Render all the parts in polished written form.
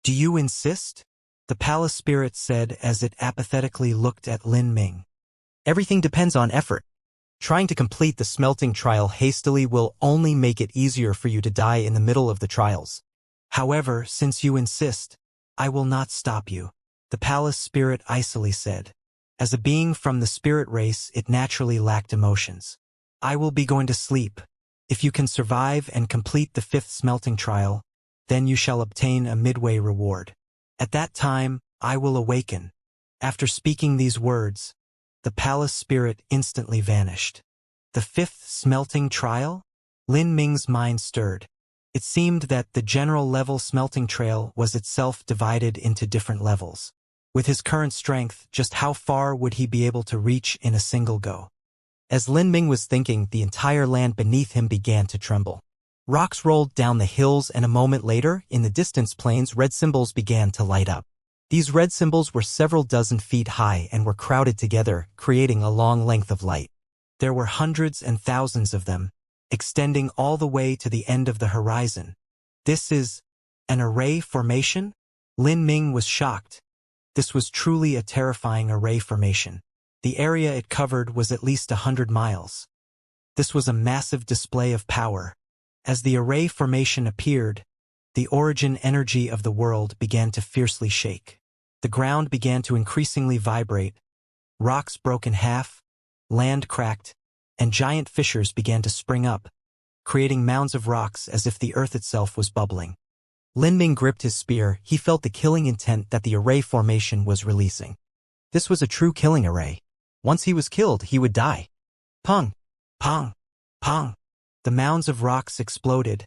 Do you insist? The palace spirit said as it apathetically looked at Lin Ming. Everything depends on effort. Trying to complete the smelting trial hastily will only make it easier for you to die in the middle of the trials. However, since you insist, I will not stop you, the palace spirit icily said. As a being from the spirit race, it naturally lacked emotions. I will be going to sleep. If you can survive and complete the 5th smelting trial, then you shall obtain a midway reward. At that time, I will awaken. After speaking these words, the palace spirit instantly vanished. The 5th smelting trial? Lin Ming's mind stirred. It seemed that the general level smelting trail was itself divided into different levels. With his current strength, just how far would he be able to reach in a single go? As Lin Ming was thinking, the entire land beneath him began to tremble. Rocks rolled down the hills, and a moment later, in the distance plains, red symbols began to light up. These red symbols were several dozen feet high and were crowded together, creating a long length of light. There were hundreds and thousands of them, extending all the way to the end of the horizon. This is an array formation? Lin Ming was shocked. This was truly a terrifying array formation. The area it covered was at least 100 miles. This was a massive display of power. As the array formation appeared, the origin energy of the world began to fiercely shake. The ground began to increasingly vibrate. Rocks broke in half, land cracked, and giant fissures began to spring up, creating mounds of rocks as if the earth itself was bubbling. Lin Ming gripped his spear. He felt the killing intent that the array formation was releasing. This was a true killing array. Once he was killed, he would die. Pong! Pong! Pong! The mounds of rocks exploded,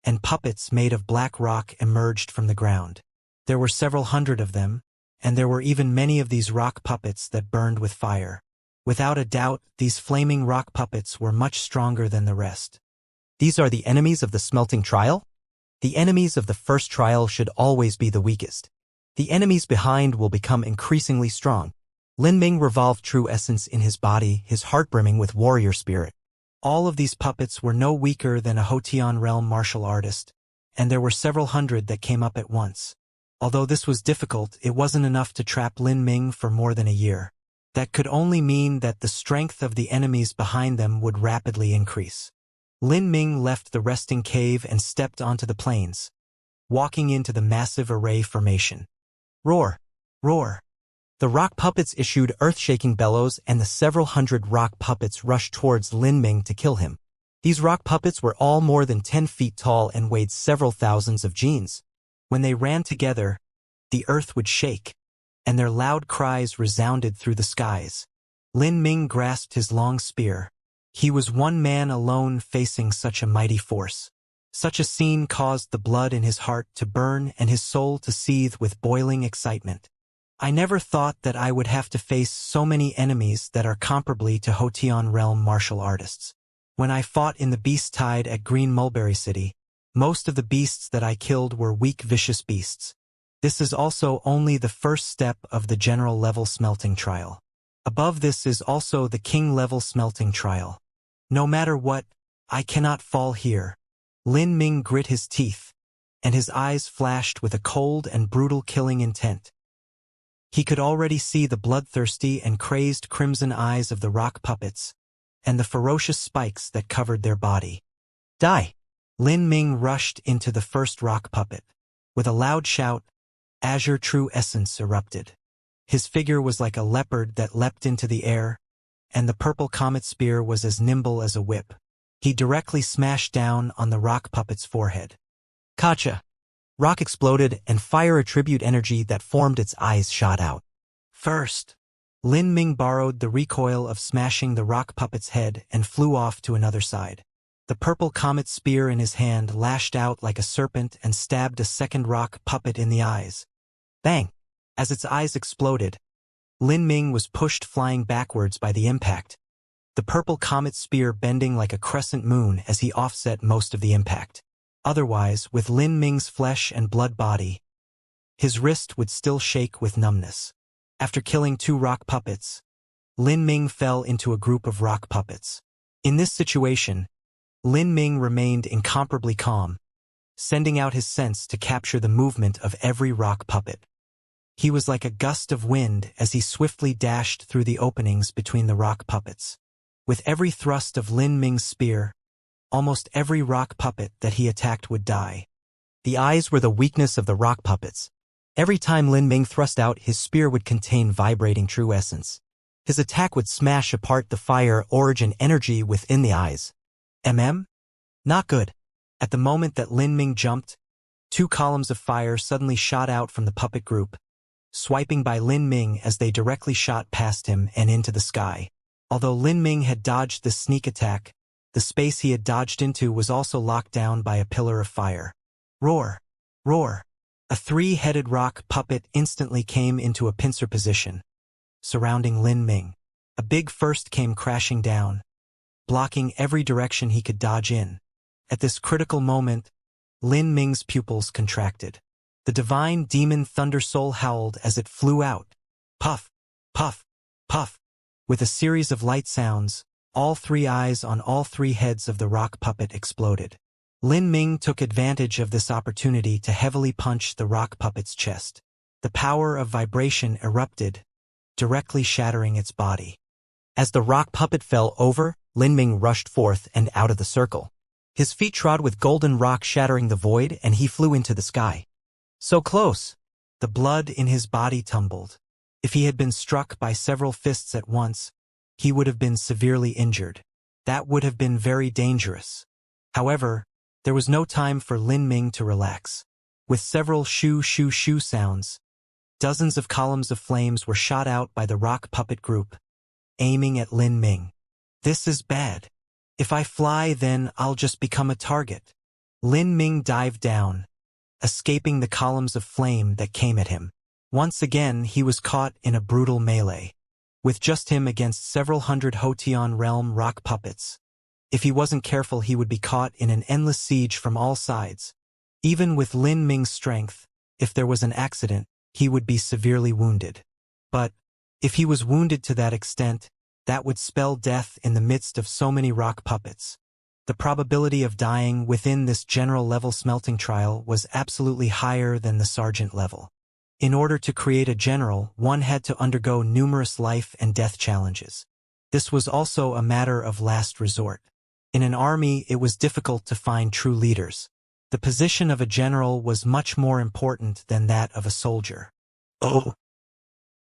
and puppets made of black rock emerged from the ground. There were several hundred of them, and there were even many of these rock puppets that burned with fire. Without a doubt, these flaming rock puppets were much stronger than the rest. These are the enemies of the smelting trial? The enemies of the first trial should always be the weakest. The enemies behind will become increasingly strong. Lin Ming revolved true essence in his body, his heart brimming with warrior spirit. All of these puppets were no weaker than a Hotian realm martial artist, and there were several hundred that came up at once. Although this was difficult, it wasn't enough to trap Lin Ming for more than a year. That could only mean that the strength of the enemies behind them would rapidly increase. Lin Ming left the resting cave and stepped onto the plains, walking into the massive array formation. Roar! Roar! The rock puppets issued earth-shaking bellows, and the several hundred rock puppets rushed towards Lin Ming to kill him. These rock puppets were all more than 10 feet tall and weighed several thousands of genes. When they ran together, the earth would shake, and their loud cries resounded through the skies. Lin Ming grasped his long spear. He was one man alone facing such a mighty force. Such a scene caused the blood in his heart to burn and his soul to seethe with boiling excitement. I never thought that I would have to face so many enemies that are comparably to Hotian realm martial artists. When I fought in the beast tide at Green Mulberry City, most of the beasts that I killed were weak, vicious beasts. This is also only the first step of the general level smelting trial. Above this is also the king level smelting trial. No matter what, I cannot fall here. Lin Ming grit his teeth, and his eyes flashed with a cold and brutal killing intent. He could already see the bloodthirsty and crazed crimson eyes of the rock puppets, and the ferocious spikes that covered their body. Die! Lin Ming rushed into the first rock puppet. With a loud shout, azure true essence erupted. His figure was like a leopard that leapt into the air, and the purple comet spear was as nimble as a whip. He directly smashed down on the rock puppet's forehead. Kacha! Rock exploded, and fire attribute energy that formed its eyes shot out. First, Lin Ming borrowed the recoil of smashing the rock puppet's head and flew off to another side. The purple comet spear in his hand lashed out like a serpent and stabbed a second rock puppet in the eyes. Bang! As its eyes exploded, Lin Ming was pushed flying backwards by the impact, the purple comet spear bending like a crescent moon as he offset most of the impact. Otherwise, with Lin Ming's flesh and blood body, his wrist would still shake with numbness. After killing 2 rock puppets, Lin Ming fell into a group of rock puppets. In this situation, Lin Ming remained incomparably calm. sending out his sense to capture the movement of every rock puppet. He was like a gust of wind as he swiftly dashed through the openings between the rock puppets. With every thrust of Lin Ming's spear, almost every rock puppet that he attacked would die. The eyes were the weakness of the rock puppets. Every time Lin Ming thrust out, his spear would contain vibrating true essence. His attack would smash apart the fire origin energy within the eyes. Not good. At the moment that Lin Ming jumped, 2 columns of fire suddenly shot out from the puppet group, swiping by Lin Ming as they directly shot past him and into the sky. Although Lin Ming had dodged the sneak attack, the space he had dodged into was also locked down by a pillar of fire. Roar! Roar! A 3-headed rock puppet instantly came into a pincer position, surrounding Lin Ming. A big first came crashing down, blocking every direction he could dodge in. At this critical moment, Lin Ming's pupils contracted. The divine demon Thunder Soul howled as it flew out. Puff! Puff! Puff! With a series of light sounds, all 3 eyes on all 3 heads of the rock puppet exploded. Lin Ming took advantage of this opportunity to heavily punch the rock puppet's chest. The power of vibration erupted, directly shattering its body. As the rock puppet fell over, Lin Ming rushed forth and out of the circle. His feet trod with golden rock shattering the void, and he flew into the sky. So close! The blood in his body tumbled. If he had been struck by several fists at once, he would have been severely injured. That would have been very dangerous. However, there was no time for Lin Ming to relax. With several shoo shoo shoo sounds, dozens of columns of flames were shot out by the rock puppet group, aiming at Lin Ming. This is bad. If I fly, then I'll just become a target. Lin Ming dived down, escaping the columns of flame that came at him. Once again, he was caught in a brutal melee, with just him against several hundred Hotian realm rock puppets. If he wasn't careful, he would be caught in an endless siege from all sides. Even with Lin Ming's strength, if there was an accident, he would be severely wounded. But, if he was wounded to that extent, that would spell death in the midst of so many rock puppets. The probability of dying within this general level smelting trial was absolutely higher than the sergeant level. In order to create a general, one had to undergo numerous life and death challenges. This was also a matter of last resort. In an army, it was difficult to find true leaders. The position of a general was much more important than that of a soldier. Oh!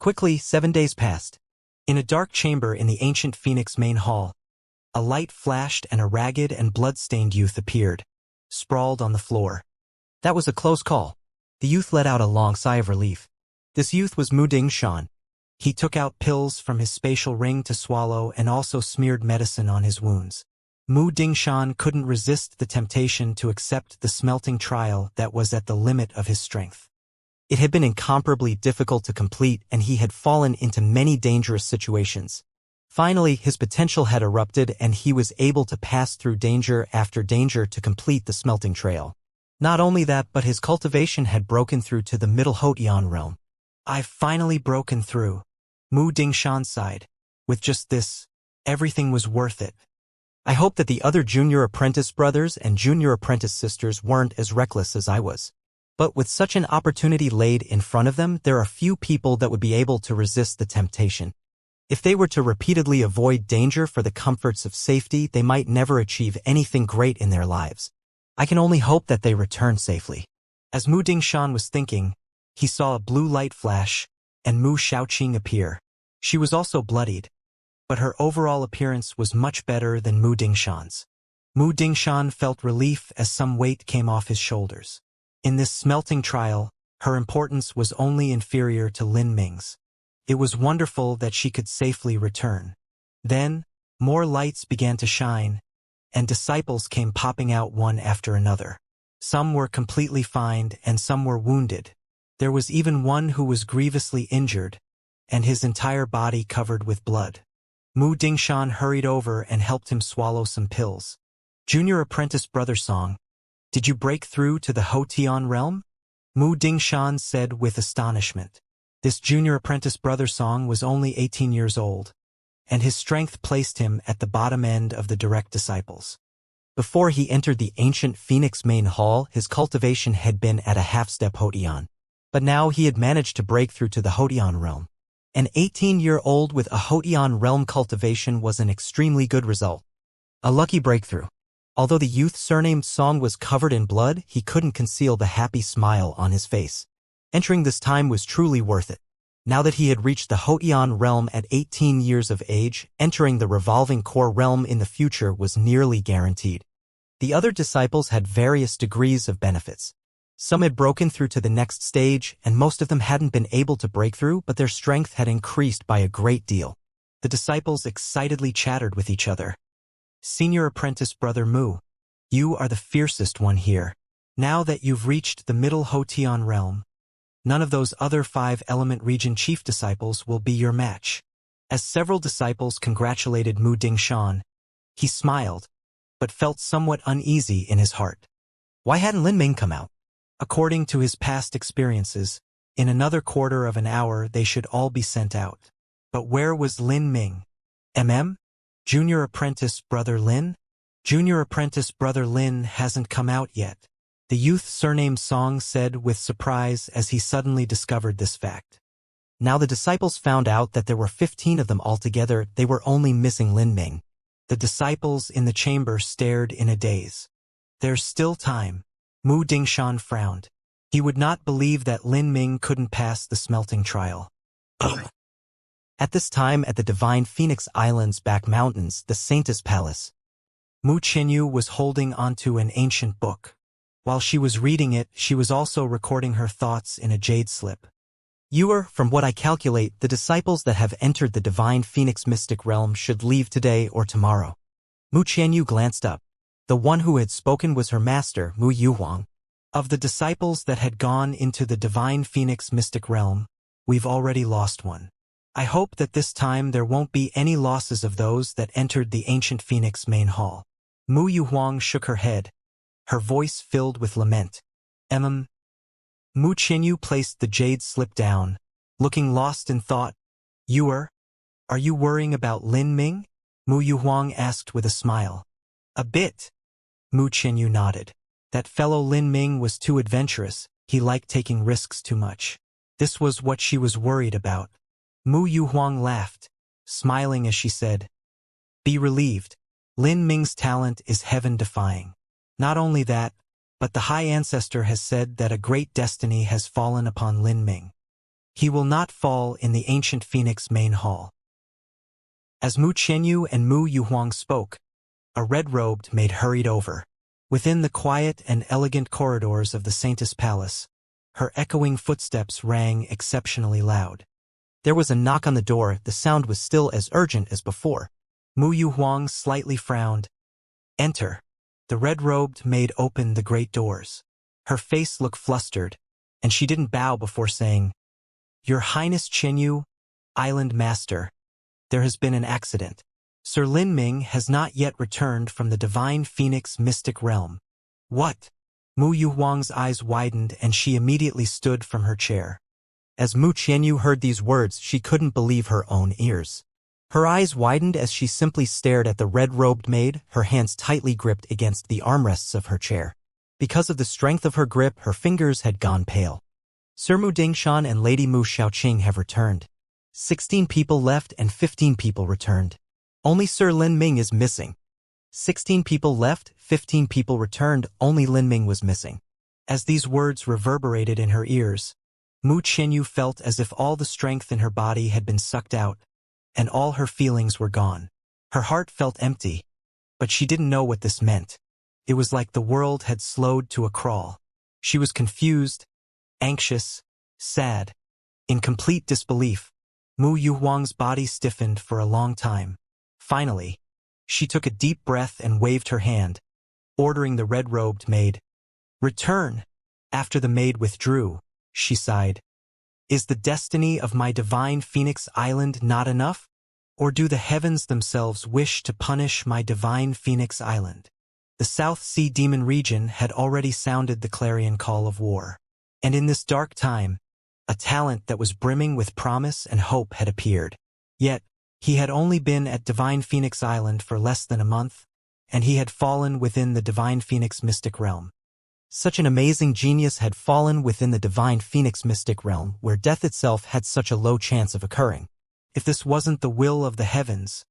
Quickly, 7 days passed. In a dark chamber in the ancient Phoenix main hall, a light flashed and a ragged and blood-stained youth appeared, sprawled on the floor. That was a close call. The youth let out a long sigh of relief. This youth was Mu Dingshan. He took out pills from his spatial ring to swallow and also smeared medicine on his wounds. Mu Dingshan couldn't resist the temptation to accept the smelting trial that was at the limit of his strength. It had been incomparably difficult to complete, and he had fallen into many dangerous situations. Finally, his potential had erupted, and he was able to pass through danger after danger to complete the smelting trail. Not only that, but his cultivation had broken through to the Middle Hotian realm. I've finally broken through, Mu Dingshan sighed. With just this, everything was worth it. I hope that the other junior apprentice brothers and junior apprentice sisters weren't as reckless as I was. But with such an opportunity laid in front of them, there are few people that would be able to resist the temptation. If they were to repeatedly avoid danger for the comforts of safety, they might never achieve anything great in their lives. I can only hope that they return safely. As Mu Dingshan was thinking, he saw a blue light flash and Mu Xiaoqing appear. She was also bloodied, but her overall appearance was much better than Mu Dingshan's. Mu Dingshan felt relief as some weight came off his shoulders. In this smelting trial, her importance was only inferior to Lin Ming's. It was wonderful that she could safely return. Then, more lights began to shine, and disciples came popping out one after another. Some were completely fine and some were wounded. There was even one who was grievously injured, and his entire body covered with blood. Mu Dingshan hurried over and helped him swallow some pills. Junior apprentice brother Song, did you break through to the Hotian realm? Mu Dingshan said with astonishment. This junior apprentice brother Song was only 18 years old, and his strength placed him at the bottom end of the direct disciples. Before he entered the ancient Phoenix main hall, his cultivation had been at a half-step Hotian. But now he had managed to break through to the Hotian realm. An 18-year-old with a Hotian realm cultivation was an extremely good result. A lucky breakthrough. Although the youth surnamed Song was covered in blood, he couldn't conceal the happy smile on his face. Entering this time was truly worth it. Now that he had reached the Hotian realm at 18 years of age, entering the revolving core realm in the future was nearly guaranteed. The other disciples had various degrees of benefits. Some had broken through to the next stage, and most of them hadn't been able to break through, but their strength had increased by a great deal. The disciples excitedly chattered with each other. Senior apprentice Brother Mu, you are the fiercest one here. Now that you've reached the middle Hotian realm, none of those other 5-element region chief disciples will be your match. As several disciples congratulated Mu Dingshan, he smiled, but felt somewhat uneasy in his heart. Why hadn't Lin Ming come out? According to his past experiences, in another quarter of an hour they should all be sent out. But where was Lin Ming? Junior apprentice Brother Lin? Junior apprentice Brother Lin hasn't come out yet, the youth surnamed Song said with surprise as he suddenly discovered this fact. Now the disciples found out that there were 15 of them altogether. They were only missing Lin Ming. The disciples in the chamber stared in a daze. There's still time. Mu Dingshan frowned. He would not believe that Lin Ming couldn't pass the smelting trial. At this time at the Divine Phoenix Island's back mountains, the Saintess Palace, Mu Qinyu was holding onto an ancient book. While she was reading it, she was also recording her thoughts in a jade slip. You are, from what I calculate, the disciples that have entered the Divine Phoenix mystic realm should leave today or tomorrow. Mu Qianyu glanced up. The one who had spoken was her master, Mu Yuhuang. Of the disciples that had gone into the Divine Phoenix mystic realm, we've already lost one. I hope that this time there won't be any losses of those that entered the ancient Phoenix main hall. Mu Yuhuang shook her head, her voice filled with lament. Mu Qinyu placed the jade slip down, looking lost in thought. Are you worrying about Lin Ming? Mu Yuhuang asked with a smile. A bit. Mu Qinyu nodded. That fellow Lin Ming was too adventurous, he liked taking risks too much. This was what she was worried about. Mu Yuhuang laughed, smiling as she said, Be relieved. Lin Ming's talent is heaven-defying. Not only that, but the High Ancestor has said that a great destiny has fallen upon Lin Ming. He will not fall in the ancient Phoenix main hall. As Mu Qianyu and Mu Yuhuang spoke, a red-robed maid hurried over. Within the quiet and elegant corridors of the Saintess Palace, her echoing footsteps rang exceptionally loud. There was a knock on the door. The sound was still as urgent as before. Mu Yuhuang slightly frowned. Enter. The red-robed maid opened the great doors. Her face looked flustered, and she didn't bow before saying, Your Highness Qinyu, Island Master, there has been an accident. Sir Lin Ming has not yet returned from the Divine Phoenix mystic realm. What? Mu Yuhuang's eyes widened and she immediately stood from her chair. As Mu Qianyu heard these words, she couldn't believe her own ears. Her eyes widened as she simply stared at the red-robed maid, her hands tightly gripped against the armrests of her chair. Because of the strength of her grip, her fingers had gone pale. Sir Mu Dingshan and Lady Mu Xiaoqing have returned. 16 people left and 15 people returned. Only Sir Lin Ming is missing. 16 people left, 15 people returned, only Lin Ming was missing. As these words reverberated in her ears, Mu Qianyu felt as if all the strength in her body had been sucked out, and all her feelings were gone. Her heart felt empty, but she didn't know what this meant. It was like the world had slowed to a crawl. She was confused, anxious, sad. In complete disbelief, Mu Yuhuang's body stiffened for a long time. Finally, she took a deep breath and waved her hand, ordering the red-robed maid, Return. After the maid withdrew, she sighed. Is the destiny of my Divine Phoenix Island not enough? Or do the heavens themselves wish to punish my Divine Phoenix Island? The South Sea Demon region had already sounded the clarion call of war. And in this dark time, a talent that was brimming with promise and hope had appeared. Yet, he had only been at Divine Phoenix Island for less than a month, and he had fallen within the Divine Phoenix mystic realm. Such an amazing genius had fallen within the Divine Phoenix mystic realm, where death itself had such a low chance of occurring. If this wasn't the will of the heavens,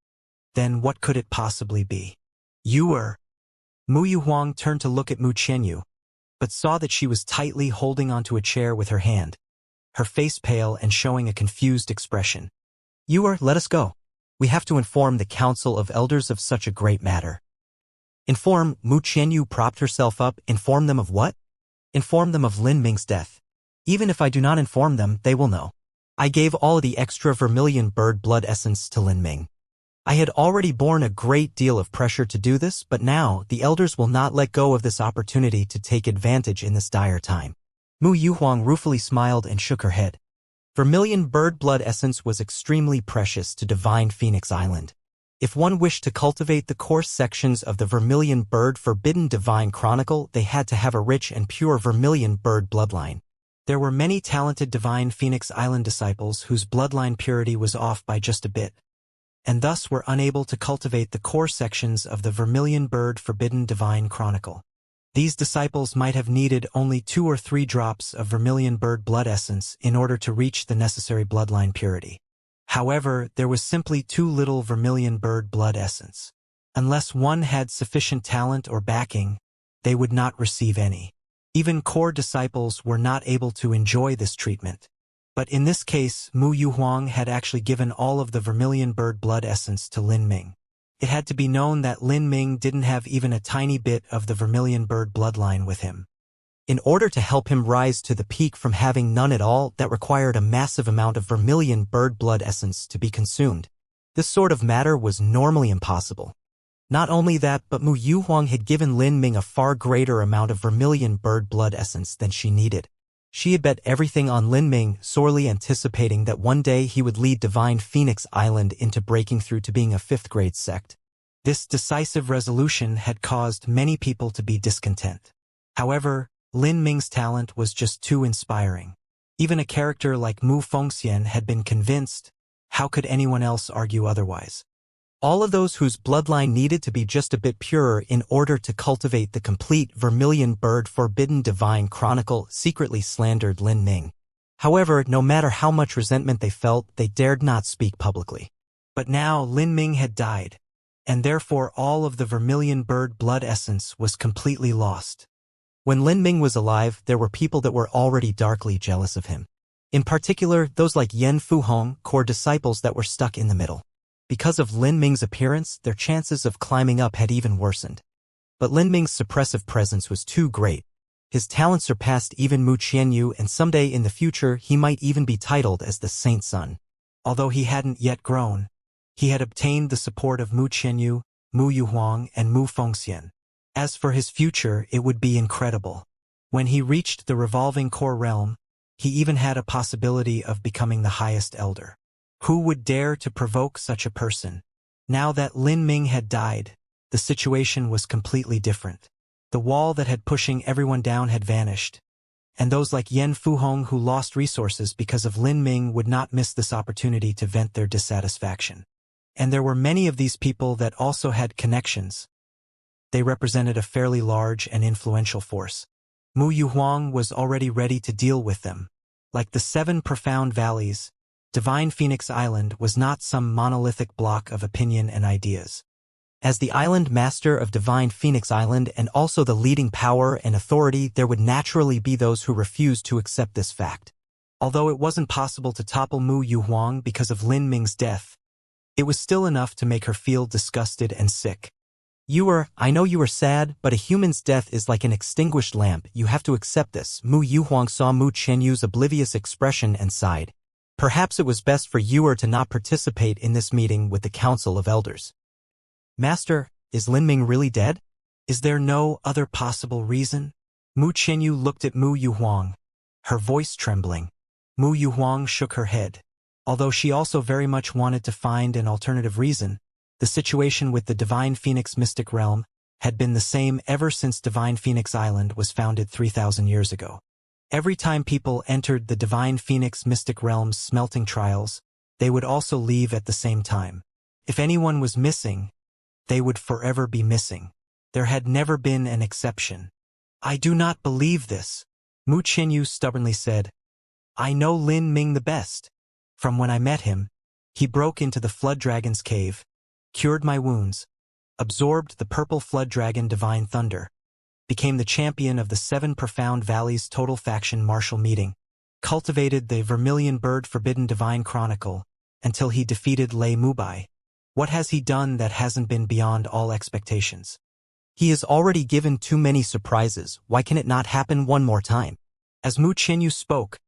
then what could it possibly be? You were. Mu Yuhuang turned to look at Mu Qianyu, but saw that she was tightly holding onto a chair with her hand, her face pale and showing a confused expression. Let us go. We have to inform the Council of Elders of such a great matter. Inform? Mu Qianyu propped herself up. Inform them of what? Inform them of Lin Ming's death. Even if I do not inform them, they will know. I gave all the extra vermilion bird blood essence to Lin Ming. I had already borne a great deal of pressure to do this, but now the elders will not let go of this opportunity to take advantage in this dire time. Mu Yuhuang ruefully smiled and shook her head. Vermilion bird blood essence was extremely precious to Divine Phoenix Island. If one wished to cultivate the coarse sections of the vermilion bird forbidden divine chronicle, they had to have a rich and pure vermilion bird bloodline. There were many talented Divine Phoenix Island disciples whose bloodline purity was off by just a bit, and thus were unable to cultivate the core sections of the vermilion bird forbidden divine chronicle. These disciples might have needed only 2 or 3 drops of vermilion bird blood essence in order to reach the necessary bloodline purity. However, there was simply too little vermilion bird blood essence. Unless one had sufficient talent or backing, they would not receive any. Even core disciples were not able to enjoy this treatment. But in this case, Mu Yuhuang had actually given all of the vermilion bird blood essence to Lin Ming. It had to be known that Lin Ming didn't have even a tiny bit of the vermilion bird bloodline with him. In order to help him rise to the peak from having none at all, that required a massive amount of vermilion bird blood essence to be consumed. This sort of matter was normally impossible. Not only that, but Mu Yuhuang had given Lin Ming a far greater amount of vermilion bird blood essence than she needed. She had bet everything on Lin Ming, sorely anticipating that one day he would lead Divine Phoenix Island into breaking through to being a 5th-grade sect. This decisive resolution had caused many people to be discontent. However, Lin Ming's talent was just too inspiring. Even a character like Mu Fengxian had been convinced. How could anyone else argue otherwise? All of those whose bloodline needed to be just a bit purer in order to cultivate the complete vermilion bird forbidden divine chronicle secretly slandered Lin Ming. However, no matter how much resentment they felt, they dared not speak publicly. But now Lin Ming had died, and therefore all of the vermilion bird blood essence was completely lost. When Lin Ming was alive, there were people that were already darkly jealous of him. In particular, those like Yan Fuhong, core disciples that were stuck in the middle. Because of Lin Ming's appearance, their chances of climbing up had even worsened. But Lin Ming's suppressive presence was too great. His talent surpassed even Mu Qianyu, and someday in the future he might even be titled as the Saint Son. Although he hadn't yet grown, he had obtained the support of Mu Qianyu, Mu Yuhuang, and Mu Fengxian. As for his future, it would be incredible. When he reached the revolving core realm, he even had a possibility of becoming the highest elder. Who would dare to provoke such a person? Now that Lin Ming had died, the situation was completely different. The wall that had pushing everyone down had vanished, and those like Yan Fuhong who lost resources because of Lin Ming would not miss this opportunity to vent their dissatisfaction. And there were many of these people that also had connections. They represented a fairly large and influential force. Mu Yuhuang was already ready to deal with them. Like the 7 profound valleys, Divine Phoenix Island was not some monolithic block of opinion and ideas. As the island master of Divine Phoenix Island and also the leading power and authority, there would naturally be those who refused to accept this fact. Although it wasn't possible to topple Mu Yuhuang because of Lin Ming's death, it was still enough to make her feel disgusted and sick. I know you are sad, but a human's death is like an extinguished lamp. You have to accept this. Mu Yuhuang saw Mu Qianyu's oblivious expression and sighed. Perhaps it was best for you to not participate in this meeting with the Council of Elders. Master, is Lin Ming really dead? Is there no other possible reason? Mu Qianyu looked at Mu Yuhuang, her voice trembling. Mu Yuhuang shook her head. Although she also very much wanted to find an alternative reason, the situation with the Divine Phoenix Mystic Realm had been the same ever since Divine Phoenix Island was founded 3,000 years ago. Every time people entered the Divine Phoenix Mystic Realm's smelting trials, they would also leave at the same time. If anyone was missing, they would forever be missing. There had never been an exception. I do not believe this, Mu Qianyu stubbornly said. I know Lin Ming the best. From when I met him, he broke into the Flood Dragon's cave, cured my wounds, absorbed the purple Flood Dragon Divine Thunder, became the champion of the 7 Profound Valleys Total Faction Martial Meeting, cultivated the Vermilion Bird Forbidden Divine Chronicle, until he defeated Lei Mubai. What has he done that hasn't been beyond all expectations? He has already given too many surprises. Why can it not happen one more time? As Mu Qianyu spoke,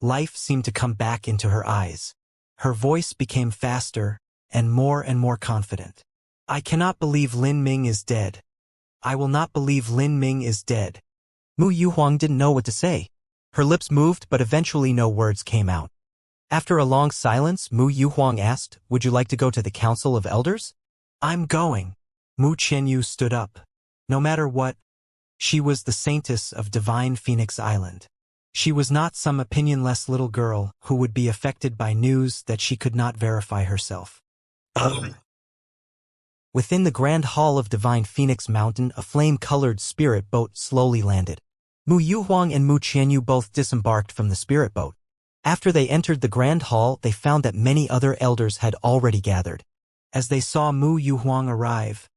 life seemed to come back into her eyes. Her voice became faster and more confident. I cannot believe Lin Ming is dead. I will not believe Lin Ming is dead. Mu Yuhuang didn't know what to say. Her lips moved, but eventually no words came out. After a long silence, Mu Yuhuang asked, would you like to go to the Council of Elders? I'm going. Mu Qianyu stood up. No matter what, she was the saintess of Divine Phoenix Island. She was not some opinionless little girl who would be affected by news that she could not verify herself. Within the Grand Hall of Divine Phoenix Mountain, a flame-colored spirit boat slowly landed. Mu Yuhuang and Mu Qianyu both disembarked from the spirit boat. After they entered the Grand Hall, they found that many other elders had already gathered. As they saw Mu Yuhuang arrive,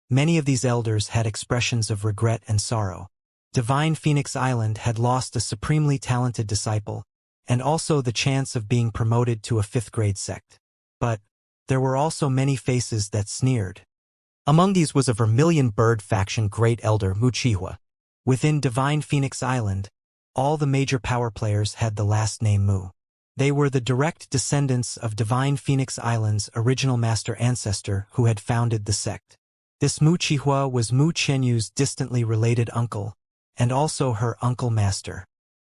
many of these elders had expressions of regret and sorrow. Divine Phoenix Island had lost a supremely talented disciple, and also the chance of being promoted to a 5th-grade sect. But there were also many faces that sneered. Among these was a Vermilion Bird faction great elder Mu Qihua. Within Divine Phoenix Island, all the major power players had the last name Mu. They were the direct descendants of Divine Phoenix Island's original master ancestor who had founded the sect. This Mu Qihua was Mu Qianyu's distantly related uncle, and also her uncle master.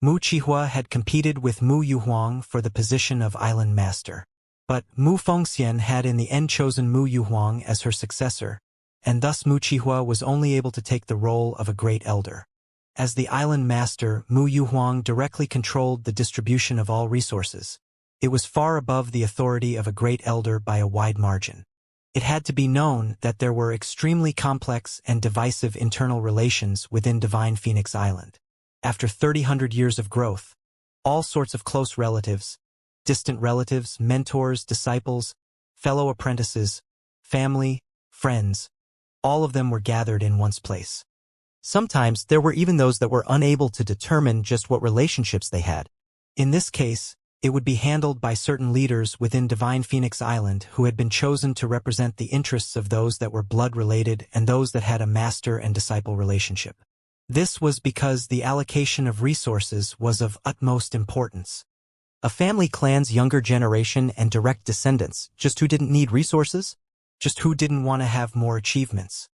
Mu Qihua had competed with Mu Yuhuang for the position of island master. But Mu Fengxian had in the end chosen Mu Yuhuang as her successor, and thus Mu Qihua was only able to take the role of a great elder. As the island master, Mu Yuhuang directly controlled the distribution of all resources. It was far above the authority of a great elder by a wide margin. It had to be known that there were extremely complex and divisive internal relations within Divine Phoenix Island. After 300 years of growth, all sorts of close relatives, distant relatives, mentors, disciples, fellow apprentices, family, friends, all of them were gathered in one place. Sometimes there were even those that were unable to determine just what relationships they had. In this case, it would be handled by certain leaders within Divine Phoenix Island who had been chosen to represent the interests of those that were blood-related and those that had a master and disciple relationship. This was because the allocation of resources was of utmost importance. A family clan's younger generation and direct descendants, just who didn't need resources? Just who didn't want to have more achievements.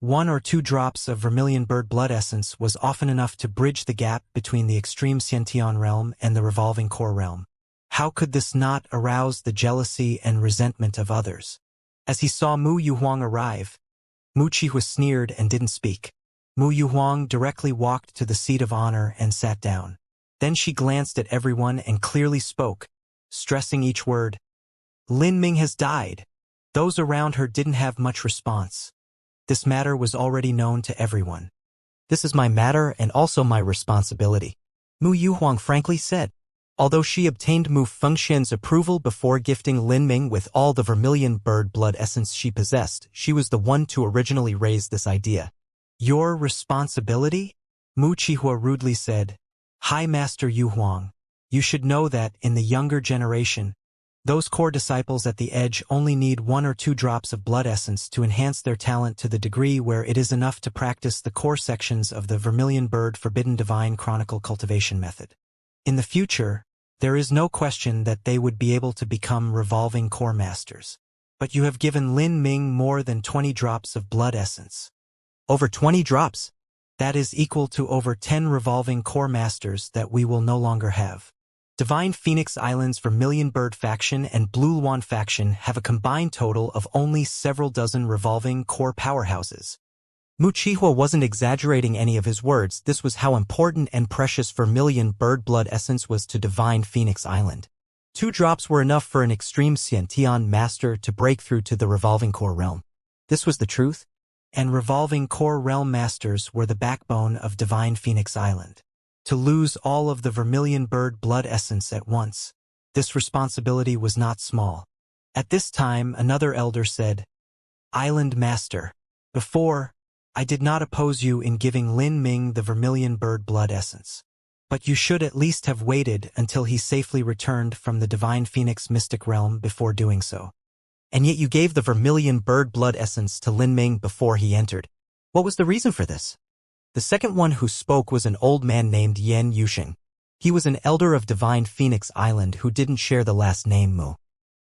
1 or 2 drops of Vermilion Bird blood essence was often enough to bridge the gap between the extreme Xiantian realm and the revolving core realm. How could this not arouse the jealousy and resentment of others? As he saw Mu Yuhuang arrive, Mu Qihua sneered and didn't speak. Mu Yuhuang directly walked to the seat of honor and sat down. Then she glanced at everyone and clearly spoke, stressing each word. Lin Ming has died. Those around her didn't have much response. This matter was already known to everyone. This is my matter and also my responsibility, Mu Yuhuang frankly said. Although she obtained Mu Fengxian's approval before gifting Lin Ming with all the Vermilion Bird blood essence she possessed, she was the one to originally raise this idea. Your responsibility? Mu Qihua rudely said. High Master Yuhuang, you should know that in the younger generation, those core disciples at the edge only need 1 or 2 drops of blood essence to enhance their talent to the degree where it is enough to practice the core sections of the Vermilion Bird Forbidden Divine Chronicle cultivation method. In the future, there is no question that they would be able to become revolving core masters. But you have given Lin Ming more than 20 drops of blood essence. Over 20 drops? That is equal to over 10 revolving core masters that we will no longer have. Divine Phoenix Island's Vermilion Bird faction and Blue Luan faction have a combined total of only several dozen revolving core powerhouses. Mu Qihua wasn't exaggerating any of his words. This was how important and precious Vermilion Bird blood essence was to Divine Phoenix Island. 2 drops were enough for an extreme Xiantian master to break through to the revolving core realm. This was the truth. and revolving core realm masters were the backbone of Divine Phoenix Island. To lose all of the vermilion bird blood essence at once, this responsibility was not small. At this time, another elder said, "Island Master, before, I did not oppose you in giving Lin Ming the vermilion bird blood essence. But you should at least have waited until he safely returned from the Divine Phoenix mystic realm before doing so. And yet you gave the vermilion bird blood essence to Lin Ming before he entered. What was the reason for this?" The second one who spoke was an old man named Yen Yuxing. He was an elder of Divine Phoenix Island who didn't share the last name Mu.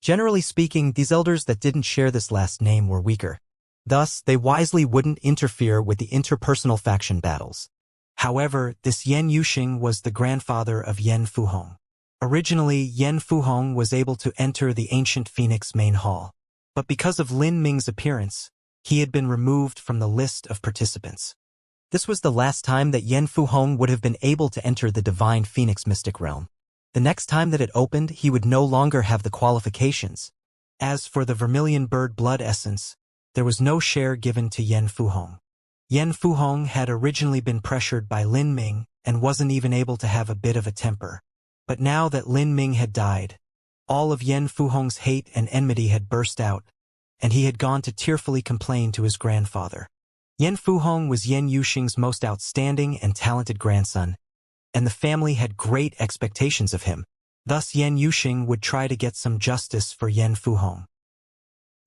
Generally speaking, these elders that didn't share this last name were weaker. Thus, they wisely wouldn't interfere with the interpersonal faction battles. However, this Yen Yuxing was the grandfather of Yen Fuhong. Originally, Yen Fuhong was able to enter the ancient Phoenix main hall. But because of Lin Ming's appearance, he had been removed from the list of participants. This was the last time that Yen Fuhong would have been able to enter the Divine Phoenix mystic realm. The next time that it opened, he would no longer have the qualifications. As for the vermilion bird blood essence, there was no share given to Yen Fuhong. Yen Fuhong had originally been pressured by Lin Ming and wasn't even able to have a bit of a temper. But now that Lin Ming had died, all of Yen Fuhong's hate and enmity had burst out, and he had gone to tearfully complain to his grandfather. Yen Fuhong was Yen Yuxing's most outstanding and talented grandson, and the family had great expectations of him. Thus Yen Yuxing would try to get some justice for Yen Fuhong.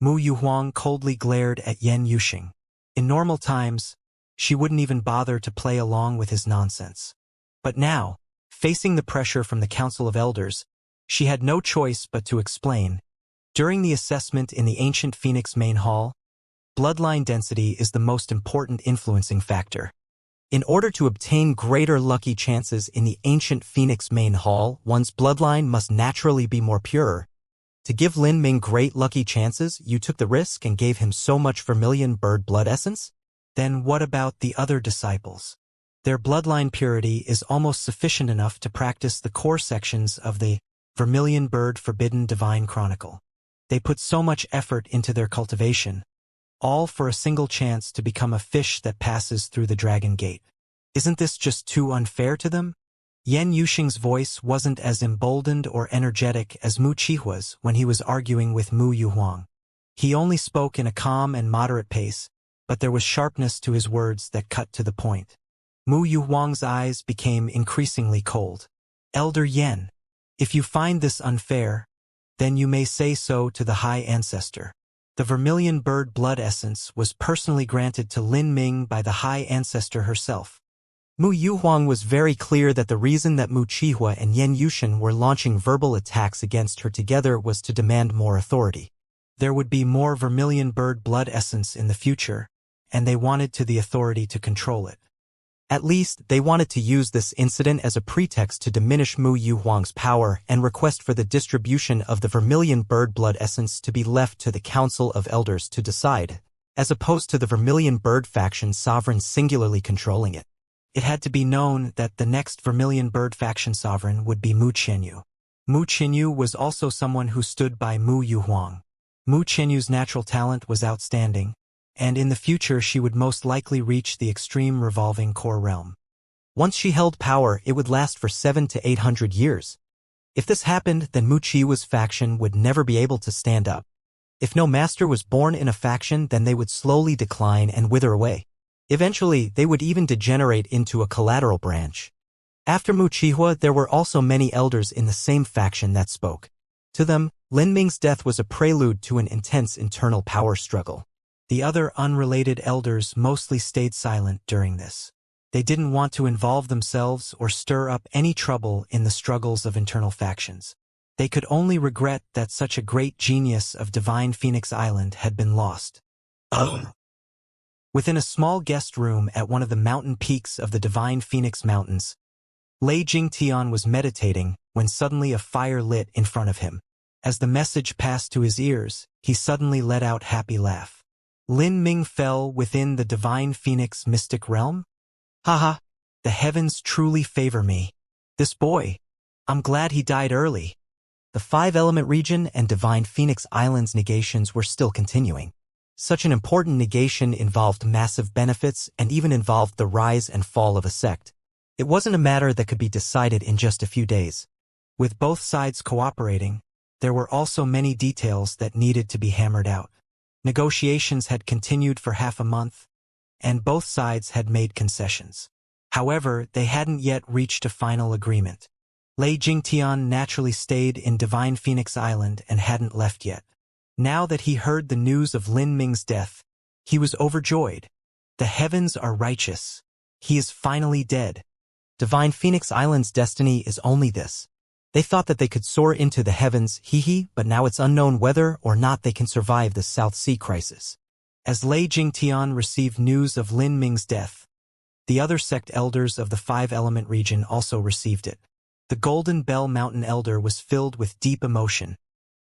Mu Yuhuang coldly glared at Yen Yuxing. In normal times, she wouldn't even bother to play along with his nonsense. But now, facing the pressure from the Council of Elders, she had no choice but to explain. During the assessment in the ancient Phoenix main hall, bloodline density is the most important influencing factor. In order to obtain greater lucky chances in the ancient Phoenix main hall, one's bloodline must naturally be more pure. To give Lin Ming great lucky chances, you took the risk and gave him so much vermilion bird blood essence? Then what about the other disciples? Their bloodline purity is almost sufficient enough to practice the core sections of the Vermilion Bird Forbidden Divine Chronicle. They put so much effort into their cultivation, all for a single chance to become a fish that passes through the Dragon Gate. Isn't this just too unfair to them? Yen Yuxing's voice wasn't as emboldened or energetic as Mu Qihua's when he was arguing with Mu Yuhuang. He only spoke in a calm and moderate pace, but there was sharpness to his words that cut to the point. Mu Yuhuang's eyes became increasingly cold. "Elder Yen, if you find this unfair, then you may say so to the High Ancestor. The vermilion bird blood essence was personally granted to Lin Ming by the High Ancestor herself." Mu Yuhuang was very clear that the reason that Mu Qihua and Yen Yuxing were launching verbal attacks against her together was to demand more authority. There would be more vermilion bird blood essence in the future, and they wanted the authority to control it. At least, they wanted to use this incident as a pretext to diminish Mu Yuhuang's power and request for the distribution of the vermilion bird blood essence to be left to the Council of Elders to decide, as opposed to the vermilion bird faction sovereign singularly controlling it. It had to be known that the next vermilion bird faction sovereign would be Mu Qianyu. Mu Qianyu was also someone who stood by Mu Yuhuang. Mu Qianyu's natural talent was outstanding, and in the future she would most likely reach the extreme revolving core realm. Once she held power, it would last for 700 to 800 years. If this happened, then Mu Qiu's faction would never be able to stand up. If no master was born in a faction, then they would slowly decline and wither away. Eventually, they would even degenerate into a collateral branch. After Mu Qihua, there were also many elders in the same faction that spoke. To them, Lin Ming's death was a prelude to an intense internal power struggle. The other unrelated elders mostly stayed silent during this. They didn't want to involve themselves or stir up any trouble in the struggles of internal factions. They could only regret that such a great genius of Divine Phoenix Island had been lost. Within a small guest room at one of the mountain peaks of the Divine Phoenix Mountains, Lei Jingtian was meditating when suddenly a fire lit in front of him. As the message passed to his ears, he suddenly let out a happy laugh. Lin Ming fell within the Divine Phoenix mystic realm? Haha, the heavens truly favor me. This boy, I'm glad he died early. The 5-element region and Divine Phoenix Island's negations were still continuing. Such an important negation involved massive benefits and even involved the rise and fall of a sect. It wasn't a matter that could be decided in just a few days. With both sides cooperating, there were also many details that needed to be hammered out. Negotiations had continued for half a month, and both sides had made concessions. However, they hadn't yet reached a final agreement. Lei Jingtian naturally stayed in Divine Phoenix Island and hadn't left yet. Now that he heard the news of Lin Ming's death, he was overjoyed. The heavens are righteous. He is finally dead. Divine Phoenix Island's destiny is only this. They thought that they could soar into the heavens, but now it's unknown whether or not they can survive the South Sea crisis. As Lei Jingtian received news of Lin Ming's death, the other sect elders of the five-element region also received it. The Golden Bell Mountain elder was filled with deep emotion.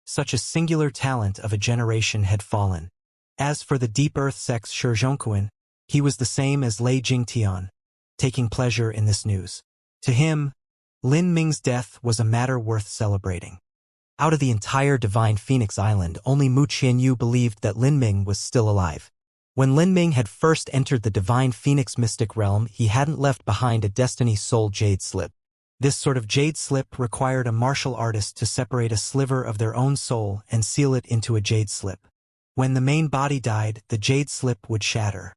Such a singular talent of a generation had fallen. As for the Deep Earth sect's Shizhongquan, he was the same as Lei Jingtian, taking pleasure in this news. To him, Lin Ming's death was a matter worth celebrating. Out of the entire Divine Phoenix Island, only Mu Qianyu believed that Lin Ming was still alive. When Lin Ming had first entered the Divine Phoenix mystic realm, he hadn't left behind a Destiny Soul Jade Slip. This sort of jade slip required a martial artist to separate a sliver of their own soul and seal it into a jade slip. When the main body died, the jade slip would shatter.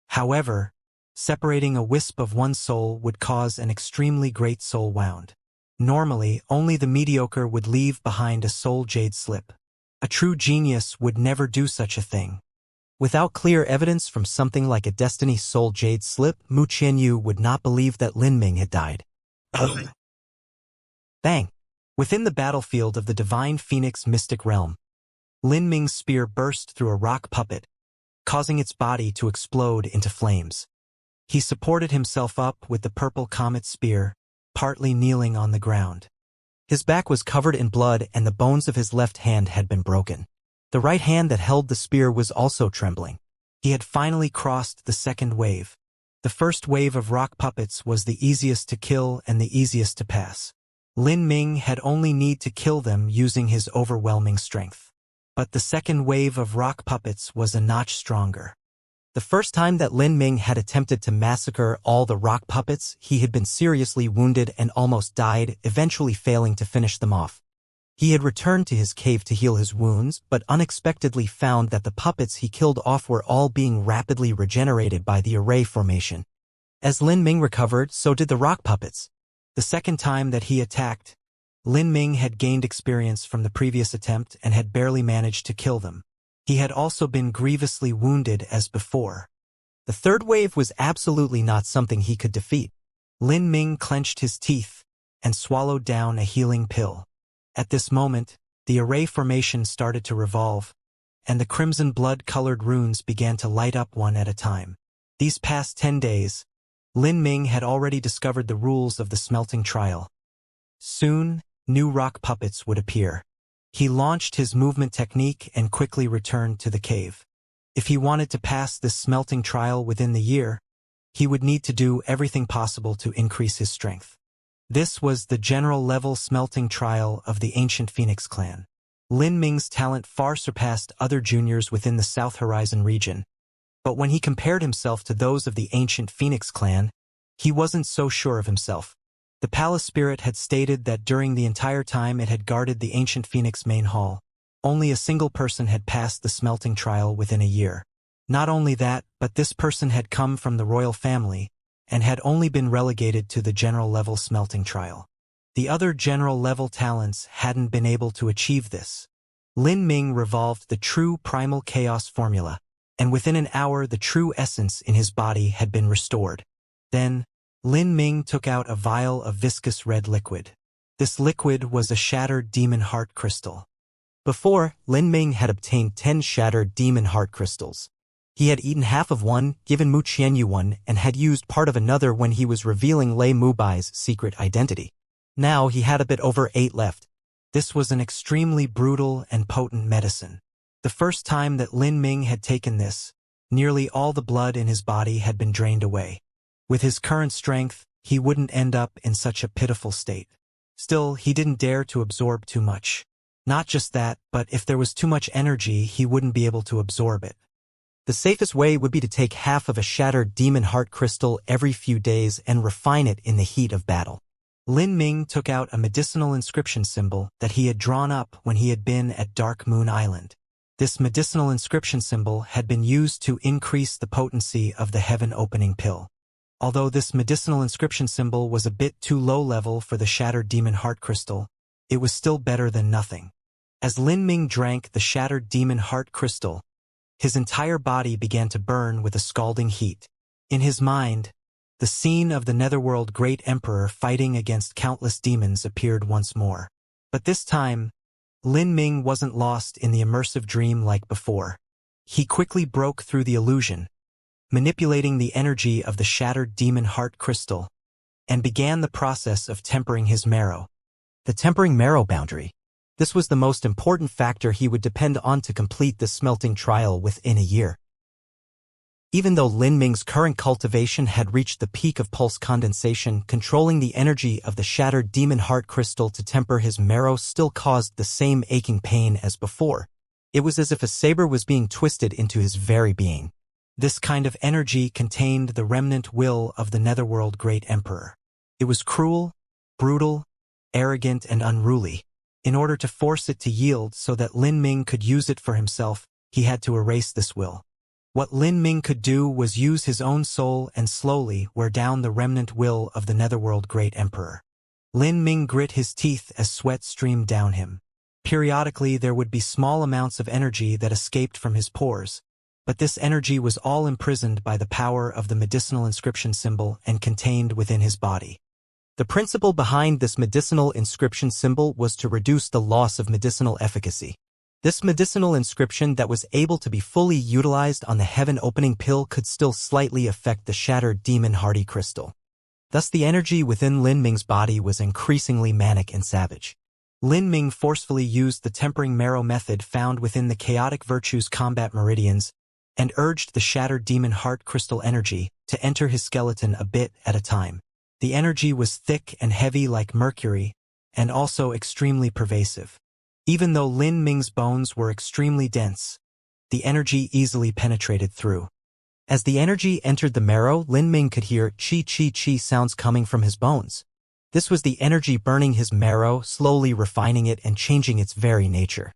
However, separating a wisp of one soul would cause an extremely great soul wound. Normally, only the mediocre would leave behind a soul jade slip. A true genius would never do such a thing. Without clear evidence from something like a Destiny Soul Jade Slip, Mu Qianyu would not believe that Lin Ming had died. Bang! Within the battlefield of the Divine Phoenix mystic realm, Lin Ming's spear burst through a rock puppet, causing its body to explode into flames. He supported himself up with the purple comet spear, partly kneeling on the ground. His back was covered in blood and the bones of his left hand had been broken. The right hand that held the spear was also trembling. He had finally crossed the second wave. The first wave of rock puppets was the easiest to kill and the easiest to pass. Lin Ming had only need to kill them using his overwhelming strength. But the second wave of rock puppets was a notch stronger. The first time that Lin Ming had attempted to massacre all the rock puppets, he had been seriously wounded and almost died, eventually failing to finish them off. He had returned to his cave to heal his wounds, but unexpectedly found that the puppets he killed off were all being rapidly regenerated by the array formation. As Lin Ming recovered, so did the rock puppets. The second time that he attacked, Lin Ming had gained experience from the previous attempt and had barely managed to kill them. He had also been grievously wounded as before. The third wave was absolutely not something he could defeat. Lin Ming clenched his teeth and swallowed down a healing pill. At this moment, the array formation started to revolve, and the crimson blood-colored runes began to light up one at a time. These past 10 days, Lin Ming had already discovered the rules of the smelting trial. Soon, new rock puppets would appear. He launched his movement technique and quickly returned to the cave. If he wanted to pass this smelting trial within the year, he would need to do everything possible to increase his strength. This was the general-level smelting trial of the ancient Phoenix clan. Lin Ming's talent far surpassed other juniors within the South Horizon region, but when he compared himself to those of the ancient Phoenix clan, he wasn't so sure of himself. The palace spirit had stated that during the entire time it had guarded the ancient Phoenix main hall, only a single person had passed the smelting trial within a year. Not only that, but this person had come from the royal family, and had only been relegated to the general-level smelting trial. The other general-level talents hadn't been able to achieve this. Lin Ming revolved the true primal chaos formula, and within an hour the true essence in his body had been restored. Then, Lin Ming took out a vial of viscous red liquid. This liquid was a shattered demon heart crystal. Before, Lin Ming had obtained 10 shattered demon heart crystals. He had eaten half of one, given Mu Qianyu one, and had used part of another when he was revealing Lei Mubai's secret identity. Now he had a bit over 8 left. This was an extremely brutal and potent medicine. The first time that Lin Ming had taken this, nearly all the blood in his body had been drained away. With his current strength, he wouldn't end up in such a pitiful state. Still, he didn't dare to absorb too much. Not just that, but if there was too much energy, he wouldn't be able to absorb it. The safest way would be to take half of a shattered demon heart crystal every few days and refine it in the heat of battle. Lin Ming took out a medicinal inscription symbol that he had drawn up when he had been at Dark Moon Island. This medicinal inscription symbol had been used to increase the potency of the heaven-opening pill. Although this medicinal inscription symbol was a bit too low level for the shattered demon heart crystal, it was still better than nothing. As Lin Ming drank the shattered demon heart crystal, his entire body began to burn with a scalding heat. In his mind, the scene of the Netherworld Great Emperor fighting against countless demons appeared once more. But this time, Lin Ming wasn't lost in the immersive dream like before. He quickly broke through the illusion, manipulating the energy of the shattered demon heart crystal, and began the process of tempering his marrow. The tempering marrow boundary. This was the most important factor he would depend on to complete the smelting trial within a year. Even though Lin Ming's current cultivation had reached the peak of pulse condensation, controlling the energy of the shattered demon heart crystal to temper his marrow still caused the same aching pain as before. It was as if a saber was being twisted into his very being. This kind of energy contained the remnant will of the Netherworld Great Emperor. It was cruel, brutal, arrogant, and unruly. In order to force it to yield so that Lin Ming could use it for himself, he had to erase this will. What Lin Ming could do was use his own soul and slowly wear down the remnant will of the Netherworld Great Emperor. Lin Ming grit his teeth as sweat streamed down him. Periodically there would be small amounts of energy that escaped from his pores, but this energy was all imprisoned by the power of the medicinal inscription symbol and contained within his body. The principle behind this medicinal inscription symbol was to reduce the loss of medicinal efficacy. This medicinal inscription that was able to be fully utilized on the heaven-opening pill could still slightly affect the shattered demon hearty crystal. Thus the energy within Lin Ming's body was increasingly manic and savage. Lin Ming forcefully used the tempering marrow method found within the chaotic virtues combat meridians and urged the shattered demon heart crystal energy to enter his skeleton a bit at a time. The energy was thick and heavy like mercury, and also extremely pervasive. Even though Lin Ming's bones were extremely dense, the energy easily penetrated through. As the energy entered the marrow, Lin Ming could hear chi-chi-chi sounds coming from his bones. This was the energy burning his marrow, slowly refining it and changing its very nature.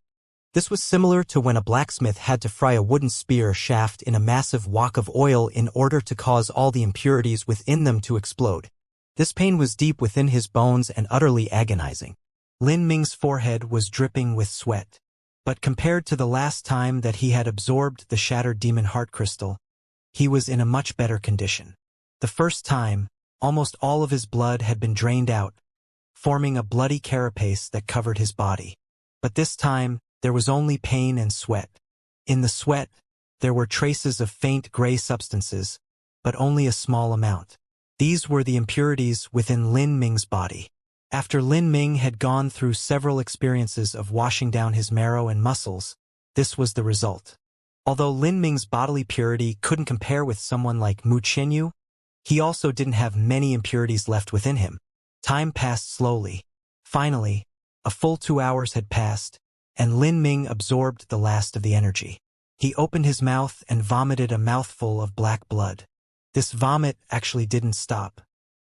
This was similar to when a blacksmith had to fry a wooden spear shaft in a massive wok of oil in order to cause all the impurities within them to explode. This pain was deep within his bones and utterly agonizing. Lin Ming's forehead was dripping with sweat, but compared to the last time that he had absorbed the shattered demon heart crystal, he was in a much better condition. The first time, almost all of his blood had been drained out, forming a bloody carapace that covered his body. But this time, there was only pain and sweat. In the sweat, there were traces of faint gray substances, but only a small amount. These were the impurities within Lin Ming's body. After Lin Ming had gone through several experiences of washing down his marrow and muscles, this was the result. Although Lin Ming's bodily purity couldn't compare with someone like Mu Qianyu, he also didn't have many impurities left within him. Time passed slowly. Finally, a full 2 hours had passed, and Lin Ming absorbed the last of the energy. He opened his mouth and vomited a mouthful of black blood. This vomit actually didn't stop.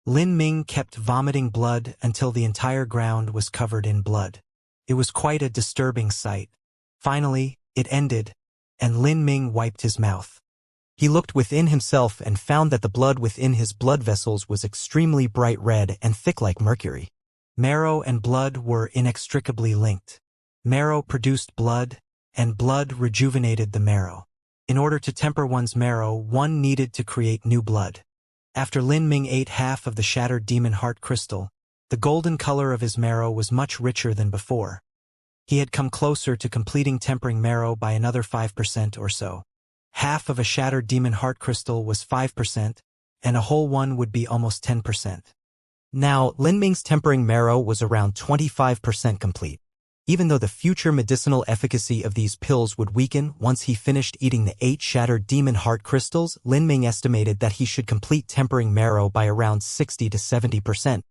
Lin Ming kept vomiting blood until the entire ground was covered in blood. It was quite a disturbing sight. Finally, it ended, and Lin Ming wiped his mouth. He looked within himself and found that the blood within his blood vessels was extremely bright red and thick like mercury. Marrow and blood were inextricably linked. Marrow produced blood, and blood rejuvenated the marrow. In order to temper one's marrow, one needed to create new blood. After Lin Ming ate half of the shattered demon heart crystal, the golden color of his marrow was much richer than before. He had come closer to completing tempering marrow by another 5% or so. Half of a shattered demon heart crystal was 5%, and a whole one would be almost 10%. Now, Lin Ming's tempering marrow was around 25% complete. Even though the future medicinal efficacy of these pills would weaken once he finished eating the 8 shattered demon heart crystals, Lin Ming estimated that he should complete tempering marrow by around 60 to 70%.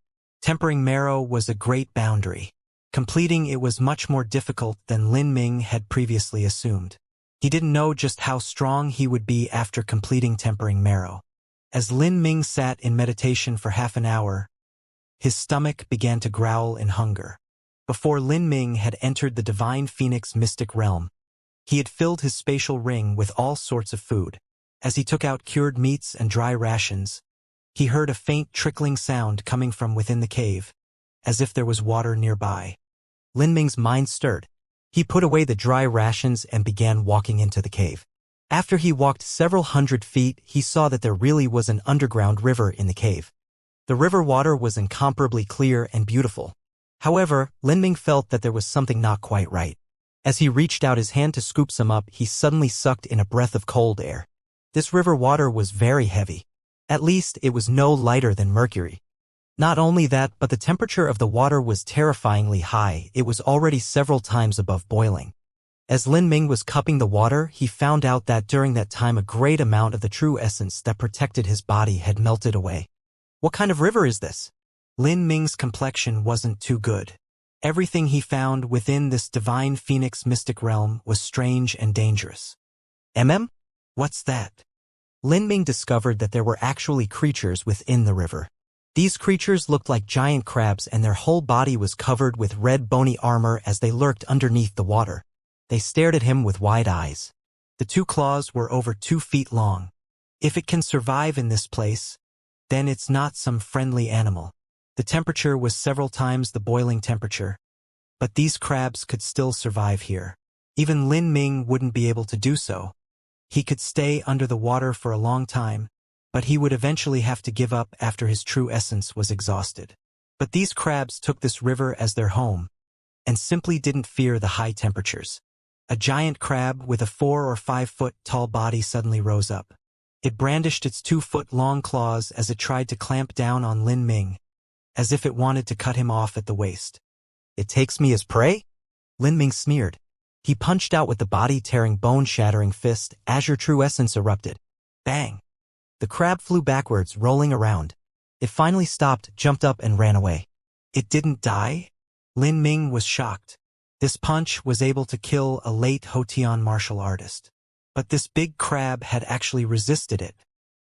Tempering marrow was a great boundary. Completing it was much more difficult than Lin Ming had previously assumed. He didn't know just how strong he would be after completing tempering marrow. As Lin Ming sat in meditation for half an hour, his stomach began to growl in hunger. Before Lin Ming had entered the divine phoenix mystic realm, he had filled his spatial ring with all sorts of food. As he took out cured meats and dry rations, he heard a faint trickling sound coming from within the cave, as if there was water nearby. Lin Ming's mind stirred. He put away the dry rations and began walking into the cave. After he walked several hundred feet, he saw that there really was an underground river in the cave. The river water was incomparably clear and beautiful. However, Lin Ming felt that there was something not quite right. As he reached out his hand to scoop some up, he suddenly sucked in a breath of cold air. This river water was very heavy. At least, it was no lighter than mercury. Not only that, but the temperature of the water was terrifyingly high. It was already several times above boiling. As Lin Ming was cupping the water, he found out that during that time a great amount of the true essence that protected his body had melted away. What kind of river is this? Lin Ming's complexion wasn't too good. Everything he found within this divine phoenix mystic realm was strange and dangerous. What's that? Lin Ming discovered that there were actually creatures within the river. These creatures looked like giant crabs, and their whole body was covered with red bony armor as they lurked underneath the water. They stared at him with wide eyes. The two claws were over 2 feet long. If it can survive in this place, then it's not some friendly animal. The temperature was several times the boiling temperature, but these crabs could still survive here. Even Lin Ming wouldn't be able to do so. He could stay under the water for a long time, but he would eventually have to give up after his true essence was exhausted. But these crabs took this river as their home, and simply didn't fear the high temperatures. A giant crab with a 4 or 5 foot tall body suddenly rose up. It brandished its 2-foot-long claws as it tried to clamp down on Lin Ming, as if it wanted to cut him off at the waist. It takes me as prey? Lin Ming sneered. He punched out with the body-tearing, bone-shattering fist as your true essence erupted. Bang! The crab flew backwards, rolling around. It finally stopped, jumped up, and ran away. It didn't die? Lin Ming was shocked. This punch was able to kill a late Hotian martial artist. But this big crab had actually resisted it.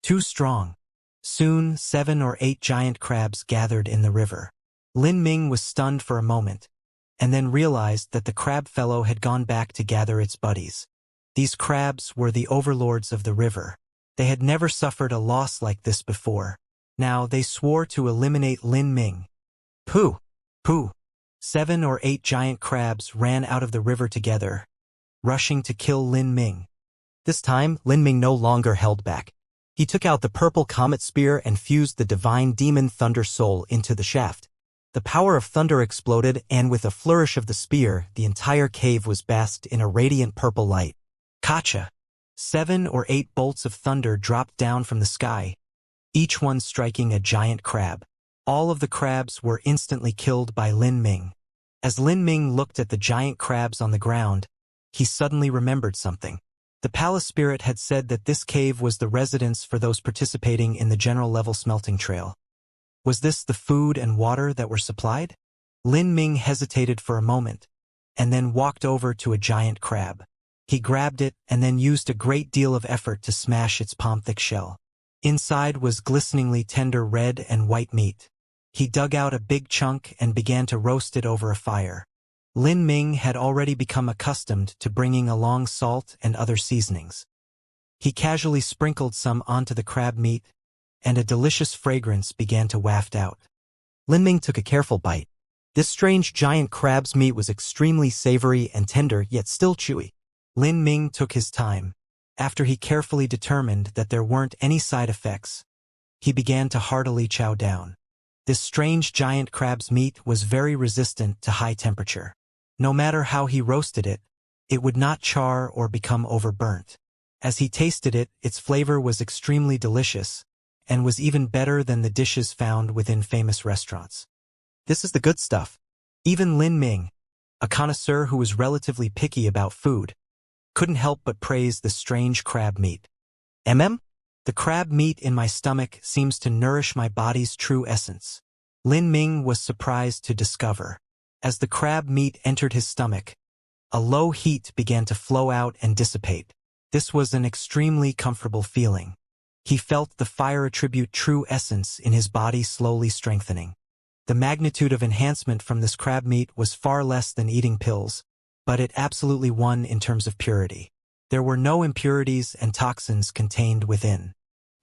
Too strong. Soon, 7 or 8 giant crabs gathered in the river. Lin Ming was stunned for a moment, and then realized that the crab fellow had gone back to gather its buddies. These crabs were the overlords of the river. They had never suffered a loss like this before. Now they swore to eliminate Lin Ming. Pooh! Pooh! 7 or 8 giant crabs ran out of the river together, rushing to kill Lin Ming. This time, Lin Ming no longer held back. He took out the purple comet spear and fused the divine demon thunder soul into the shaft. The power of thunder exploded, and with a flourish of the spear, the entire cave was bathed in a radiant purple light. Kacha! 7 or 8 bolts of thunder dropped down from the sky, each one striking a giant crab. All of the crabs were instantly killed by Lin Ming. As Lin Ming looked at the giant crabs on the ground, he suddenly remembered something. The palace spirit had said that this cave was the residence for those participating in the general level smelting trail. Was this the food and water that were supplied? Lin Ming hesitated for a moment, and then walked over to a giant crab. He grabbed it and then used a great deal of effort to smash its palm-thick shell. Inside was glisteningly tender red and white meat. He dug out a big chunk and began to roast it over a fire. Lin Ming had already become accustomed to bringing along salt and other seasonings. He casually sprinkled some onto the crab meat, and a delicious fragrance began to waft out. Lin Ming took a careful bite. This strange giant crab's meat was extremely savory and tender, yet still chewy. Lin Ming took his time. After he carefully determined that there weren't any side effects, he began to heartily chow down. This strange giant crab's meat was very resistant to high temperature. No matter how he roasted it, it would not char or become overburnt. As he tasted it, its flavor was extremely delicious, and was even better than the dishes found within famous restaurants. This is the good stuff. Even Lin Ming, a connoisseur who was relatively picky about food, couldn't help but praise the strange crab meat. The crab meat in my stomach seems to nourish my body's true essence. Lin Ming was surprised to discover. As the crab meat entered his stomach, A low heat began to flow out and dissipate. This was an extremely comfortable feeling. He felt the fire attribute true essence in his body slowly strengthening. The magnitude of enhancement from this crab meat was far less than eating pills, but it absolutely won in terms of purity. There were no impurities and toxins contained within.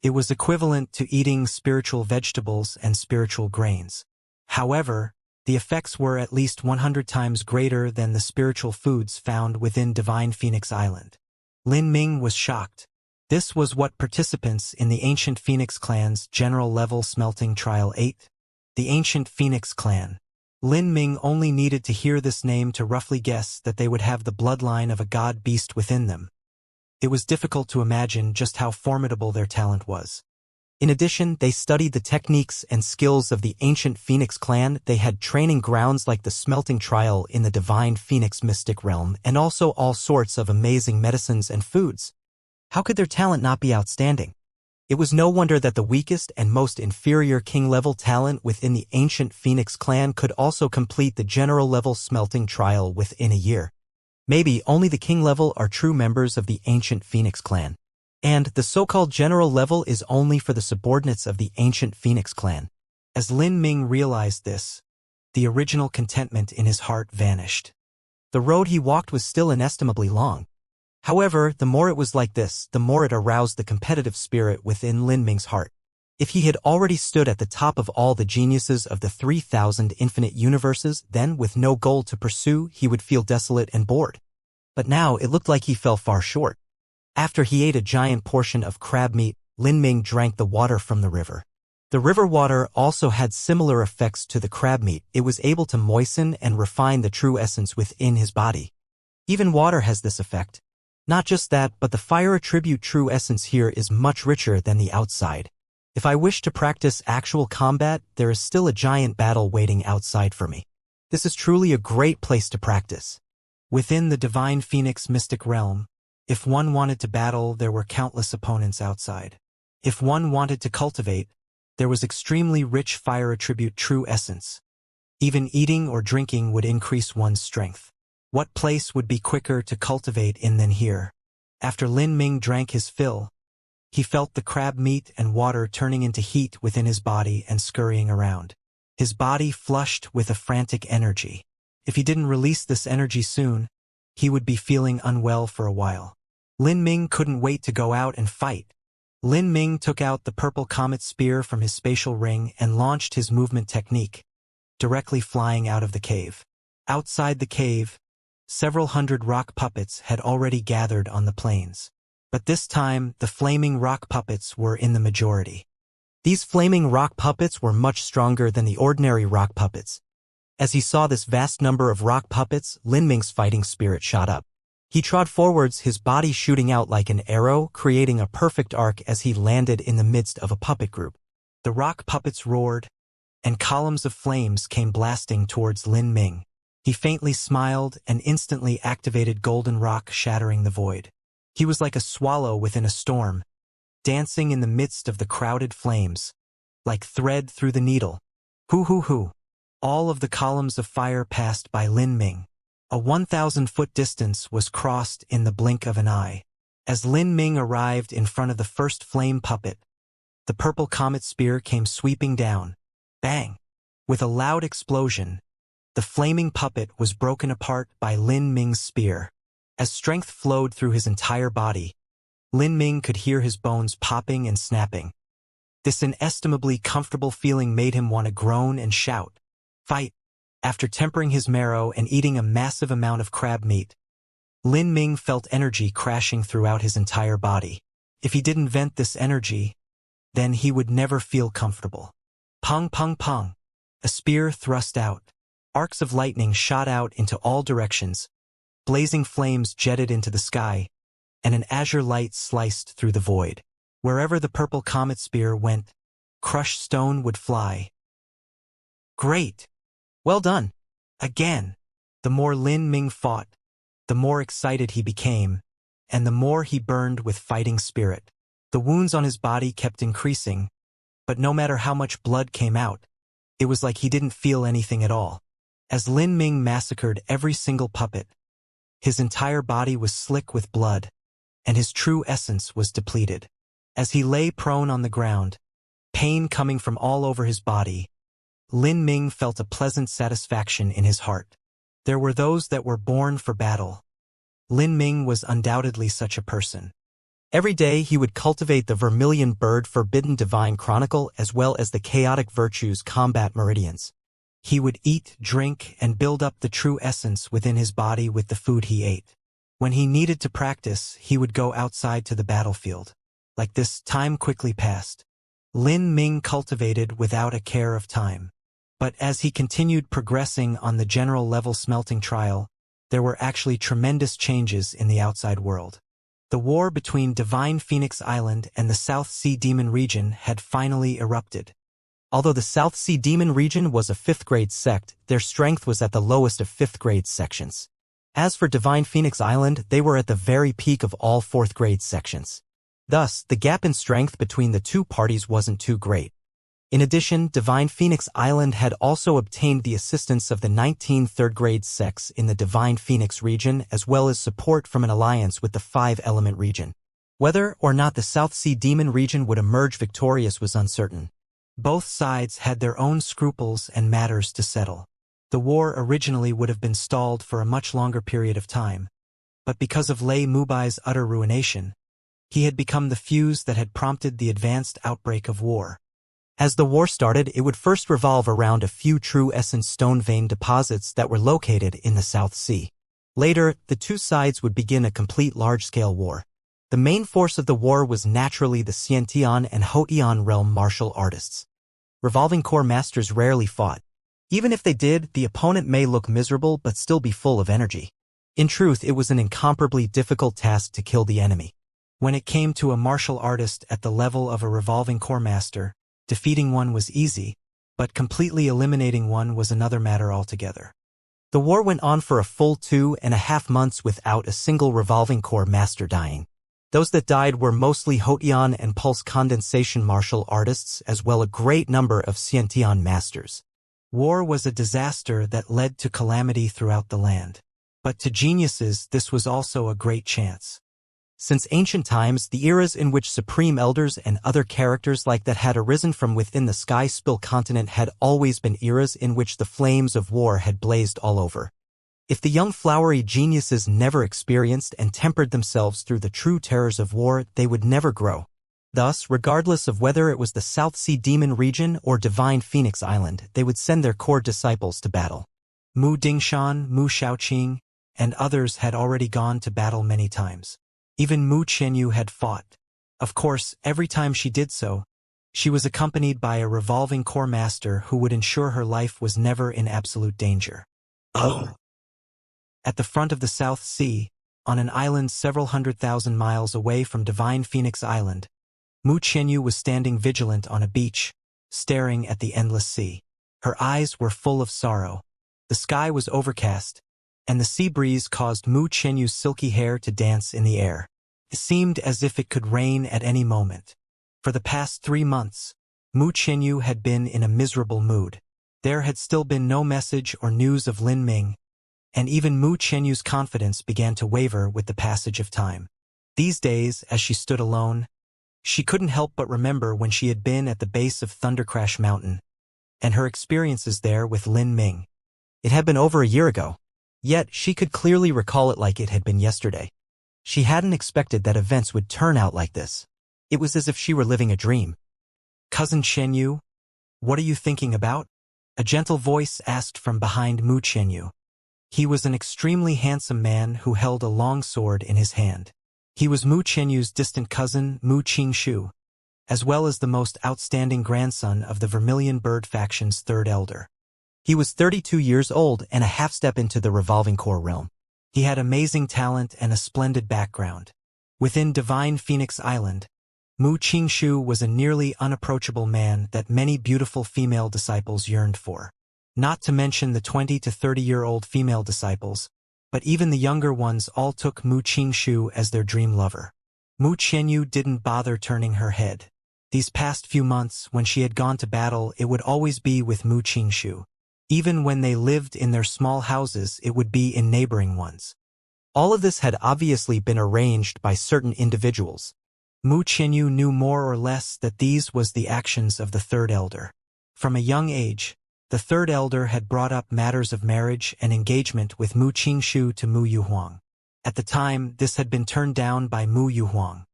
It was equivalent to eating spiritual vegetables and spiritual grains. However, the effects were at least 100 times greater than the spiritual foods found within Divine Phoenix Island. Lin Ming was shocked. This was what participants in the Ancient Phoenix Clan's General Level Smelting Trial 8. The Ancient Phoenix Clan. Lin Ming only needed to hear this name to roughly guess that they would have the bloodline of a god-beast within them. It was difficult to imagine just how formidable their talent was. In addition, they studied the techniques and skills of the Ancient Phoenix Clan. They had training grounds like the Smelting Trial in the Divine Phoenix Mystic Realm, and also all sorts of amazing medicines and foods. How could their talent not be outstanding? It was no wonder that the weakest and most inferior king-level talent within the Ancient Phoenix Clan could also complete the general-level Smelting Trial within a year. Maybe only the king level are true members of the Ancient Phoenix Clan. And the so-called general level is only for the subordinates of the Ancient Phoenix Clan. As Lin Ming realized this, the original contentment in his heart vanished. The road he walked was still inestimably long. However, the more it was like this, the more it aroused the competitive spirit within Lin Ming's heart. If he had already stood at the top of all the geniuses of the 3,000 infinite universes, then with no goal to pursue, he would feel desolate and bored. But now it looked like he fell far short. After he ate a giant portion of crab meat, Lin Ming drank the water from the river. The river water also had similar effects to the crab meat. It was able to moisten and refine the true essence within his body. Even water has this effect. Not just that, but the fire attribute true essence here is much richer than the outside. If I wish to practice actual combat, there is still a giant battle waiting outside for me. This is truly a great place to practice. Within the Divine Phoenix Mystic Realm, if one wanted to battle, there were countless opponents outside. If one wanted to cultivate, there was extremely rich fire attribute true essence. Even eating or drinking would increase one's strength. What place would be quicker to cultivate in than here? After Lin Ming drank his fill, he felt the crab meat and water turning into heat within his body and scurrying around. His body flushed with a frantic energy. If he didn't release this energy soon, he would be feeling unwell for a while. Lin Ming couldn't wait to go out and fight. Lin Ming took out the purple comet spear from his spatial ring and launched his movement technique, directly flying out of the cave. Outside the cave, several hundred rock puppets had already gathered on the plains. But this time, the flaming rock puppets were in the majority. These flaming rock puppets were much stronger than the ordinary rock puppets. As he saw this vast number of rock puppets, Lin Ming's fighting spirit shot up. He trod forwards, his body shooting out like an arrow, creating a perfect arc as he landed in the midst of a puppet group. The rock puppets roared, and columns of flames came blasting towards Lin Ming. He faintly smiled and instantly activated Golden Rock, shattering the void. He was like a swallow within a storm, dancing in the midst of the crowded flames, like thread through the needle. Hoo hoo hoo. All of the columns of fire passed by Lin Ming. A 1,000-foot distance was crossed in the blink of an eye. As Lin Ming arrived in front of the first flame puppet, the purple comet spear came sweeping down. Bang! With a loud explosion, the flaming puppet was broken apart by Lin Ming's spear. As strength flowed through his entire body, Lin Ming could hear his bones popping and snapping. This inestimably comfortable feeling made him want to groan and shout, "Fight!" After tempering his marrow and eating a massive amount of crab meat, Lin Ming felt energy crashing throughout his entire body. If he didn't vent this energy, then he would never feel comfortable. Pong pong pong. A spear thrust out. Arcs of lightning shot out into all directions. Blazing flames jetted into the sky, and an azure light sliced through the void. Wherever the purple comet spear went, crushed stone would fly. Great! Well done! Again! The more Lin Ming fought, the more excited he became, and the more he burned with fighting spirit. The wounds on his body kept increasing, but no matter how much blood came out, it was like he didn't feel anything at all. As Lin Ming massacred every single puppet, His entire body was slick with blood, and his true essence was depleted. As he lay prone on the ground, pain coming from all over his body, Lin Ming felt a pleasant satisfaction in his heart. There were those that were born for battle. Lin Ming was undoubtedly such a person. Every day he would cultivate the vermilion bird forbidden divine chronicle as well as the chaotic virtues combat meridians. He would eat, drink, and build up the true essence within his body with the food he ate. When he needed to practice, he would go outside to the battlefield. Like this, time quickly passed. Lin Ming cultivated without a care of time. But as he continued progressing on the general level smelting trial, there were actually tremendous changes in the outside world. The war between Divine Phoenix Island and the South Sea Demon region had finally erupted. Although the South Sea Demon region was a 5th grade sect, their strength was at the lowest of 5th grade sections. As for Divine Phoenix Island, they were at the very peak of all 4th grade sections. Thus, the gap in strength between the two parties wasn't too great. In addition, Divine Phoenix Island had also obtained the assistance of the 19 third-grade sects in the Divine Phoenix region as well as support from an alliance with the 5-element region. Whether or not the South Sea Demon region would emerge victorious was uncertain. Both sides had their own scruples and matters to settle. The war originally would have been stalled for a much longer period of time, but because of Lei Mubai's utter ruination, he had become the fuse that had prompted the advanced outbreak of war. As the war started, it would first revolve around a few true essence stone vein deposits that were located in the South Sea. Later, the two sides would begin a complete large-scale war. The main force of the war was naturally the Xiantian and Hotian realm martial artists. Revolving core masters rarely fought. Even if they did, the opponent may look miserable but still be full of energy. In truth, it was an incomparably difficult task to kill the enemy. When it came to a martial artist at the level of a revolving core master, defeating one was easy, but completely eliminating one was another matter altogether. The war went on for a full 2.5 months without a single revolving core master dying. Those that died were mostly Hotian and pulse condensation martial artists as well a great number of Xiantian masters. War was a disaster that led to calamity throughout the land. But to geniuses this was also a great chance. Since ancient times, the eras in which supreme elders and other characters like that had arisen from within the Sky Spill continent had always been eras in which the flames of war had blazed all over. If the young flowery geniuses never experienced and tempered themselves through the true terrors of war, they would never grow. Thus, regardless of whether it was the South Sea Demon region or Divine Phoenix Island, they would send their core disciples to battle. Mu Dingshan, Mu Shaoqing, and others had already gone to battle many times. Even Mu Qianyu had fought. Of course, every time she did so, she was accompanied by a revolving core master who would ensure her life was never in absolute danger. Oh! At the front of the South Sea, on an island several 100,000 miles away from Divine Phoenix Island, Mu Qianyu was standing vigilant on a beach, staring at the endless sea. Her eyes were full of sorrow. The sky was overcast, and the sea breeze caused Mu Qianyu's silky hair to dance in the air. It seemed as if it could rain at any moment. For the past 3 months, Mu Qianyu had been in a miserable mood. There had still been no message or news of Lin Ming, and even Mu Qianyu's confidence began to waver with the passage of time. These days, as she stood alone, she couldn't help but remember when she had been at the base of Thundercrash Mountain, and her experiences there with Lin Ming. It had been over a year ago. Yet, she could clearly recall it like it had been yesterday. She hadn't expected that events would turn out like this. It was as if she were living a dream. "Cousin Qianyu, what are you thinking about?" A gentle voice asked from behind Mu Qianyu. He was an extremely handsome man who held a long sword in his hand. He was Mu Qianyu's distant cousin, Mu Qingshu, as well as the most outstanding grandson of the Vermilion Bird faction's third elder. He was 32 years old and a half-step into the revolving core realm. He had amazing talent and a splendid background. Within Divine Phoenix Island, Mu Qingshu was a nearly unapproachable man that many beautiful female disciples yearned for. Not to mention the 20 to 30-year-old female disciples, but even the younger ones all took Mu Qingshu as their dream lover. Mu Qianyu didn't bother turning her head. These past few months, when she had gone to battle, it would always be with Mu Qingshu. Even when they lived in their small houses, it would be in neighboring ones. All of this had obviously been arranged by certain individuals. Mu Qianyu knew more or less that these was the actions of the third elder. From a young age, the third elder had brought up matters of marriage and engagement with Mu Qingshu to Mu Yuhuang. At the time, this had been turned down by Mu Yuhuang.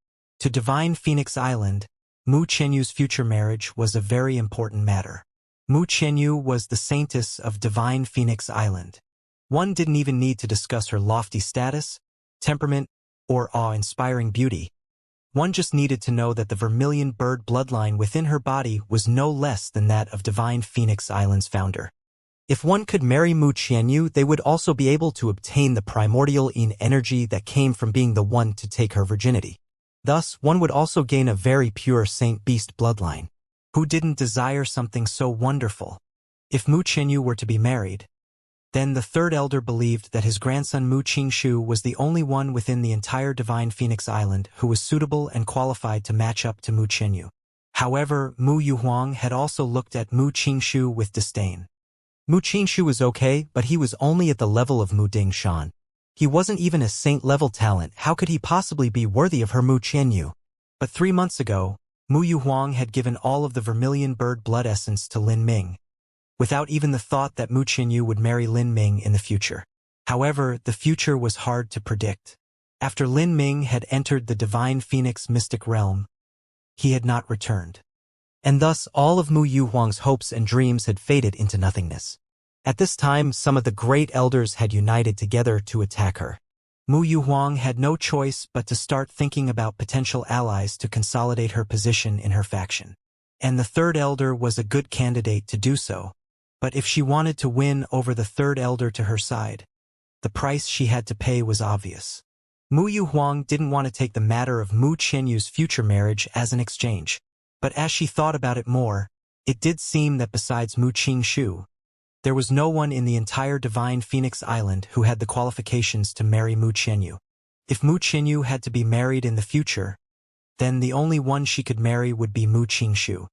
To Divine Phoenix Island, Mu Qianyu's future marriage was a very important matter. Mu Qianyu was the saintess of Divine Phoenix Island. One didn't even need to discuss her lofty status, temperament, or awe-inspiring beauty. One just needed to know that the vermilion bird bloodline within her body was no less than that of Divine Phoenix Island's founder. If one could marry Mu Qianyu, they would also be able to obtain the primordial yin energy that came from being the one to take her virginity. Thus, one would also gain a very pure saint-beast bloodline. Who didn't desire something so wonderful? If Mu Qianyu were to be married, then the third elder believed that his grandson Mu Qingshu was the only one within the entire Divine Phoenix Island who was suitable and qualified to match up to Mu Qianyu. However, Mu Yuhuang had also looked at Mu Qingshu with disdain. Mu Qingshu was okay, but he was only at the level of Mu Dingshan. He wasn't even a saint-level talent. How could he possibly be worthy of her Mu Qianyu? But 3 months ago, Mu Yuhuang had given all of the vermilion bird blood essence to Lin Ming, without even the thought that Mu Qianyu would marry Lin Ming in the future. However, the future was hard to predict. After Lin Ming had entered the Divine Phoenix mystic realm, he had not returned. And thus all of Mu Yuhuang's hopes and dreams had faded into nothingness. At this time, some of the great elders had united together to attack her. Mu Yuhuang had no choice but to start thinking about potential allies to consolidate her position in her faction. And the third elder was a good candidate to do so. But if she wanted to win over the third elder to her side, the price she had to pay was obvious. Mu Yuhuang didn't want to take the matter of Mu Qianyu's future marriage as an exchange. But as she thought about it more, it did seem that besides Mu Qingshu, there was no one in the entire Divine Phoenix Island who had the qualifications to marry Mu Qianyu. If Mu Qianyu had to be married in the future, then the only one she could marry would be Mu Qingshu.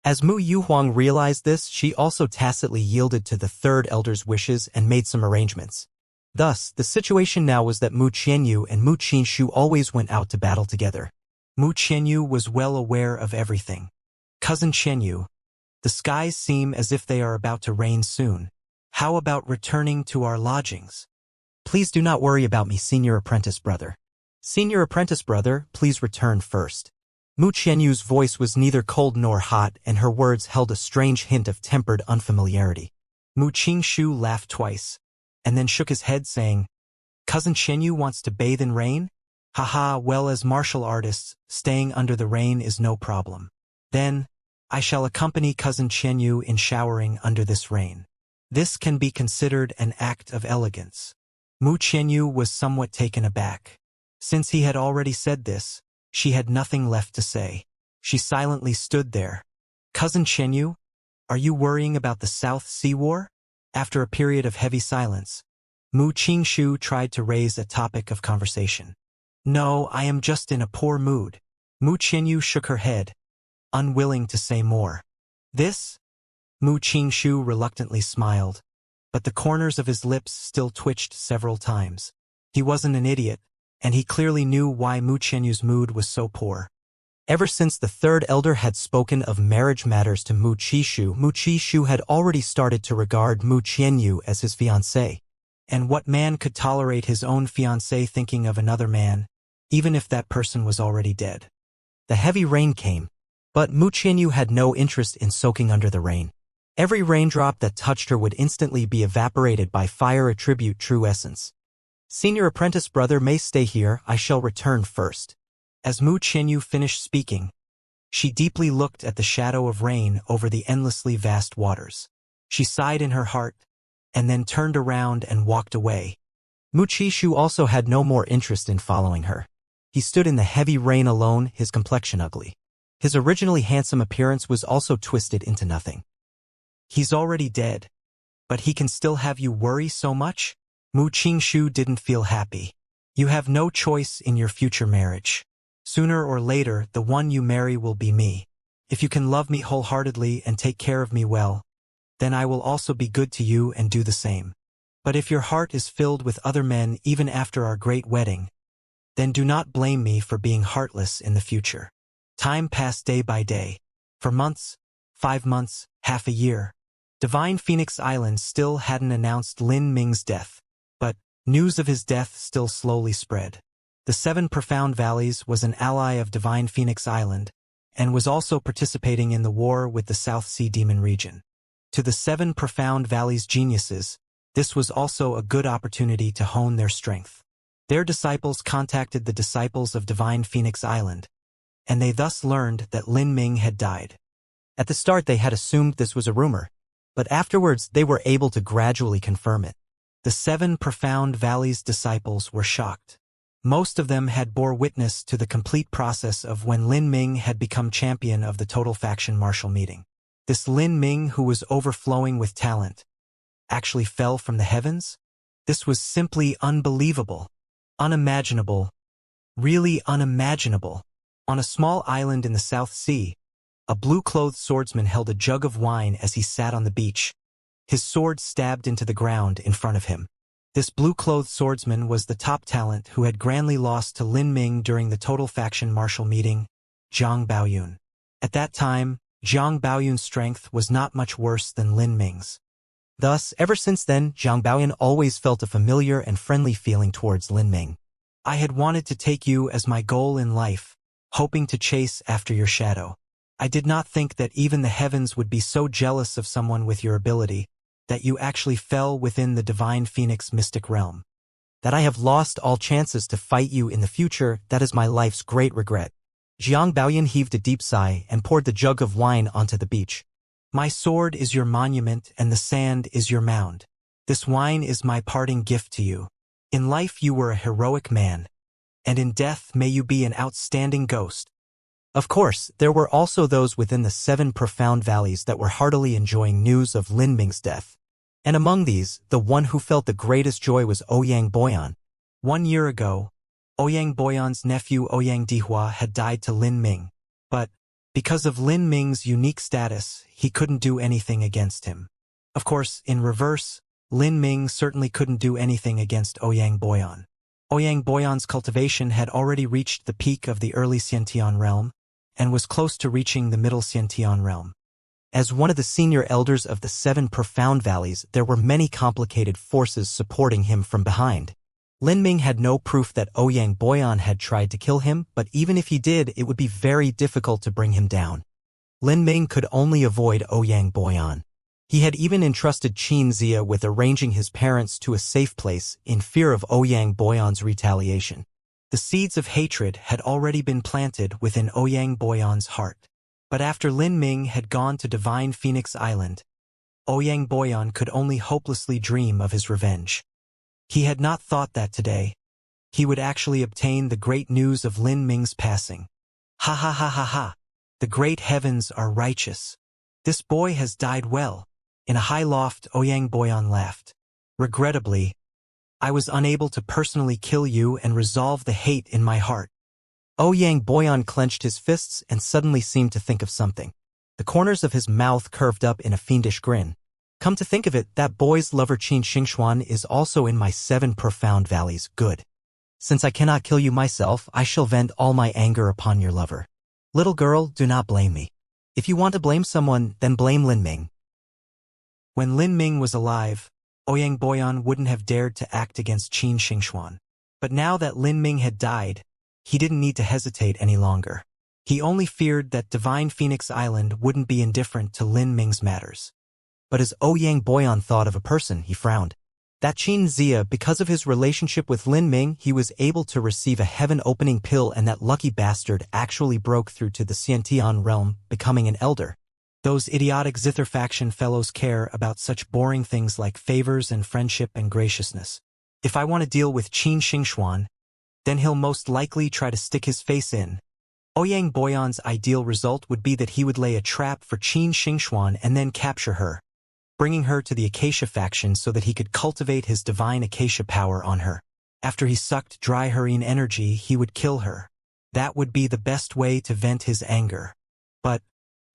As Mu Yuhuang realized this, she also tacitly yielded to the third elder's wishes and made some arrangements. Thus, the situation now was that Mu Qianyu and Mu Qingshu always went out to battle together. Mu Qianyu was well aware of everything. Cousin Qianyu, the skies seem as if they are about to rain soon. How about returning to our lodgings? Please do not worry about me, senior apprentice brother. Senior apprentice brother, please return first. Mu Qianyu's voice was neither cold nor hot, and her words held a strange hint of tempered unfamiliarity. Mu Qingshu laughed twice, and then shook his head saying, Cousin Qianyu wants to bathe in rain? Haha, well, as martial artists, staying under the rain is no problem. Then, I shall accompany Cousin Qianyu in showering under this rain. This can be considered an act of elegance. Mu Qianyu was somewhat taken aback. Since he had already said this, she had nothing left to say. She silently stood there. Cousin Qianyu, are you worrying about the South Sea War? After a period of heavy silence, Mu Qingshu tried to raise a topic of conversation. No, I am just in a poor mood. Mu Qianyu shook her head, unwilling to say more. This? Mu Qingshu reluctantly smiled, but the corners of his lips still twitched several times. He wasn't an idiot, and he clearly knew why Mu Qianyu's mood was so poor. Ever since the third elder had spoken of marriage matters to Mu Qishu had already started to regard Mu Qianyu as his fiancée. And what man could tolerate his own fiancée thinking of another man, even if that person was already dead? The heavy rain came, but Mu Qianyu had no interest in soaking under the rain. Every raindrop that touched her would instantly be evaporated by fire, attribute true essence. Senior apprentice brother may stay here, I shall return first. As Mu Qianyu finished speaking, she deeply looked at the shadow of rain over the endlessly vast waters. She sighed in her heart, and then turned around and walked away. Mu Qishu also had no more interest in following her. He stood in the heavy rain alone, his complexion ugly. His originally handsome appearance was also twisted into nothing. He's already dead, but he can still have you worry so much? Mu Qingshu didn't feel happy. You have no choice in your future marriage. Sooner or later, the one you marry will be me. If you can love me wholeheartedly and take care of me well, then I will also be good to you and do the same. But if your heart is filled with other men even after our great wedding, then do not blame me for being heartless in the future. Time passed day by day. For months, 5 months, half a year. Divine Phoenix Island still hadn't announced Lin Ming's death, but news of his death still slowly spread. The 7 Profound Valleys was an ally of Divine Phoenix Island, and was also participating in the war with the South Sea Demon region. To the 7 Profound Valleys geniuses, this was also a good opportunity to hone their strength. Their disciples contacted the disciples of Divine Phoenix Island, and they thus learned that Lin Ming had died. At the start they had assumed this was a rumor, but afterwards they were able to gradually confirm it. The 7 Profound Valleys disciples were shocked. Most of them had bore witness to the complete process of when Lin Ming had become champion of the Total Faction Martial Meeting. This Lin Ming, who was overflowing with talent, actually fell from the heavens? This was simply unbelievable. Unimaginable. Really unimaginable. On a small island in the South Sea, a blue-clothed swordsman held a jug of wine as he sat on the beach. His sword stabbed into the ground in front of him. This blue-clothed swordsman was the top talent who had grandly lost to Lin Ming during the Total Faction Martial Meeting, Zhang Baoyun. At that time, Zhang Baoyun's strength was not much worse than Lin Ming's. Thus, ever since then, Zhang Baoyun always felt a familiar and friendly feeling towards Lin Ming. I had wanted to take you as my goal in life, hoping to chase after your shadow. I did not think that even the heavens would be so jealous of someone with your ability, that you actually fell within the Divine Phoenix mystic realm. That I have lost all chances to fight you in the future, that is my life's great regret. Zhang Baoyun heaved a deep sigh and poured the jug of wine onto the beach. My sword is your monument and the sand is your mound. This wine is my parting gift to you. In life you were a heroic man, and in death may you be an outstanding ghost. Of course, there were also those within the 7 Profound Valleys that were heartily enjoying news of Lin Ming's death. And among these, the one who felt the greatest joy was Ouyang Boyan. 1 year ago, Ouyang Boyan's nephew Ouyang Dihua had died to Lin Ming, but because of Lin Ming's unique status, he couldn't do anything against him. Of course, in reverse, Lin Ming certainly couldn't do anything against Ouyang Boyan. Ouyang Boyan's cultivation had already reached the peak of the early Xiantian realm, and was close to reaching the middle Xiantian realm. As one of the senior elders of the 7 Profound Valleys, there were many complicated forces supporting him from behind. Lin Ming had no proof that Ouyang Boyan had tried to kill him, but even if he did, it would be very difficult to bring him down. Lin Ming could only avoid Ouyang Boyan. He had even entrusted Xianxia with arranging his parents to a safe place in fear of Ouyang Boyan's retaliation. The seeds of hatred had already been planted within Ouyang Boyan's heart. But after Lin Ming had gone to Divine Phoenix Island, Ouyang Boyan could only hopelessly dream of his revenge. He had not thought that today he would actually obtain the great news of Lin Ming's passing. Ha ha ha ha ha. The great heavens are righteous. This boy has died well. In a high loft, Ouyang Boyan laughed. Regrettably, I was unable to personally kill you and resolve the hate in my heart. Ouyang Boyan clenched his fists and suddenly seemed to think of something. The corners of his mouth curved up in a fiendish grin. Come to think of it, that boy's lover Qin Xingxuan is also in my 7 Profound Valleys. Good. Since I cannot kill you myself, I shall vent all my anger upon your lover. Little girl, do not blame me. If you want to blame someone, then blame Lin Ming. When Lin Ming was alive, Ouyang Boyan wouldn't have dared to act against Qin Xingxuan. But now that Lin Ming had died, he didn't need to hesitate any longer. He only feared that Divine Phoenix Island wouldn't be indifferent to Lin Ming's matters. But as Ouyang Boyan thought of a person, he frowned. That Xianxia, because of his relationship with Lin Ming, he was able to receive a heaven-opening pill, and that lucky bastard actually broke through to the Xiantian realm, becoming an elder. Those idiotic Zither faction fellows care about such boring things like favors and friendship and graciousness. If I want to deal with Qin Xingxuan, then he'll most likely try to stick his face in. Ouyang Boyan's ideal result would be that he would lay a trap for Qin Xingxuan and then capture her, bringing her to the Acacia faction so that he could cultivate his divine Acacia power on her. After he sucked dry her energy, he would kill her. That would be the best way to vent his anger. But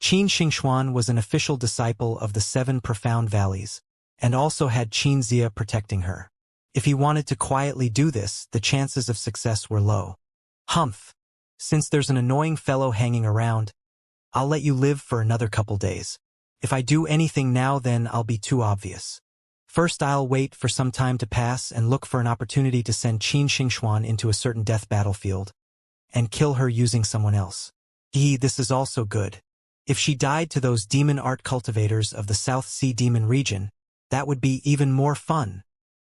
Qin Xingxuan was an official disciple of the 7 Profound Valleys, and also had Xianxia protecting her. If he wanted to quietly do this, the chances of success were low. Humph. Since there's an annoying fellow hanging around, I'll let you live for another couple days. If I do anything now, then I'll be too obvious. First, I'll wait for some time to pass and look for an opportunity to send Qin Xingxuan into a certain death battlefield and kill her using someone else. This is also good. If she died to those demon art cultivators of the South Sea demon region, that would be even more fun.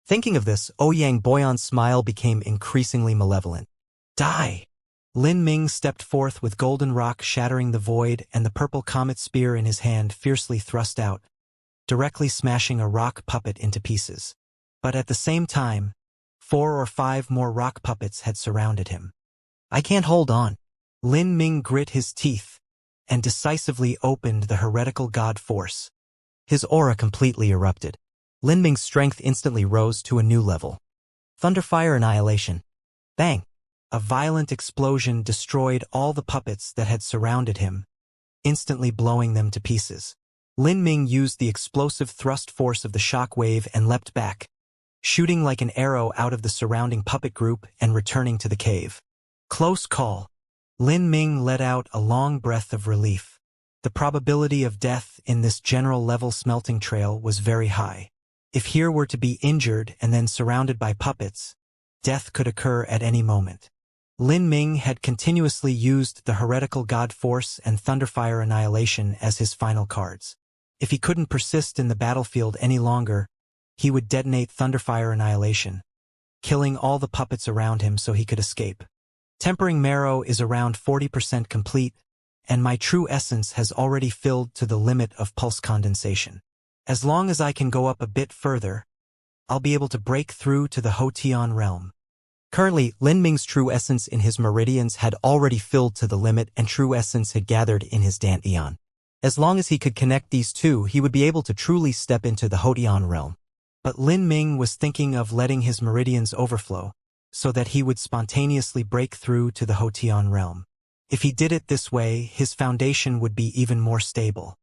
Thinking of this, Ouyang Boyan's smile became increasingly malevolent. Die! Lin Ming stepped forth with golden rock shattering the void and the purple comet spear in his hand fiercely thrust out, directly smashing a rock puppet into pieces. But at the same time, 4 or 5 more rock puppets had surrounded him. I can't hold on. Lin Ming grit his teeth and decisively opened the heretical god force. His aura completely erupted. Lin Ming's strength instantly rose to a new level. Thunderfire annihilation. Bang! A violent explosion destroyed all the puppets that had surrounded him, instantly blowing them to pieces. Lin Ming used the explosive thrust force of the shock wave and leapt back, shooting like an arrow out of the surrounding puppet group and returning to the cave. Close call. Lin Ming let out a long breath of relief. The probability of death in this general level smelting trail was very high. If he were to be injured and then surrounded by puppets, death could occur at any moment. Lin Ming had continuously used the heretical god force and thunderfire annihilation as his final cards. If he couldn't persist in the battlefield any longer, he would detonate thunderfire annihilation, killing all the puppets around him so he could escape. Tempering marrow is around 40% complete, and my true essence has already filled to the limit of pulse condensation. As long as I can go up a bit further, I'll be able to break through to the Hotian realm. Currently, Lin Ming's true essence in his meridians had already filled to the limit and true essence had gathered in his Dantian. As long as he could connect these two, he would be able to truly step into the Hotian realm. But Lin Ming was thinking of letting his meridians overflow, so that he would spontaneously break through to the Hotian realm. If he did it this way, his foundation would be even more stable.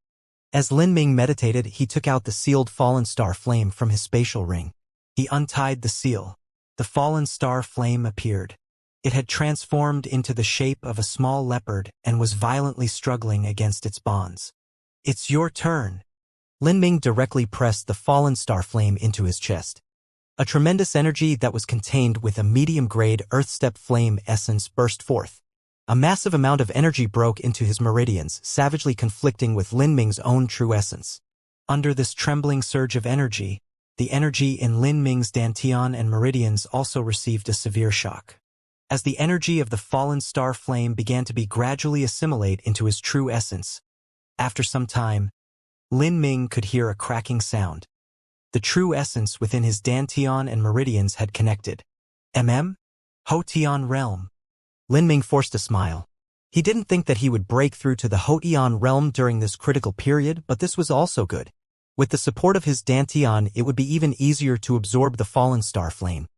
As Lin Ming meditated, he took out the sealed fallen star flame from his spatial ring. He untied the seal. The fallen star flame appeared. It had transformed into the shape of a small leopard and was violently struggling against its bonds. It's your turn. Lin Ming directly pressed the fallen star flame into his chest. A tremendous energy that was contained with a medium-grade earth-step flame essence burst forth. A massive amount of energy broke into his meridians, savagely conflicting with Lin Ming's own true essence. Under this trembling surge of energy, the energy in Lin Ming's Dantian and meridians also received a severe shock. As the energy of the fallen star flame began to be gradually assimilate into his true essence, after some time, Lin Ming could hear a cracking sound. The true essence within his Dantian and meridians had connected. Hotian realm. Lin Ming forced a smile. He didn't think that he would break through to the Hotian realm during this critical period, but this was also good. With the support of his Dantian, it would be even easier to absorb the fallen star flame.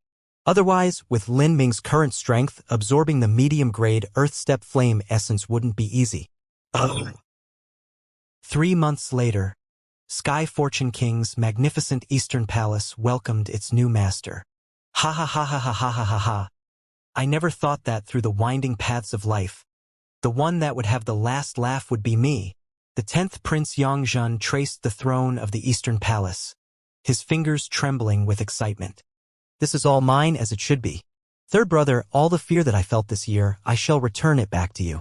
Otherwise, with Lin Ming's current strength, absorbing the medium-grade earth-step flame essence wouldn't be easy. 3 months later, Sky Fortune King's magnificent Eastern Palace welcomed its new master. Ha ha ha ha ha ha ha ha ha. I never thought that through the winding paths of life, the one that would have the last laugh would be me. The 10th Prince Yongzhen traced the throne of the Eastern Palace, his fingers trembling with excitement. This is all mine as it should be. Third brother, all the fear that I felt this year, I shall return it back to you.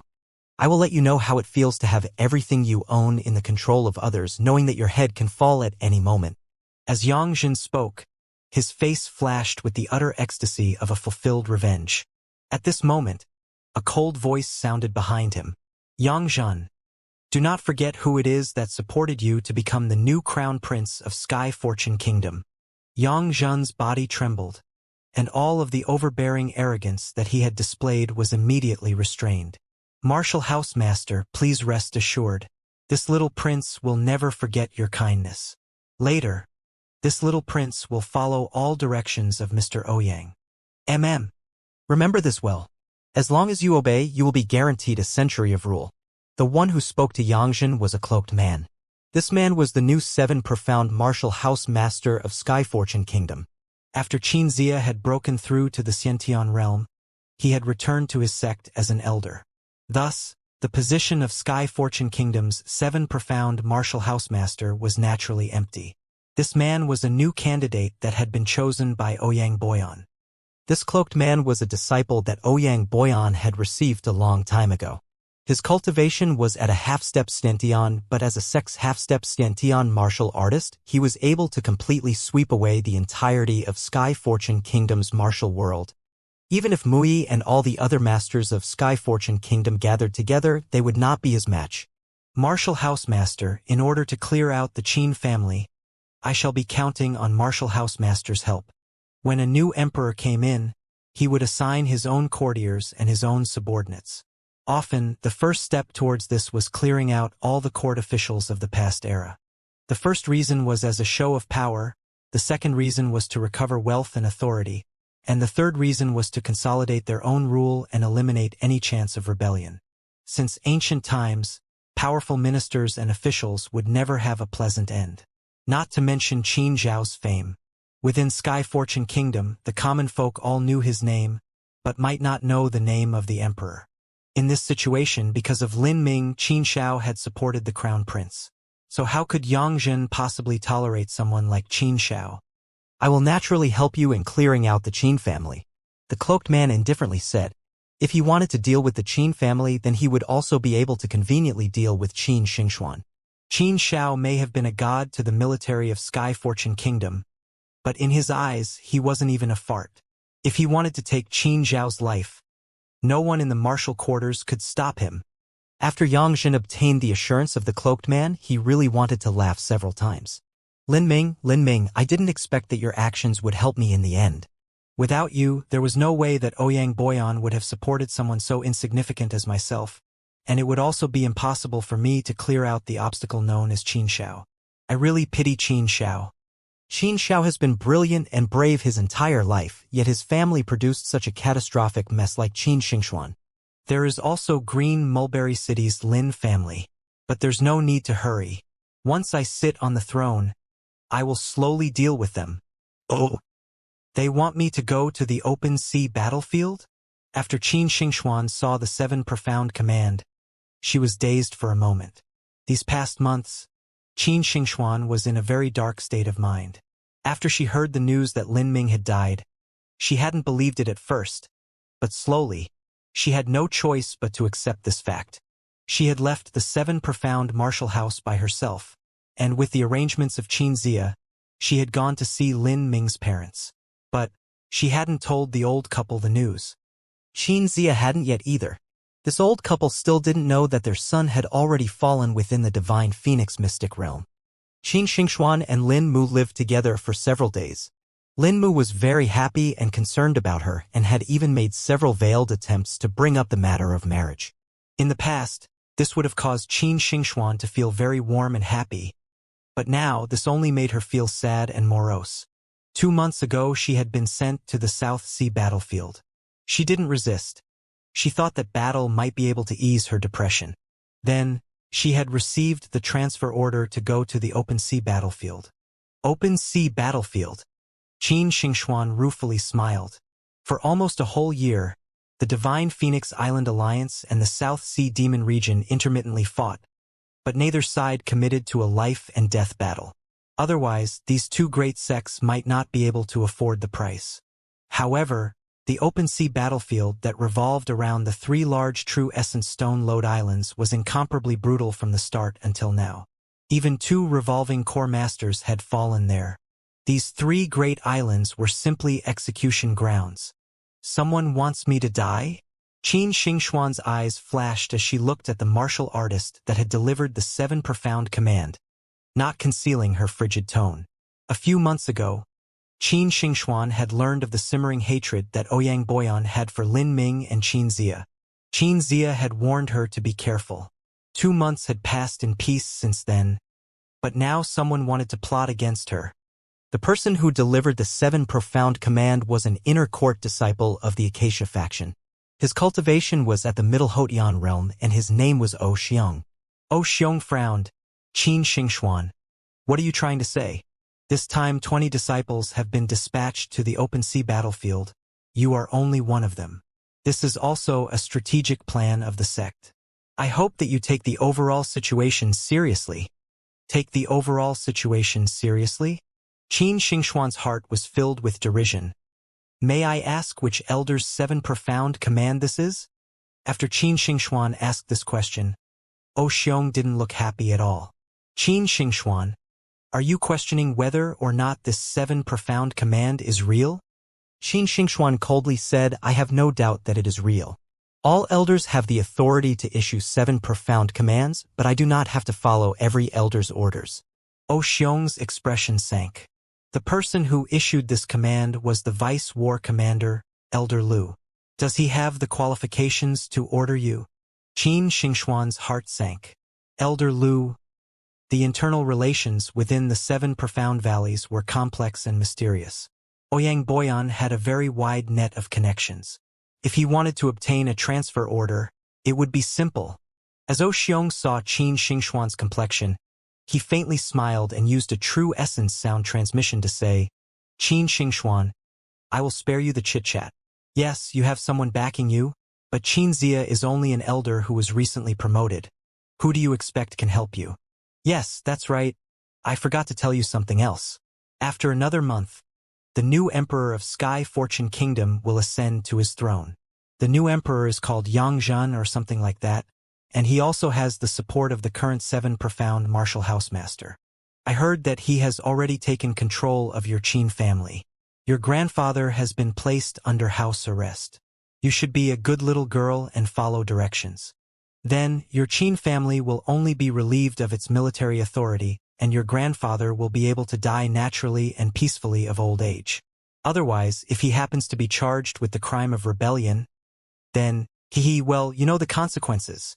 I will let you know how it feels to have everything you own in the control of others, knowing that your head can fall at any moment. As Yongzhen spoke, his face flashed with the utter ecstasy of a fulfilled revenge. At this moment, a cold voice sounded behind him. Yongzhen, do not forget who it is that supported you to become the new crown prince of Sky Fortune Kingdom. Yongzhen's body trembled, and all of the overbearing arrogance that he had displayed was immediately restrained. Martial Housemaster, please rest assured, this little prince will never forget your kindness. Later, this little prince will follow all directions of Mr. Ouyang. Remember this well. As long as you obey, you will be guaranteed a century of rule. The one who spoke to Yongzhen was a cloaked man. This man was the new 7 profound martial house master of Skyfortune Kingdom. After Xianxia had broken through to the Xiantian realm, he had returned to his sect as an elder. Thus, the position of Skyfortune Kingdom's 7 profound martial house master was naturally empty. This man was a new candidate that had been chosen by Ouyang Boyan. This cloaked man was a disciple that Ouyang Boyan had received a long time ago. His cultivation was at a half-step stantion, but as a half-step stantion martial artist, he was able to completely sweep away the entirety of Skyfortune Kingdom's martial world. Even if Mui and all the other masters of Skyfortune Kingdom gathered together, they would not be his match. Martial House Master, in order to clear out the Qin family, I shall be counting on Martial House Master's help. When a new emperor came in, he would assign his own courtiers and his own subordinates. Often, the first step towards this was clearing out all the court officials of the past era. The first reason was as a show of power, the second reason was to recover wealth and authority, and the third reason was to consolidate their own rule and eliminate any chance of rebellion. Since ancient times, powerful ministers and officials would never have a pleasant end. Not to mention Qin Zhao's fame. Within Skyfortune Kingdom, the common folk all knew his name, but might not know the name of the emperor. In this situation, because of Lin Ming, Qin Zhao had supported the crown prince. So how could Yang Jin possibly tolerate someone like Qin Zhao? I will naturally help you in clearing out the Qin family, the cloaked man indifferently said. If he wanted to deal with the Qin family, then he would also be able to conveniently deal with Qin Xingxuan. Qin Zhao may have been a god to the military of Skyfortune Kingdom, but in his eyes, he wasn't even a fart. If he wanted to take Qin Zhao's life, no one in the martial quarters could stop him. After Yang Jin obtained the assurance of the cloaked man, he really wanted to laugh several times. Lin Ming, I didn't expect that your actions would help me in the end. Without you, there was no way that Ouyang Boyan would have supported someone so insignificant as myself, and it would also be impossible for me to clear out the obstacle known as Qin Zhao. I really pity Qin Zhao. Qin Zhao has been brilliant and brave his entire life, yet his family produced such a catastrophic mess like Qin Xingxuan. There is also Green Mulberry City's Lin family, but there's no need to hurry. Once I sit on the throne, I will slowly deal with them. Oh! They want me to go to the open sea battlefield? After Qin Xingxuan saw the 7 profound command, she was dazed for a moment. These past months, Qin Xingxuan was in a very dark state of mind. After she heard the news that Lin Ming had died, she hadn't believed it at first, but slowly, she had no choice but to accept this fact. She had left the 7 profound martial house by herself, and with the arrangements of Xianxia, she had gone to see Lin Ming's parents. But she hadn't told the old couple the news. Xianxia hadn't yet either. This old couple still didn't know that their son had already fallen within the divine phoenix mystic realm. Qin Xingxuan and Lin Mu lived together for several days. Lin Mu was very happy and concerned about her and had even made several veiled attempts to bring up the matter of marriage. In the past, this would have caused Qin Xingxuan to feel very warm and happy, but now this only made her feel sad and morose. 2 months ago she had been sent to the South Sea battlefield. She didn't resist. She thought that battle might be able to ease her depression. Then, she had received the transfer order to go to the open sea battlefield. Open sea battlefield? Qin Xingxuan ruefully smiled. For almost a whole year, the Divine Phoenix Island Alliance and the South Sea Demon region intermittently fought, but neither side committed to a life-and-death battle. Otherwise, these 2 great sects might not be able to afford the price. However, the open sea battlefield that revolved around the 3 large true essence stone lode islands was incomparably brutal from the start until now. Even 2 revolving core masters had fallen there. These 3 great islands were simply execution grounds. Someone wants me to die? Qin Xingxuan's eyes flashed as she looked at the martial artist that had delivered the 7 profound command, not concealing her frigid tone. A few months ago, Qin Xingxuan had learned of the simmering hatred that Ouyang Boyan had for Lin Ming and Xianxia. Xianxia had warned her to be careful. 2 months had passed in peace since then, but now someone wanted to plot against her. The person who delivered the 7 profound command was an inner court disciple of the Acacia faction. His cultivation was at the Middle Hotian realm and his name was O Xiong. O Xiong frowned. Qin Xingxuan, what are you trying to say? This time 20 disciples have been dispatched to the open sea battlefield. You are only one of them. This is also a strategic plan of the sect. I hope that you take the overall situation seriously. Take the overall situation seriously? Qin Xingxuan's heart was filled with derision. May I ask which elder's 7 profound command this is? After Qin Xingxuan asked this question, Xiong didn't look happy at all. Qin Xingxuan, are you questioning whether or not this 7 profound command is real? Qin Xingxuan coldly said, I have no doubt that it is real. All elders have the authority to issue 7 profound commands, but I do not have to follow every elder's orders. Xiong's expression sank. The person who issued this command was the Vice War Commander, Elder Lu. Does he have the qualifications to order you? Qin Xingxuan's heart sank. Elder Lu. The internal relations within the 7 profound valleys were complex and mysterious. Ouyang Boyan had a very wide net of connections. If he wanted to obtain a transfer order, it would be simple. As Xiong saw Qin Xingxuan's complexion, he faintly smiled and used a true essence sound transmission to say, Qin Xingxuan, I will spare you the chit-chat. Yes, you have someone backing you, but Xianxia is only an elder who was recently promoted. Who do you expect can help you? Yes, that's right. I forgot to tell you something else. After another month, the new emperor of Sky Fortune Kingdom will ascend to his throne. The new emperor is called Yangzhen or something like that, and he also has the support of the current 7 profound martial house master. I heard that he has already taken control of your Qin family. Your grandfather has been placed under house arrest. You should be a good little girl and follow directions. Then, your Qin family will only be relieved of its military authority, and your grandfather will be able to die naturally and peacefully of old age. Otherwise, if he happens to be charged with the crime of rebellion, then, well, you know the consequences.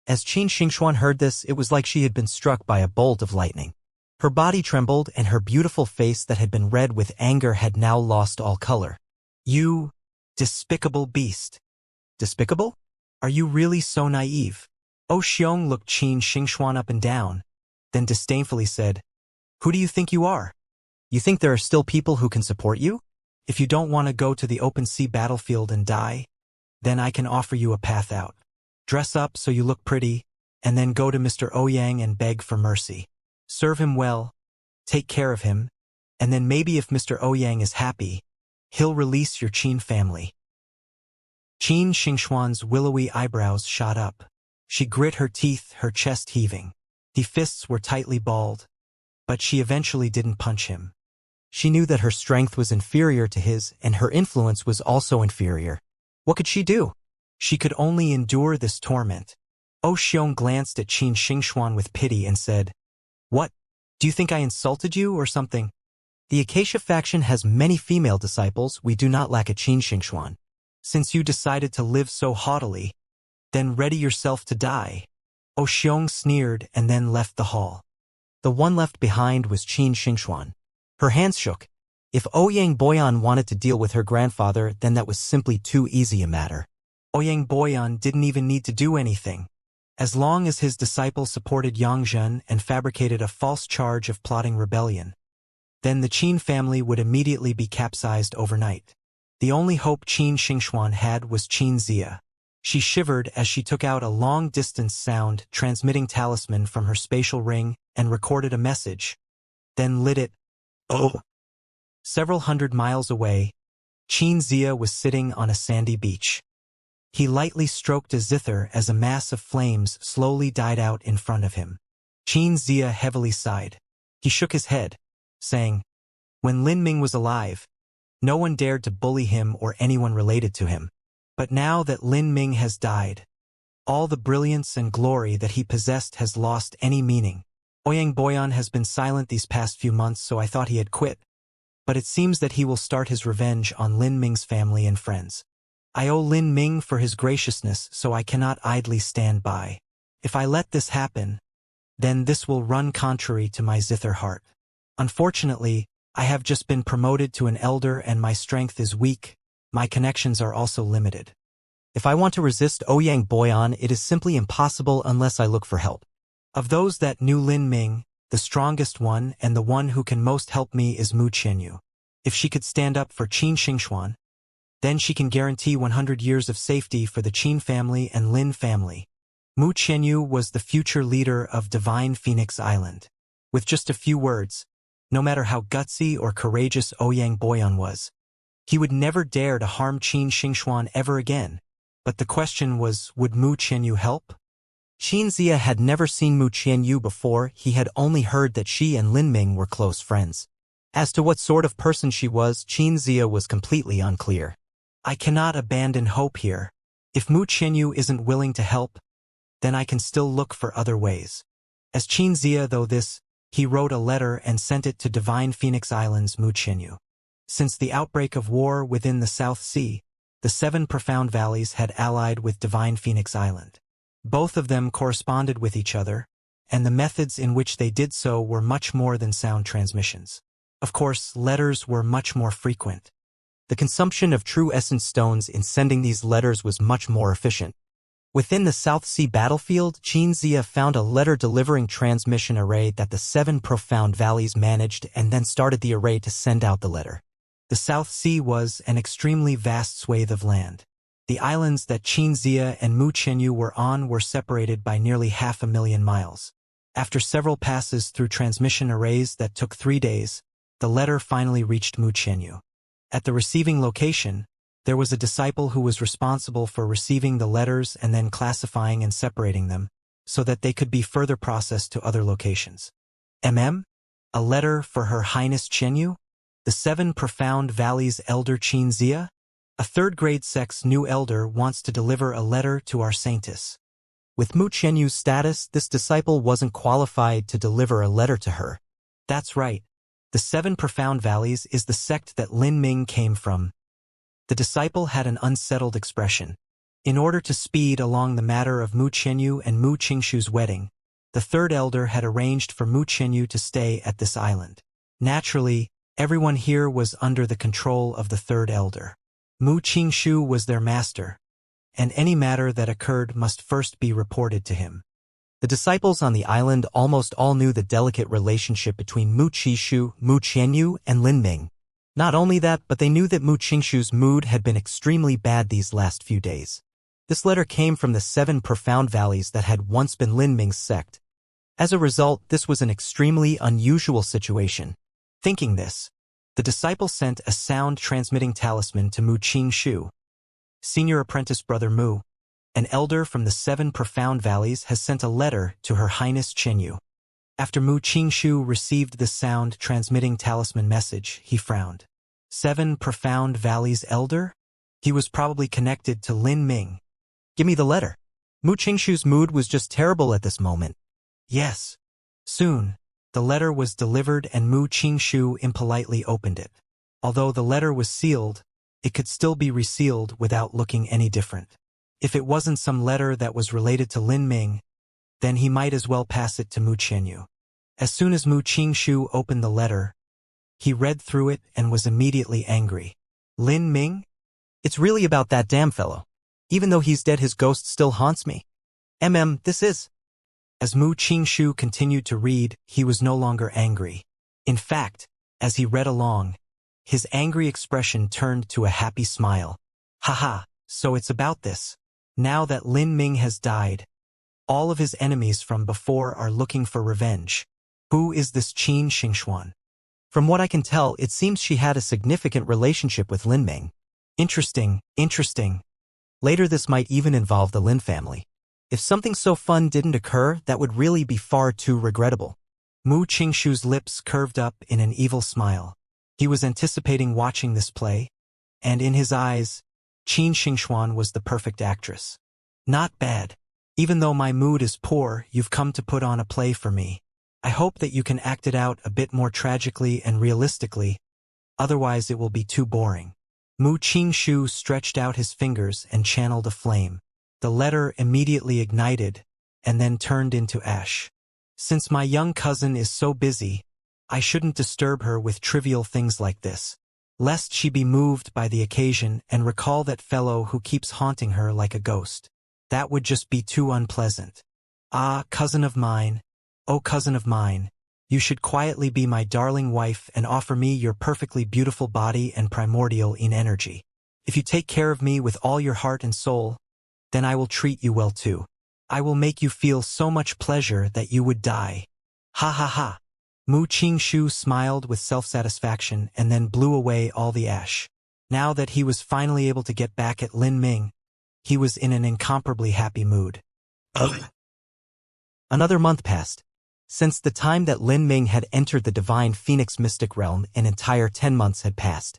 As Qin Xingxuan heard this, it was like she had been struck by a bolt of lightning. Her body trembled, and her beautiful face that had been red with anger had now lost all color. You despicable beast. Despicable? Are you really so naive? Xiong looked Qin Xingxuan up and down, then disdainfully said, Who do you think you are? You think there are still people who can support you? If you don't want to go to the open sea battlefield and die, then I can offer you a path out. Dress up so you look pretty, and then go to Mr. Ouyang and beg for mercy. Serve him well, take care of him, and then maybe if Mr. Ouyang is happy, he'll release your Qin family. Qin Xingxuan's willowy eyebrows shot up. She grit her teeth, her chest heaving. The fists were tightly balled, but she eventually didn't punch him. She knew that her strength was inferior to his, and her influence was also inferior. What could she do? She could only endure this torment. Xiong glanced at Qin Xingxuan with pity and said, What? Do you think I insulted you or something? The Acacia faction has many female disciples. We do not lack a Qin Xingxuan. Since you decided to live so haughtily, then ready yourself to die. Xiong sneered and then left the hall. The one left behind was Qin Xingxuan. Her hands shook. If Ouyang Boyan wanted to deal with her grandfather, then that was simply too easy a matter. Ouyang Boyan didn't even need to do anything. As long as his disciple supported Yangzhen and fabricated a false charge of plotting rebellion, then the Qin family would immediately be capsized overnight. The only hope Qin Xingxuan had was Xianxia. She shivered as she took out a long-distance sound transmitting talisman from her spatial ring and recorded a message, then lit it. Oh! Several hundred miles away, Xianxia was sitting on a sandy beach. He lightly stroked a zither as a mass of flames slowly died out in front of him. Xianxia heavily sighed. He shook his head, saying, When Lin Ming was alive, no one dared to bully him or anyone related to him. But now that Lin Ming has died, all the brilliance and glory that he possessed has lost any meaning. Ouyang Boyan has been silent these past few months, so I thought he had quit. But it seems that he will start his revenge on Lin Ming's family and friends. I owe Lin Ming for his graciousness, so I cannot idly stand by. If I let this happen, then this will run contrary to my zither heart. Unfortunately, I have just been promoted to an elder and my strength is weak. My connections are also limited. If I want to resist Ouyang Boyan, it is simply impossible unless I look for help. Of those that knew Lin Ming, the strongest one and the one who can most help me is Mu Qianyu. If she could stand up for Qin Xingxuan, then she can guarantee 100 years of safety for the Qin family and Lin family. Mu Qianyu was the future leader of Divine Phoenix Island. With just a few words, no matter how gutsy or courageous Ouyang Boyan was, he would never dare to harm Qin Xingxuan ever again. But the question was, would Mu Qianyu help? Xianxia had never seen Mu Qianyu before. He had only heard that she and Lin Ming were close friends. As to what sort of person she was, Xianxia was completely unclear. I cannot abandon hope here. If Mu Qianyu isn't willing to help, then I can still look for other ways. As Xianxia, he wrote a letter and sent it to Divine Phoenix Island's Mu Qianyu. Since the outbreak of war within the South Sea, the 7 profound valleys had allied with Divine Phoenix Island. Both of them corresponded with each other, and the methods in which they did so were much more than sound transmissions. Of course, letters were much more frequent. The consumption of true essence stones in sending these letters was much more efficient. Within the South Sea battlefield, Xianxia found a letter-delivering transmission array that the 7 profound valleys managed and then started the array to send out the letter. The South Sea was an extremely vast swathe of land. The islands that Xianxia and Mu Qianyu were on were separated by nearly 500,000 miles. After several passes through transmission arrays that took 3 days, the letter finally reached Mu Qianyu. At the receiving location, there was a disciple who was responsible for receiving the letters and then classifying and separating them, so that they could be further processed to other locations. A letter for Her Highness Qianyu? The 7 profound valleys elder Xianxia? A 3rd-grade sex new elder wants to deliver a letter to our saintess. With Mu Qianyu's status, this disciple wasn't qualified to deliver a letter to her. That's right. The 7 profound valleys is the sect that Lin Ming came from. The disciple had an unsettled expression. In order to speed along the matter of Mu Qianyu and Mu Qingshu's wedding, the 3rd elder had arranged for Mu Qianyu to stay at this island. Naturally, everyone here was under the control of the 3rd elder. Mu Qingshu was their master, and any matter that occurred must first be reported to him. The disciples on the island almost all knew the delicate relationship between Mu Qishu, Mu Qianyu, and Lin Ming. Not only that, but they knew that Mu Qingshu's mood had been extremely bad these last few days. This letter came from the 7 profound valleys that had once been Lin Ming's sect. As a result, this was an extremely unusual situation. Thinking this, the disciple sent a sound-transmitting talisman to Mu Qingshu. Senior apprentice brother Mu, an elder from the 7 profound valleys, has sent a letter to Her Highness Qianyu. After Mu Qingshu received the sound-transmitting talisman message, he frowned. 7 profound valleys elder? He was probably connected to Lin Ming. Give me the letter. Mu Qingshu's mood was just terrible at this moment. Yes. Soon, the letter was delivered and Mu Qingshu impolitely opened it. Although the letter was sealed, it could still be resealed without looking any different. If it wasn't some letter that was related to Lin Ming, then he might as well pass it to Mu Qianyu. As soon as Mu Qingshu opened the letter, he read through it and was immediately angry. Lin Ming? It's really about that damn fellow. Even though he's dead, his ghost still haunts me. This is... As Mu Qingshu continued to read, he was no longer angry. In fact, as he read along, his angry expression turned to a happy smile. Haha, so it's about this. Now that Lin Ming has died, all of his enemies from before are looking for revenge. Who is this Qin Xingxuan? From what I can tell, it seems she had a significant relationship with Lin Ming. Interesting. Later this might even involve the Lin family. If something so fun didn't occur, that would really be far too regrettable. Mu Qingshu's lips curved up in an evil smile. He was anticipating watching this play, and in his eyes, Qin Xingxuan was the perfect actress. Not bad. Even though my mood is poor, you've come to put on a play for me. I hope that you can act it out a bit more tragically and realistically, otherwise it will be too boring. Mu Qingshu stretched out his fingers and channeled a flame. The letter immediately ignited and then turned into ash. Since my young cousin is so busy, I shouldn't disturb her with trivial things like this, lest she be moved by the occasion and recall that fellow who keeps haunting her like a ghost. That would just be too unpleasant. Ah, cousin of mine, "O cousin of mine, you should quietly be my darling wife and offer me your perfectly beautiful body and primordial in energy. If you take care of me with all your heart and soul, then I will treat you well too. I will make you feel so much pleasure that you would die." Ha ha ha. Mu Qingshu smiled with self-satisfaction and then blew away all the ash. Now that he was finally able to get back at Lin Ming, he was in an incomparably happy mood. Another month passed. Since the time that Lin Ming had entered the divine phoenix mystic realm, an entire 10 months had passed.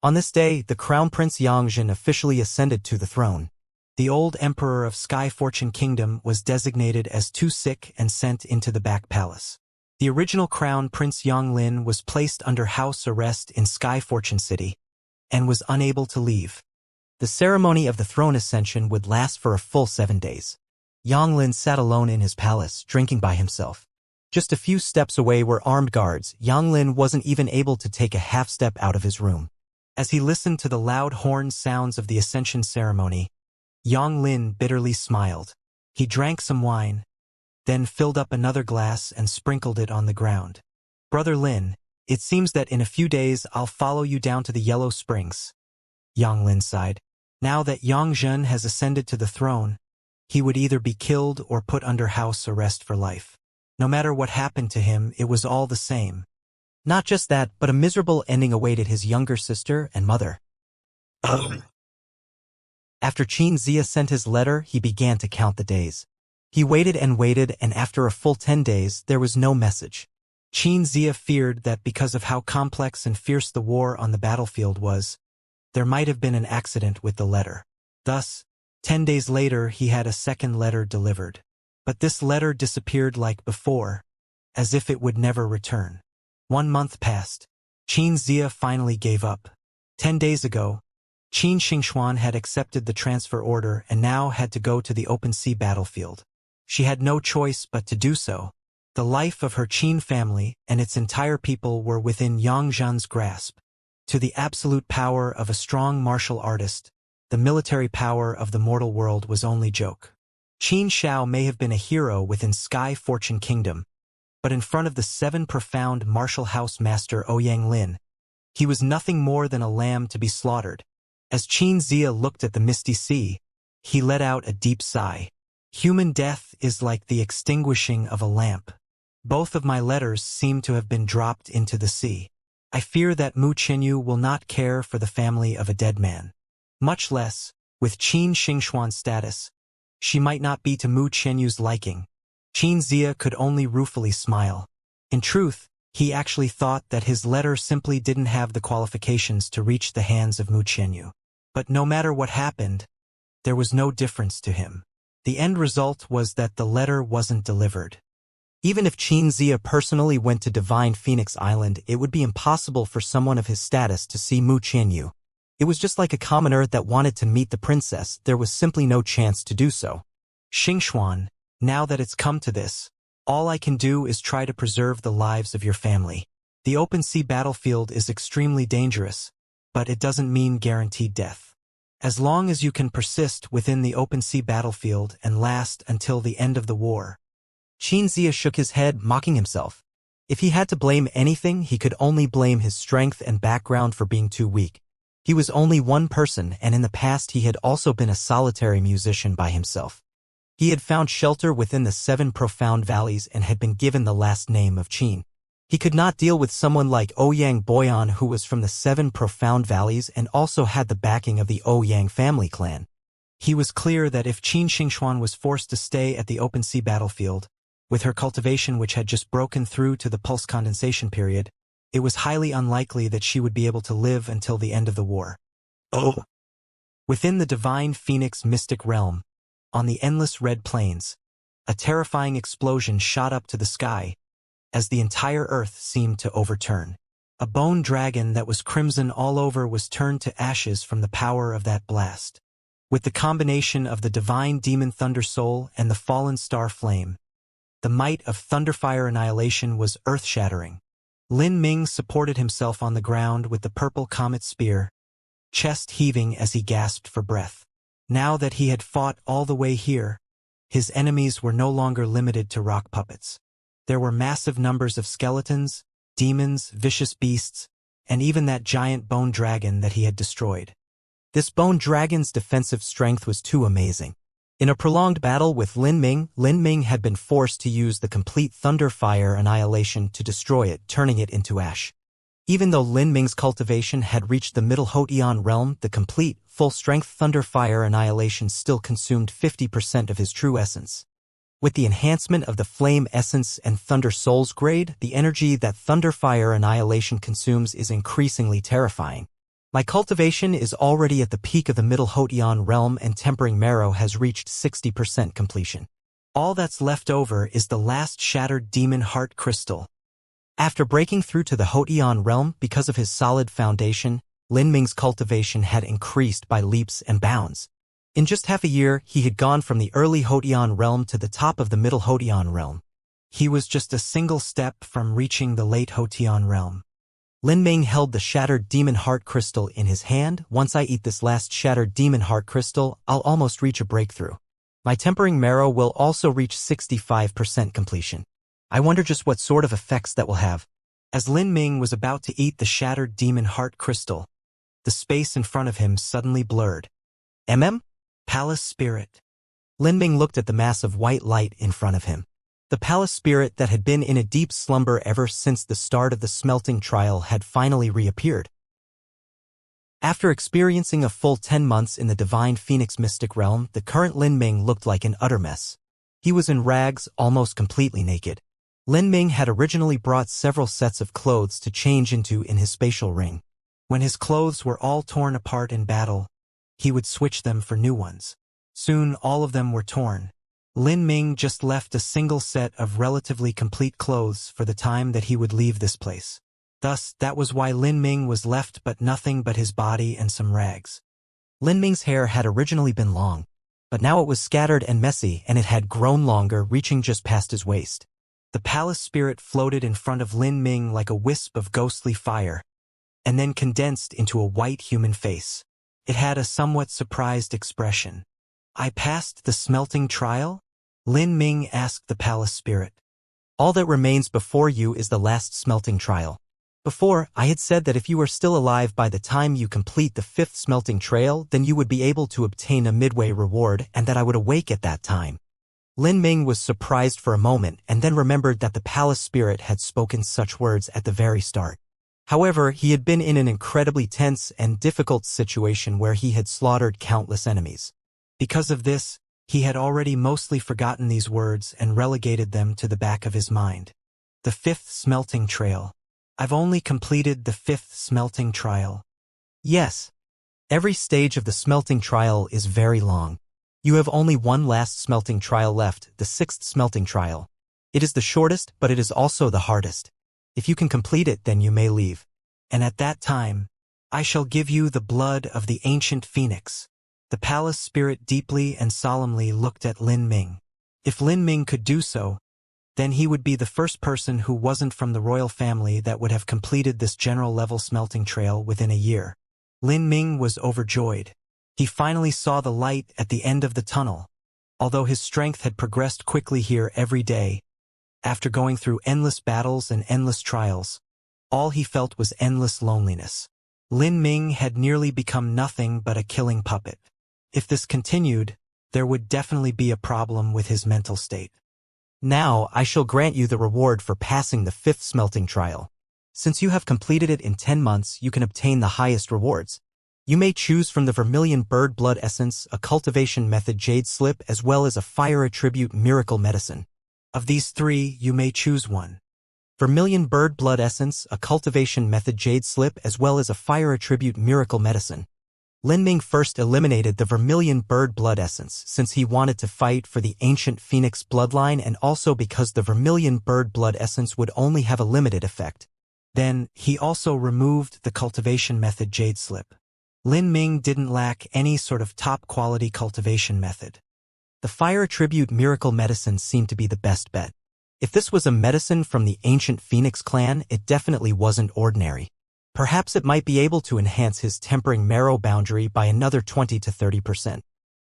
On this day, the Crown Prince Xianxia officially ascended to the throne. The old emperor of Sky Fortune Kingdom was designated as too sick and sent into the back palace. The original Crown Prince Yonglin was placed under house arrest in Sky Fortune City and was unable to leave. The ceremony of the throne ascension would last for a full 7 days. Yonglin sat alone in his palace, drinking by himself. Just a few steps away were armed guards. Yonglin wasn't even able to take a half step out of his room. As he listened to the loud horn sounds of the Ascension ceremony, Yonglin bitterly smiled. He drank some wine, then filled up another glass and sprinkled it on the ground. "Brother Lin, it seems that in a few days I'll follow you down to the Yellow Springs." Yonglin sighed. Now that Yongzhen has ascended to the throne, he would either be killed or put under house arrest for life. No matter what happened to him, it was all the same. Not just that, but a miserable ending awaited his younger sister and mother. After Xianxia sent his letter, he began to count the days. He waited, and after a full 10 days, there was no message. Xianxia feared that because of how complex and fierce the war on the battlefield was, there might have been an accident with the letter. Thus, 10 days later, he had a second letter delivered. But this letter disappeared like before, as if it would never return. 1 month passed. Xianxia finally gave up. 10 days ago, Qin Xingxuan had accepted the transfer order and now had to go to the open sea battlefield. She had no choice but to do so. The life of her Qin family and its entire people were within Yongzhen's grasp. To the absolute power of a strong martial artist, the military power of the mortal world was only joke. Qin Shao may have been a hero within Sky Fortune Kingdom, but in front of the 7 profound martial house master Ouyang Lin, he was nothing more than a lamb to be slaughtered. As Xianxia looked at the misty sea, he let out a deep sigh. Human death is like the extinguishing of a lamp. Both of my letters seem to have been dropped into the sea. I fear that Mu Qinyu will not care for the family of a dead man. Much less, with Qin Xingxuan's status, she might not be to Mu Qinyu's liking. Xianxia could only ruefully smile. In truth, he actually thought that his letter simply didn't have the qualifications to reach the hands of Mu Qinyu. But no matter what happened, there was no difference to him. The end result was that the letter wasn't delivered. Even if Xianxia personally went to Divine Phoenix Island, it would be impossible for someone of his status to see Mu Qinyu. It was just like a commoner that wanted to meet the princess. There was simply no chance to do so. "Xingxuan, now that it's come to this, all I can do is try to preserve the lives of your family. The open sea battlefield is extremely dangerous, but it doesn't mean guaranteed death. As long as you can persist within the open sea battlefield and last until the end of the war." Xianxia shook his head, mocking himself. If he had to blame anything, he could only blame his strength and background for being too weak. He was only one person, and in the past he had also been a solitary musician by himself. He had found shelter within the 7 profound valleys and had been given the last name of Qin. He could not deal with someone like Ouyang Boyan, who was from the 7 profound valleys and also had the backing of the Ouyang family clan. He was clear that if Qin Xingxuan was forced to stay at the open sea battlefield, with her cultivation which had just broken through to the pulse condensation period, it was highly unlikely that she would be able to live until the end of the war. Within the divine phoenix mystic realm, on the endless red plains, a terrifying explosion shot up to the sky, as the entire earth seemed to overturn. A bone dragon that was crimson all over was turned to ashes from the power of that blast. With the combination of the divine demon Thunder Soul and the fallen star Flame, the might of Thunderfire Annihilation was earth-shattering. Lin Ming supported himself on the ground with the purple comet spear, chest heaving as he gasped for breath. Now that he had fought all the way here, his enemies were no longer limited to rock puppets. There were massive numbers of skeletons, demons, vicious beasts, and even that giant bone dragon that he had destroyed. This bone dragon's defensive strength was too amazing. In a prolonged battle with Lin Ming had been forced to use the complete Thunderfire Annihilation to destroy it, turning it into ash. Even though Lin Ming's cultivation had reached the Middle Hotian realm, the complete, full-strength Thunderfire Annihilation still consumed 50% of his true essence. With the enhancement of the Flame Essence and Thunder Soul's grade, the energy that Thunderfire Annihilation consumes is increasingly terrifying. My cultivation is already at the peak of the Middle Hotian realm and Tempering Marrow has reached 60% completion. All that's left over is the last shattered Demon Heart Crystal. After breaking through to the Hotian realm because of his solid foundation, Lin Ming's cultivation had increased by leaps and bounds. In just half a year, he had gone from the early Hotian realm to the top of the Middle Hotian realm. He was just a single step from reaching the late Hotian realm. Lin Ming held the shattered Demon Heart Crystal in his hand. Once I eat this last shattered Demon Heart Crystal, I'll almost reach a breakthrough. My Tempering Marrow will also reach 65% completion. I wonder just what sort of effects that will have. As Lin Ming was about to eat the shattered Demon Heart Crystal, the space in front of him suddenly blurred. Palace Spirit. Lin Ming looked at the mass of white light in front of him. The palace spirit that had been in a deep slumber ever since the start of the smelting trial had finally reappeared. After experiencing a full 10 months in the divine phoenix mystic realm, the current Lin Ming looked like an utter mess. He was in rags, almost completely naked. Lin Ming had originally brought several sets of clothes to change into in his spatial ring. When his clothes were all torn apart in battle, he would switch them for new ones. Soon all of them were torn. Lin Ming just left a single set of relatively complete clothes for the time that he would leave this place. Thus, that was why Lin Ming was left but nothing but his body and some rags. Lin Ming's hair had originally been long, but now it was scattered and messy and it had grown longer, reaching just past his waist. The palace spirit floated in front of Lin Ming like a wisp of ghostly fire, and then condensed into a white human face. It had a somewhat surprised expression. I passed the smelting trial? Lin Ming asked the palace spirit. All that remains before you is the last smelting trial. Before, I had said that if you are still alive by the time you complete the 5th smelting trail, then you would be able to obtain a midway reward and that I would awake at that time. Lin Ming was surprised for a moment and then remembered that the palace spirit had spoken such words at the very start. However, he had been in an incredibly tense and difficult situation where he had slaughtered countless enemies. Because of this, he had already mostly forgotten these words and relegated them to the back of his mind. The 5th smelting trail. I've only completed the 5th smelting trial. Yes. Every stage of the smelting trial is very long. You have only one last smelting trial left, the 6th smelting trial. It is the shortest, but it is also the hardest. If you can complete it, then you may leave. And at that time, I shall give you the blood of the ancient phoenix. The palace spirit deeply and solemnly looked at Lin Ming. If Lin Ming could do so, then he would be the first person who wasn't from the royal family that would have completed this general-level smelting trail within a year. Lin Ming was overjoyed. He finally saw the light at the end of the tunnel. Although his strength had progressed quickly here every day, after going through endless battles and endless trials, all he felt was endless loneliness. Lin Ming had nearly become nothing but a killing puppet. If this continued, there would definitely be a problem with his mental state. Now I shall grant you the reward for passing the 5th smelting trial. Since you have completed it in 10 months, you can obtain the highest rewards. You may choose from the Vermilion Bird Blood Essence, a Cultivation Method Jade Slip, as well as a Fire Attribute Miracle Medicine. Of these 3, you may choose one. Vermilion Bird Blood Essence, a Cultivation Method Jade Slip, as well as a Fire Attribute Miracle Medicine. Lin Ming first eliminated the Vermilion Bird Blood Essence since he wanted to fight for the ancient Phoenix bloodline and also because the Vermilion Bird Blood Essence would only have a limited effect. Then, he also removed the Cultivation Method Jade Slip. Lin Ming didn't lack any sort of top-quality cultivation method. The Fire Attribute Miracle Medicine seemed to be the best bet. If this was a medicine from the ancient Phoenix clan, it definitely wasn't ordinary. Perhaps it might be able to enhance his Tempering Marrow boundary by another 20 to 30%.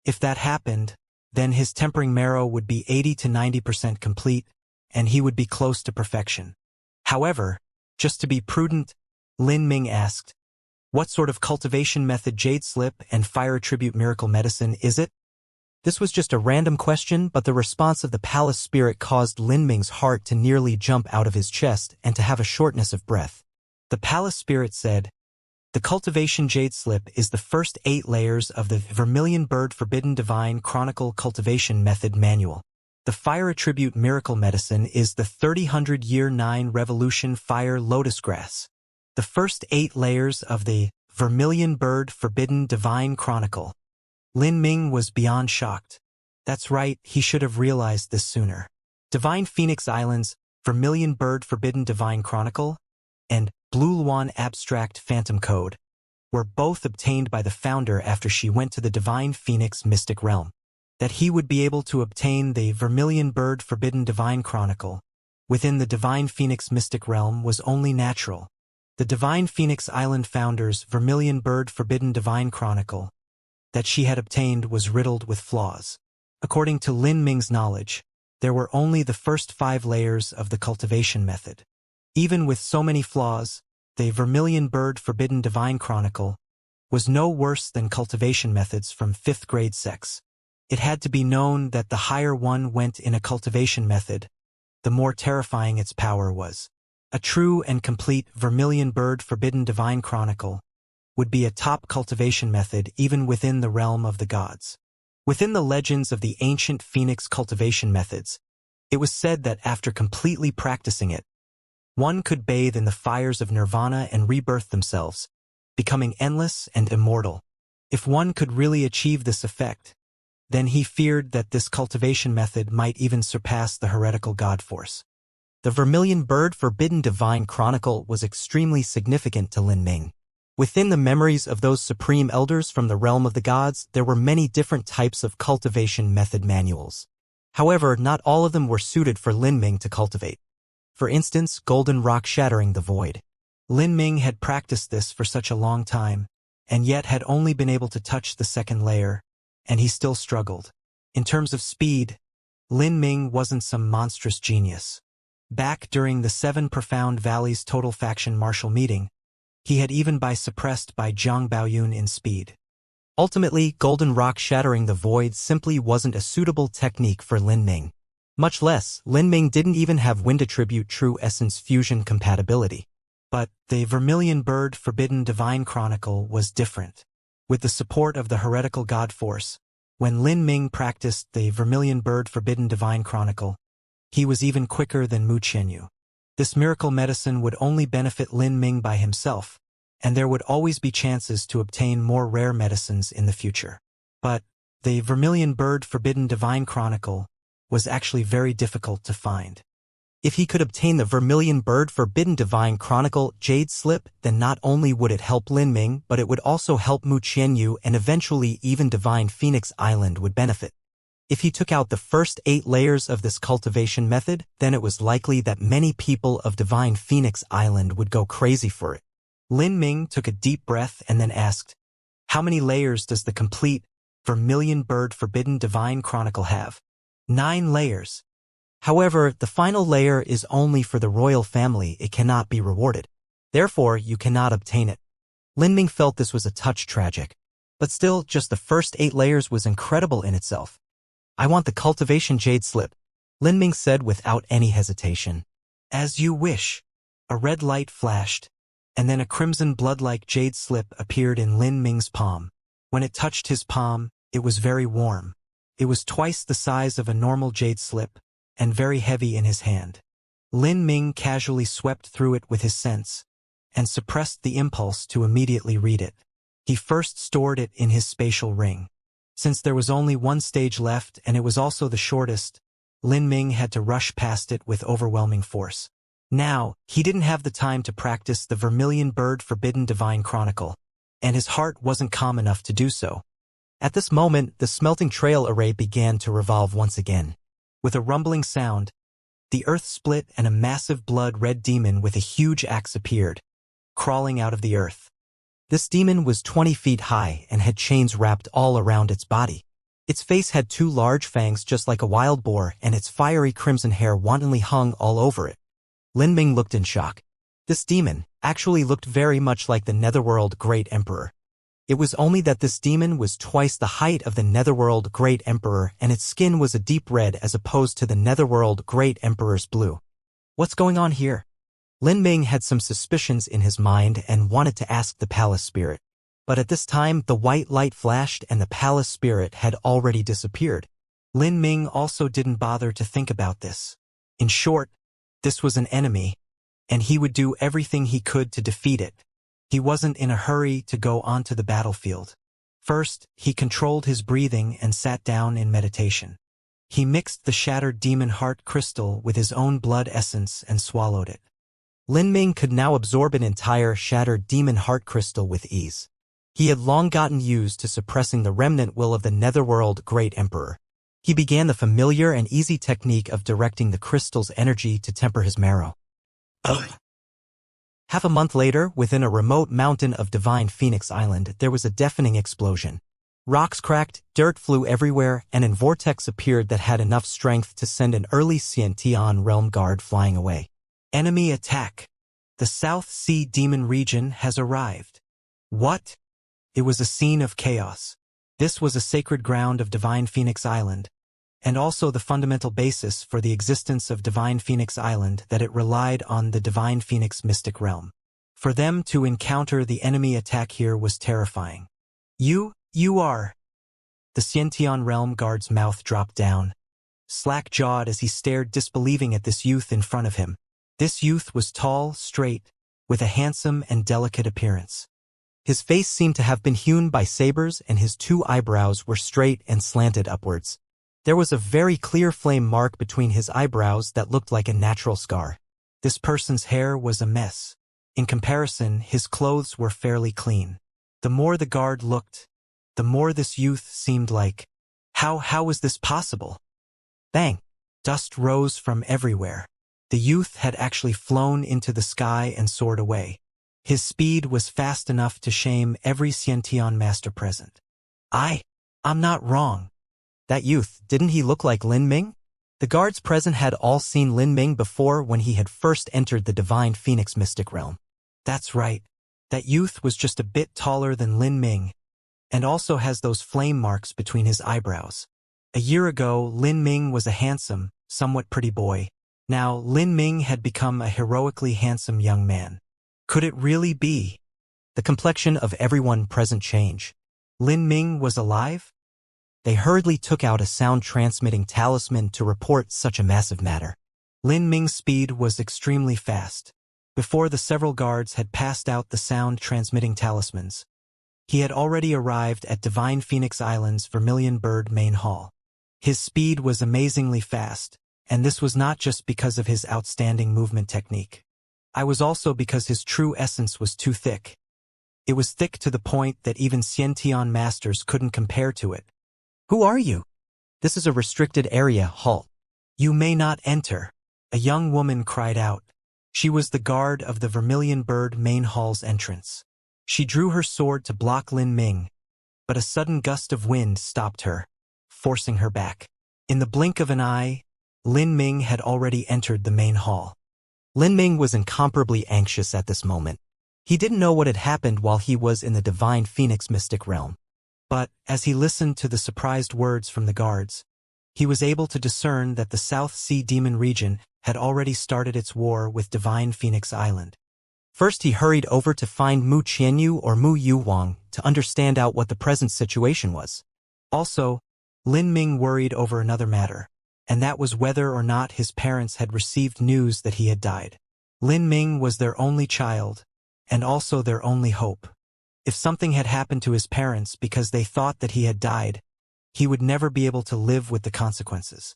If that happened, then his Tempering Marrow would be 80 to 90% complete, and he would be close to perfection. However, just to be prudent, Lin Ming asked, "What sort of cultivation method jade slip and fire attribute miracle medicine is it?" This was just a random question, but the response of the palace spirit caused Lin Ming's heart to nearly jump out of his chest and to have a shortness of breath. The palace spirit said, "The cultivation jade slip is the first 8 layers of the Vermilion Bird Forbidden Divine Chronicle Cultivation Method Manual. The fire attribute miracle medicine is the 30-100-year 9 Revolution Fire Lotus Grass. The first 8 layers of the Vermilion Bird Forbidden Divine Chronicle." Lin Ming was beyond shocked. That's right, he should have realized this sooner. Divine Phoenix Islands, Vermilion Bird Forbidden Divine Chronicle, and Blue Luan Abstract Phantom Code were both obtained by the founder after she went to the Divine Phoenix Mystic Realm. That he would be able to obtain the Vermilion Bird Forbidden Divine Chronicle within the Divine Phoenix Mystic Realm was only natural. The Divine Phoenix Island founder's Vermilion Bird Forbidden Divine Chronicle that she had obtained was riddled with flaws. According to Lin Ming's knowledge, there were only the first 5 layers of the cultivation method. Even with so many flaws, the Vermilion Bird Forbidden Divine Chronicle was no worse than cultivation methods from 5th grade sex. It had to be known that the higher one went in a cultivation method, the more terrifying its power was. A true and complete Vermilion Bird Forbidden Divine Chronicle would be a top cultivation method even within the realm of the gods. Within the legends of the ancient Phoenix cultivation methods, it was said that after completely practicing it, one could bathe in the fires of nirvana and rebirth themselves, becoming endless and immortal. If one could really achieve this effect, then he feared that this cultivation method might even surpass the heretical god force. The Vermilion Bird Forbidden Divine Chronicle was extremely significant to Lin Ming. Within the memories of those supreme elders from the realm of the gods, there were many different types of cultivation method manuals. However, not all of them were suited for Lin Ming to cultivate. For instance, Golden Rock Shattering the Void. Lin Ming had practiced this for such a long time, and yet had only been able to touch the 2nd layer, and he still struggled. In terms of speed, Lin Ming wasn't some monstrous genius. Back during the 7 Profound Valleys Total Faction Martial meeting, he had even been suppressed by Zhang Baoyun in speed. Ultimately, Golden Rock Shattering the Void simply wasn't a suitable technique for Lin Ming. Much less, Lin Ming didn't even have Wind Attribute True Essence Fusion compatibility. But the Vermilion Bird Forbidden Divine Chronicle was different. With the support of the heretical god force, when Lin Ming practiced the Vermilion Bird Forbidden Divine Chronicle, he was even quicker than Mu Qianyu. This miracle medicine would only benefit Lin Ming by himself, and there would always be chances to obtain more rare medicines in the future. But the Vermilion Bird Forbidden Divine Chronicle was actually very difficult to find. If he could obtain the Vermilion Bird Forbidden Divine Chronicle Jade Slip, then not only would it help Lin Ming, but it would also help Mu Qianyu, and eventually even Divine Phoenix Island would benefit. If he took out the first 8 layers of this cultivation method, then it was likely that many people of Divine Phoenix Island would go crazy for it. Lin Ming took a deep breath and then asked, "How many layers does the complete Vermilion Bird Forbidden Divine Chronicle have?" 9 layers. However, the final layer is only for the royal family. It cannot be rewarded. Therefore, you cannot obtain it. Lin Ming felt this was a touch tragic. But still, just the first 8 layers was incredible in itself. "I want the cultivation jade slip," Lin Ming said without any hesitation. "As you wish." A red light flashed, and then a crimson blood-like jade slip appeared in Lin Ming's palm. When it touched his palm, it was very warm. It was twice the size of a normal jade slip, and very heavy in his hand. Lin Ming casually swept through it with his sense, and suppressed the impulse to immediately read it. He first stored it in his spatial ring. Since there was only one stage left and it was also the shortest, Lin Ming had to rush past it with overwhelming force. Now, he didn't have the time to practice the Vermilion Bird Forbidden Divine Chronicle, and his heart wasn't calm enough to do so. At this moment, the smelting trail array began to revolve once again. With a rumbling sound, the earth split and a massive blood-red demon with a huge axe appeared, crawling out of the earth. This demon was 20 feet high and had chains wrapped all around its body. Its face had two large fangs just like a wild boar, and its fiery crimson hair wantonly hung all over it. Lin Ming looked in shock. This demon actually looked very much like the Netherworld Great Emperor. It was only that this demon was twice the height of the Netherworld Great Emperor, and its skin was a deep red as opposed to the Netherworld Great Emperor's blue. What's going on here? Lin Ming had some suspicions in his mind and wanted to ask the palace spirit. But at this time, the white light flashed and the palace spirit had already disappeared. Lin Ming also didn't bother to think about this. In short, this was an enemy, and he would do everything he could to defeat it. He wasn't in a hurry to go onto the battlefield. First, he controlled his breathing and sat down in meditation. He mixed the shattered demon heart crystal with his own blood essence and swallowed it. Lin Ming could now absorb an entire shattered demon heart crystal with ease. He had long gotten used to suppressing the remnant will of the Netherworld Great Emperor. He began the familiar and easy technique of directing the crystal's energy to temper his marrow. Half a month later, within a remote mountain of Divine Phoenix Island, there was a deafening explosion. Rocks cracked, dirt flew everywhere, and an vortex appeared that had enough strength to send an early Xianxia realm guard flying away. Enemy attack. The South Sea Demon region has arrived. What? It was a scene of chaos. This was a sacred ground of Divine Phoenix Island, and also the fundamental basis for the existence of Divine Phoenix Island, that it relied on the Divine Phoenix mystic realm. For them to encounter the enemy attack here was terrifying. You are... The Xiantian realm guard's mouth dropped down, slack-jawed as he stared disbelieving at this youth in front of him. This youth was tall, straight, with a handsome and delicate appearance. His face seemed to have been hewn by sabers, and his two eyebrows were straight and slanted upwards. There was a very clear flame mark between his eyebrows that looked like a natural scar. This person's hair was a mess. In comparison, his clothes were fairly clean. The more the guard looked, the more this youth seemed like... How was this possible? Bang! Dust rose from everywhere. The youth had actually flown into the sky and soared away. His speed was fast enough to shame every Xiantian master present. I'm not wrong. That youth, didn't he look like Lin Ming? The guards present had all seen Lin Ming before when he had first entered the Divine Phoenix mystic realm. That's right. That youth was just a bit taller than Lin Ming, and also has those flame marks between his eyebrows. A year ago, Lin Ming was a handsome, somewhat pretty boy. Now, Lin Ming had become a heroically handsome young man. Could it really be? The complexion of everyone present changed. Lin Ming was alive? They hurriedly took out a sound-transmitting talisman to report such a massive matter. Lin Ming's speed was extremely fast. Before the several guards had passed out the sound-transmitting talismans, he had already arrived at Divine Phoenix Island's Vermilion Bird main hall. His speed was amazingly fast, and this was not just because of his outstanding movement technique. It was also because his true essence was too thick. It was thick to the point that even Xiantian masters couldn't compare to it. Who are you? This is a restricted area, halt. You may not enter. A young woman cried out. She was the guard of the Vermilion Bird main hall's entrance. She drew her sword to block Lin Ming, but a sudden gust of wind stopped her, forcing her back. In the blink of an eye, Lin Ming had already entered the main hall. Lin Ming was incomparably anxious at this moment. He didn't know what had happened while he was in the Divine Phoenix mystic realm. But, as he listened to the surprised words from the guards, he was able to discern that the South Sea Demon region had already started its war with Divine Phoenix Island. First he hurried over to find Mu Qianyu or Mu Yuhuang to understand out what the present situation was. Also, Lin Ming worried over another matter, and that was whether or not his parents had received news that he had died. Lin Ming was their only child, and also their only hope. If something had happened to his parents because they thought that he had died, he would never be able to live with the consequences.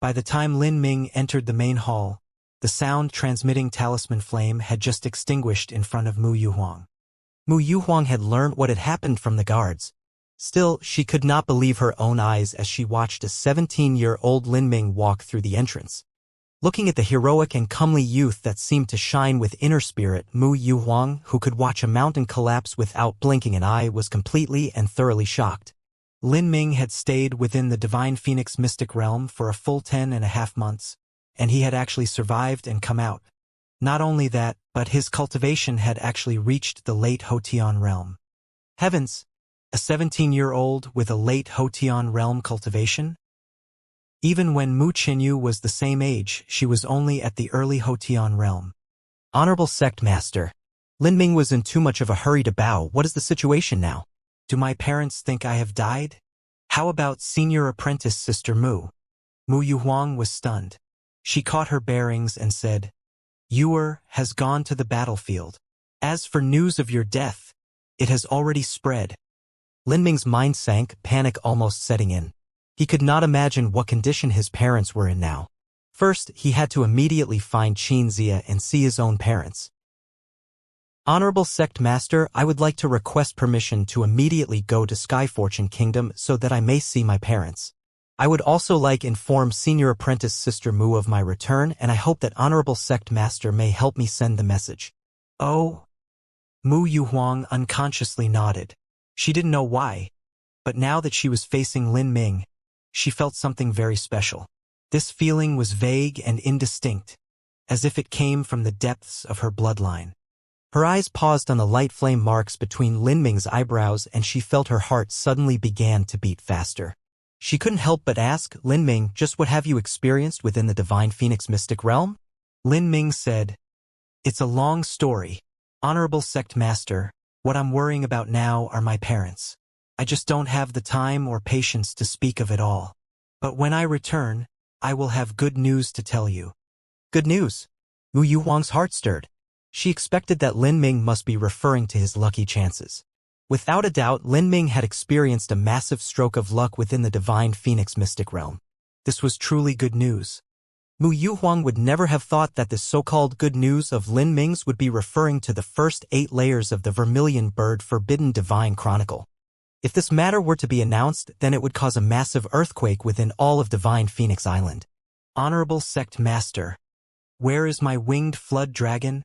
By the time Lin Ming entered the main hall, the sound-transmitting talisman flame had just extinguished in front of Mu Yuhuang. Mu Yuhuang had learned what had happened from the guards. Still, she could not believe her own eyes as she watched a 17-year-old Lin Ming walk through the entrance. Looking at the heroic and comely youth that seemed to shine with inner spirit, Mu Yuhuang, who could watch a mountain collapse without blinking an eye, was completely and thoroughly shocked. Lin Ming had stayed within the Divine Phoenix mystic realm for a full 10.5 months, and he had actually survived and come out. Not only that, but his cultivation had actually reached the late Hotian realm. Heavens! A 17-year-old with a late Hotian realm cultivation? Even when Mu Qinyu was the same age, she was only at the early Hotian realm. Honorable Sect Master. Lin Ming was in too much of a hurry to bow. What is the situation now? Do my parents think I have died? How about senior apprentice Sister Mu? Mu Yuhuang was stunned. She caught her bearings and said, Yuer has gone to the battlefield. As for news of your death, it has already spread. Lin Ming's mind sank, panic almost setting in. He could not imagine what condition his parents were in now. First, he had to immediately find Xianxia and see his own parents. Honorable Sect Master, I would like to request permission to immediately go to Sky Fortune Kingdom so that I may see my parents. I would also like inform Senior Apprentice Sister Mu of my return, and I hope that Honorable Sect Master may help me send the message. Oh. Mu Yuhuang unconsciously nodded. She didn't know why, but now that she was facing Lin Ming, she felt something very special. This feeling was vague and indistinct, as if it came from the depths of her bloodline. Her eyes paused on the light flame marks between Lin Ming's eyebrows, and she felt her heart suddenly began to beat faster. She couldn't help but ask, Lin Ming, just what have you experienced within the Divine Phoenix mystic realm? Lin Ming said, It's a long story. Honorable Sect Master, what I'm worrying about now are my parents. I just don't have the time or patience to speak of it all. But when I return, I will have good news to tell you. Good news? Mu Yuhuang's heart stirred. She expected that Lin Ming must be referring to his lucky chances. Without a doubt, Lin Ming had experienced a massive stroke of luck within the Divine Phoenix mystic realm. This was truly good news. Mu Yuhuang would never have thought that this so-called good news of Lin Ming's would be referring to the first 8 layers of the Vermilion Bird Forbidden Divine Chronicle. If this matter were to be announced, then it would cause a massive earthquake within all of Divine Phoenix Island. Honorable Sect Master, where is my winged flood dragon?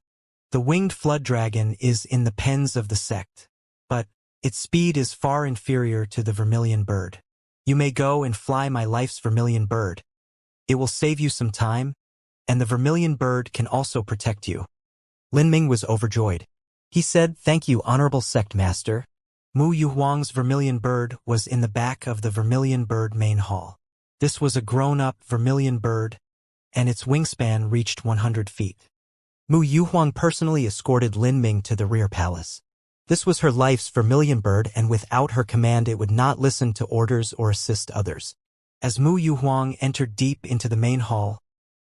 The winged flood dragon is in the pens of the sect, but its speed is far inferior to the vermilion bird. You may go and fly my life's vermilion bird. It will save you some time, and the vermilion bird can also protect you. Lin Ming was overjoyed. He said, Thank you, Honorable Sect Master. Mu Yuhuang's vermilion bird was in the back of the vermilion bird main hall. This was a grown-up vermilion bird, and its wingspan reached 100 feet. Mu Yuhuang personally escorted Lin Ming to the rear palace. This was her life's vermilion bird, and without her command it would not listen to orders or assist others. As Mu Yuhuang entered deep into the main hall,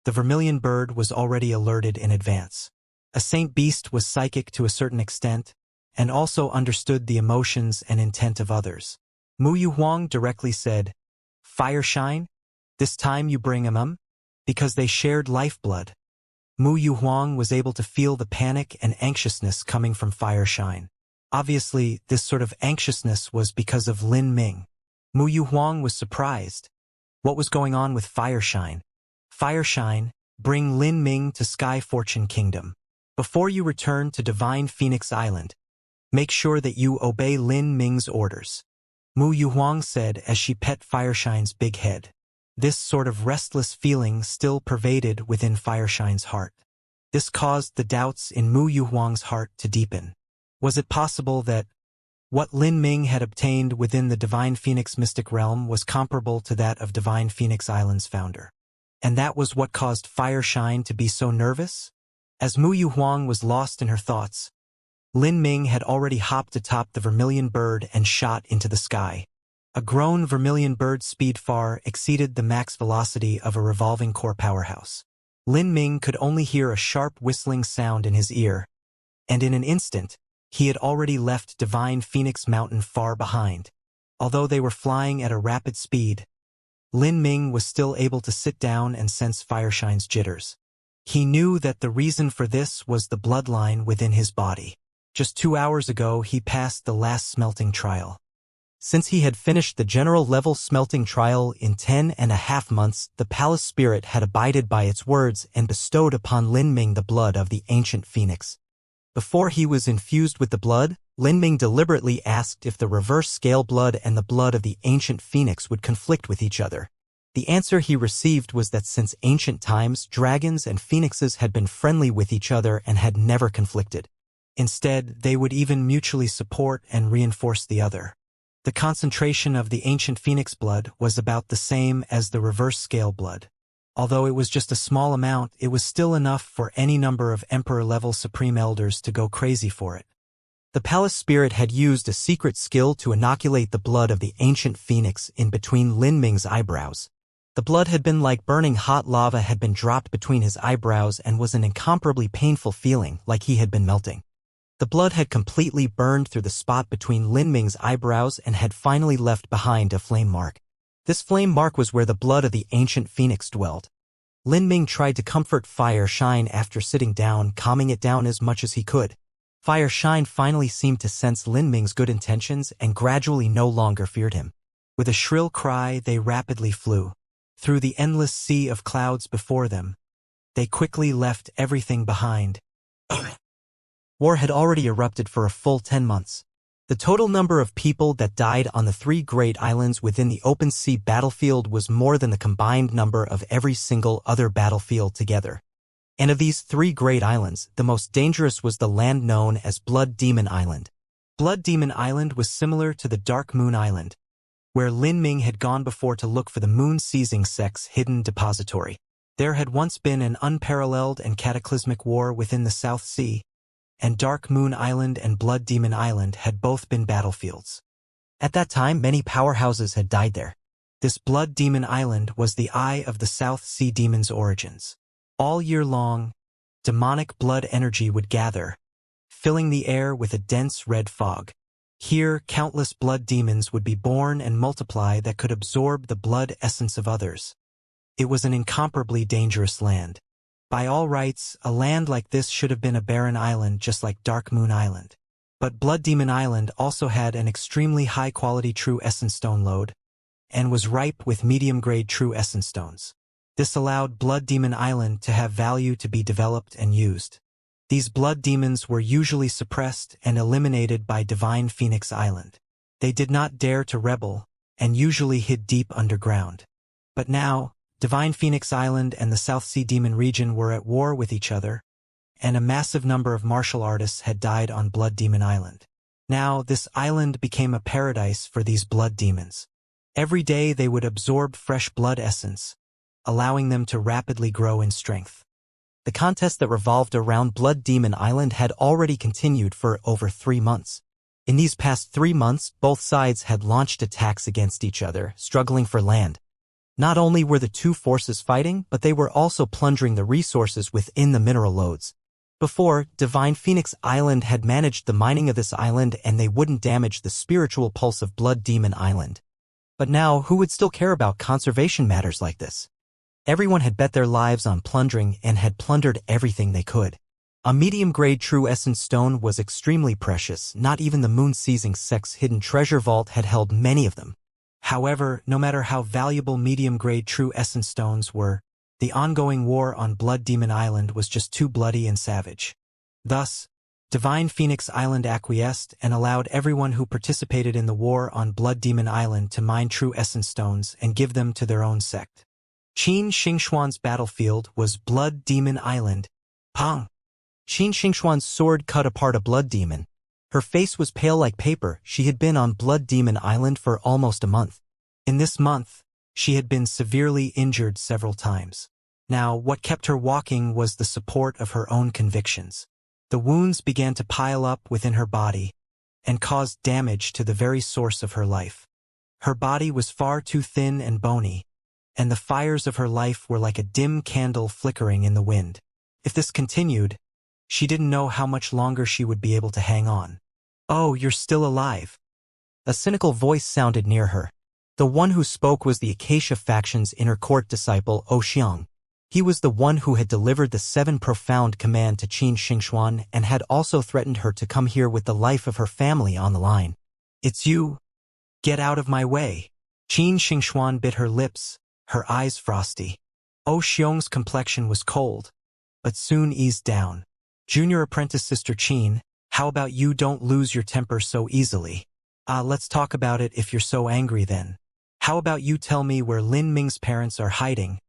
the vermilion bird was already alerted in advance. A saint beast was psychic to a certain extent, and also understood the emotions and intent of others. Mu Yuhuang directly said, Fireshine? This time you bring them? Because they shared lifeblood. Mu Yuhuang was able to feel the panic and anxiousness coming from Fireshine. Obviously, this sort of anxiousness was because of Lin Ming. Mu Yuhuang was surprised. What was going on with Fireshine? Fireshine, bring Lin Ming to Sky Fortune Kingdom. Before you return to Divine Phoenix Island, make sure that you obey Lin Ming's orders. Mu Yuhuang said as she pet Fireshine's big head. This sort of restless feeling still pervaded within Fireshine's heart. This caused the doubts in Mu Yuhuang's heart to deepen. Was it possible that what Lin Ming had obtained within the Divine Phoenix mystic realm was comparable to that of Divine Phoenix Island's founder? And that was what caused Fireshine to be so nervous? As Mu Yuhuang was lost in her thoughts, Lin Ming had already hopped atop the vermilion bird and shot into the sky. A grown vermilion bird's speed far exceeded the max velocity of a revolving core powerhouse. Lin Ming could only hear a sharp whistling sound in his ear, and in an instant, he had already left Divine Phoenix Mountain far behind. Although they were flying at a rapid speed, Lin Ming was still able to sit down and sense Fireshine's jitters. He knew that the reason for this was the bloodline within his body. Just 2 hours ago, he passed the last smelting trial. Since he had finished the general level smelting trial in 10.5 months, the palace spirit had abided by its words and bestowed upon Lin Ming the blood of the ancient phoenix. Before he was infused with the blood, Linming deliberately asked if the reverse scale blood and the blood of the ancient phoenix would conflict with each other. The answer he received was that since ancient times, dragons and phoenixes had been friendly with each other and had never conflicted. Instead, they would even mutually support and reinforce the other. The concentration of the ancient phoenix blood was about the same as the reverse scale blood. Although it was just a small amount, it was still enough for any number of Emperor-level Supreme Elders to go crazy for it. The palace spirit had used a secret skill to inoculate the blood of the ancient phoenix in between Linming's eyebrows. The blood had been like burning hot lava had been dropped between his eyebrows and was an incomparably painful feeling, like he had been melting. The blood had completely burned through the spot between Linming's eyebrows and had finally left behind a flame mark. This flame mark was where the blood of the ancient phoenix dwelled. Linming tried to comfort Fire Shine after sitting down, calming it down as much as he could. Fire Shine finally seemed to sense Linming's good intentions and gradually no longer feared him. With a shrill cry, they rapidly flew. Through the endless sea of clouds before them, they quickly left everything behind. War had already erupted for a full 10 months. The total number of people that died on the 3 great islands within the open sea battlefield was more than the combined number of every single other battlefield together. And of these 3 great islands, the most dangerous was the land known as Blood Demon Island. Blood Demon Island was similar to the Dark Moon Island, where Linming had gone before to look for the moon-seizing sect's hidden depository. There had once been an unparalleled and cataclysmic war within the South Sea, and Dark Moon Island and Blood Demon Island had both been battlefields. At that time, many powerhouses had died there. This Blood Demon Island was the eye of the South Sea demon's origins. All year long, demonic blood energy would gather, filling the air with a dense red fog. Here, countless blood demons would be born and multiply that could absorb the blood essence of others. It was an incomparably dangerous land. By all rights, a land like this should have been a barren island just like Dark Moon Island. But Blood Demon Island also had an extremely high-quality true essence stone lode, and was ripe with medium-grade true essence stones. This allowed Blood Demon Island to have value to be developed and used. These blood demons were usually suppressed and eliminated by Divine Phoenix Island. They did not dare to rebel, and usually hid deep underground. But now, Divine Phoenix Island and the South Sea Demon region were at war with each other, and a massive number of martial artists had died on Blood Demon Island. Now, this island became a paradise for these blood demons. Every day they would absorb fresh blood essence, allowing them to rapidly grow in strength. The contest that revolved around Blood Demon Island had already continued for over 3 months. In these past 3 months, both sides had launched attacks against each other, struggling for land. Not only were the 2 forces fighting, but they were also plundering the resources within the mineral lodes. Before, Divine Phoenix Island had managed the mining of this island and they wouldn't damage the spiritual pulse of Blood Demon Island. But now, who would still care about conservation matters like this? Everyone had bet their lives on plundering and had plundered everything they could. A medium-grade true essence stone was extremely precious. Not even the moon-seizing sect's hidden treasure vault had held many of them. However, no matter how valuable medium-grade true essence stones were, the ongoing war on Blood Demon Island was just too bloody and savage. Thus, Divine Phoenix Island acquiesced and allowed everyone who participated in the war on Blood Demon Island to mine true essence stones and give them to their own sect. Qin Xingxuan's battlefield was Blood Demon Island. Pong! Qin Xingxuan's sword cut apart a blood demon. Her face was pale like paper. She had been on Blood Demon Island for almost a month. In this month, she had been severely injured several times. Now, what kept her walking was the support of her own convictions. The wounds began to pile up within her body and caused damage to the very source of her life. Her body was far too thin and bony, and the fires of her life were like a dim candle flickering in the wind. If this continued, she didn't know how much longer she would be able to hang on. "Oh, you're still alive." A cynical voice sounded near her. The one who spoke was the Acacia faction's inner court disciple, Xiang. He was the one who had delivered the 7 profound command to Qin Xingxuan and had also threatened her to come here with the life of her family on the line. "It's you. Get out of my way." Qin Xingxuan bit her lips, her eyes frosty. Xiang's complexion was cold, but soon eased down. Junior apprentice Sister Qin, how about you don't lose your temper so easily? Let's talk about it if you're so angry then. How about you tell me where Lin Ming's parents are hiding,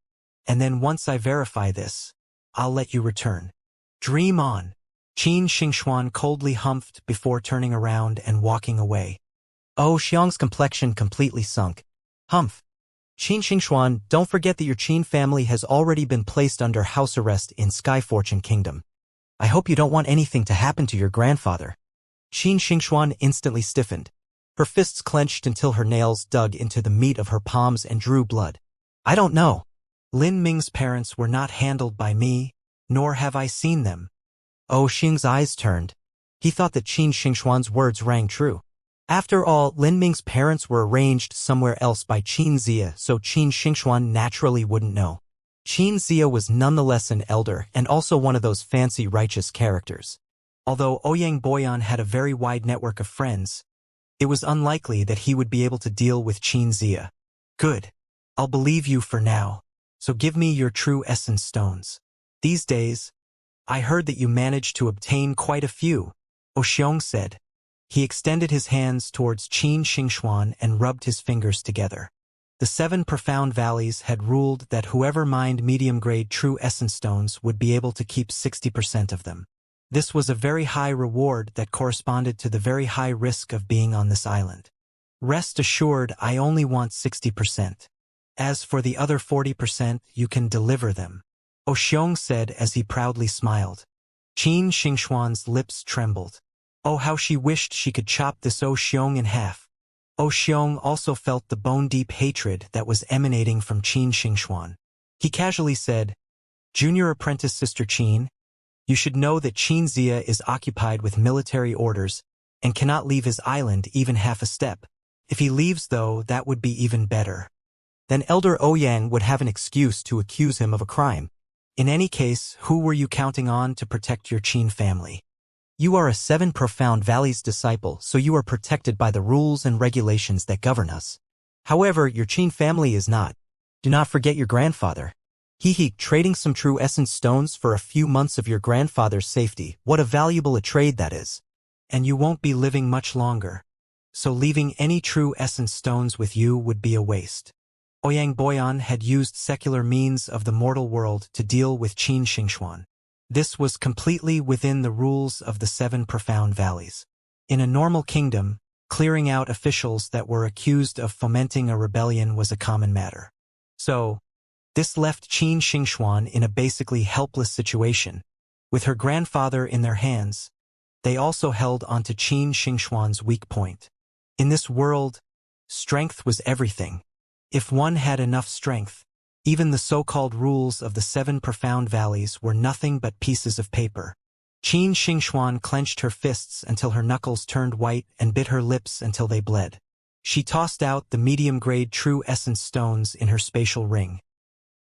and then once I verify this, I'll let you return. Dream on. Qin Xingxuan coldly humphed before turning around and walking away. Oh, Xiang's complexion completely sunk. Humph. Qin Xingxuan, don't forget that your Qin family has already been placed under house arrest in Sky Fortune Kingdom. I hope you don't want anything to happen to your grandfather. Qin Xingxuan instantly stiffened. Her fists clenched until her nails dug into the meat of her palms and drew blood. I don't know. Lin Ming's parents were not handled by me, nor have I seen them. Oh, Xing's eyes turned. He thought that Qin Xingxuan's words rang true. After all, Lin Ming's parents were arranged somewhere else by Xianxia, so Qin Xingxuan naturally wouldn't know. Xianxia was nonetheless an elder and also one of those fancy righteous characters. Although Ouyang Boyan had a very wide network of friends, it was unlikely that he would be able to deal with Xianxia. Good. I'll believe you for now, so give me your true essence stones. These days, I heard that you managed to obtain quite a few, Oxiong said. He extended his hands towards Qin Xingxuan and rubbed his fingers together. The 7 profound valleys had ruled that whoever mined medium-grade true essence stones would be able to keep 60% of them. This was a very high reward that corresponded to the very high risk of being on this island. Rest assured, I only want 60%. As for the other 40%, you can deliver them, Oxiong said as he proudly smiled. Qin Xingxuan's lips trembled. Oh, how she wished she could chop this Oxiong in half. Oxiong also felt the bone-deep hatred that was emanating from Qin Xingxuan. He casually said, Junior apprentice Sister Qin, you should know that Xianxia is occupied with military orders and cannot leave his island even half a step. If he leaves, though, that would be even better. Then Elder Ouyang would have an excuse to accuse him of a crime. In any case, who were you counting on to protect your Qin family? You are a 7 profound valleys disciple, so you are protected by the rules and regulations that govern us. However, your Qin family is not. Do not forget your grandfather. Trading some true essence stones for a few months of your grandfather's safety, what a valuable a trade that is. And you won't be living much longer. So leaving any true essence stones with you would be a waste. Ouyang Boyan had used secular means of the mortal world to deal with Qin Xingxuan. This was completely within the rules of the 7 profound valleys. In a normal kingdom, clearing out officials that were accused of fomenting a rebellion was a common matter. So, this left Qin Xingxuan in a basically helpless situation. With her grandfather in their hands, they also held onto Qin Xingxuan's weak point. In this world, strength was everything. If one had enough strength, even the so-called rules of the 7 profound valleys were nothing but pieces of paper. Qin Xingxuan clenched her fists until her knuckles turned white and bit her lips until they bled. She tossed out the medium-grade true essence stones in her spatial ring.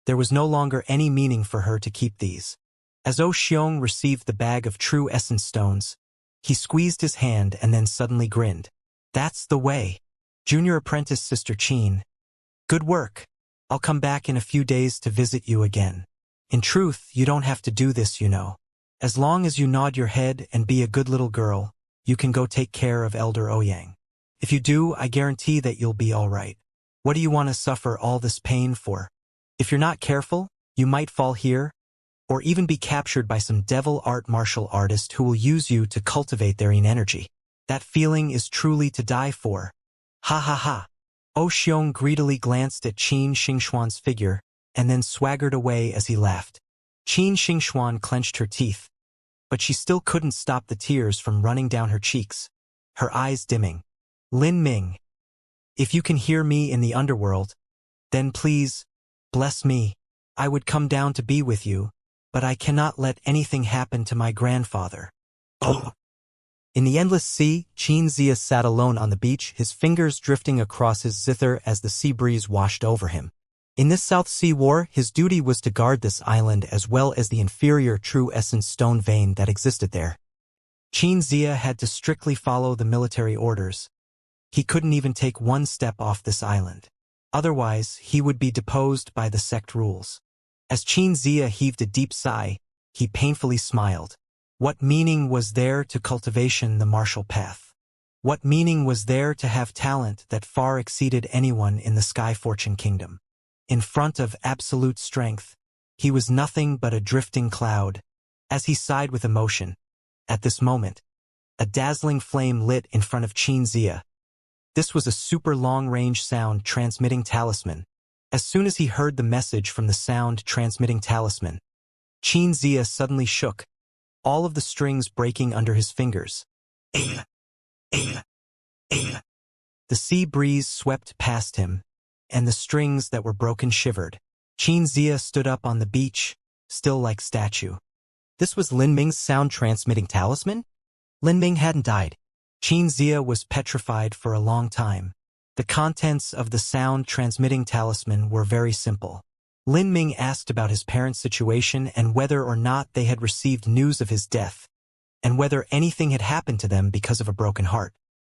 There was no longer any meaning for her to keep these. As Oxiong received the bag of true essence stones, he squeezed his hand and then suddenly grinned. That's the way. Junior apprentice Sister Qin. Good work. I'll come back in a few days to visit you again. In truth, you don't have to do this, you know. As long as you nod your head and be a good little girl, you can go take care of Elder Ouyang. If you do, I guarantee that you'll be all right. What do you want to suffer all this pain for? If you're not careful, you might fall here, or even be captured by some devil art martial artist who will use you to cultivate their own energy. That feeling is truly to die for. Ha ha ha. Oxiong greedily glanced at Qin Xingxuan's figure, and then swaggered away as he laughed. Qin Xingxuan clenched her teeth, but she still couldn't stop the tears from running down her cheeks, her eyes dimming. Lin Ming, if you can hear me in the underworld, then please, bless me. I would come down to be with you, but I cannot let anything happen to my grandfather. Oh. In the endless sea, Xianxia sat alone on the beach, his fingers drifting across his zither as the sea breeze washed over him. In this South Sea War, his duty was to guard this island as well as the inferior true essence stone vein that existed there. Xianxia had to strictly follow the military orders. He couldn't even take one step off this island. Otherwise, he would be deposed by the sect rules. As Xianxia heaved a deep sigh, he painfully smiled. What meaning was there to cultivation the martial path? What meaning was there to have talent that far exceeded anyone in the Sky Fortune Kingdom? In front of absolute strength, he was nothing but a drifting cloud. As he sighed with emotion, at this moment, a dazzling flame lit in front of Xianxia. This was a super long-range sound transmitting talisman. As soon as he heard the message from the sound transmitting talisman, Xianxia suddenly shook, all of the strings breaking under his fingers. The sea breeze swept past him, and the strings that were broken shivered. Xianxia stood up on the beach, still like statue. This was Lin Ming's sound-transmitting talisman? Lin Ming hadn't died. Xianxia was petrified for a long time. The contents of the sound-transmitting talisman were very simple. Lin Ming asked about his parents' situation and whether or not they had received news of his death, and whether anything had happened to them because of a broken heart.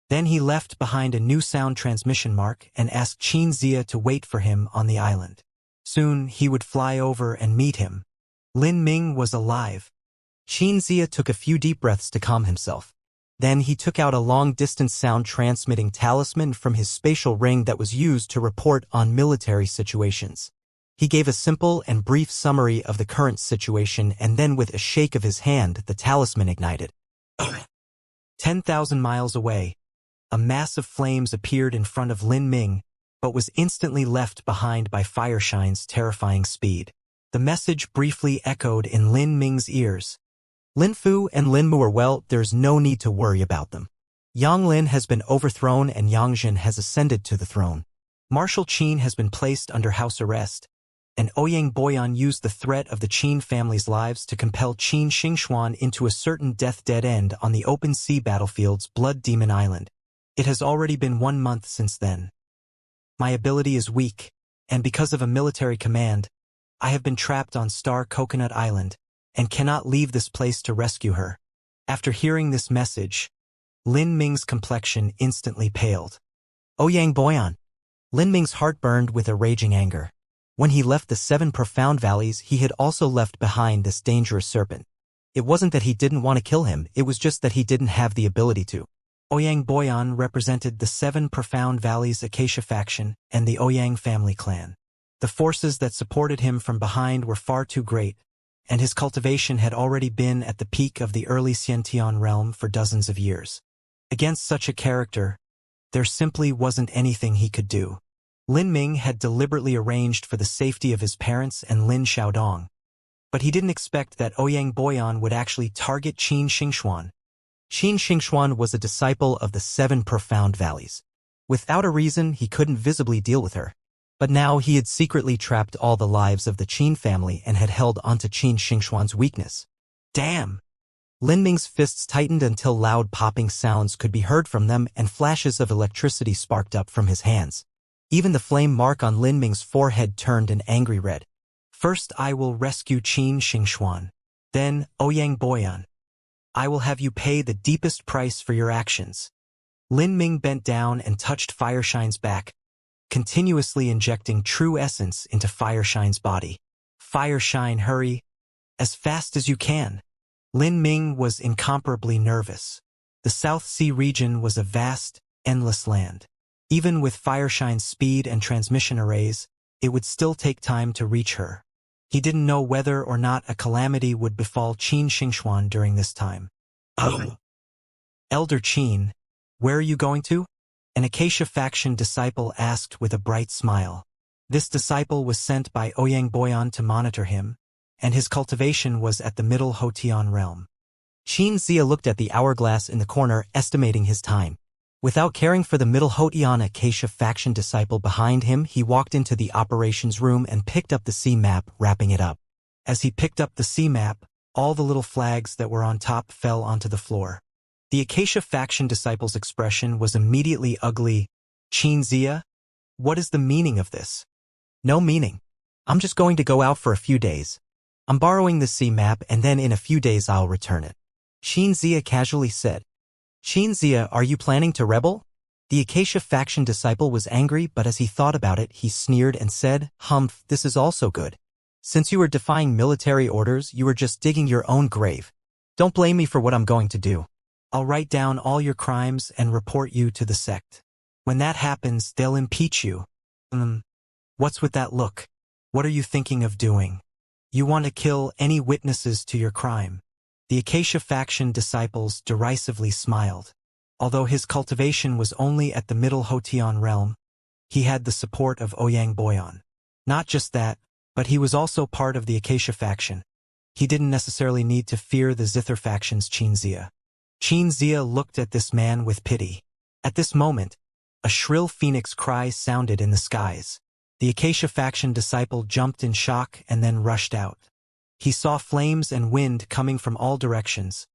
Then he left behind a new sound transmission mark and asked Xianxia to wait for him on the island. Soon he would fly over and meet him. Lin Ming was alive. Xianxia took a few deep breaths to calm himself. Then he took out a long-distance sound-transmitting talisman from his spatial ring that was used to report on military situations. He gave a simple and brief summary of the current situation, and then with a shake of his hand, the talisman ignited. 10,000 miles away, a mass of flames appeared in front of Lin Ming, but was instantly left behind by Fireshine's terrifying speed. The message briefly echoed in Lin Ming's ears. Lin Fu and Lin Mu are well, there's no need to worry about them. Yang Lin has been overthrown and Yang Jin has ascended to the throne. Marshal Qin has been placed under house arrest, and Ouyang Boyan used the threat of the Qin family's lives to compel Qin Xingxuan into a certain death dead end on the open sea battlefield's Blood Demon Island. It has already been 1 month since then. My ability is weak, and because of a military command, I have been trapped on Star Coconut Island, and cannot leave this place to rescue her. After hearing this message, Lin Ming's complexion instantly paled. Ouyang Boyan. Lin Ming's heart burned with a raging anger. When he left the 7 profound valleys, he had also left behind this dangerous serpent. It wasn't that he didn't want to kill him, it was just that he didn't have the ability to. Ouyang Boyan represented the 7 profound valleys Acacia faction and the Ouyang family clan. The forces that supported him from behind were far too great, and his cultivation had already been at the peak of the early Xiantian realm for dozens of years. Against such a character, there simply wasn't anything he could do. Lin Ming had deliberately arranged for the safety of his parents and Lin Xiaodong, but he didn't expect that Ouyang Boyan would actually target Qin Xingxuan. Qin Xingxuan was a disciple of the 7 profound valleys. Without a reason, he couldn't visibly deal with her. But now he had secretly trapped all the lives of the Qin family and had held onto Qin Xingxuan's weakness. Damn! Lin Ming's fists tightened until loud popping sounds could be heard from them and flashes of electricity sparked up from his hands. Even the flame mark on Lin Ming's forehead turned an angry red. First I will rescue Qin Xingxuan. Then, Ouyang Boyan, I will have you pay the deepest price for your actions. Lin Ming bent down and touched Fireshine's back, continuously injecting true essence into Fireshine's body. Fireshine, hurry, as fast as you can. Lin Ming was incomparably nervous. The South Sea region was a vast, endless land. Even with Fireshine's speed and transmission arrays, it would still take time to reach her. He didn't know whether or not a calamity would befall Qin Xingxuan during this time. Elder Qin, where are you going to? An Acacia faction disciple asked with a bright smile. This disciple was sent by Ouyang Boyan to monitor him, and his cultivation was at the Middle Hotian realm. Xianxia looked at the hourglass in the corner, estimating his time. Without caring for the Middle Hotian Acacia faction disciple behind him, he walked into the operations room and picked up the sea map, wrapping it up. As he picked up the sea map, all the little flags that were on top fell onto the floor. The Acacia faction disciple's expression was immediately ugly. Xianxia, what is the meaning of this? No meaning. I'm just going to go out for a few days. I'm borrowing the sea map and then in a few days I'll return it. Xianxia casually said. Xianxia, are you planning to rebel? The Acacia faction disciple was angry, but as he thought about it, he sneered and said, Humph, this is also good. Since you were defying military orders, you were just digging your own grave. Don't blame me for what I'm going to do. I'll write down all your crimes and report you to the sect. When that happens, they'll impeach you. What's with that look? What are you thinking of doing? You want to kill any witnesses to your crime. The Acacia faction disciples derisively smiled. Although his cultivation was only at the Middle Hotian realm, he had the support of Ouyang Boyan. Not just that, but he was also part of the Acacia faction. He didn't necessarily need to fear the Zither faction's Xianxia. Xianxia looked at this man with pity. At this moment, a shrill phoenix cry sounded in the skies. The Acacia faction disciple jumped in shock and then rushed out. He saw flames and wind coming from all directions,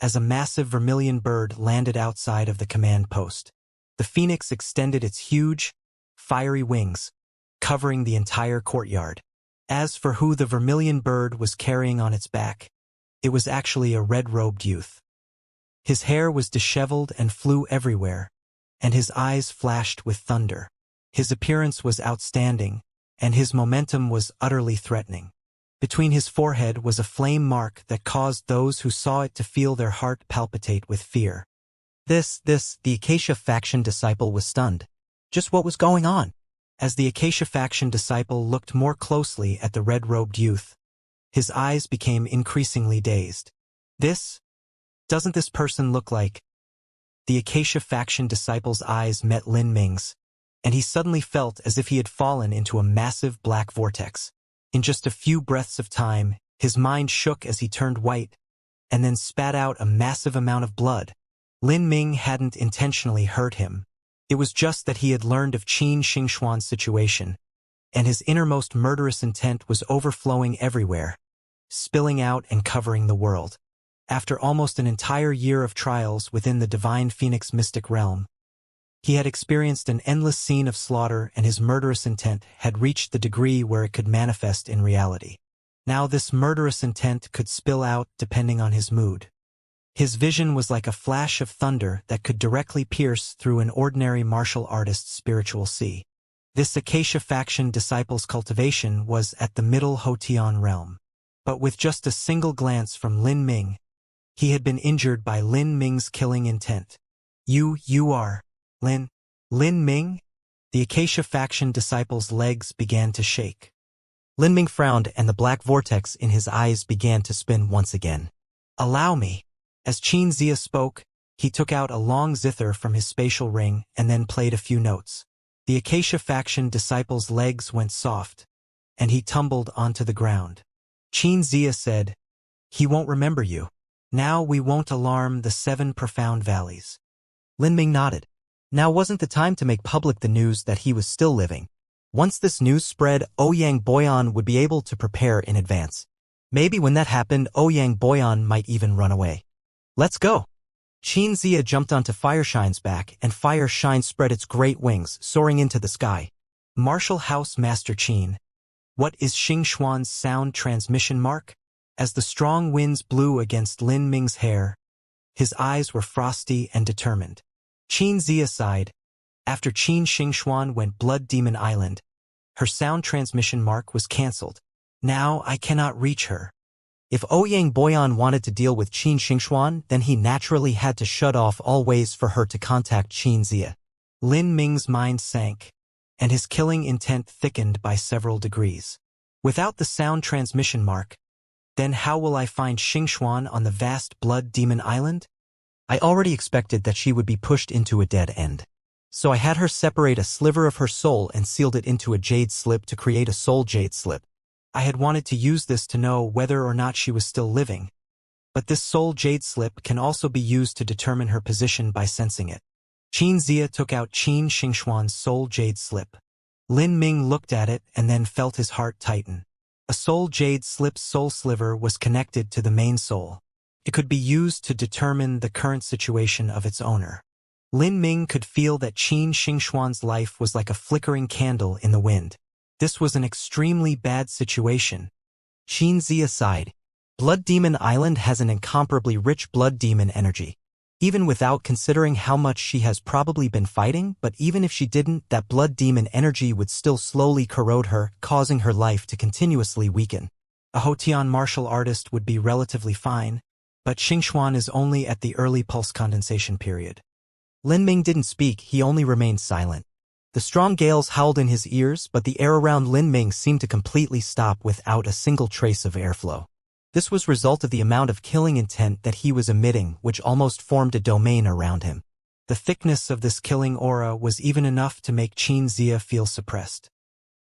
as a massive vermilion bird landed outside of the command post. The phoenix extended its huge, fiery wings, covering the entire courtyard. As for who the vermilion bird was carrying on its back, it was actually a red-robed youth. His hair was disheveled and flew everywhere, and his eyes flashed with thunder. His appearance was outstanding, and his momentum was utterly threatening. Between his forehead was a flame mark that caused those who saw it to feel their heart palpitate with fear. The Acacia faction disciple was stunned. Just what was going on? As the Acacia faction disciple looked more closely at the red-robed youth, his eyes became increasingly dazed. Doesn't this person look like? The Acacia faction disciple's eyes met Lin Ming's, and he suddenly felt as if he had fallen into a massive black vortex. In just a few breaths of time, his mind shook as he turned white, and then spat out a massive amount of blood. Lin Ming hadn't intentionally hurt him. It was just that he had learned of Qin Xingxuan's situation, and his innermost murderous intent was overflowing everywhere, spilling out and covering the world. After almost an entire year of trials within the Divine Phoenix mystic realm, he had experienced an endless scene of slaughter, and his murderous intent had reached the degree where it could manifest in reality. Now this murderous intent could spill out depending on his mood. His vision was like a flash of thunder that could directly pierce through an ordinary martial artist's spiritual sea. This Acacia faction disciple's cultivation was at the Middle Hotian realm. But with just a single glance from Lin Ming, he had been injured by Lin Ming's killing intent. You are Lin Ming? The Acacia faction disciple's legs began to shake. Lin Ming frowned, and the black vortex in his eyes began to spin once again. Allow me. As Xianxia spoke, he took out a long zither from his spatial ring and then played a few notes. The Acacia faction disciple's legs went soft, and he tumbled onto the ground. Xianxia said, "He won't remember you. Now we won't alarm the 7 profound valleys." Lin Ming nodded. Now wasn't the time to make public the news that he was still living. Once this news spread, Ouyang Boyan would be able to prepare in advance. Maybe when that happened, Ouyang Boyan might even run away. Let's go. Xianxia jumped onto Fireshine's back, and Fireshine spread its great wings, soaring into the sky. Martial House Master Qin, what is Xingxuan's sound transmission mark? As the strong winds blew against Lin Ming's hair, his eyes were frosty and determined. Xianxia sighed. After Qin Xingxuan went Blood Demon Island, her sound transmission mark was cancelled. Now I cannot reach her. If Ouyang Boyan wanted to deal with Qin Xingxuan, then he naturally had to shut off all ways for her to contact Xianxia. Lin Ming's mind sank, and his killing intent thickened by several degrees. Without the sound transmission mark, then how will I find Xingxuan on the vast Blood Demon Island? I already expected that she would be pushed into a dead end. So I had her separate a sliver of her soul and sealed it into a jade slip to create a soul jade slip. I had wanted to use this to know whether or not she was still living. But this soul jade slip can also be used to determine her position by sensing it. Xianxia took out Qin Xingxuan's soul jade slip. Lin Ming looked at it and then felt his heart tighten. A soul jade slip's soul sliver was connected to the main soul. It could be used to determine the current situation of its owner. Lin Ming could feel that Qin Xingxuan's life was like a flickering candle in the wind. This was an extremely bad situation. Xianxia sighed. Blood Demon Island has an incomparably rich blood demon energy. Even without considering how much she has probably been fighting, but even if she didn't, that blood demon energy would still slowly corrode her, causing her life to continuously weaken. A Hotian martial artist would be relatively fine, but Xingxuan is only at the early pulse condensation period. Lin Ming didn't speak, he only remained silent. The strong gales howled in his ears, but the air around Lin Ming seemed to completely stop without a single trace of airflow. This was result of the amount of killing intent that he was emitting, which almost formed a domain around him. The thickness of this killing aura was even enough to make Xianxia feel suppressed.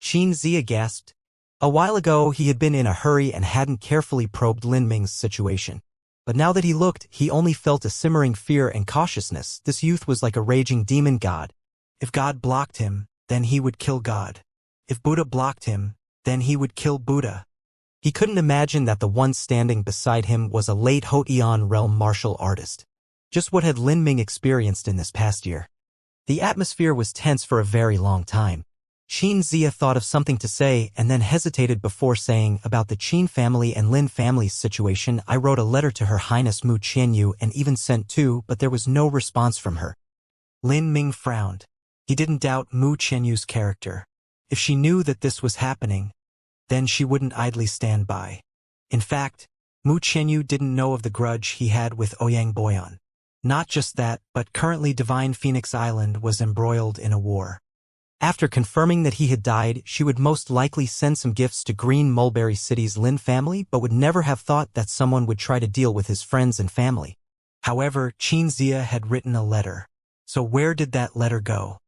Xianxia gasped. A while ago he had been in a hurry and hadn't carefully probed Lin Ming's situation. But now that he looked, he only felt a simmering fear and cautiousness. This youth was like a raging demon god. If God blocked him, then he would kill God. If Buddha blocked him, then he would kill Buddha. He couldn't imagine that the one standing beside him was a late Hotian realm martial artist. Just what had Lin Ming experienced in this past year? The atmosphere was tense for a very long time. Xianxia thought of something to say and then hesitated before saying about the Qin family and Lin family's situation. I wrote a letter to Her Highness Mu Qianyu and even sent two, but there was no response from her. Lin Ming frowned. He didn't doubt Mu Qianyu's character. If she knew that this was happening, then she wouldn't idly stand by. In fact, Mu Qianyu didn't know of the grudge he had with Ouyang Boyan. Not just that, but currently Divine Phoenix Island was embroiled in a war. After confirming that he had died, she would most likely send some gifts to Green Mulberry City's Lin family, but would never have thought that someone would try to deal with his friends and family. However, Xianxia had written a letter. So where did that letter go?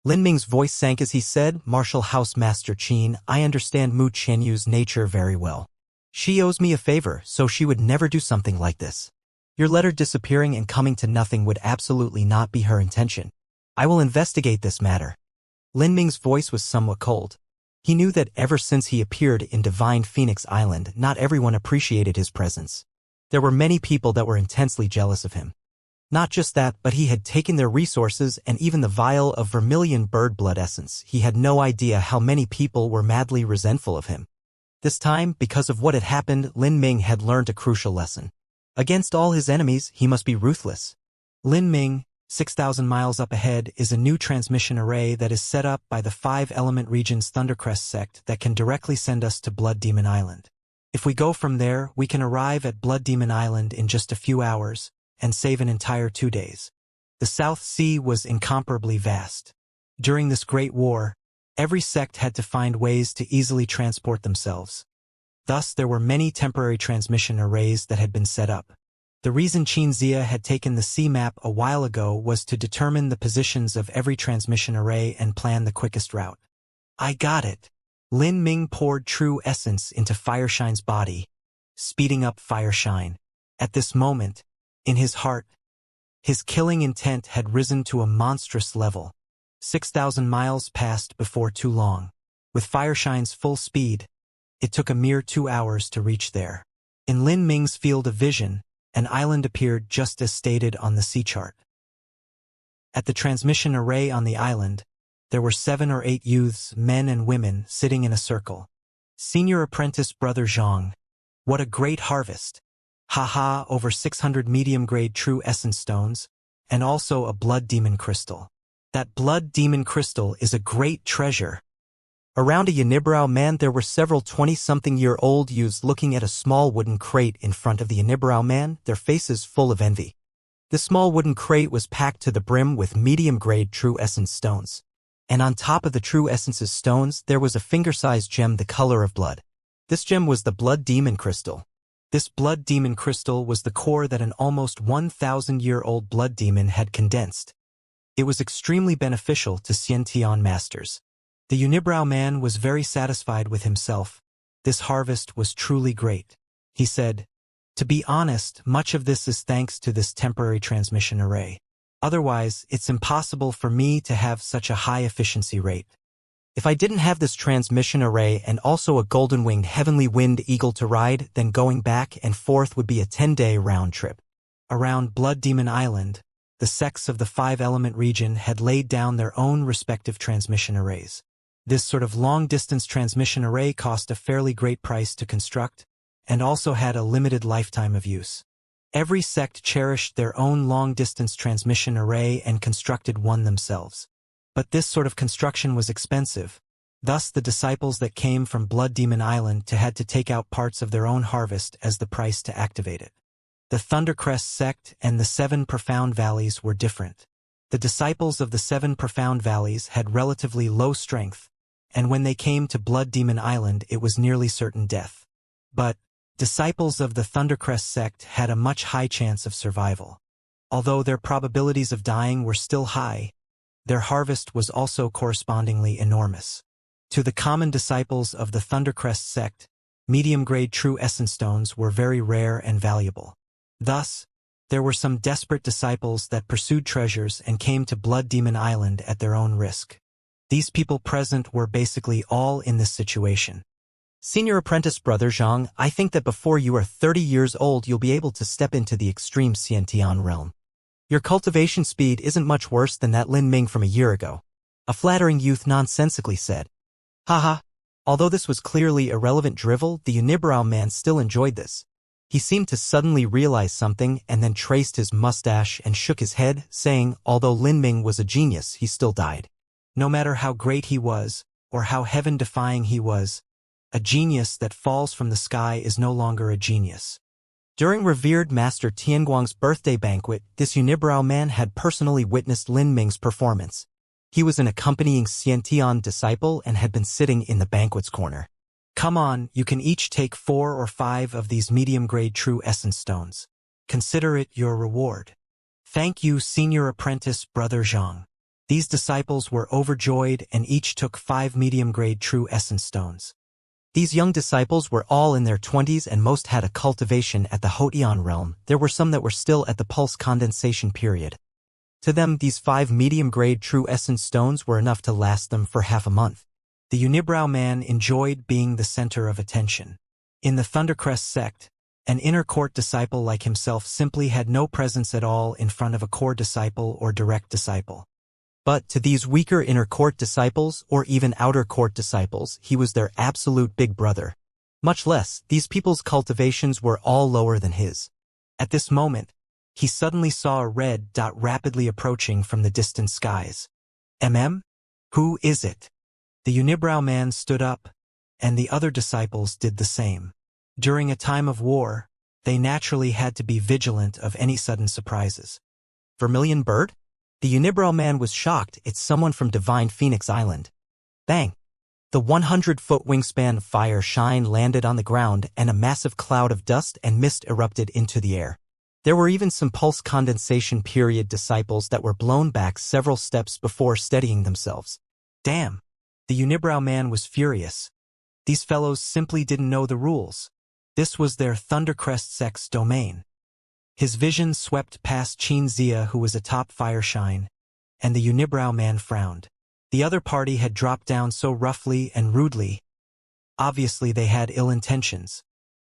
Lin Ming's voice sank as he said, Martial House Master Qin, I understand Mu Qianyu's nature very well. She owes me a favor, so she would never do something like this. Your letter disappearing and coming to nothing would absolutely not be her intention. I will investigate this matter. Lin Ming's voice was somewhat cold. He knew that ever since he appeared in Divine Phoenix Island, not everyone appreciated his presence. There were many people that were intensely jealous of him. Not just that, but he had taken their resources and even the vial of vermilion bird blood essence. He had no idea how many people were madly resentful of him. This time, because of what had happened, Lin Ming had learned a crucial lesson. Against all his enemies, he must be ruthless. Lin Ming, 6,000 miles up ahead, is a new transmission array that is set up by the 5-element region's Thundercrest sect that can directly send us to Blood Demon Island. If we go from there, we can arrive at Blood Demon Island in just a few hours and save an entire 2 days. The South Sea was incomparably vast. During this Great War, every sect had to find ways to easily transport themselves. Thus, there were many temporary transmission arrays that had been set up. The reason Xianxia had taken the sea map a while ago was to determine the positions of every transmission array and plan the quickest route. I got it. Lin Ming poured true essence into Fireshine's body, speeding up Fireshine. At this moment, in his heart, his killing intent had risen to a monstrous level. 6,000 miles passed before too long. With Fireshine's full speed, it took a mere 2 hours to reach there. In Lin Ming's field of vision, an island appeared just as stated on the sea chart. At the transmission array on the island, there were 7 or 8 youths, men and women, sitting in a circle. Senior apprentice Brother Zhang. What a great harvest! Haha, over 600 medium-grade true essence stones, and also a blood demon crystal. That blood demon crystal is a great treasure. Around a Yanibrao man there were several 20-something-year-old youths looking at a small wooden crate in front of the Yanibrao man, their faces full of envy. The small wooden crate was packed to the brim with medium-grade true essence stones. And on top of the true essence's stones there was a finger-sized gem the color of blood. This gem was the blood demon crystal. This blood demon crystal was the core that an almost 1,000-year-old blood demon had condensed. It was extremely beneficial to Xiantian masters. The Unibrao man was very satisfied with himself. This harvest was truly great. He said, to be honest, much of this is thanks to this temporary transmission array. Otherwise, it's impossible for me to have such a high efficiency rate. If I didn't have this transmission array and also a golden-winged heavenly wind eagle to ride, then going back and forth would be a 10-day round trip. Around Blood Demon Island, the sects of the 5-element region had laid down their own respective transmission arrays. This sort of long-distance transmission array cost a fairly great price to construct, and also had a limited lifetime of use. Every sect cherished their own long-distance transmission array and constructed one themselves. But this sort of construction was expensive. Thus the disciples that came from Blood Demon Island had to take out parts of their own harvest as the price to activate it. The Thundercrest sect and the 7 Profound Valleys were different. The disciples of the 7 Profound Valleys had relatively low strength, and when they came to Blood Demon Island it was nearly certain death. But disciples of the Thundercrest sect had a much high chance of survival. Although their probabilities of dying were still high, their harvest was also correspondingly enormous. To the common disciples of the Thundercrest sect, medium-grade true essence stones were very rare and valuable. Thus, there were some desperate disciples that pursued treasures and came to Blood Demon Island at their own risk. These people present were basically all in this situation. Senior Apprentice Brother Zhang, I think that before you are 30 years old you'll be able to step into the extreme Xiantian realm. Your cultivation speed isn't much worse than that Lin Ming from a year ago. A flattering youth nonsensically said. Haha. Although this was clearly irrelevant drivel, the unibrow man still enjoyed this. He seemed to suddenly realize something and then traced his mustache and shook his head, saying, although Lin Ming was a genius, he still died. No matter how great he was, or how heaven-defying he was, a genius that falls from the sky is no longer a genius. During revered Master Tianguang's birthday banquet, this unibrow man had personally witnessed Lin Ming's performance. He was an accompanying Xiantian disciple and had been sitting in the banquet's corner. Come on, you can each take 4 or 5 of these medium-grade true essence stones. Consider it your reward. Thank you, Senior Apprentice Brother Zhang. These disciples were overjoyed and each took 5 medium-grade true essence stones. These young disciples were all in their 20s and most had a cultivation at the Hotian realm. There were some that were still at the pulse condensation period. To them, these 5 medium-grade true essence stones were enough to last them for half a month. The unibrow man enjoyed being the center of attention. In the Thundercrest sect, an inner court disciple like himself simply had no presence at all in front of a core disciple or direct disciple. But to these weaker inner court disciples or even outer court disciples, he was their absolute big brother. Much less, these people's cultivations were all lower than his. At this moment, he suddenly saw a red dot rapidly approaching from the distant skies. Who is it? The unibrow man stood up, and the other disciples did the same. During a time of war, they naturally had to be vigilant of any sudden surprises. Vermilion bird? The unibrow man was shocked. It's someone from Divine Phoenix Island. Bang! The 100-foot wingspan of fire shine landed on the ground and a massive cloud of dust and mist erupted into the air. There were even some pulse condensation period disciples that were blown back several steps before steadying themselves. Damn! The unibrow man was furious. These fellows simply didn't know the rules. This was their Thundercrest sect's domain. His vision swept past Xianxia, who was atop fireshine, and the unibrow man frowned. The other party had dropped down so roughly and rudely. Obviously they had ill intentions.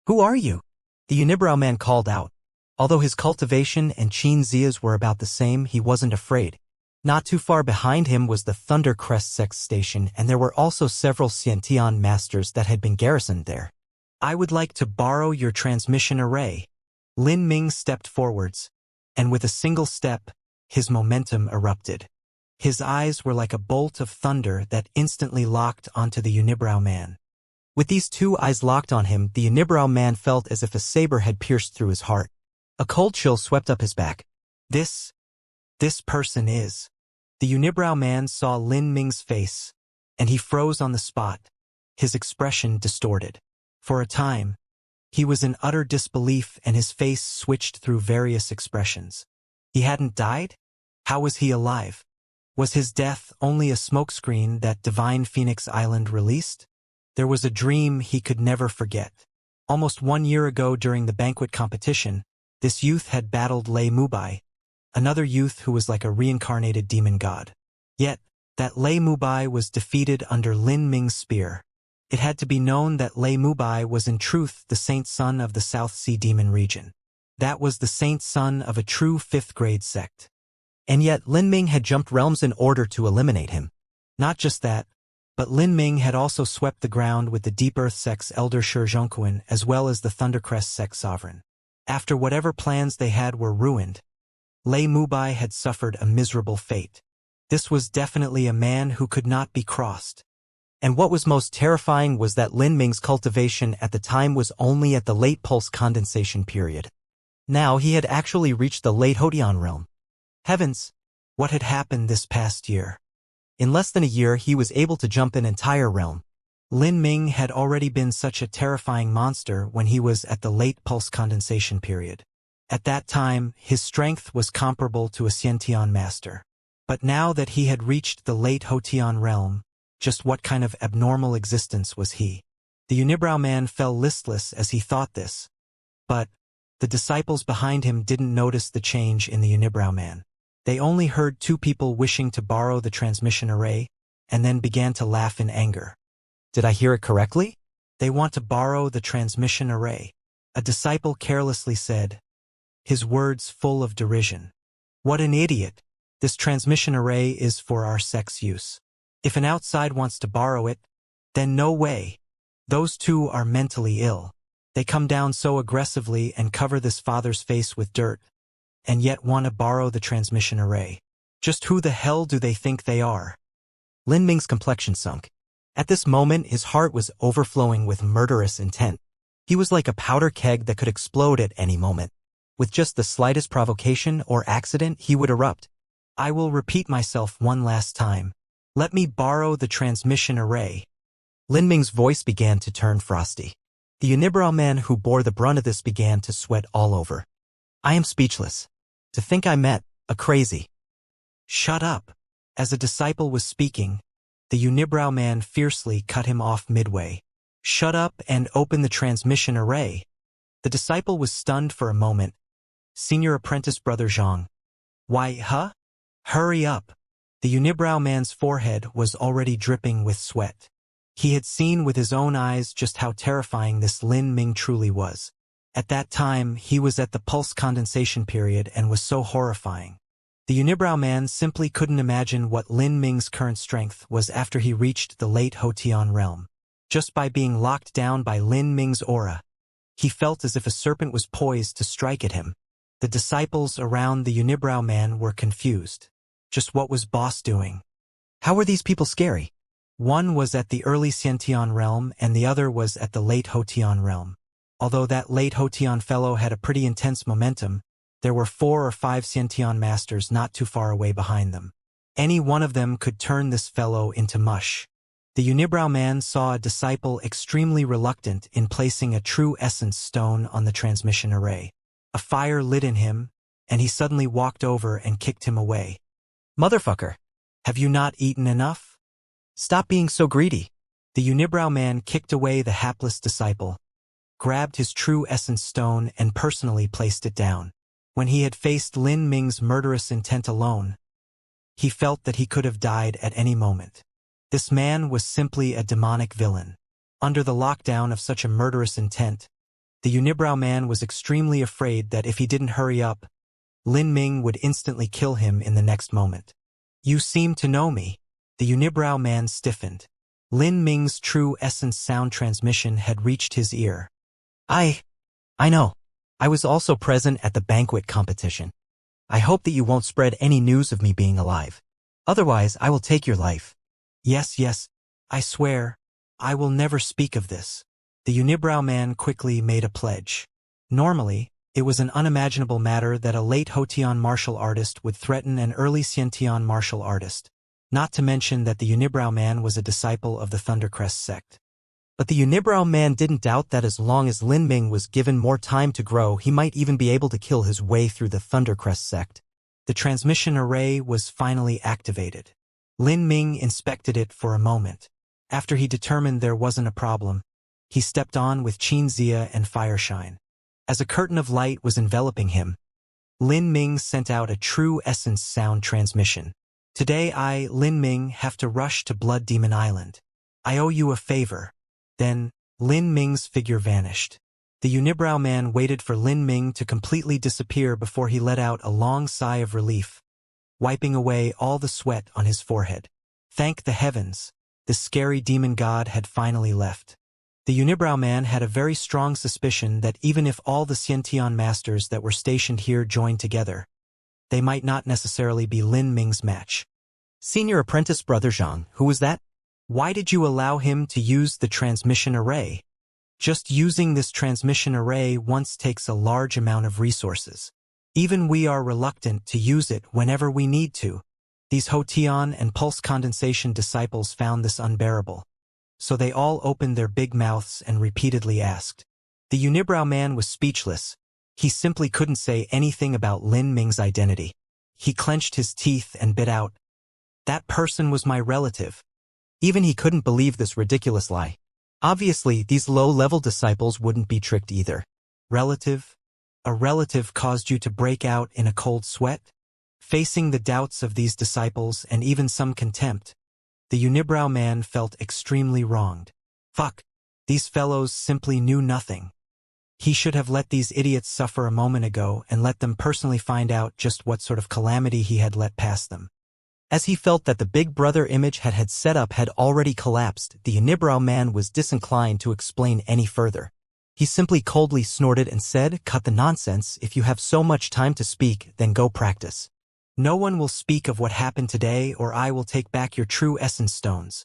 Who are you? The unibrow man called out. Although his cultivation and Xianxia's were about the same, he wasn't afraid. Not too far behind him was the Thundercrest sect station, and there were also several Xiantian masters that had been garrisoned there. I would like to borrow your transmission array. Lin Ming stepped forwards, and with a single step, his momentum erupted. His eyes were like a bolt of thunder that instantly locked onto the unibrow man. With these 2 eyes locked on him, the unibrow man felt as if a saber had pierced through his heart. A cold chill swept up his back. This person is. The unibrow man saw Lin Ming's face, and he froze on the spot, his expression distorted. For a time, he was in utter disbelief and his face switched through various expressions. He hadn't died? How was he alive? Was his death only a smokescreen that Divine Phoenix Island released? There was a dream he could never forget. Almost 1 year ago during the banquet competition, this youth had battled Lei Mubai, another youth who was like a reincarnated demon god. Yet, that Lei Mubai was defeated under Lin Ming's spear. It had to be known that Lei Mubai was in truth the saint son of the South Sea demon region. That was the saint son of a true 5th grade sect. And yet Lin Ming had jumped realms in order to eliminate him. Not just that, but Lin Ming had also swept the ground with the Deep Earth sect's elder Shi Zhongquan as well as the Thundercrest sect sovereign. After whatever plans they had were ruined, Lei Mubai had suffered a miserable fate. This was definitely a man who could not be crossed. And what was most terrifying was that Lin Ming's cultivation at the time was only at the late pulse condensation period. Now he had actually reached the late Hotian realm. Heavens! What had happened this past year? In less than a year he was able to jump an entire realm. Lin Ming had already been such a terrifying monster when he was at the late pulse condensation period. At that time, his strength was comparable to a Xiantian master. But now that he had reached the late Hotian realm, just what kind of abnormal existence was he? The unibrow man fell listless as he thought this. But the disciples behind him didn't notice the change in the unibrow man. They only heard two people wishing to borrow the transmission array, and then began to laugh in anger. Did I hear it correctly? They want to borrow the transmission array. A disciple carelessly said, his words full of derision. What an idiot! This transmission array is for our sex use. If an outside wants to borrow it, then no way. Those two are mentally ill. They come down so aggressively and cover this father's face with dirt, and yet want to borrow the transmission array. Just who the hell do they think they are? Lin Ming's complexion sunk. At this moment his heart was overflowing with murderous intent. He was like a powder keg that could explode at any moment. With just the slightest provocation or accident he would erupt. I will repeat myself one last time. Let me borrow the transmission array. Lin Ming's voice began to turn frosty. The unibrow man who bore the brunt of this began to sweat all over. I am speechless. To think I met a crazy. Shut up. As a disciple was speaking, the unibrow man fiercely cut him off midway. Shut up and open the transmission array. The disciple was stunned for a moment. Senior apprentice brother Zhang. Why, huh? Hurry up. The unibrow man's forehead was already dripping with sweat. He had seen with his own eyes just how terrifying this Lin Ming truly was. At that time, he was at the pulse condensation period and was so horrifying. The unibrow man simply couldn't imagine what Lin Ming's current strength was after he reached the late Hotian realm. Just by being locked down by Lin Ming's aura, he felt as if a serpent was poised to strike at him. The disciples around the unibrow man were confused. Just what was boss doing? How were these people scary? One was at the early Xiantian realm and the other was at the late Hotian realm. Although that late Hotian fellow had a pretty intense momentum, there were 4 or 5 Xiantian masters not too far away behind them. Any one of them could turn this fellow into mush. The unibrow man saw a disciple extremely reluctant in placing a true essence stone on the transmission array. A fire lit in him, and he suddenly walked over and kicked him away. Motherfucker! Have you not eaten enough? Stop being so greedy. The unibrow man kicked away the hapless disciple, grabbed his true essence stone and personally placed it down. When he had faced Lin Ming's murderous intent alone, he felt that he could have died at any moment. This man was simply a demonic villain. Under the lockdown of such a murderous intent, the unibrow man was extremely afraid that if he didn't hurry up, Lin Ming would instantly kill him in the next moment. You seem to know me. The unibrow man stiffened. Lin Ming's true essence sound transmission had reached his ear. I know. I was also present at the banquet competition. I hope that you won't spread any news of me being alive. Otherwise, I will take your life. Yes, I swear, I will never speak of this. The unibrow man quickly made a pledge. Normally, it was an unimaginable matter that a late Hotian martial artist would threaten an early Xiantian martial artist, not to mention that the unibrow man was a disciple of the Thundercrest sect. But the unibrow man didn't doubt that as long as Lin Ming was given more time to grow, he might even be able to kill his way through the Thundercrest sect. The transmission array was finally activated. Lin Ming inspected it for a moment. After he determined there wasn't a problem, he stepped on with Xianxia and Fireshine. As a curtain of light was enveloping him, Lin Ming sent out a true essence sound transmission. Today I, Lin Ming, have to rush to Blood Demon Island. I owe you a favor. Then, Lin Ming's figure vanished. The unibrow man waited for Lin Ming to completely disappear before he let out a long sigh of relief, wiping away all the sweat on his forehead. Thank the heavens, the scary demon god had finally left. The unibrow man had a very strong suspicion that even if all the Xiantian masters that were stationed here joined together, they might not necessarily be Lin Ming's match. Senior apprentice brother Zhang, who was that? Why did you allow him to use the transmission array? Just using this transmission array once takes a large amount of resources. Even we are reluctant to use it whenever we need to. These Hotion and pulse condensation disciples found this unbearable. So they all opened their big mouths and repeatedly asked. The unibrow man was speechless. He simply couldn't say anything about Lin Ming's identity. He clenched his teeth and bit out, "That person was my relative." Even he couldn't believe this ridiculous lie. Obviously, these low-level disciples wouldn't be tricked either. Relative? A relative caused you to break out in a cold sweat? Facing the doubts of these disciples and even some contempt, the unibrow man felt extremely wronged. Fuck, these fellows simply knew nothing. He should have let these idiots suffer a moment ago and let them personally find out just what sort of calamity he had let past them. As he felt that the Big Brother image had set up had already collapsed, the unibrow man was disinclined to explain any further. He simply coldly snorted and said, "Cut the nonsense. If you have so much time to speak, then go practice. No one will speak of what happened today, or I will take back your true essence stones."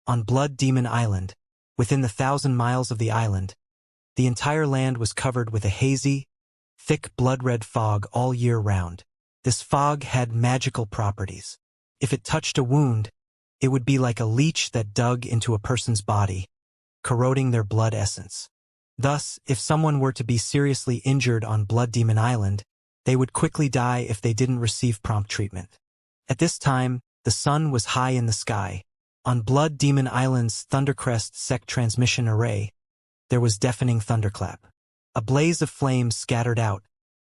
On Blood Demon Island, within the 1,000 miles of the island, the entire land was covered with a hazy, thick blood-red fog all year round. This fog had magical properties. If it touched a wound, it would be like a leech that dug into a person's body, corroding their blood essence. Thus, if someone were to be seriously injured on Blood Demon Island, they would quickly die if they didn't receive prompt treatment. At this time, the sun was high in the sky. On Blood Demon Island's Thundercrest sect transmission array, there was deafening thunderclap. A blaze of flames scattered out,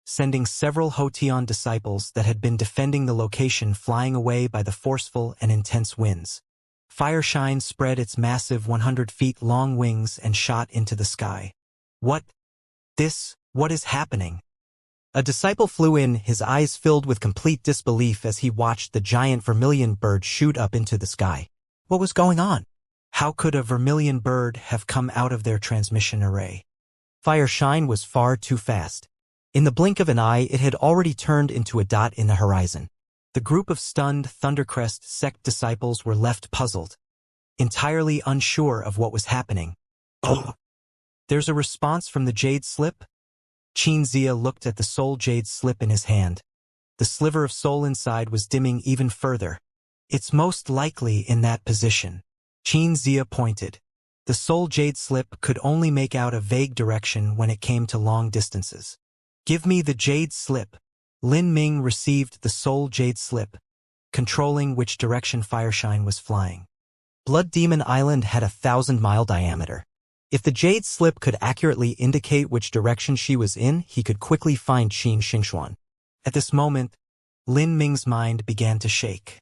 sending several Hotion disciples that had been defending the location flying away by the forceful and intense winds. Fireshine spread its massive 100 feet long wings and shot into the sky. What is happening? A disciple flew in, his eyes filled with complete disbelief as he watched the giant vermilion bird shoot up into the sky. What was going on? How could a vermilion bird have come out of their transmission array? Fireshine was far too fast. In the blink of an eye, it had already turned into a dot in the horizon. The group of stunned Thundercrest sect disciples were left puzzled, entirely unsure of what was happening. Oh! There's a response from the jade slip? Xianxia looked at the soul jade slip in his hand. The sliver of soul inside was dimming even further. It's most likely in that position. Xianxia pointed. The soul jade slip could only make out a vague direction when it came to long distances. Give me the jade slip. Lin Ming received the soul jade slip, controlling which direction Fireshine was flying. Blood Demon Island had a 1,000-mile diameter. If the jade slip could accurately indicate which direction she was in, he could quickly find Xianxia. At this moment, Lin Ming's mind began to shake.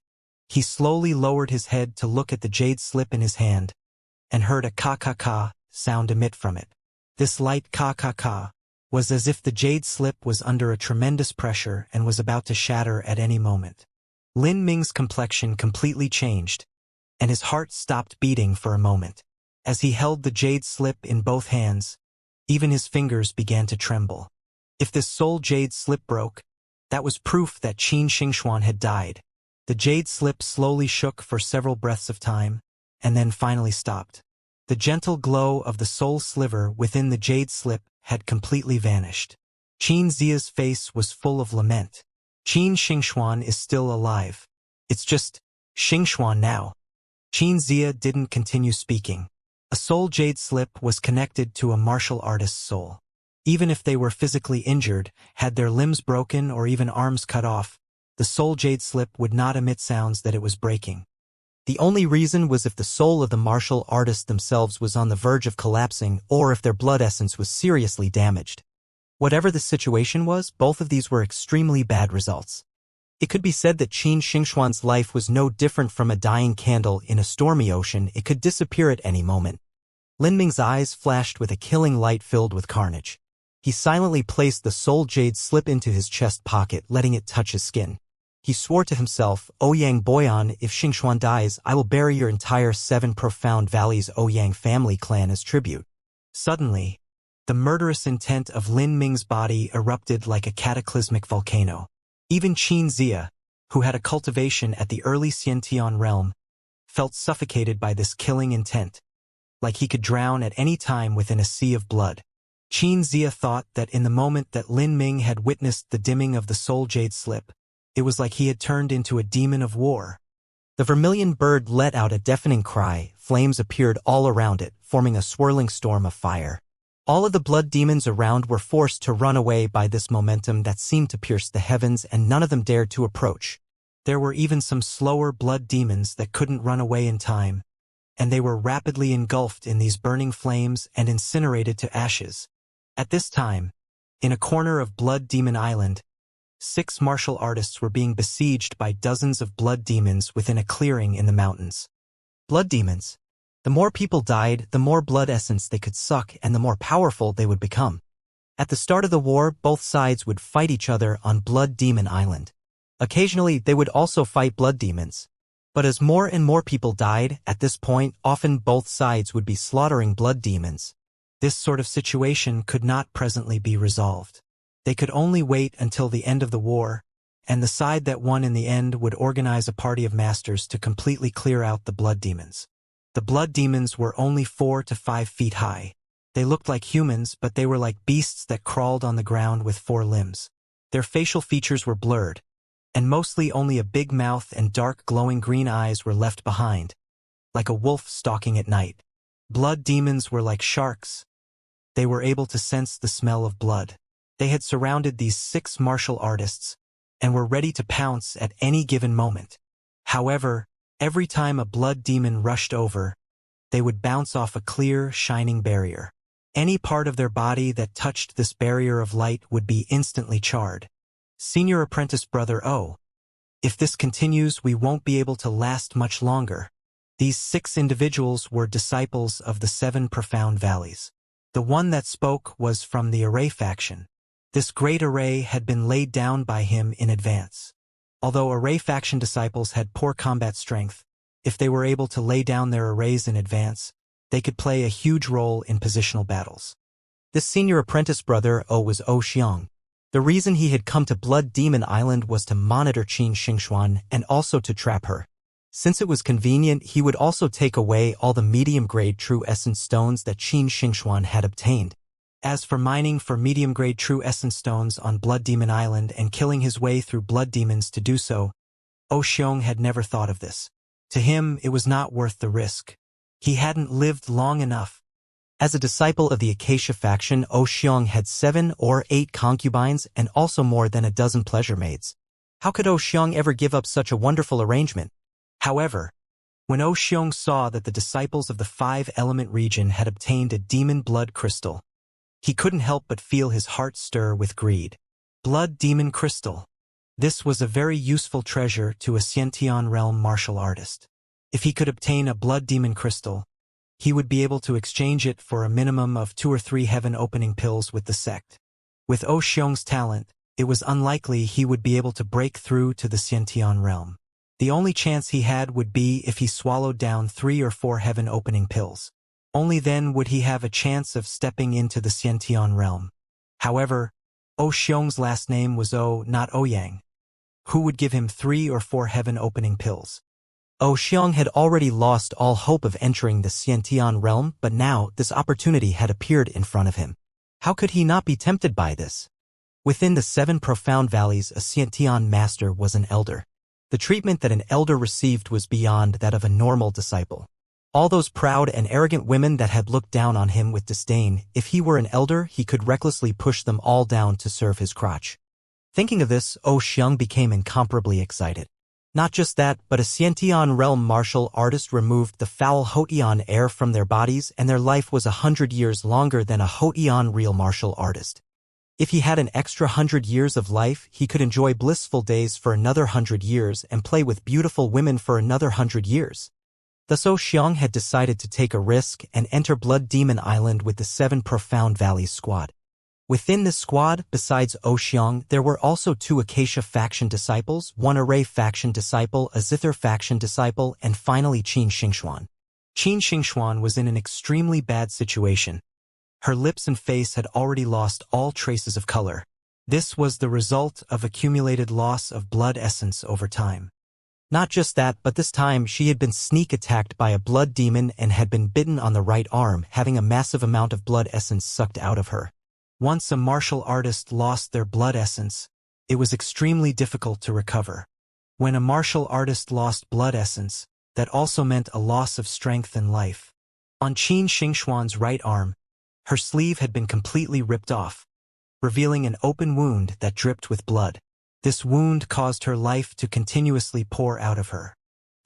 He slowly lowered his head to look at the jade slip in his hand, and heard a ka-ka-ka sound emit from it. This light ka-ka-ka was as if the jade slip was under a tremendous pressure and was about to shatter at any moment. Lin Ming's complexion completely changed, and his heart stopped beating for a moment. As he held the jade slip in both hands, even his fingers began to tremble. If this soul jade slip broke, that was proof that Xianxia had died. The jade slip slowly shook for several breaths of time, and then finally stopped. The gentle glow of the soul sliver within the jade slip had completely vanished. Xianxia's face was full of lament. Xianxia is still alive. It's just Xianxia now. Xianxia didn't continue speaking. A soul jade slip was connected to a martial artist's soul. Even if they were physically injured, had their limbs broken or even arms cut off, the soul jade slip would not emit sounds that it was breaking. The only reason was if the soul of the martial artists themselves was on the verge of collapsing or if their blood essence was seriously damaged. Whatever the situation was, both of these were extremely bad results. It could be said that Xianxia's life was no different from a dying candle in a stormy ocean. It could disappear at any moment. Lin Ming's eyes flashed with a killing light filled with carnage. He silently placed the soul jade slip into his chest pocket, letting it touch his skin. He swore to himself, "Ouyang Boyan, if Xianxia dies, I will bury your entire 7 Profound Valleys Ouyang family clan as tribute." Suddenly, the murderous intent of Lin Ming's body erupted like a cataclysmic volcano. Even Xianxia, who had a cultivation at the early Xiantian realm, felt suffocated by this killing intent. like he could drown at any time within a sea of blood. Xianxia thought that in the moment that Lin Ming had witnessed the dimming of the soul jade slip, it was like he had turned into a demon of war. The vermilion bird let out a deafening cry, flames appeared all around it, forming a swirling storm of fire. All of the blood demons around were forced to run away by this momentum that seemed to pierce the heavens, and none of them dared to approach. There were even some slower blood demons that couldn't run away in time, and they were rapidly engulfed in these burning flames and incinerated to ashes. At this time, in a corner of Blood Demon Island, 6 martial artists were being besieged by dozens of blood demons within a clearing in the mountains. Blood demons. The more people died, the more blood essence they could suck and the more powerful they would become. At the start of the war, both sides would fight each other on Blood Demon Island. Occasionally, they would also fight blood demons. But as more and more people died, at this point, often both sides would be slaughtering blood demons. This sort of situation could not presently be resolved. They could only wait until the end of the war, and the side that won in the end would organize a party of masters to completely clear out the blood demons. The blood demons were only 4 to 5 feet high. They looked like humans, but they were like beasts that crawled on the ground with 4 limbs. Their facial features were blurred, and mostly only a big mouth and dark glowing green eyes were left behind, like a wolf stalking at night. Blood demons were like sharks. They were able to sense the smell of blood. They had surrounded these 6 martial artists, and were ready to pounce at any given moment. However, every time a blood demon rushed over, they would bounce off a clear, shining barrier. Any part of their body that touched this barrier of light would be instantly charred. Senior Apprentice Brother O, if this continues, we won't be able to last much longer. These 6 individuals were disciples of the 7 profound valleys. The one that spoke was from the Array faction. This great array had been laid down by him in advance. Although Array faction disciples had poor combat strength, if they were able to lay down their arrays in advance, they could play a huge role in positional battles. This senior apprentice brother O was O Xiang. The reason he had come to Blood Demon Island was to monitor Qin Xingxuan and also to trap her. Since it was convenient, he would also take away all the medium-grade true essence stones that Qin Xingxuan had obtained. As for mining for medium-grade true essence stones on Blood Demon Island and killing his way through blood demons to do so, O Xiong had never thought of this. To him, it was not worth the risk. He hadn't lived long enough. As a disciple of the Acacia faction, O Xiong had 7 or 8 concubines and also more than a dozen pleasure maids. How could O Xiong ever give up such a wonderful arrangement? However, when O Xiong saw that the disciples of the 5-element region had obtained a demon blood crystal, he couldn't help but feel his heart stir with greed. Blood demon crystal. This was a very useful treasure to a Xiantian realm martial artist. If he could obtain a blood demon crystal, he would be able to exchange it for a minimum of 2 or 3 heaven-opening pills with the sect. With O Xiong's talent, it was unlikely he would be able to break through to the Xiantian realm. The only chance he had would be if he swallowed down 3 or 4 heaven-opening pills. Only then would he have a chance of stepping into the Xiantian realm. However, O Xiong's last name was O, not Ouyang. Who would give him 3 or 4 heaven-opening pills? O Xiong had already lost all hope of entering the Xiantian realm, but now this opportunity had appeared in front of him. How could he not be tempted by this? Within the 7 profound valleys, a Xiantian master was an elder. The treatment that an elder received was beyond that of a normal disciple. All those proud and arrogant women that had looked down on him with disdain, if he were an elder, he could recklessly push them all down to serve his crotch. Thinking of this, O Xiong became incomparably excited. Not just that, but a Xiantian realm martial artist removed the foul Hotian air from their bodies, and their life was 100 years longer than a Hotian real martial artist. If he had an extra 100 years of life, he could enjoy blissful days for another 100 years and play with beautiful women for another 100 years. Thus O Xiong had decided to take a risk and enter Blood Demon Island with the 7 Profound Valleys squad. Within this squad, besides O Xiong, there were also 2 Acacia faction disciples, 1 Array faction disciple, a Zither faction disciple, and finally Qin Xingxuan. Qin Xingxuan was in an extremely bad situation. Her lips and face had already lost all traces of color. This was the result of accumulated loss of blood essence over time. Not just that, but this time she had been sneak attacked by a blood demon and had been bitten on the right arm, having a massive amount of blood essence sucked out of her. Once a martial artist lost their blood essence, it was extremely difficult to recover. When a martial artist lost blood essence, that also meant a loss of strength and life. On Qin Xingxuan's right arm, her sleeve had been completely ripped off, revealing an open wound that dripped with blood. This wound caused her life to continuously pour out of her.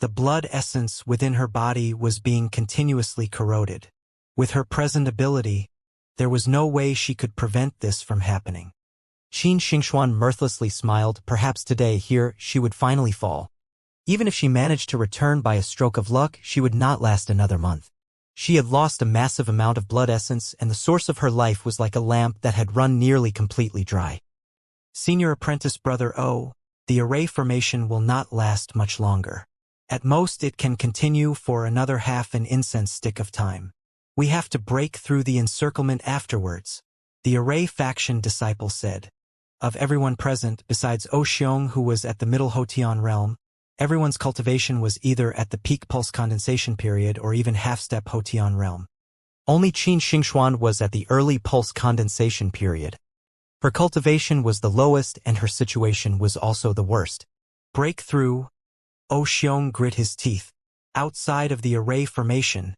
The blood essence within her body was being continuously corroded. With her present ability, there was no way she could prevent this from happening. Qin Xingxuan mirthlessly smiled. Perhaps today here she would finally fall. Even if she managed to return by a stroke of luck, she would not last another month. She had lost a massive amount of blood essence, and the source of her life was like a lamp that had run nearly completely dry. Senior Apprentice Brother O, the array formation will not last much longer. At most it can continue for another half an incense stick of time. We have to break through the encirclement afterwards, the array faction disciple said. Of everyone present, besides O Xiong who was at the middle Hotian realm, everyone's cultivation was either at the peak pulse condensation period or even half-step Hotian realm. Only Qin Xingxuan was at the early pulse condensation period. Her cultivation was the lowest and her situation was also the worst. Breakthrough. O Xiong grit his teeth. Outside of the array formation,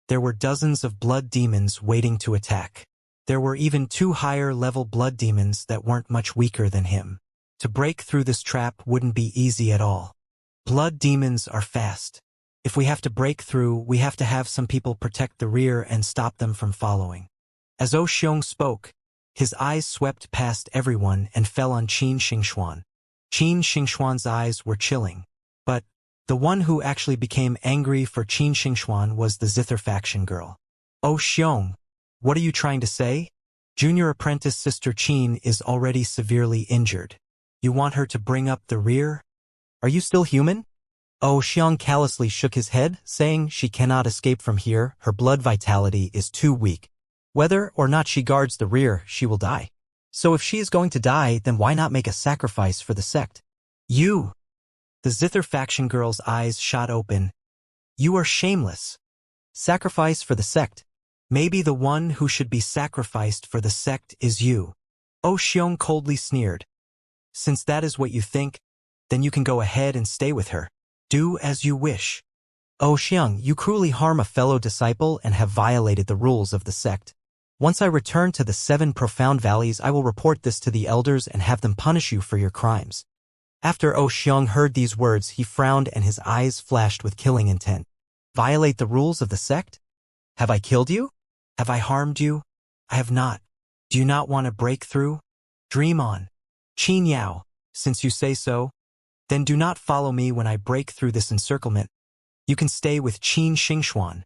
there were dozens of blood demons waiting to attack. There were even 2 higher-level blood demons that weren't much weaker than him. To break through this trap wouldn't be easy at all. Blood demons are fast. If we have to break through, we have to have some people protect the rear and stop them from following. As O Xiong spoke, his eyes swept past everyone and fell on Qin Xingxuan. Qin Xingxuan's eyes were chilling. But the one who actually became angry for Qin Xingxuan was the Zither faction girl. O Xiong, what are you trying to say? Junior apprentice Sister Qin is already severely injured. You want her to bring up the rear? Are you still human? O Xiong callously shook his head, saying she cannot escape from here, her blood vitality is too weak. Whether or not she guards the rear, she will die. So if she is going to die, then why not make a sacrifice for the sect? You! The Zither faction girl's eyes shot open. You are shameless. Sacrifice for the sect. Maybe the one who should be sacrificed for the sect is you. O Xiong coldly sneered. Since that is what you think, then you can go ahead and stay with her. Do as you wish. O Xiong, you cruelly harm a fellow disciple and have violated the rules of the sect. Once I return to the 7 profound valleys, I will report this to the elders and have them punish you for your crimes. After O Xiong heard these words, he frowned and his eyes flashed with killing intent. Violate the rules of the sect? Have I killed you? Have I harmed you? I have not. Do you not want to break through? Dream on. Qin Yao, since you say so, then do not follow me when I break through this encirclement. You can stay with Qin Xingxuan.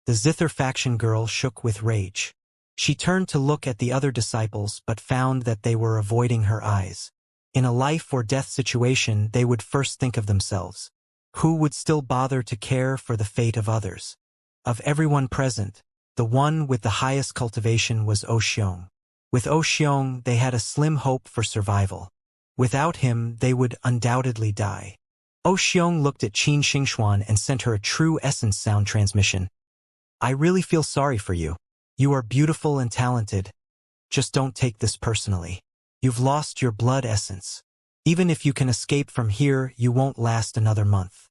The Zither faction girl shook with rage. She turned to look at the other disciples but found that they were avoiding her eyes. In a life-or-death situation, they would first think of themselves. Who would still bother to care for the fate of others? Of everyone present, the one with the highest cultivation was O Xiong. With O Xiong, they had a slim hope for survival. Without him, they would undoubtedly die. O Xiong looked at Qin Xingxuan and sent her a true essence sound transmission. I really feel sorry for you. You are beautiful and talented. Just don't take this personally. You've lost your blood essence. Even if you can escape from here, you won't last another month.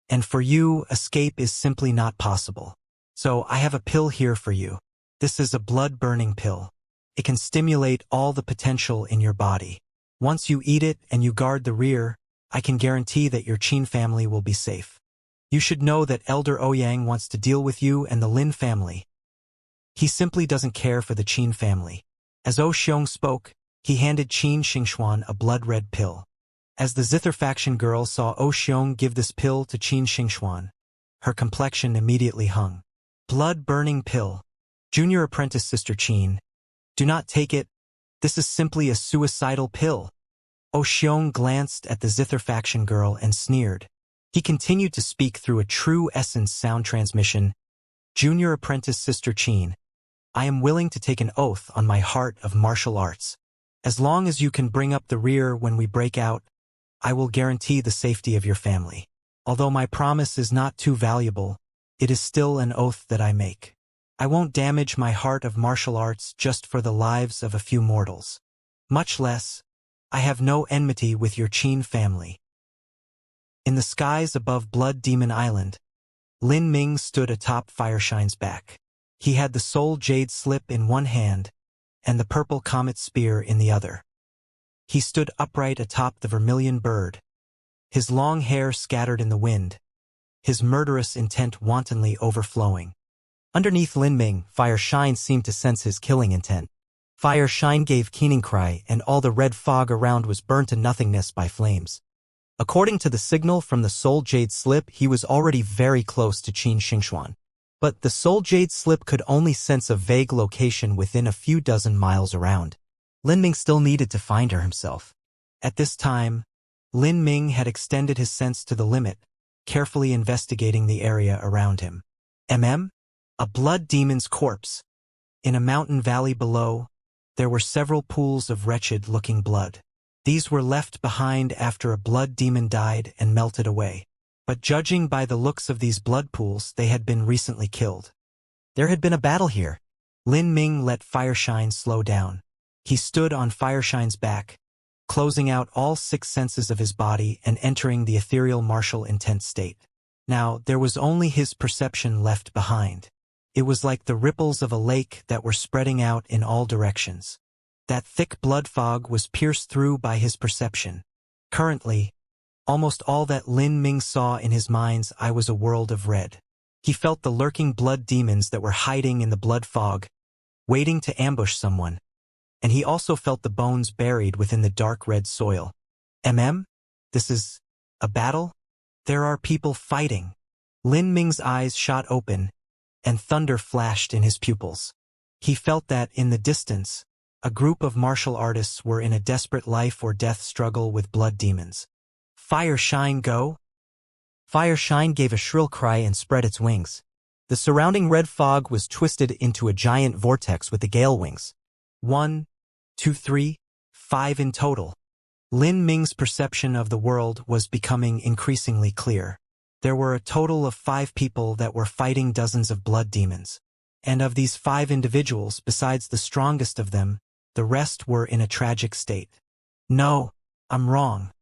And for you, escape is simply not possible. So I have a pill here for you. This is a blood-burning pill. It can stimulate all the potential in your body. Once you eat it and you guard the rear, I can guarantee that your Qin family will be safe. You should know that Elder Ouyang wants to deal with you and the Lin family. He simply doesn't care for the Qin family. As O Xiong spoke, he handed Qin Xingxuan a blood-red pill. As the Zither faction girl saw O Xiong give this pill to Qin Xingxuan, her complexion immediately hung. Blood-burning pill. Junior apprentice Sister Qin. Do not take it. This is simply a suicidal pill. O Xiong glanced at the Zither faction girl and sneered. He continued to speak through a true essence sound transmission. Junior apprentice Sister Qin. I am willing to take an oath on my heart of martial arts. As long as you can bring up the rear when we break out, I will guarantee the safety of your family. Although my promise is not too valuable, it is still an oath that I make. I won't damage my heart of martial arts just for the lives of a few mortals. Much less, I have no enmity with your Qin family. In the skies above Blood Demon Island, Lin Ming stood atop Fireshine's back. He had the Soul Jade Slip in one hand and the Purple Comet Spear in the other. He stood upright atop the vermilion bird, his long hair scattered in the wind, his murderous intent wantonly overflowing. Underneath Lin Ming, Fireshine seemed to sense his killing intent. Fireshine gave keening cry, and all the red fog around was burnt to nothingness by flames. According to the signal from the Soul Jade Slip, he was already very close to Qin Xingxuan. But the Soul Jade Slip could only sense a vague location within a few dozen miles around. Lin Ming still needed to find her himself. At this time, Lin Ming had extended his sense to the limit, carefully investigating the area around him. A blood demon's corpse. In a mountain valley below, there were several pools of wretched-looking blood. These were left behind after a blood demon died and melted away. But judging by the looks of these blood pools, they had been recently killed. There had been a battle here. Lin Ming let Fireshine slow down. He stood on Fireshine's back, closing out all 6 senses of his body and entering the ethereal martial intent state. Now, there was only his perception left behind. It was like the ripples of a lake that were spreading out in all directions. That thick blood fog was pierced through by his perception. Currently, almost all that Lin Ming saw in his mind's eye was a world of red. He felt the lurking blood demons that were hiding in the blood fog, waiting to ambush someone. And he also felt the bones buried within the dark red soil. This is a battle? There are people fighting. Lin Ming's eyes shot open, and thunder flashed in his pupils. He felt that, in the distance, a group of martial artists were in a desperate life-or-death struggle with blood demons. Fireshine, go! Fireshine gave a shrill cry and spread its wings. The surrounding red fog was twisted into a giant vortex with the gale wings. 1, 2, 3, 5 in total. Lin Ming's perception of the world was becoming increasingly clear. There were a total of 5 people that were fighting dozens of blood demons. And of these 5 individuals, besides the strongest of them, the rest were in a tragic state. No, I'm wrong.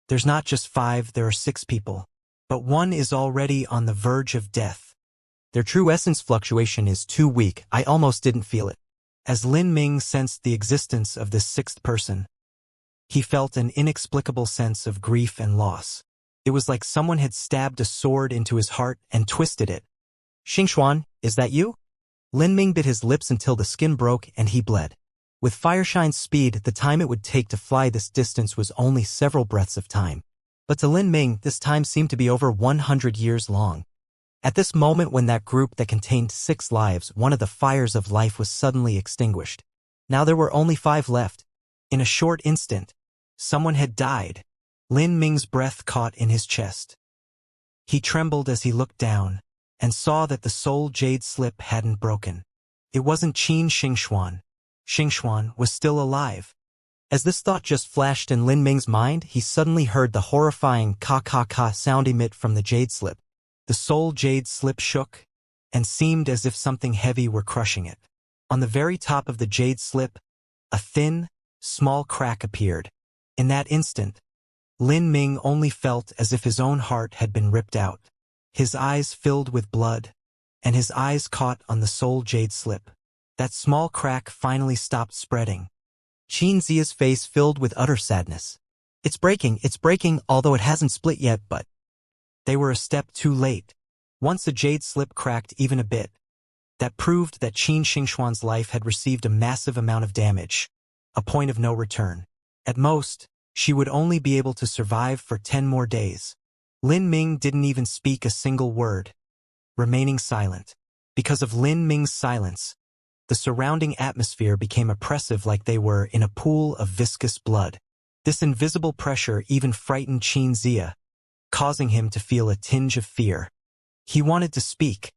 There's not just 5, there are 6 people. But one is already on the verge of death. Their true essence fluctuation is too weak. I almost didn't feel it. As Lin Ming sensed the existence of this 6th person, he felt an inexplicable sense of grief and loss. It was like someone had stabbed a sword into his heart and twisted it. Xingxuan, is that you? Lin Ming bit his lips until the skin broke and he bled. With Fireshine's speed, the time it would take to fly this distance was only several breaths of time. But to Lin Ming, this time seemed to be over 100 years long. At this moment, when that group that contained 6 lives, one of the fires of life was suddenly extinguished. Now there were only 5 left. In a short instant, someone had died. Lin Ming's breath caught in his chest. He trembled as he looked down, and saw that the Soul Jade Slip hadn't broken. It wasn't Qin Xingxuan. Xingxuan was still alive. As this thought just flashed in Lin Ming's mind, he suddenly heard the horrifying ka-ka-ka sound emit from the Jade Slip. The Soul Jade Slip shook, and seemed as if something heavy were crushing it. On the very top of the Jade Slip, a thin, small crack appeared. In that instant, Lin Ming only felt as if his own heart had been ripped out. His eyes filled with blood, and his eyes caught on the Soul Jade Slip. That small crack finally stopped spreading. Xianxia's face filled with utter sadness. It's breaking, although it hasn't split yet, but... They were a step too late. Once the Jade Slip cracked even a bit, that proved that Qin Xingxuan's life had received a massive amount of damage, a point of no return. At most, she would only be able to survive for 10 more days. Lin Ming didn't even speak a single word, remaining silent. Because of Lin Ming's silence, the surrounding atmosphere became oppressive, like they were in a pool of viscous blood. This invisible pressure even frightened Xianxia, causing him to feel a tinge of fear. He wanted to speak,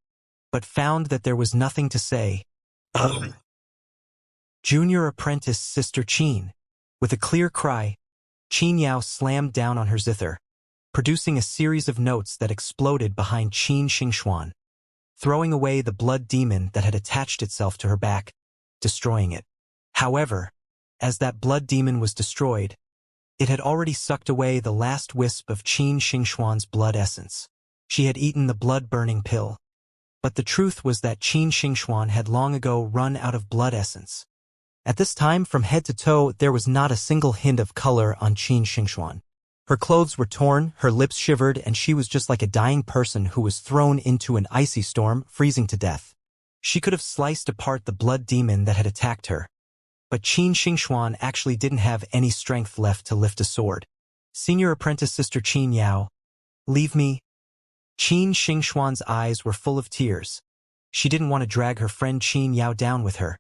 but found that there was nothing to say. Junior apprentice Sister Qin. With a clear cry, Qin Yao slammed down on her zither. producing a series of notes that exploded behind Qin Xingxuan, throwing away the blood demon that had attached itself to her back, destroying it. However, as that blood demon was destroyed, it had already sucked away the last wisp of Qin Xingxuan's blood essence. She had eaten the blood-burning pill. But the truth was that Qin Xingxuan had long ago run out of blood essence. At this time, from head to toe, there was not a single hint of color on Qin Xingxuan. Her clothes were torn, her lips shivered, and she was just like a dying person who was thrown into an icy storm, freezing to death. She could have sliced apart the blood demon that had attacked her. But Qin Xingxuan actually didn't have any strength left to lift a sword. Senior apprentice Sister Qin Yao, leave me. Qin Xingxuan's eyes were full of tears. She didn't want to drag her friend Qin Yao down with her.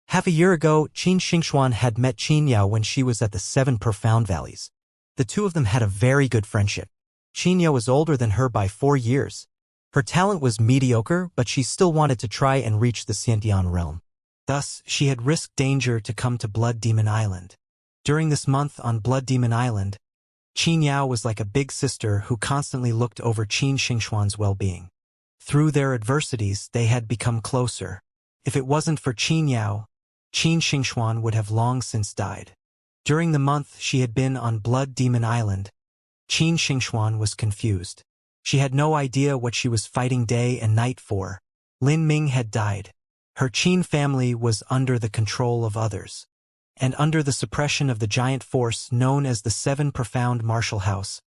Half a year ago, Qin Xingxuan had met Qin Yao when she was at the 7 Profound Valleys. The two of them had a very good friendship. Qin Yao was older than her by 4 years. Her talent was mediocre, but she still wanted to try and reach the Xiantian realm. Thus, she had risked danger to come to Blood Demon Island. During this month on Blood Demon Island, Qin Yao was like a big sister who constantly looked over Qin Xingxuan's well-being. Through their adversities, they had become closer. If it wasn't for Qin Yao, Qin Xingxuan would have long since died. During the month she had been on Blood Demon Island, Qin Xingxuan was confused. She had no idea what she was fighting day and night for. Lin Ming had died. Her Qin family was under the control of others, and under the suppression of the giant force known as the 7 Profound Martial House.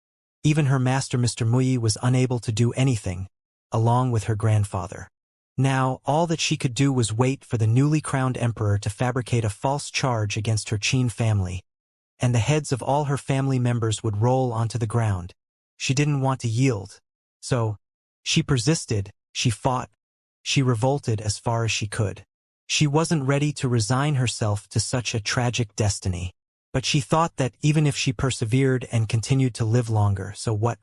Even her master Mr. Muyi was unable to do anything, along with her grandfather. Now, all that she could do was wait for the newly crowned emperor to fabricate a false charge against her Qin family, and the heads of all her family members would roll onto the ground. She didn't want to yield. So, she persisted, she fought, she revolted as far as she could. She wasn't ready to resign herself to such a tragic destiny. But she thought that even if she persevered and continued to live longer, so what?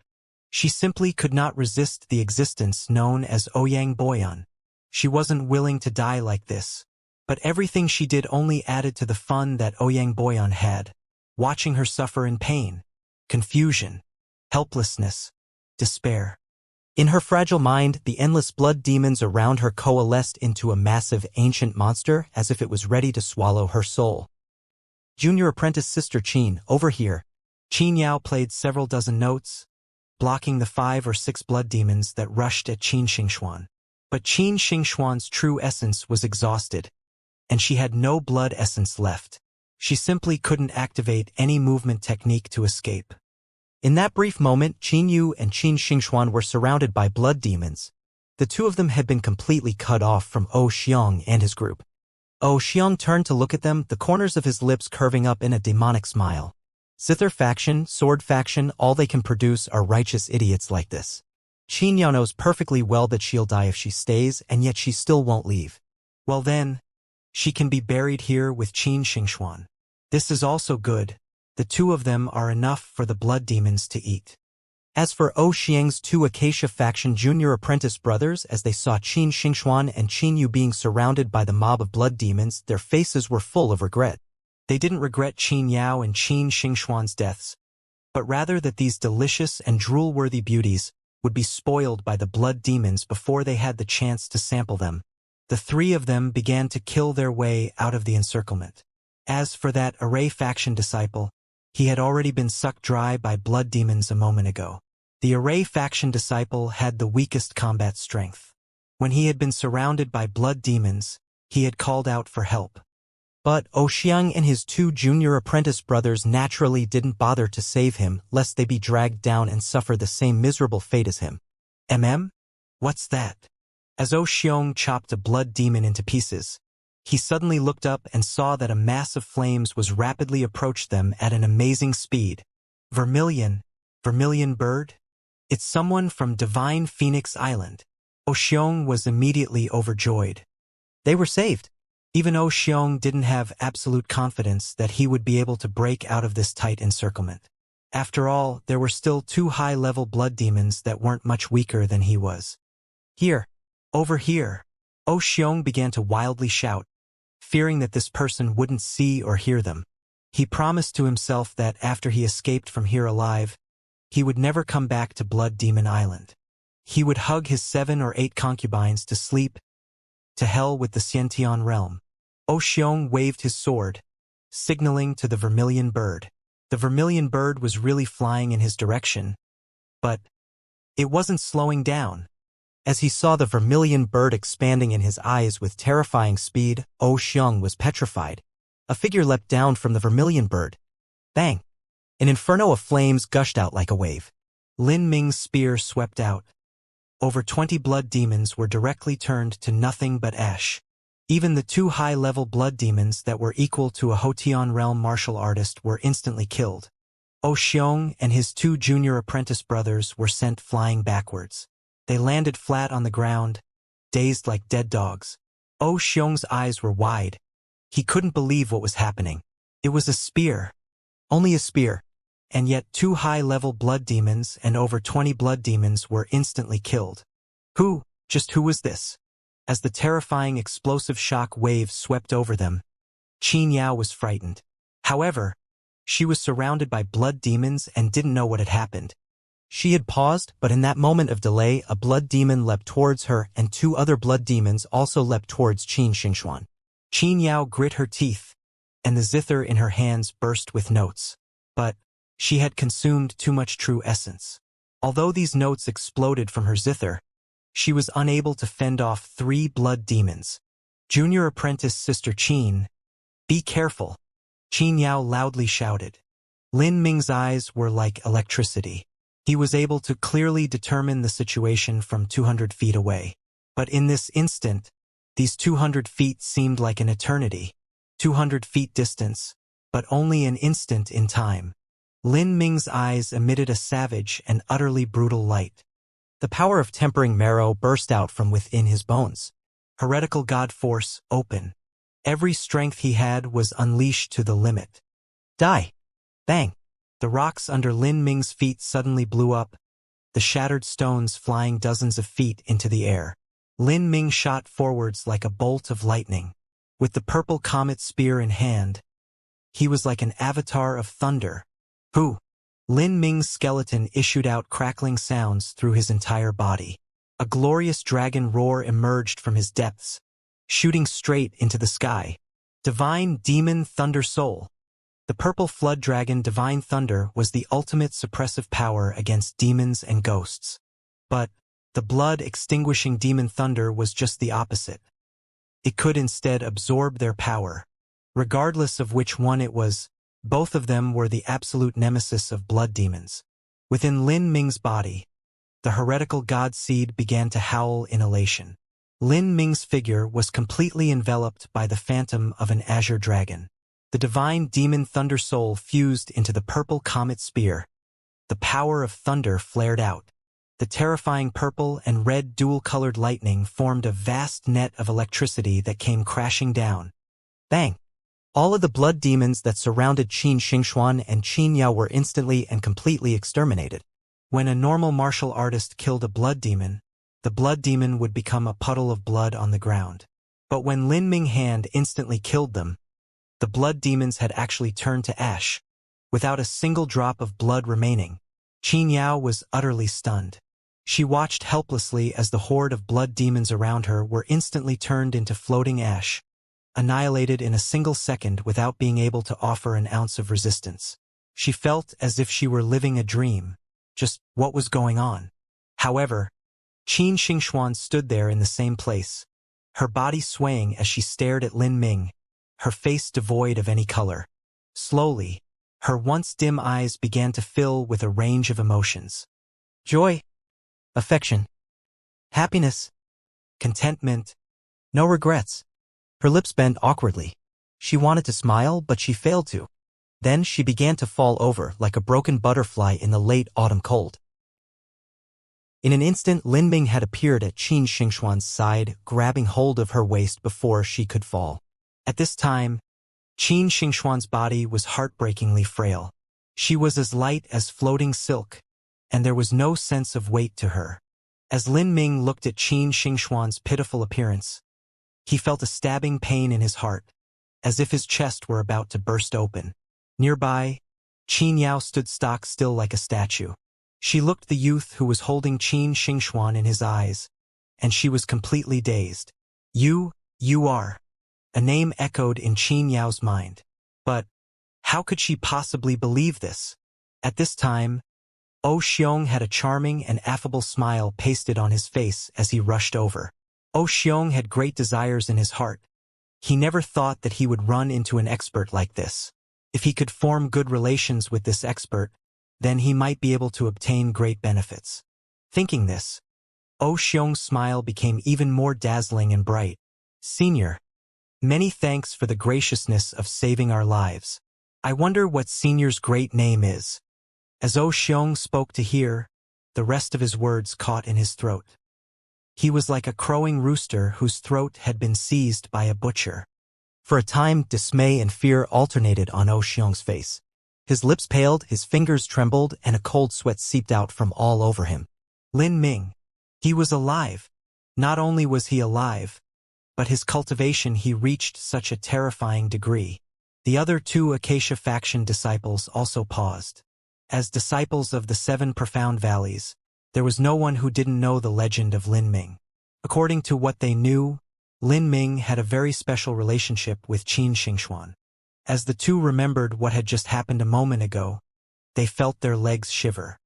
She simply could not resist the existence known as Ouyang Boyan. She wasn't willing to die like this. But everything she did only added to the fun that Ouyang Boyan had, watching her suffer in pain, confusion, helplessness, despair. In her fragile mind, the endless blood demons around her coalesced into a massive ancient monster as if it was ready to swallow her soul. Junior apprentice Sister Qin, over here. Qin Yao played several dozen notes, blocking the 5 or 6 blood demons that rushed at Qin Xingxuan. But Qin Xingxuan's true essence was exhausted, and she had no blood essence left. She simply couldn't activate any movement technique to escape. In that brief moment, Qin Yu and Qin Xingxuan were surrounded by blood demons. The two of them had been completely cut off from O Xiong and his group. O Xiong turned to look at them, the corners of his lips curving up in a demonic smile. Zither faction, sword faction, all they can produce are righteous idiots like this. Qin Yao knows perfectly well that she'll die if she stays, and yet she still won't leave. Well then, she can be buried here with Qin Xingxuan. This is also good. The two of them are enough for the blood demons to eat. As for O Xiang's 2 Acacia faction junior apprentice brothers, as they saw Qin Xingxuan and Qin Yu being surrounded by the mob of blood demons, their faces were full of regret. They didn't regret Qin Yao and Qin Xingxuan's deaths, but rather that these delicious and drool-worthy beauties would be spoiled by the blood demons before they had the chance to sample them. The 3 of them began to kill their way out of the encirclement. As for that Array faction disciple, he had already been sucked dry by blood demons a moment ago. The Array faction disciple had the weakest combat strength. When he had been surrounded by blood demons, he had called out for help. But O Xiang and his 2 junior apprentice brothers naturally didn't bother to save him, lest they be dragged down and suffer the same miserable fate as him. What's that? As O Xiong chopped a blood demon into pieces, he suddenly looked up and saw that a mass of flames was rapidly approached them at an amazing speed. Vermilion bird? It's someone from Divine Phoenix Island. O Xiong was immediately overjoyed. They were saved. Even O Xiong didn't have absolute confidence that he would be able to break out of this tight encirclement. After all, there were still 2 high-level blood demons that weren't much weaker than he was. Here, over here. O Xiong began to wildly shout, fearing that this person wouldn't see or hear them. He promised to himself that after he escaped from here alive, he would never come back to Blood Demon Island. He would hug his 7 or 8 concubines to sleep, to hell with the Xiantian realm. Xiong waved his sword, signaling to the vermilion bird. The vermilion bird was really flying in his direction, but it wasn't slowing down. As he saw the vermilion bird expanding in his eyes with terrifying speed, Xiong was petrified. A figure leapt down from the vermilion bird. Bang! An inferno of flames gushed out like a wave. Lin Ming's spear swept out. Over 20 blood demons were directly turned to nothing but ash. Even the 2 high-level blood demons that were equal to a Hotian realm martial artist were instantly killed. Xiong and his 2 junior apprentice brothers were sent flying backwards. They landed flat on the ground, dazed like dead dogs. Xiong's eyes were wide. He couldn't believe what was happening. It was a spear. Only a spear. And yet 2 high-level blood demons and over 20 blood demons were instantly killed. Who was this? As the terrifying explosive shock wave swept over them, Xianxia was frightened. However, she was surrounded by blood demons and didn't know what had happened. She had paused, but in that moment of delay, a blood demon leapt towards her and 2 other blood demons also leapt towards Xianxia. Xianxia grit her teeth, and the zither in her hands burst with notes. But she had consumed too much true essence. Although these notes exploded from her zither, she was unable to fend off 3 blood demons. Junior apprentice Sister Qin, be careful, Xianxia loudly shouted. Lin Ming's eyes were like electricity. He was able to clearly determine the situation from 200 feet away. But in this instant, these 200 feet seemed like an eternity. 200 feet distance, but only an instant in time. Lin Ming's eyes emitted a savage and utterly brutal light. The power of tempering marrow burst out from within his bones. Heretical God force, open. Every strength he had was unleashed to the limit. Die! Bang! The rocks under Lin Ming's feet suddenly blew up, the shattered stones flying dozens of feet into the air. Lin Ming shot forwards like a bolt of lightning. With the purple comet spear in hand, he was like an avatar of thunder. Who? Lin Ming's skeleton issued out crackling sounds through his entire body. A glorious dragon roar emerged from his depths, shooting straight into the sky. Divine Demon Thunder Soul. The purple flood dragon Divine Thunder was the ultimate suppressive power against demons and ghosts. But the blood-extinguishing Demon Thunder was just the opposite. It could instead absorb their power. Regardless of which one it was, both of them were the absolute nemesis of blood demons. Within Lin Ming's body, the heretical god seed began to howl in elation. Lin Ming's figure was completely enveloped by the phantom of an azure dragon. The divine demon Thunder Soul fused into the purple comet spear. The power of thunder flared out. The terrifying purple and red dual-colored lightning formed a vast net of electricity that came crashing down. Bang! All of the blood demons that surrounded Xianxia and Xianxia were instantly and completely exterminated. When a normal martial artist killed a blood demon, the blood demon would become a puddle of blood on the ground. But when Lin Ming Hand instantly killed them, the blood demons had actually turned to ash, without a single drop of blood remaining. Xianxia was utterly stunned. She watched helplessly as the horde of blood demons around her were instantly turned into floating ash, annihilated in a single second without being able to offer an ounce of resistance. She felt as if she were living a dream. Just what was going on? However, Xianxia stood there in the same place, her body swaying as she stared at Lin Ming, her face devoid of any color. Slowly, her once dim eyes began to fill with a range of emotions. Joy, affection, happiness, contentment, no regrets. Her lips bent awkwardly. She wanted to smile, but she failed to. Then she began to fall over like a broken butterfly in the late autumn cold. In an instant, Lin Ming had appeared at Xianxia's side, grabbing hold of her waist before she could fall. At this time, Xianxia's body was heartbreakingly frail. She was as light as floating silk, and there was no sense of weight to her. As Lin Ming looked at Xianxia's pitiful appearance, he felt a stabbing pain in his heart, as if his chest were about to burst open. Nearby, Xianxia stood stock still like a statue. She looked the youth who was holding Qin Xingxuan in his eyes, and she was completely dazed. You are. A name echoed in Qin Yao's mind. But how could she possibly believe this? At this time, Oh Xiong had a charming and affable smile pasted on his face as he rushed over. Oh Xiong had great desires in his heart. He never thought that he would run into an expert like this. If he could form good relations with this expert, then he might be able to obtain great benefits. Thinking this, Oh Xiong's smile became even more dazzling and bright. Senior, many thanks for the graciousness of saving our lives. I wonder what Senior's great name is. As Oh Xiong spoke to hear, the rest of his words caught in his throat. He was like a crowing rooster whose throat had been seized by a butcher. For a time, dismay and fear alternated on Oh Xiong's face. His lips paled, his fingers trembled, and a cold sweat seeped out from all over him. Lin Ming. He was alive. Not only was he alive, but his cultivation he reached such a terrifying degree. The other two Acacia faction disciples also paused. As disciples of the 7 profound valleys, there was no one who didn't know the legend of Lin Ming. According to what they knew, Lin Ming had a very special relationship with Qin Xingxuan. As the two remembered what had just happened a moment ago, they felt their legs shiver.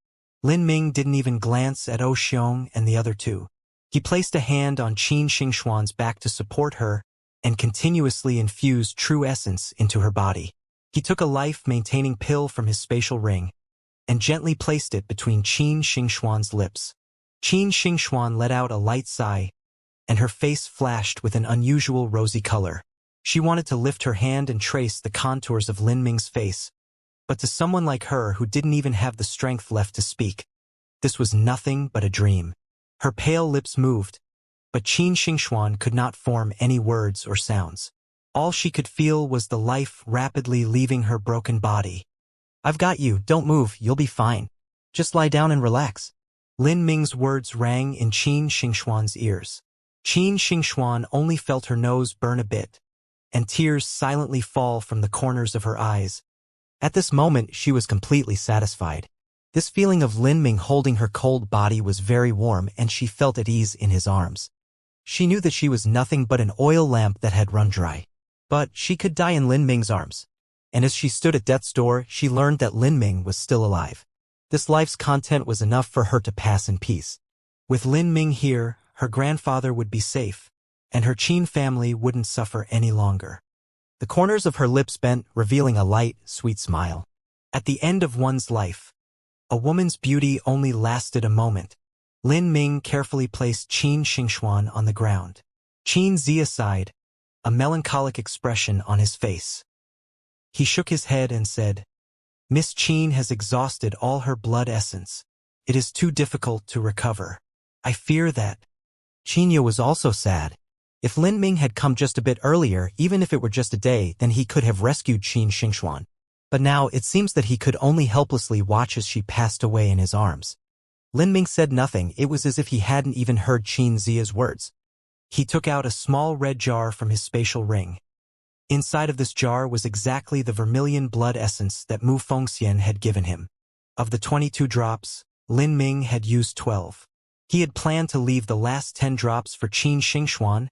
Lin Ming didn't even glance at Oh Xiong and the other two. He placed a hand on Qin Xingxuan's back to support her and continuously infused true essence into her body. He took a life-maintaining pill from his spatial ring and gently placed it between Qin Xingxuan's lips. Qin Xingxuan let out a light sigh, and her face flashed with an unusual rosy color. She wanted to lift her hand and trace the contours of Lin Ming's face, but to someone like her who didn't even have the strength left to speak, this was nothing but a dream. Her pale lips moved, but Qin Xingxuan could not form any words or sounds. All she could feel was the life rapidly leaving her broken body. I've got you, don't move, you'll be fine. Just lie down and relax. Lin Ming's words rang in Qin Xingxuan's ears. Qin Xingxuan only felt her nose burn a bit, and tears silently fall from the corners of her eyes. At this moment, she was completely satisfied. This feeling of Lin Ming holding her cold body was very warm, and she felt at ease in his arms. She knew that she was nothing but an oil lamp that had run dry. But she could die in Lin Ming's arms. And as she stood at death's door, she learned that Lin Ming was still alive. This life's content was enough for her to pass in peace. With Lin Ming here, her grandfather would be safe, and her Qin family wouldn't suffer any longer. The corners of her lips bent, revealing a light, sweet smile. At the end of one's life, a woman's beauty only lasted a moment. Lin Ming carefully placed Qin Xingxuan on the ground. Qin Zia sighed, a melancholic expression on his face. He shook his head and said, Miss Qin has exhausted all her blood essence. It is too difficult to recover. I fear that. Qinya was also sad. If Lin Ming had come just a bit earlier, even if it were just a day, then he could have rescued Qin Xingxuan. But now it seems that he could only helplessly watch as she passed away in his arms. Lin Ming said nothing. It was as if he hadn't even heard Qin Zia's words. He took out a small red jar from his spatial ring. Inside of this jar was exactly the vermilion blood essence that Mu Fengxian had given him. Of the 22 drops, Lin Ming had used 12. He had planned to leave the last 10 drops for Qin Xingxuan,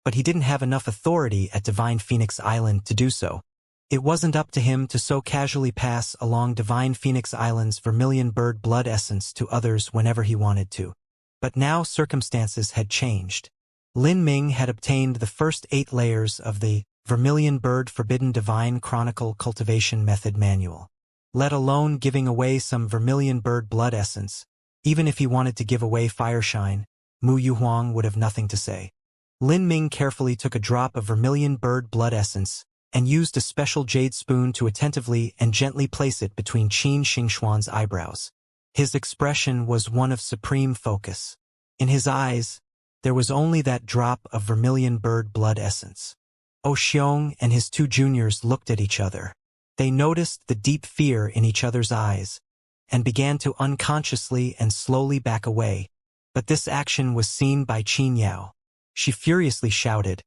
but he didn't have enough authority at Divine Phoenix Island to do so. It wasn't up to him to so casually pass along Divine Phoenix Island's vermilion bird blood essence to others whenever he wanted to. But now circumstances had changed. Lin Ming had obtained the first 8 layers of the Vermilion Bird Forbidden Divine Chronicle Cultivation Method Manual. Let alone giving away some vermilion bird blood essence. Even if he wanted to give away Fireshine, Mu Yuhuang would have nothing to say. Lin Ming carefully took a drop of vermilion bird blood essence and used a special jade spoon to attentively and gently place it between Qin Xingxuan's eyebrows. His expression was one of supreme focus. In his eyes, there was only that drop of vermilion bird blood essence. Oh Xiong and his 2 juniors looked at each other. They noticed the deep fear in each other's eyes and began to unconsciously and slowly back away. But this action was seen by Qin Yao. She furiously shouted,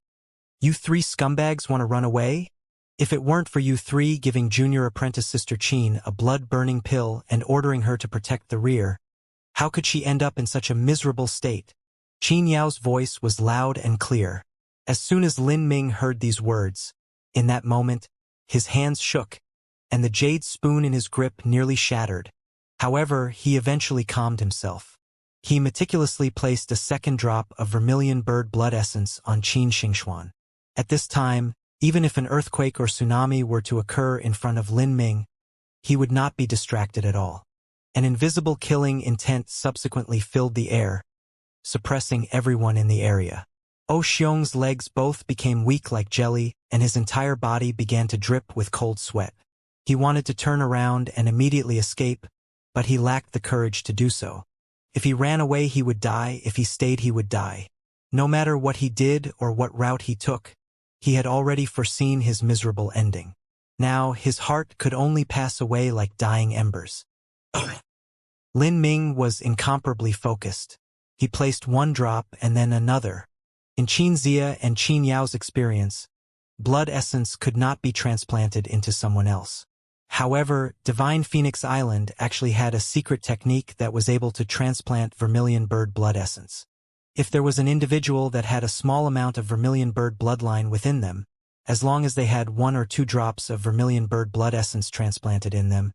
"You 3 scumbags want to run away? If it weren't for you three giving junior apprentice Sister Qin a blood-burning pill and ordering her to protect the rear, how could she end up in such a miserable state? Qin Yao's voice was loud and clear. As soon as Lin Ming heard these words, in that moment, his hands shook, and the jade spoon in his grip nearly shattered. However, he eventually calmed himself. He meticulously placed a second drop of vermilion bird blood essence on Qin Xingxuan. At this time, even if an earthquake or tsunami were to occur in front of Lin Ming, he would not be distracted at all. An invisible killing intent subsequently filled the air, suppressing everyone in the area. Xiong's legs both became weak like jelly, and his entire body began to drip with cold sweat. He wanted to turn around and immediately escape, but he lacked the courage to do so. If he ran away, he would die. If he stayed, he would die. No matter what he did or what route he took, he had already foreseen his miserable ending. Now, his heart could only pass away like dying embers. Lin Ming was incomparably focused. He placed one drop and then another. In Xianxia and Qin Yao's experience, blood essence could not be transplanted into someone else. However, Divine Phoenix Island actually had a secret technique that was able to transplant vermilion bird blood essence. If there was an individual that had a small amount of vermilion bird bloodline within them, as long as they had 1 or 2 drops of vermilion bird blood essence transplanted in them,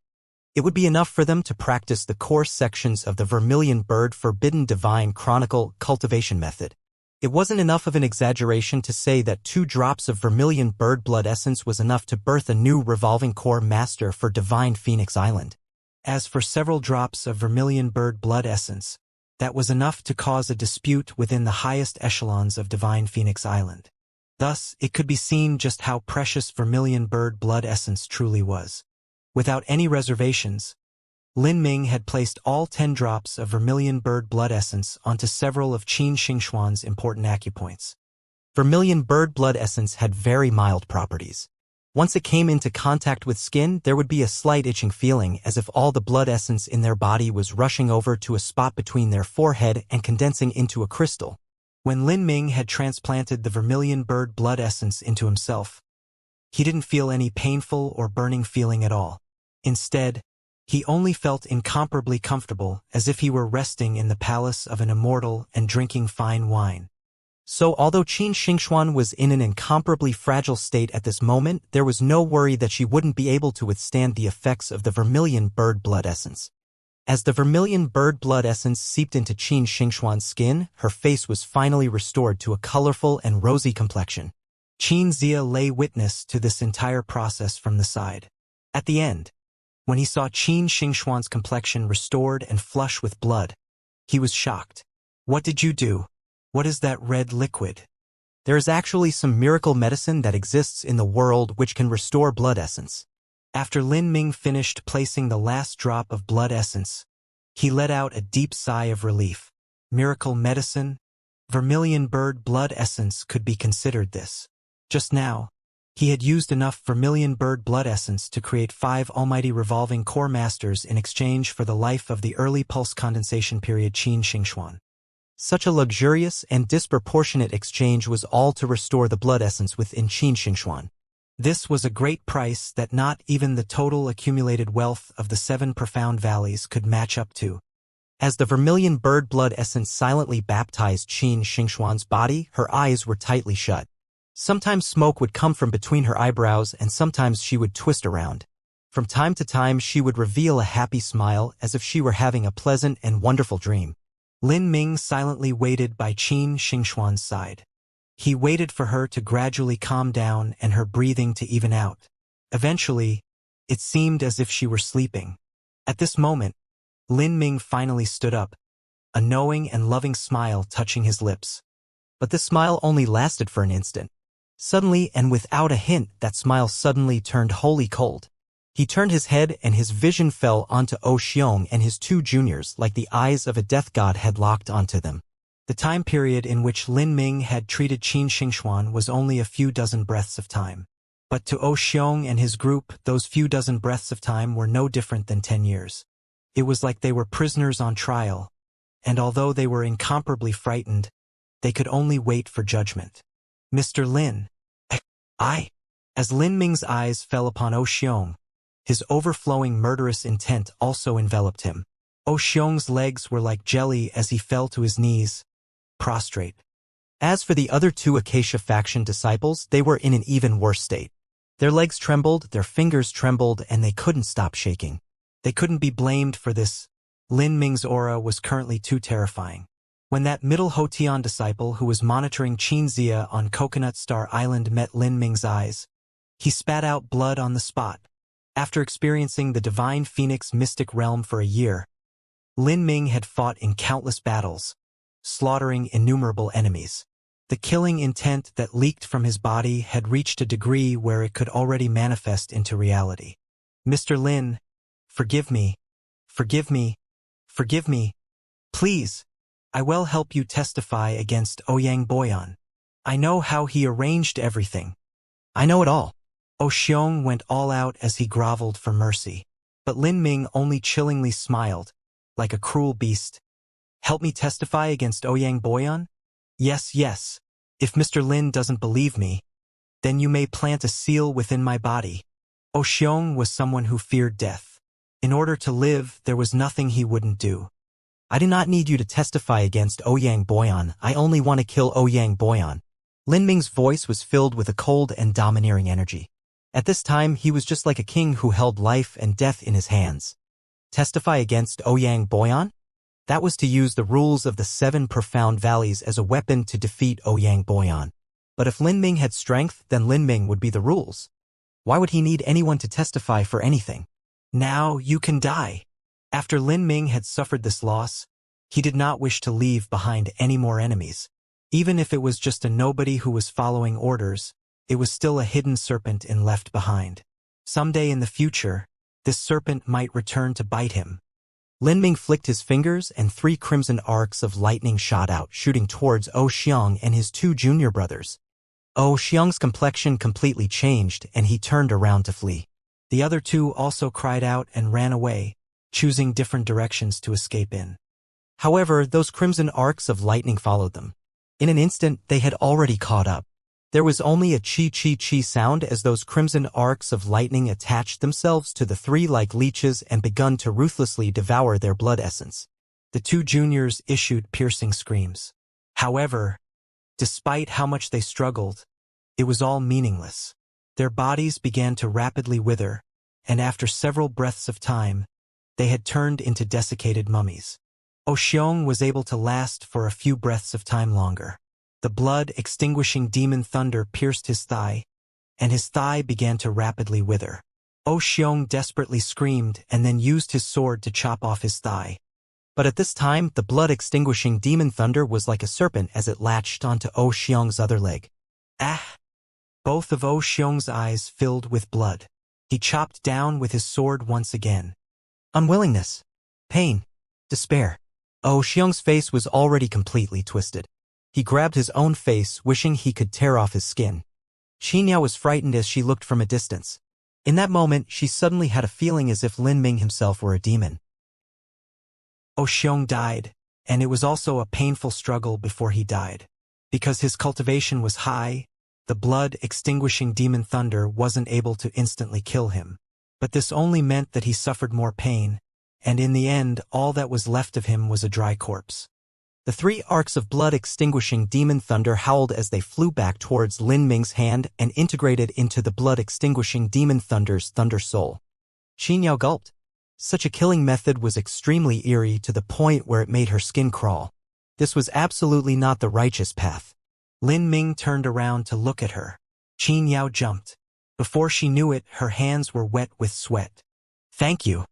it would be enough for them to practice the core sections of the Vermilion Bird Forbidden Divine Chronicle Cultivation method. It wasn't enough of an exaggeration to say that 2 drops of vermilion bird blood essence was enough to birth a new revolving core master for Divine Phoenix Island. As for several drops of vermilion bird blood essence, that was enough to cause a dispute within the highest echelons of Divine Phoenix Island. Thus, it could be seen just how precious vermilion bird blood essence truly was. Without any reservations, Lin Ming had placed all 10 drops of vermilion bird blood essence onto several of Qin Xingxuan's important acupoints. Vermilion bird blood essence had very mild properties. Once it came into contact with skin, there would be a slight itching feeling as if all the blood essence in their body was rushing over to a spot between their forehead and condensing into a crystal. When Lin Ming had transplanted the vermilion bird blood essence into himself, he didn't feel any painful or burning feeling at all. Instead, he only felt incomparably comfortable, as if he were resting in the palace of an immortal and drinking fine wine. So although Qin Xingxuan was in an incomparably fragile state at this moment, there was no worry that she wouldn't be able to withstand the effects of the vermilion bird blood essence. As the vermilion bird blood essence seeped into Qin Xingxuan's skin, her face was finally restored to a colorful and rosy complexion. Xianxia lay witness to this entire process from the side. At the end, when he saw Qin Xingxuan's complexion restored and flush with blood, he was shocked. "What did you do? What is that red liquid?" There is actually some miracle medicine that exists in the world which can restore blood essence. After Lin Ming finished placing the last drop of blood essence, he let out a deep sigh of relief. Miracle medicine? Vermilion bird blood essence could be considered this. Just now, he had used enough vermilion bird blood essence to create 5 almighty revolving core masters in exchange for the life of the early pulse condensation period Qin Xingxuan. Such a luxurious and disproportionate exchange was all to restore the blood essence within Qin Xingxuan. This was a great price that not even the total accumulated wealth of the 7 profound valleys could match up to. As the vermilion bird blood essence silently baptized Qin Xingxuan's body, her eyes were tightly shut. Sometimes smoke would come from between her eyebrows, and sometimes she would twist around. From time to time she would reveal a happy smile as if she were having a pleasant and wonderful dream. Lin Ming silently waited by Qin Xingxuan's side. He waited for her to gradually calm down and her breathing to even out. Eventually, it seemed as if she were sleeping. At this moment, Lin Ming finally stood up, a knowing and loving smile touching his lips. But this smile only lasted for an instant. Suddenly, and without a hint, that smile suddenly turned wholly cold. He turned his head and his vision fell onto Xiong and his 2 juniors like the eyes of a death god had locked onto them. The time period in which Lin Ming had treated Qin Xingxuan was only a few dozen breaths of time. But to Xiong and his group, those few dozen breaths of time were no different than 10 years. It was like they were prisoners on trial, and although they were incomparably frightened, they could only wait for judgment. "Mr. Lin, As Lin Ming's eyes fell upon Xiong, his overflowing murderous intent also enveloped him. Xiong's legs were like jelly as he fell to his knees, prostrate. As for the other two Acacia faction disciples, they were in an even worse state. Their legs trembled, their fingers trembled, and they couldn't stop shaking. They couldn't be blamed for this. Lin Ming's aura was currently too terrifying. When that middle Hotian disciple who was monitoring Xianxia on Coconut Star Island met Lin Ming's eyes, he spat out blood on the spot. After experiencing the divine phoenix mystic realm for a year, Lin Ming had fought in countless battles, slaughtering innumerable enemies. The killing intent that leaked from his body had reached a degree where it could already manifest into reality. Mr. Lin, forgive me, forgive me, forgive me. Please, I will help you testify against Ouyang Boyan. I know how he arranged everything. I know it all. Xiong went all out as he groveled for mercy. But Lin Ming only chillingly smiled, like a cruel beast. Help me testify against Ouyang Boyan? Yes, yes. If Mr. Lin doesn't believe me, then you may plant a seal within my body. Xiong was someone who feared death. In order to live, there was nothing he wouldn't do. I do not need you to testify against Ouyang Boyan. I only want to kill Ouyang Boyan. Lin Ming's voice was filled with a cold and domineering energy. At this time, he was just like a king who held life and death in his hands. Testify against Ouyang Boyan? That was to use the rules of the 7 profound valleys as a weapon to defeat Ouyang Boyan. But if Lin Ming had strength, then Lin Ming would be the rules. Why would he need anyone to testify for anything? Now you can die. After Lin Ming had suffered this loss, he did not wish to leave behind any more enemies. Even if it was just a nobody who was following orders, it was still a hidden serpent in left behind. Someday in the future, this serpent might return to bite him. Lin Ming flicked his fingers and 3 crimson arcs of lightning shot out, shooting towards Xiong and his 2 junior brothers. Xiong's complexion completely changed and he turned around to flee. The other 2 also cried out and ran away, choosing different directions to escape in. However, those crimson arcs of lightning followed them. In an instant, they had already caught up. There was only a chi-chi-chi sound as those crimson arcs of lightning attached themselves to the 3 like leeches and begun to ruthlessly devour their blood essence. The 2 juniors issued piercing screams. However, despite how much they struggled, it was all meaningless. Their bodies began to rapidly wither, and after several breaths of time, they had turned into desiccated mummies. Xiong was able to last for a few breaths of time longer. The blood-extinguishing demon thunder pierced his thigh, and his thigh began to rapidly wither. Xiong desperately screamed and then used his sword to chop off his thigh. But at this time, the blood-extinguishing demon thunder was like a serpent as it latched onto Xiong's other leg. Ah! Both of Xiong's eyes filled with blood. He chopped down with his sword once again. Unwillingness, pain, despair. Xiong's face was already completely twisted. He grabbed his own face, wishing he could tear off his skin. Xianxia was frightened as she looked from a distance. In that moment, she suddenly had a feeling as if Lin Ming himself were a demon. Xiong died, and it was also a painful struggle before he died. Because his cultivation was high, the blood-extinguishing demon thunder wasn't able to instantly kill him. But this only meant that he suffered more pain, and in the end, all that was left of him was a dry corpse. The 3 arcs of blood-extinguishing demon thunder howled as they flew back towards Lin Ming's hand and integrated into the blood-extinguishing demon thunder's thunder soul. Xianxia gulped. Such a killing method was extremely eerie to the point where it made her skin crawl. This was absolutely not the righteous path. Lin Ming turned around to look at her. Xianxia jumped. Before she knew it, her hands were wet with sweat. "Thank you,"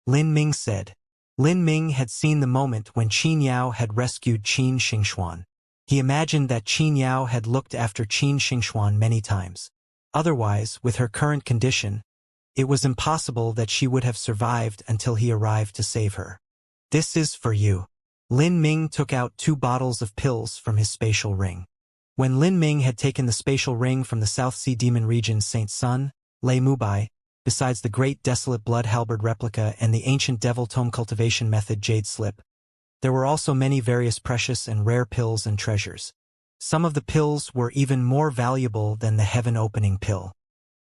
Lin Ming said. Lin Ming had seen the moment when Xianxia had rescued Qin Xingxuan. He imagined that Xianxia had looked after Qin Xingxuan many times. Otherwise, with her current condition, it was impossible that she would have survived until he arrived to save her. "This is for you." Lin Ming took out 2 bottles of pills from his spatial ring. When Lin Ming had taken the spatial ring from the South Sea Demon region's Saint Sun, Lei Mubai, besides the great desolate blood halberd replica and the ancient devil tome cultivation method jade slip, there were also many various precious and rare pills and treasures. Some of the pills were even more valuable than the heaven-opening pill.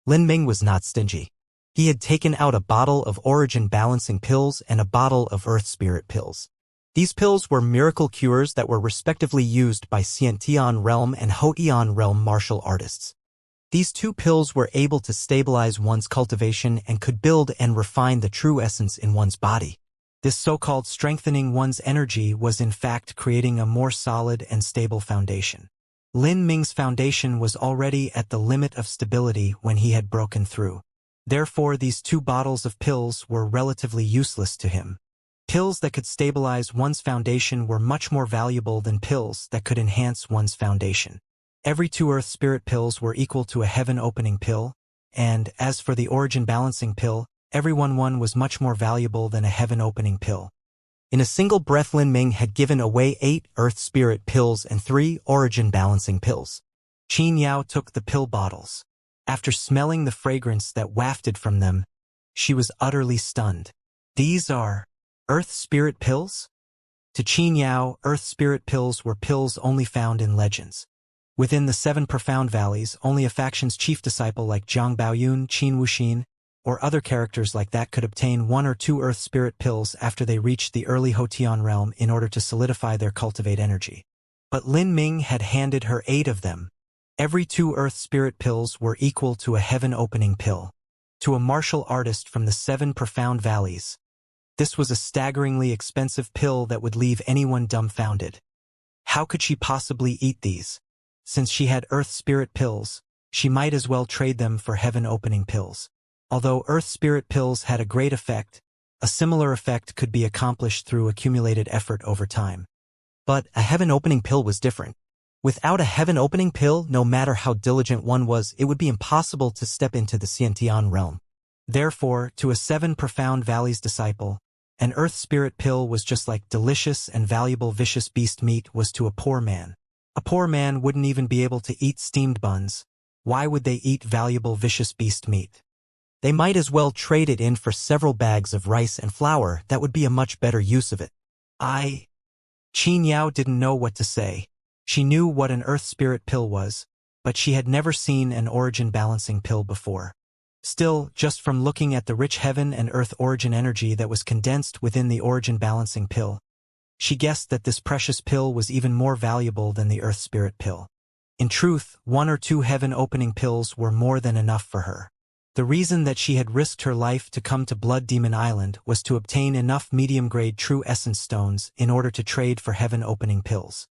Lin Ming was not stingy. He had taken out a bottle of origin balancing pills and a bottle of earth spirit pills. These pills were miracle cures that were respectively used by Xiantian realm and Hotian realm martial artists. These two pills were able to stabilize one's cultivation and could build and refine the true essence in one's body. This so-called strengthening one's energy was in fact creating a more solid and stable foundation. Lin Ming's foundation was already at the limit of stability when he had broken through. Therefore, these two bottles of pills were relatively useless to him. Pills that could stabilize one's foundation were much more valuable than pills that could enhance one's foundation. Every 2 earth spirit pills were equal to a heaven opening pill, and, as for the origin balancing pill, every one was much more valuable than a heaven opening pill. In a single breath, Lin Ming had given away 8 earth spirit pills and 3 origin balancing pills. Xianxia took the pill bottles. After smelling the fragrance that wafted from them, she was utterly stunned. These are earth spirit pills? To Xianxia, earth spirit pills were pills only found in legends. Within the 7 profound valleys, only a faction's chief disciple like Zhang Baoyun, Qin Wuxin, or other characters like that could obtain 1 or 2 earth spirit pills after they reached the early Hotian realm in order to solidify their cultivate energy. But Lin Ming had handed her 8 of them. Every 2 earth spirit pills were equal to a heaven opening pill. To a martial artist from the 7 profound valleys, this was a staggeringly expensive pill that would leave anyone dumbfounded. How could she possibly eat these? Since she had earth spirit pills, she might as well trade them for heaven opening pills. Although earth spirit pills had a great effect, a similar effect could be accomplished through accumulated effort over time. But a heaven opening pill was different. Without a heaven opening pill, no matter how diligent one was, it would be impossible to step into the Xiantian realm. Therefore, to a 7 profound valleys disciple, an earth spirit pill was just like delicious and valuable vicious beast meat was to a poor man. A poor man wouldn't even be able to eat steamed buns. Why would they eat valuable vicious beast meat? They might as well trade it in for several bags of rice and flour. That would be a much better use of it. Xianxia didn't know what to say. She knew what an earth spirit pill was, but she had never seen an origin balancing pill before. Still, just from looking at the rich heaven and earth origin energy that was condensed within the origin balancing pill, she guessed that this precious pill was even more valuable than the earth spirit pill. In truth, 1 or 2 heaven opening pills were more than enough for her. The reason that she had risked her life to come to Blood Demon Island was to obtain enough medium-grade true essence stones in order to trade for heaven opening pills.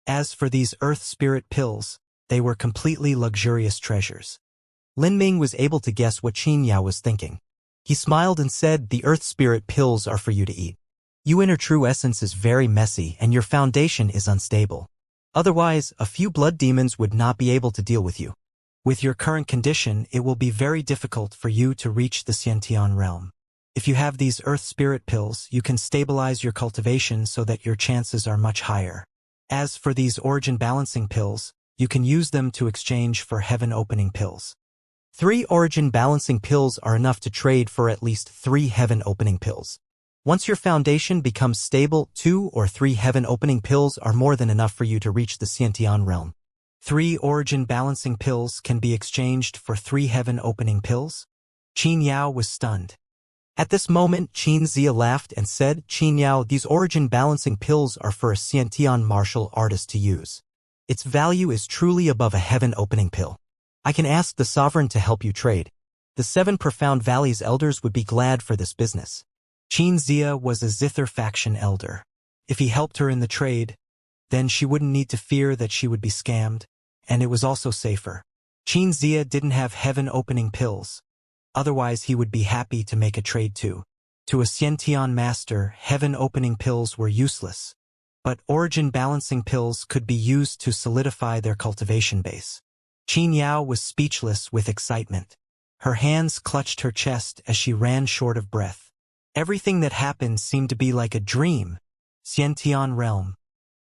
As for these earth spirit pills, they were completely luxurious treasures. Lin Ming was able to guess what Xianxia was thinking. He smiled and said, "The earth spirit pills are for you to eat. Your inner true essence is very messy and your foundation is unstable. Otherwise, a few blood demons would not be able to deal with you. With your current condition, it will be very difficult for you to reach the Xiantian realm. If you have these earth spirit pills, you can stabilize your cultivation so that your chances are much higher. As for these origin balancing pills, you can use them to exchange for heaven opening pills. 3 origin balancing pills are enough to trade for at least 3 heaven opening pills. Once your foundation becomes stable, 2 or 3 heaven opening pills are more than enough for you to reach the Xiantian realm. 3 origin balancing pills can be exchanged for 3 heaven opening pills?" Xianxia was stunned. At this moment, Xianxia laughed and said, "Xianxia, these origin balancing pills are for a Xiantian martial artist to use. Its value is truly above a heaven opening pill. I can ask the sovereign to help you trade. The 7 profound valleys elders would be glad for this business." Xianxia was a Zither faction elder. If he helped her in the trade, then she wouldn't need to fear that she would be scammed, and it was also safer. Xianxia didn't have heaven opening pills. Otherwise, he would be happy to make a trade too. To a Xiantian master, heaven opening pills were useless, but origin balancing pills could be used to solidify their cultivation base. Xianxia was speechless with excitement. Her hands clutched her chest as she ran short of breath. Everything that happened seemed to be like a dream. Xiantian realm.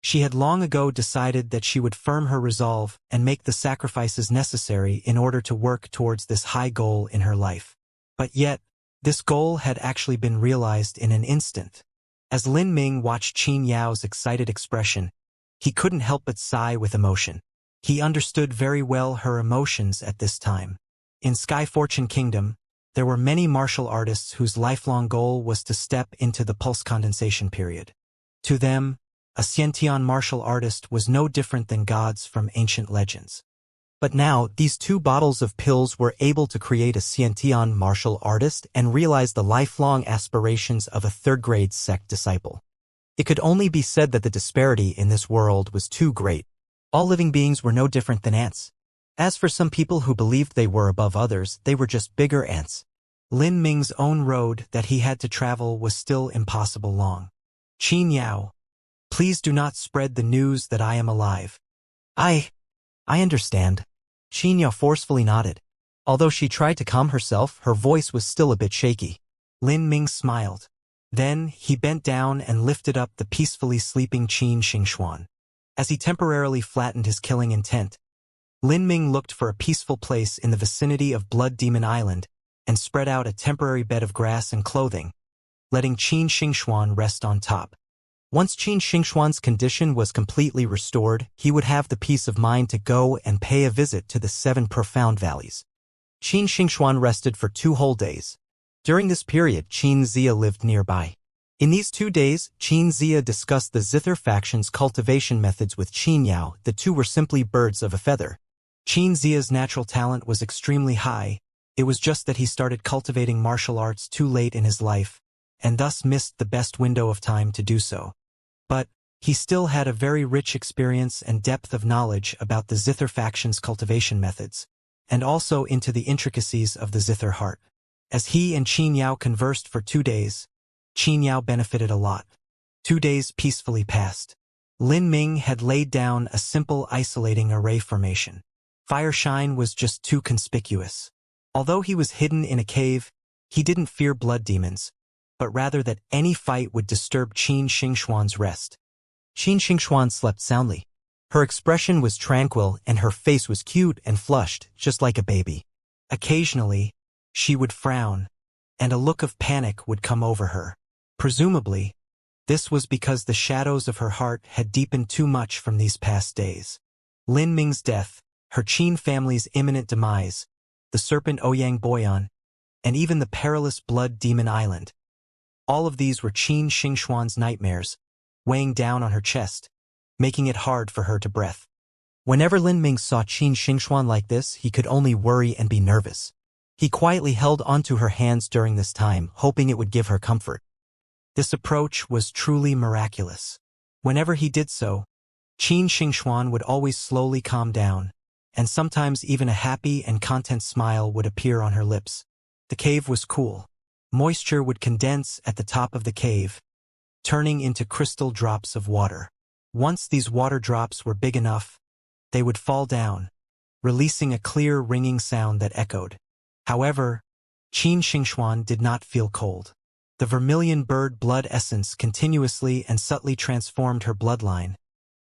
She had long ago decided that she would firm her resolve and make the sacrifices necessary in order to work towards this high goal in her life. But yet, this goal had actually been realized in an instant. As Lin Ming watched Xianxia's excited expression, he couldn't help but sigh with emotion. He understood very well her emotions at this time. In Sky Fortune Kingdom, there were many martial artists whose lifelong goal was to step into the pulse condensation period. To them, a Xianxian martial artist was no different than gods from ancient legends. But now, these 2 bottles of pills were able to create a Xianxian martial artist and realize the lifelong aspirations of a third-grade sect disciple. It could only be said that the disparity in this world was too great. All living beings were no different than ants. As for some people who believed they were above others, they were just bigger ants. Lin Ming's own road that he had to travel was still impossible long. Qin Yao, please do not spread the news that I am alive. I understand. Qin Yao forcefully nodded. Although she tried to calm herself, her voice was still a bit shaky. Lin Ming smiled. Then, he bent down and lifted up the peacefully sleeping Qin Xingxuan. As he temporarily flattened his killing intent, Lin Ming looked for a peaceful place in the vicinity of Blood Demon Island and spread out a temporary bed of grass and clothing, letting Qin Xingxuan rest on top. Once Qin Xingxuan's condition was completely restored, he would have the peace of mind to go and pay a visit to the 7 profound valleys. Qin Xingxuan rested for 2 whole days. During this period, Xianxia lived nearby. In these 2 days, Xianxia discussed the Zither faction's cultivation methods with Qin Yao. The 2 were simply birds of a feather. Xianxia's natural talent was extremely high. It was just that he started cultivating martial arts too late in his life, and thus missed the best window of time to do so. But he still had a very rich experience and depth of knowledge about the Zither faction's cultivation methods, and also into the intricacies of the Zither heart. As he and Qin Yao conversed for 2 days, Qin Yao benefited a lot. 2 days peacefully passed. Lin Ming had laid down a simple isolating array formation. Fire shine was just too conspicuous. Although he was hidden in a cave, he didn't fear blood demons, but rather that any fight would disturb Qin Xingxuan's rest. Qin Xingxuan slept soundly. Her expression was tranquil and her face was cute and flushed, just like a baby. Occasionally, she would frown, and a look of panic would come over her. Presumably, this was because the shadows of her heart had deepened too much from these past days. Lin Ming's death, her Qin family's imminent demise, the serpent Ouyang Boyan, and even the perilous Blood Demon Island. All of these were Qin Xingxuan's nightmares, weighing down on her chest, making it hard for her to breathe. Whenever Lin Ming saw Qin Xingxuan like this, he could only worry and be nervous. He quietly held onto her hands during this time, hoping it would give her comfort. This approach was truly miraculous. Whenever he did so, Qin Xingxuan would always slowly calm down, and sometimes even a happy and content smile would appear on her lips. The cave was cool. Moisture would condense at the top of the cave, turning into crystal drops of water. Once these water drops were big enough, they would fall down, releasing a clear ringing sound that echoed. However, Qin Xingxuan did not feel cold. The vermilion bird blood essence continuously and subtly transformed her bloodline,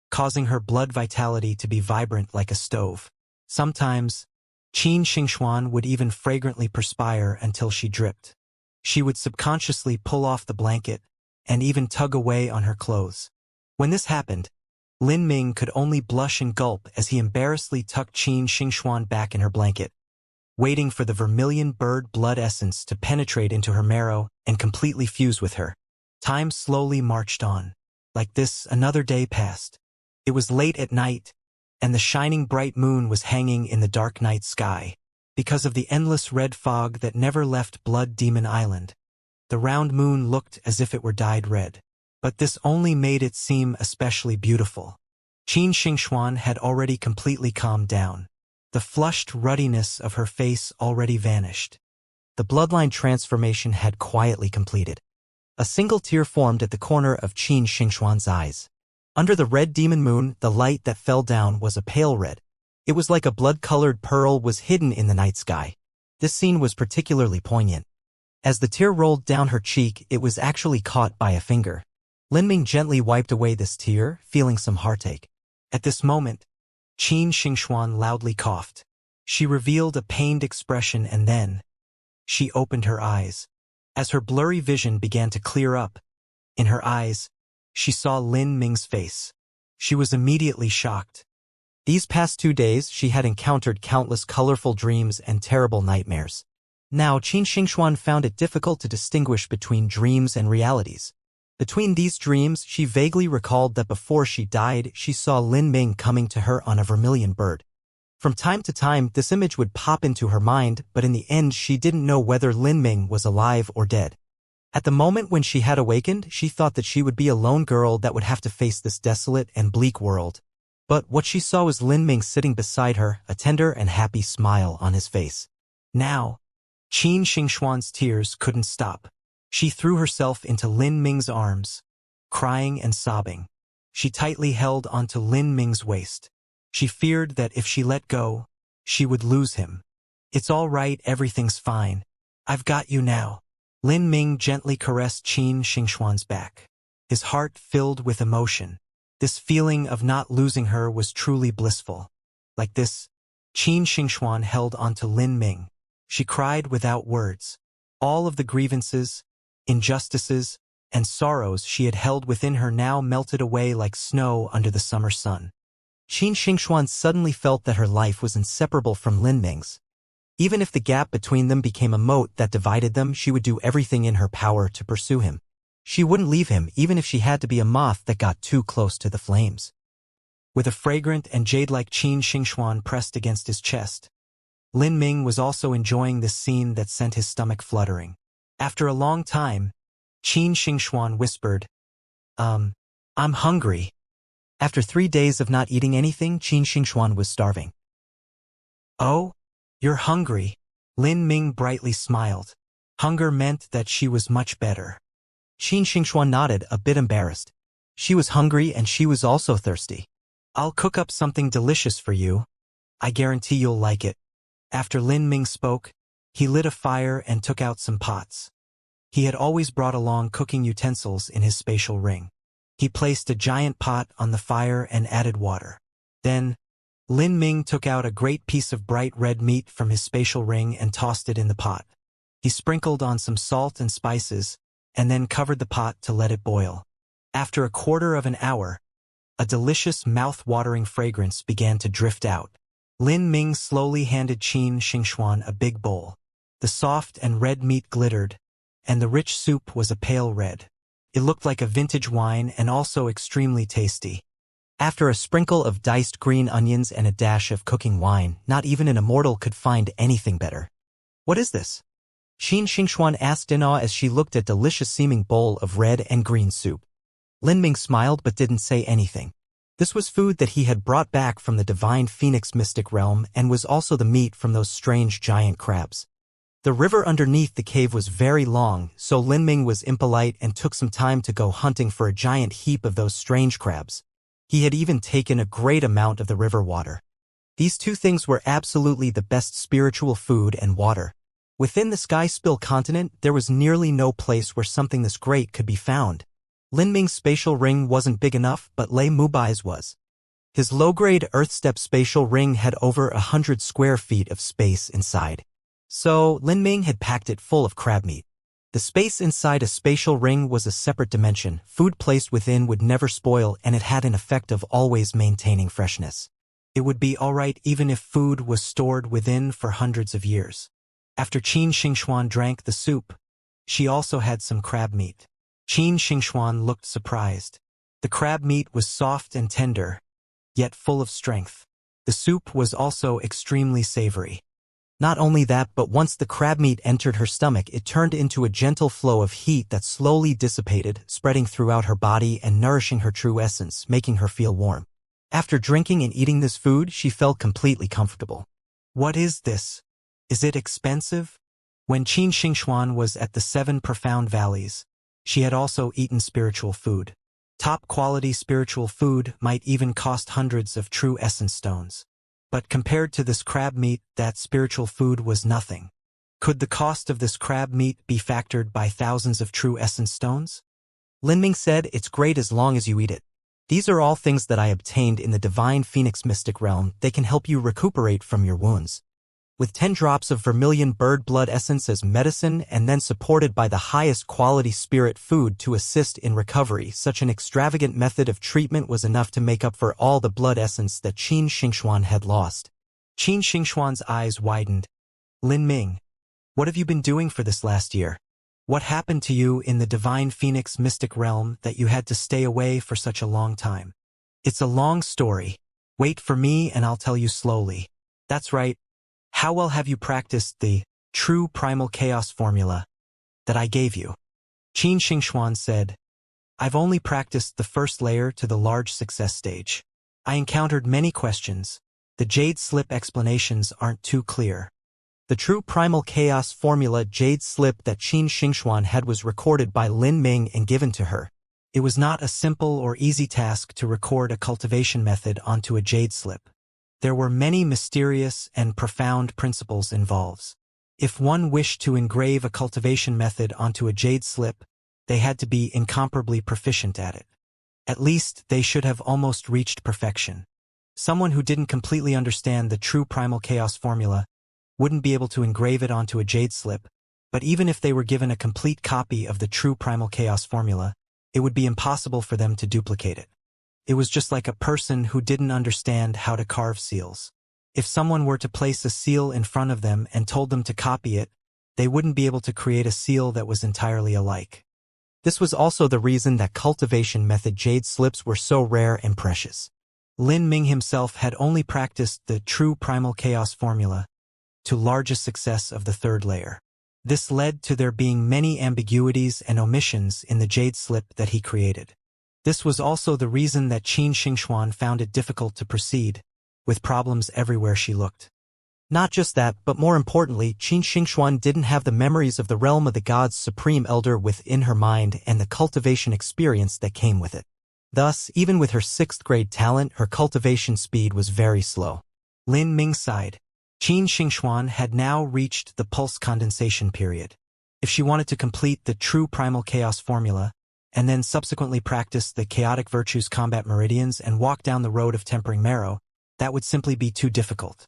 causing her blood vitality to be vibrant like a stove. Sometimes, Qin Xingxuan would even fragrantly perspire until she dripped. She would subconsciously pull off the blanket and even tug away on her clothes. When this happened, Lin Ming could only blush and gulp as he embarrassedly tucked Qin Xingxuan back in her blanket, waiting for the vermilion bird blood essence to penetrate into her marrow and completely fuse with her. Time slowly marched on. Like this, another day passed. It was late at night, and the shining bright moon was hanging in the dark night sky. Because of the endless red fog that never left Blood Demon Island, the round moon looked as if it were dyed red. But this only made it seem especially beautiful. Qin Xingxuan had already completely calmed down. The flushed ruddiness of her face already vanished. The bloodline transformation had quietly completed. A single tear formed at the corner of Qin Xingxuan's eyes. Under the red demon moon, the light that fell down was a pale red. It was like a blood-colored pearl was hidden in the night sky. This scene was particularly poignant. As the tear rolled down her cheek, it was actually caught by a finger. Lin Ming gently wiped away this tear, feeling some heartache. At this moment, Qin Xingxuan loudly coughed. She revealed a pained expression and then she opened her eyes. As her blurry vision began to clear up, in her eyes, she saw Lin Ming's face. She was immediately shocked. These past 2 days, she had encountered countless colorful dreams and terrible nightmares. Now, Qin Xingxuan found it difficult to distinguish between dreams and realities. Between these dreams, she vaguely recalled that before she died, she saw Lin Ming coming to her on a vermilion bird. From time to time, this image would pop into her mind, but in the end she didn't know whether Lin Ming was alive or dead. At the moment when she had awakened, she thought that she would be a lone girl that would have to face this desolate and bleak world. But what she saw was Lin Ming sitting beside her, a tender and happy smile on his face. Now, Qin Xingxuan's tears couldn't stop. She threw herself into Lin Ming's arms, crying and sobbing. She tightly held onto Lin Ming's waist. She feared that if she let go, she would lose him. "It's all right, everything's fine. I've got you now." Lin Ming gently caressed Qin Xingxuan's back. His heart filled with emotion. This feeling of not losing her was truly blissful. Like this, Qin Xingxuan held onto Lin Ming. She cried without words. All of the grievances, injustices, and sorrows she had held within her now melted away like snow under the summer sun. Qin Xingxuan suddenly felt that her life was inseparable from Lin Ming's. Even if the gap between them became a moat that divided them, she would do everything in her power to pursue him. She wouldn't leave him, even if she had to be a moth that got too close to the flames. With a fragrant and jade-like Qin Xingxuan pressed against his chest, Lin Ming was also enjoying this scene that sent his stomach fluttering. After a long time, Qin Xingxuan whispered, I'm hungry." After 3 days of not eating anything, Qin Xingxuan was starving. "Oh, you're hungry." Lin Ming brightly smiled. Hunger meant that she was much better. Qin Xingxuan nodded, a bit embarrassed. She was hungry and she was also thirsty. "I'll cook up something delicious for you. I guarantee you'll like it." After Lin Ming spoke, he lit a fire and took out some pots. He had always brought along cooking utensils in his spatial ring. He placed a giant pot on the fire and added water. Then, Lin Ming took out a great piece of bright red meat from his spatial ring and tossed it in the pot. He sprinkled on some salt and spices, and then covered the pot to let it boil. After a quarter of an hour, a delicious mouth-watering fragrance began to drift out. Lin Ming slowly handed Qin Xingxuan a big bowl. The soft and red meat glittered, and the rich soup was a pale red. It looked like a vintage wine and also extremely tasty. After a sprinkle of diced green onions and a dash of cooking wine, not even an immortal could find anything better. "What is this?" Qin Xingxuan asked in awe as she looked at delicious-seeming bowl of red and green soup. Lin Ming smiled but didn't say anything. This was food that he had brought back from the divine phoenix mystic realm and was also the meat from those strange giant crabs. The river underneath the cave was very long, so Lin Ming was impolite and took some time to go hunting for a giant heap of those strange crabs. He had even taken a great amount of the river water. These two things were absolutely the best spiritual food and water. Within the Sky Spill continent, there was nearly no place where something this great could be found. Lin Ming's spatial ring wasn't big enough, but Lei Mubai's was. His low-grade Earth-step spatial ring had over 100 square feet of space inside. So, Lin Ming had packed it full of crab meat. The space inside a spatial ring was a separate dimension. Food placed within would never spoil, and it had an effect of always maintaining freshness. It would be alright even if food was stored within for hundreds of years. After Qin Xingxuan drank the soup, she also had some crab meat. Qin Xingxuan looked surprised. The crab meat was soft and tender, yet full of strength. The soup was also extremely savory. Not only that, but once the crab meat entered her stomach, it turned into a gentle flow of heat that slowly dissipated, spreading throughout her body and nourishing her true essence, making her feel warm. After drinking and eating this food, she felt completely comfortable. "What is this? Is it expensive?" When Qin Xingxuan was at the 7 profound valleys, she had also eaten spiritual food. Top-quality spiritual food might even cost hundreds of true essence stones. But compared to this crab meat, that spiritual food was nothing. Could the cost of this crab meat be factored by thousands of true essence stones? Lin Ming said, "It's great as long as you eat it. These are all things that I obtained in the divine phoenix mystic realm. They can help you recuperate from your wounds." with 10 drops of vermilion bird blood essence as medicine and then supported by the highest quality spirit food to assist in recovery. Such an extravagant method of treatment was enough to make up for all the blood essence that Qin Xingxuan had lost. Qin Xingxuan's eyes widened. Lin Ming, what have you been doing for this last year? What happened to you in the Divine Phoenix mystic realm that you had to stay away for such a long time? It's a long story. Wait for me and I'll tell you slowly. That's right. How well have you practiced the true primal chaos formula that I gave you? Qin Xingxuan said, I've only practiced the first layer to the large success stage. I encountered many questions. The Jade Slip explanations aren't too clear. The true primal chaos formula Jade Slip that Qin Xingxuan had was recorded by Lin Ming and given to her. It was not a simple or easy task to record a cultivation method onto a Jade Slip. There were many mysterious and profound principles involved. If one wished to engrave a cultivation method onto a Jade Slip, they had to be incomparably proficient at it. At least, they should have almost reached perfection. Someone who didn't completely understand the true primal chaos formula wouldn't be able to engrave it onto a Jade Slip, but even if they were given a complete copy of the true primal chaos formula, it would be impossible for them to duplicate it. It was just like a person who didn't understand how to carve seals. If someone were to place a seal in front of them and told them to copy it, they wouldn't be able to create a seal that was entirely alike. This was also the reason that cultivation method Jade Slips were so rare and precious. Lin Ming himself had only practiced the true primal chaos formula to largest success of the third layer. This led to there being many ambiguities and omissions in the Jade Slip that he created. This was also the reason that Qin Xingxuan found it difficult to proceed, with problems everywhere she looked. Not just that, but more importantly, Qin Xingxuan didn't have the memories of the realm of the gods' supreme elder within her mind and the cultivation experience that came with it. Thus, even with her 6th grade talent, her cultivation speed was very slow. Lin Ming sighed. Qin Xingxuan had now reached the pulse condensation period. If she wanted to complete the true primal chaos formula, and then subsequently practice the chaotic virtues combat meridians and walk down the road of tempering marrow, that would simply be too difficult.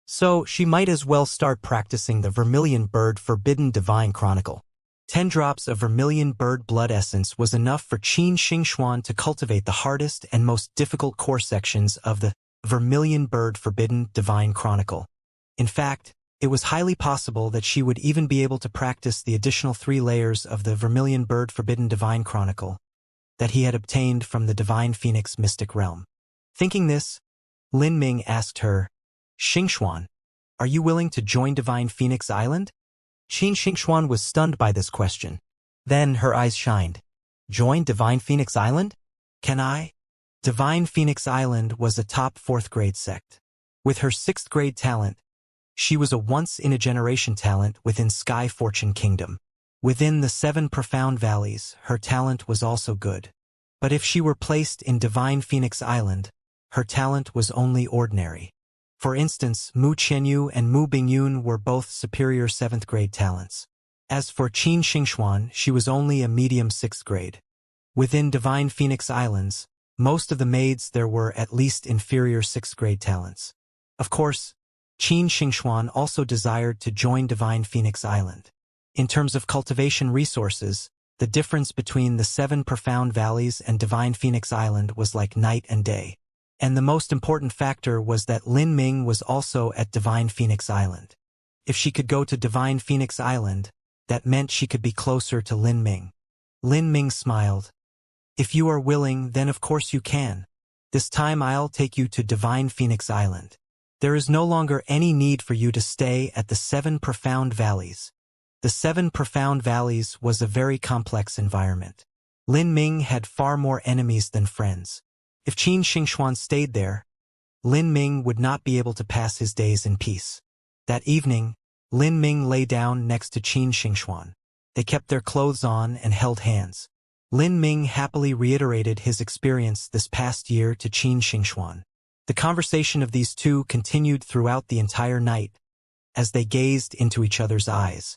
So, she might as well start practicing the Vermilion Bird Forbidden Divine Chronicle. 10 drops of Vermilion Bird blood essence was enough for Qin Xingxuan to cultivate the hardest and most difficult core sections of the Vermilion Bird Forbidden Divine Chronicle. In fact, it was highly possible that she would even be able to practice the additional 3 layers of the Vermilion Bird Forbidden Divine Chronicle that he had obtained from the Divine Phoenix mystic realm. Thinking this, Lin Ming asked her, Xingxuan, are you willing to join Divine Phoenix Island? Qin Xingxuan was stunned by this question. Then her eyes shined. Join Divine Phoenix Island? Can I? Divine Phoenix Island was a top 4th grade sect. With her 6th grade talent, she was a once-in-a-generation talent within Sky Fortune Kingdom. Within the 7 profound valleys, her talent was also good. But if she were placed in Divine Phoenix Island, her talent was only ordinary. For instance, Mu Qianyu and Mu Bingyun were both superior 7th grade talents. As for Qin Xingxuan, she was only a medium 6th grade. Within Divine Phoenix Islands, most of the maids there were at least inferior 6th grade talents. Of course, Qin Xingxuan also desired to join Divine Phoenix Island. In terms of cultivation resources, the difference between the 7 profound valleys and Divine Phoenix Island was like night and day. And the most important factor was that Lin Ming was also at Divine Phoenix Island. If she could go to Divine Phoenix Island, that meant she could be closer to Lin Ming. Lin Ming smiled. If you are willing, then of course you can. This time I'll take you to Divine Phoenix Island. There is no longer any need for you to stay at the 7 profound valleys. The 7 profound valleys was a very complex environment. Lin Ming had far more enemies than friends. If Qin Xingxuan stayed there, Lin Ming would not be able to pass his days in peace. That evening, Lin Ming lay down next to Qin Xingxuan. They kept their clothes on and held hands. Lin Ming happily reiterated his experience this past year to Qin Xingxuan. The conversation of these two continued throughout the entire night, as they gazed into each other's eyes.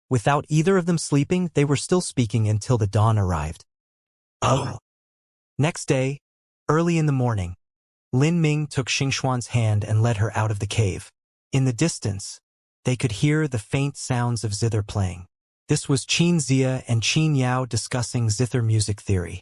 Without either of them sleeping, they were still speaking until the dawn arrived. Oh. Next day, early in the morning, Lin Ming took Xingxuan's hand and led her out of the cave. In the distance, They could hear the faint sounds of zither playing. This was Xianxia and Qin Yao discussing zither music theory.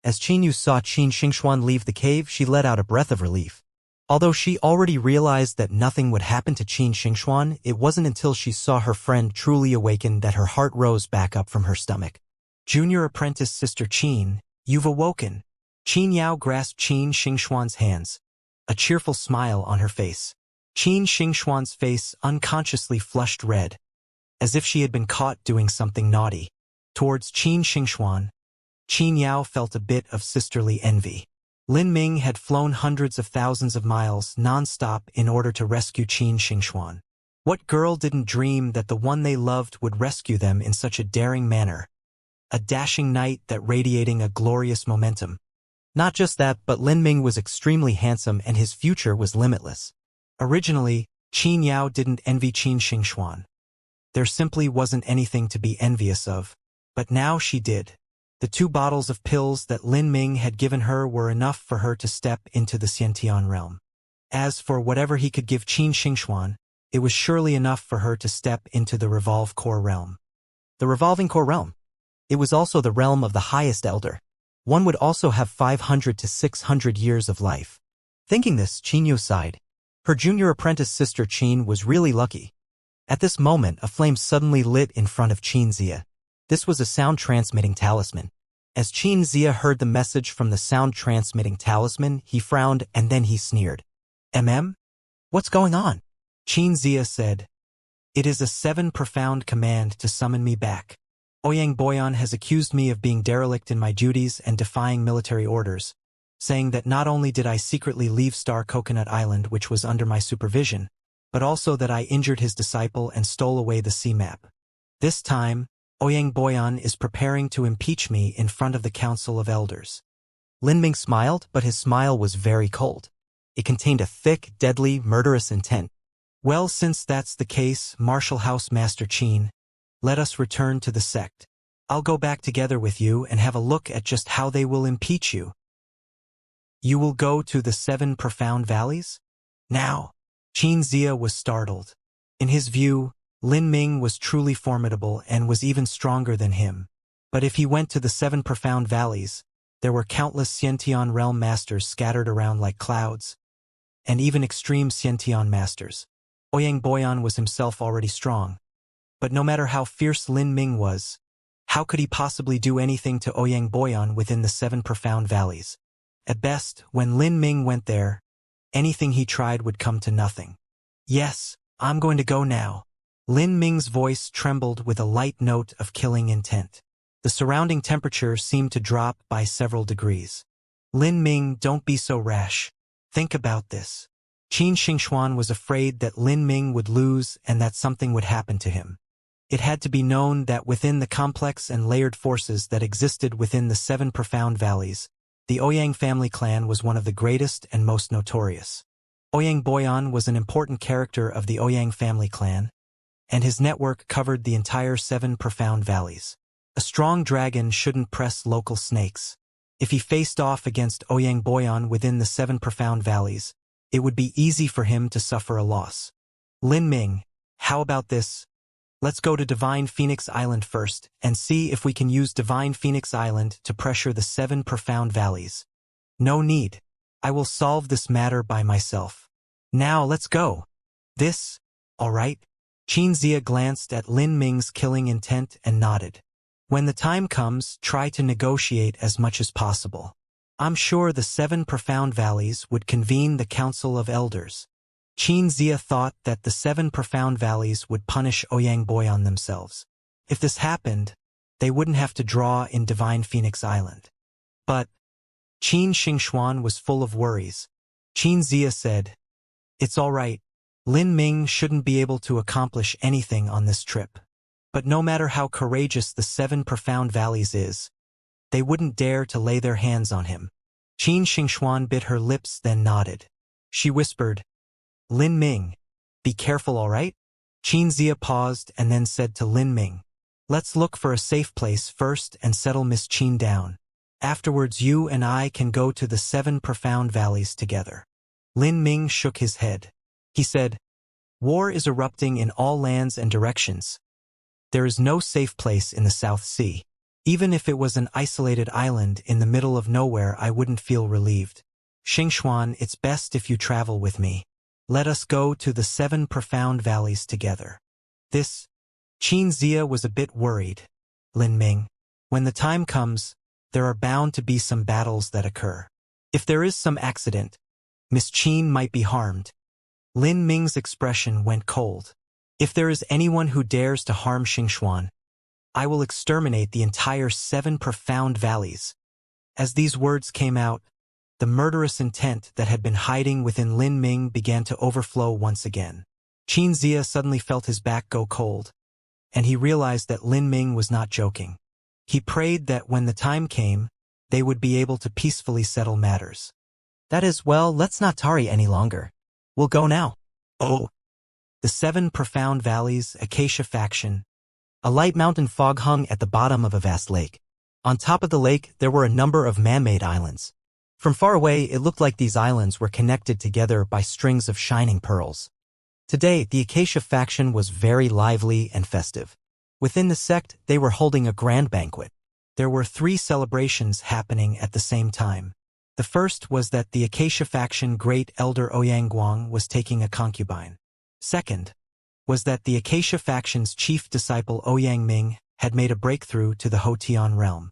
As Qin Yu saw Qin Xingxuan leave the cave, she let out a breath of relief. Although she already realized that nothing would happen to Qin Xingxuan, it wasn't until she saw her friend truly awaken that her heart rose back up from her stomach. Junior apprentice Sister Qin, you've awoken. Qin Yao grasped Qin Xingxuan's hands, a cheerful smile on her face. Qin Xingxuan's face unconsciously flushed red, as if she had been caught doing something naughty. Towards Qin Xingxuan, Qin Yao felt a bit of sisterly envy. Lin Ming had flown hundreds of thousands of miles non-stop in order to rescue Qin Xingxuan. What girl didn't dream that the one they loved would rescue them in such a daring manner? A dashing knight that radiating a glorious momentum. Not just that, but Lin Ming was extremely handsome and his future was limitless. Originally, Qin Yao didn't envy Qin Xingxuan. There simply wasn't anything to be envious of. But now she did. The 2 bottles of pills that Lin Ming had given her were enough for her to step into the Xiantian realm. As for whatever he could give Qin Xingxuan, it was surely enough for her to step into the Revolve Core realm. The Revolving Core realm. It was also the realm of the highest elder. One would also have 500 to 600 years of life. Thinking this, Qin Yu sighed. Her junior apprentice sister Qin was really lucky. At this moment, a flame suddenly lit in front of Xianxia. This was a sound-transmitting talisman. As Xianxia heard the message from the sound-transmitting talisman, he frowned and then he sneered. What's going on? Xianxia said, "It is a 7 profound command to summon me back. Ouyang Boyan has accused me of being derelict in my duties and defying military orders, saying that not only did I secretly leave Star Coconut Island, which was under my supervision, but also that I injured his disciple and stole away the sea map. This time, Ouyang Boyan is preparing to impeach me in front of the Council of Elders." Lin Ming smiled, but his smile was very cold. It contained a thick, deadly, murderous intent. "Well, since that's the case, Martial House Master Qin, let us return to the sect. I'll go back together with you and have a look at just how they will impeach you." "You will go to the 7 profound valleys? Now?" Xianxia was startled. In his view, Lin Ming was truly formidable and was even stronger than him. But if he went to the 7 profound valleys, there were countless Xiantian realm masters scattered around like clouds, and even extreme Xiantian masters. Ouyang Boyan was himself already strong. But no matter how fierce Lin Ming was, how could he possibly do anything to Ouyang Boyan within the 7 profound valleys? At best, when Lin Ming went there, anything he tried would come to nothing. "Yes, I'm going to go now." Lin Ming's voice trembled with a light note of killing intent. The surrounding temperature seemed to drop by several degrees. "Lin Ming, don't be so rash. Think about this." Qin Xingxuan was afraid that Lin Ming would lose and that something would happen to him. It had to be known that within the complex and layered forces that existed within the 7 profound valleys, the Ouyang family clan was one of the greatest and most notorious. Ouyang Boyan was an important character of the Ouyang family clan, and his network covered the entire 7 profound valleys. A strong dragon shouldn't press local snakes. If he faced off against Ouyang Boyan within the 7 profound valleys, it would be easy for him to suffer a loss. "Lin Ming, how about this? Let's go to Divine Phoenix Island first and see if we can use Divine Phoenix Island to pressure the 7 profound valleys." "No need. I will solve this matter by myself. Now let's go." "This, all right?" Xianxia glanced at Lin Ming's killing intent and nodded. "When the time comes, try to negotiate as much as possible. I'm sure the 7 profound valleys would convene the Council of Elders." Xianxia thought that the 7 profound valleys would punish Ouyang Boyan themselves. If this happened, they wouldn't have to draw in Divine Phoenix Island. But Qin Xingxuan was full of worries. Xianxia said, "It's all right. Lin Ming shouldn't be able to accomplish anything on this trip. But no matter how courageous the 7 profound valleys is, they wouldn't dare to lay their hands on him." Qin Xingxuan bit her lips then nodded. She whispered, "Lin Ming, be careful, all right?" Xianxia paused and then said to Lin Ming, "Let's look for a safe place first and settle Miss Qin down. Afterwards you and I can go to the 7 profound valleys together." Lin Ming shook his head. He said, War is erupting in all lands and directions. There is no safe place in the South Sea. Even if it was an isolated island in the middle of nowhere, I wouldn't feel relieved. Xianxia, it's best if you travel with me. Let us go to the 7 profound valleys together. Xianxia was a bit worried. Lin Ming, when the time comes, there are bound to be some battles that occur. If there is some accident, Miss Qin might be harmed. Lin Ming's expression went cold. If there is anyone who dares to harm Xianxia, I will exterminate the entire 7 profound valleys. As these words came out, the murderous intent that had been hiding within Lin Ming began to overflow once again. Xianxia suddenly felt his back go cold, and he realized that Lin Ming was not joking. He prayed that when the time came, they would be able to peacefully settle matters. That is, well, let's not tarry any longer. We'll go now. Oh! The 7 profound valleys, Acacia faction. A light mountain fog hung at the bottom of a vast lake. On top of the lake, there were a number of man-made islands. From far away, it looked like these islands were connected together by strings of shining pearls. Today, the Acacia faction was very lively and festive. Within the sect, they were holding a grand banquet. There were 3 celebrations happening at the same time. The first was that the Acacia faction Great Elder Ouyang Guang was taking a concubine. Second was that the Acacia faction's chief disciple Ouyang Ming had made a breakthrough to the Hotian realm.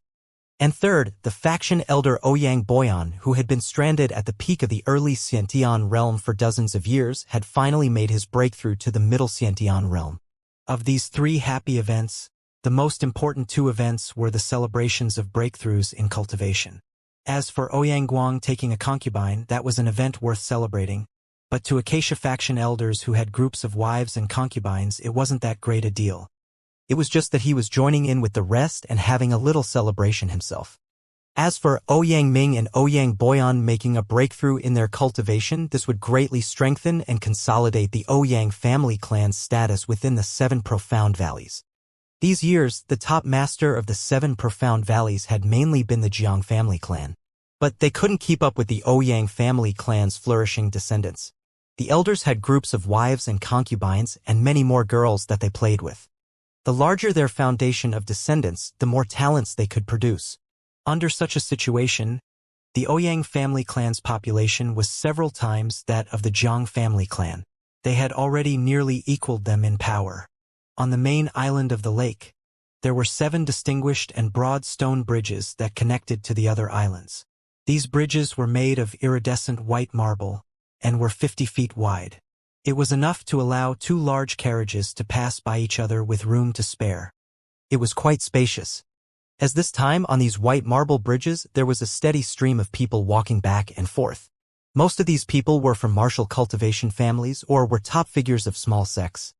And third, the faction elder Ouyang Boyan, who had been stranded at the peak of the early Xiantian realm for dozens of years, had finally made his breakthrough to the middle Xiantian realm. Of these 3 happy events, the most important 2 events were the celebrations of breakthroughs in cultivation. As for Ouyang Guang taking a concubine, that was an event worth celebrating, but to Acacia faction elders who had groups of wives and concubines, it wasn't that great a deal. It was just that he was joining in with the rest and having a little celebration himself. As for Ouyang Ming and Ouyang Boyan making a breakthrough in their cultivation, this would greatly strengthen and consolidate the Ouyang family clan's status within the 7 profound valleys. These years, the top master of the 7 profound valleys had mainly been the Jiang family clan. But they couldn't keep up with the Ouyang family clan's flourishing descendants. The elders had groups of wives and concubines and many more girls that they played with. The larger their foundation of descendants, the more talents they could produce. Under such a situation, the Ouyang family clan's population was several times that of the Jiang family clan. They had already nearly equaled them in power. On the main island of the lake, there were 7 distinguished and broad stone bridges that connected to the other islands. These bridges were made of iridescent white marble and were 50 feet wide. It was enough to allow 2 large carriages to pass by each other with room to spare. It was quite spacious. As this time on these white marble bridges, there was a steady stream of people walking back and forth. Most of these people were from martial cultivation families or were top figures of small sects.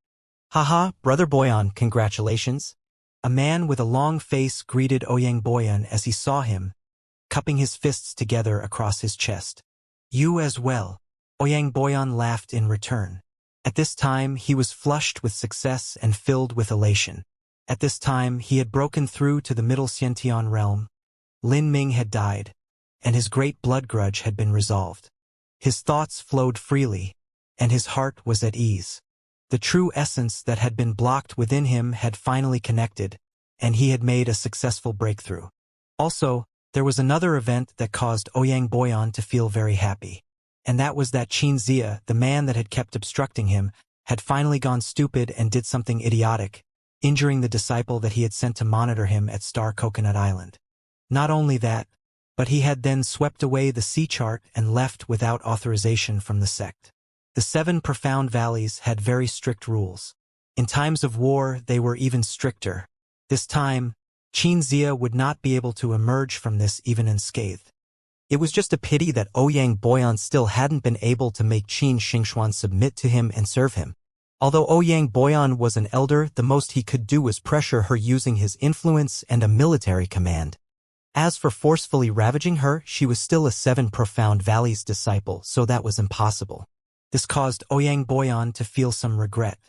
Haha, Brother Boyan, congratulations. A man with a long face greeted Ouyang Boyan as he saw him, cupping his fists together across his chest. You as well. Ouyang Boyan laughed in return. At this time, he was flushed with success and filled with elation. At this time, he had broken through to the middle Xiantian realm. Lin Ming had died, and his great blood grudge had been resolved. His thoughts flowed freely, and his heart was at ease. The true essence that had been blocked within him had finally connected, and he had made a successful breakthrough. Also, there was another event that caused Ouyang Boyan to feel very happy. And that was that Xianxia, the man that had kept obstructing him, had finally gone stupid and did something idiotic, injuring the disciple that he had sent to monitor him at Star Coconut Island. Not only that, but he had then swept away the sea chart and left without authorization from the sect. The 7 profound valleys had very strict rules. In times of war, they were even stricter. This time, Xianxia would not be able to emerge from this even unscathed. It was just a pity that Ouyang Boyan still hadn't been able to make Qin Xingshuan submit to him and serve him. Although Ouyang Boyan was an elder, the most he could do was pressure her using his influence and a military command. As for forcefully ravaging her, she was still a 7 profound valleys disciple, so that was impossible. This caused Ouyang Boyan to feel some regret.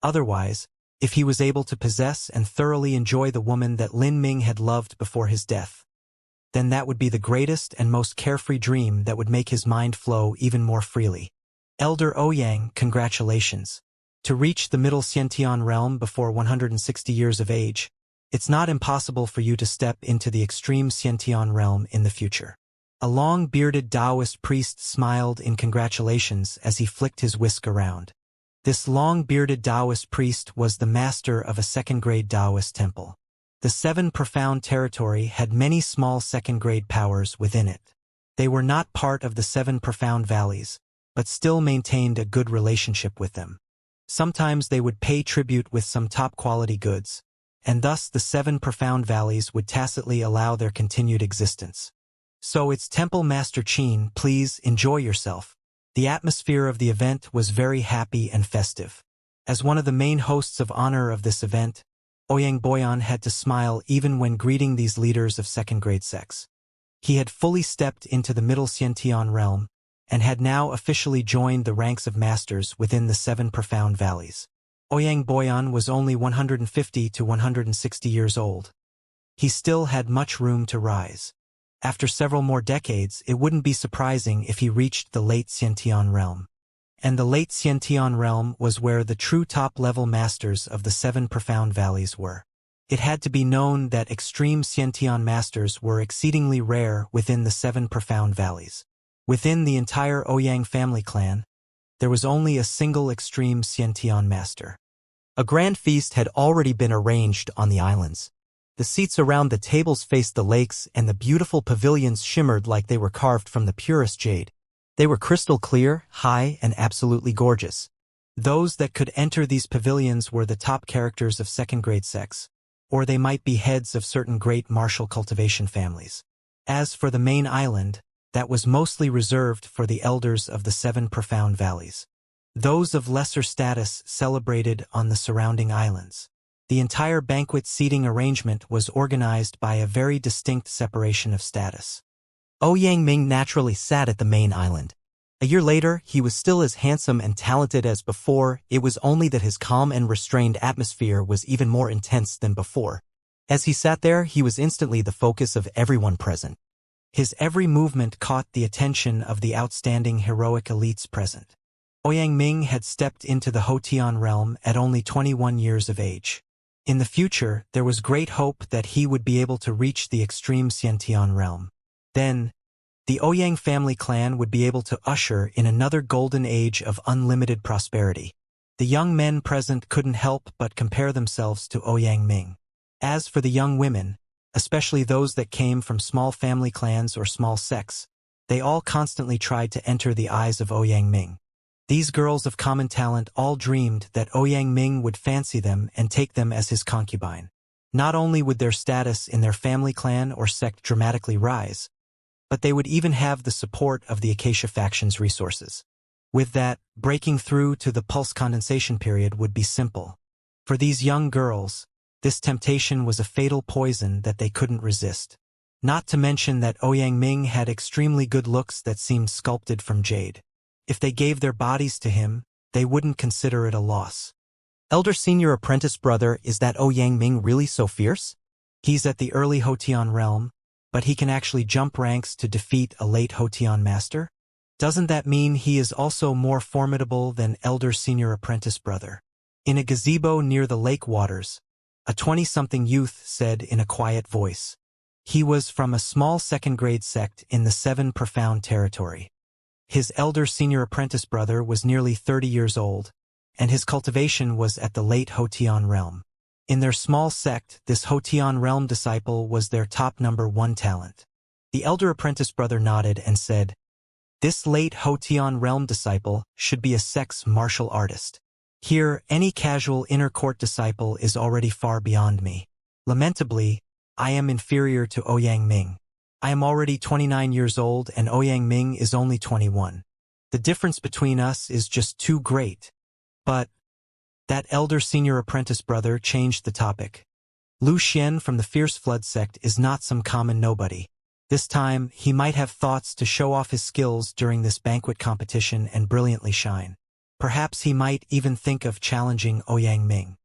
Otherwise, if he was able to possess and thoroughly enjoy the woman that Lin Ming had loved before his death, then that would be the greatest and most carefree dream that would make his mind flow even more freely. Elder Ouyang, congratulations. To reach the middle Xiantian realm before 160 years of age, it's not impossible for you to step into the extreme Xiantian realm in the future. A long-bearded Taoist priest smiled in congratulations as he flicked his whisk around. This long-bearded Taoist priest was the master of a second-grade Taoist temple. The Seven Profound Territory had many small second-grade powers within it. They were not part of the Seven Profound Valleys, but still maintained a good relationship with them. Sometimes they would pay tribute with some top-quality goods, and thus the Seven Profound Valleys would tacitly allow their continued existence. So it's Temple Master Qin, please enjoy yourself. The atmosphere of the event was very happy and festive. As one of the main hosts of honor of this event, Ouyang Boyan had to smile even when greeting these leaders of second-grade sects. He had fully stepped into the middle Xiantian realm, and had now officially joined the ranks of masters within the Seven Profound Valleys. Ouyang Boyan was only 150 to 160 years old. He still had much room to rise. After several more decades, it wouldn't be surprising if he reached the late Xiantian realm. And the late Xiantian realm was where the true top-level masters of the Seven Profound Valleys were. It had to be known that extreme Xiantian masters were exceedingly rare within the Seven Profound Valleys. Within the entire Ouyang family clan, there was only a single extreme Xiantian master. A grand feast had already been arranged on the islands. The seats around the tables faced the lakes, and the beautiful pavilions shimmered like they were carved from the purest jade. They were crystal clear, high, and absolutely gorgeous. Those that could enter these pavilions were the top characters of second-grade sects, or they might be heads of certain great martial cultivation families. As for the main island, that was mostly reserved for the elders of the Seven Profound Valleys. Those of lesser status celebrated on the surrounding islands. The entire banquet seating arrangement was organized by a very distinct separation of status. Ouyang Ming naturally sat at the main island. A year later, he was still as handsome and talented as before. It was only that his calm and restrained atmosphere was even more intense than before. As he sat there, he was instantly the focus of everyone present. His every movement caught the attention of the outstanding heroic elites present. Ouyang Ming had stepped into the Hotian realm at only 21 years of age. In the future, there was great hope that he would be able to reach the extreme Xiantian realm. Then, the Ouyang family clan would be able to usher in another golden age of unlimited prosperity. The young men present couldn't help but compare themselves to Ouyang Ming. As for the young women, especially those that came from small family clans or small sects, they all constantly tried to enter the eyes of Ouyang Ming. These girls of common talent all dreamed that Ouyang Ming would fancy them and take them as his concubine. Not only would their status in their family clan or sect dramatically rise, but they would even have the support of the Acacia faction's resources. With that, breaking through to the pulse condensation period would be simple. For these young girls, this temptation was a fatal poison that they couldn't resist. Not to mention that Ouyang Ming had extremely good looks that seemed sculpted from jade. If they gave their bodies to him, they wouldn't consider it a loss. Elder senior apprentice brother, is that Ouyang Ming really so fierce? He's at the early Hotian realm, but he can actually jump ranks to defeat a late Hotian master? Doesn't that mean he is also more formidable than elder senior apprentice brother? In a gazebo near the lake waters, a 20-something youth said in a quiet voice. He was from a small second-grade sect in the Seven Profound Territory. His elder senior apprentice brother was nearly 30 years old, and his cultivation was at the late Hotian realm. In their small sect, this Hotian realm disciple was their top number one talent. The elder apprentice brother nodded and said, "This late Hotian realm disciple should be a sect's martial artist. Here, any casual inner court disciple is already far beyond me. Lamentably, I am inferior to Ouyang Ming. I am already 29 years old and Ouyang Ming is only 21. The difference between us is just too great." But that elder senior apprentice brother changed the topic. Lu Xian from the Fierce Flood sect is not some common nobody. This time, he might have thoughts to show off his skills during this banquet competition and brilliantly shine. Perhaps he might even think of challenging Ouyang Ming.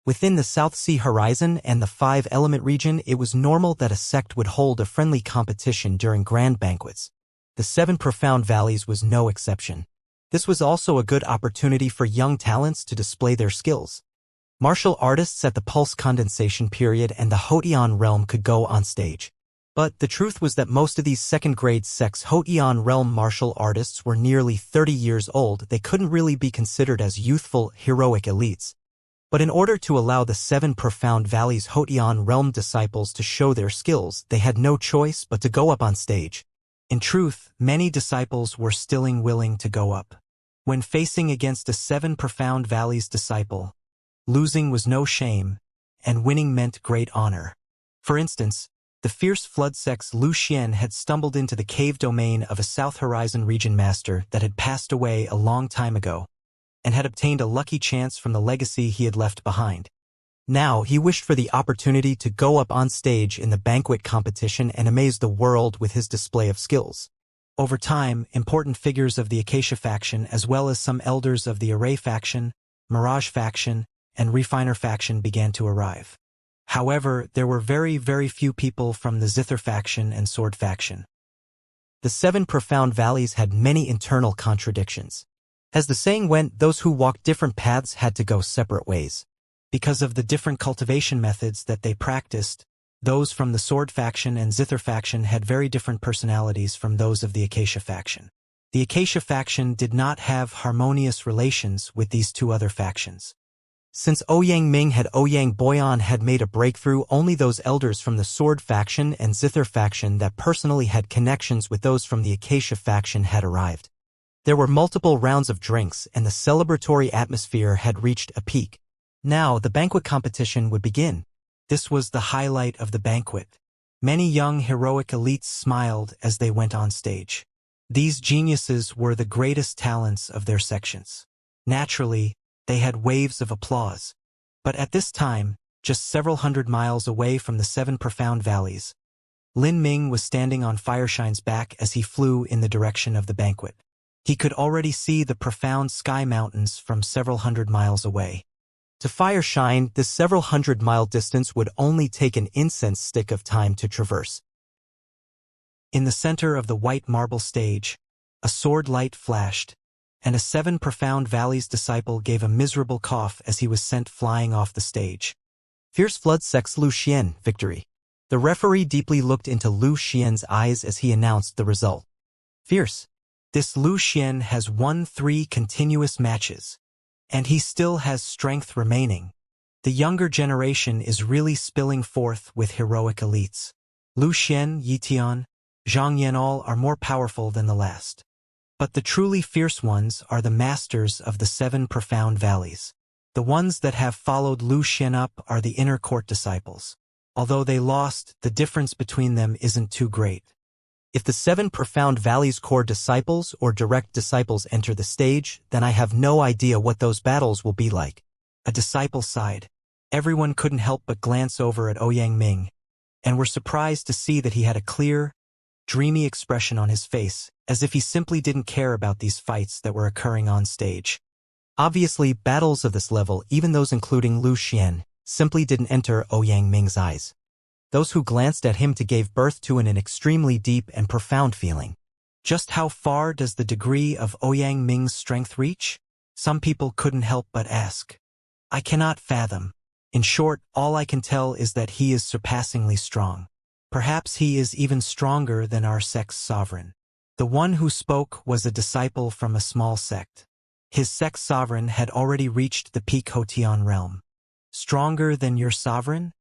Within the South Sea horizon and the Five-Element region, it was normal that a sect would hold a friendly competition during grand banquets. The Seven Profound Valleys was no exception. This was also a good opportunity for young talents to display their skills. Martial artists at the pulse condensation period and the Hotian realm could go on stage. But the truth was that most of these second-grade sex Hotian realm martial artists were nearly 30 years old. They couldn't really be considered as youthful, heroic elites. But in order to allow the 7 Profound Valleys Hotian realm disciples to show their skills, they had no choice but to go up on stage. In truth, many disciples were still willing to go up. When facing against a 7 Profound Valleys disciple, losing was no shame, and winning meant great honor. For instance, the fierce flood sex Lu Xian had stumbled into the cave domain of a South Horizon region master that had passed away a long time ago, and had obtained a lucky chance from the legacy he had left behind. Now he wished for the opportunity to go up on stage in the banquet competition and amaze the world with his display of skills. Over time, important figures of the Acacia faction as well as some elders of the Array faction, Mirage faction, and Refiner faction began to arrive. However, there were very few people from the Zither faction and Sword faction. The 7 Profound Valleys had many internal contradictions. As the saying went, those who walked different paths had to go separate ways. Because of the different cultivation methods that they practiced, those from the Sword faction and Zither faction had very different personalities from those of the Acacia faction. The Acacia faction did not have harmonious relations with these 2 other factions. Since Ouyang Ming and Ouyang Boyan had made a breakthrough, only those elders from the Sword faction and Zither faction that personally had connections with those from the Acacia faction had arrived. There were multiple rounds of drinks, and the celebratory atmosphere had reached a peak. Now the banquet competition would begin. This was the highlight of the banquet. Many young heroic elites smiled as they went on stage. These geniuses were the greatest talents of their sections. Naturally, they had waves of applause. But at this time, just several hundred miles away from the 7 Profound Valleys, Lin Ming was standing on Fireshine's back as he flew in the direction of the banquet. He could already see the profound sky mountains from several hundred miles away. To Fireshine, this several hundred-mile distance would only take an incense stick of time to traverse. In the center of the white marble stage, a sword light flashed, and a 7 Profound Valleys disciple gave a miserable cough as he was sent flying off the stage. Fierce Flood Sex Lu Xian, victory. The referee deeply looked into Lu Xian's eyes as he announced the result. Fierce. This Lu Xian has won 3 continuous matches, and he still has strength remaining. The younger generation is really spilling forth with heroic elites. Lu Xian, Yitian, Zhang Yanal are more powerful than the last. But the truly fierce ones are the masters of the 7 Profound Valleys. The ones that have followed Lu Xian up are the inner court disciples. Although they lost, the difference between them isn't too great. If the 7 Profound Valleys core disciples or direct disciples enter the stage, then I have no idea what those battles will be like. A disciple sighed. Everyone couldn't help but glance over at Ouyang Ming, and were surprised to see that he had a clear, dreamy expression on his face, as if he simply didn't care about these fights that were occurring on stage. Obviously, battles of this level, even those including Lu Xian, simply didn't enter Ouyang Ming's eyes. Those who glanced at him gave birth to an extremely deep and profound feeling. Just how far does the degree of Ouyang Ming's strength reach? Some people couldn't help but ask. I cannot fathom. In short, all I can tell is that he is surpassingly strong. Perhaps he is even stronger than our sect's sovereign. The one who spoke was a disciple from a small sect. His sect's sovereign had already reached the peak Hotian realm. Stronger than your sovereign?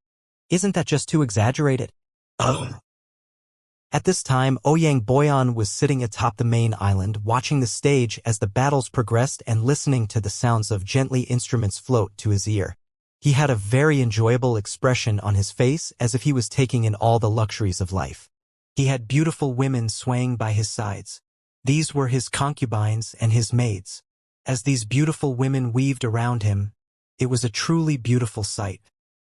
Isn't that just too exaggerated? At this time, Ouyang Boyan was sitting atop the main island, watching the stage as the battles progressed and listening to the sounds of gently instruments float to his ear. He had a very enjoyable expression on his face, as if he was taking in all the luxuries of life. He had beautiful women swaying by his sides. These were his concubines and his maids. As these beautiful women weaved around him, it was a truly beautiful sight.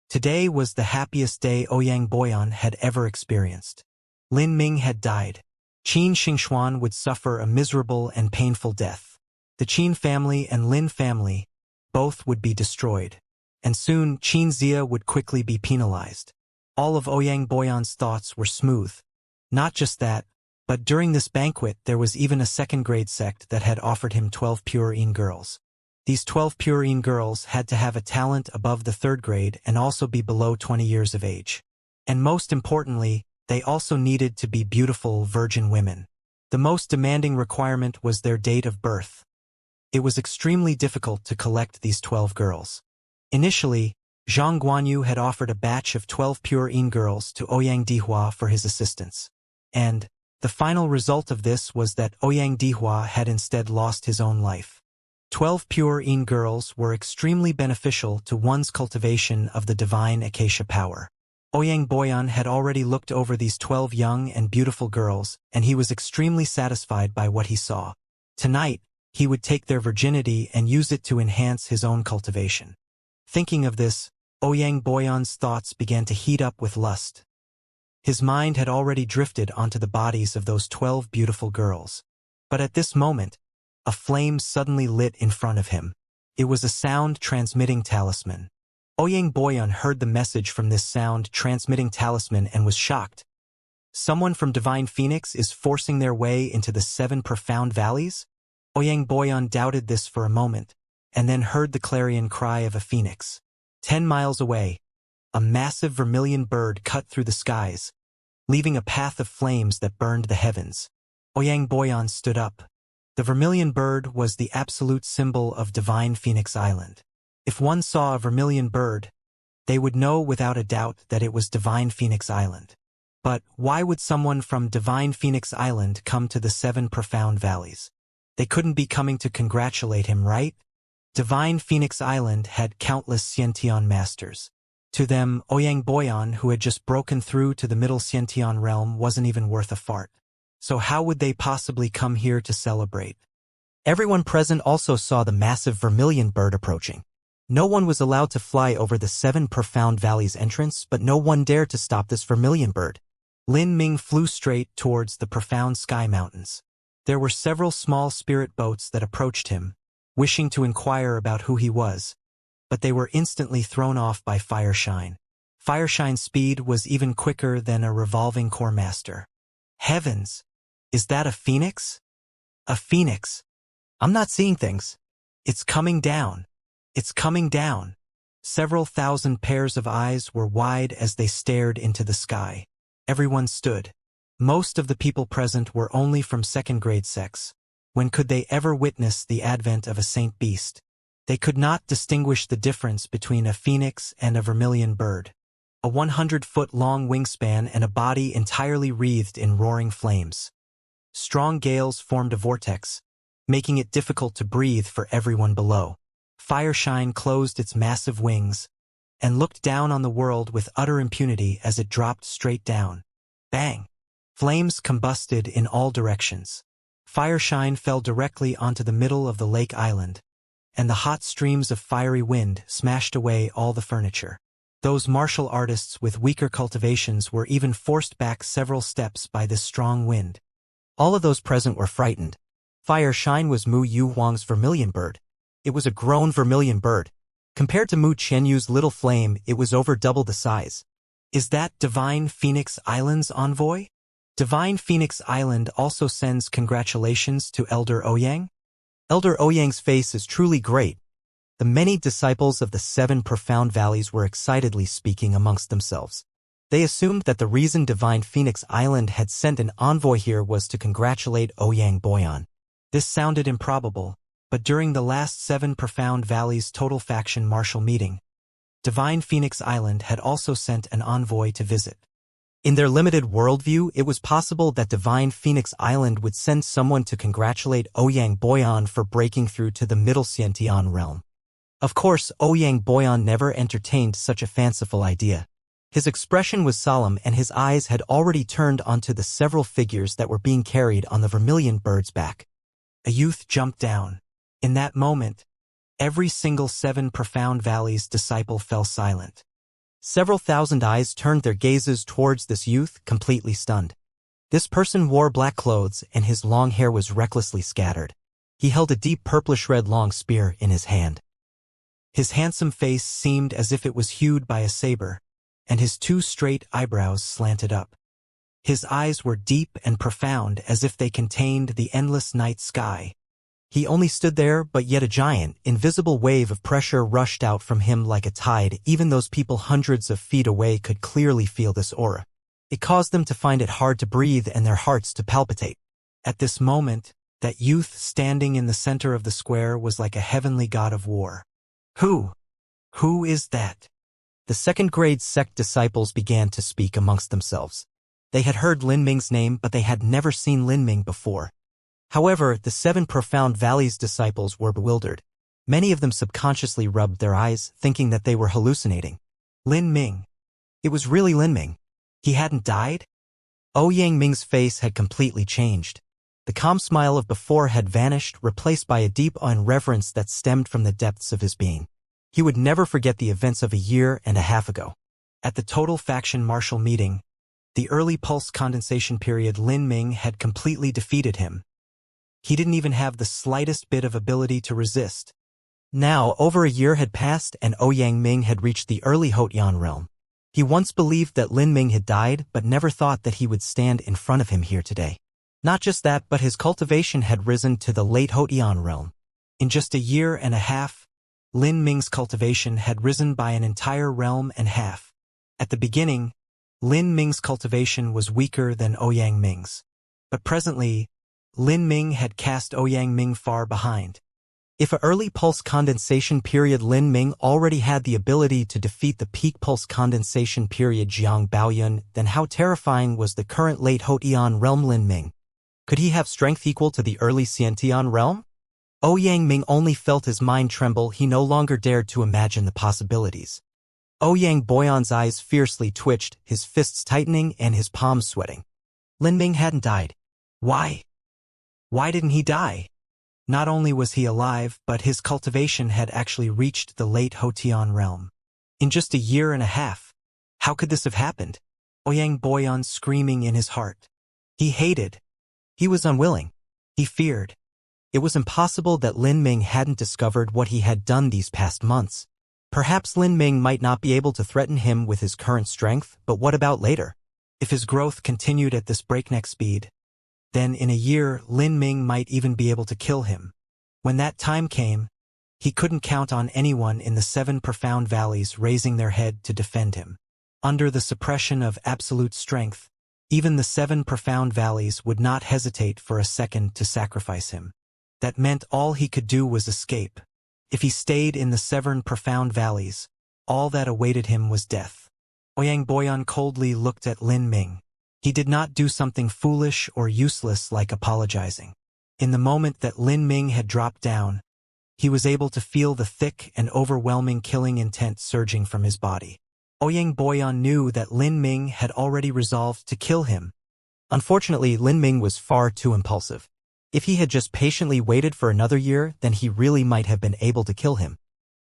Today was the happiest day Ouyang Boyan had ever experienced. Lin Ming had died. Qin Xingxuan would suffer a miserable and painful death. The Qin family and Lin family, both would be destroyed. And soon, Xianxia would quickly be penalized. All of Ouyang Boyan's thoughts were smooth. Not just that, But during this banquet there was even a second-grade sect that had offered him 12 purine girls. These 12 purine girls had to have a talent above the third grade and also be below 20 years of age. And most importantly, they also needed to be beautiful virgin women. The most demanding requirement was their date of birth. It was extremely difficult to collect these 12 girls. Initially, Zhang Guanyu had offered a batch of 12 purine girls to Ouyang Dihua for his assistance. And the final result of this was that Ouyang Dihua had instead lost his own life. 12 purine girls were extremely beneficial to one's cultivation of the divine acacia power. Ouyang Boyan had already looked over these 12 young and beautiful girls, and he was extremely satisfied by what he saw. Tonight, he would take their virginity and use it to enhance his own cultivation. Thinking of this, Ouyang Boyan's thoughts began to heat up with lust. His mind had already drifted onto the bodies of those 12 beautiful girls. But at this moment, a flame suddenly lit in front of him. It was a sound-transmitting talisman. Ouyang Boyan heard the message from this sound-transmitting talisman and was shocked. Someone from Divine Phoenix is forcing their way into the 7 profound valleys? Ouyang Boyan doubted this for a moment, and then heard the clarion cry of a phoenix. 10 miles away, a massive vermilion bird cut through the skies, leaving a path of flames that burned the heavens. Ouyang Boyan stood up. The vermilion bird was the absolute symbol of Divine Phoenix Island. If one saw a vermilion bird, they would know without a doubt that it was Divine Phoenix Island. But why would someone from Divine Phoenix Island come to the 7 profound valleys? They couldn't be coming to congratulate him, right? Divine Phoenix Island had countless Xiantian masters. To them, Ouyang Boyan, who had just broken through to the middle Xiantian realm, wasn't even worth a fart. So how would they possibly come here to celebrate? Everyone present also saw the massive vermilion bird approaching. No one was allowed to fly over the 7 profound valleys entrance, but no one dared to stop this vermilion bird. Lin Ming flew straight towards the profound sky mountains. There were several small spirit boats that approached him, wishing to inquire about who he was, but they were instantly thrown off by Fireshine. Fireshine's speed was even quicker than a revolving core master. Heavens! Is that a phoenix? A phoenix! I'm not seeing things. It's coming down. It's coming down. Several thousand pairs of eyes were wide as they stared into the sky. Everyone stood. Most of the people present were only from second-grade sects. When could they ever witness the advent of a saint beast? They could not distinguish the difference between a phoenix and a vermilion bird. A 100-foot-long wingspan and a body entirely wreathed in roaring flames. Strong gales formed a vortex, making it difficult to breathe for everyone below. Fireshine closed its massive wings and looked down on the world with utter impunity as it dropped straight down. Bang! Flames combusted in all directions. Fireshine fell directly onto the middle of the lake island, and the hot streams of fiery wind smashed away all the furniture. Those martial artists with weaker cultivations were even forced back several steps by this strong wind. All of those present were frightened. Fireshine was Mu Yu Huang's vermilion bird. It was a grown vermilion bird. Compared to Mu Qianyu's little flame, it was over double the size. Is that Divine Phoenix Island's envoy? Divine Phoenix Island also sends congratulations to Elder Ouyang? Elder Ouyang's face is truly great. The many disciples of the 7 profound valleys were excitedly speaking amongst themselves. They assumed that the reason Divine Phoenix Island had sent an envoy here was to congratulate Ouyang Boyan. This sounded improbable, but during the last 7 profound valleys total faction martial meeting, Divine Phoenix Island had also sent an envoy to visit. In their limited worldview, it was possible that Divine Phoenix Island would send someone to congratulate Ouyang Boyan for breaking through to the middle Xiantian realm. Of course, Ouyang Boyan never entertained such a fanciful idea. His expression was solemn and his eyes had already turned onto the several figures that were being carried on the vermilion bird's back. A youth jumped down. In that moment, every single 7 profound valleys disciple fell silent. Several thousand eyes turned their gazes towards this youth, completely stunned. This person wore black clothes and his long hair was recklessly scattered. He held a deep purplish-red long spear in his hand. His handsome face seemed as if it was hewed by a saber, and his 2 straight eyebrows slanted up. His eyes were deep and profound as if they contained the endless night sky. He only stood there, but yet a giant, invisible wave of pressure rushed out from him like a tide. Even those people hundreds of feet away could clearly feel this aura. It caused them to find it hard to breathe and their hearts to palpitate. At this moment, that youth standing in the center of the square was like a heavenly god of war. Who is that? The second-grade sect disciples began to speak amongst themselves. They had heard Lin Ming's name, but they had never seen Lin Ming before. However, the 7 Profound Valleys disciples were bewildered. Many of them subconsciously rubbed their eyes, thinking that they were hallucinating. Lin Ming. It was really Lin Ming. He hadn't died? Ouyang Ming's face had completely changed. The calm smile of before had vanished, replaced by a deep awe and reverence that stemmed from the depths of his being. He would never forget the events of a year and a half ago. At the total faction martial meeting, the early pulse condensation period, Lin Ming had completely defeated him. He didn't even have the slightest bit of ability to resist. Now, over a year had passed and Ouyang Ming had reached the early Hautian realm. He once believed that Lin Ming had died, but never thought that he would stand in front of him here today. Not just that, but his cultivation had risen to the late Hautian realm. In just a year and a half, Lin Ming's cultivation had risen by an entire realm and half. At the beginning, Lin Ming's cultivation was weaker than Ouyang Ming's. But presently, Lin Ming had cast Ouyang Ming far behind. If an early pulse condensation period Lin Ming already had the ability to defeat the peak pulse condensation period Jiang Baoyun, then how terrifying was the current late Hautian realm Lin Ming? Could he have strength equal to the early Xiantian realm? Ouyang Ming only felt his mind tremble. He no longer dared to imagine the possibilities. Ouyang Boyan's eyes fiercely twitched, his fists tightening and his palms sweating. Lin Ming hadn't died. Why? Why didn't he die? Not only was he alive, but his cultivation had actually reached the late Hautian realm. In just a year and a half. How could this have happened? Ouyang Boyan screaming in his heart. He hated. He was unwilling. He feared. It was impossible that Lin Ming hadn't discovered what he had done these past months. Perhaps Lin Ming might not be able to threaten him with his current strength, but what about later? If his growth continued at this breakneck speed, then in a year Lin Ming might even be able to kill him. When that time came, he couldn't count on anyone in the 7 Profound Valleys raising their head to defend him. Under the suppression of absolute strength, even the 7 Profound Valleys would not hesitate for a second to sacrifice him. That meant all he could do was escape. If he stayed in the 7 Profound Valleys, all that awaited him was death. Ouyang Boyan coldly looked at Lin Ming. He did not do something foolish or useless like apologizing. In the moment that Lin Ming had dropped down, he was able to feel the thick and overwhelming killing intent surging from his body. Ouyang Boyan knew that Lin Ming had already resolved to kill him. Unfortunately, Lin Ming was far too impulsive. If he had just patiently waited for another year, then he really might have been able to kill him.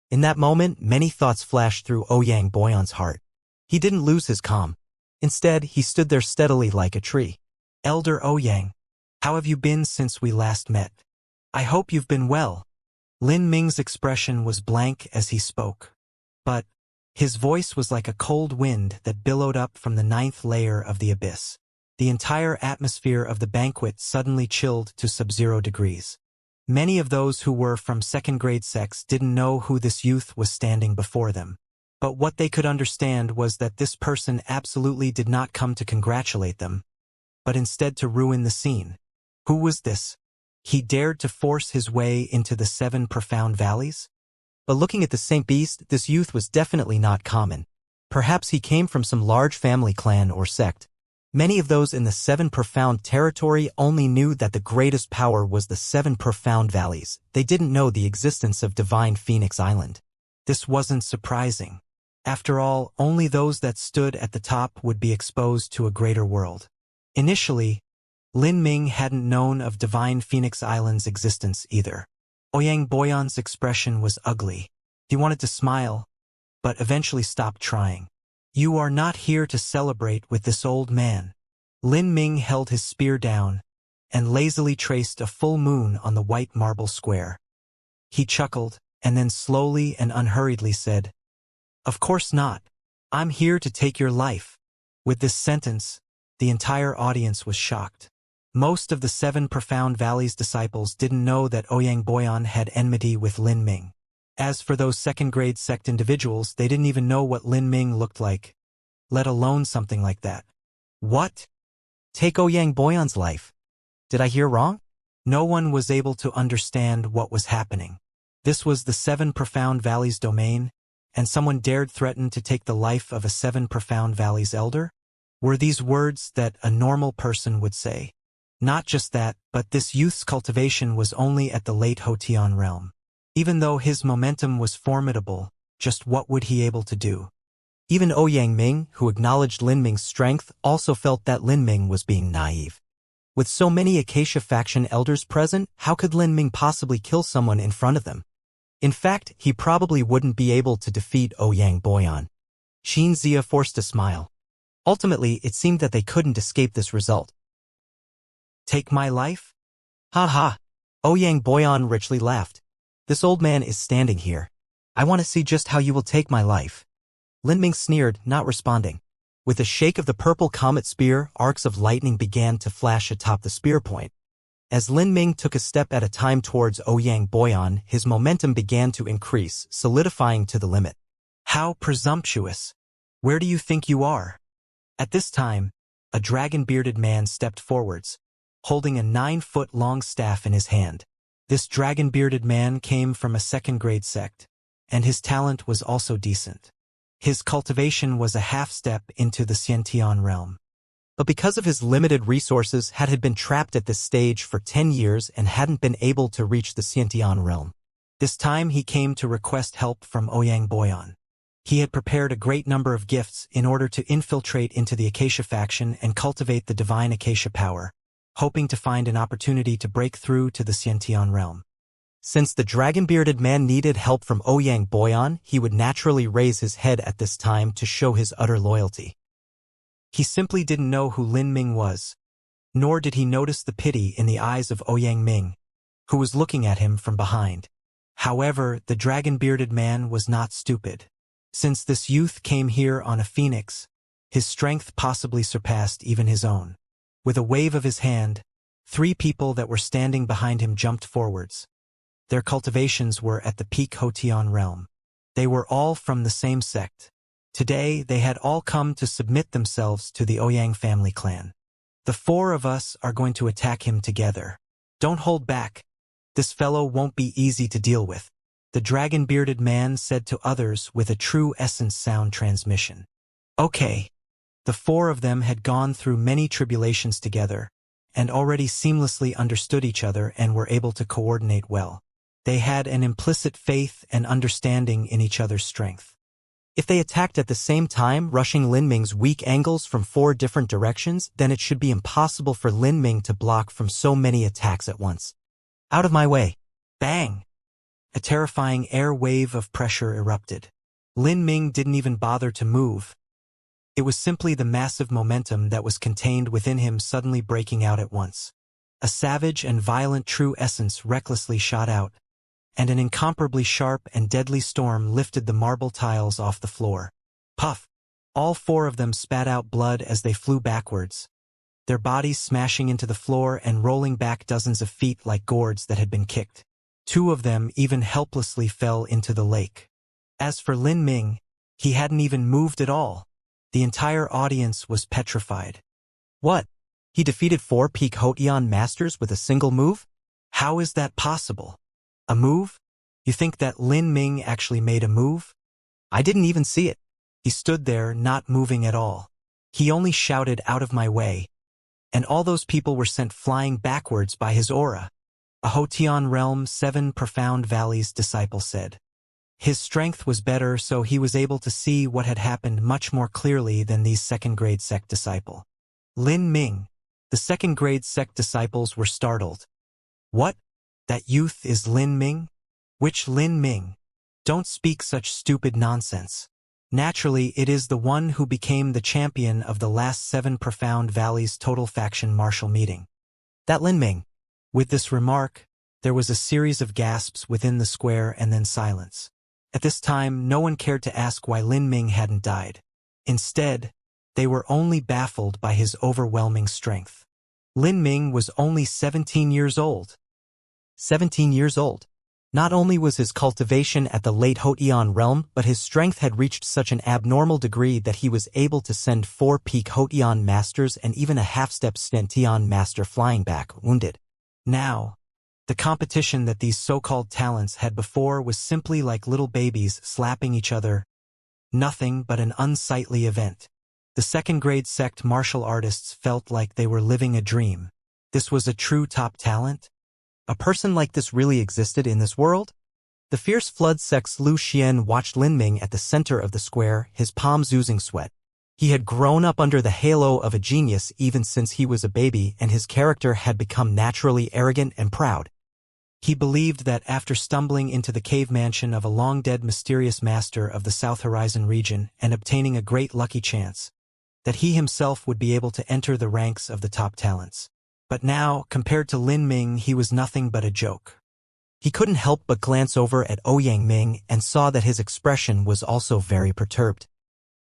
In that moment, many thoughts flashed through Ouyang Boyan's heart. He didn't lose his calm. Instead, he stood there steadily like a tree. Elder Ouyang, how have you been since we last met? I hope you've been well. Lin Ming's expression was blank as he spoke. But his voice was like a cold wind that billowed up from the 9th layer of the abyss. The entire atmosphere of the banquet suddenly chilled to sub-zero degrees. Many of those who were from second-grade sects didn't know who this youth was standing before them. But what they could understand was that this person absolutely did not come to congratulate them, but instead to ruin the scene. Who was this? He dared to force his way into the 7 Profound Valleys? But looking at the Saint Beast, this youth was definitely not common. Perhaps he came from some large family clan or sect. Many of those in the 7 Profound territory only knew that the greatest power was the 7 Profound Valleys. They didn't know the existence of Divine Phoenix Island. This wasn't surprising. After all, only those that stood at the top would be exposed to a greater world. Initially, Lin Ming hadn't known of Divine Phoenix Island's existence either. Ouyang Boyan's expression was ugly. He wanted to smile, but eventually stopped trying. You are not here to celebrate with this old man. Lin Ming held his spear down and lazily traced a full moon on the white marble square. He chuckled and then slowly and unhurriedly said, Of course not. I'm here to take your life. With this sentence, The entire audience was shocked. Most of the 7 Profound Valleys disciples didn't know that Ouyang Boyan had enmity with Lin Ming. As for those second-grade sect individuals, they didn't even know what Lin Ming looked like, let alone something like that. What? Take Ouyang Boyan's life. Did I hear wrong? No one was able to understand what was happening. This was the 7 Profound Valleys domain, and someone dared threaten to take the life of a 7 Profound Valleys elder? Were these words that a normal person would say? Not just that, but this youth's cultivation was only at the late Hotian realm. Even though his momentum was formidable, just what would he able to do? Even Ouyang Ming, who acknowledged Lin Ming's strength, also felt that Lin Ming was being naive. With so many Acacia faction elders present, how could Lin Ming possibly kill someone in front of them? In fact, he probably wouldn't be able to defeat Ouyang Boyan. Xianxia forced a smile. Ultimately, it seemed that they couldn't escape this result. Take my life? Ha ha! Ouyang Boyan richly laughed. This old man is standing here. I want to see just how you will take my life. Lin Ming sneered, not responding. With a shake of the purple comet spear, arcs of lightning began to flash atop the spear point. As Lin Ming took a step at a time towards Ouyang Boyan, his momentum began to increase, solidifying to the limit. How presumptuous! Where do you think you are? At this time, a dragon-bearded man stepped forwards, holding a 9-foot-long staff in his hand. This dragon-bearded man came from a second-grade sect, and his talent was also decent. His cultivation was a half-step into the Xiantian realm. But because of his limited resources, had been trapped at this stage for 10 years and hadn't been able to reach the Xiantian realm. This time he came to request help from Ouyang Boyan. He had prepared a great number of gifts in order to infiltrate into the Acacia faction and cultivate the divine Acacia power, hoping to find an opportunity to break through to the Xiantian realm. Since the dragon-bearded man needed help from Ouyang Boyan, he would naturally raise his head at this time to show his utter loyalty. He simply didn't know who Lin Ming was, nor did he notice the pity in the eyes of Ouyang Ming, who was looking at him from behind. However, the dragon-bearded man was not stupid. Since this youth came here on a phoenix, his strength possibly surpassed even his own. With a wave of his hand, 3 people that were standing behind him jumped forwards. Their cultivations were at the peak Hotian realm. They were all from the same sect. Today, they had all come to submit themselves to the Ouyang family clan. The 4 of us are going to attack him together. Don't hold back. This fellow won't be easy to deal with, the dragon-bearded man said to others with a true essence sound transmission. Okay. The 4 of them had gone through many tribulations together, and already seamlessly understood each other and were able to coordinate well. They had an implicit faith and understanding in each other's strength. If they attacked at the same time, rushing Lin Ming's weak angles from 4 different directions, then it should be impossible for Lin Ming to block from so many attacks at once. Out of my way. Bang! A terrifying air wave of pressure erupted. Lin Ming didn't even bother to move. It was simply the massive momentum that was contained within him suddenly breaking out at once. A savage and violent true essence recklessly shot out, and an incomparably sharp and deadly storm lifted the marble tiles off the floor. Puff! All 4 of them spat out blood as they flew backwards, their bodies smashing into the floor and rolling back dozens of feet like gourds that had been kicked. 2 of them even helplessly fell into the lake. As for Lin Ming, he hadn't even moved at all. The entire audience was petrified. What? He defeated 4 peak Hotian masters with a single move? How is that possible? A move? You think that Lin Ming actually made a move? I didn't even see it. He stood there, not moving at all. He only shouted, "Out of my way," and all those people were sent flying backwards by his aura. A Hotian realm 7 Profound Valleys disciple said. His strength was better, so he was able to see what had happened much more clearly than these second-grade sect disciple. Lin Ming. The second-grade sect disciples were startled. What? That youth is Lin Ming? Which Lin Ming? Don't speak such stupid nonsense. Naturally, it is the one who became the champion of the last 7 Profound Valleys total faction martial meeting. That Lin Ming. With this remark, there was a series of gasps within the square and then silence. At this time, no one cared to ask why Lin Ming hadn't died. Instead, They were only baffled by his overwhelming strength. Lin Ming was only 17 years old. 17 years old. Not only was his cultivation at the late Hotian realm, but his strength had reached such an abnormal degree that he was able to send 4 peak Hotian masters and even a half-step Xianxia master flying back, wounded. Now, the competition that these so-called talents had before was simply like little babies slapping each other. Nothing but an unsightly event. The second-grade sect martial artists felt like they were living a dream. This was a true top talent? A person like this really existed in this world? The fierce flood sect's Lu Xian watched Lin Ming at the center of the square, his palms oozing sweat. He had grown up under the halo of a genius even since he was a baby, and his character had become naturally arrogant and proud. He believed that after stumbling into the cave mansion of a long-dead mysterious master of the South Horizon region and obtaining a great lucky chance, that he himself would be able to enter the ranks of the top talents. But now, compared to Lin Ming, he was nothing but a joke. He couldn't help but glance over at Ouyang Ming and saw that his expression was also very perturbed.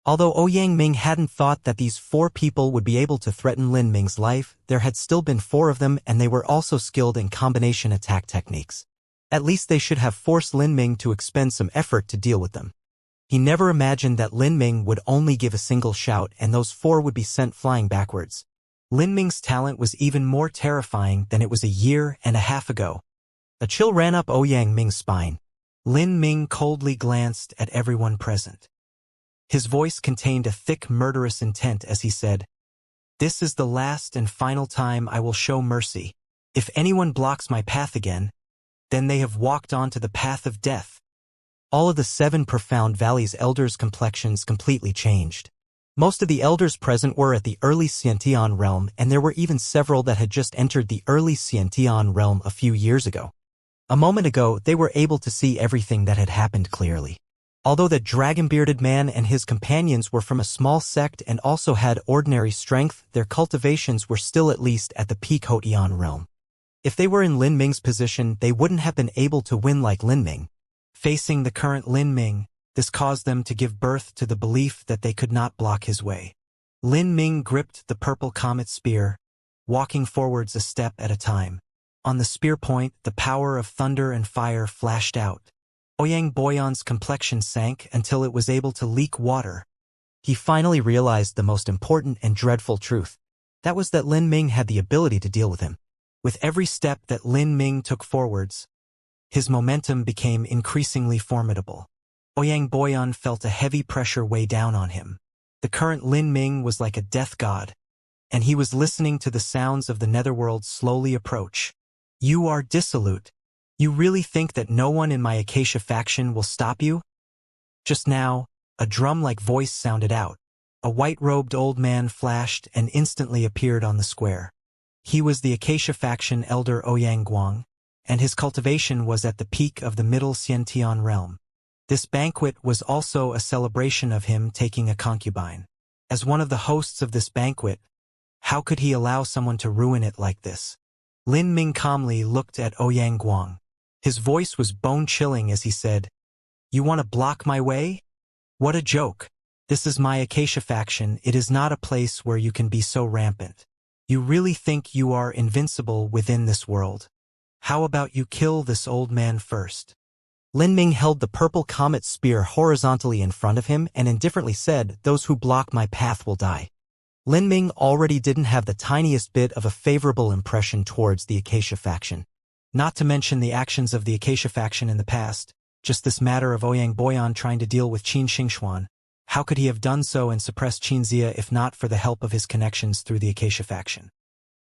Although Ouyang Ming hadn't thought that these 4 people would be able to threaten Lin Ming's life, there had still been 4 of them, and they were also skilled in combination attack techniques. At least they should have forced Lin Ming to expend some effort to deal with them. He never imagined that Lin Ming would only give a single shout and those 4 would be sent flying backwards. Lin Ming's talent was even more terrifying than it was a year and a half ago. A chill ran up Ouyang Ming's spine. Lin Ming coldly glanced at everyone present. His voice contained a thick, murderous intent as he said, "This is the last and final time I will show mercy. If anyone blocks my path again, then they have walked onto the path of death." All of the 7 Profound Valley's elders' complexions completely changed. Most of the elders present were at the early Xiantian realm, and there were even several that had just entered the early Xiantian realm a few years ago. A moment ago, they were able to see everything that had happened clearly. Although the dragon-bearded man and his companions were from a small sect and also had ordinary strength, their cultivations were still at least at the peak Hotian realm. If they were in Lin Ming's position, they wouldn't have been able to win like Lin Ming. Facing the current Lin Ming, this caused them to give birth to the belief that they could not block his way. Lin Ming gripped the purple comet spear, walking forwards a step at a time. On the spear point, the power of thunder and fire flashed out. Ouyang Boyan's complexion sank until it was able to leak water. He finally realized the most important and dreadful truth. That was that Lin Ming had the ability to deal with him. With every step that Lin Ming took forwards, his momentum became increasingly formidable. Ouyang Boyan felt a heavy pressure weigh down on him. The current Lin Ming was like a death god, and he was listening to the sounds of the netherworld slowly approach. "You are dissolute. You really think that no one in my Acacia faction will stop you?" Just now, a drum-like voice sounded out. A white-robed old man flashed and instantly appeared on the square. He was the Acacia faction elder Ouyang Guang, and his cultivation was at the peak of the middle Xiantian realm. This banquet was also a celebration of him taking a concubine. As one of the hosts of this banquet, how could he allow someone to ruin it like this? Lin Ming calmly looked at Ouyang Guang. His voice was bone-chilling as he said, "You want to block my way? What a joke. This is my Acacia faction. It is not a place where you can be so rampant. You really think you are invincible within this world? How about you kill this old man first?" Lin Ming held the purple comet spear horizontally in front of him and indifferently said, "Those who block my path will die." Lin Ming already didn't have the tiniest bit of a favorable impression towards the Acacia faction. Not to mention the actions of the Acacia faction in the past, just this matter of Ouyang Boyan trying to deal with Qin Xingxuan. How could he have done so and suppressed Xianxia if not for the help of his connections through the Acacia faction?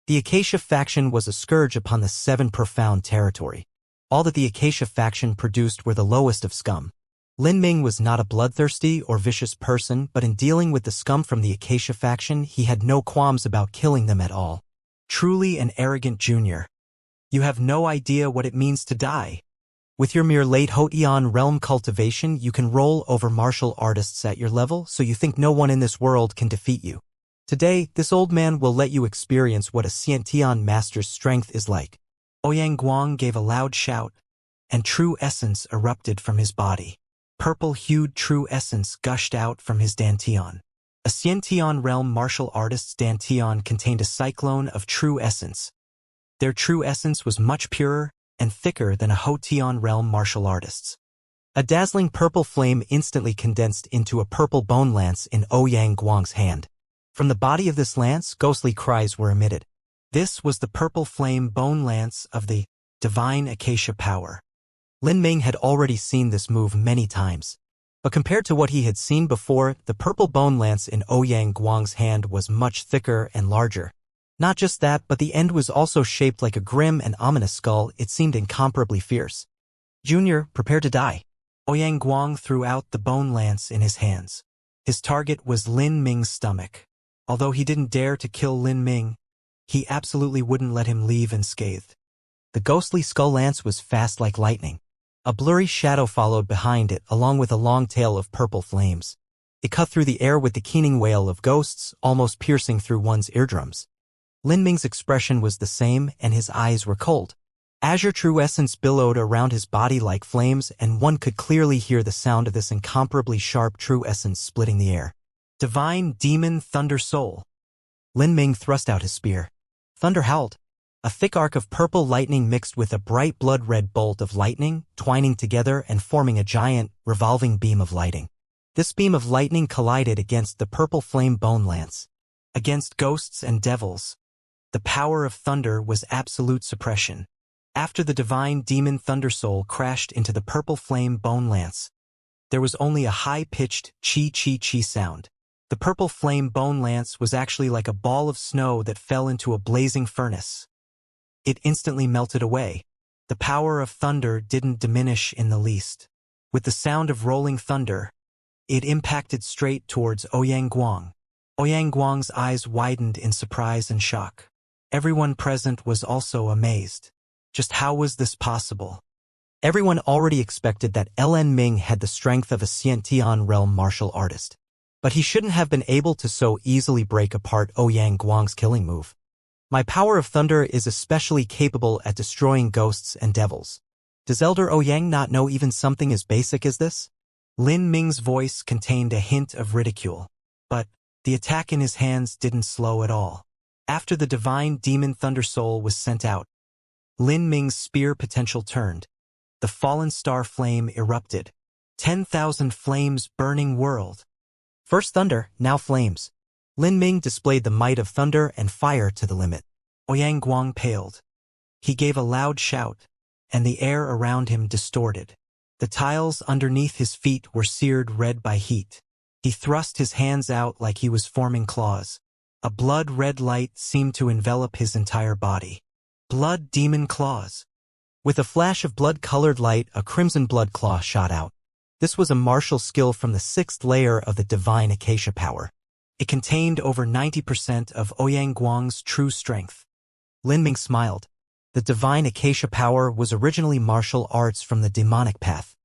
The Acacia faction was a scourge upon the 7 Profound territory. All that the Acacia faction produced were the lowest of scum. Lin Ming was not a bloodthirsty or vicious person, but in dealing with the scum from the Acacia faction, he had no qualms about killing them at all. Truly an arrogant junior. You have no idea what it means to die. With your mere late Hotian realm cultivation, you can roll over martial artists at your level, so you think no one in this world can defeat you. Today, this old man will let you experience what a Xiantian master's strength is like. Ouyang Guang gave a loud shout, and true essence erupted from his body. Purple-hued true essence gushed out from his dantian. A Xiantian realm martial artist's dantian contained a cyclone of true essence. Their true essence was much purer and thicker than a Hotian realm martial artist's. A dazzling purple flame instantly condensed into a purple bone lance in Ouyang Guang's hand. From the body of this lance, ghostly cries were emitted. This was the purple flame bone lance of the divine acacia power. Lin Ming had already seen this move many times. But compared to what he had seen before, the purple bone lance in Ouyang Guang's hand was much thicker and larger. Not just that, but the end was also shaped like a grim and ominous skull. It seemed incomparably fierce. Junior, prepare to die. Ouyang Guang threw out the bone lance in his hands. His target was Lin Ming's stomach. Although he didn't dare to kill Lin Ming, he absolutely wouldn't let him leave unscathed. The ghostly skull lance was fast like lightning. A blurry shadow followed behind it, along with a long tail of purple flames. It cut through the air with the keening wail of ghosts, almost piercing through one's eardrums. Lin Ming's expression was the same, and his eyes were cold. Azure true essence billowed around his body like flames, and one could clearly hear the sound of this incomparably sharp true essence splitting the air. Divine Demon Thunder Soul. Lin Ming thrust out his spear. Thunder howled. A thick arc of purple lightning mixed with a bright blood-red bolt of lightning, twining together and forming a giant, revolving beam of lighting. This beam of lightning collided against the purple flame bone lance. Against ghosts and devils, the power of thunder was absolute suppression. After the divine demon Thunder Soul crashed into the purple flame bone lance, there was only a high-pitched chi-chi-chi sound. The purple flame bone lance was actually like a ball of snow that fell into a blazing furnace. It instantly melted away. The power of thunder didn't diminish in the least. With the sound of rolling thunder, it impacted straight towards Ouyang Guang. Ouyang Guang's eyes widened in surprise and shock. Everyone present was also amazed. Just how was this possible? Everyone already expected that Lin Ming had the strength of a Xiantian realm martial artist. But he shouldn't have been able to so easily break apart Ouyang Guang's killing move. My power of thunder is especially capable at destroying ghosts and devils. Does Elder Ouyang not know even something as basic as this? Lin Ming's voice contained a hint of ridicule. But the attack in his hands didn't slow at all. After the divine demon Thunder Soul was sent out, Lin Ming's spear potential turned. The fallen star flame erupted. 10,000 flames burning world. First thunder, now flames. Lin Ming displayed the might of thunder and fire to the limit. Ouyang Guang paled. He gave a loud shout, and the air around him distorted. The tiles underneath his feet were seared red by heat. He thrust his hands out like he was forming claws. A blood-red light seemed to envelop his entire body. Blood demon claws. With a flash of blood-colored light, a crimson blood claw shot out. This was a martial skill from the 6th layer of the divine acacia power. It contained over 90% of Ouyang Guang's true strength. Lin Ming smiled. The divine acacia power was originally martial arts from the demonic path.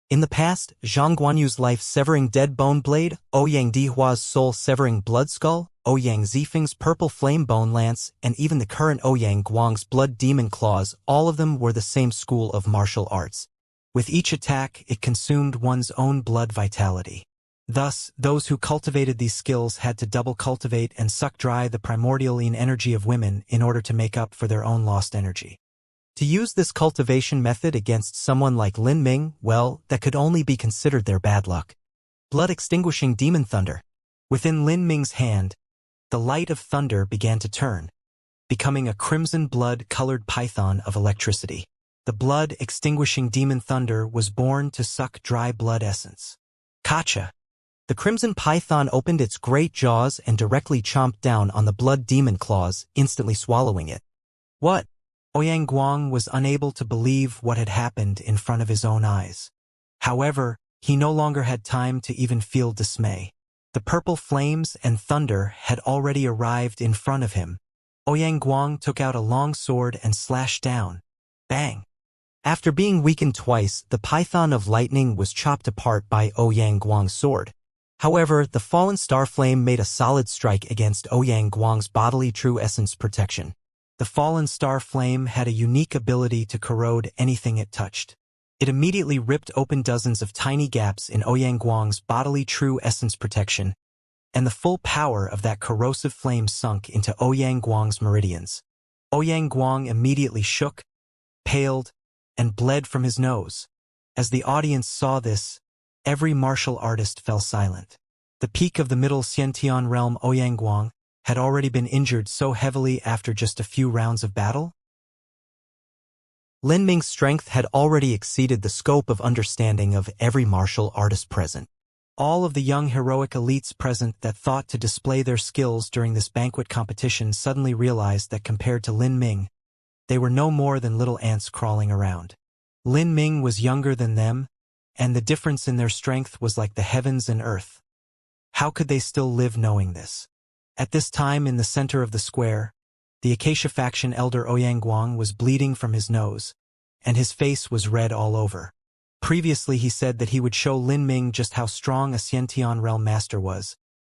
In the past, Zhang Guanyu's life-severing dead bone blade, Ouyang Dihua's soul-severing blood skull, Ouyang Zifeng's purple flame bone lance, and even the current Ouyang Guang's blood demon claws, all of them were the same school of martial arts. With each attack, it consumed one's own blood vitality. Thus, those who cultivated these skills had to double cultivate and suck dry the primordial energy of women in order to make up for their own lost energy. To use this cultivation method against someone like Lin Ming, well, that could only be considered their bad luck. Blood-extinguishing demon thunder. Within Lin Ming's hand, the light of thunder began to turn, becoming a crimson blood-colored python of electricity. The blood-extinguishing demon thunder was born to suck dry blood essence. Kacha! The crimson python opened its great jaws and directly chomped down on the blood demon claws, instantly swallowing it. What? Ouyang Guang was unable to believe what had happened in front of his own eyes. However, he no longer had time to even feel dismay. The purple flames and thunder had already arrived in front of him. Ouyang Guang took out a long sword and slashed down. Bang! After being weakened twice, the python of lightning was chopped apart by Ouyang Guang's sword. However, the fallen star flame made a solid strike against Ouyang Guang's bodily true essence protection. The fallen star flame had a unique ability to corrode anything it touched. It immediately ripped open dozens of tiny gaps in Ouyang Guang's bodily true essence protection, and the full power of that corrosive flame sunk into Ouyang Guang's meridians. Ouyang Guang immediately shook, paled, and bled from his nose. As the audience saw this, every martial artist fell silent. The peak of the middle Xiantian realm, Ouyang Guang, had already been injured so heavily after just a few rounds of battle. Lin Ming's strength had already exceeded the scope of understanding of every martial artist present. All of the young heroic elites present that thought to display their skills during this banquet competition suddenly realized that compared to Lin Ming, they were no more than little ants crawling around. Lin Ming was younger than them, and the difference in their strength was like the heavens and earth. How could they still live knowing this? At this time, in the center of the square, the Acacia faction elder Ouyang Guang was bleeding from his nose, and his face was red all over. Previously he said that he would show Lin Ming just how strong a Xiantian realm master was,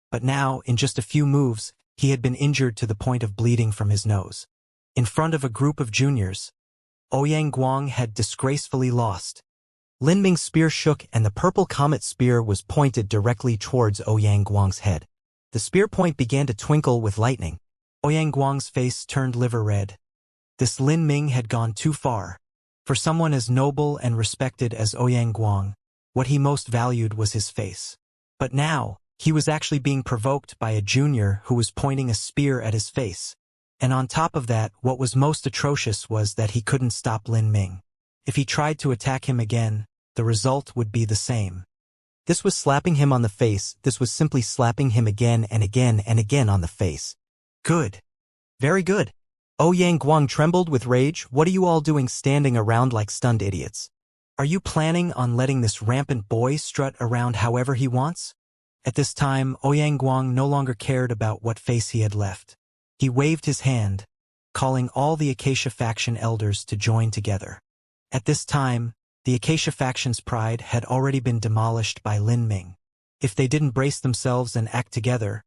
but now, in just a few moves, he had been injured to the point of bleeding from his nose. In front of a group of juniors, Ouyang Guang had disgracefully lost. Lin Ming's spear shook and the purple comet spear was pointed directly towards Ouyang Guang's head. The spear point began to twinkle with lightning. Ouyang Guang's face turned liver red. This Lin Ming had gone too far. For someone as noble and respected as Ouyang Guang, what he most valued was his face. But now, he was actually being provoked by a junior who was pointing a spear at his face. And on top of that, what was most atrocious was that he couldn't stop Lin Ming. If he tried to attack him again, the result would be the same. This was slapping him on the face, this was simply slapping him again and again and again on the face. Good. Very good. Ouyang Guang trembled with rage. What are you all doing standing around like stunned idiots? Are you planning on letting this rampant boy strut around however he wants? At this time, Ouyang Guang no longer cared about what face he had left. He waved his hand, calling all the Acacia faction elders to join together. At this time, the Acacia faction's pride had already been demolished by Lin Ming. If they didn't brace themselves and act together,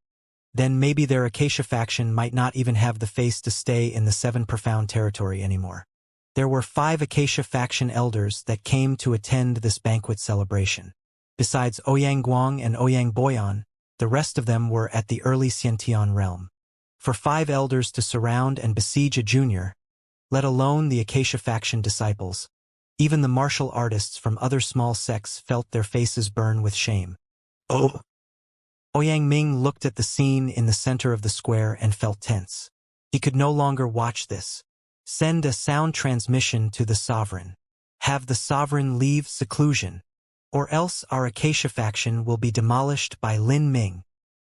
then maybe their Acacia faction might not even have the face to stay in the Seven Profound territory anymore. There were 5 Acacia faction elders that came to attend this banquet celebration. Besides Ouyang Guang and Ouyang Boyan, the rest of them were at the early Xiantian realm. For 5 elders to surround and besiege a junior, let alone the Acacia faction disciples, even the martial artists from other small sects felt their faces burn with shame. Oh! Ouyang Ming looked at the scene in the center of the square and felt tense. He could no longer watch this. Send a sound transmission to the sovereign. Have the sovereign leave seclusion, or else our Acacia faction will be demolished by Lin Ming.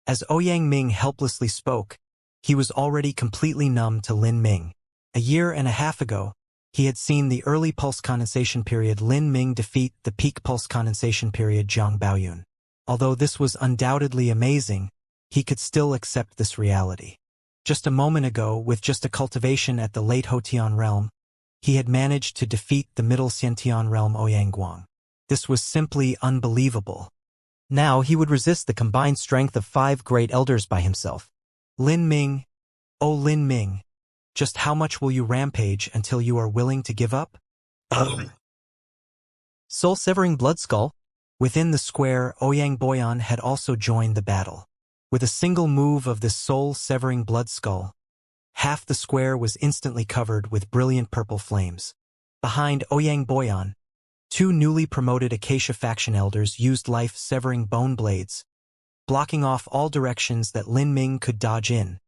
As Ouyang Ming helplessly spoke, he was already completely numb to Lin Ming. A year and a half ago, he had seen the early pulse condensation period Lin Ming defeat the peak pulse condensation period Zhang Baoyun. Although this was undoubtedly amazing, he could still accept this reality. Just a moment ago, with just a cultivation at the late Hotian realm, he had managed to defeat the middle Xiantian realm Ouyang Guang. This was simply unbelievable. Now he would resist the combined strength of 5 great elders by himself. Lin Ming, oh Lin Ming, just how much will you rampage until you are willing to give up? Soul-severing blood skull. Within the square, Ouyang Boyan had also joined the battle. With a single move of this soul-severing blood skull, half the square was instantly covered with brilliant purple flames. Behind Ouyang Boyan, 2 newly promoted Acacia faction elders used life-severing bone blades, blocking off all directions that Lin Ming could dodge in.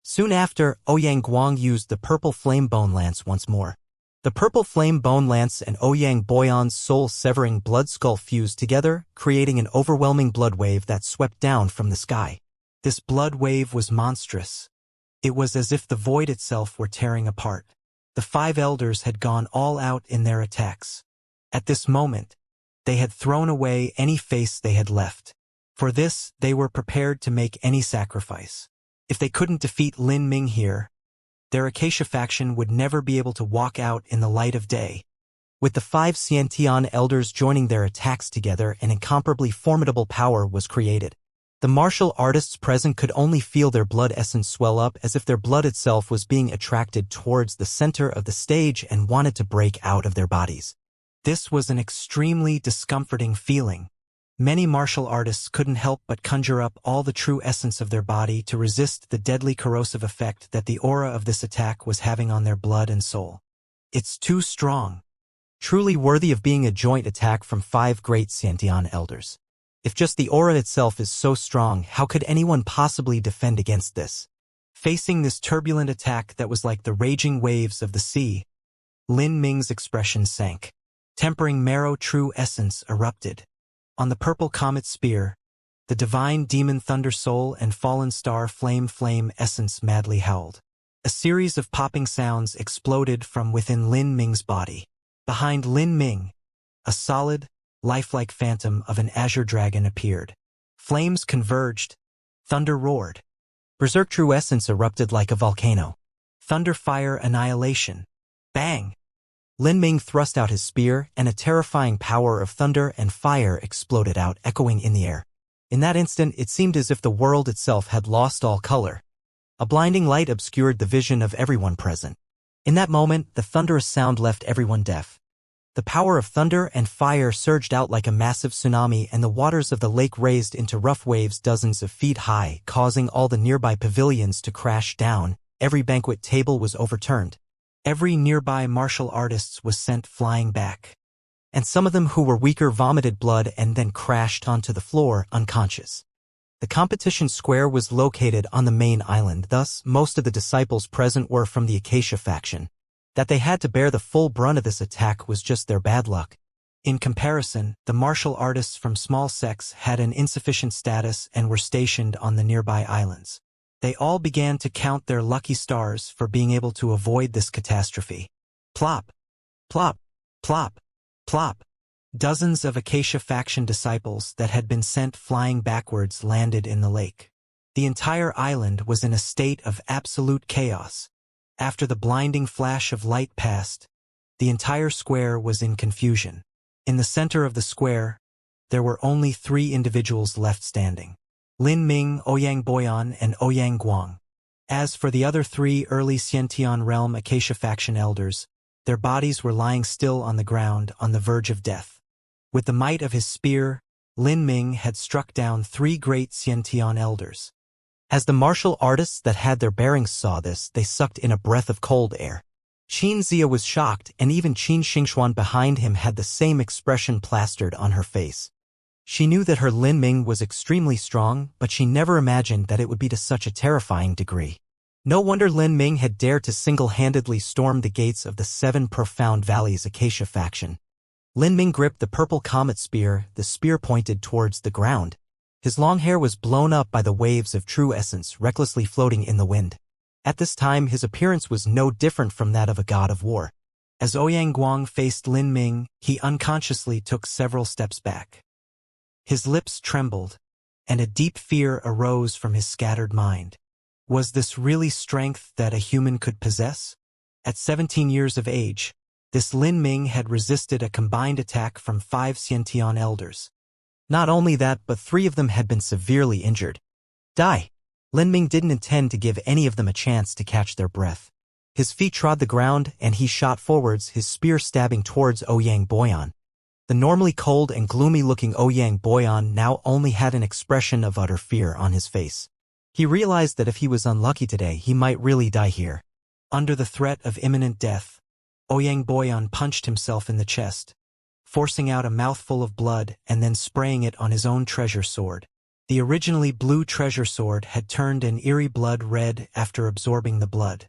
Soon after, Ouyang Guang used the purple flame bone lance once more. The purple flame bone lance and Ouyang Boyan's soul-severing blood skull fused together, creating an overwhelming blood wave that swept down from the sky. This blood wave was monstrous. It was as if the void itself were tearing apart. The 5 elders had gone all out in their attacks. At this moment, they had thrown away any face they had left. For this, they were prepared to make any sacrifice. If they couldn't defeat Lin Ming here, their Acacia faction would never be able to walk out in the light of day. With the 5 Xiantian elders joining their attacks together, an incomparably formidable power was created. The martial artists present could only feel their blood essence swell up as if their blood itself was being attracted towards the center of the stage and wanted to break out of their bodies. This was an extremely discomforting feeling. Many martial artists couldn't help but conjure up all the true essence of their body to resist the deadly corrosive effect that the aura of this attack was having on their blood and soul. It's too strong. Truly worthy of being a joint attack from 5 great Xiantian elders. If just the aura itself is so strong, how could anyone possibly defend against this? Facing this turbulent attack that was like the raging waves of the sea, Lin Ming's expression sank. Tempering marrow true essence erupted. On the purple comet spear, the divine demon thunder soul and fallen star flame essence madly howled. A series of popping sounds exploded from within Lin Ming's body. Behind Lin Ming, a solid, lifelike phantom of an azure dragon appeared. Flames converged. Thunder roared. Berserk true essence erupted like a volcano. Thunder fire annihilation. Bang! Lin Ming thrust out his spear, and a terrifying power of thunder and fire exploded out, echoing in the air. In that instant, it seemed as if the world itself had lost all color. A blinding light obscured the vision of everyone present. In that moment, the thunderous sound left everyone deaf. The power of thunder and fire surged out like a massive tsunami, and the waters of the lake raised into rough waves dozens of feet high, causing all the nearby pavilions to crash down. Every banquet table was overturned. Every nearby martial artist was sent flying back. And some of them who were weaker vomited blood and then crashed onto the floor, unconscious. The competition square was located on the main island, thus most of the disciples present were from the Acacia faction. That they had to bear the full brunt of this attack was just their bad luck. In comparison, the martial artists from small sects had an insufficient status and were stationed on the nearby islands. They all began to count their lucky stars for being able to avoid this catastrophe. Plop! Plop! Plop! Plop! Dozens of Acacia faction disciples that had been sent flying backwards landed in the lake. The entire island was in a state of absolute chaos. After the blinding flash of light passed, the entire square was in confusion. In the center of the square, there were only 3 individuals left standing. Lin Ming, Ouyang Boyan, and Ouyang Guang. As for the other 3 early Xiantian realm Acacia faction elders, their bodies were lying still on the ground on the verge of death. With the might of his spear, Lin Ming had struck down 3 great Xiantian elders. As the martial artists that had their bearings saw this, they sucked in a breath of cold air. Xianxia was shocked, and even Qin Xingxuan behind him had the same expression plastered on her face. She knew that her Lin Ming was extremely strong, but she never imagined that it would be to such a terrifying degree. No wonder Lin Ming had dared to single-handedly storm the gates of the 7 Profound Valleys Acacia faction. Lin Ming gripped the purple comet spear, the spear pointed towards the ground. His long hair was blown up by the waves of true essence, recklessly floating in the wind. At this time, his appearance was no different from that of a god of war. As Ouyang Guang faced Lin Ming, he unconsciously took several steps back. His lips trembled, and a deep fear arose from his scattered mind. Was this really strength that a human could possess? At 17 years of age, this Lin Ming had resisted a combined attack from 5 Xiantian elders. Not only that, but 3 of them had been severely injured. Die! Lin Ming didn't intend to give any of them a chance to catch their breath. His feet trod the ground, and he shot forwards, his spear stabbing towards Ouyang Boyan. The normally cold and gloomy-looking Ouyang Boyan now only had an expression of utter fear on his face. He realized that if he was unlucky today, he might really die here. Under the threat of imminent death, Ouyang Boyan punched himself in the chest, forcing out a mouthful of blood and then spraying it on his own treasure sword. The originally blue treasure sword had turned an eerie blood red after absorbing the blood.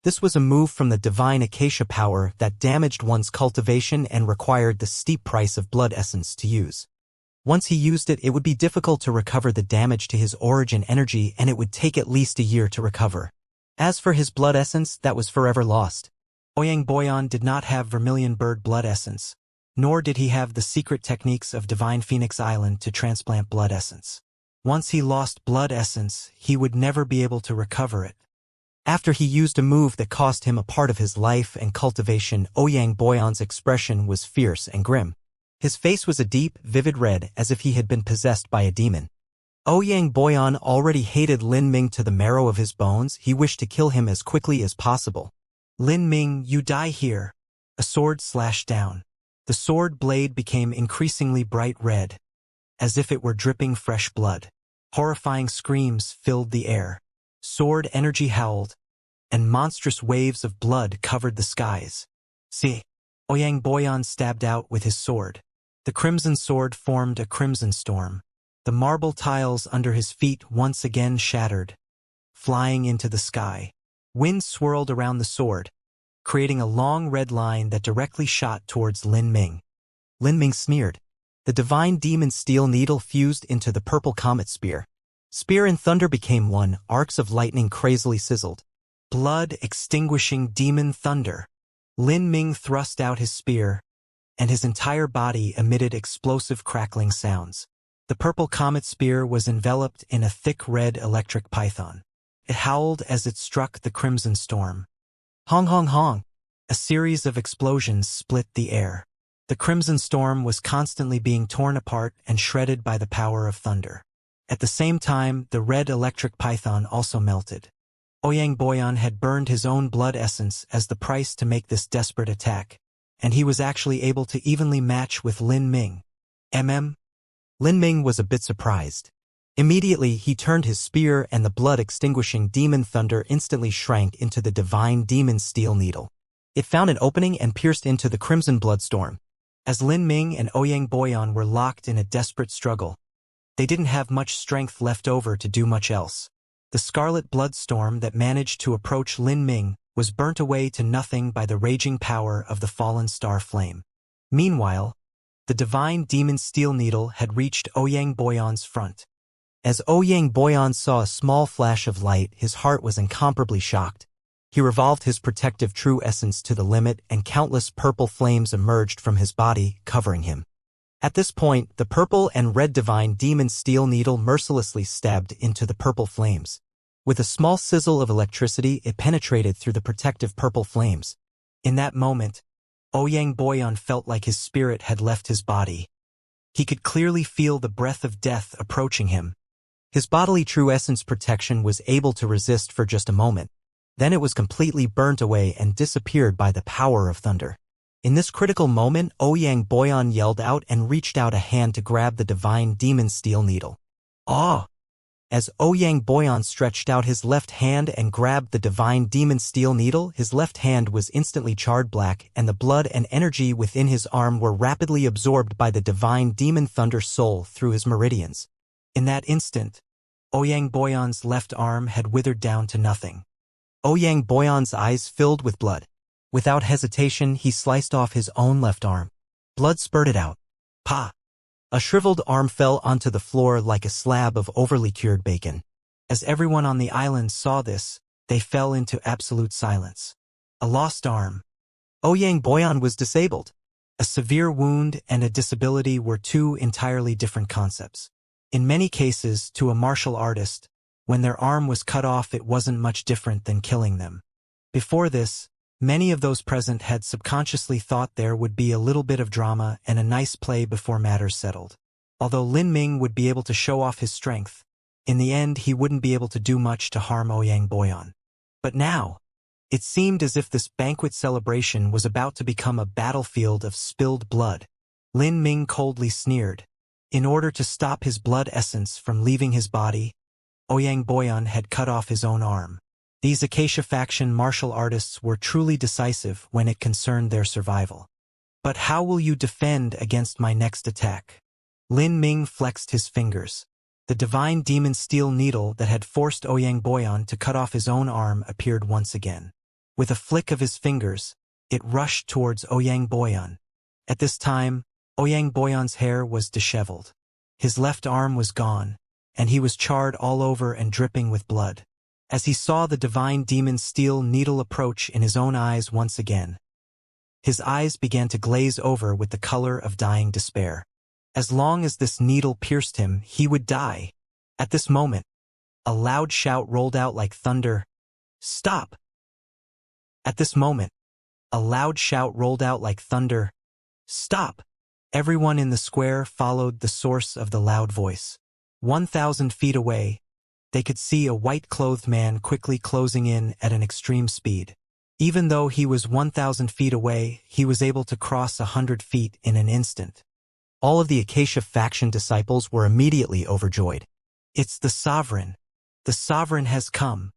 This was a move from the divine Acacia power that damaged one's cultivation and required the steep price of blood essence to use. Once he used it, it would be difficult to recover the damage to his origin energy, and it would take at least a year to recover. As for his blood essence, that was forever lost. Ouyang Boyan did not have vermilion bird blood essence, nor did he have the secret techniques of Divine Phoenix Island to transplant blood essence. Once he lost blood essence, he would never be able to recover it. After he used a move that cost him a part of his life and cultivation, Ouyang Boyan's expression was fierce and grim. His face was a deep, vivid red, as if he had been possessed by a demon. Ouyang Boyan already hated Lin Ming to the marrow of his bones. He wished to kill him as quickly as possible. Lin Ming, you die here. A sword slashed down. The sword blade became increasingly bright red. as if it were dripping fresh blood. Horrifying screams filled the air. Sword energy howled, and monstrous waves of blood covered the skies. See, Ouyang Boyan stabbed out with his sword. The crimson sword formed a crimson storm. The marble tiles under his feet once again shattered, flying into the sky. Wind swirled around the sword, creating a long red line that directly shot towards Lin Ming. Lin Ming sneered. The divine demon steel needle fused into the purple comet spear. Spear and thunder became one, arcs of lightning crazily sizzled. Blood-extinguishing demon thunder. Lin Ming thrust out his spear, and his entire body emitted explosive crackling sounds. The purple comet spear was enveloped in a thick red electric python. It howled as it struck the crimson storm. Hong hong hong! A series of explosions split the air. The crimson storm was constantly being torn apart and shredded by the power of thunder. At the same time, the red electric python also melted. Ouyang Boyan had burned his own blood essence as the price to make this desperate attack, and he was actually able to evenly match with Lin Ming. Lin Ming was a bit surprised. Immediately, he turned his spear and the blood-extinguishing demon thunder instantly shrank into the divine demon steel needle. It found an opening and pierced into the crimson bloodstorm. As Lin Ming and Ouyang Boyan were locked in a desperate struggle, they didn't have much strength left over to do much else. The scarlet bloodstorm that managed to approach Lin Ming was burnt away to nothing by the raging power of the fallen star flame. Meanwhile, the divine demon steel needle had reached Ouyang Boyan's front. As Ouyang Boyan saw a small flash of light, his heart was incomparably shocked. He revolved his protective true essence to the limit, and countless purple flames emerged from his body, covering him. At this point, the purple and red divine demon steel needle mercilessly stabbed into the purple flames. With a small sizzle of electricity, it penetrated through the protective purple flames. In that moment, Ouyang Boyan felt like his spirit had left his body. He could clearly feel the breath of death approaching him. His bodily true essence protection was able to resist for just a moment. Then it was completely burnt away and disappeared by the power of thunder. In this critical moment, Ouyang Boyan yelled out and reached out a hand to grab the divine demon steel needle. Ah! As Ouyang Boyan stretched out his left hand and grabbed the divine demon steel needle, his left hand was instantly charred black, and the blood and energy within his arm were rapidly absorbed by the divine demon thunder soul through his meridians. In that instant, Ouyang Boyan's left arm had withered down to nothing. Ouyang Boyan's eyes filled with blood. Without hesitation, he sliced off his own left arm. Blood spurted out. Pa! A shriveled arm fell onto the floor like a slab of overly cured bacon. As everyone on the island saw this, they fell into absolute silence. A lost arm. Ouyang Boyan was disabled. A severe wound and a disability were two entirely different concepts. In many cases, to a martial artist, when their arm was cut off, it wasn't much different than killing them. Before this, many of those present had subconsciously thought there would be a little bit of drama and a nice play before matters settled. Although Lin Ming would be able to show off his strength, in the end he wouldn't be able to do much to harm Ouyang Boyan. But now, it seemed as if this banquet celebration was about to become a battlefield of spilled blood. Lin Ming coldly sneered. In order to stop his blood essence from leaving his body, Ouyang Boyan had cut off his own arm. These Acacia faction martial artists were truly decisive when it concerned their survival. But how will you defend against my next attack? Lin Ming flexed his fingers. The divine demon steel needle that had forced Ouyang Boyan to cut off his own arm appeared once again. With a flick of his fingers, it rushed towards Ouyang Boyan. At this time, Ouyang Boyan's hair was disheveled. His left arm was gone, and he was charred all over and dripping with blood. As he saw the divine demon steel needle approach in his own eyes once again, his eyes began to glaze over with the color of dying despair. As long as this needle pierced him, he would die. At this moment, a loud shout rolled out like thunder. Stop! At this moment, a loud shout rolled out like thunder. Stop! Everyone in the square followed the source of the loud voice. 1,000 feet away, they could see a white-clothed man quickly closing in at an extreme speed. Even though he was 1,000 feet away, he was able to cross 100 feet in an instant. All of the Acacia faction disciples were immediately overjoyed. It's the sovereign. The sovereign has come.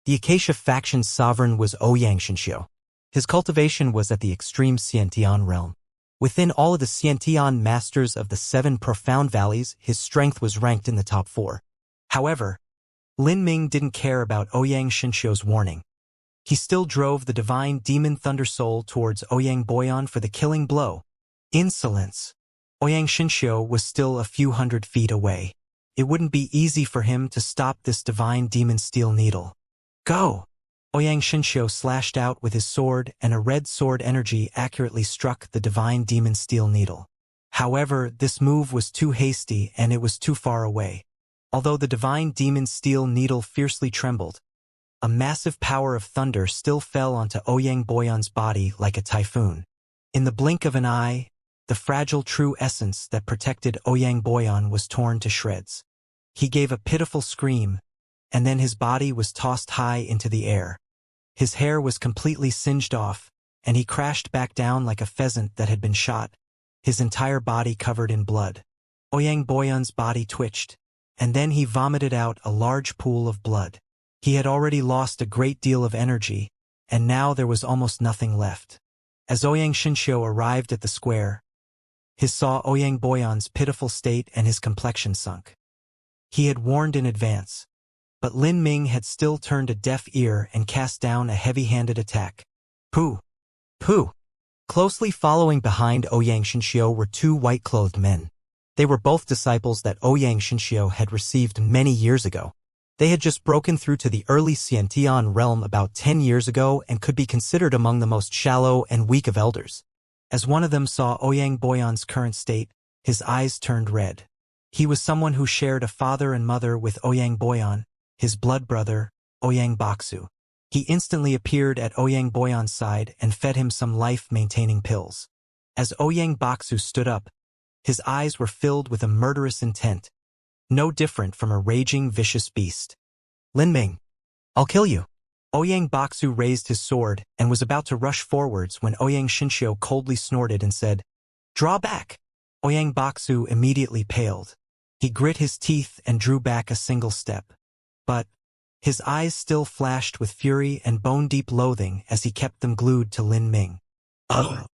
The Acacia faction's sovereign was Xianxia. His cultivation was at the extreme Xiantian realm. Within all of the Xiantian masters of the 7 profound valleys, his strength was ranked in the top 4. However, Lin Ming didn't care about Ouyang Xinxiu's warning. He still drove the divine demon Thunder Soul towards Ouyang Boyan for the killing blow. Insolence. Ouyang Xinxiu was still a few hundred feet away. It wouldn't be easy for him to stop this divine demon steel needle. Go! Ouyang Xinxiu slashed out with his sword, and a red sword energy accurately struck the divine demon steel needle. However, this move was too hasty and it was too far away. Although the divine demon steel needle fiercely trembled, a massive power of thunder still fell onto Ouyang Boyan's body like a typhoon. In the blink of an eye, the fragile true essence that protected Ouyang Boyan was torn to shreds. He gave a pitiful scream, and then his body was tossed high into the air. His hair was completely singed off, and he crashed back down like a pheasant that had been shot, his entire body covered in blood. Ouyang Boyan's body twitched, and then he vomited out a large pool of blood. He had already lost a great deal of energy, and now there was almost nothing left. As Ouyang Xinxiu arrived at the square, he saw Ouyang Boyan's pitiful state and his complexion sunk. He had warned in advance, but Lin Ming had still turned a deaf ear and cast down a heavy-handed attack. Pooh! Pooh! Closely following behind Ouyang Xinxiu were 2 white-clothed men. They were both disciples that Ouyang Xinxiu had received many years ago. They had just broken through to the early Xiantian realm about 10 years ago and could be considered among the most shallow and weak of elders. As one of them saw Ouyang Boyan's current state, his eyes turned red. He was someone who shared a father and mother with Ouyang Boyan, his blood brother, Ouyang Baksu. He instantly appeared at Ouyang Boyan's side and fed him some life-maintaining pills. As Ouyang Baksu stood up, his eyes were filled with a murderous intent, no different from a raging, vicious beast. Lin Ming, I'll kill you. Ouyang Baksu raised his sword and was about to rush forwards when Ouyang Xinxiu coldly snorted and said, "Draw back!" Ouyang Baksu immediately paled. He grit his teeth and drew back a single step. But his eyes still flashed with fury and bone-deep loathing as he kept them glued to Lin Ming. Ugh!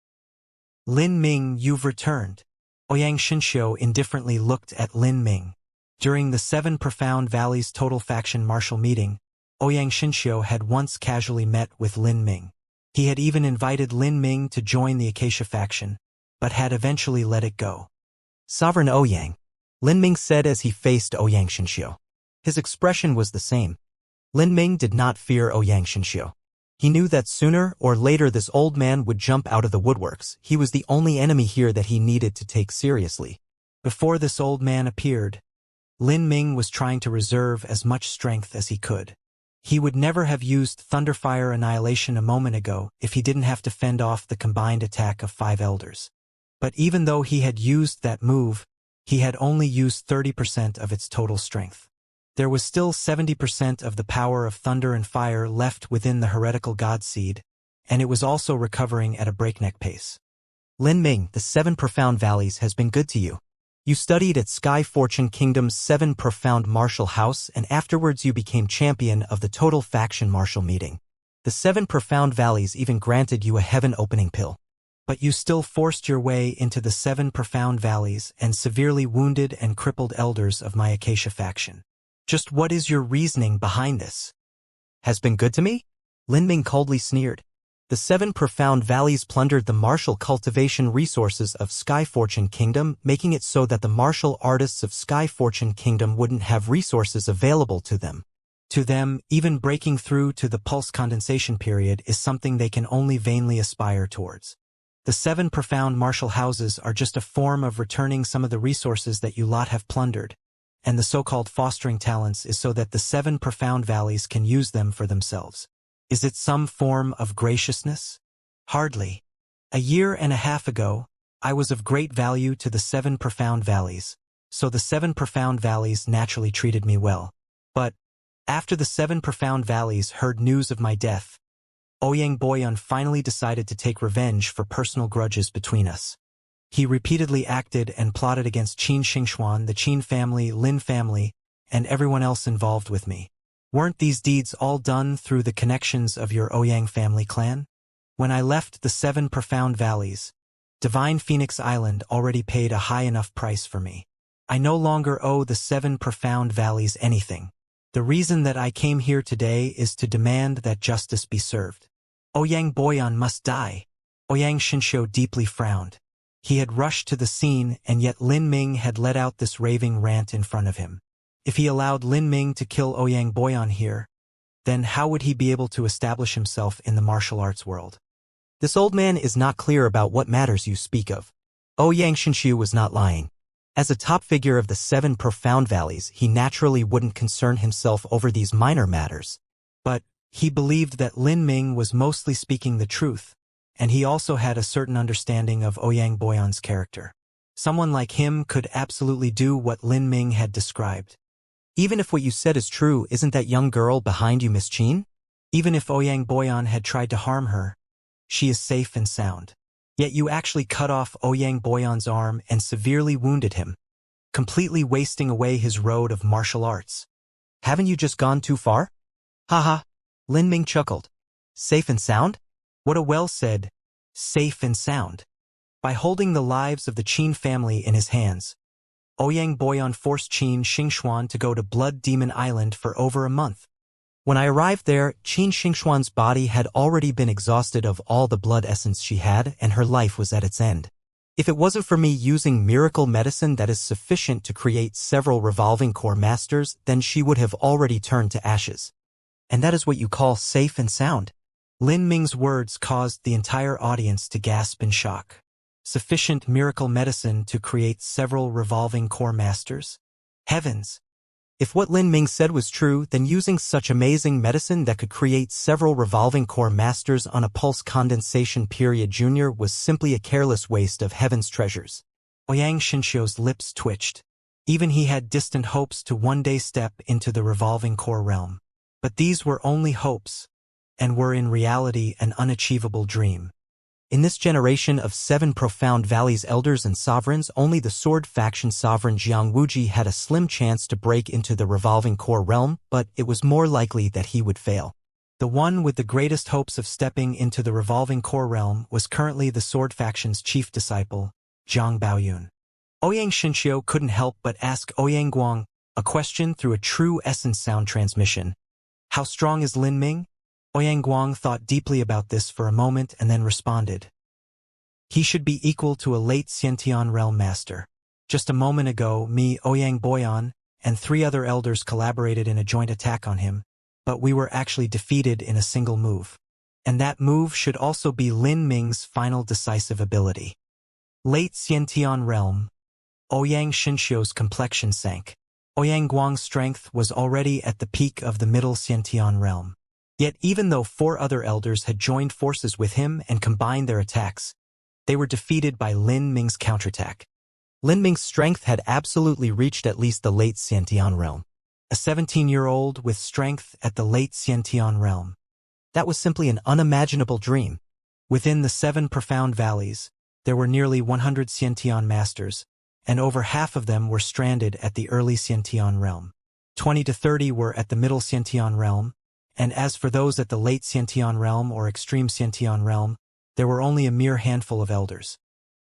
Lin Ming, you've returned. Ouyang Xinxiu indifferently looked at Lin Ming. During the 7 Profound Valleys Total Faction Martial Meeting, Ouyang Xinxiu had once casually met with Lin Ming. He had even invited Lin Ming to join the Acacia faction, but had eventually let it go. Sovereign Ouyang, Lin Ming said as he faced Ouyang Xinxiu. His expression was the same. Lin Ming did not fear Ouyang Xinxiu. He knew that sooner or later this old man would jump out of the woodworks. He was the only enemy here that he needed to take seriously. Before this old man appeared, Lin Ming was trying to reserve as much strength as he could. He would never have used Thunderfire Annihilation a moment ago if he didn't have to fend off the combined attack of 5 elders. But even though he had used that move, he had only used 30% of its total strength. There was still 70% of the power of thunder and fire left within the heretical god seed, and it was also recovering at a breakneck pace. Lin Ming, the 7 Profound Valleys has been good to you. You studied at Sky Fortune Kingdom's 7 Profound Martial House, and afterwards you became champion of the Total Faction Martial Meeting. The 7 Profound Valleys even granted you a heaven-opening pill. But you still forced your way into the 7 Profound Valleys and severely wounded and crippled elders of my Acacia faction. Just what is your reasoning behind this? Has been good to me? Lin Ming coldly sneered. The 7 Profound Valleys plundered the martial cultivation resources of Sky Fortune Kingdom, making it so that the martial artists of Sky Fortune Kingdom wouldn't have resources available to them. To them, even breaking through to the pulse condensation period is something they can only vainly aspire towards. The 7 Profound Martial Houses are just a form of returning some of the resources that you lot have plundered, and the so-called fostering talents is so that the 7 Profound Valleys can use them for themselves. Is it some form of graciousness? Hardly. A year and a half ago, I was of great value to the 7 Profound Valleys, so the 7 Profound Valleys naturally treated me well. But after the 7 Profound Valleys heard news of my death, Ouyang Boyan finally decided to take revenge for personal grudges between us. He repeatedly acted and plotted against Qin Xingxuan, the Qin family, Lin family, and everyone else involved with me. Weren't these deeds all done through the connections of your Ouyang family clan? When I left the 7 profound valleys, Divine Phoenix Island already paid a high enough price for me. I no longer owe the 7 profound valleys anything. The reason that I came here today is to demand that justice be served. Ouyang Boyan must die. Ouyang Xianxia deeply frowned. He had rushed to the scene, and yet Lin Ming had let out this raving rant in front of him. If he allowed Lin Ming to kill Ouyang Boyan here, then how would he be able to establish himself in the martial arts world? This old man is not clear about what matters you speak of. Ouyang Xianxia was not lying. As a top figure of the 7 profound valleys, he naturally wouldn't concern himself over these minor matters. But he believed that Lin Ming was mostly speaking the truth, and he also had a certain understanding of Ouyang Boyan's character. Someone like him could absolutely do what Lin Ming had described. Even if what you said is true, isn't that young girl behind you Miss Qin? Even if Ouyang Boyan had tried to harm her, she is safe and sound. Yet you actually cut off Ouyang Boyan's arm and severely wounded him, completely wasting away his road of martial arts. Haven't you just gone too far? Haha. Lin Ming chuckled. Safe and sound? What a well-said, safe and sound. By holding the lives of the Qin family in his hands, Ouyang Boyan forced Qin Xingxuan to go to Blood Demon Island for over a month. When I arrived there, Qin Xingxuan's body had already been exhausted of all the blood essence she had, and her life was at its end. If it wasn't for me using miracle medicine that is sufficient to create several revolving core masters, then she would have already turned to ashes. And that is what you call safe and sound? Lin Ming's words caused the entire audience to gasp in shock. Sufficient miracle medicine to create several revolving core masters? Heavens! If what Lin Ming said was true, then using such amazing medicine that could create several revolving core masters on a pulse condensation period junior was simply a careless waste of heaven's treasures. Ouyang Xianxia's lips twitched. Even he had distant hopes to one day step into the revolving core realm. But these were only hopes, and were in reality an unachievable dream. In this generation of 7 profound valleys elders and sovereigns, only the sword faction sovereign Jiang Wuji had a slim chance to break into the revolving core realm, but it was more likely that he would fail. The one with the greatest hopes of stepping into the revolving core realm was currently the sword faction's chief disciple, Zhang Baoyun. Ouyang Xianxia couldn't help but ask Ouyang Guang a question through a true essence sound transmission. How strong is Lin Ming? Ouyang Guang thought deeply about this for a moment and then responded. He should be equal to a late Xiantian realm master. Just a moment ago, me, Ouyang Boyan, and 3 other elders collaborated in a joint attack on him, but we were actually defeated in a single move. And that move should also be Lin Ming's final decisive ability. Late Xiantian realm. Ouyang Xianxia's complexion sank. Ouyang Guang's strength was already at the peak of the middle Xiantian realm. Yet even though 4 other elders had joined forces with him and combined their attacks, they were defeated by Lin Ming's counterattack. Lin Ming's strength had absolutely reached at least the late Xiantian realm. A 17-year-old with strength at the late Xiantian realm. That was simply an unimaginable dream. Within the 7 profound valleys, there were nearly 100 Xiantian masters, and over half of them were stranded at the early Xiantian realm. 20 to 30 were at the middle Xiantian realm, and as for those at the late Xiantian realm or extreme Xiantian realm, there were only a mere handful of elders.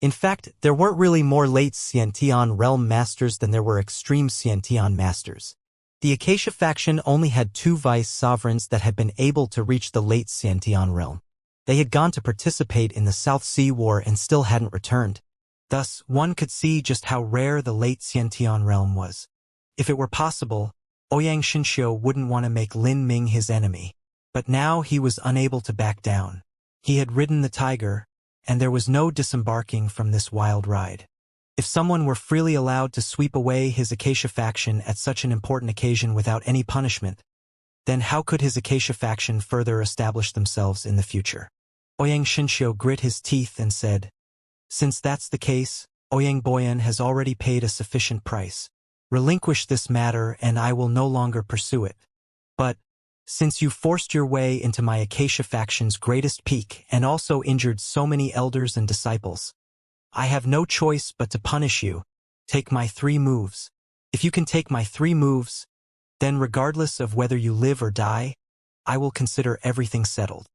In fact, there weren't really more late Xiantian realm masters than there were extreme Xiantian masters. The Acacia faction only had 2 vice sovereigns that had been able to reach the late Xiantian realm. They had gone to participate in the South Sea War and still hadn't returned. Thus, one could see just how rare the late Xiantian realm was. If it were possible, Ouyang Xianxia wouldn't want to make Lin Ming his enemy. But now he was unable to back down. He had ridden the tiger, and there was no disembarking from this wild ride. If someone were freely allowed to sweep away his Acacia faction at such an important occasion without any punishment, then how could his Acacia faction further establish themselves in the future? Ouyang Xianxia grit his teeth and said, "Since that's the case, Ouyang Boyan has already paid a sufficient price. Relinquish this matter and I will no longer pursue it. But, since you forced your way into my Acacia faction's greatest peak and also injured so many elders and disciples, I have no choice but to punish you. Take my 3 moves. If you can take my 3 moves, then regardless of whether you live or die, I will consider everything settled.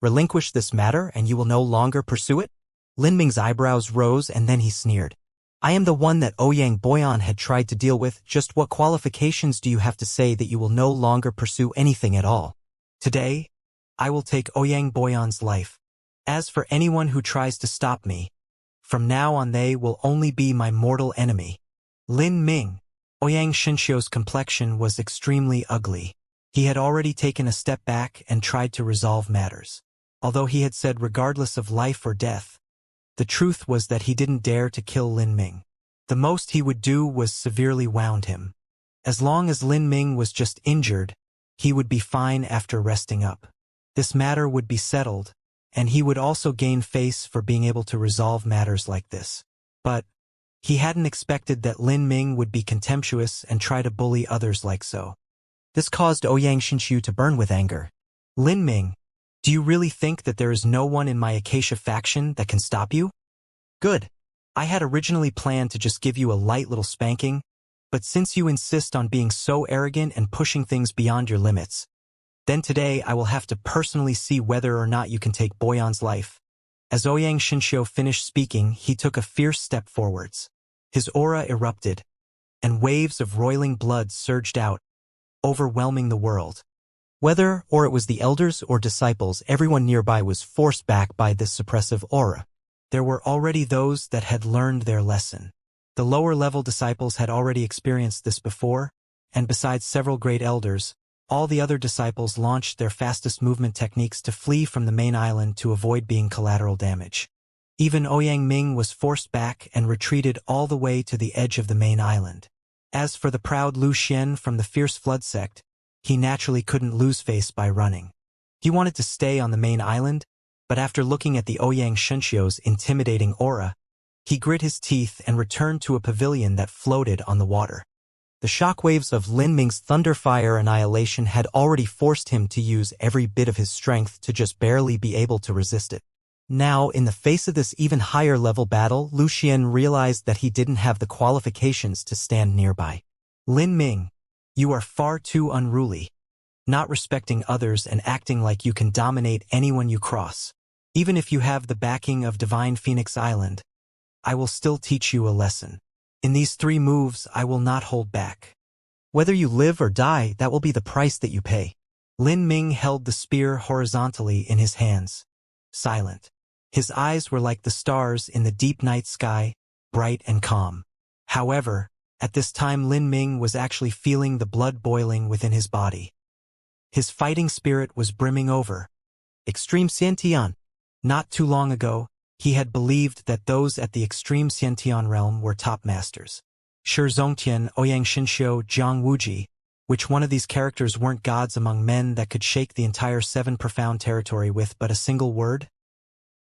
Relinquish this matter and you will no longer pursue it? Lin Ming's eyebrows rose and then he sneered. I am the one that Ouyang Boyan had tried to deal with. Just what qualifications do you have to say that you will no longer pursue anything at all? Today, I will take Ouyang Boyan's life. As for anyone who tries to stop me, from now on they will only be my mortal enemy. Lin Ming. Ouyang Xianxia's complexion was extremely ugly. He had already taken a step back and tried to resolve matters. Although he had said regardless of life or death, the truth was that he didn't dare to kill Lin Ming. The most he would do was severely wound him. As long as Lin Ming was just injured, he would be fine after resting up. This matter would be settled, and he would also gain face for being able to resolve matters like this. But he hadn't expected that Lin Ming would be contemptuous and try to bully others like so. This caused Ouyang Xianxiu to burn with anger. Lin Ming, do you really think that there is no one in my Acacia faction that can stop you? Good. I had originally planned to just give you a light little spanking, but since you insist on being so arrogant and pushing things beyond your limits, then today I will have to personally see whether or not you can take Boyan's life. As Ouyang Xianxiu finished speaking, he took a fierce step forwards. His aura erupted, and waves of roiling blood surged out, overwhelming the world. Whether or it was the elders or disciples, everyone nearby was forced back by this suppressive aura. There were already those that had learned their lesson. The lower-level disciples had already experienced this before, and besides several great elders, all the other disciples launched their fastest movement techniques to flee from the main island to avoid being collateral damage. Even Ouyang Ming was forced back and retreated all the way to the edge of the main island. As for the proud Lu Xian from the fierce flood sect, he naturally couldn't lose face by running. He wanted to stay on the main island, but after looking at the Ouyang Xianxiu's intimidating aura, he grit his teeth and returned to a pavilion that floated on the water. The shockwaves of Lin Ming's thunderfire annihilation had already forced him to use every bit of his strength to just barely be able to resist it. Now, in the face of this even higher level battle, Lu Xian realized that he didn't have the qualifications to stand nearby. Lin Ming, you are far too unruly, not respecting others and acting like you can dominate anyone you cross. Even if you have the backing of Divine Phoenix Island, I will still teach you a lesson. In these 3 moves, I will not hold back. Whether you live or die, that will be the price that you pay. Lin Ming held the spear horizontally in his hands, silent. His eyes were like the stars in the deep night sky, bright and calm. However, at this time Lin Ming was actually feeling the blood boiling within his body. His fighting spirit was brimming over. Extreme Xiantian. Not too long ago, he had believed that those at the extreme Xiantian realm were top masters. Shi Zongtian, Ouyang Xianxiu, Jiang Wuji, which one of these characters weren't gods among men that could shake the entire 7 profound territory with but a single word?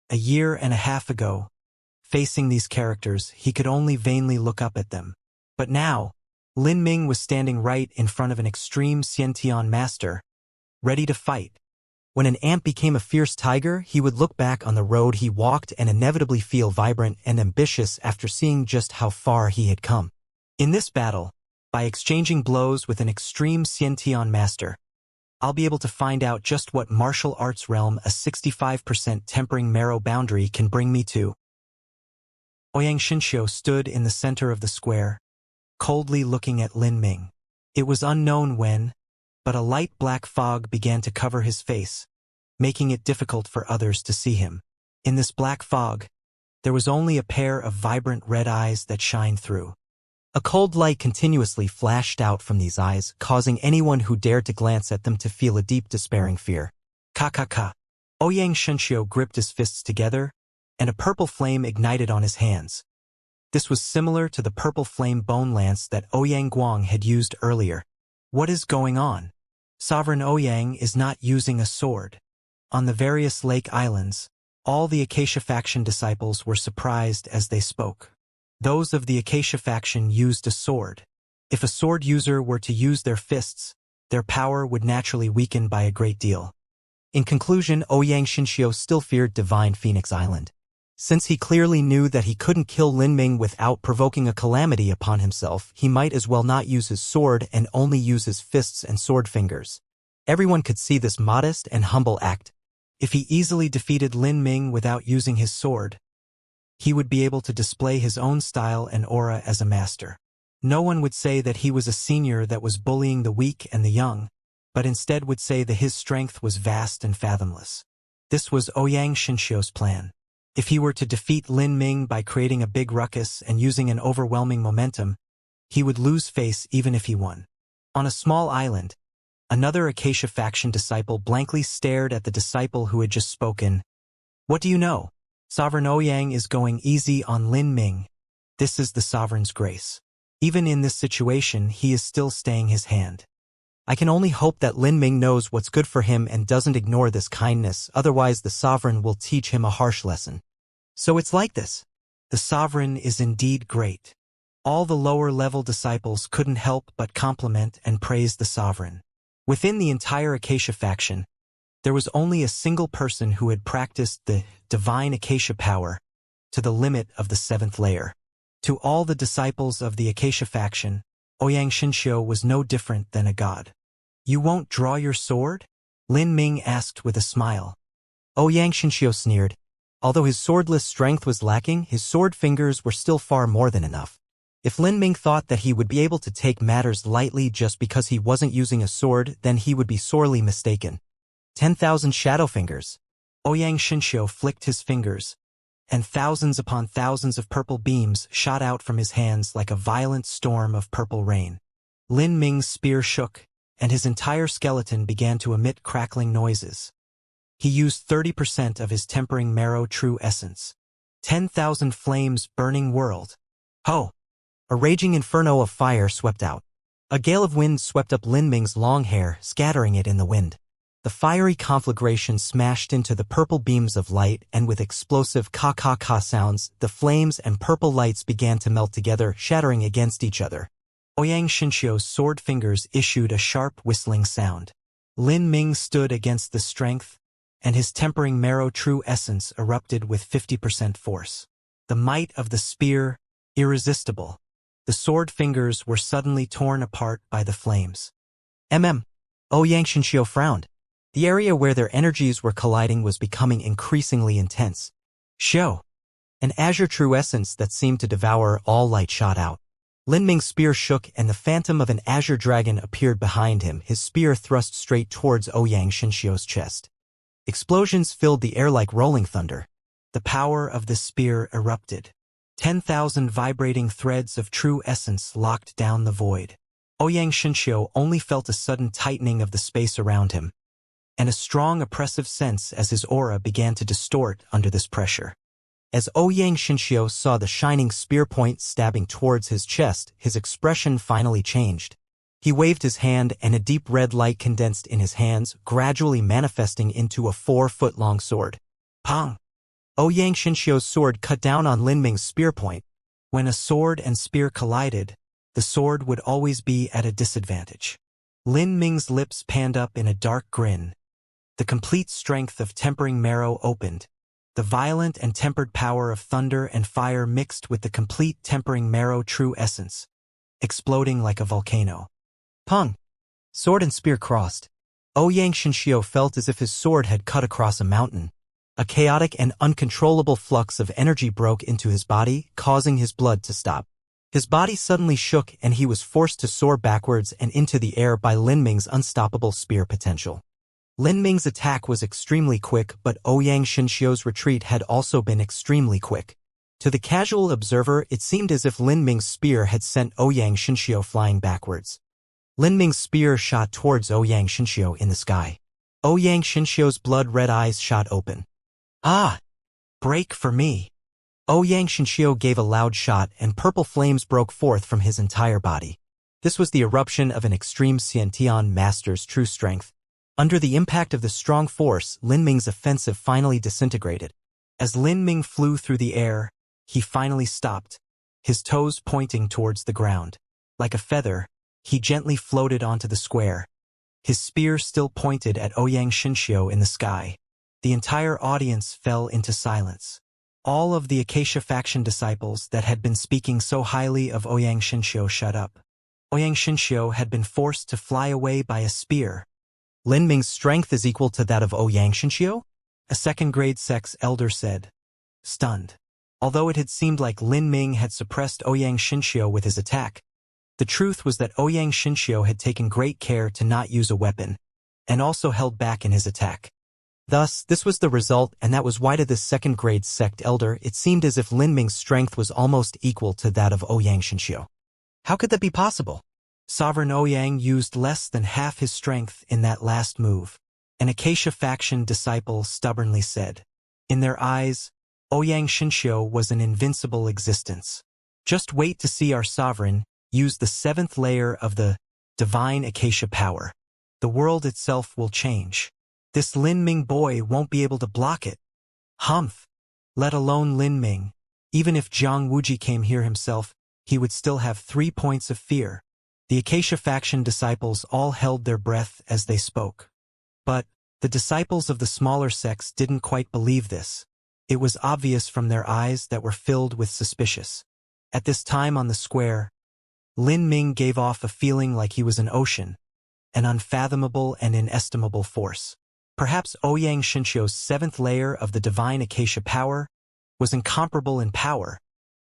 A year and a half ago, facing these characters, he could only vainly look up at them. But now, Lin Ming was standing right in front of an extreme Xiantian master, ready to fight. When an ant became a fierce tiger, he would look back on the road he walked and inevitably feel vibrant and ambitious after seeing just how far he had come. In this battle, by exchanging blows with an extreme Xiantian master, I'll be able to find out just what martial arts realm a 65% tempering marrow boundary can bring me to. Ouyang Xianxiu stood in the center of the square, coldly looking at Lin Ming. It was unknown when, but a light black fog began to cover his face, making it difficult for others to see him. In this black fog, there was only a pair of vibrant red eyes that shined through. A cold light continuously flashed out from these eyes, causing anyone who dared to glance at them to feel a deep despairing fear. Ka. Ouyang Xianxiu gripped his fists together, and a purple flame ignited on his hands. This was similar to the purple flame bone lance that Ouyang Guang had used earlier. What is going on? Sovereign Ouyang is not using a sword. On the various lake islands, all the Acacia faction disciples were surprised as they spoke. Those of the Acacia faction used a sword. If a sword user were to use their fists, their power would naturally weaken by a great deal. In conclusion, Ouyang Xianxiu still feared Divine Phoenix Island. Since he clearly knew that he couldn't kill Lin Ming without provoking a calamity upon himself, he might as well not use his sword and only use his fists and sword fingers. Everyone could see this modest and humble act. If he easily defeated Lin Ming without using his sword, he would be able to display his own style and aura as a master. No one would say that he was a senior that was bullying the weak and the young, but instead would say that his strength was vast and fathomless. This was Xianxia's plan. If he were to defeat Lin Ming by creating a big ruckus and using an overwhelming momentum, he would lose face even if he won. On a small island, another Acacia faction disciple blankly stared at the disciple who had just spoken. What do you know? Sovereign Ouyang is going easy on Lin Ming. This is the sovereign's grace. Even in this situation, he is still staying his hand. I can only hope that Lin Ming knows what's good for him and doesn't ignore this kindness, otherwise the sovereign will teach him a harsh lesson. So it's like this. The sovereign is indeed great. All the lower-level disciples couldn't help but compliment and praise the sovereign. Within the entire Acacia faction, there was only a single person who had practiced the divine Acacia power to the limit of the 7th layer. To all the disciples of the Acacia faction, Xianxia was no different than a god. You won't draw your sword? Lin Ming asked with a smile. Xianxia sneered. Although his swordless strength was lacking, his sword fingers were still far more than enough. If Lin Ming thought that he would be able to take matters lightly just because he wasn't using a sword, then he would be sorely mistaken. 10,000 shadow fingers. Xianxia flicked his fingers, and thousands upon thousands of purple beams shot out from his hands like a violent storm of purple rain. Lin Ming's spear shook, and his entire skeleton began to emit crackling noises. He used 30% of his tempering marrow true essence. 10,000 flames burning world. Ho! A raging inferno of fire swept out. A gale of wind swept up Lin Ming's long hair, scattering it in the wind. The fiery conflagration smashed into the purple beams of light, and with explosive ka-ka-ka sounds, the flames and purple lights began to melt together, shattering against each other. Xianxia's sword fingers issued a sharp whistling sound. Lin Ming stood against the strength, and his tempering marrow true essence erupted with 50% force. The might of the spear, irresistible. The sword fingers were suddenly torn apart by the flames. Xianxia frowned. The area where their energies were colliding was becoming increasingly intense. Show! An azure true essence that seemed to devour all light shot out. Lin Ming's spear shook and the phantom of an azure dragon appeared behind him, his spear thrust straight towards Xianxia's chest. Explosions filled the air like rolling thunder. The power of the spear erupted. 10,000 vibrating threads of true essence locked down the void. Xianxia only felt a sudden tightening of the space around him, and a strong oppressive sense as his aura began to distort under this pressure. As Xianxia saw the shining spear point stabbing towards his chest, his expression finally changed. He waved his hand and a deep red light condensed in his hands, gradually manifesting into a 4-foot-long sword. Pong! Xianxia's sword cut down on Lin Ming's spear point. When a sword and spear collided, the sword would always be at a disadvantage. Lin Ming's lips panned up in a dark grin. The complete strength of tempering marrow opened. The violent and tempered power of thunder and fire mixed with the complete tempering marrow true essence, exploding like a volcano. Pong! Sword and spear crossed. Xianxia felt as if his sword had cut across a mountain. A chaotic and uncontrollable flux of energy broke into his body, causing his blood to stop. His body suddenly shook and he was forced to soar backwards and into the air by Lin Ming's unstoppable spear potential. Lin Ming's attack was extremely quick, but Xianxia's retreat had also been extremely quick. To the casual observer, it seemed as if Lin Ming's spear had sent Xianxia flying backwards. Lin Ming's spear shot towards Xianxia in the sky. Xianxia's blood-red eyes shot open. Ah! Break for me! Xianxia gave a loud shot and purple flames broke forth from his entire body. This was the eruption of an extreme Xiantian master's true strength. Under the impact of the strong force, Lin Ming's offensive finally disintegrated. As Lin Ming flew through the air, he finally stopped, his toes pointing towards the ground. Like a feather, he gently floated onto the square. His spear still pointed at Xianxia in the sky. The entire audience fell into silence. All of the Acacia faction disciples that had been speaking so highly of Ouyang Xinxiu shut up. Ouyang Xinxiu had been forced to fly away by a spear. Lin Ming's strength is equal to that of Ouyang Xinxiu? A second-grade sex elder said, stunned. Although it had seemed like Lin Ming had suppressed Ouyang Xinxiu with his attack, the truth was that Ouyang Xinxiu had taken great care to not use a weapon, and also held back in his attack. Thus, this was the result, and that was why to this second-grade sect elder it seemed as if Lin Ming's strength was almost equal to that of Ouyang Xinxiu. How could that be possible? Sovereign Ouyang used less than half his strength in that last move, an Acacia faction disciple stubbornly said. In their eyes, Ouyang Xinxiu was an invincible existence. Just wait to see our sovereign use the 7th layer of the divine Acacia power. The world itself will change. This Lin Ming boy won't be able to block it. Humph! Let alone Lin Ming. Even if Jiang Wuji came here himself, he would still have 3 points of fear. The Acacia faction disciples all held their breath as they spoke. But the disciples of the smaller sects didn't quite believe this. It was obvious from their eyes that were filled with suspicious. At this time on the square, Lin Ming gave off a feeling like he was an ocean, an unfathomable and inestimable force. Perhaps Ouyang Xinxiu's 7th layer of the divine Acacia power was incomparable in power,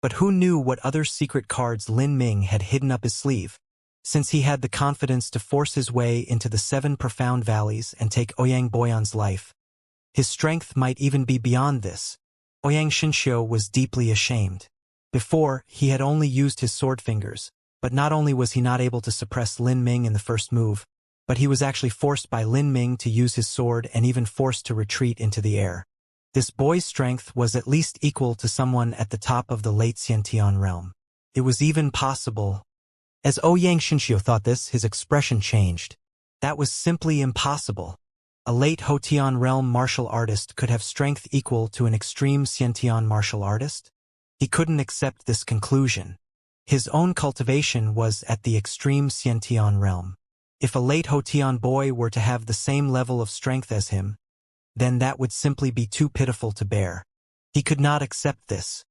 but who knew what other secret cards Lin Ming had hidden up his sleeve? Since he had the confidence to force his way into the 7 profound valleys and take Ouyang Boyan's life, his strength might even be beyond this. Ouyang Xinxiu was deeply ashamed. Before, he had only used his sword fingers, but not only was he not able to suppress Lin Ming in the first move, but he was actually forced by Lin Ming to use his sword and even forced to retreat into the air. This boy's strength was at least equal to someone at the top of the late Xiantian realm. It was even possible. As Ouyang Xinxiu thought this, his expression changed. That was simply impossible. A late Hotian realm martial artist could have strength equal to an extreme Xiantian martial artist? He couldn't accept this conclusion. His own cultivation was at the extreme Xiantian realm. If a late Hotian boy were to have the same level of strength as him, then that would simply be too pitiful to bear. He could not accept this.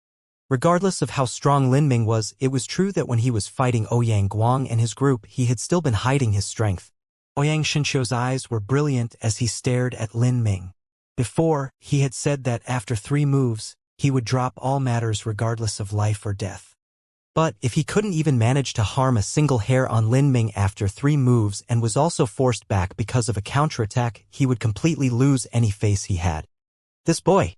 Regardless of how strong Lin Ming was, it was true that when he was fighting Ouyang Guang and his group, he had still been hiding his strength. Ouyang Xinxiu's eyes were brilliant as he stared at Lin Ming. Before, he had said that after 3 moves, he would drop all matters regardless of life or death. But if he couldn't even manage to harm a single hair on Lin Ming after 3 moves and was also forced back because of a counterattack, he would completely lose any face he had. This boy!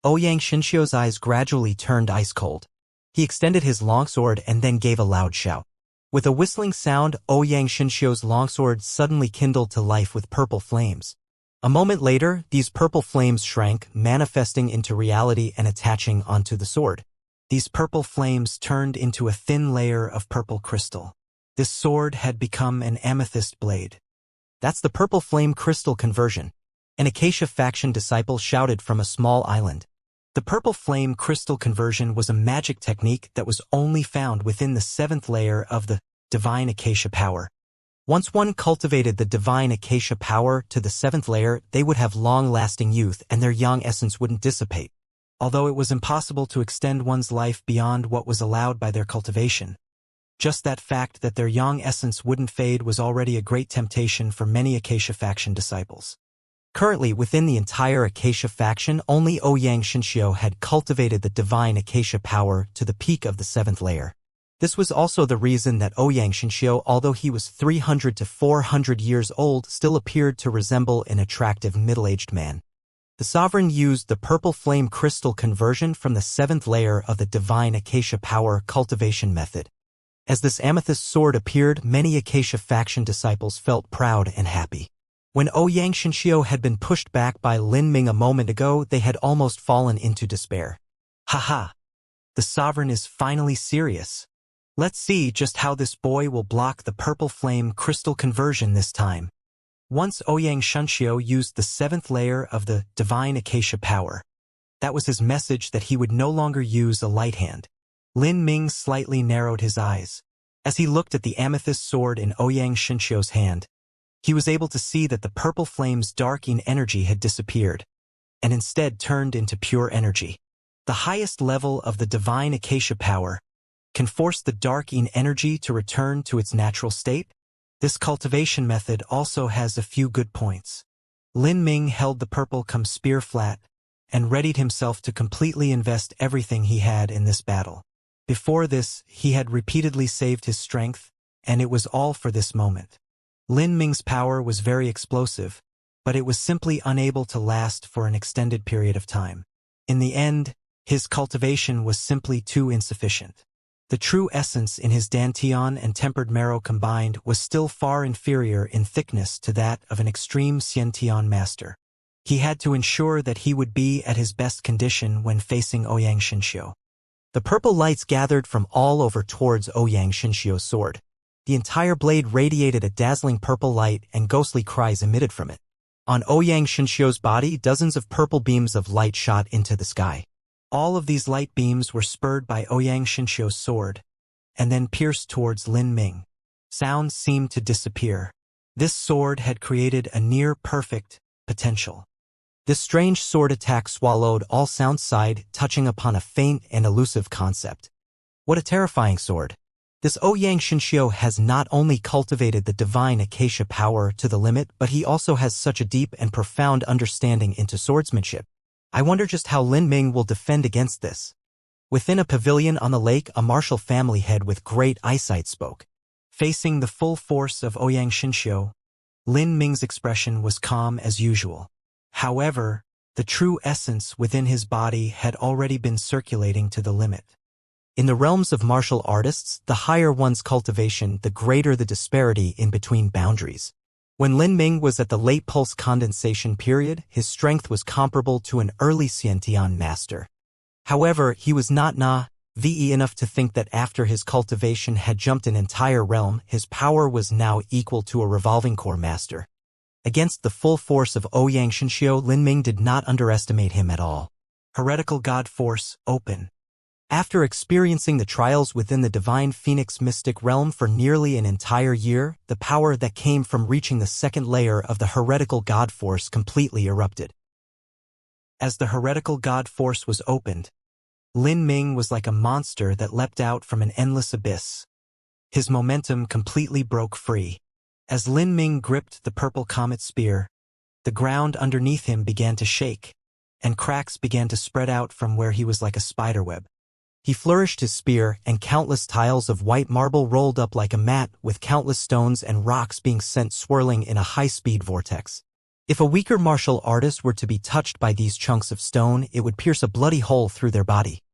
Ouyang Xinxiu's eyes gradually turned ice cold. He extended his longsword and then gave a loud shout. With a whistling sound, Ouyang Xinxiu's longsword suddenly kindled to life with purple flames. A moment later, these purple flames shrank, manifesting into reality and attaching onto the sword. These purple flames turned into a thin layer of purple crystal. This sword had become an amethyst blade. That's the purple flame crystal conversion. An Acacia faction disciple shouted from a small island. The purple flame crystal conversion was a magic technique that was only found within the 7th layer of the divine Acacia power. Once one cultivated the divine Acacia power to the 7th layer, they would have long-lasting youth and their young essence wouldn't dissipate. Although it was impossible to extend one's life beyond what was allowed by their cultivation. Just that fact that their young essence wouldn't fade was already a great temptation for many Acacia faction disciples. Currently, within the entire Acacia faction, only Ouyang Xinxiu had cultivated the divine Acacia power to the peak of the 7th layer. This was also the reason that Ouyang Xinxiu, although he was 300 to 400 years old, still appeared to resemble an attractive middle-aged man. The sovereign used the purple flame crystal conversion from the 7th layer of the divine Acacia power cultivation method. As this amethyst sword appeared, many Acacia faction disciples felt proud and happy. When Ouyang Xinxiu had been pushed back by Lin Ming a moment ago, they had almost fallen into despair. Haha! The sovereign is finally serious. Let's see just how this boy will block the purple flame crystal conversion this time. Once Ouyang Xinxiu used the 7th layer of the divine Acacia power. That was his message that he would no longer use a light hand. Lin Ming slightly narrowed his eyes. As he looked at the amethyst sword in Ouyang Xinxiu's hand, he was able to see that the purple flame's darking energy had disappeared, and instead turned into pure energy. The highest level of the divine acacia power can force the dark yin energy to return to its natural state. This cultivation method also has a few good points. Lin Ming held the purple spear flat and readied himself to completely invest everything he had in this battle. Before this, he had repeatedly saved his strength, and it was all for this moment. Lin Ming's power was very explosive, but it was simply unable to last for an extended period of time. In the end, his cultivation was simply too insufficient. The true essence in his dantian and tempered marrow combined was still far inferior in thickness to that of an extreme xiantian master. He had to ensure that he would be at his best condition when facing Ouyang Xinxiu. The purple lights gathered from all over towards Ouyang Xinxiu's sword. The entire blade radiated a dazzling purple light, and ghostly cries emitted from it. On Ouyang Xinxiu's body, dozens of purple beams of light shot into the sky. All of these light beams were spurred by Ouyang Xinxiu's sword, and then pierced towards Lin Ming. Sounds seemed to disappear. This sword had created a near-perfect potential. This strange sword attack swallowed all sound side, touching upon a faint and elusive concept. What a terrifying sword! This Ouyang Xinxiu has not only cultivated the divine acacia power to the limit, but he also has such a deep and profound understanding into swordsmanship. I wonder just how Lin Ming will defend against this. Within a pavilion on the lake, a martial family head with great eyesight spoke. Facing the full force of Ouyang Xinxiu, Lin Ming's expression was calm as usual. However, the true essence within his body had already been circulating to the limit. In the realms of martial artists, the higher one's cultivation, the greater the disparity in between boundaries. When Lin Ming was at the late pulse condensation period, his strength was comparable to an early Xiantian master. However, he was not naive enough to think that after his cultivation had jumped an entire realm, his power was now equal to a revolving core master. Against the full force of Ouyang Xinxiu, Lin Ming did not underestimate him at all. Heretical God Force, open. After experiencing the trials within the divine phoenix mystic realm for nearly an entire year, the power that came from reaching the second layer of the heretical God Force completely erupted. As the heretical God Force was opened, Lin Ming was like a monster that leapt out from an endless abyss. His momentum completely broke free. As Lin Ming gripped the purple comet spear, the ground underneath him began to shake, and cracks began to spread out from where he was like a spiderweb. He flourished his spear, and countless tiles of white marble rolled up like a mat, with countless stones and rocks being sent swirling in a high-speed vortex. If a weaker martial artist were to be touched by these chunks of stone, it would pierce a bloody hole through their body.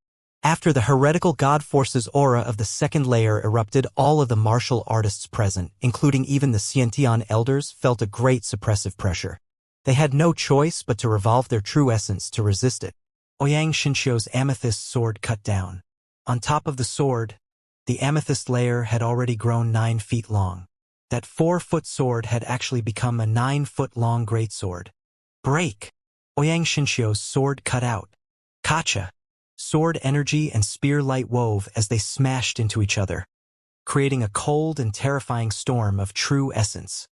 After the heretical God Force's aura of the second layer erupted, all of the martial artists present, including even the Xiantian elders, felt a great suppressive pressure. They had no choice but to revolve their true essence to resist it. Ouyang Xinxiu's amethyst sword cut down. On top of the sword, the amethyst layer had already grown 9 feet long. That 4-foot sword had actually become a 9-foot-long greatsword. Break! Ouyang Xinxiu's sword cut out. Kacha! Sword energy and spear light wove as they smashed into each other, creating a cold and terrifying storm of true essence.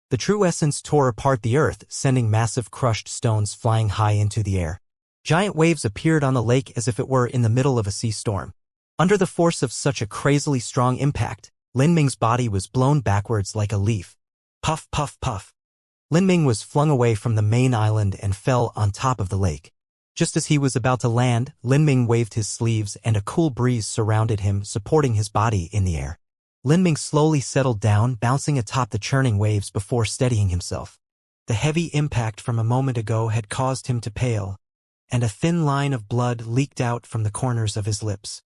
The true essence tore apart the earth, sending massive crushed stones flying high into the air. Giant waves appeared on the lake as if it were in the middle of a sea storm. Under the force of such a crazily strong impact, Lin Ming's body was blown backwards like a leaf. Puff, puff, puff. Lin Ming was flung away from the main island and fell on top of the lake. Just as he was about to land, Lin Ming waved his sleeves and a cool breeze surrounded him, supporting his body in the air. Lin Ming slowly settled down, bouncing atop the churning waves before steadying himself. The heavy impact from a moment ago had caused him to pale, and a thin line of blood leaked out from the corners of his lips.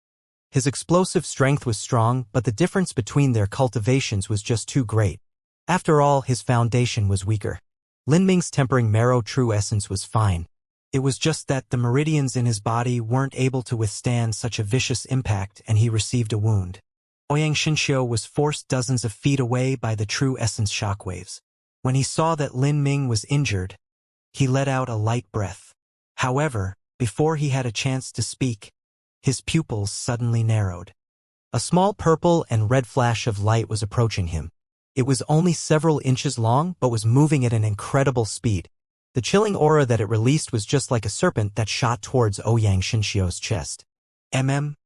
His explosive strength was strong, but the difference between their cultivations was just too great. After all, his foundation was weaker. Lin Ming's tempering marrow true essence was fine. It was just that the meridians in his body weren't able to withstand such a vicious impact, and he received a wound. Ouyang Xinxiu was forced dozens of feet away by the true essence shockwaves. When he saw that Lin Ming was injured, he let out a light breath. However, before he had a chance to speak, his pupils suddenly narrowed. A small purple and red flash of light was approaching him. It was only several inches long, but was moving at an incredible speed. The chilling aura that it released was just like a serpent that shot towards Ouyang Xinxiu's chest. Ouyang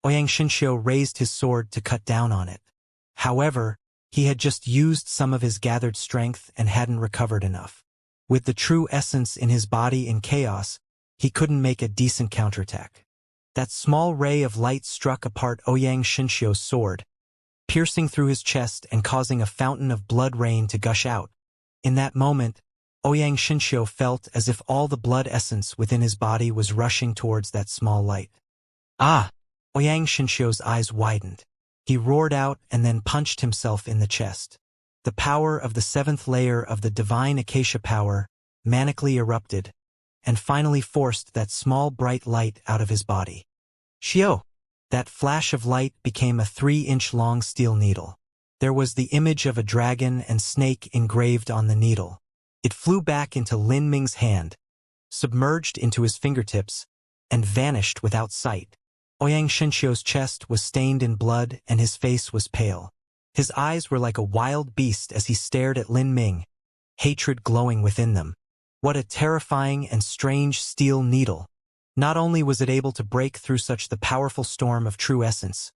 Xinxiu raised his sword to cut down on it. However, he had just used some of his gathered strength and hadn't recovered enough. With the true essence in his body in chaos, he couldn't make a decent counterattack. That small ray of light struck apart Ouyang Xinxiu's sword, piercing through his chest and causing a fountain of blood rain to gush out. In that moment, Ouyang Xinxiu felt as if all the blood essence within his body was rushing towards that small light. Ah! Ouyang Xinxiu's eyes widened. He roared out and then punched himself in the chest. The power of the seventh layer of the divine acacia power manically erupted, and finally forced that small bright light out of his body. Xiao! That flash of light became a 3-inch long steel needle. There was the image of a dragon and snake engraved on the needle. It flew back into Lin Ming's hand, submerged into his fingertips, and vanished without sight. Ouyang Xinxiu's chest was stained in blood and his face was pale. His eyes were like a wild beast as he stared at Lin Ming, hatred glowing within them. What a terrifying and strange steel needle. Not only was it able to break through such the powerful storm of true essence,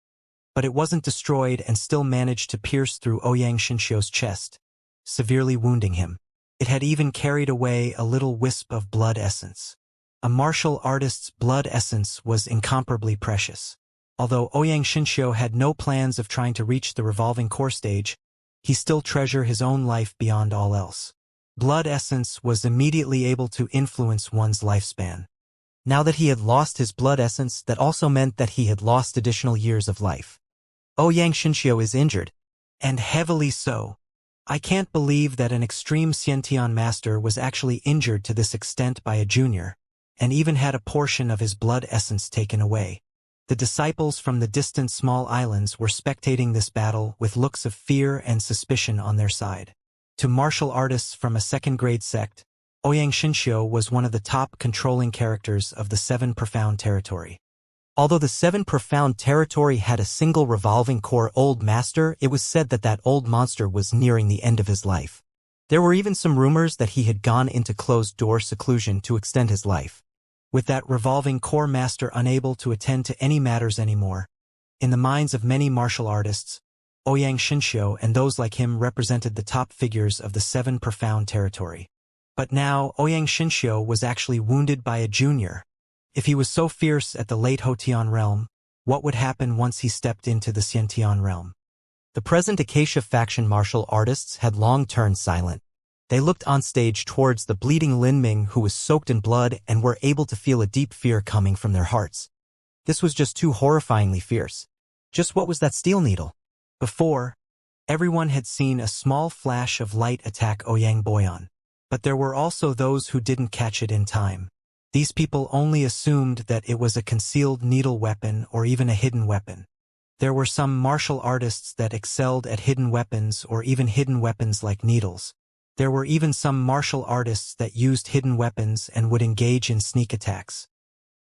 but it wasn't destroyed and still managed to pierce through Ouyang Xinxiu's chest, severely wounding him. It had even carried away a little wisp of blood essence. A martial artist's blood essence was incomparably precious. Although Ouyang Xinxiu had no plans of trying to reach the revolving core stage, he still treasured his own life beyond all else. Blood essence was immediately able to influence one's lifespan. Now that he had lost his blood essence, that also meant that he had lost additional years of life. Ouyang Xinxiu is injured, and heavily so. I can't believe that an extreme Xiantian master was actually injured to this extent by a junior, and even had a portion of his blood essence taken away. The disciples from the distant small islands were spectating this battle with looks of fear and suspicion on their side. To martial artists from a second-grade sect, Ouyang Xinxiu was one of the top controlling characters of the Seven Profound Territory. Although the Seven Profound Territory had a single revolving core old master, it was said that that old monster was nearing the end of his life. There were even some rumors that he had gone into closed-door seclusion to extend his life. With that revolving core master unable to attend to any matters anymore, in the minds of many martial artists, Ouyang Xinxiu and those like him represented the top figures of the Seven Profound Territory. But now, Ouyang Xinxiu was actually wounded by a junior. If he was so fierce at the late Hotian realm, what would happen once he stepped into the Xiantian realm? The present Acacia faction martial artists had long turned silent. They looked on stage towards the bleeding Lin Ming, who was soaked in blood, and were able to feel a deep fear coming from their hearts. This was just too horrifyingly fierce. Just what was that steel needle? Before, everyone had seen a small flash of light attack Ouyang Boyan. But there were also those who didn't catch it in time. These people only assumed that it was a concealed needle weapon or even a hidden weapon. There were some martial artists that excelled at hidden weapons or even hidden weapons like needles. There were even some martial artists that used hidden weapons and would engage in sneak attacks.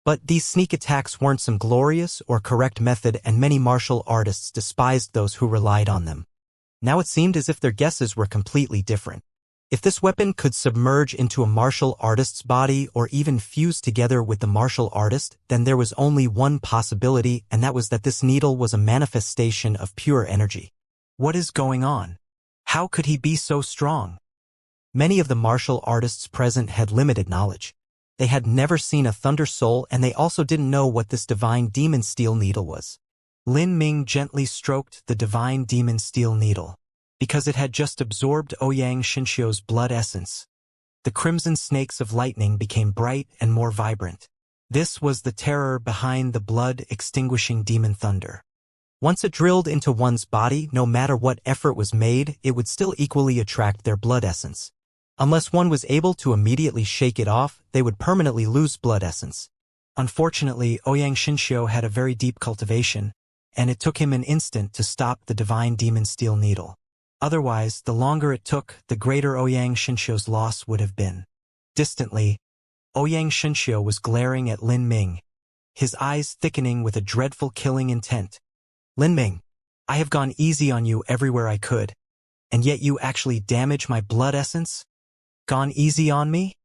But these sneak attacks weren't some glorious or correct method, and many martial artists despised those who relied on them. Now it seemed as if their guesses were completely different. If this weapon could submerge into a martial artist's body or even fuse together with the martial artist, then there was only one possibility, and that was that this needle was a manifestation of pure energy. What is going on? How could he be so strong? Many of the martial artists present had limited knowledge. They had never seen a thunder soul, and they also didn't know what this divine demon steel needle was. Lin Ming gently stroked the divine demon steel needle. Because it had just absorbed Ouyang Xinxiu's blood essence, the crimson snakes of lightning became bright and more vibrant. This was the terror behind the blood-extinguishing demon thunder. Once it drilled into one's body, no matter what effort was made, it would still equally attract their blood essence. Unless one was able to immediately shake it off, they would permanently lose blood essence. Unfortunately, Ouyang Xinxiu had a very deep cultivation, and it took him an instant to stop the divine demon steel needle. Otherwise, the longer it took, the greater Ouyang Xinxiu's loss would have been. Distantly, Ouyang Xinxiu was glaring at Lin Ming, his eyes thickening with a dreadful killing intent. Lin Ming, I have gone easy on you everywhere I could, and yet you actually damage my blood essence? Gone easy on me?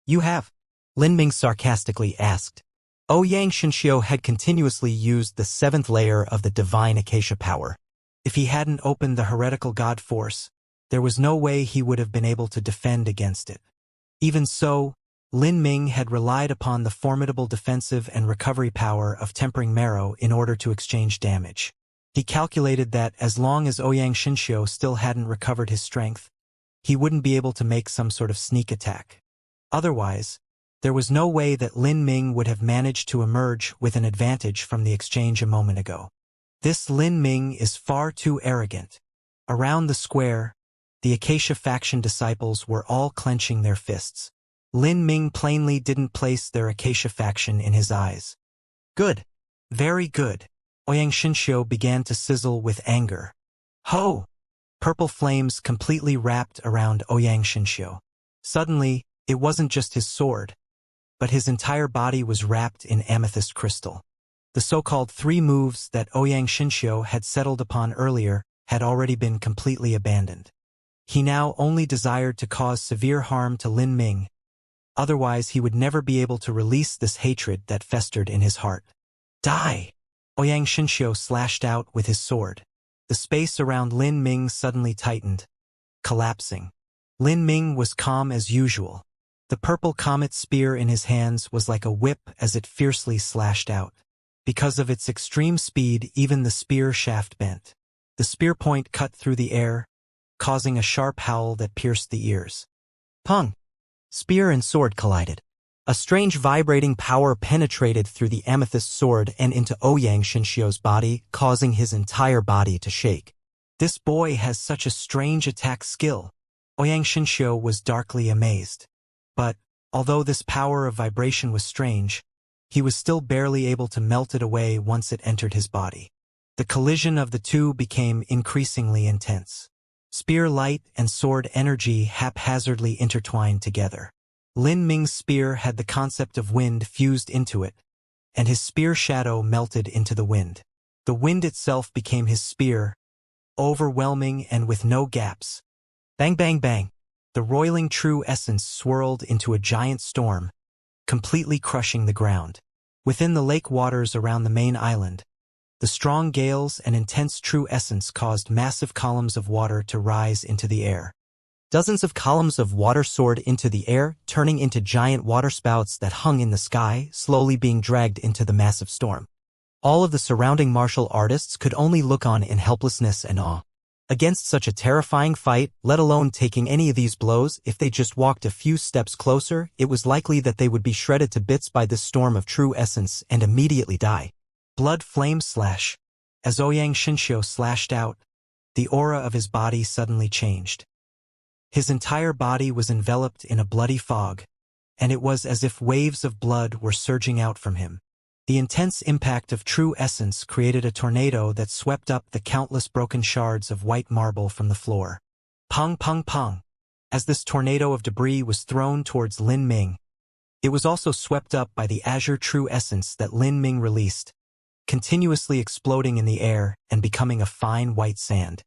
You have? Lin Ming sarcastically asked. Xianxia had continuously used the 7th layer of the divine acacia power. If he hadn't opened the heretical god force, there was no way he would have been able to defend against it. Even so, Lin Ming had relied upon the formidable defensive and recovery power of tempering marrow in order to exchange damage. He calculated that as long as Xianxia still hadn't recovered his strength, he wouldn't be able to make some sort of sneak attack. Otherwise, there was no way that Lin Ming would have managed to emerge with an advantage from the exchange a moment ago. This Lin Ming is far too arrogant. Around the square, the Acacia faction disciples were all clenching their fists. Lin Ming plainly didn't place their Acacia faction in his eyes. Good. Very good. Xianxia began to sizzle with anger. Ho! Purple flames completely wrapped around Xianxia. Suddenly, it wasn't just his sword, but his entire body was wrapped in amethyst crystal. The so-called 3 moves that Xianxia had settled upon earlier had already been completely abandoned. He now only desired to cause severe harm to Lin Ming. Otherwise, he would never be able to release this hatred that festered in his heart. Die! Xianxia slashed out with his sword. The space around Lin Ming suddenly tightened, collapsing. Lin Ming was calm as usual. The purple comet spear in his hands was like a whip as it fiercely slashed out. Because of its extreme speed, even the spear shaft bent. The spear point cut through the air, causing a sharp howl that pierced the ears. Pung! Spear and sword collided. A strange vibrating power penetrated through the amethyst sword and into Xianxia's body, causing his entire body to shake. This boy has such a strange attack skill. Xianxia was darkly amazed. But, although this power of vibration was strange, he was still barely able to melt it away once it entered his body. The collision of the two became increasingly intense. Spear light and sword energy haphazardly intertwined together. Lin Ming's spear had the concept of wind fused into it, and his spear shadow melted into the wind. The wind itself became his spear, overwhelming and with no gaps. Bang bang bang! The roiling true essence swirled into a giant storm, completely crushing the ground. Within the lake waters around the main island, the strong gales and intense true essence caused massive columns of water to rise into the air. Dozens of columns of water soared into the air, turning into giant waterspouts that hung in the sky, slowly being dragged into the massive storm. All of the surrounding martial artists could only look on in helplessness and awe. Against such a terrifying fight, let alone taking any of these blows, if they just walked a few steps closer, it was likely that they would be shredded to bits by this storm of true essence and immediately die. Blood flame slash. As Xianxia slashed out, the aura of his body suddenly changed. His entire body was enveloped in a bloody fog, and it was as if waves of blood were surging out from him. The intense impact of true essence created a tornado that swept up the countless broken shards of white marble from the floor. Pong pong pong! As this tornado of debris was thrown towards Lin Ming, it was also swept up by the azure true essence that Lin Ming released, continuously exploding in the air and becoming a fine white sand.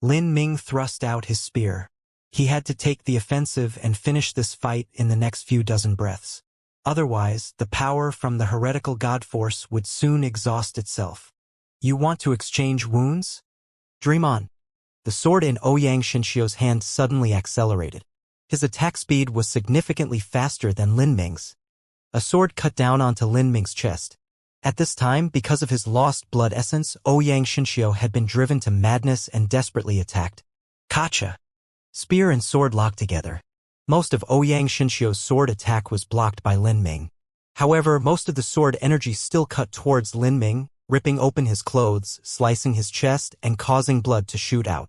Lin Ming thrust out his spear. He had to take the offensive and finish this fight in the next few dozen breaths. Otherwise, the power from the heretical god force would soon exhaust itself. You want to exchange wounds? Dream on. The sword in Xianxia's hand suddenly accelerated. His attack speed was significantly faster than Lin Ming's. A sword cut down onto Lin Ming's chest. At this time, because of his lost blood essence, Xianxia had been driven to madness and desperately attacked. Kacha! Spear and sword locked together. Most of Xianxia's sword attack was blocked by Lin Ming. However, most of the sword energy still cut towards Lin Ming, ripping open his clothes, slicing his chest, and causing blood to shoot out.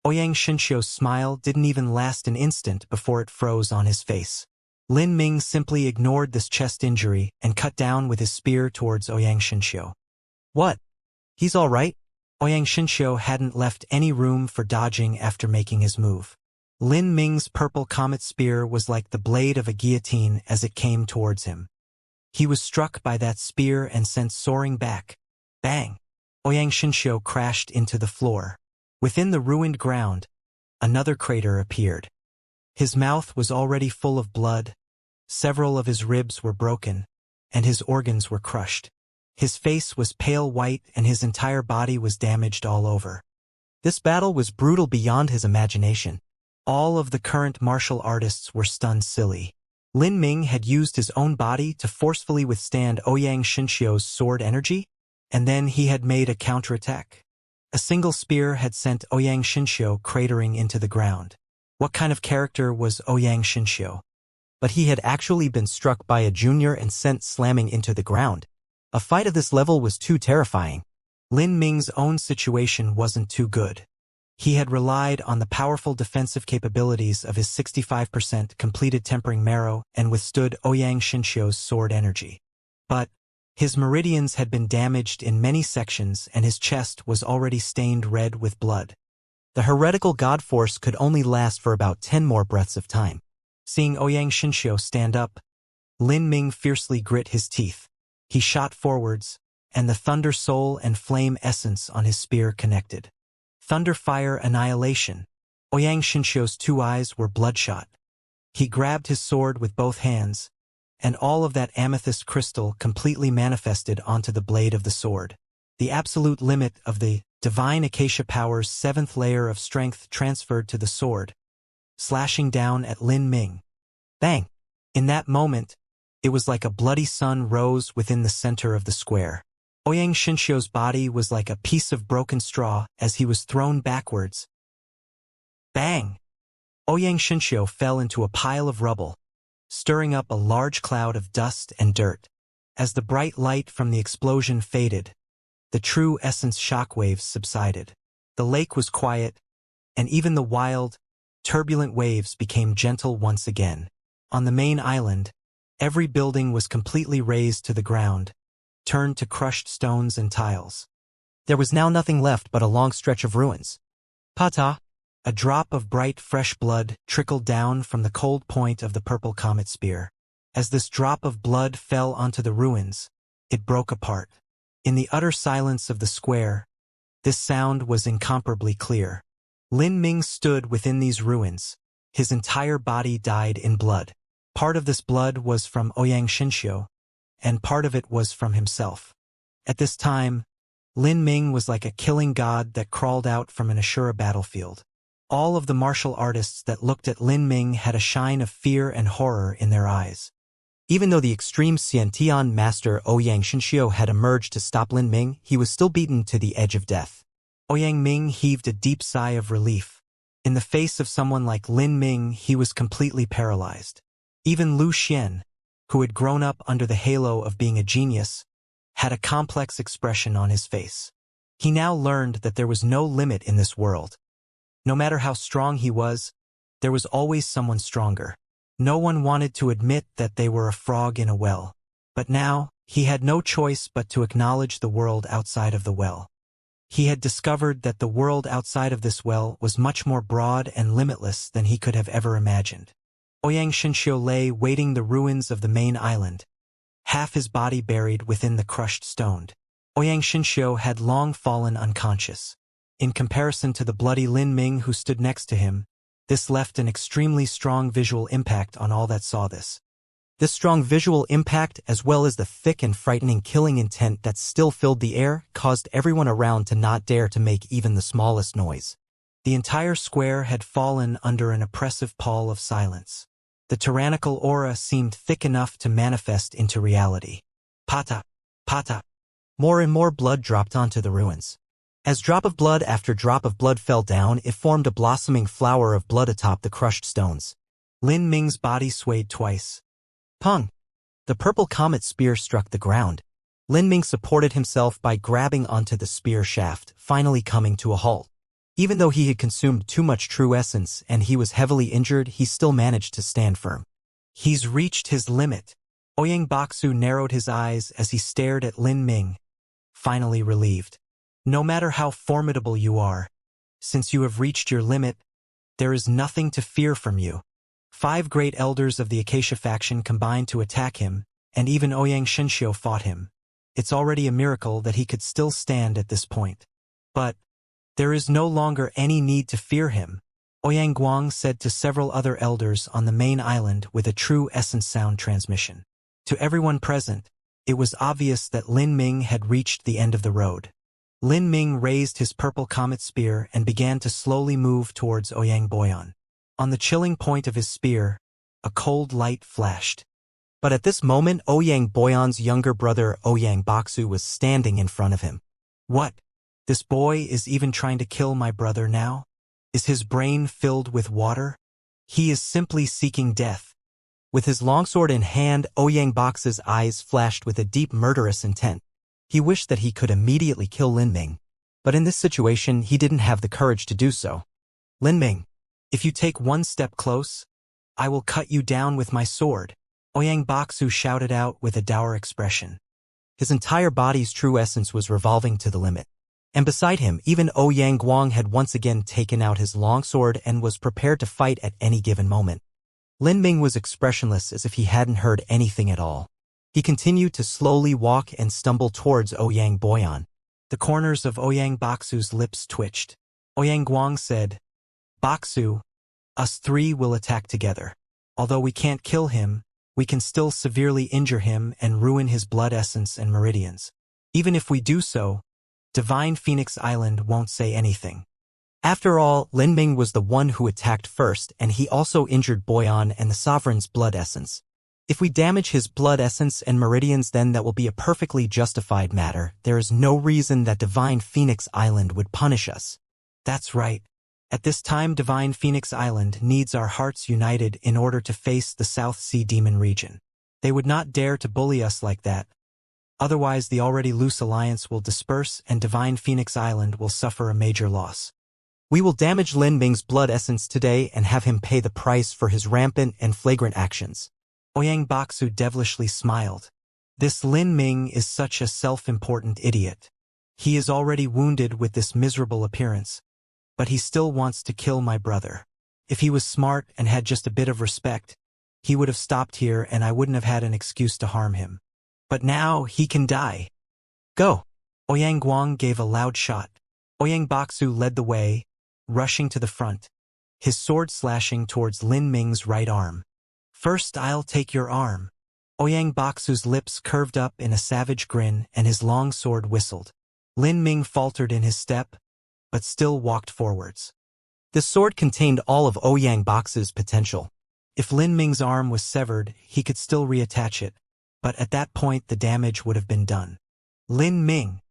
Xianxia's smile didn't even last an instant before it froze on his face. Lin Ming simply ignored this chest injury and cut down with his spear towards Xianxia. What? He's all right? Xianxia hadn't left any room for dodging after making his move. Lin Ming's purple comet spear was like the blade of a guillotine as it came towards him. He was struck by that spear and sent soaring back. Bang! Xianxia crashed into the floor. Within the ruined ground, another crater appeared. His mouth was already full of blood, Several of his ribs were broken, and his organs were crushed. His face was pale white and his entire body was damaged all over. This battle was brutal beyond his imagination. All of the current martial artists were stunned silly. Lin Ming had used his own body to forcefully withstand Ouyang Xinxiu's sword energy, and then he had made a counterattack. A single spear had sent Ouyang Xinxiu cratering into the ground. What kind of character was Ouyang Xinxiu? But he had actually been struck by a junior and sent slamming into the ground. A fight of this level was too terrifying. Lin Ming's own situation wasn't too good. He had relied on the powerful defensive capabilities of his 65% completed tempering marrow and withstood Ouyang Xinxiu's sword energy. But his meridians had been damaged in many sections and his chest was already stained red with blood. The heretical god force could only last for about 10 more breaths of time. Seeing Ouyang Xinxiu stand up, Lin Ming fiercely grit his teeth. He shot forwards, and the thunder soul and flame essence on his spear connected. Thunder fire annihilation. Ouyang Xinxiu's 2 eyes were bloodshot. He grabbed his sword with both hands, and all of that amethyst crystal completely manifested onto the blade of the sword. The absolute limit of the divine acacia power's 7th layer of strength transferred to the sword, slashing down at Lin Ming. Bang! In that moment, it was like a bloody sun rose within the center of the square. Ouyang Xinxiu's body was like a piece of broken straw as he was thrown backwards. Bang! Ouyang Xinxiu fell into a pile of rubble, stirring up a large cloud of dust and dirt. As the bright light from the explosion faded, the true essence shockwaves subsided. The lake was quiet, and even the wild, turbulent waves became gentle once again. On the main island, every building was completely razed to the ground, turned to crushed stones and tiles. There was now nothing left but a long stretch of ruins. Pata! A drop of bright fresh blood trickled down from the cold point of the purple comet spear. As this drop of blood fell onto the ruins, it broke apart. In the utter silence of the square, this sound was incomparably clear. Lin Ming stood within these ruins. His entire body dyed in blood. Part of this blood was from Ouyang Xinxiu, and part of it was from himself. At this time, Lin Ming was like a killing god that crawled out from an Ashura battlefield. All of the martial artists that looked at Lin Ming had a shine of fear and horror in their eyes. Even though the extreme Xiantian master Ouyang Xinxiu had emerged to stop Lin Ming, he was still beaten to the edge of death. Ouyang Ming heaved a deep sigh of relief. In the face of someone like Lin Ming, he was completely paralyzed. Even Lu Xian, who had grown up under the halo of being a genius, had a complex expression on his face. He now learned that there was no limit in this world. No matter how strong he was, there was always someone stronger. No one wanted to admit that they were a frog in a well. But now, he had no choice but to acknowledge the world outside of the well. He had discovered that the world outside of this well was much more broad and limitless than he could have ever imagined. Ouyang Xinxiu lay waiting the ruins of the main island, half his body buried within the crushed stone. Ouyang Xinxiu had long fallen unconscious. In comparison to the bloody Lin Ming who stood next to him, this left an extremely strong visual impact on all that saw this. This strong visual impact, as well as the thick and frightening killing intent that still filled the air, caused everyone around to not dare to make even the smallest noise. The entire square had fallen under an oppressive pall of silence. The tyrannical aura seemed thick enough to manifest into reality. Pata! Pata! More and more blood dropped onto the ruins. As drop of blood after drop of blood fell down, it formed a blossoming flower of blood atop the crushed stones. Lin Ming's body swayed twice. Pung! The purple comet spear struck the ground. Lin Ming supported himself by grabbing onto the spear shaft, finally coming to a halt. Even though he had consumed too much true essence and he was heavily injured, he still managed to stand firm. He's reached his limit. Ouyang Baksu narrowed his eyes as he stared at Lin Ming, finally relieved. No matter how formidable you are, since you have reached your limit, there is nothing to fear from you. 5 great elders of the Acacia faction combined to attack him, and even Ouyang Xinxiu fought him. It's already a miracle that he could still stand at this point. But there is no longer any need to fear him. Ouyang Guang said to several other elders on the main island with a true essence sound transmission. To everyone present, it was obvious that Lin Ming had reached the end of the road. Lin Ming raised his purple comet spear and began to slowly move towards Ouyang Boyan. On the chilling point of his spear, a cold light flashed. But at this moment, Ouyang Boyan's younger brother Ouyang Boxu was standing in front of him. What? This boy is even trying to kill my brother now? Is his brain filled with water? He is simply seeking death. With his longsword in hand, Ouyang Box's eyes flashed with a deep murderous intent. He wished that he could immediately kill Lin Ming. But in this situation, he didn't have the courage to do so. Lin Ming, if you take one step close, I will cut you down with my sword, Ouyang Boxu shouted out with a dour expression. His entire body's true essence was revolving to the limit. And beside him, even Ouyang Guang had once again taken out his longsword and was prepared to fight at any given moment. Lin Ming was expressionless as if he hadn't heard anything at all. He continued to slowly walk and stumble towards Ouyang Boyan. The corners of Ouyang Boxu's lips twitched. Ouyang Guang said, Boxu, us three will attack together. Although we can't kill him, we can still severely injure him and ruin his blood essence and meridians. Even if we do so, Divine Phoenix Island won't say anything. After all, Lin Ming was the one who attacked first, and he also injured Boyan and the Sovereign's blood essence. If we damage his blood essence and meridians, then that will be a perfectly justified matter. There is no reason that Divine Phoenix Island would punish us. That's right. At this time, Divine Phoenix Island needs our hearts united in order to face the South Sea Demon region. They would not dare to bully us like that. Otherwise, the already loose alliance will disperse and Divine Phoenix Island will suffer a major loss. We will damage Lin Ming's blood essence today and have him pay the price for his rampant and flagrant actions. Ouyang Boxu devilishly smiled. This Lin Ming is such a self-important idiot. He is already wounded with this miserable appearance, but he still wants to kill my brother. If he was smart and had just a bit of respect, he would have stopped here and I wouldn't have had an excuse to harm him. But now he can die. Go! Ouyang Guang gave a loud shot. Ouyang Boxu led the way, rushing to the front, his sword slashing towards Lin Ming's right arm. First I'll take your arm. Ouyang Boxu's lips curved up in a savage grin and his long sword whistled. Lin Ming faltered in his step, but still walked forwards. The sword contained all of Ouyang Box's potential. If Lin Ming's arm was severed, he could still reattach it, but at that point the damage would have been done. Lin Ming!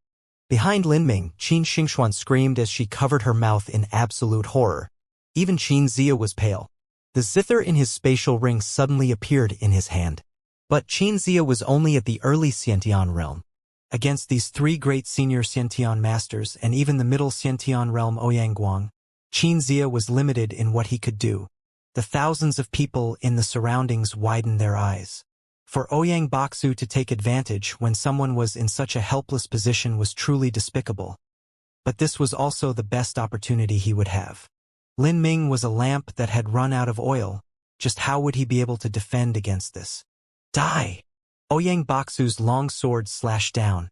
Behind Lin Ming, Qin Xingxuan screamed as she covered her mouth in absolute horror. Even Xianxia was pale. The zither in his spatial ring suddenly appeared in his hand. But Xianxia was only at the early Xiantian realm. Against these three great senior Xiantian masters and even the middle Xiantian realm Ouyang Guang, Xianxia was limited in what he could do. The thousands of people in the surroundings widened their eyes. For Ouyang Boxu to take advantage when someone was in such a helpless position was truly despicable. But this was also the best opportunity he would have. Lin Ming was a lamp that had run out of oil. Just how would he be able to defend against this? Die! Ouyang Boxu's long sword slashed down,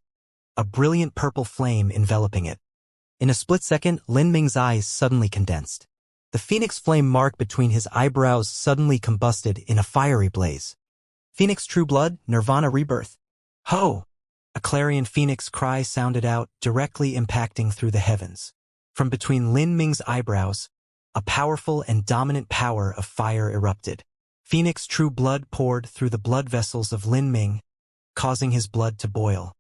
a brilliant purple flame enveloping it. In a split second, Lin Ming's eyes suddenly condensed. The phoenix flame mark between his eyebrows suddenly combusted in a fiery blaze. Phoenix True Blood, Nirvana Rebirth. Ho! A clarion phoenix cry sounded out, directly impacting through the heavens. From between Lin Ming's eyebrows, a powerful and dominant power of fire erupted. Phoenix True Blood poured through the blood vessels of Lin Ming, causing his blood to boil.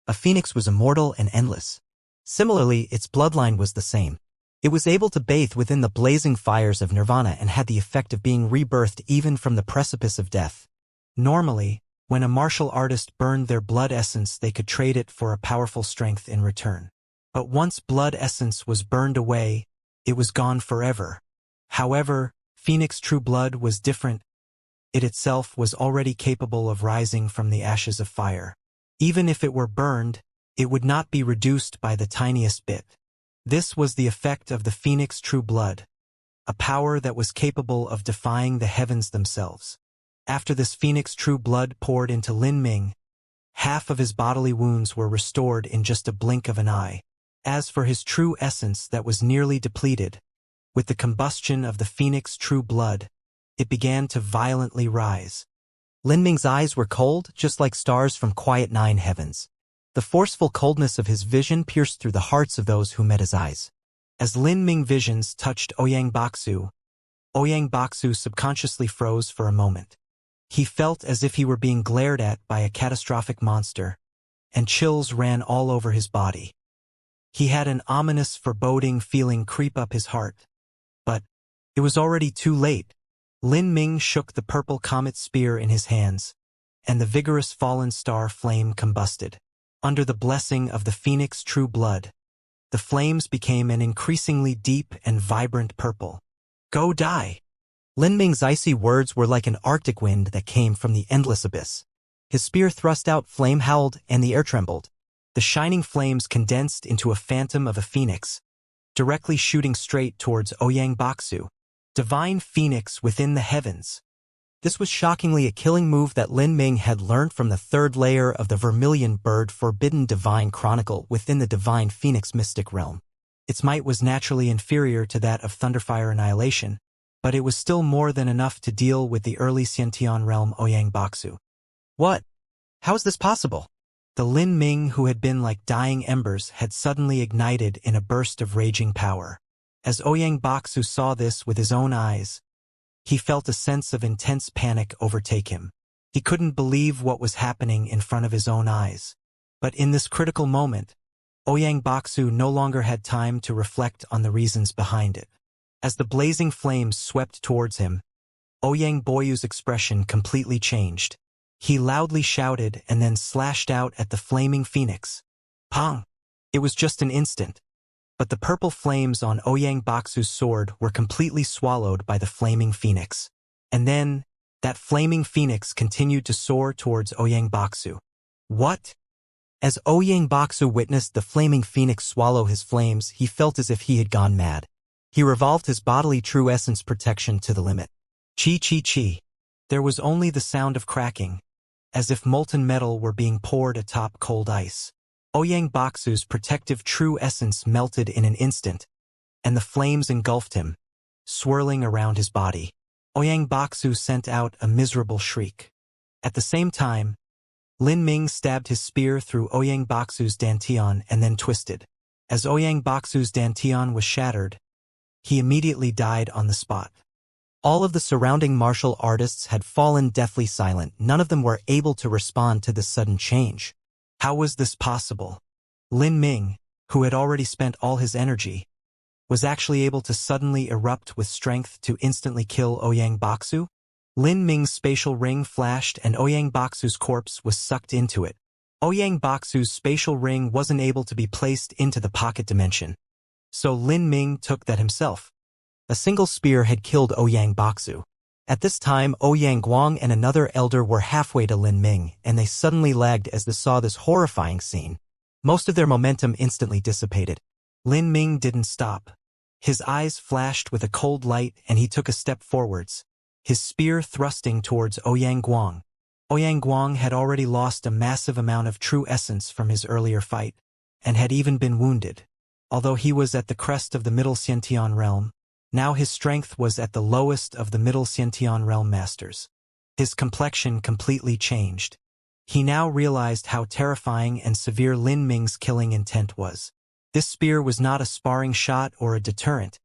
A phoenix was immortal and endless. Similarly, its bloodline was the same. It was able to bathe within the blazing fires of nirvana and had the effect of being rebirthed even from the precipice of death. Normally, when a martial artist burned their blood essence, they could trade it for a powerful strength in return. But once blood essence was burned away, it was gone forever. However, Phoenix True Blood was different. It itself was already capable of rising from the ashes of fire. Even if it were burned, it would not be reduced by the tiniest bit. This was the effect of the Phoenix True Blood, a power that was capable of defying the heavens themselves. After this Phoenix True Blood poured into Lin Ming, half of his bodily wounds were restored in just a blink of an eye. As for his true essence that was nearly depleted, With the combustion of the phoenix true blood, it began to violently rise. Lin Ming's eyes were cold, just like stars from quiet nine heavens. The forceful coldness of his vision pierced through the hearts of those who met his eyes. As Lin Ming visions touched Ouyang Baksu subconsciously froze for a moment. He felt as if he were being glared at by a catastrophic monster, and chills ran all over his body. He had an ominous, foreboding feeling creep up his heart. But it was already too late. Lin Ming shook the purple comet spear in his hands, and the vigorous fallen star flame combusted. Under the blessing of the phoenix true blood, the flames became an increasingly deep and vibrant purple. Go die! Lin Ming's icy words were like an arctic wind that came from the endless abyss. His spear thrust out, flame howled, and the air trembled. The shining flames condensed into a phantom of a phoenix, directly shooting straight towards Ouyang Baksu, divine phoenix within the heavens. This was shockingly a killing move that Lin Ming had learned from the third layer of the Vermilion Bird Forbidden Divine Chronicle within the Divine Phoenix mystic realm. Its might was naturally inferior to that of Thunderfire Annihilation, but it was still more than enough to deal with the early Xiantian realm Ouyang Baksu. What? How is this possible? The Lin Ming who had been like dying embers had suddenly ignited in a burst of raging power. As Ouyang Baksu saw this with his own eyes, he felt a sense of intense panic overtake him. He couldn't believe what was happening in front of his own eyes. But in this critical moment, Ouyang Baksu no longer had time to reflect on the reasons behind it. As the blazing flames swept towards him, Ouyang Boyu's expression completely changed. He loudly shouted and then slashed out at the flaming phoenix. Pong! It was just an instant, but the purple flames on Ouyang Baksu's sword were completely swallowed by the flaming phoenix. And then, that flaming phoenix continued to soar towards Ouyang Baksu. What? As Ouyang Baksu witnessed the flaming phoenix swallow his flames, he felt as if he had gone mad. He revolved his bodily true essence protection to the limit. Chi. There was only the sound of cracking, as if molten metal were being poured atop cold ice. Ouyang Baksu's protective true essence melted in an instant, and the flames engulfed him, swirling around his body. Ouyang Baksu sent out a miserable shriek. At the same time, Lin Ming stabbed his spear through Ouyang Baksu's dantian and then twisted. As Ouyang Baksu's dantian was shattered, he immediately died on the spot. All of the surrounding martial artists had fallen deathly silent. None of them were able to respond to this sudden change. How was this possible? Lin Ming, who had already spent all his energy, was actually able to suddenly erupt with strength to instantly kill Ouyang Baksu? Lin Ming's spatial ring flashed and Ouyang Baksu's corpse was sucked into it. Ouyang Baksu's spatial ring wasn't able to be placed into the pocket dimension, so Lin Ming took that himself. A single spear had killed Ouyang Baksu. At this time, Ouyang Guang and another elder were halfway to Lin Ming, and they suddenly lagged as they saw this horrifying scene. Most of their momentum instantly dissipated. Lin Ming didn't stop. His eyes flashed with a cold light and he took a step forwards, his spear thrusting towards Ouyang Guang. Ouyang Guang had already lost a massive amount of true essence from his earlier fight, and had even been wounded. Although he was at the crest of the Middle Xiantian realm, now his strength was at the lowest of the Middle Xiantian realm masters. His complexion completely changed. He now realized how terrifying and severe Lin Ming's killing intent was. This spear was not a sparring shot or a deterrent.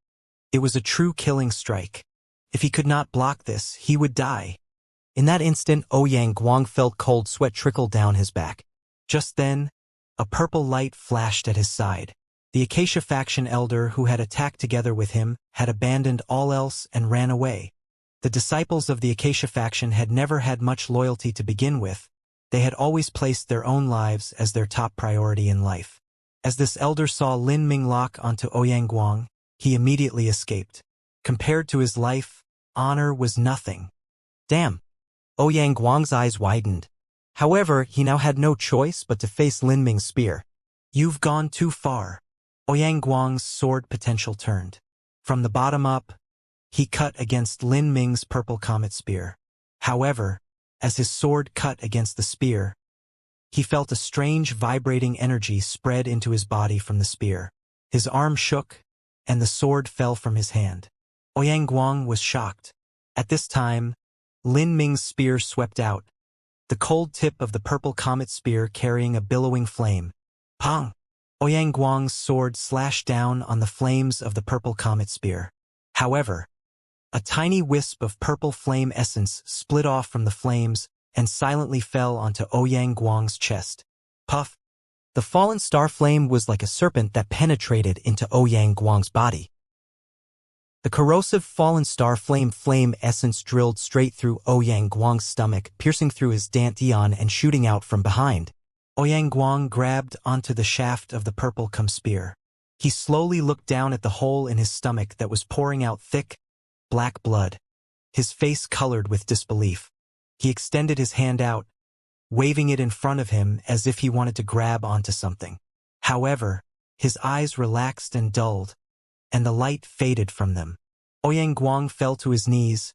It was a true killing strike. If he could not block this, he would die. In that instant, Ouyang Guang felt cold sweat trickle down his back. Just then, a purple light flashed at his side. The Acacia faction elder who had attacked together with him had abandoned all else and ran away. The disciples of the Acacia faction had never had much loyalty to begin with. They had always placed their own lives as their top priority in life. As this elder saw Lin Ming lock onto Ouyang Guang, he immediately escaped. Compared to his life, honor was nothing. Damn! Ouyang Guang's eyes widened. However, he now had no choice but to face Lin Ming's spear. You've gone too far. Ouyang Guang's sword potential turned. From the bottom up, he cut against Lin Ming's purple comet spear. However, as his sword cut against the spear, he felt a strange vibrating energy spread into his body from the spear. His arm shook, and the sword fell from his hand. Ouyang Guang was shocked. At this time, Lin Ming's spear swept out, the cold tip of the purple comet spear carrying a billowing flame. Pong! Ouyang Guang's sword slashed down on the flames of the purple comet spear. However, a tiny wisp of purple flame essence split off from the flames and silently fell onto Ouyang Guang's chest. Puff! The fallen star flame was like a serpent that penetrated into Ouyang Guang's body. The corrosive fallen star flame essence drilled straight through Ouyang Guang's stomach, piercing through his dantian and shooting out from behind. Ouyang Guang grabbed onto the shaft of the purple spear. He slowly looked down at the hole in his stomach that was pouring out thick, black blood. His face colored with disbelief. He extended his hand out, waving it in front of him as if he wanted to grab onto something. However, his eyes relaxed and dulled, and the light faded from them. Ouyang Guang fell to his knees,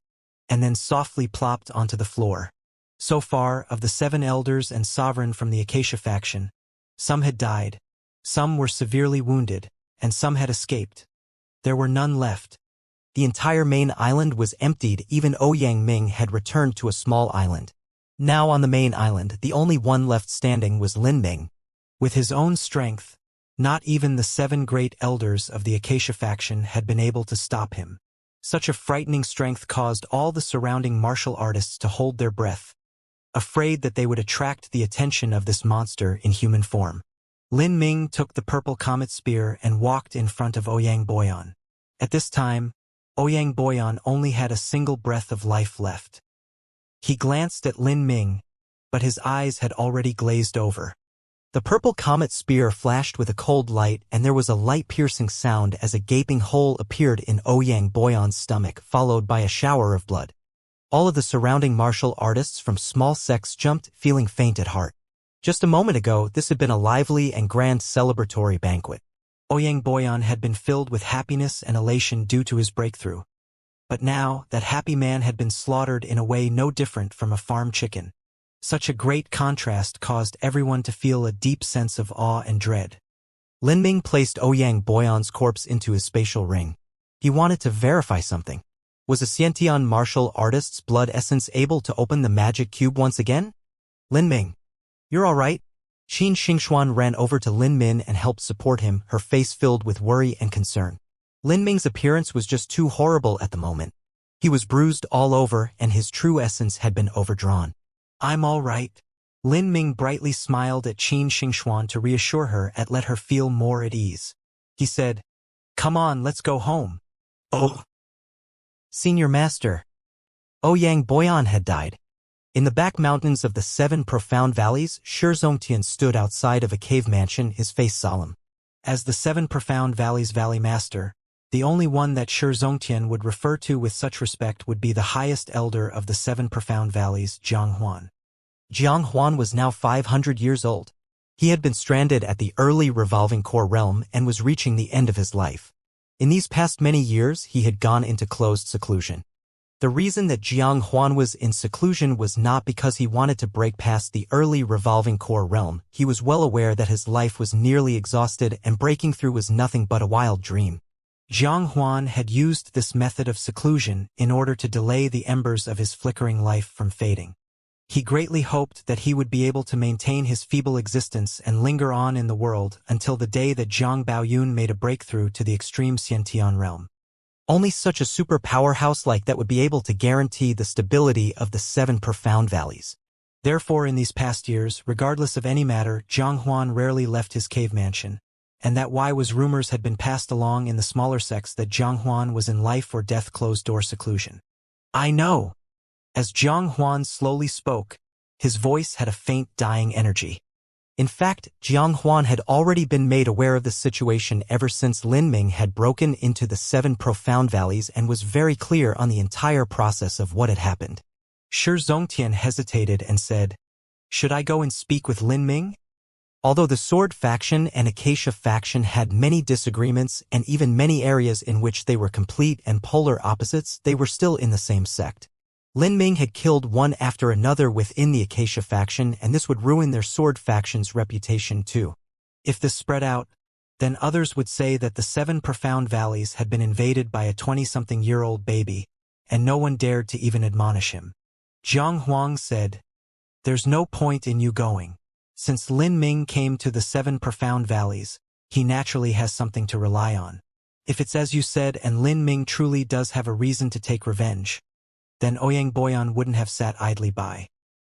and then softly plopped onto the floor. So far, of the 7 elders and sovereign from the Acacia faction, some had died, some were severely wounded, and some had escaped. There were none left. The entire main island was emptied. Even Ouyang Ming had returned to a small island. Now on the main island, the only one left standing was Lin Ming. With his own strength, not even the 7 great elders of the Acacia faction had been able to stop him. Such a frightening strength caused all the surrounding martial artists to hold their breath, afraid that they would attract the attention of this monster in human form. Lin Ming took the purple comet spear and walked in front of Ouyang Boyan. At this time, Ouyang Boyan only had a single breath of life left. He glanced at Lin Ming, but his eyes had already glazed over. The purple comet spear flashed with a cold light, and there was a light-piercing sound as a gaping hole appeared in Ouyang Boyan's stomach, followed by a shower of blood. All of the surrounding martial artists from small sects jumped, feeling faint at heart. Just a moment ago, this had been a lively and grand celebratory banquet. Ouyang Boyan had been filled with happiness and elation due to his breakthrough. But now, that happy man had been slaughtered in a way no different from a farm chicken. Such a great contrast caused everyone to feel a deep sense of awe and dread. Lin Ming placed Ouyang Boyan's corpse into his spatial ring. He wanted to verify something. Was a Xianxian martial artist's blood essence able to open the magic cube once again? Lin Ming, you're all right? Qin Xingxuan ran over to Lin Ming and helped support him, her face filled with worry and concern. Lin Ming's appearance was just too horrible at the moment. He was bruised all over and his true essence had been overdrawn. I'm all right. Lin Ming brightly smiled at Qin Xingxuan to reassure her and let her feel more at ease. He said, "Come on, let's go home." Oh! Senior Master. Ouyang Boyan had died. In the back mountains of the 7 profound valleys, Zongtian stood outside of a cave mansion, his face solemn. As the 7 profound valleys Valley Master, the only one that Zongtian would refer to with such respect would be the highest elder of the 7 profound valleys, Jiang Huan. Jiang Huan was now 500 years old. He had been stranded at the early revolving core realm and was reaching the end of his life. In these past many years, he had gone into closed seclusion. The reason that Jiang Huan was in seclusion was not because he wanted to break past the early revolving core realm. He was well aware that his life was nearly exhausted and breaking through was nothing but a wild dream. Jiang Huan had used this method of seclusion in order to delay the embers of his flickering life from fading. He greatly hoped that he would be able to maintain his feeble existence and linger on in the world until the day that Zhang Baoyun made a breakthrough to the extreme Xiantian realm. Only such a super powerhouse like that would be able to guarantee the stability of the 7 profound valleys. Therefore, in these past years, regardless of any matter, Jiang Huan rarely left his cave mansion, and that why was rumors had been passed along in the smaller sects that Jiang Huan was in life or death closed-door seclusion. I know. As Jiang Huan slowly spoke, his voice had a faint dying energy. In fact, Jiang Huan had already been made aware of the situation ever since Lin Ming had broken into the 7 profound valleys and was very clear on the entire process of what had happened. Zongtian hesitated and said, "Should I go and speak with Lin Ming?" Although the Sword faction and Acacia faction had many disagreements and even many areas in which they were complete and polar opposites, they were still in the same sect. Lin Ming had killed one after another within the Acacia faction, and this would ruin their Sword faction's reputation too. If this spread out, Then others would say that the 7 profound valleys had been invaded by a 20-something-year-old baby, and no one dared to even admonish him. Jiang Huang said, "There's no point in you going. Since Lin Ming came to the 7 profound valleys, he naturally has something to rely on. If it's as you said and Lin Ming truly does have a reason to take revenge, then Ouyang Boyan wouldn't have sat idly by.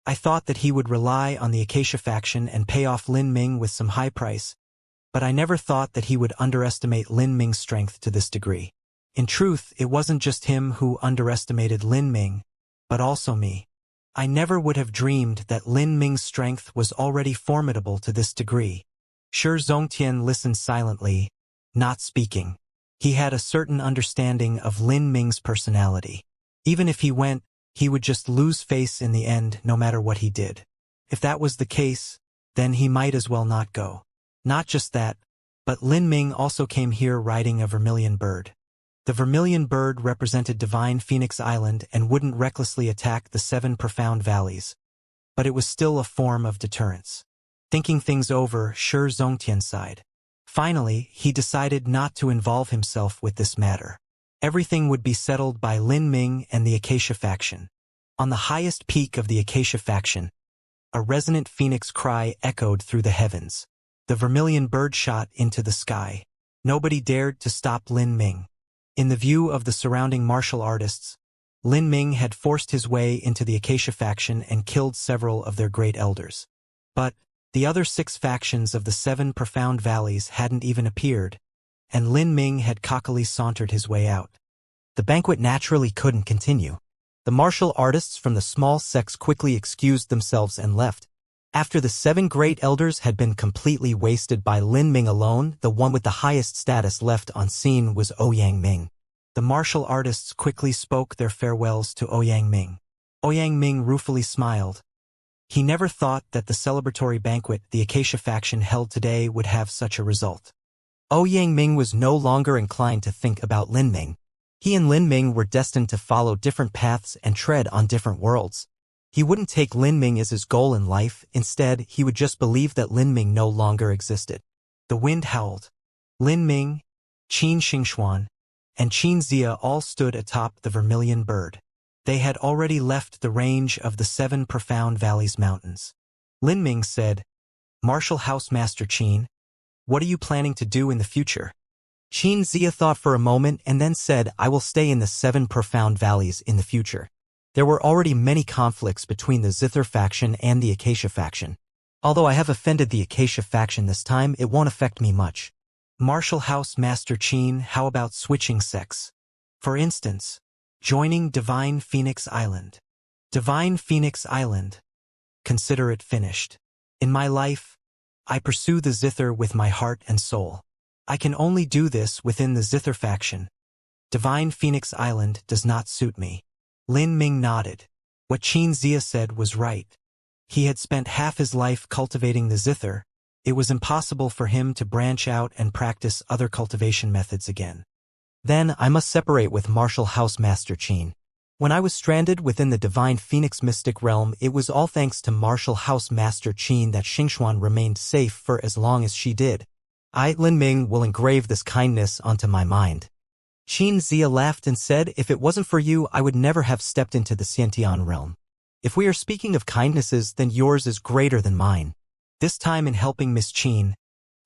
I thought that he would rely on the Acacia faction and pay off Lin Ming with some high price, but I never thought that he would underestimate Lin Ming's strength to this degree. In truth, it wasn't just him who underestimated Lin Ming, but also me. I never would have dreamed that Lin Ming's strength was already formidable to this degree." Shi Zongtian listened silently, not speaking. He had a certain understanding of Lin Ming's personality. Even if he went, he would just lose face in the end no matter what he did. If that was the case, then he might as well not go. Not just that, but Lin Ming also came here riding a vermilion bird. The vermilion bird represented Divine Phoenix Island and wouldn't recklessly attack the 7 profound valleys. But it was still a form of deterrence. Thinking things over, Shi Zongtian sighed. Finally, he decided not to involve himself with this matter. Everything would be settled by Lin Ming and the Acacia faction. On the highest peak of the Acacia faction, a resonant phoenix cry echoed through the heavens. The vermilion bird shot into the sky. Nobody dared to stop Lin Ming. In the view of the surrounding martial artists, Lin Ming had forced his way into the Acacia faction and killed several of their great elders. But the other 6 factions of the 7 profound valleys hadn't even appeared, and Lin Ming had cockily sauntered his way out. The banquet naturally couldn't continue. The martial artists from the small sects quickly excused themselves and left. After the 7 great elders had been completely wasted by Lin Ming alone, the one with the highest status left on scene was Ouyang Ming. The martial artists quickly spoke their farewells to Ouyang Ming. Ouyang Ming ruefully smiled. He never thought that the celebratory banquet the Acacia faction held today would have such a result. Ouyang Ming was no longer inclined to think about Lin Ming. He and Lin Ming were destined to follow different paths and tread on different worlds. He wouldn't take Lin Ming as his goal in life, instead he would just believe that Lin Ming no longer existed. The wind howled. Lin Ming, Qin Xingxuan, and Xianxia all stood atop the vermilion bird. They had already left the range of the 7 profound valleys mountains. Lin Ming said, "Martial House Master Qin, what are you planning to do in the future?" Xianxia thought for a moment and then said, "I will stay in the 7 profound valleys in the future." There were already many conflicts between the Zither faction and the Acacia faction. Although I have offended the Acacia faction this time, it won't affect me much. Martial House Master Qin, how about switching sects? For instance, joining Divine Phoenix Island. Divine Phoenix Island. Consider it finished. In my life, I pursue the Zither with my heart and soul. I can only do this within the Zither faction. Divine Phoenix Island does not suit me. Lin Ming nodded. What Xianxia said was right. He had spent half his life cultivating the Zither. It was impossible for him to branch out and practice other cultivation methods again. Then I must separate with Martial House Master Qin. When I was stranded within the Divine Phoenix Mystic Realm, it was all thanks to Martial House Master Qin that Xingxuan remained safe for as long as she did. I, Lin Ming, will engrave this kindness onto my mind. Xianxia laughed and said, "If it wasn't for you, I would never have stepped into the Xiantian realm. If we are speaking of kindnesses, then yours is greater than mine. This time in helping Miss Qin,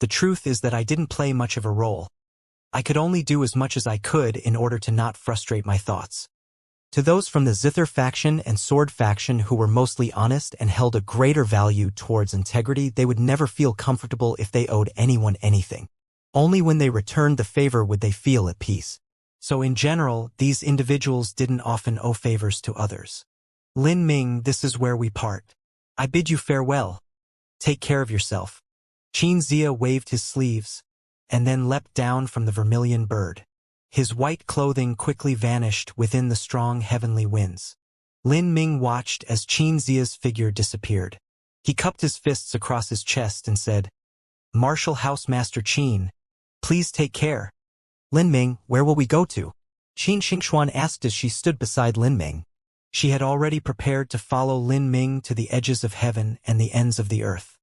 the truth is that I didn't play much of a role. I could only do as much as I could in order to not frustrate my thoughts." To those from the Zither faction and Sword faction who were mostly honest and held a greater value towards integrity, they would never feel comfortable if they owed anyone anything. Only when they returned the favor would they feel at peace. So in general, these individuals didn't often owe favors to others. Lin Ming, this is where we part. I bid you farewell. Take care of yourself. Xianxia waved his sleeves, and then leapt down from the vermilion bird. His white clothing quickly vanished within the strong heavenly winds. Lin Ming watched as Xianxia's figure disappeared. He cupped his fists across his chest and said, "Martial House Master Qin, please take care." "Lin Ming, where will we go to?" Qin Xingxuan asked as she stood beside Lin Ming. She had already prepared to follow Lin Ming to the edges of heaven and the ends of the earth.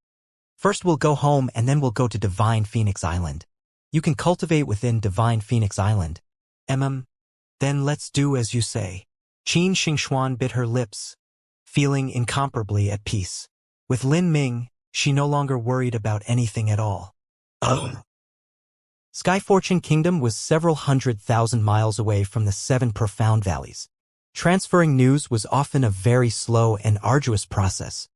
"First we'll go home and then we'll go to Divine Phoenix Island." You can cultivate within Divine Phoenix Island. Then let's do as you say. Qin Xingxuan bit her lips, feeling incomparably at peace. With Lin Ming, she no longer worried about anything at all. Skyfortune Kingdom was several 100,000 miles away from the 7 profound valleys. Transferring news was often a very slow and arduous process.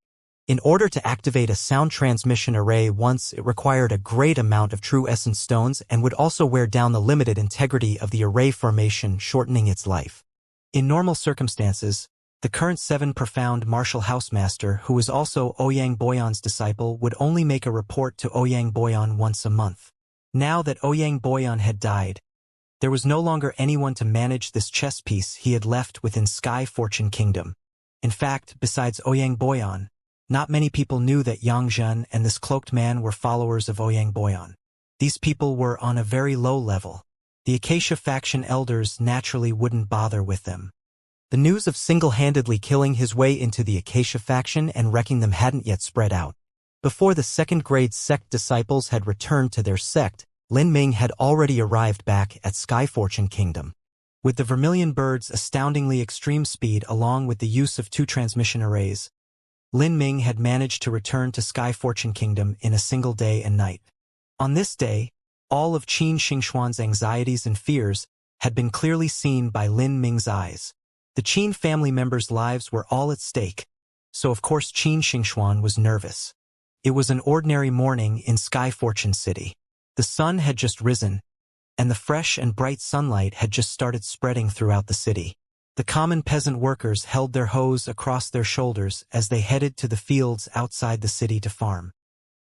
In order to activate a sound transmission array once, it required a great amount of true essence stones and would also wear down the limited integrity of the array formation, shortening its life. In normal circumstances, the current 7 profound martial housemaster, who was also Ouyang Boyan's disciple, would only make a report to Ouyang Boyan once a month. Now that Ouyang Boyan had died, there was no longer anyone to manage this chess piece he had left within Sky Fortune Kingdom. In fact, besides Ouyang Boyan, not many people knew that Yang Zhen and this cloaked man were followers of Ouyang Boyan. These people were on a very low level. The Acacia faction elders naturally wouldn't bother with them. The news of single-handedly killing his way into the Acacia faction and wrecking them hadn't yet spread out. Before the second-grade sect disciples had returned to their sect, Lin Ming had already arrived back at Sky Fortune Kingdom. With the Vermilion Bird's astoundingly extreme speed along with the use of 2 transmission arrays, Lin Ming had managed to return to Sky Fortune Kingdom in a single day and night. On this day, all of Qin Xingxuan's anxieties and fears had been clearly seen by Lin Ming's eyes. The Qin family members' lives were all at stake, so of course Qin Xingxuan was nervous. It was an ordinary morning in Sky Fortune City. The sun had just risen, and the fresh and bright sunlight had just started spreading throughout the city. The common peasant workers held their hoes across their shoulders as they headed to the fields outside the city to farm.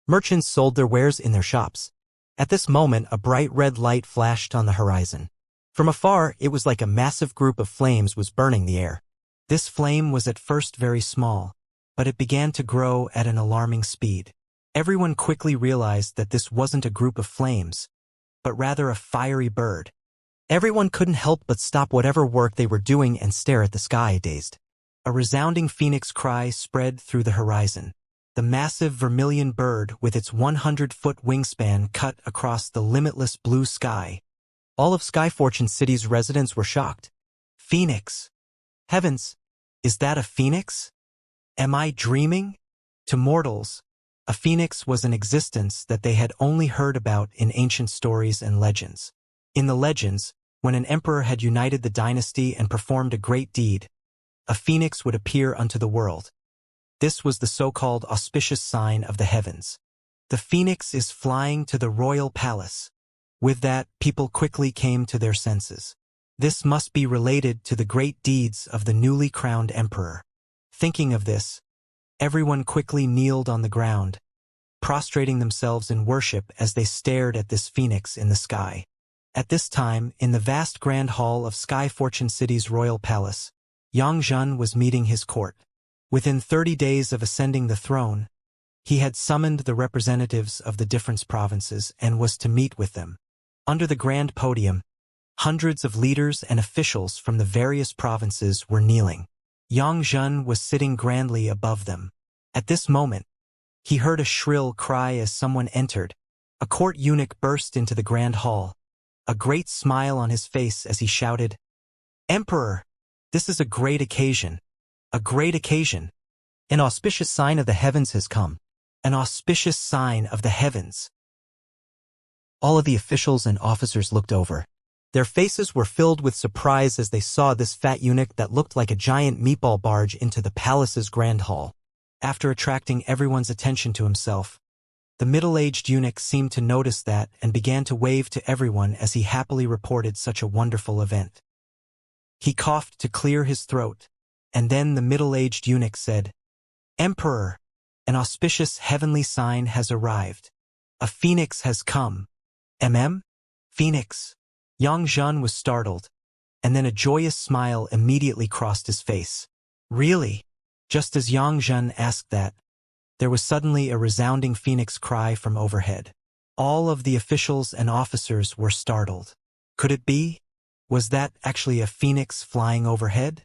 Merchants sold their wares in their shops. At this moment, a bright red light flashed on the horizon. From afar, it was like a massive group of flames was burning the air. This flame was at first very small, but it began to grow at an alarming speed. Everyone quickly realized that this wasn't a group of flames, but rather a fiery bird. Everyone couldn't help but stop whatever work they were doing and stare at the sky, dazed. A resounding phoenix cry spread through the horizon. The massive vermilion bird with its 100-foot wingspan cut across the limitless blue sky. All of Sky Fortune City's residents were shocked. Phoenix! Heavens! Is that a phoenix? Am I dreaming? To mortals, a phoenix was an existence that they had only heard about in ancient stories and legends. In the legends, when an emperor had united the dynasty and performed a great deed, a phoenix would appear unto the world. This was the so-called auspicious sign of the heavens. The phoenix is flying to the royal palace. With that, people quickly came to their senses. This must be related to the great deeds of the newly crowned emperor. Thinking of this, everyone quickly kneeled on the ground, prostrating themselves in worship as they stared at this phoenix in the sky. At this time, in the vast grand hall of Sky Fortune City's royal palace, Yang Zhen was meeting his court. Within 30 days of ascending the throne, he had summoned the representatives of the different provinces and was to meet with them. Under the grand podium, hundreds of leaders and officials from the various provinces were kneeling. Yang Zhen was sitting grandly above them. At this moment, he heard a shrill cry as someone entered. A court eunuch burst into the grand hall, a great smile on his face as he shouted, "Emperor, this is a great occasion. A great occasion. An auspicious sign of the heavens has come. An auspicious sign of the heavens." All of the officials and officers looked over. Their faces were filled with surprise as they saw this fat eunuch that looked like a giant meatball barge into the palace's grand hall. After attracting everyone's attention to himself, the middle-aged eunuch seemed to notice that and began to wave to everyone as he happily reported such a wonderful event. He coughed to clear his throat, and then the middle-aged eunuch said, "Emperor, an auspicious heavenly sign has arrived. A phoenix has come." Phoenix? Yang Zhen was startled, and then a joyous smile immediately crossed his face. Really? Just as Yang Zhen asked that, there was suddenly a resounding phoenix cry from overhead. All of the officials and officers were startled. Could it be? Was that actually a phoenix flying overhead?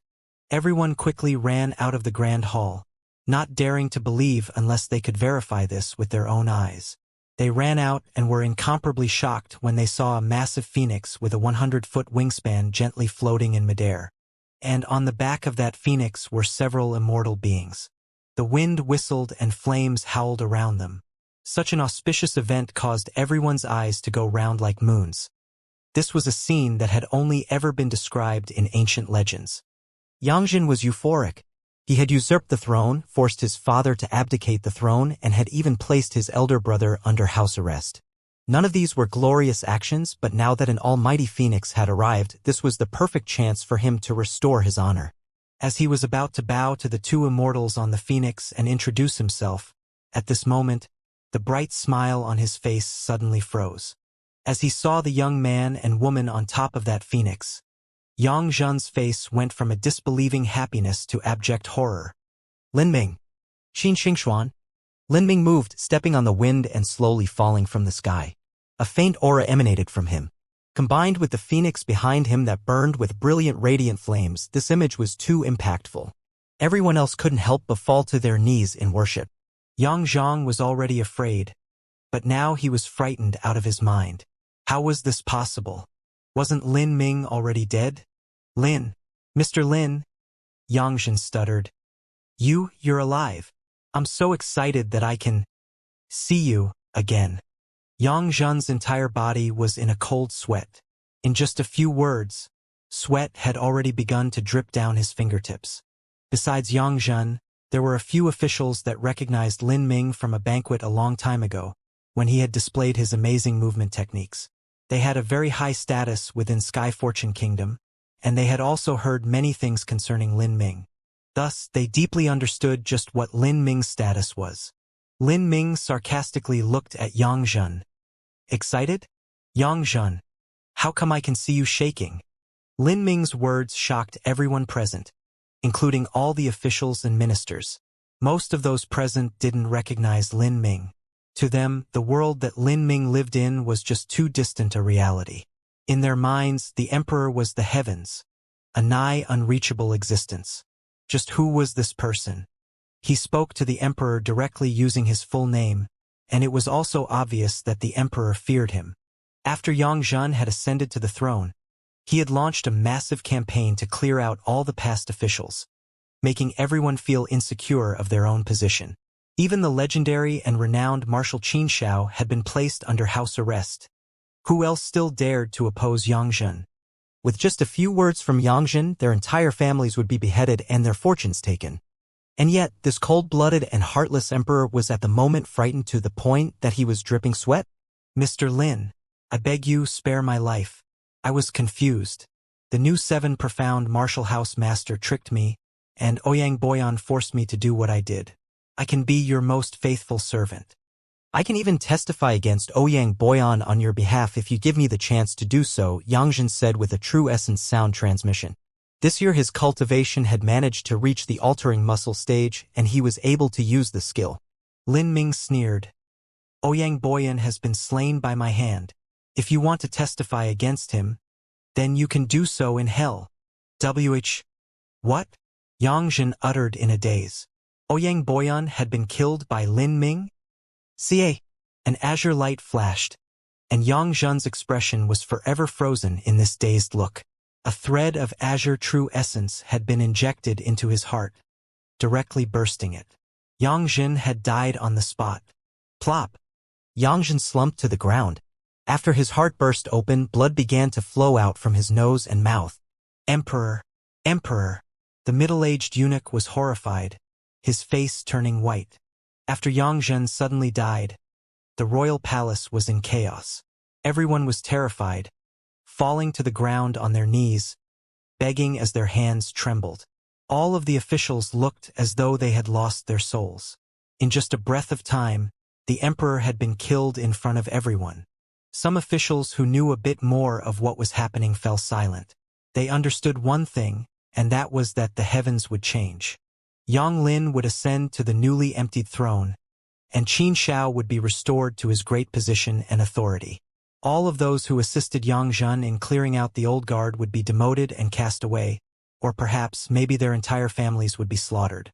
Everyone quickly ran out of the grand hall, not daring to believe unless they could verify this with their own eyes. They ran out and were incomparably shocked when they saw a massive phoenix with a 100-foot wingspan gently floating in midair. And on the back of that phoenix were several immortal beings. The wind whistled and flames howled around them. Such an auspicious event caused everyone's eyes to go round like moons. This was a scene that had only ever been described in ancient legends. Xianxia was euphoric. He had usurped the throne, forced his father to abdicate the throne, and had even placed his elder brother under house arrest. None of these were glorious actions, but now that an almighty phoenix had arrived, this was the perfect chance for him to restore his honor. As he was about to bow to the two immortals on the phoenix and introduce himself, at this moment, the bright smile on his face suddenly froze. As he saw the young man and woman on top of that phoenix, Xianxia's face went from a disbelieving happiness to abject horror. Linming. Xin Xingxuan. Linming moved, stepping on the wind and slowly falling from the sky. A faint aura emanated from him. Combined with the phoenix behind him that burned with brilliant radiant flames, this image was too impactful. Everyone else couldn't help but fall to their knees in worship. Xianxia was already afraid, but now he was frightened out of his mind. How was this possible? Wasn't Lin Ming already dead? Lin. Mr. Lin. Xianxia stuttered. You're alive. I'm so excited that I can see you again. Xianxia's entire body was in a cold sweat. In just a few words, sweat had already begun to drip down his fingertips. Besides Xianxia, there were a few officials that recognized Lin Ming from a banquet a long time ago, when he had displayed his amazing movement techniques. They had a very high status within Sky Fortune Kingdom, and they had also heard many things concerning Lin Ming. Thus, they deeply understood just what Lin Ming's status was. Lin Ming sarcastically looked at Xianxia. Excited? Xianxia, how come I can see you shaking? Lin Ming's words shocked everyone present, including all the officials and ministers. Most of those present didn't recognize Lin Ming. To them, the world that Lin Ming lived in was just too distant a reality. In their minds, the emperor was the heavens, a nigh unreachable existence. Just who was this person? He spoke to the emperor directly using his full name, and it was also obvious that the emperor feared him. After Xianxia had ascended to the throne, he had launched a massive campaign to clear out all the past officials, making everyone feel insecure of their own position. Even the legendary and renowned Marshal Xianxia had been placed under house arrest. Who else still dared to oppose Xianxia? With just a few words from Xianxia, their entire families would be beheaded and their fortunes taken. And yet, this cold-blooded and heartless emperor was at the moment frightened to the point that he was dripping sweat. Mr. Lin, I beg you spare my life. I was confused. The new 7 profound martial house master tricked me, and Ouyang Boyan forced me to do what I did. I can be your most faithful servant. I can even testify against Ouyang Boyan on your behalf if you give me the chance to do so, Xianxia said with a true essence sound transmission. This year his cultivation had managed to reach the altering muscle stage, and he was able to use the skill. Lin Ming sneered. Ouyang Boyan has been slain by my hand. If you want to testify against him, then you can do so in hell. What? Xianxia uttered in a daze. Ouyang Boyan had been killed by Lin Ming? Ca. An azure light flashed, and Xianxia's expression was forever frozen in this dazed look. A thread of azure true essence had been injected into his heart, directly bursting it. Xianxia had died on the spot. Plop! Xianxia slumped to the ground. After his heart burst open, blood began to flow out from his nose and mouth. Emperor! Emperor! The middle-aged eunuch was horrified, his face turning white. After Xianxia suddenly died, the royal palace was in chaos. Everyone was terrified, falling to the ground on their knees, begging as their hands trembled. All of the officials looked as though they had lost their souls. In just a breath of time, the emperor had been killed in front of everyone. Some officials who knew a bit more of what was happening fell silent. They understood one thing, and that was that the heavens would change. Yang Lin would ascend to the newly emptied throne, and Qin Shao would be restored to his great position and authority. All of those who assisted Yang Zhen in clearing out the old guard would be demoted and cast away, or perhaps maybe their entire families would be slaughtered.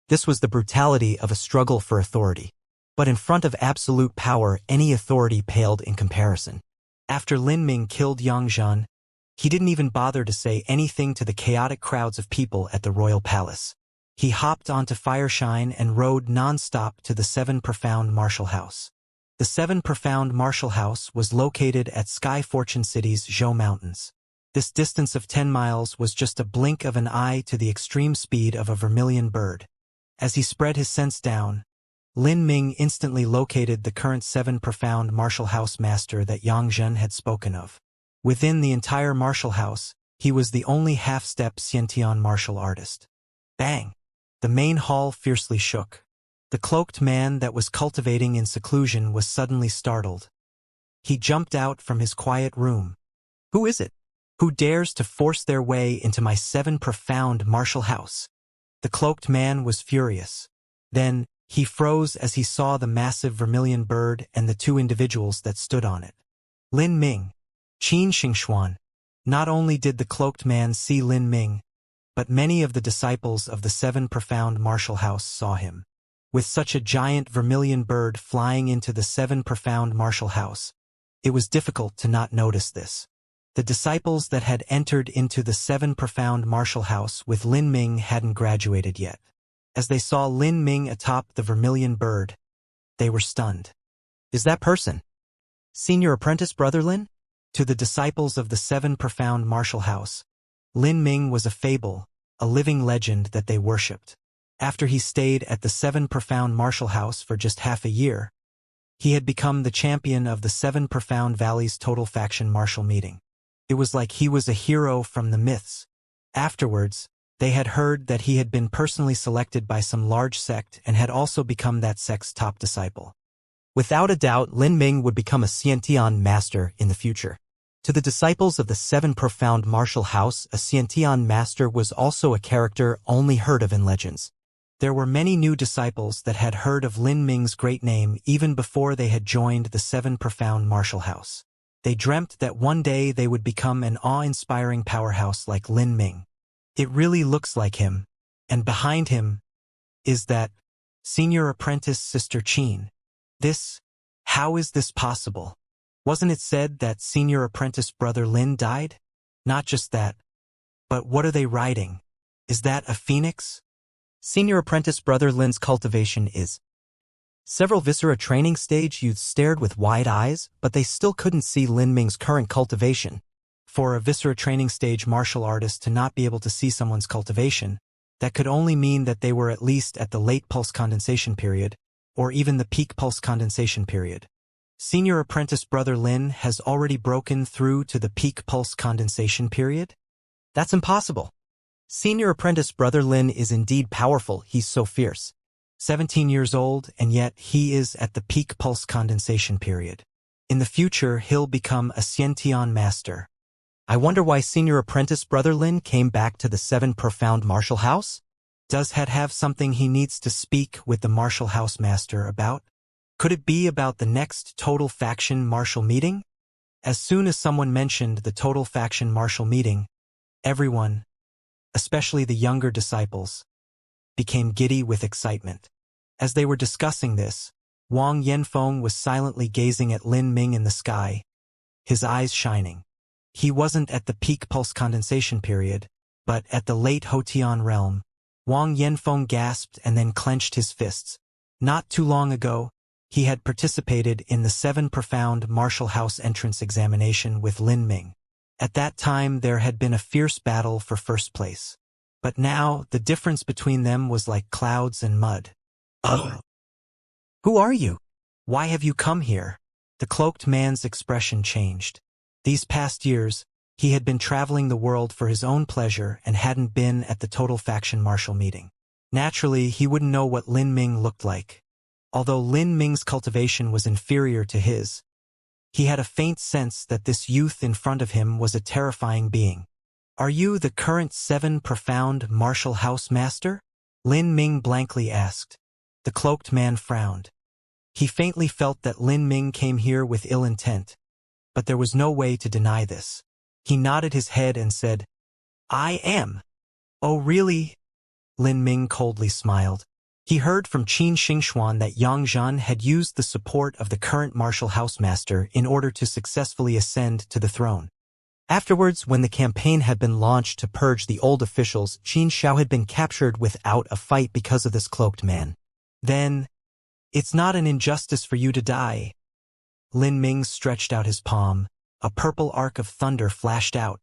This was the brutality of a struggle for authority. But in front of absolute power, any authority paled in comparison. After Lin Ming killed Yang Zhan, he didn't even bother to say anything to the chaotic crowds of people at the royal palace. He hopped onto Fireshine and rode non-stop to the Seven Profound Martial House. The Seven Profound Martial House was located at Sky Fortune City's Zhou Mountains. This distance of 10 miles was just a blink of an eye to the extreme speed of a vermilion bird. As he spread his sense down, Lin Ming instantly located the current Seven Profound Martial House master that Yang Zhen had spoken of. Within the entire martial house, he was the only half-step Xiantian martial artist. Bang! The main hall fiercely shook. The cloaked man that was cultivating in seclusion was suddenly startled. He jumped out from his quiet room. Who is it? Who dares to force their way into my Seven Profound Martial House? The cloaked man was furious. Then, he froze as he saw the massive vermilion bird and the two individuals that stood on it. Lin Ming, Qin Xingxuan. Not only did the cloaked man see Lin Ming, but many of the disciples of the Seven Profound Martial House saw him. With such a giant vermilion bird flying into the Seven Profound Martial House, it was difficult to not notice this. The disciples that had entered into the Seven Profound Martial House with Lin Ming hadn't graduated yet. As they saw Lin Ming atop the vermilion bird, they were stunned. Is that person Senior Apprentice Brother Lin? To the disciples of the Seven Profound Martial House, Lin Ming was a fable, a living legend that they worshipped. After he stayed at the Seven Profound Martial House for just half a year, he had become the champion of the Seven Profound Valleys Total Faction Martial Meeting. It was like he was a hero from the myths. Afterwards, they had heard that he had been personally selected by some large sect and had also become that sect's top disciple. Without a doubt, Lin Ming would become a Xiantian master in the future. To the disciples of the Seven Profound Martial House, a Xiantian master was also a character only heard of in legends. There were many new disciples that had heard of Lin Ming's great name even before they had joined the Seven Profound Martial House. They dreamt that one day they would become an awe-inspiring powerhouse like Lin Ming. It really looks like him, and behind him is that senior apprentice Sister Qin. How is this possible? Wasn't it said that senior apprentice Brother Lin died? Not just that, but what are they riding? Is that a phoenix? Senior apprentice Brother Lin's cultivation is. Several Viscera training stage youths stared with wide eyes, but they still couldn't see Lin Ming's current cultivation. For a Viscera training stage martial artist to not be able to see someone's cultivation, that could only mean that they were at least at the late pulse condensation period, or even the peak pulse condensation period. Senior apprentice Brother Lin has already broken through to the peak pulse condensation period? That's impossible. Senior apprentice Brother Lin is indeed powerful, he's so fierce. 17 years old, and yet he is at the peak pulse condensation period. In the future, he'll become a Xiantian master. I wonder why senior apprentice Brother Lin came back to the Seven Profound Martial House? Does he have something he needs to speak with the Martial House Master about? Could it be about the next Total Faction Martial Meeting? As soon as someone mentioned the Total Faction Martial Meeting, everyone, especially the younger disciples, became giddy with excitement. As they were discussing this, Wang Yanfeng was silently gazing at Lin Ming in the sky, his eyes shining. He wasn't at the peak pulse condensation period, but at the late Hotian realm. Wang Yanfeng gasped and then clenched his fists. Not too long ago, he had participated in the Seven Profound Martial House entrance examination with Lin Ming. At that time, there had been a fierce battle for first place. But now, the difference between them was like clouds and mud. Ugh. Who are you? Why have you come here? The cloaked man's expression changed. These past years, he had been traveling the world for his own pleasure and hadn't been at the Total Faction Martial Meeting. Naturally, he wouldn't know what Lin Ming looked like. Although Lin Ming's cultivation was inferior to his, he had a faint sense that this youth in front of him was a terrifying being. Are you the current Seven Profound Martial House Master? Lin Ming blankly asked. The cloaked man frowned. He faintly felt that Lin Ming came here with ill intent, but there was no way to deny this. He nodded his head and said, I am. Oh really? Lin Ming coldly smiled. He heard from Qin Xingxuan that Yang Zhan had used the support of the current martial housemaster in order to successfully ascend to the throne. Afterwards, when the campaign had been launched to purge the old officials, Qin Xiao had been captured without a fight because of this cloaked man. Then, it's not an injustice for you to die. Lin Ming stretched out his palm. A purple arc of thunder flashed out.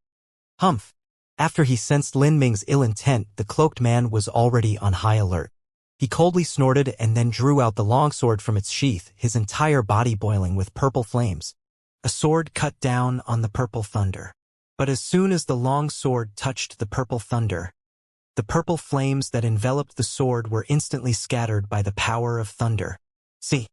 Humph! After he sensed Lin Ming's ill intent, the cloaked man was already on high alert. He coldly snorted and then drew out the longsword from its sheath, his entire body boiling with purple flames. A sword cut down on the purple thunder. But as soon as the long sword touched the purple thunder, the purple flames that enveloped the sword were instantly scattered by the power of thunder. See?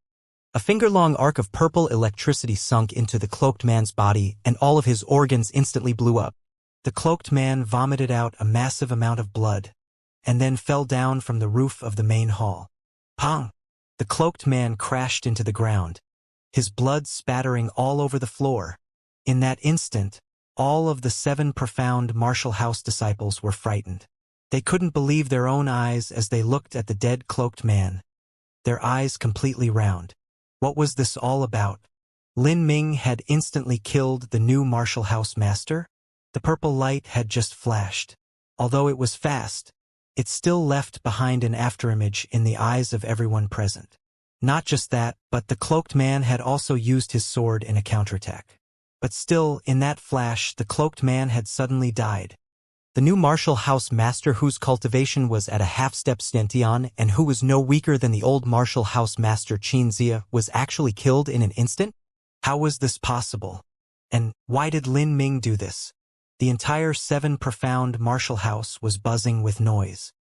A finger-long arc of purple electricity sunk into the cloaked man's body, and all of his organs instantly blew up. The cloaked man vomited out a massive amount of blood, and then fell down from the roof of the main hall. Pong! The cloaked man crashed into the ground, his blood spattering all over the floor. In that instant, all of the 7 profound martial house disciples were frightened. They couldn't believe their own eyes as they looked at the dead cloaked man, their eyes completely round. What was this all about? Lin Ming had instantly killed the new martial house master? The purple light had just flashed. Although it was fast, it still left behind an afterimage in the eyes of everyone present. Not just that, but the cloaked man had also used his sword in a counterattack. But still, in that flash, the cloaked man had suddenly died. The new martial house master whose cultivation was at a half-step Xianxia and who was no weaker than the old martial house master Xianxia was actually killed in an instant? How was this possible? And why did Lin Ming do this? The entire 7 profound martial house was buzzing with noise.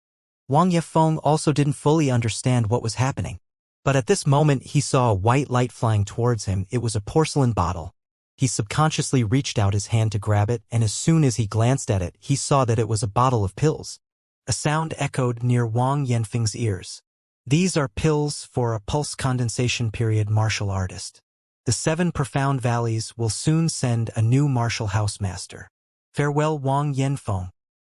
Wang Yefeng also didn't fully understand what was happening. But at this moment he saw a white light flying towards him. It was a porcelain bottle. He subconsciously reached out his hand to grab it, and as soon as he glanced at it, he saw that it was a bottle of pills. A sound echoed near Wang Yanfeng's ears. These are pills for a pulse condensation period martial artist. The 7 profound valleys will soon send a new martial house master. Farewell, Wang Yanfeng.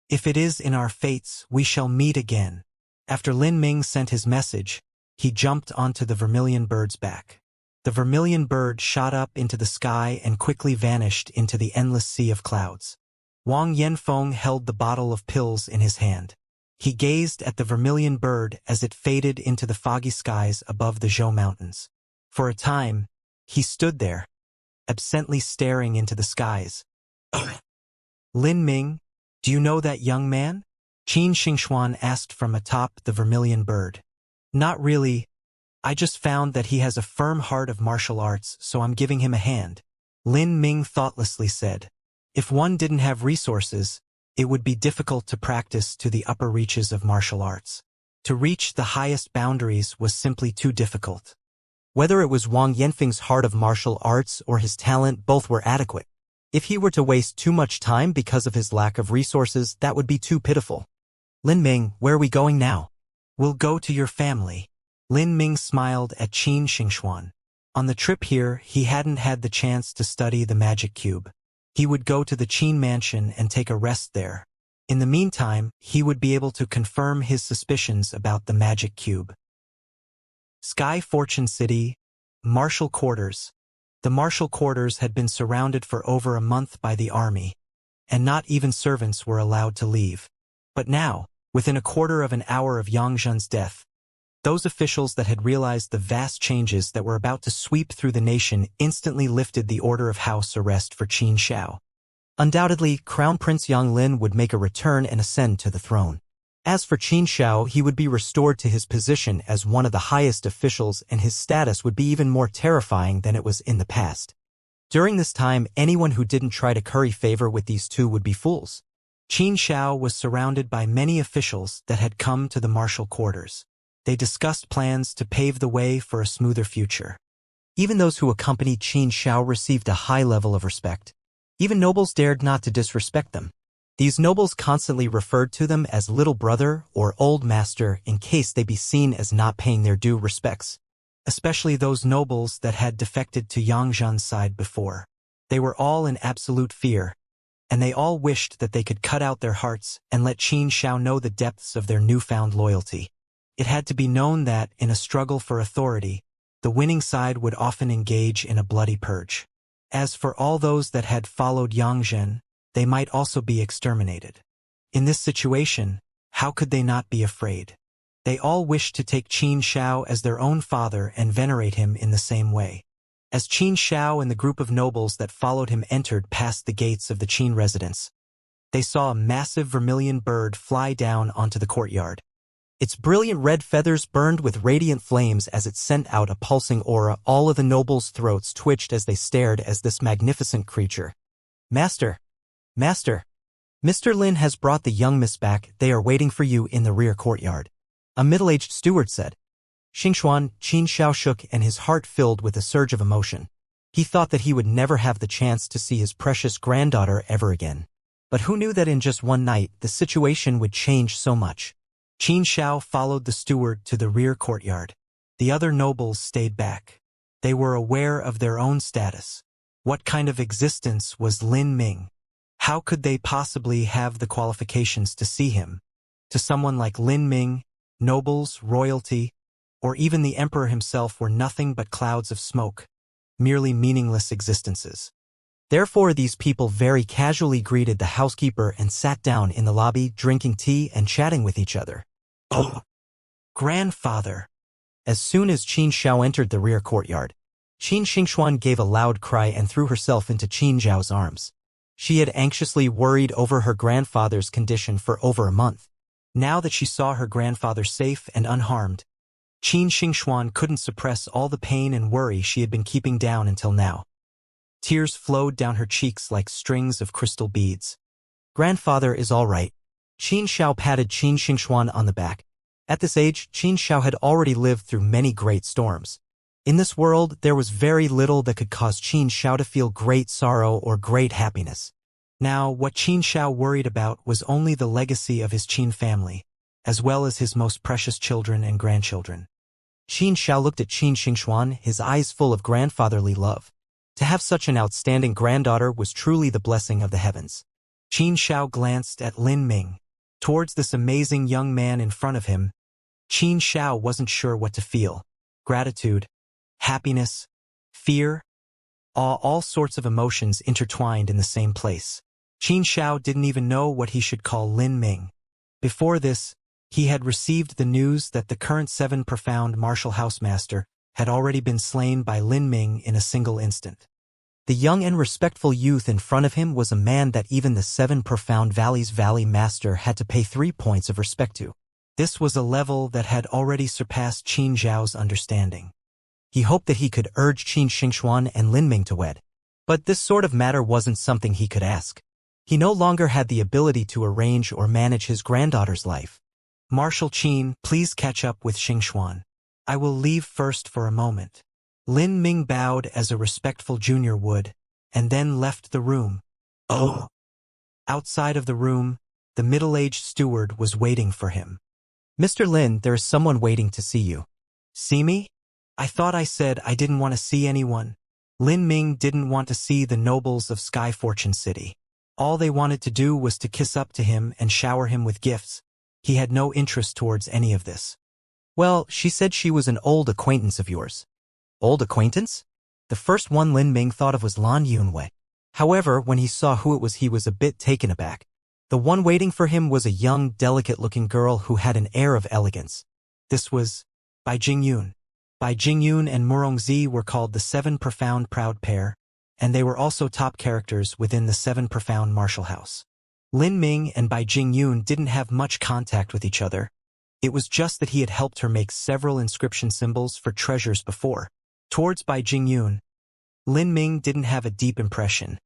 If it is in our fates, we shall meet again. After Lin Ming sent his message, he jumped onto the vermilion bird's back. The vermilion bird shot up into the sky and quickly vanished into the endless sea of clouds. Wang Yanfeng held the bottle of pills in his hand. He gazed at the vermilion bird as it faded into the foggy skies above the Zhou Mountains. For a time, he stood there, absently staring into the skies. Lin Ming, do you know that young man? Qin Xingxuan asked from atop the vermilion bird. Not really. I just found that he has a firm heart of martial arts, so I'm giving him a hand. Lin Ming thoughtlessly said. If one didn't have resources, it would be difficult to practice to the upper reaches of martial arts. To reach the highest boundaries was simply too difficult. Whether it was Wang Yanfeng's heart of martial arts or his talent, both were adequate. If he were to waste too much time because of his lack of resources, that would be too pitiful. Lin Ming, where are we going now? We'll go to your family. Lin Ming smiled at Qin Xingxuan. On the trip here, he hadn't had the chance to study the magic cube. He would go to the Qin mansion and take a rest there. In the meantime, he would be able to confirm his suspicions about the magic cube. Sky Fortune City, Martial Quarters. The martial quarters had been surrounded for over a month by the army, and not even servants were allowed to leave. But now, within a quarter of an hour of Yang Zhan's death, those officials that had realized the vast changes that were about to sweep through the nation instantly lifted the order of house arrest for Qin Xiao. Undoubtedly, Crown Prince Yang Lin would make a return and ascend to the throne. As for Qin Xiao, he would be restored to his position as one of the highest officials, and his status would be even more terrifying than it was in the past. During this time, anyone who didn't try to curry favor with these two would be fools. Qin Xiao was surrounded by many officials that had come to the martial quarters. They discussed plans to pave the way for a smoother future. Even those who accompanied Qin Xiao received a high level of respect. Even nobles dared not to disrespect them. These nobles constantly referred to them as little brother or old master in case they be seen as not paying their due respects. Especially those nobles that had defected to Yang Zhan's side before. They were all in absolute fear, and they all wished that they could cut out their hearts and let Qin Xiao know the depths of their newfound loyalty. It had to be known that, in a struggle for authority, the winning side would often engage in a bloody purge. As for all those that had followed Xianxia, they might also be exterminated. In this situation, how could they not be afraid? They all wished to take Qin Shao as their own father and venerate him in the same way. As Qin Shao and the group of nobles that followed him entered past the gates of the Qin residence, they saw a massive vermilion bird fly down onto the courtyard. Its brilliant red feathers burned with radiant flames as it sent out a pulsing aura. All of the nobles' throats twitched as they stared at this magnificent creature. Master! Master! Mr. Lin has brought the young miss back. They are waiting for you in the rear courtyard. A middle-aged steward said. Xingxuan, Qin Shao shook and his heart filled with a surge of emotion. He thought that he would never have the chance to see his precious granddaughter ever again. But who knew that in just one night the situation would change so much? Qin Shao followed the steward to the rear courtyard. The other nobles stayed back. They were aware of their own status. What kind of existence was Lin Ming? How could they possibly have the qualifications to see him? To someone like Lin Ming, nobles, royalty, or even the emperor himself were nothing but clouds of smoke, merely meaningless existences. Therefore these people very casually greeted the housekeeper and sat down in the lobby drinking tea and chatting with each other. Oh, grandfather! As soon as Qin Shao entered the rear courtyard, Qin Xingxuan gave a loud cry and threw herself into Qin Zhao's arms. She had anxiously worried over her grandfather's condition for over a month. Now that she saw her grandfather safe and unharmed, Qin Xingxuan couldn't suppress all the pain and worry she had been keeping down until now. Tears flowed down her cheeks like strings of crystal beads. Grandfather is all right. Qin Shao patted Qin Xingxuan on the back. At this age, Qin Shao had already lived through many great storms. In this world, there was very little that could cause Qin Shao to feel great sorrow or great happiness. Now, what Qin Shao worried about was only the legacy of his Qin family, as well as his most precious children and grandchildren. Qin Shao looked at Qin Xingxuan, his eyes full of grandfatherly love. To have such an outstanding granddaughter was truly the blessing of the heavens. Qin Shao glanced at Lin Ming. Towards this amazing young man in front of him, Qin Shao wasn't sure what to feel. Gratitude, happiness, fear, awe, all sorts of emotions intertwined in the same place. Qin Shao didn't even know what he should call Lin Ming. Before this, he had received the news that the current 7 profound martial housemaster had already been slain by Lin Ming in a single instant. The young and respectful youth in front of him was a man that even the 7 profound valleys valley master had to pay 3 points of respect to. This was a level that had already surpassed Qin Zhao's understanding. He hoped that he could urge Qin Xingxuan and Lin Ming to wed. But this sort of matter wasn't something he could ask. He no longer had the ability to arrange or manage his granddaughter's life. Marshal Qin, please catch up with Xingxuan. I will leave first for a moment. Lin Ming bowed as a respectful junior would, and then left the room. Oh! Outside of the room, the middle-aged steward was waiting for him. Mr. Lin, there is someone waiting to see you. See me? I thought I said I didn't want to see anyone. Lin Ming didn't want to see the nobles of Sky Fortune City. All they wanted to do was to kiss up to him and shower him with gifts. He had no interest towards any of this. Well, she said she was an old acquaintance of yours. Old acquaintance? The first one Lin Ming thought of was Lan Yunwei. However, when he saw who it was, he was a bit taken aback. The one waiting for him was a young, delicate-looking girl who had an air of elegance. This was Bai Jingyun. Bai Jingyun and Murongzi were called the 7 profound proud pair, and they were also top characters within the 7 profound martial house. Lin Ming and Bai Jingyun didn't have much contact with each other. It was just that he had helped her make several inscription symbols for treasures before. Towards Bai Jingyun, Lin Ming didn't have a deep impression,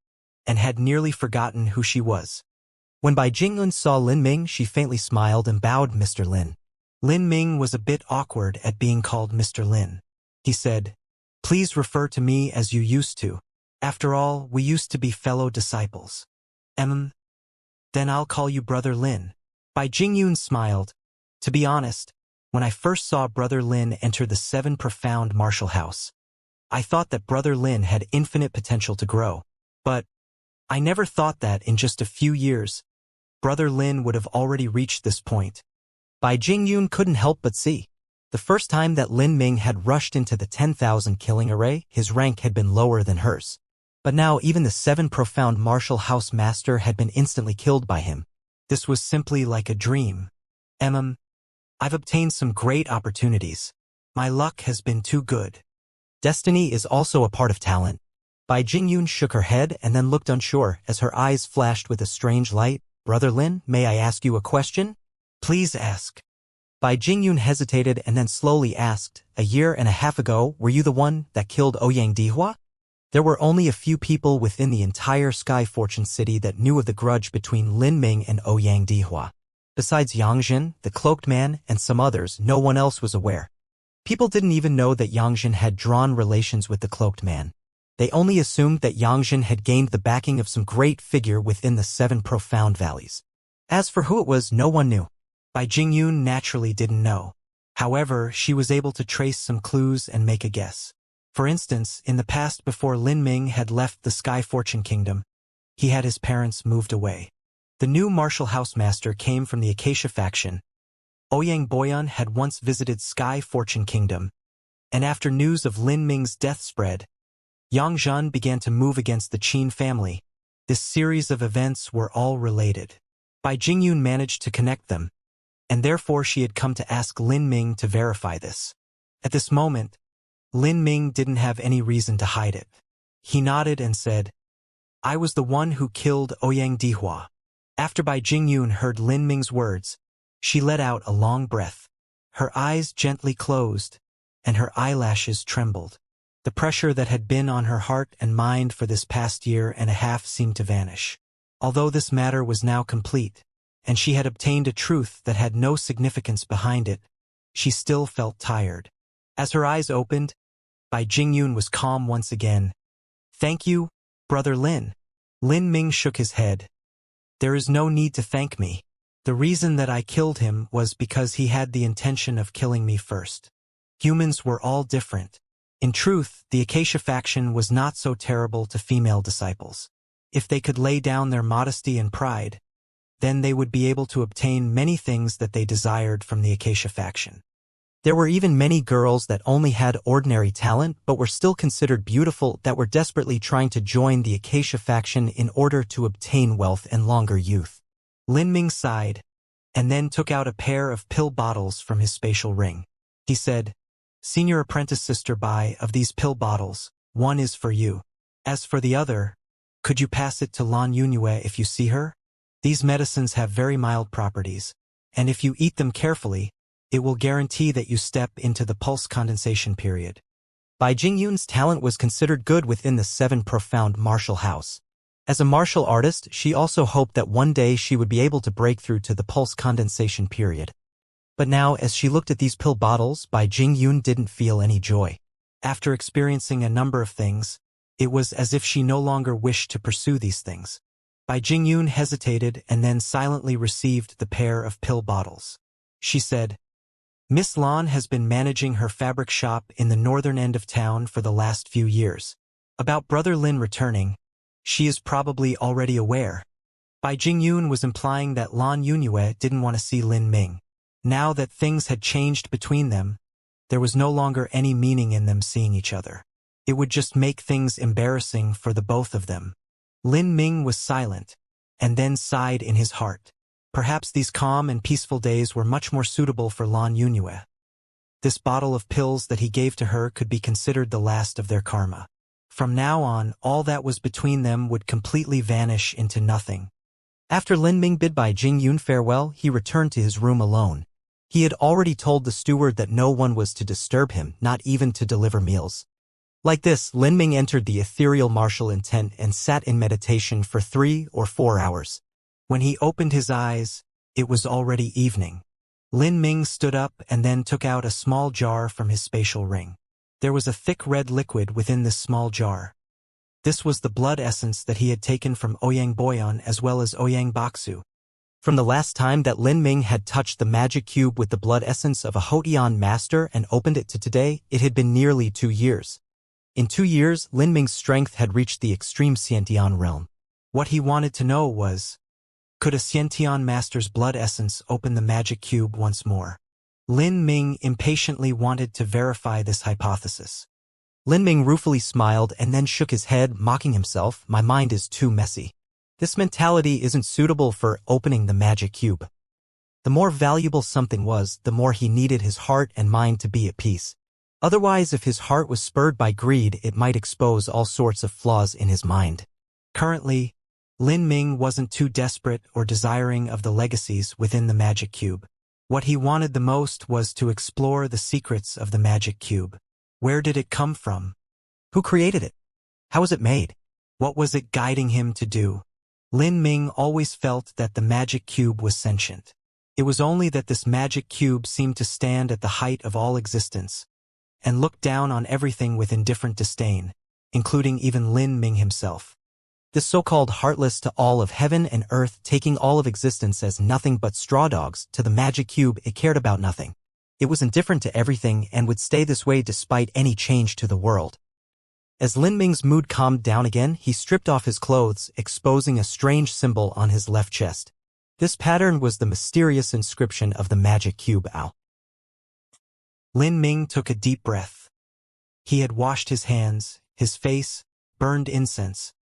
and had nearly forgotten who she was. When Bai Jingyun saw Lin Ming, she faintly smiled and bowed Mr. Lin. Lin Ming was a bit awkward at being called Mr. Lin. He said, "Please refer to me as you used to. After all, we used to be fellow disciples." Then I'll call you Brother Lin." Bai Jingyun smiled. To be honest, when I first saw Brother Lin enter the 7 profound martial house, I thought that Brother Lin had infinite potential to grow. But I never thought that in just a few years, Brother Lin would have already reached this point. Bai Jingyun couldn't help but see. The first time that Lin Ming had rushed into the 10,000 killing array, his rank had been lower than hers. But now even the 7 profound martial house master had been instantly killed by him. This was simply like a dream. I've obtained some great opportunities. My luck has been too good. Destiny is also a part of talent. Bai Jingyun shook her head and then looked unsure as her eyes flashed with a strange light. Brother Lin, may I ask you a question? Please ask. Bai Jingyun hesitated and then slowly asked, a year and a half ago, were you the one that killed Ouyang Dihua? There were only a few people within the entire Sky Fortune City that knew of the grudge between Lin Ming and Ouyang Dihua. Besides Yangzhen, the Cloaked Man, and some others, no one else was aware. People didn't even know that Yangzhen had drawn relations with the Cloaked Man. They only assumed that Yangzhen had gained the backing of some great figure within the 7 profound valleys. As for who it was, no one knew. Bai Jingyun naturally didn't know. However, she was able to trace some clues and make a guess. For instance, in the past before Lin Ming had left the Sky Fortune Kingdom, he had his parents moved away. The new martial house master came from the Acacia faction. Ouyang Boyan had once visited Sky Fortune Kingdom, and after news of Lin Ming's death spread, Yangzhen began to move against the Qin family. This series of events were all related. Bai Jingyun managed to connect them, and therefore she had come to ask Lin Ming to verify this. At this moment, Lin Ming didn't have any reason to hide it. He nodded and said, I was the one who killed Ouyang Dihua. After Bai Jingyun heard Lin Ming's words, she let out a long breath. Her eyes gently closed, and her eyelashes trembled. The pressure that had been on her heart and mind for this past year and a half seemed to vanish. Although this matter was now complete, and she had obtained a truth that had no significance behind it, she still felt tired. As her eyes opened, Bai Jingyun was calm once again. Thank you, Brother Lin. Lin Ming shook his head. There is no need to thank me. The reason that I killed him was because he had the intention of killing me first. Humans were all different. In truth, the Acacia faction was not so terrible to female disciples. If they could lay down their modesty and pride, then they would be able to obtain many things that they desired from the Acacia faction. There were even many girls that only had ordinary talent but were still considered beautiful that were desperately trying to join the Acacia faction in order to obtain wealth and longer youth. Lin Ming sighed, and then took out a pair of pill bottles from his spatial ring. He said, Senior Apprentice Sister Bai, of these pill bottles, one is for you. As for the other, could you pass it to Lan Yunue if you see her? These medicines have very mild properties, and if you eat them carefully, it will guarantee that you step into the pulse condensation period. Bai Jingyun's talent was considered good within the 7 profound martial house. As a martial artist, she also hoped that one day she would be able to break through to the pulse condensation period. But now, as she looked at these pill bottles, Bai Jingyun didn't feel any joy. After experiencing a number of things, it was as if she no longer wished to pursue these things. Bai Jingyun hesitated and then silently received the pair of pill bottles. She said, Miss Lan has been managing her fabric shop in the northern end of town for the last few years. About Brother Lin returning, she is probably already aware. Bai Jingyun was implying that Lan Yunue didn't want to see Lin Ming. Now that things had changed between them, there was no longer any meaning in them seeing each other. It would just make things embarrassing for the both of them. Lin Ming was silent, and then sighed in his heart. Perhaps these calm and peaceful days were much more suitable for Lan Yunue. This bottle of pills that he gave to her could be considered the last of their karma. From now on, all that was between them would completely vanish into nothing. After Lin Ming bid Bai Jingyun farewell, he returned to his room alone. He had already told the steward that no one was to disturb him, not even to deliver meals. Like this, Lin Ming entered the ethereal martial intent and sat in meditation for 3 or 4 hours. When he opened his eyes, it was already evening. Lin Ming stood up and then took out a small jar from his spatial ring. There was a thick red liquid within this small jar. This was the blood essence that he had taken from Ouyang Boyan as well as Ouyang Baksu. From the last time that Lin Ming had touched the magic cube with the blood essence of a Hotian master and opened it to today, it had been nearly 2 years. In 2 years, Lin Ming's strength had reached the extreme Xiantian realm. What he wanted to know was, Could a Xiantian master's blood essence open the magic cube once more? Lin Ming impatiently wanted to verify this hypothesis. Lin Ming ruefully smiled and then shook his head, mocking himself. My mind is too messy. This mentality isn't suitable for opening the magic cube. The more valuable something was, the more he needed his heart and mind to be at peace. Otherwise, if his heart was spurred by greed, it might expose all sorts of flaws in his mind. Currently, Lin Ming wasn't too desperate or desiring of the legacies within the magic cube. What he wanted the most was to explore the secrets of the magic cube. Where did it come from? Who created it? How was it made? What was it guiding him to do? Lin Ming always felt that the magic cube was sentient. It was only that this magic cube seemed to stand at the height of all existence and look down on everything with indifferent disdain, including even Lin Ming himself. This so-called heartless to all of heaven and earth, taking all of existence as nothing but straw dogs, to the magic cube it cared about nothing. It was indifferent to everything and would stay this way despite any change to the world. As Lin Ming's mood calmed down again, he stripped off his clothes, exposing a strange symbol on his left chest. This pattern was the mysterious inscription of the magic cube. Ow. Lin Ming took a deep breath. He had washed his hands, his face, burned incense,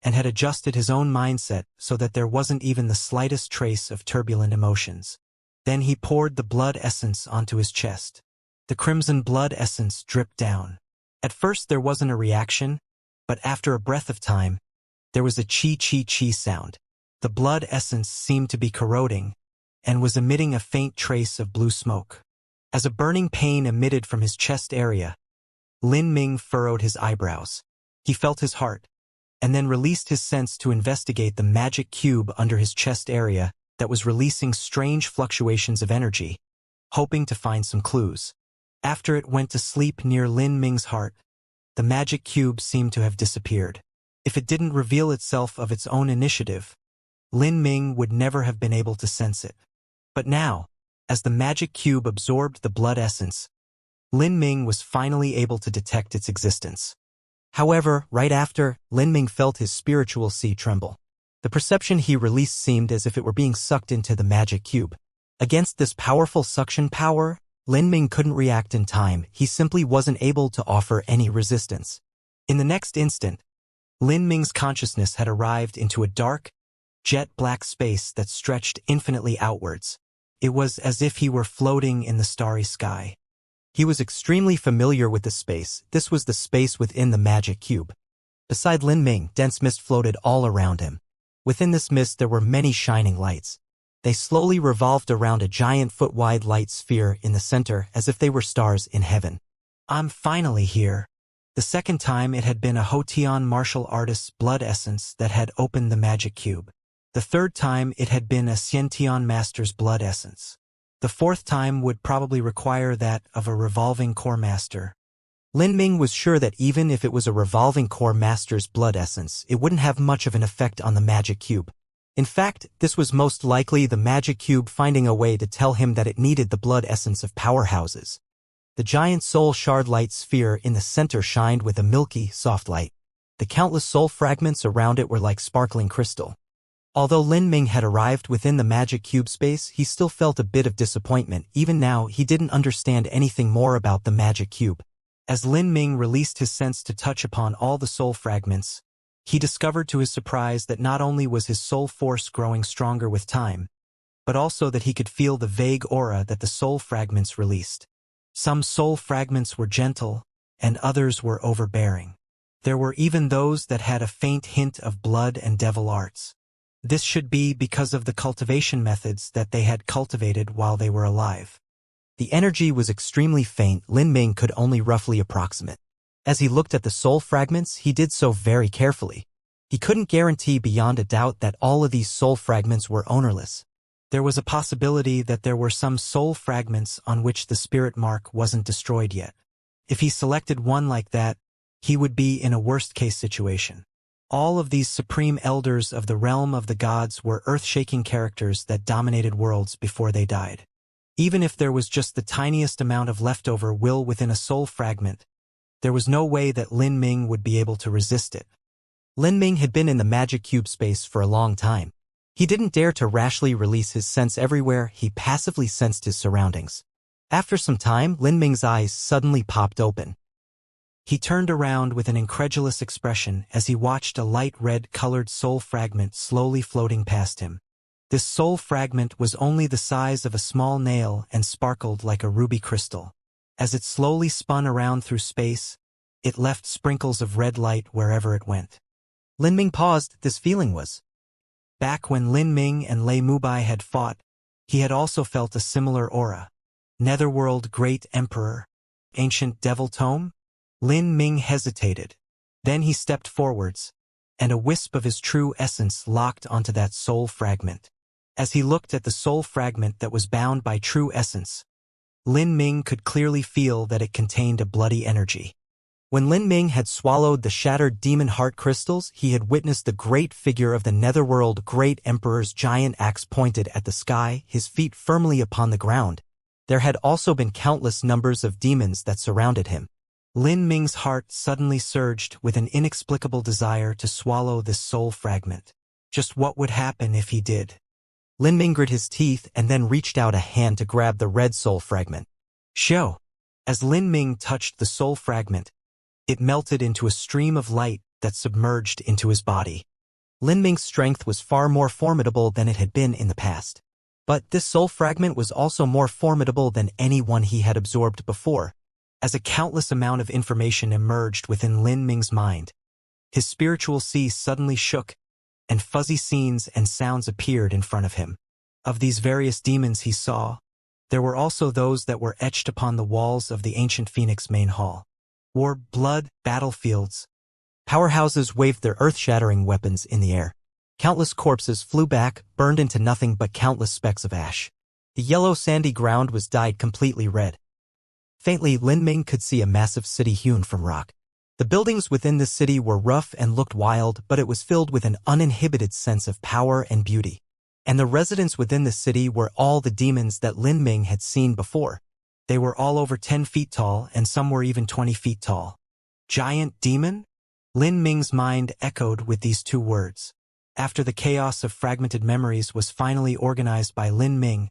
and had adjusted his own mindset so that there wasn't even the slightest trace of turbulent emotions. Then he poured the blood essence onto his chest. The crimson blood essence dripped down. At first there wasn't a reaction, but after a breath of time, there was a chi-chi-chi sound. The blood essence seemed to be corroding and was emitting a faint trace of blue smoke. As a burning pain emitted from his chest area, Lin Ming furrowed his eyebrows. He felt his heart, and then released his sense to investigate the magic cube under his chest area that was releasing strange fluctuations of energy, hoping to find some clues. After it went to sleep near Lin Ming's heart, the magic cube seemed to have disappeared. If it didn't reveal itself of its own initiative, Lin Ming would never have been able to sense it. But now, as the magic cube absorbed the blood essence, Lin Ming was finally able to detect its existence. However, right after, Lin Ming felt his spiritual sea tremble. The perception he released seemed as if it were being sucked into the magic cube. Against this powerful suction power, Lin Ming couldn't react in time. He simply wasn't able to offer any resistance. In the next instant, Lin Ming's consciousness had arrived into a dark, jet-black space that stretched infinitely outwards. It was as if he were floating in the starry sky. He was extremely familiar with the space. This was the space within the magic cube. Beside Lin Ming, dense mist floated all around him. Within this mist there were many shining lights. They slowly revolved around a giant foot-wide light sphere in the center as if they were stars in heaven. I'm finally here. The second time it had been a Hotian martial artist's blood essence that had opened the magic cube. The third time it had been a Xiantian master's blood essence. The fourth time would probably require that of a revolving core master. Lin Ming was sure that even if it was a revolving core master's blood essence, it wouldn't have much of an effect on the magic cube. In fact, this was most likely the magic cube finding a way to tell him that it needed the blood essence of powerhouses. The giant soul shard light sphere in the center shined with a milky, soft light. The countless soul fragments around it were like sparkling crystal. Although Lin Ming had arrived within the magic cube space, he still felt a bit of disappointment. Even now, he didn't understand anything more about the magic cube. As Lin Ming released his sense to touch upon all the soul fragments, he discovered to his surprise that not only was his soul force growing stronger with time, but also that he could feel the vague aura that the soul fragments released. Some soul fragments were gentle, and others were overbearing. There were even those that had a faint hint of blood and devil arts. This should be because of the cultivation methods that they had cultivated while they were alive. The energy was extremely faint. Lin Ming could only roughly approximate. As he looked at the soul fragments, he did so very carefully. He couldn't guarantee beyond a doubt that all of these soul fragments were ownerless. There was a possibility that there were some soul fragments on which the spirit mark wasn't destroyed yet. If he selected one like that, he would be in a worst-case situation. All of these supreme elders of the realm of the gods were earth-shaking characters that dominated worlds before they died. Even if there was just the tiniest amount of leftover will within a soul fragment, there was no way that Lin Ming would be able to resist it. Lin Ming had been in the magic cube space for a long time. He didn't dare to rashly release his sense everywhere, he passively sensed his surroundings. After some time, Lin Ming's eyes suddenly popped open. He turned around with an incredulous expression as he watched a light red-colored soul fragment slowly floating past him. This soul fragment was only the size of a small nail and sparkled like a ruby crystal. As it slowly spun around through space, it left sprinkles of red light wherever it went. Lin Ming paused. This feeling was back when Lin Ming and Lei Mubai had fought, he had also felt a similar aura. Netherworld Great Emperor, Ancient Devil Tome? Lin Ming hesitated. Then he stepped forwards, and a wisp of his true essence locked onto that soul fragment. As he looked at the soul fragment that was bound by true essence, Lin Ming could clearly feel that it contained a bloody energy. When Lin Ming had swallowed the shattered demon heart crystals, he had witnessed the great figure of the Netherworld Great Emperor's giant axe pointed at the sky, his feet firmly upon the ground. There had also been countless numbers of demons that surrounded him. Lin Ming's heart suddenly surged with an inexplicable desire to swallow this soul fragment. Just what would happen if he did? Lin Ming grit his teeth and then reached out a hand to grab the red soul fragment. Show! As Lin Ming touched the soul fragment, it melted into a stream of light that submerged into his body. Lin Ming's strength was far more formidable than it had been in the past. But this soul fragment was also more formidable than any one he had absorbed before. As a countless amount of information emerged within Lin Ming's mind, his spiritual sea suddenly shook, and fuzzy scenes and sounds appeared in front of him. Of these various demons he saw, there were also those that were etched upon the walls of the ancient Phoenix main hall. War, blood, battlefields. Powerhouses waved their earth-shattering weapons in the air. Countless corpses flew back, burned into nothing but countless specks of ash. The yellow sandy ground was dyed completely red. Faintly, Lin Ming could see a massive city hewn from rock. The buildings within the city were rough and looked wild, but it was filled with an uninhibited sense of power and beauty. And the residents within the city were all the demons that Lin Ming had seen before. They were all over 10 feet tall, and some were even 20 feet tall. Giant demon? Lin Ming's mind echoed with these two words. After the chaos of fragmented memories was finally organized by Lin Ming,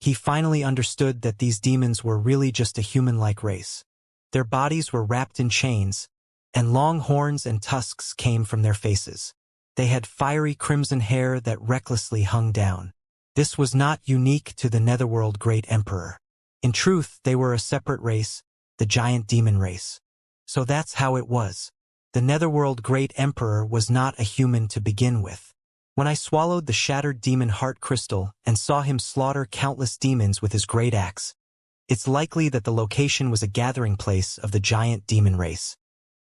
he finally understood that these demons were really just a human-like race. Their bodies were wrapped in chains, and long horns and tusks came from their faces. They had fiery crimson hair that recklessly hung down. This was not unique to the Netherworld Great Emperor. In truth, they were a separate race, the giant demon race. So that's how it was. The Netherworld Great Emperor was not a human to begin with. When I swallowed the shattered demon heart crystal and saw him slaughter countless demons with his great axe, it's likely that the location was a gathering place of the giant demon race.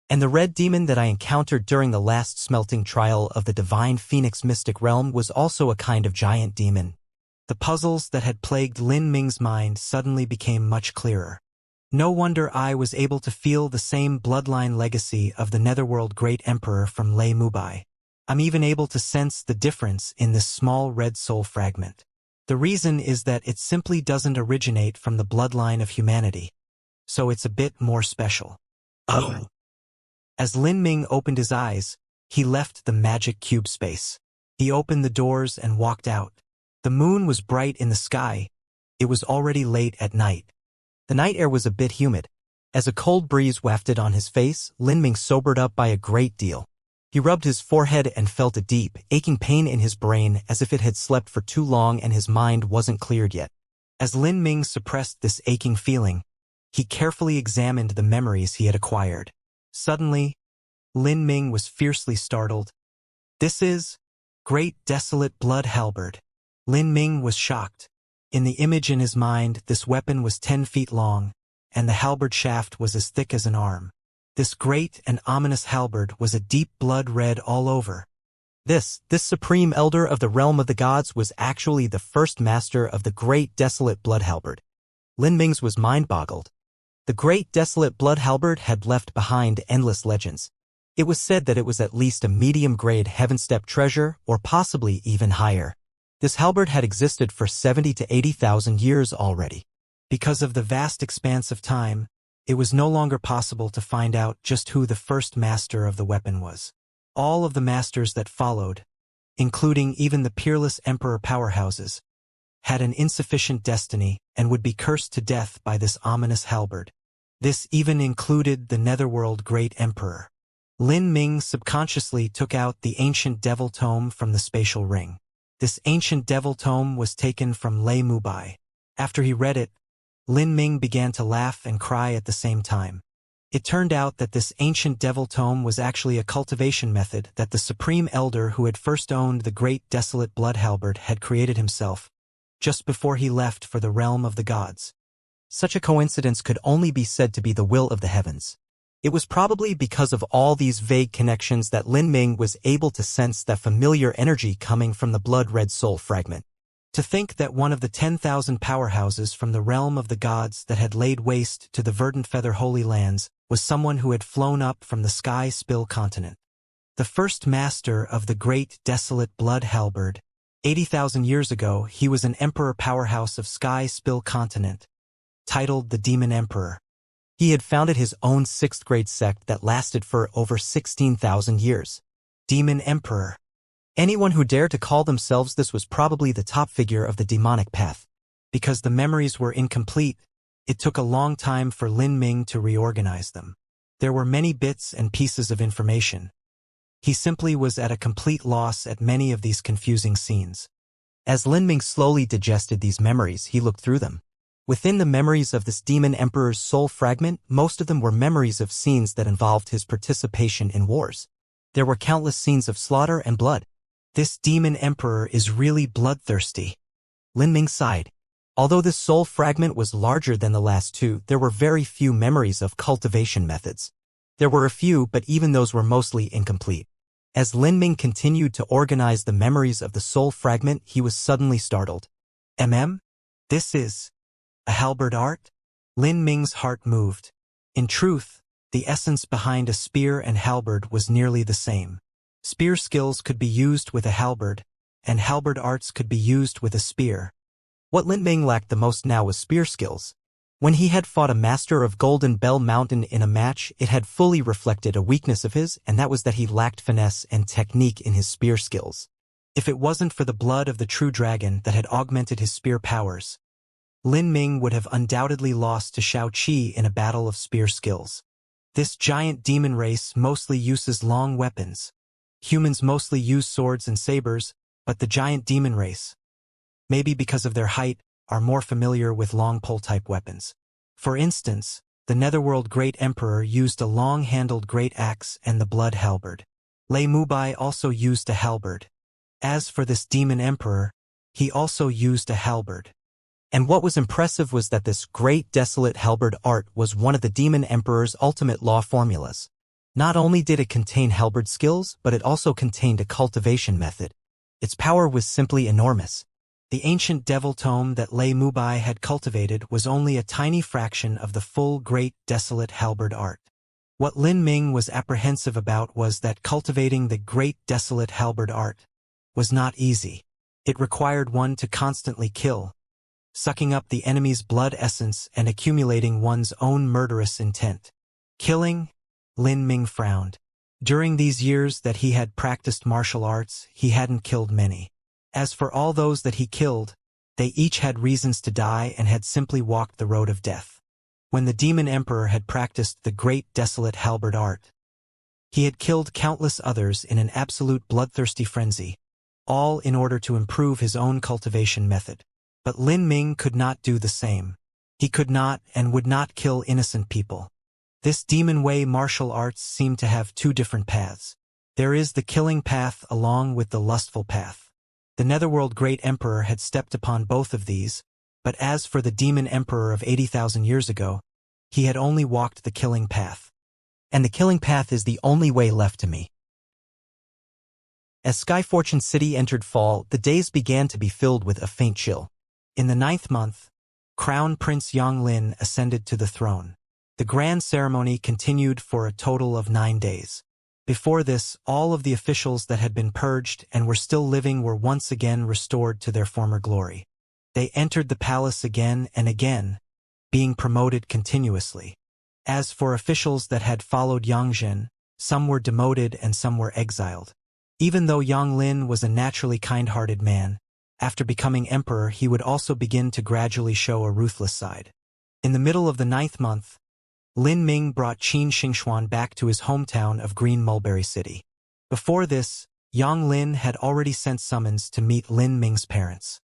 And the red demon that I encountered during the last smelting trial of the divine Phoenix mystic realm was also a kind of giant demon. The puzzles that had plagued Lin Ming's mind suddenly became much clearer. No wonder I was able to feel the same bloodline legacy of the Netherworld Great Emperor from Lei Mubai. I'm even able to sense the difference in this small red soul fragment. The reason is that it simply doesn't originate from the bloodline of humanity. So it's a bit more special. Oh. As Lin Ming opened his eyes, he left the magic cube space. He opened the doors and walked out. The moon was bright in the sky. It was already late at night. The night air was a bit humid. As a cold breeze wafted on his face, Lin Ming sobered up by a great deal. He rubbed his forehead and felt a deep, aching pain in his brain as if it had slept for too long and his mind wasn't cleared yet. As Lin Ming suppressed this aching feeling, he carefully examined the memories he had acquired. Suddenly, Lin Ming was fiercely startled. This is Great Desolate Blood Halberd. Lin Ming was shocked. In the image in his mind, this weapon was 10 feet long, and the halberd shaft was as thick as an arm. This great and ominous halberd was a deep blood red all over. This supreme elder of the realm of the gods was actually the first master of the Great Desolate Blood Halberd. Lin Ming's was mind-boggled. The Great Desolate Blood Halberd had left behind endless legends. It was said that it was at least a medium-grade heaven-step treasure, or possibly even higher. This halberd had existed for 70 to 80,000 years already. Because of the vast expanse of time, it was no longer possible to find out just who the first master of the weapon was. All of the masters that followed, including even the peerless emperor powerhouses, had an insufficient destiny and would be cursed to death by this ominous halberd. This even included the netherworld great emperor. Lin Ming subconsciously took out the ancient devil tome from the spatial ring. This ancient devil tome was taken from Lei Mubai. After he read it, Lin Ming began to laugh and cry at the same time. It turned out that this ancient devil tome was actually a cultivation method that the supreme elder who had first owned the great desolate blood halberd had created himself, just before he left for the realm of the gods. Such a coincidence could only be said to be the will of the heavens. It was probably because of all these vague connections that Lin Ming was able to sense that familiar energy coming from the blood-red soul fragment. To think that one of the 10,000 powerhouses from the realm of the gods that had laid waste to the verdant feather holy lands was someone who had flown up from the sky spill continent. The first master of the great desolate blood halberd, 80,000 years ago, he was an emperor powerhouse of sky spill continent, titled the Demon Emperor. He had founded his own 6th grade sect that lasted for over 16,000 years. Demon Emperor. Anyone who dared to call themselves this was probably the top figure of the demonic path. Because the memories were incomplete, it took a long time for Lin Ming to reorganize them. There were many bits and pieces of information. He simply was at a complete loss at many of these confusing scenes. As Lin Ming slowly digested these memories, he looked through them. Within the memories of this demon emperor's soul fragment, most of them were memories of scenes that involved his participation in wars. There were countless scenes of slaughter and blood. This demon emperor is really bloodthirsty. Lin Ming sighed. Although this soul fragment was larger than the last two, there were very few memories of cultivation methods. There were a few, but even those were mostly incomplete. As Lin Ming continued to organize the memories of the soul fragment, he was suddenly startled. This is a halberd art? Lin Ming's heart moved. In truth, the essence behind a spear and halberd was nearly the same. Spear skills could be used with a halberd, and halberd arts could be used with a spear. What Lin Ming lacked the most now was spear skills. When he had fought a master of Golden Bell Mountain in a match, it had fully reflected a weakness of his, and that was that he lacked finesse and technique in his spear skills. If it wasn't for the blood of the true dragon that had augmented his spear powers, Lin Ming would have undoubtedly lost to Xiaoqi in a battle of spear skills. This giant demon race mostly uses long weapons. Humans mostly use swords and sabers, but the giant demon race, maybe because of their height, are more familiar with long pole-type weapons. For instance, the Netherworld Great Emperor used a long-handled great axe and the blood halberd. Lei Mubai also used a halberd. As for this demon emperor, he also used a halberd. And what was impressive was that this great desolate halberd art was one of the demon emperor's ultimate law formulas. Not only did it contain halberd skills, but it also contained a cultivation method. Its power was simply enormous. The ancient devil tome that Lei Mubai had cultivated was only a tiny fraction of the full great desolate halberd art. What Lin Ming was apprehensive about was that cultivating the great desolate halberd art was not easy. It required one to constantly kill, sucking up the enemy's blood essence and accumulating one's own murderous intent. Killing? Lin Ming frowned. During these years that he had practiced martial arts, he hadn't killed many. As for all those that he killed, they each had reasons to die and had simply walked the road of death. When the demon emperor had practiced the great desolate halberd art, he had killed countless others in an absolute bloodthirsty frenzy, all in order to improve his own cultivation method. But Lin Ming could not do the same. He could not and would not kill innocent people. This demon way martial arts seem to have two different paths. There is the killing path along with the lustful path. The Netherworld Great Emperor had stepped upon both of these, but as for the demon emperor of 80,000 years ago, he had only walked the killing path. And the killing path is the only way left to me. As Sky Fortune City entered fall, the days began to be filled with a faint chill. In the 9th month, Crown Prince Yonglin ascended to the throne. The grand ceremony continued for a total of 9 days. Before this, all of the officials that had been purged and were still living were once again restored to their former glory. They entered the palace again and again, being promoted continuously. As for officials that had followed Yangzhen, some were demoted and some were exiled. Even though Yonglin was a naturally kind-hearted man, after becoming emperor he would also begin to gradually show a ruthless side. In the middle of the 9th month, Lin Ming brought Qin Xingxuan back to his hometown of Green Mulberry City. Before this, Yang Lin had already sent summons to meet Lin Ming's parents.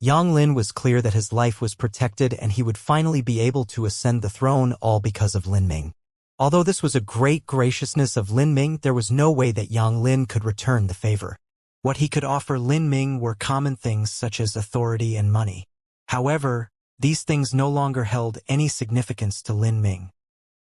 Yang Lin was clear that his life was protected and he would finally be able to ascend the throne, all because of Lin Ming. Although this was a great graciousness of Lin Ming, there was no way that Yang Lin could return the favor. What he could offer Lin Ming were common things such as authority and money. However, these things no longer held any significance to Lin Ming.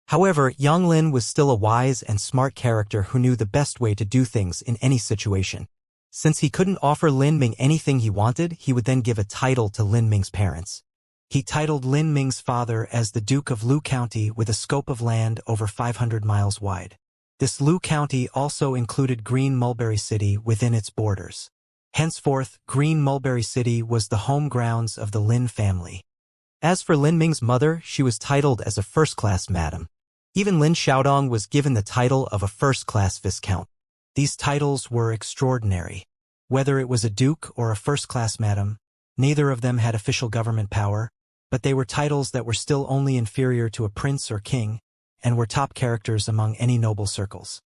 However, Yang Lin was still a wise and smart character who knew the best way to do things in any situation. Since he couldn't offer Lin Ming anything he wanted, he would then give a title to Lin Ming's parents. He titled Lin Ming's father as the Duke of Lu County with a scope of land over 500 miles wide. This Lu County also included Green Mulberry City within its borders. Henceforth, Green Mulberry City was the home grounds of the Lin family. As for Lin Ming's mother, she was titled as a first-class madam. Even Lin Xiaodong was given the title of a first-class viscount. These titles were extraordinary. Whether it was a duke or a first-class madam, neither of them had official government power, but they were titles that were still only inferior to a prince or king, and were top characters among any noble circles.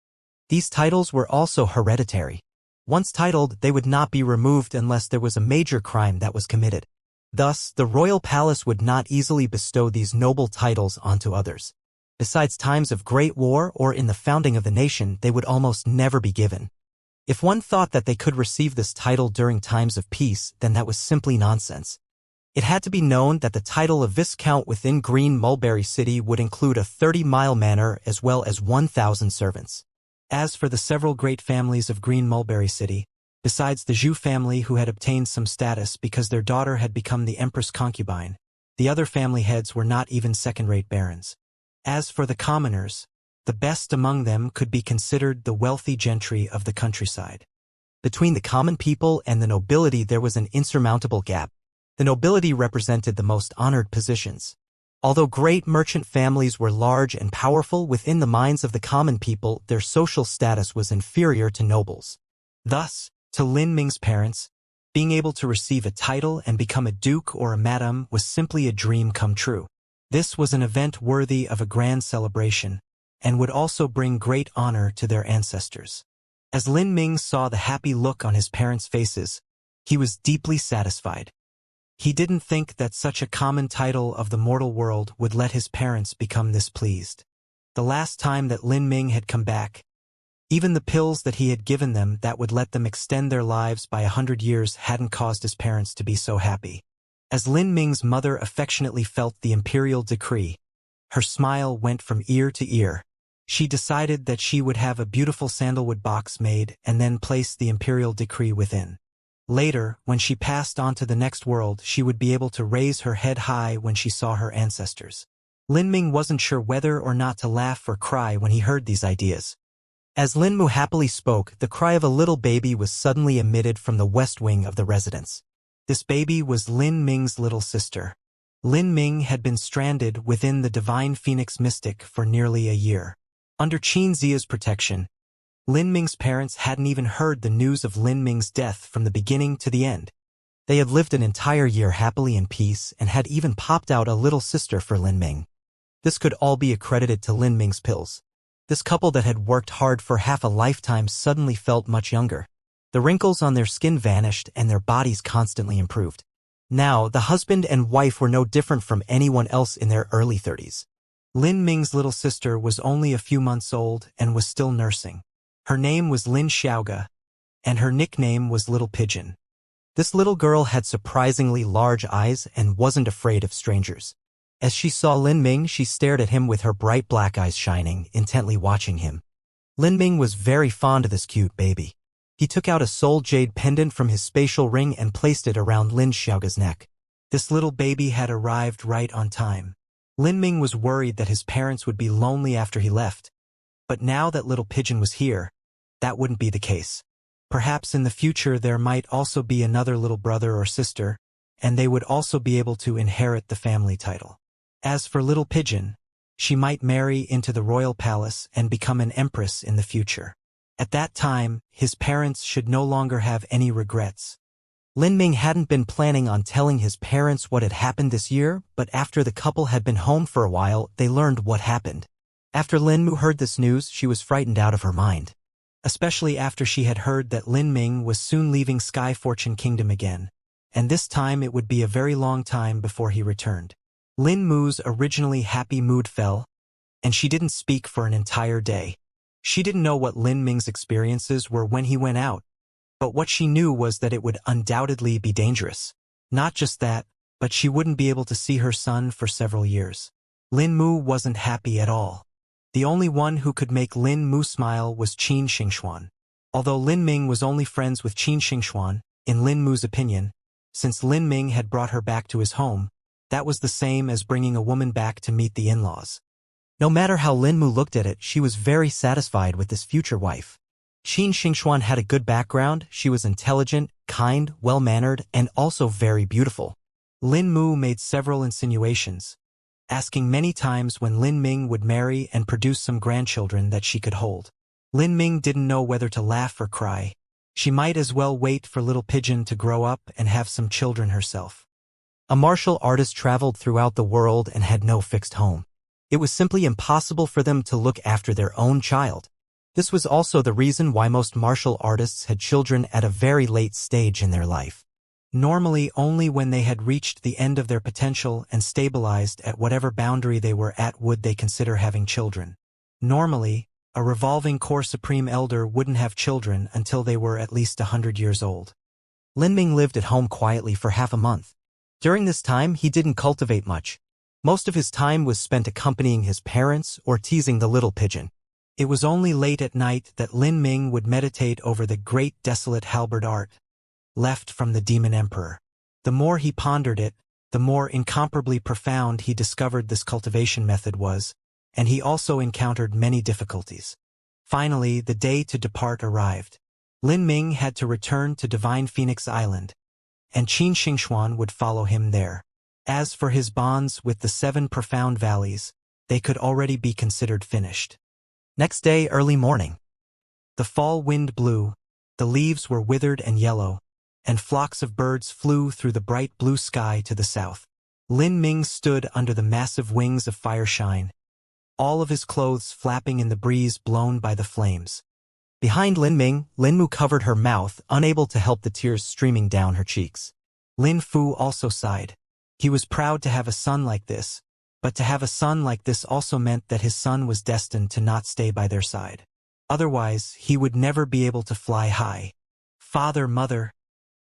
These titles were also hereditary. Once titled, they would not be removed unless there was a major crime that was committed. Thus, the royal palace would not easily bestow these noble titles onto others. Besides times of great war or in the founding of the nation, they would almost never be given. If one thought that they could receive this title during times of peace, then that was simply nonsense. It had to be known that the title of Viscount within Green Mulberry City would include a 30-mile manor as well as 1,000 servants. As for the several great families of Green Mulberry City, besides the Zhu family who had obtained some status because their daughter had become the empress concubine, the other family heads were not even second-rate barons. As for the commoners, the best among them could be considered the wealthy gentry of the countryside. Between the common people and the nobility there was an insurmountable gap. The nobility represented the most honored positions. Although great merchant families were large and powerful within the minds of the common people, their social status was inferior to nobles. Thus, to Lin Ming's parents, being able to receive a title and become a duke or a madam was simply a dream come true. This was an event worthy of a grand celebration, and would also bring great honor to their ancestors. As Lin Ming saw the happy look on his parents' faces, he was deeply satisfied. He didn't think that such a common title of the mortal world would let his parents become this pleased. The last time that Lin Ming had come back, even the pills that he had given them that would let them extend their lives by 100 years hadn't caused his parents to be so happy. As Lin Ming's mother affectionately felt the imperial decree, her smile went from ear to ear. She decided that she would have a beautiful sandalwood box made and then place the imperial decree within. Later, when she passed on to the next world, she would be able to raise her head high when she saw her ancestors. Lin Ming wasn't sure whether or not to laugh or cry when he heard these ideas. As Lin Mu happily spoke, the cry of a little baby was suddenly emitted from the west wing of the residence. This baby was Lin Ming's little sister. Lin Ming had been stranded within the Divine Phoenix Mystic for nearly a year. Under Xianxia's protection, Lin Ming's parents hadn't even heard the news of Lin Ming's death from the beginning to the end. They had lived an entire year happily in peace and had even popped out a little sister for Lin Ming. This could all be accredited to Lin Ming's pills. This couple that had worked hard for half a lifetime suddenly felt much younger. The wrinkles on their skin vanished and their bodies constantly improved. Now, the husband and wife were no different from anyone else in their early 30s. Lin Ming's little sister was only a few months old and was still nursing. Her name was Lin Xiaoga, and her nickname was Little Pigeon. This little girl had surprisingly large eyes and wasn't afraid of strangers. As she saw Lin Ming, she stared at him with her bright black eyes shining, intently watching him. Lin Ming was very fond of this cute baby. He took out a soul jade pendant from his spatial ring and placed it around Lin Xiaoga's neck. This little baby had arrived right on time. Lin Ming was worried that his parents would be lonely after he left. But now that Little Pigeon was here, that wouldn't be the case. Perhaps in the future there might also be another little brother or sister, and they would also be able to inherit the family title. As for Little Pigeon, she might marry into the royal palace and become an empress in the future. At that time, his parents should no longer have any regrets. Lin Ming hadn't been planning on telling his parents what had happened this year, but after the couple had been home for a while, they learned what happened. After Lin Mu heard this news, she was frightened out of her mind. Especially after she had heard that Lin Ming was soon leaving Sky Fortune Kingdom again, and this time it would be a very long time before he returned. Lin Mu's originally happy mood fell, and she didn't speak for an entire day. She didn't know what Lin Ming's experiences were when he went out, but what she knew was that it would undoubtedly be dangerous. Not just that, but she wouldn't be able to see her son for several years. Lin Mu wasn't happy at all. The only one who could make Lin Mu smile was Qin Xingxuan. Although Lin Ming was only friends with Qin Xingxuan, in Lin Mu's opinion, since Lin Ming had brought her back to his home, that was the same as bringing a woman back to meet the in-laws. No matter how Lin Mu looked at it, she was very satisfied with this future wife. Qin Xingxuan had a good background, she was intelligent, kind, well-mannered, and also very beautiful. Lin Mu made several insinuations, asking many times when Lin Ming would marry and produce some grandchildren that she could hold. Lin Ming didn't know whether to laugh or cry. She might as well wait for little Pigeon to grow up and have some children herself. A martial artist traveled throughout the world and had no fixed home. It was simply impossible for them to look after their own child. This was also the reason why most martial artists had children at a very late stage in their life. Normally only when they had reached the end of their potential and stabilized at whatever boundary they were at would they consider having children. Normally, a revolving core Supreme Elder wouldn't have children until they were at least 100 years old. Lin Ming lived at home quietly for half a month. During this time, he didn't cultivate much. Most of his time was spent accompanying his parents or teasing the little Pigeon. It was only late at night that Lin Ming would meditate over the great desolate halberd art, left from the Demon Emperor. The more he pondered it, the more incomparably profound he discovered this cultivation method was, and he also encountered many difficulties. Finally, the day to depart arrived. Lin Ming had to return to Divine Phoenix Island, and Qin Xingxuan would follow him there. As for his bonds with the 7 profound valleys, they could already be considered finished. Next day, early morning. The fall wind blew, the leaves were withered and yellow, and flocks of birds flew through the bright blue sky to the south. Lin Ming stood under the massive wings of Fireshine, all of his clothes flapping in the breeze blown by the flames. Behind Lin Ming, Lin Mu covered her mouth, unable to help the tears streaming down her cheeks. Lin Fu also sighed. He was proud to have a son like this, but to have a son like this also meant that his son was destined to not stay by their side. Otherwise, he would never be able to fly high. Father, mother,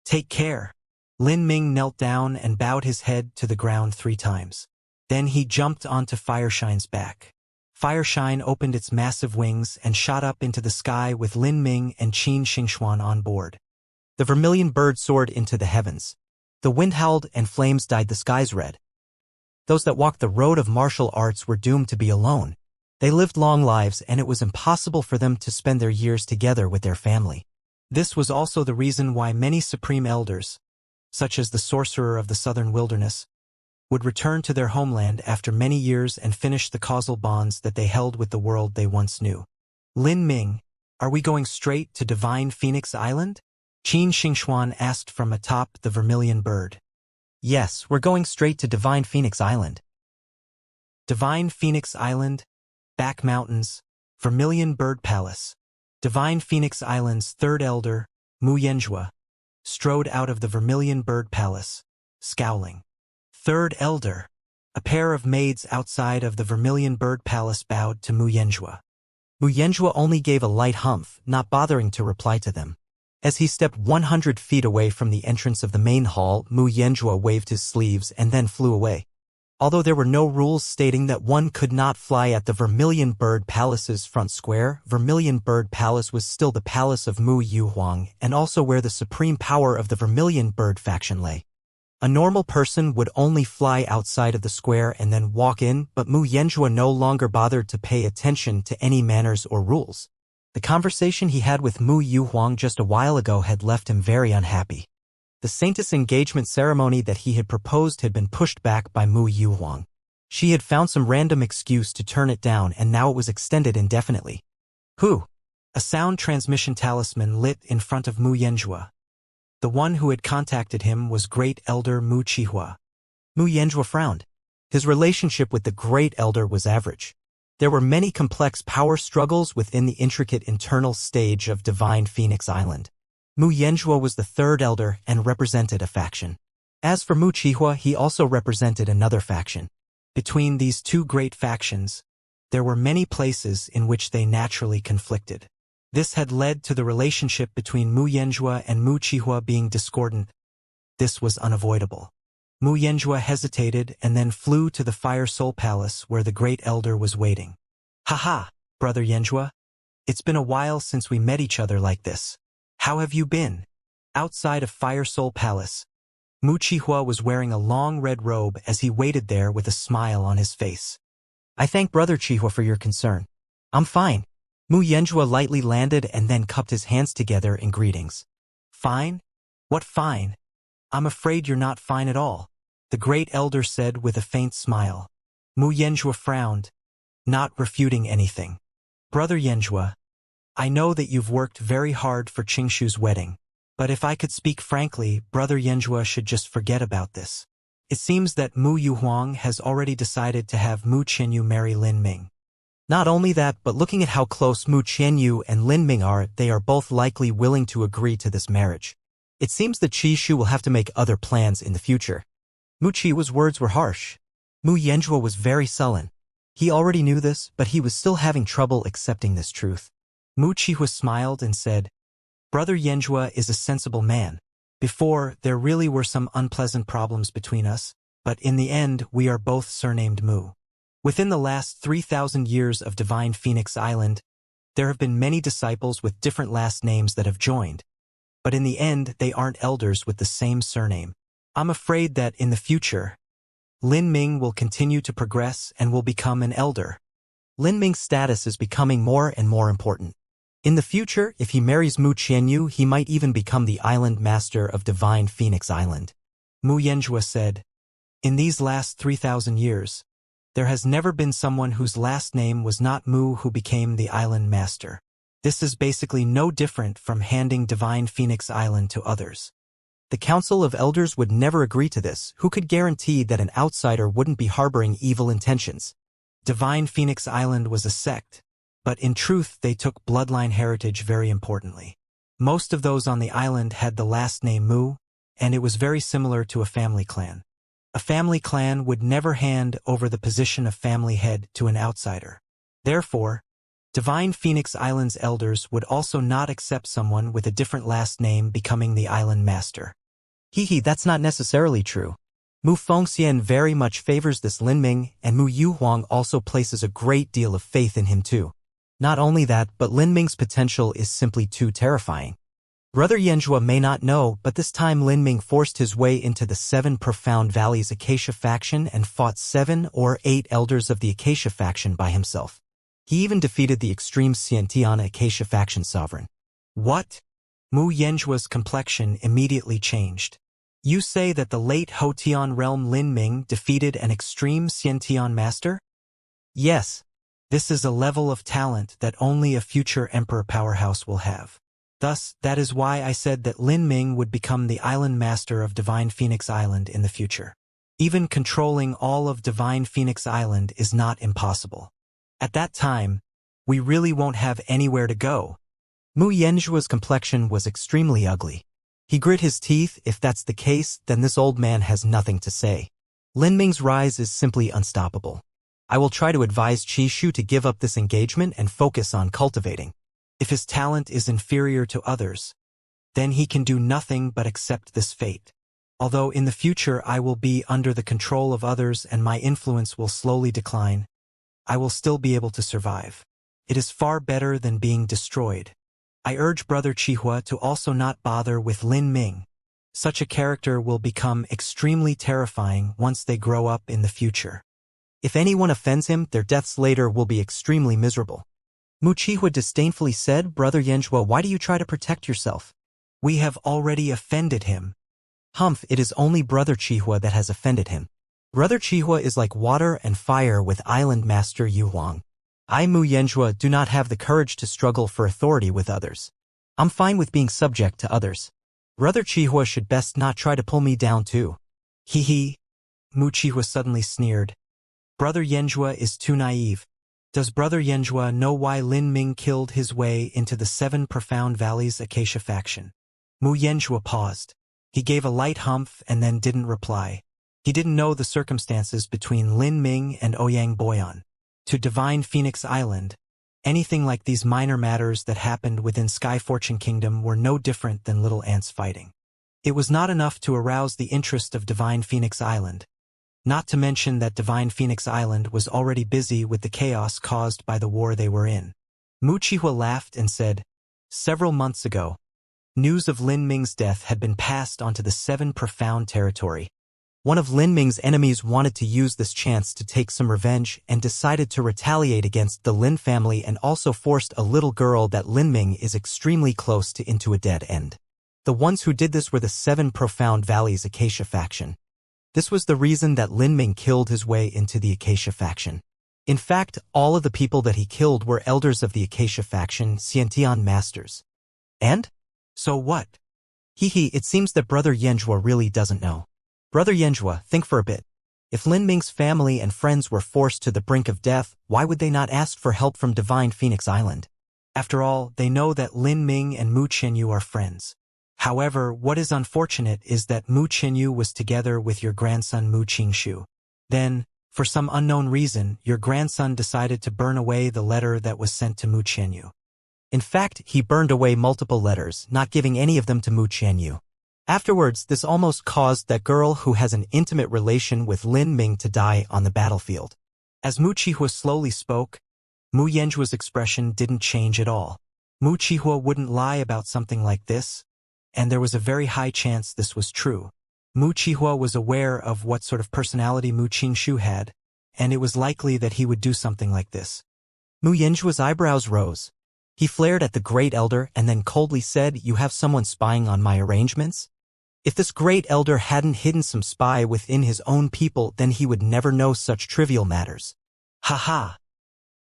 take care. Lin Ming knelt down and bowed his head to the ground 3 times. Then he jumped onto Fireshine's back. Fireshine opened its massive wings and shot up into the sky with Lin Ming and Qin Xingxuan on board. The vermilion bird soared into the heavens. The wind howled and flames dyed the skies red. Those that walked the road of martial arts were doomed to be alone. They lived long lives and it was impossible for them to spend their years together with their family. This was also the reason why many Supreme Elders, such as the Sorcerer of the Southern Wilderness, would return to their homeland after many years and finish the causal bonds that they held with the world they once knew. Lin Ming, are we going straight to Divine Phoenix Island? Qin Xingxuan asked from atop the vermilion bird. Yes, we're going straight to Divine Phoenix Island. Divine Phoenix Island, Back Mountains, Vermilion Bird Palace. Divine Phoenix Island's 3rd elder, Mu Yanjua, strode out of the Vermilion Bird Palace, scowling. 3rd elder. A pair of maids outside of the Vermilion Bird Palace bowed to Mu Yanjua. Mu Yanjua only gave a light humph, not bothering to reply to them. As he stepped 100 feet away from the entrance of the main hall, Mu Yanjua waved his sleeves and then flew away. Although there were no rules stating that one could not fly at the Vermilion Bird Palace's front square, Vermilion Bird Palace was still the palace of Mu Yuhuang and also where the supreme power of the Vermilion Bird faction lay. A normal person would only fly outside of the square and then walk in, but Mu Yanjua no longer bothered to pay attention to any manners or rules. The conversation he had with Mu Yuhuang just a while ago had left him very unhappy. The Saintess engagement ceremony that he had proposed had been pushed back by Mu Yuhuang. She had found some random excuse to turn it down and now it was extended indefinitely. Who? A sound transmission talisman lit in front of Mu Yanjua. The one who had contacted him was Great Elder Mu Qihua. Mu Yanjua frowned. His relationship with the Great Elder was average. There were many complex power struggles within the intricate internal stage of Divine Phoenix Island. Mu Yanjua was the third elder and represented a faction. As for Mu Qihua, he also represented another faction. Between these two great factions, there were many places in which they naturally conflicted. This had led to the relationship between Mu Yanjua and Mu Qihua being discordant. This was unavoidable. Mu Yanjua hesitated and then flew to the Fire Soul Palace where the Great Elder was waiting. "Haha, Brother Yanjua. It's been a while since we met each other like this. How have you been?" Outside of Fire Soul Palace, Mu Qihua was wearing a long red robe as he waited there with a smile on his face. "I thank Brother Qihua for your concern. I'm fine." Mu Yanjua lightly landed and then cupped his hands together in greetings. "Fine? What fine? I'm afraid you're not fine at all," the Great Elder said with a faint smile. Mu Yanjua frowned, not refuting anything. "Brother Yanjua, I know that you've worked very hard for Qingshu's wedding, but if I could speak frankly, Brother Yanjua should just forget about this. It seems that Mu Yuhuang has already decided to have Mu Qianyu marry Lin Ming." Not only that, but looking at how close Mu Qianyu and Lin Ming are, they are both likely willing to agree to this marriage. It seems that Qishu will have to make other plans in the future. Mu Qihua's words were harsh. Mu Yanjua was very sullen. He already knew this, but he was still having trouble accepting this truth. Mu Qihua smiled and said, "Brother Yanjua is a sensible man. Before, there really were some unpleasant problems between us, but in the end we are both surnamed Mu. Within the last 3,000 years of Divine Phoenix Island, there have been many disciples with different last names that have joined. But in the end, they aren't elders with the same surname. I'm afraid that in the future, Lin Ming will continue to progress and will become an elder." Lin Ming's status is becoming more and more important. In the future, if he marries Mu Qianyu, he might even become the island master of Divine Phoenix Island. Mu Yanjua said, "In these last 3,000 years, there has never been someone whose last name was not Mu who became the island master. This is basically no different from handing Divine Phoenix Island to others." The Council of Elders would never agree to this. Who could guarantee that an outsider wouldn't be harboring evil intentions? Divine Phoenix Island was a sect, but in truth they took bloodline heritage very importantly. Most of those on the island had the last name Mu, and it was very similar to a family clan. A family clan would never hand over the position of family head to an outsider. Therefore, Divine Phoenix Island's elders would also not accept someone with a different last name becoming the island master. That's not necessarily true. Mu Fengxian very much favors this Lin Ming, and Mu Yuhuang also places a great deal of faith in him too. Not only that, but Lin Ming's potential is simply too terrifying. Brother Yanjua may not know, but this time Lin Ming forced his way into the 7 Profound Valleys Acacia faction and fought 7 or 8 elders of the Acacia faction by himself. He even defeated the extreme Xianxia Acacia faction sovereign. What? Mu Yanjua's complexion immediately changed. You say that the late Hotian realm Lin Ming defeated an extreme Xiantian master? Yes. This is a level of talent that only a future emperor powerhouse will have. Thus, that is why I said that Lin Ming would become the island master of Divine Phoenix Island in the future. Even controlling all of Divine Phoenix Island is not impossible. At that time, we really won't have anywhere to go. Mu Yanjua's complexion was extremely ugly. He grit his teeth. If that's the case, then this old man has nothing to say. Lin Ming's rise is simply unstoppable. I will try to advise Qishu to give up this engagement and focus on cultivating. If his talent is inferior to others, then he can do nothing but accept this fate. Although in the future I will be under the control of others and my influence will slowly decline, I will still be able to survive. It is far better than being destroyed. I urge Brother Qihua to also not bother with Lin Ming. Such a character will become extremely terrifying once they grow up in the future. If anyone offends him, their deaths later will be extremely miserable. Mu Qihua disdainfully said, Brother Yanjua, why do you try to protect yourself? We have already offended him. Humph, it is only Brother Qihua that has offended him. Brother Qihua is like water and fire with Island Master Yuhuang. I, Mu Yanjua, do not have the courage to struggle for authority with others. I'm fine with being subject to others. Brother Chihua should best not try to pull me down too. Hee hee. Mu Chihua suddenly sneered. Brother Yanjua is too naive. Does Brother Yanjua know why Lin Ming killed his way into the 7 Profound Valleys Acacia faction? Mu Yanjua paused. He gave a light humph and then didn't reply. He didn't know the circumstances between Lin Ming and Ouyang Boyan. To Divine Phoenix Island, anything like these minor matters that happened within Sky Fortune Kingdom were no different than little ants fighting. It was not enough to arouse the interest of Divine Phoenix Island. Not to mention that Divine Phoenix Island was already busy with the chaos caused by the war they were in. Mu Chihua laughed and said, several months ago, news of Lin Ming's death had been passed onto the 7 Profound territory. One of Lin Ming's enemies wanted to use this chance to take some revenge and decided to retaliate against the Lin family and also forced a little girl that Lin Ming is extremely close to into a dead end. The ones who did this were the 7 Profound Valleys Acacia faction. This was the reason that Lin Ming killed his way into the Acacia faction. In fact, all of the people that he killed were elders of the Acacia faction, Xianxia masters. And? So what? Hee, it seems that Brother Yanjua really doesn't know. Brother Yanjua, think for a bit. If Lin Ming's family and friends were forced to the brink of death, why would they not ask for help from Divine Phoenix Island? After all, they know that Lin Ming and Mu Qianyu are friends. However, what is unfortunate is that Mu Qianyu was together with your grandson Mu Qingshu. Then, for some unknown reason, your grandson decided to burn away the letter that was sent to Mu Qianyu. In fact, he burned away multiple letters, not giving any of them to Mu Qianyu. Afterwards, this almost caused that girl who has an intimate relation with Lin Ming to die on the battlefield. As Mu Chihua slowly spoke, Mu Yanjua's expression didn't change at all. Mu Chihua wouldn't lie about something like this, and there was a very high chance this was true. Mu Chihua was aware of what sort of personality Mu Qingshu had, and it was likely that he would do something like this. Mu Yanjua's eyebrows rose. He flared at the Great Elder and then coldly said, "You have someone spying on my arrangements?" If this Great Elder hadn't hidden some spy within his own people, then he would never know such trivial matters. Ha.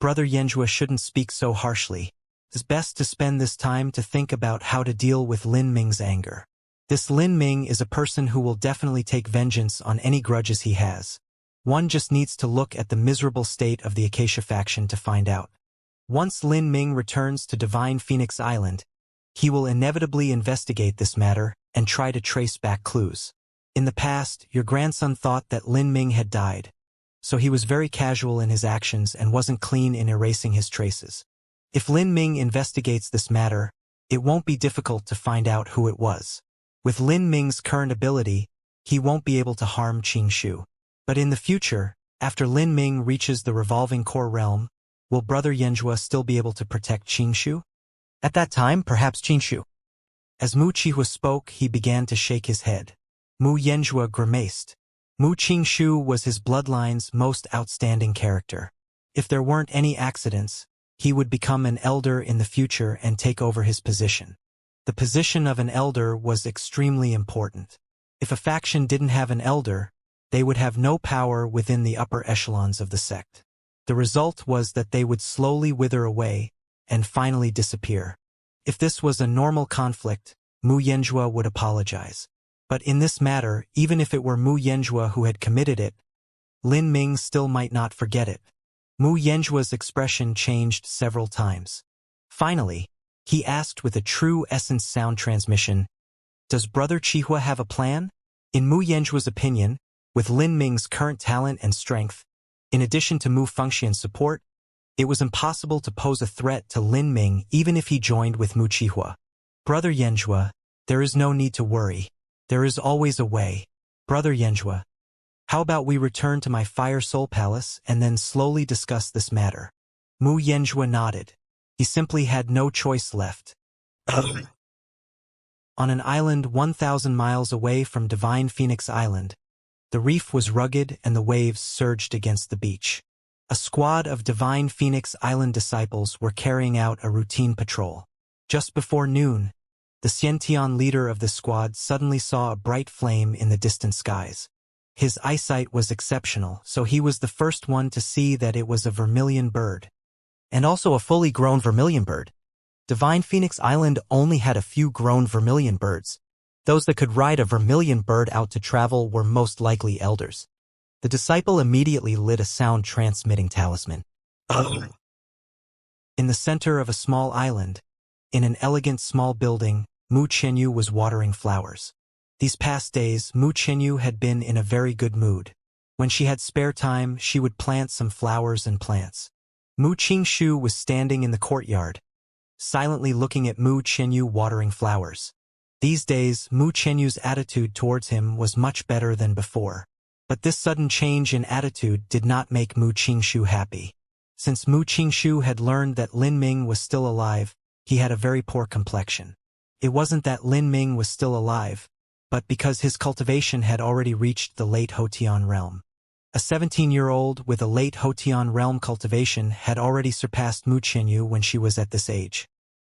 Brother Yanjua shouldn't speak so harshly. It's best to spend this time to think about how to deal with Lin Ming's anger. This Lin Ming is a person who will definitely take vengeance on any grudges he has. One just needs to look at the miserable state of the Acacia faction to find out. Once Lin Ming returns to Divine Phoenix Island, he will inevitably investigate this matter and try to trace back clues. In the past, your grandson thought that Lin Ming had died, so he was very casual in his actions and wasn't clean in erasing his traces. If Lin Ming investigates this matter, it won't be difficult to find out who it was. With Lin Ming's current ability, he won't be able to harm Qingshu. But in the future, after Lin Ming reaches the revolving core realm, will Brother Yanjua still be able to protect Qingshu? At that time, perhaps Qingshu. As Mu Chihua spoke, he began to shake his head. Mu Yanjua grimaced. Mu Qingshu was his bloodline's most outstanding character. If there weren't any accidents, he would become an elder in the future and take over his position. The position of an elder was extremely important. If a faction didn't have an elder, they would have no power within the upper echelons of the sect. The result was that they would slowly wither away and finally disappear. If this was a normal conflict, Mu Yanjua would apologize. But in this matter, even if it were Mu Yanjua who had committed it, Lin Ming still might not forget it. Mu Yanjua's expression changed several times. Finally, he asked with a true essence sound transmission, "Does Brother Chihua have a plan?" In Mu Yanjua's opinion, with Lin Ming's current talent and strength, in addition to Mu Fengxian's support, it was impossible to pose a threat to Lin Ming even if he joined with Mu Chihua. Brother Yanjua, there is no need to worry. There is always a way. Brother Yanjua, how about we return to my Fire Soul Palace and then slowly discuss this matter? Mu Yanjua nodded. He simply had no choice left. On an island 1,000 miles away from Divine Phoenix Island, the reef was rugged and the waves surged against the beach. A squad of Divine Phoenix Island disciples were carrying out a routine patrol. Just before noon, the Xiantian leader of the squad suddenly saw a bright flame in the distant skies. His eyesight was exceptional, so he was the first one to see that it was a vermilion bird. and also a fully grown vermilion bird. Divine Phoenix Island only had a few grown vermilion birds. Those that could ride a vermilion bird out to travel were most likely elders. The disciple immediately lit a sound-transmitting talisman. In the center of a small island, in an elegant small building, Mu Qianyu was watering flowers. These past days, Mu Qianyu had been in a very good mood. When she had spare time, she would plant some flowers and plants. Mu Qingshu was standing in the courtyard, silently looking at Mu Qianyu watering flowers. These days, Mu Qianyu's attitude towards him was much better than before. But this sudden change in attitude did not make Mu Qingshu happy. Since Mu Qingshu had learned that Lin Ming was still alive, he had a very poor complexion. It wasn't that Lin Ming was still alive, but because his cultivation had already reached the late Hotian realm. A 17-year-old with a late Hotian realm cultivation had already surpassed Mu Qianyu when she was at this age.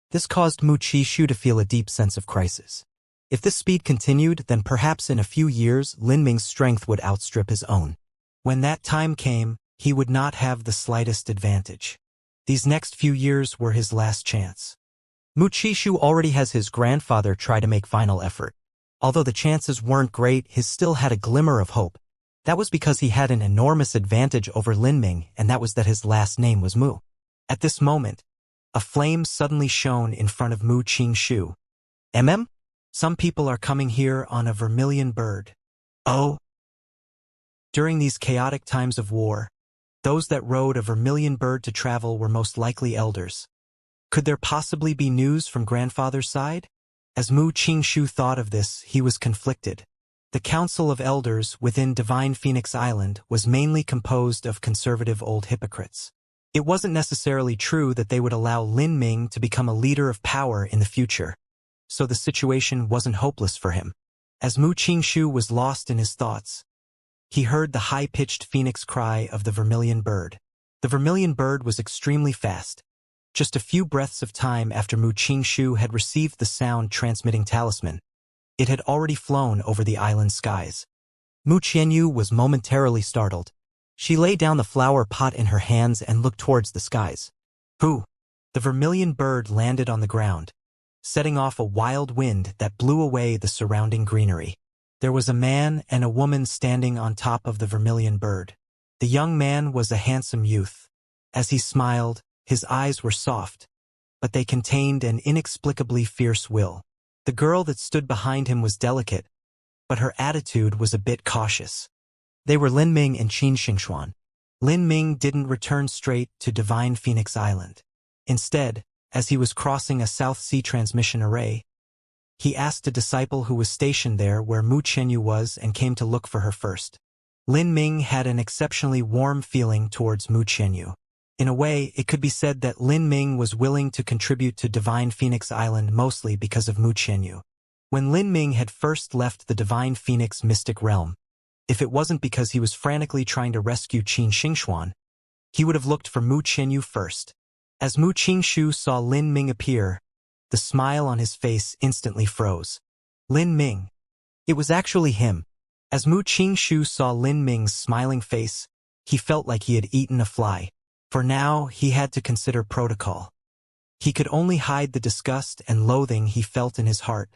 This caused Mu Qishu to feel a deep sense of crisis. If this speed continued, then perhaps in a few years Lin Ming's strength would outstrip his own. When that time came, he would not have the slightest advantage. These next few years were his last chance. Mu Qishu already has his grandfather try to make final effort. Although the chances weren't great, he still had a glimmer of hope. That was because he had an enormous advantage over Lin Ming, and that was that his last name was Mu. At this moment, a flame suddenly shone in front of Mu Qingshu. Some people are coming here on a vermilion bird. Oh! During these chaotic times of war, those that rode a vermilion bird to travel were most likely elders. Could there possibly be news from grandfather's side? As Mu Qingshu thought of this, he was conflicted. The Council of Elders within Divine Phoenix Island was mainly composed of conservative old hypocrites. It wasn't necessarily true that they would allow Lin Ming to become a leader of power in the future, so the situation wasn't hopeless for him. As Mu Qingshu was lost in his thoughts, he heard the high-pitched phoenix cry of the vermilion bird. The vermilion bird was extremely fast. Just a few breaths of time after Mu Qingshu had received the sound-transmitting talisman, it had already flown over the island skies. Mu Qianyu was momentarily startled. She laid down the flower pot in her hands and looked towards the skies. Who? The vermilion bird landed on the ground, setting off a wild wind that blew away the surrounding greenery. There was a man and a woman standing on top of the vermilion bird. The young man was a handsome youth. As he smiled, his eyes were soft, but they contained an inexplicably fierce will. The girl that stood behind him was delicate, but her attitude was a bit cautious. They were Lin Ming and Qin Xingxuan. Lin Ming didn't return straight to Divine Phoenix Island. Instead, as he was crossing a South Sea transmission array, he asked a disciple who was stationed there where Mu Qianyu was and came to look for her first. Lin Ming had an exceptionally warm feeling towards Mu Qianyu. In a way, it could be said that Lin Ming was willing to contribute to Divine Phoenix Island mostly because of Mu Qianyu. When Lin Ming had first left the Divine Phoenix mystic realm, if it wasn't because he was frantically trying to rescue Qin Xingxuan, he would have looked for Mu Qianyu first. As Mu Qingshu saw Lin Ming appear, the smile on his face instantly froze. Lin Ming. It was actually him. As Mu Qingshu saw Lin Ming's smiling face, he felt like he had eaten a fly. For now, he had to consider protocol. He could only hide the disgust and loathing he felt in his heart,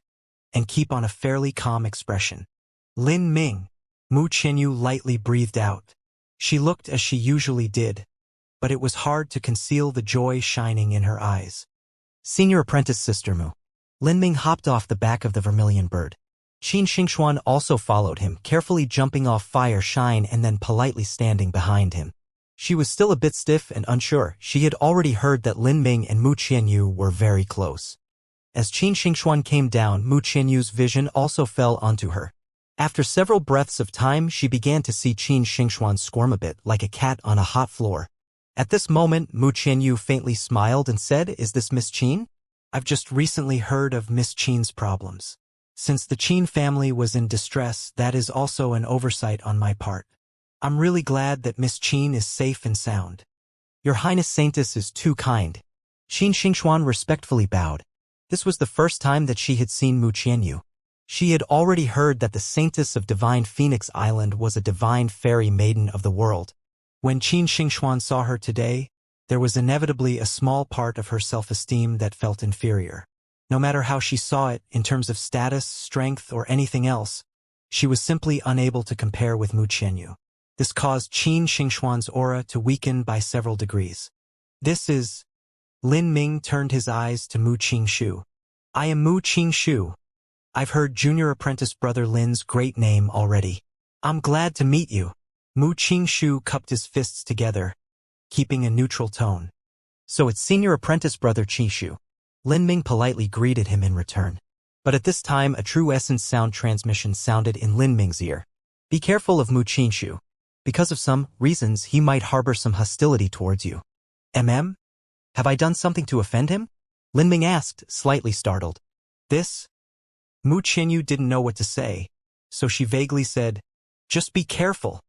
and keep on a fairly calm expression. Lin Ming. Mu Qianyu lightly breathed out. She looked as she usually did, but it was hard to conceal the joy shining in her eyes. Senior apprentice Sister Mu. Lin Ming hopped off the back of the vermilion bird. Qin Xingxuan also followed him, carefully jumping off Fire Shine and then politely standing behind him. She was still a bit stiff and unsure. She had already heard that Lin Ming and Mu Qianyu were very close. As Qin Xingxuan came down, Mu Qianyu's vision also fell onto her. After several breaths of time, she began to see Qin Xingxuan squirm a bit, like a cat on a hot floor. At this moment, Mu Qianyu faintly smiled and said, "Is this Miss Qin? I've just recently heard of Miss Qin's problems. Since the Qin family was in distress, that is also an oversight on my part. I'm really glad that Miss Qin is safe and sound." "Your Highness Saintess is too kind." Qin Xingxuan respectfully bowed. This was the first time that she had seen Mu Qianyu. She had already heard that the Saintess of Divine Phoenix Island was a divine fairy maiden of the world. When Qin Xingxuan saw her today, there was inevitably a small part of her self-esteem that felt inferior. No matter how she saw it, in terms of status, strength, or anything else, she was simply unable to compare with Mu Qianyu. This caused Qin Xingxuan's aura to weaken by several degrees. This is... Lin Ming turned his eyes to Mu Qingshu. I am Mu Qingshu. I've heard junior apprentice brother Lin's great name already. I'm glad to meet you. Mu Qingshu cupped his fists together, keeping a neutral tone. So it's senior apprentice brother Qishu. Lin Ming politely greeted him in return. But at this time a true essence sound transmission sounded in Lin Ming's ear. Be careful of Mu Qingshu. Because of some reasons he might harbor some hostility towards you. Have I done something to offend him? Lin Ming asked, slightly startled. This? Mu Qianyu didn't know what to say, so she vaguely said, just be careful.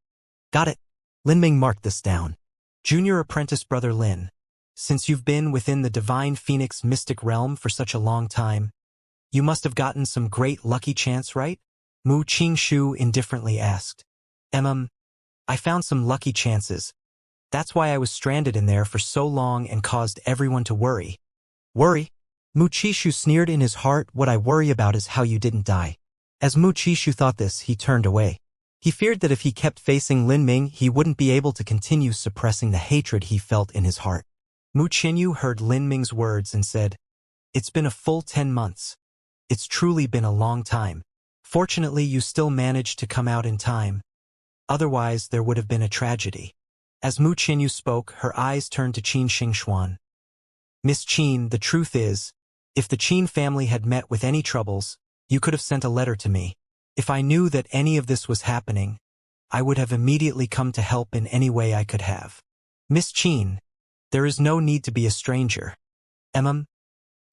Got it. Lin Ming marked this down. Junior apprentice brother Lin, since you've been within the divine phoenix mystic realm for such a long time, you must have gotten some great lucky chance, right? Mu Qingshu indifferently asked. I found some lucky chances. That's why I was stranded in there for so long and caused everyone to worry. Worry? Mu Qishu sneered in his heart. What I worry about is how you didn't die. As Mu Qishu thought this, he turned away. He feared that if he kept facing Lin Ming, he wouldn't be able to continue suppressing the hatred he felt in his heart. Mu Qianyu heard Lin Ming's words and said, it's been a full 10 months. It's truly been a long time. Fortunately, you still managed to come out in time. Otherwise, there would have been a tragedy. As Mu Qianyu spoke, her eyes turned to Qin Xingxuan. Miss Qin, the truth is, if the Qin family had met with any troubles, you could have sent a letter to me. If I knew that any of this was happening, I would have immediately come to help in any way I could have. Miss Qin, there is no need to be a stranger. Qin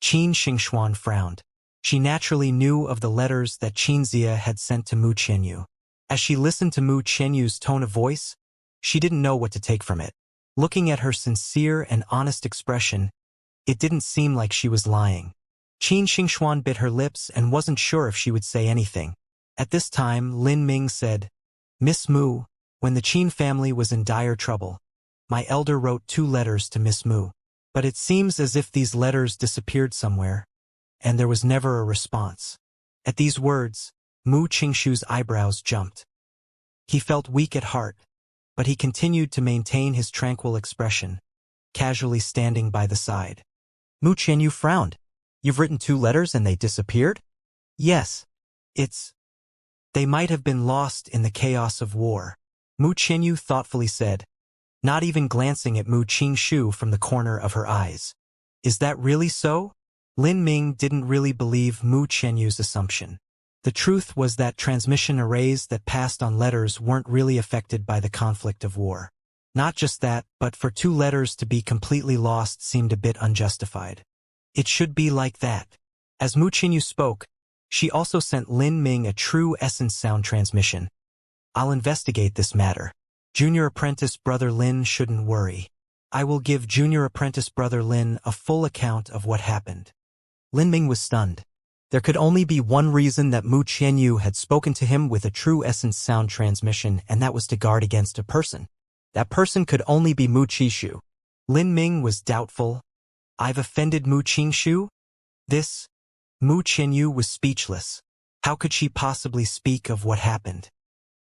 Xingxuan frowned. She naturally knew of the letters that Xianxia had sent to Mu Qianyu. As she listened to Mu Qianyu's tone of voice, she didn't know what to take from it. Looking at her sincere and honest expression, it didn't seem like she was lying. Qin Xingxuan bit her lips and wasn't sure if she would say anything. At this time, Lin Ming said, Miss Mu, when the Qin family was in dire trouble, my elder wrote 2 letters to Miss Mu. But it seems as if these letters disappeared somewhere, and there was never a response. At these words, Mu Qingshu's eyebrows jumped. He felt weak at heart, but he continued to maintain his tranquil expression, casually standing by the side. Mu Qianyu frowned. You've written 2 letters and they disappeared? Yes. They might have been lost in the chaos of war. Mu Qianyu thoughtfully said, not even glancing at Mu Qingshu from the corner of her eyes. Is that really so? Lin Ming didn't really believe Mu Qianyu's assumption. The truth was that transmission arrays that passed on letters weren't really affected by the conflict of war. Not just that, but for 2 letters to be completely lost seemed a bit unjustified. It should be like that. As Mu Qianyu spoke, she also sent Lin Ming a true essence sound transmission. I'll investigate this matter. Junior apprentice brother Lin shouldn't worry. I will give junior apprentice brother Lin a full account of what happened. Lin Ming was stunned. There could only be one reason that Mu Qianyu had spoken to him with a true essence sound transmission, and that was to guard against a person. That person could only be Mu Qishu. Lin Ming was doubtful. I've offended Mu Qingshu? Mu Qianyu was speechless. How could she possibly speak of what happened?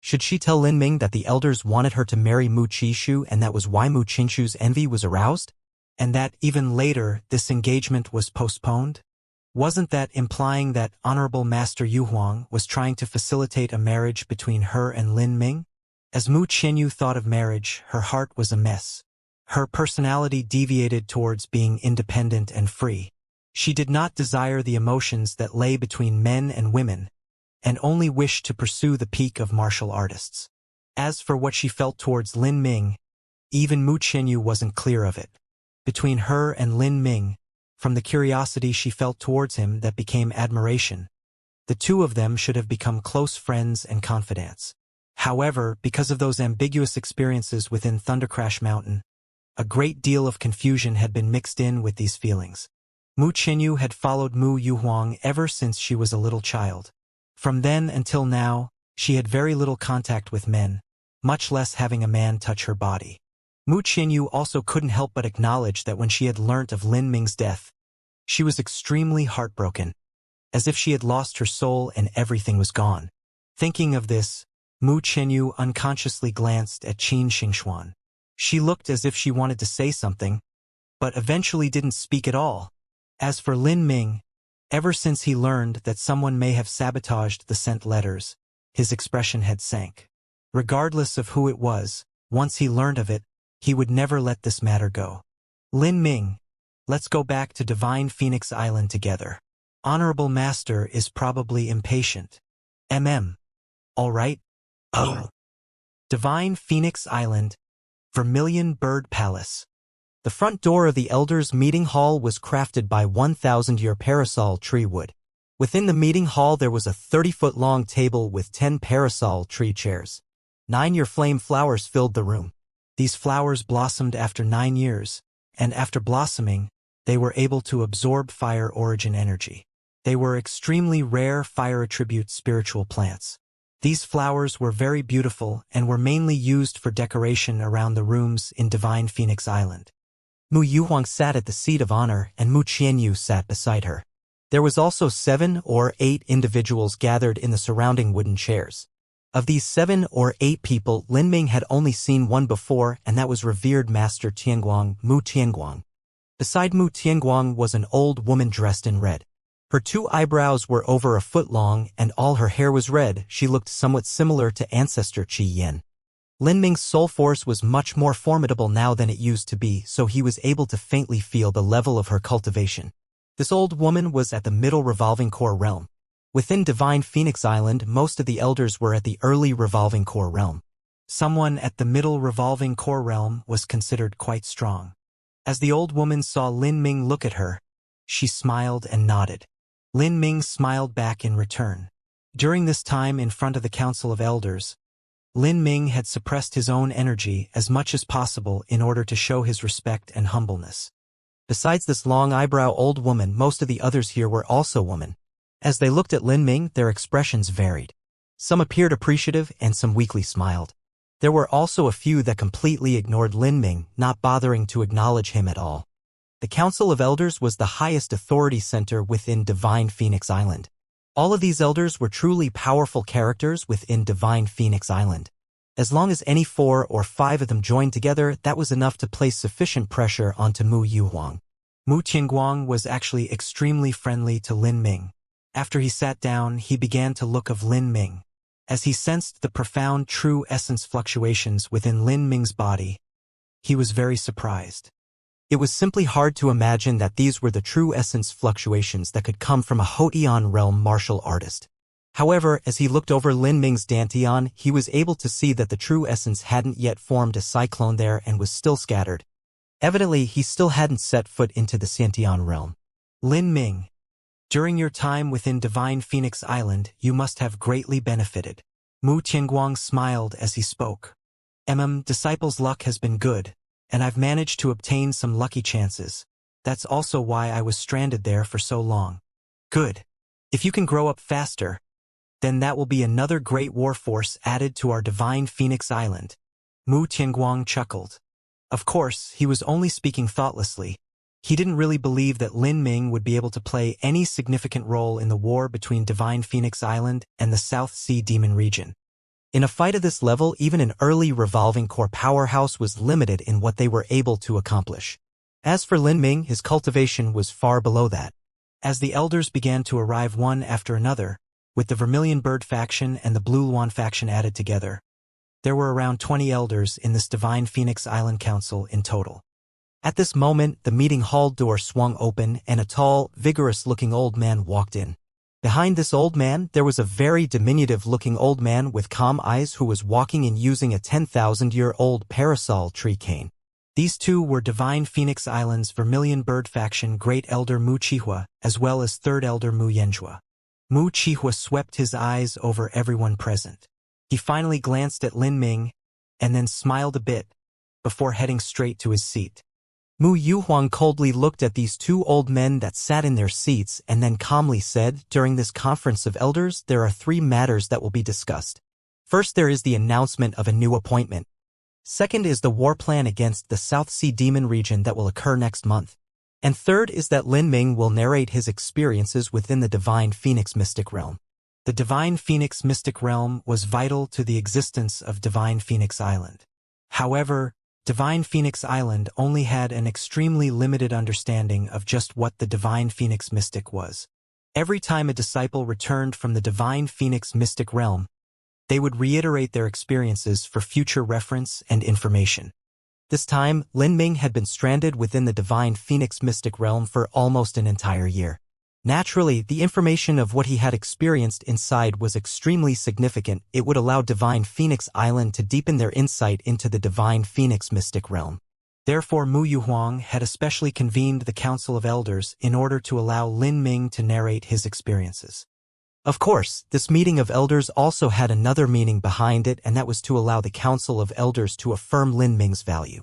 Should she tell Lin Ming that the elders wanted her to marry Mu Qishu and that was why Mu Qingshu's envy was aroused? And that even later this engagement was postponed? Wasn't that implying that Honorable Master Yu Huang was trying to facilitate a marriage between her and Lin Ming? As Mu Qianyu thought of marriage, her heart was a mess. Her personality deviated towards being independent and free. She did not desire the emotions that lay between men and women, and only wished to pursue the peak of martial artists. As for what she felt towards Lin Ming, even Mu Qianyu wasn't clear of it. Between her and Lin Ming, from the curiosity she felt towards him that became admiration, the 2 of them should have become close friends and confidants. However, because of those ambiguous experiences within Thundercrash Mountain, a great deal of confusion had been mixed in with these feelings. Mu Qianyu had followed Mu Yuhuang ever since she was a little child. From then until now, she had very little contact with men, much less having a man touch her body. Mu Qianyu also couldn't help but acknowledge that when she had learnt of Lin Ming's death, she was extremely heartbroken, as if she had lost her soul and everything was gone. Thinking of this, Mu Qianyu unconsciously glanced at Qin Xingxuan. She looked as if she wanted to say something, but eventually didn't speak at all. As for Lin Ming, ever since he learned that someone may have sabotaged the sent letters, his expression had sank. Regardless of who it was, once he learned of it, he would never let this matter go. Lin Ming, let's go back to Divine Phoenix Island together. Honorable Master is probably impatient. All right? Oh. Divine Phoenix Island, Vermilion Bird Palace. The front door of the Elders' meeting hall was crafted by 1,000-year parasol tree wood. Within the meeting hall there was a 30-foot-long table with 10 parasol tree chairs. 9-year flame flowers filled the room. These flowers blossomed after 9 years, and after blossoming, they were able to absorb fire origin energy. They were extremely rare fire attribute spiritual plants. These flowers were very beautiful and were mainly used for decoration around the rooms in Divine Phoenix Island. Mu Yuhuang sat at the seat of honor and Mu Qianyu sat beside her. There was also 7 or 8 individuals gathered in the surrounding wooden chairs. Of these 7 or 8 people, Lin Ming had only seen one before, and that was revered Master Tianguang, Mu Tianguang. Beside Mu Tianguang was an old woman dressed in red. Her 2 eyebrows were over a foot long, and all her hair was red. She looked somewhat similar to ancestor Qi Yin. Lin Ming's soul force was much more formidable now than it used to be, so he was able to faintly feel the level of her cultivation. This old woman was at the middle revolving core realm. Within Divine Phoenix Island, most of the elders were at the early revolving core realm. Someone at the middle revolving core realm was considered quite strong. As the old woman saw Lin Ming look at her, she smiled and nodded. Lin Ming smiled back in return. During this time in front of the Council of Elders, Lin Ming had suppressed his own energy as much as possible in order to show his respect and humbleness. Besides this long eyebrow old woman, most of the others here were also women. As they looked at Lin Ming, their expressions varied. Some appeared appreciative and some weakly smiled. There were also a few that completely ignored Lin Ming, not bothering to acknowledge him at all. The Council of Elders was the highest authority center within Divine Phoenix Island. All of these elders were truly powerful characters within Divine Phoenix Island. As long as any 4 or 5 of them joined together, that was enough to place sufficient pressure onto Mu Yuhuang. Mu Tianguang was actually extremely friendly to Lin Ming. After he sat down, he began to look of Lin Ming. As he sensed the profound true essence fluctuations within Lin Ming's body, he was very surprised. It was simply hard to imagine that these were the true essence fluctuations that could come from a Hotian realm martial artist. However, as he looked over Lin Ming's dantian, he was able to see that the true essence hadn't yet formed a cyclone there and was still scattered. Evidently, he still hadn't set foot into the Xiantian realm. Lin Ming, during your time within Divine Phoenix Island, you must have greatly benefited. Mu Tianguang smiled as he spoke. Disciple's luck has been good, and I've managed to obtain some lucky chances. That's also why I was stranded there for so long. Good. If you can grow up faster, then that will be another great war force added to our Divine Phoenix Island. Mu Tianguang chuckled. Of course, he was only speaking thoughtlessly. He didn't really believe that Lin Ming would be able to play any significant role in the war between Divine Phoenix Island and the South Sea Demon region. In a fight of this level, even an early revolving core powerhouse was limited in what they were able to accomplish. As for Lin Ming, his cultivation was far below that. As the elders began to arrive one after another, with the Vermilion Bird faction and the Blue Luan faction added together, there were around 20 elders in this Divine Phoenix Island Council in total. At this moment, the meeting hall door swung open and a tall, vigorous-looking old man walked in. Behind this old man, there was a very diminutive-looking old man with calm eyes who was walking and using a 10,000-year-old parasol tree cane. These two were Divine Phoenix Island's Vermilion Bird faction Great Elder Mu Qihua, as well as Third Elder Mu Yanjua. Mu Qihua swept his eyes over everyone present. He finally glanced at Lin Ming, and then smiled a bit, before heading straight to his seat. Mu Yuhuang coldly looked at these 2 old men that sat in their seats and then calmly said, during this conference of elders, there are 3 matters that will be discussed. First, there is the announcement of a new appointment. Second is the war plan against the South Sea Demon region that will occur next month. And third is that Lin Ming will narrate his experiences within the Divine Phoenix Mystic Realm. The Divine Phoenix Mystic Realm was vital to the existence of Divine Phoenix Island. However, Divine Phoenix Island only had an extremely limited understanding of just what the Divine Phoenix Mystic was. Every time a disciple returned from the Divine Phoenix Mystic Realm, they would reiterate their experiences for future reference and information. This time, Lin Ming had been stranded within the Divine Phoenix Mystic Realm for almost an entire year. Naturally, the information of what he had experienced inside was extremely significant. It would allow Divine Phoenix Island to deepen their insight into the Divine Phoenix Mystic Realm. Therefore, Mu Yuhuang had especially convened the Council of Elders in order to allow Lin Ming to narrate his experiences. Of course, this meeting of elders also had another meaning behind it, and that was to allow the Council of Elders to affirm Lin Ming's value.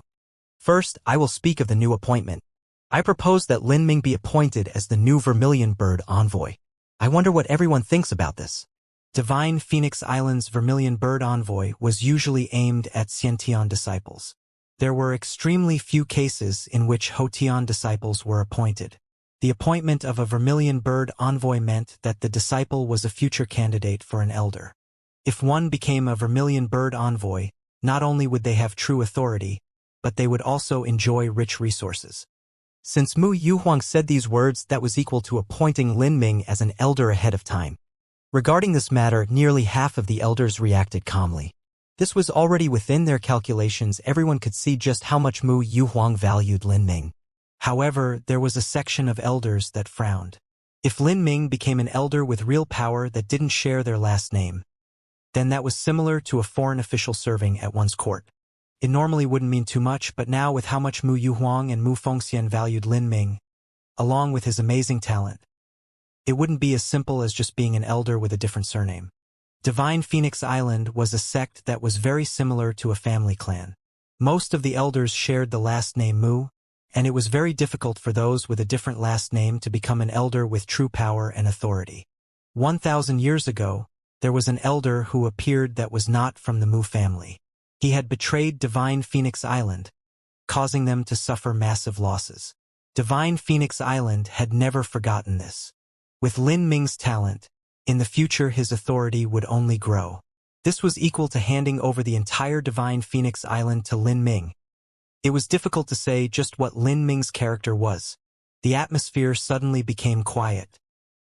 First, I will speak of the new appointment. I propose that Lin Ming be appointed as the new Vermilion Bird Envoy. I wonder what everyone thinks about this. Divine Phoenix Island's Vermilion Bird Envoy was usually aimed at Xiantian disciples. There were extremely few cases in which Hotian disciples were appointed. The appointment of a Vermilion Bird Envoy meant that the disciple was a future candidate for an elder. If one became a Vermilion Bird Envoy, not only would they have true authority, but they would also enjoy rich resources. Since Mu Yuhuang said these words, that was equal to appointing Lin Ming as an elder ahead of time. Regarding this matter, nearly half of the elders reacted calmly. This was already within their calculations. Everyone could see just how much Mu Yuhuang valued Lin Ming. However, there was a section of elders that frowned. If Lin Ming became an elder with real power that didn't share their last name, then that was similar to a foreign official serving at one's court. It normally wouldn't mean too much, but now with how much Mu Yuhuang and Mu Fengxian valued Lin Ming, along with his amazing talent, it wouldn't be as simple as just being an elder with a different surname. Divine Phoenix Island was a sect that was very similar to a family clan. Most of the elders shared the last name Mu, and it was very difficult for those with a different last name to become an elder with true power and authority. 1,000 years ago, there was an elder who appeared that was not from the Mu family. He had betrayed Divine Phoenix Island, causing them to suffer massive losses. Divine Phoenix Island had never forgotten this. With Lin Ming's talent, in the future his authority would only grow. This was equal to handing over the entire Divine Phoenix Island to Lin Ming. It was difficult to say just what Lin Ming's character was. The atmosphere suddenly became quiet.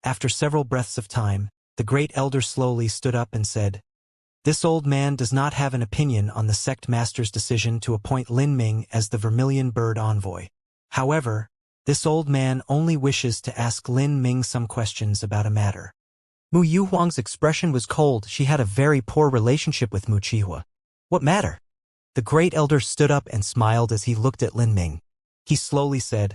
After several breaths of time, the great elder slowly stood up and said, "This old man does not have an opinion on the sect master's decision to appoint Lin Ming as the Vermilion Bird Envoy. However, this old man only wishes to ask Lin Ming some questions about a matter." Mu Yuhuang's expression was cold. She had a very poor relationship with Mu Qihua. What matter? The great elder stood up and smiled as he looked at Lin Ming. He slowly said,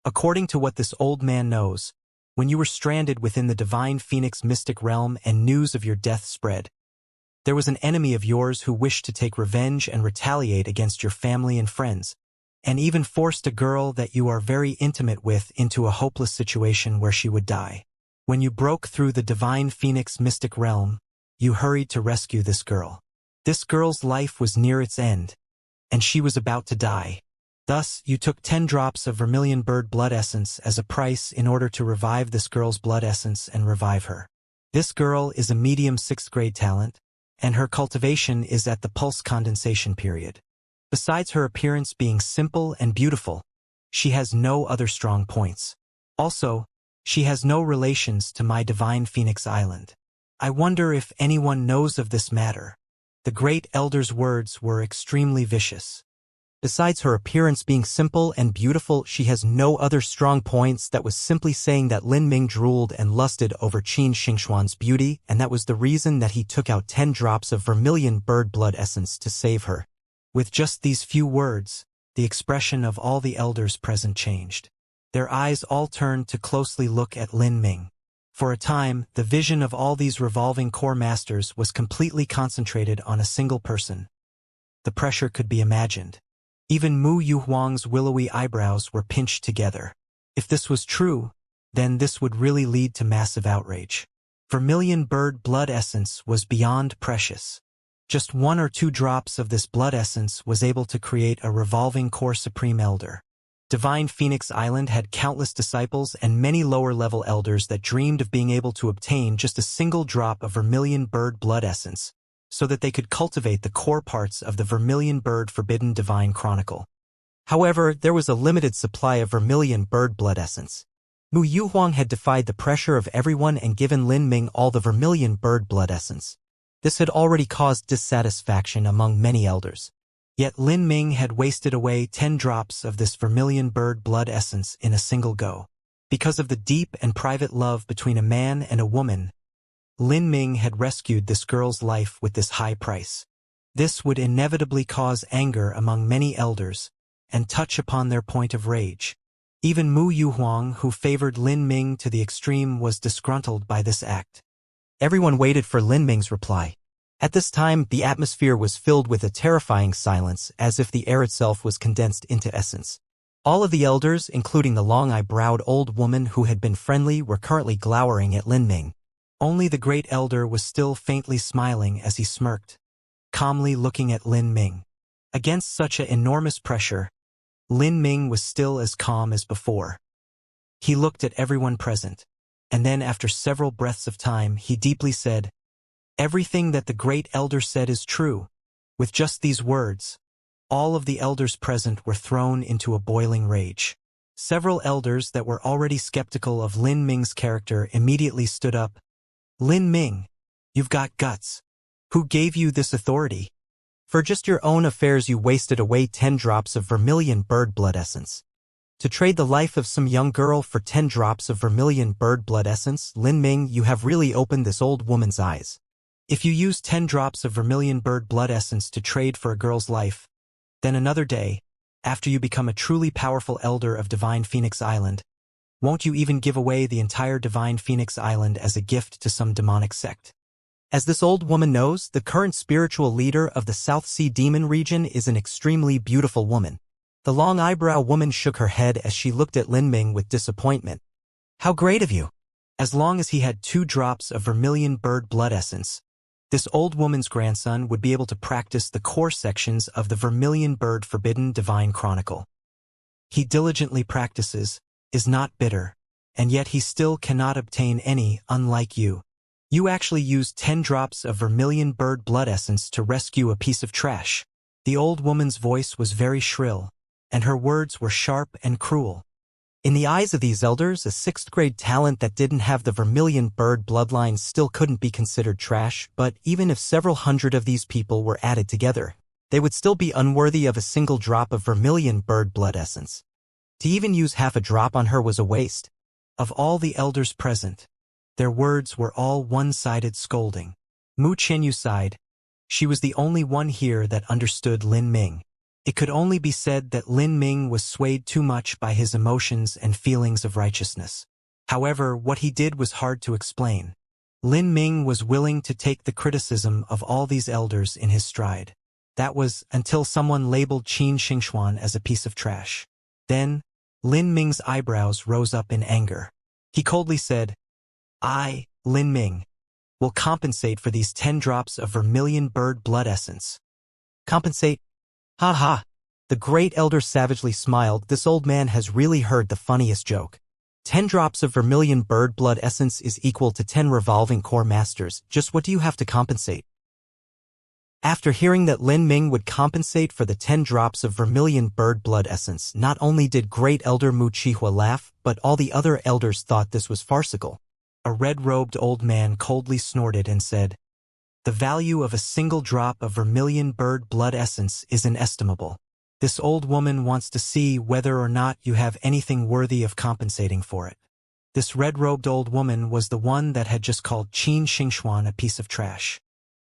"According to what this old man knows, when you were stranded within the Divine Phoenix Mystic Realm and news of your death spread, there was an enemy of yours who wished to take revenge and retaliate against your family and friends, and even forced a girl that you are very intimate with into a hopeless situation where she would die. When you broke through the Divine Phoenix Mystic Realm, you hurried to rescue this girl. This girl's life was near its end, and she was about to die. Thus, you took 10 drops of Vermilion Bird blood essence as a price in order to revive this girl's blood essence and revive her. This girl is a medium 6th grade talent, and her cultivation is at the pulse condensation period. Besides her appearance being simple and beautiful, she has no other strong points. Also, she has no relations to my Divine Phoenix Island. I wonder if anyone knows of this matter." The great elder's words were extremely vicious. Besides her appearance being simple and beautiful, she has no other strong points. That was simply saying that Lin Ming drooled and lusted over Qin Xingxuan's beauty, and that was the reason that he took out 10 drops of Vermilion Bird blood essence to save her. With just these few words, the expression of all the elders present changed. Their eyes all turned to closely look at Lin Ming. For a time, the vision of all these revolving core masters was completely concentrated on a single person. The pressure could be imagined. Even Mu Yuhuang's willowy eyebrows were pinched together. If this was true, then this would really lead to massive outrage. Vermilion Bird blood essence was beyond precious. Just 1 or 2 drops of this blood essence was able to create a revolving core Supreme Elder. Divine Phoenix Island had countless disciples and many lower-level elders that dreamed of being able to obtain just a single drop of vermilion bird blood essence, so that they could cultivate the core parts of the vermilion bird forbidden divine chronicle. However, there was a limited supply of vermilion bird blood essence. Mu Yuhuang had defied the pressure of everyone and given Lin Ming all the vermilion bird blood essence. This had already caused dissatisfaction among many elders. Yet Lin Ming had wasted away 10 drops of this vermilion bird blood essence in a single go. Because of the deep and private love between a man and a woman, Lin Ming had rescued this girl's life with this high price. This would inevitably cause anger among many elders and touch upon their point of rage. Even Mu Yuhuang, who favored Lin Ming to the extreme, was disgruntled by this act. Everyone waited for Lin Ming's reply. At this time, the atmosphere was filled with a terrifying silence, as if the air itself was condensed into essence. All of the elders, including the long-eyebrowed old woman who had been friendly, were currently glowering at Lin Ming. Only the great elder was still faintly smiling as he smirked, calmly looking at Lin Ming. Against such an enormous pressure, Lin Ming was still as calm as before. He looked at everyone present, and then after several breaths of time, he deeply said, "Everything that the great elder said is true." With just these words, all of the elders present were thrown into a boiling rage. Several elders that were already skeptical of Lin Ming's character immediately stood up. "Lin Ming, you've got guts. Who gave you this authority? For just your own affairs you wasted away 10 drops of vermilion bird blood essence. To trade the life of some young girl for 10 drops of vermilion bird blood essence, Lin Ming, you have really opened this old woman's eyes. If you use 10 drops of vermilion bird blood essence to trade for a girl's life, then another day, after you become a truly powerful elder of Divine Phoenix Island, won't you even give away the entire Divine Phoenix Island as a gift to some demonic sect? As this old woman knows, the current spiritual leader of the South Sea Demon region is an extremely beautiful woman." The long eyebrow woman shook her head as she looked at Lin Ming with disappointment. "How great of you!" As long as he had 2 drops of vermilion bird blood essence, this old woman's grandson would be able to practice the core sections of the vermilion bird forbidden divine chronicle. He diligently practices, is not bitter, and yet he still cannot obtain any, unlike you. You actually used 10 drops of vermilion bird blood essence to rescue a piece of trash. The old woman's voice was very shrill, and her words were sharp and cruel. In the eyes of these elders, a 6th-grade talent that didn't have the vermilion bird bloodline still couldn't be considered trash, but even if several hundred of these people were added together, they would still be unworthy of a single drop of vermilion bird blood essence. To even use half a drop on her was a waste. Of all the elders present, their words were all one-sided scolding. Mu Qianyu sighed. She was the only one here that understood Lin Ming. It could only be said that Lin Ming was swayed too much by his emotions and feelings of righteousness. However, what he did was hard to explain. Lin Ming was willing to take the criticism of all these elders in his stride. That was until someone labeled Qin Xingxuan as a piece of trash. Then, Lin Ming's eyebrows rose up in anger. He coldly said, "I, Lin Ming, will compensate for these 10 drops of vermilion bird blood essence." "Compensate? Ha ha!" The great elder savagely smiled. This old man has really heard the funniest joke. 10 drops of vermilion bird blood essence is equal to 10 revolving core masters. Just what do you have to compensate? After hearing that Lin Ming would compensate for the 10 drops of vermilion bird blood essence, not only did great elder Mu Qihua laugh, but all the other elders thought this was farcical. A red-robed old man coldly snorted and said, "The value of a single drop of vermilion bird blood essence is inestimable. This old woman wants to see whether or not you have anything worthy of compensating for it." This red-robed old woman was the one that had just called Qin Xingxuan a piece of trash.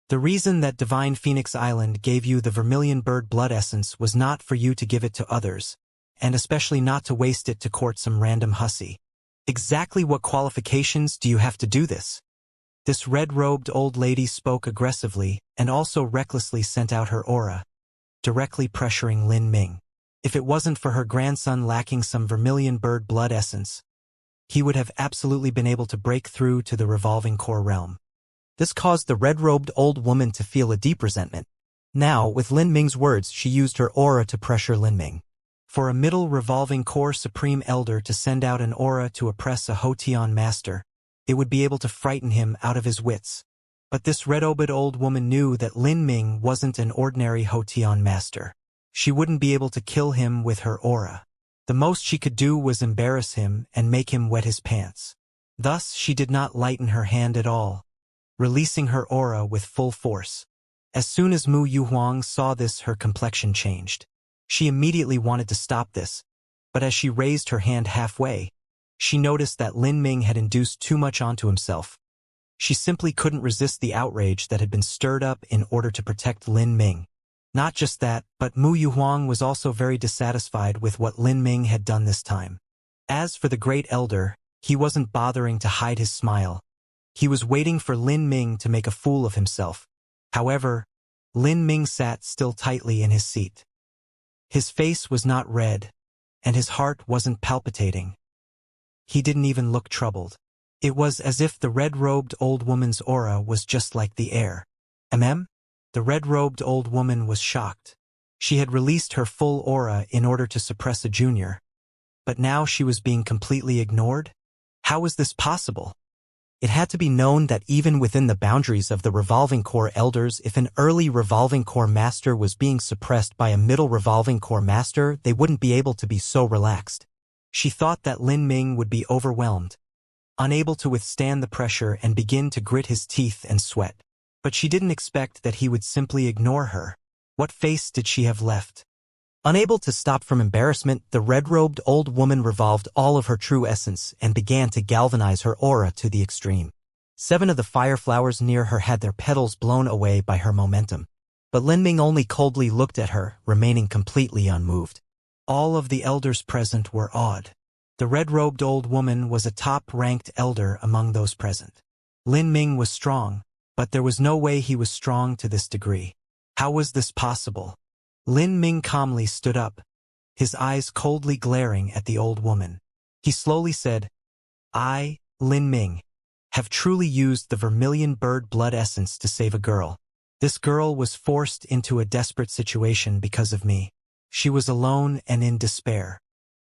The reason that Divine Phoenix Island gave you the vermilion bird blood essence was not for you to give it to others, and especially not to waste it to court some random hussy. Exactly what qualifications do you have to do this? This red-robed old lady spoke aggressively and also recklessly sent out her aura, directly pressuring Lin Ming. If it wasn't for her grandson lacking some vermilion bird blood essence, he would have absolutely been able to break through to the revolving core realm. This caused the red-robed old woman to feel a deep resentment. Now, with Lin Ming's words, she used her aura to pressure Lin Ming. For a middle revolving core Supreme Elder to send out an aura to oppress a Hotian master, it would be able to frighten him out of his wits. But this red-robed old woman knew that Lin Ming wasn't an ordinary Hotian master. She wouldn't be able to kill him with her aura. The most she could do was embarrass him and make him wet his pants. Thus, she did not lighten her hand at all, releasing her aura with full force. As soon as Mu Yuhuang saw this, her complexion changed. She immediately wanted to stop this, but as she raised her hand halfway, she noticed that Lin Ming had induced too much onto himself. She simply couldn't resist the outrage that had been stirred up in order to protect Lin Ming. Not just that, but Mu Yuhuang was also very dissatisfied with what Lin Ming had done this time. As for the Great Elder, he wasn't bothering to hide his smile. He was waiting for Lin Ming to make a fool of himself. However, Lin Ming sat still tightly in his seat. His face was not red, and his heart wasn't palpitating. He didn't even look troubled. It was as if the red-robed old woman's aura was just like the air. The red-robed old woman was shocked. She had released her full aura in order to suppress a junior. But now she was being completely ignored? How was this possible? It had to be known that even within the boundaries of the revolving core elders, if an early revolving core master was being suppressed by a middle revolving core master, they wouldn't be able to be so relaxed. She thought that Lin Ming would be overwhelmed, unable to withstand the pressure and begin to grit his teeth and sweat. But she didn't expect that he would simply ignore her. What face did she have left? Unable to stop from embarrassment, the red-robed old woman revolved all of her true essence and began to galvanize her aura to the extreme. 7 of the fire flowers near her had their petals blown away by her momentum. But Lin Ming only coldly looked at her, remaining completely unmoved. All of the elders present were awed. The red-robed old woman was a top-ranked elder among those present. Lin Ming was strong, but there was no way he was strong to this degree. How was this possible? Lin Ming calmly stood up, his eyes coldly glaring at the old woman. He slowly said, "I, Lin Ming, have truly used the vermilion bird blood essence to save a girl. This girl was forced into a desperate situation because of me. She was alone and in despair.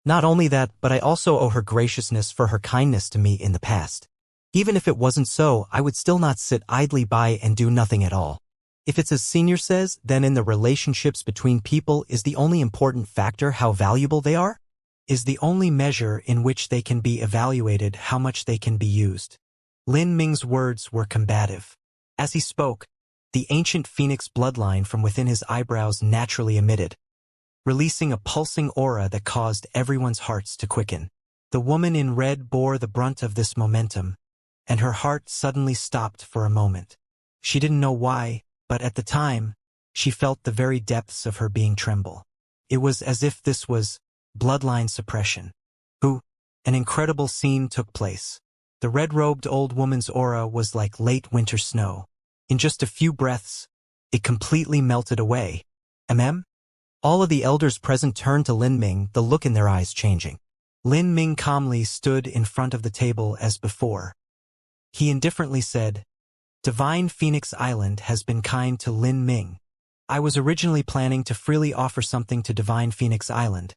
Not only that, but I also owe her graciousness for her kindness to me in the past. Even if it wasn't so, I would still not sit idly by and do nothing at all. If it's as Senior says, then in the relationships between people is the only important factor how valuable they are? Is the only measure in which they can be evaluated how much they can be used." Lin Ming's words were combative. As he spoke, the ancient phoenix bloodline from within his eyebrows naturally emitted, releasing a pulsing aura that caused everyone's hearts to quicken. The woman in red bore the brunt of this momentum, and her heart suddenly stopped for a moment. She didn't know why, but at the time, she felt the very depths of her being tremble. It was as if this was bloodline suppression. An incredible scene took place. The red-robed old woman's aura was like late winter snow. In just a few breaths, it completely melted away. All of the elders present turned to Lin Ming, the look in their eyes changing. Lin Ming calmly stood in front of the table as before. He indifferently said, "Divine Phoenix Island has been kind to Lin Ming. I was originally planning to freely offer something to Divine Phoenix Island,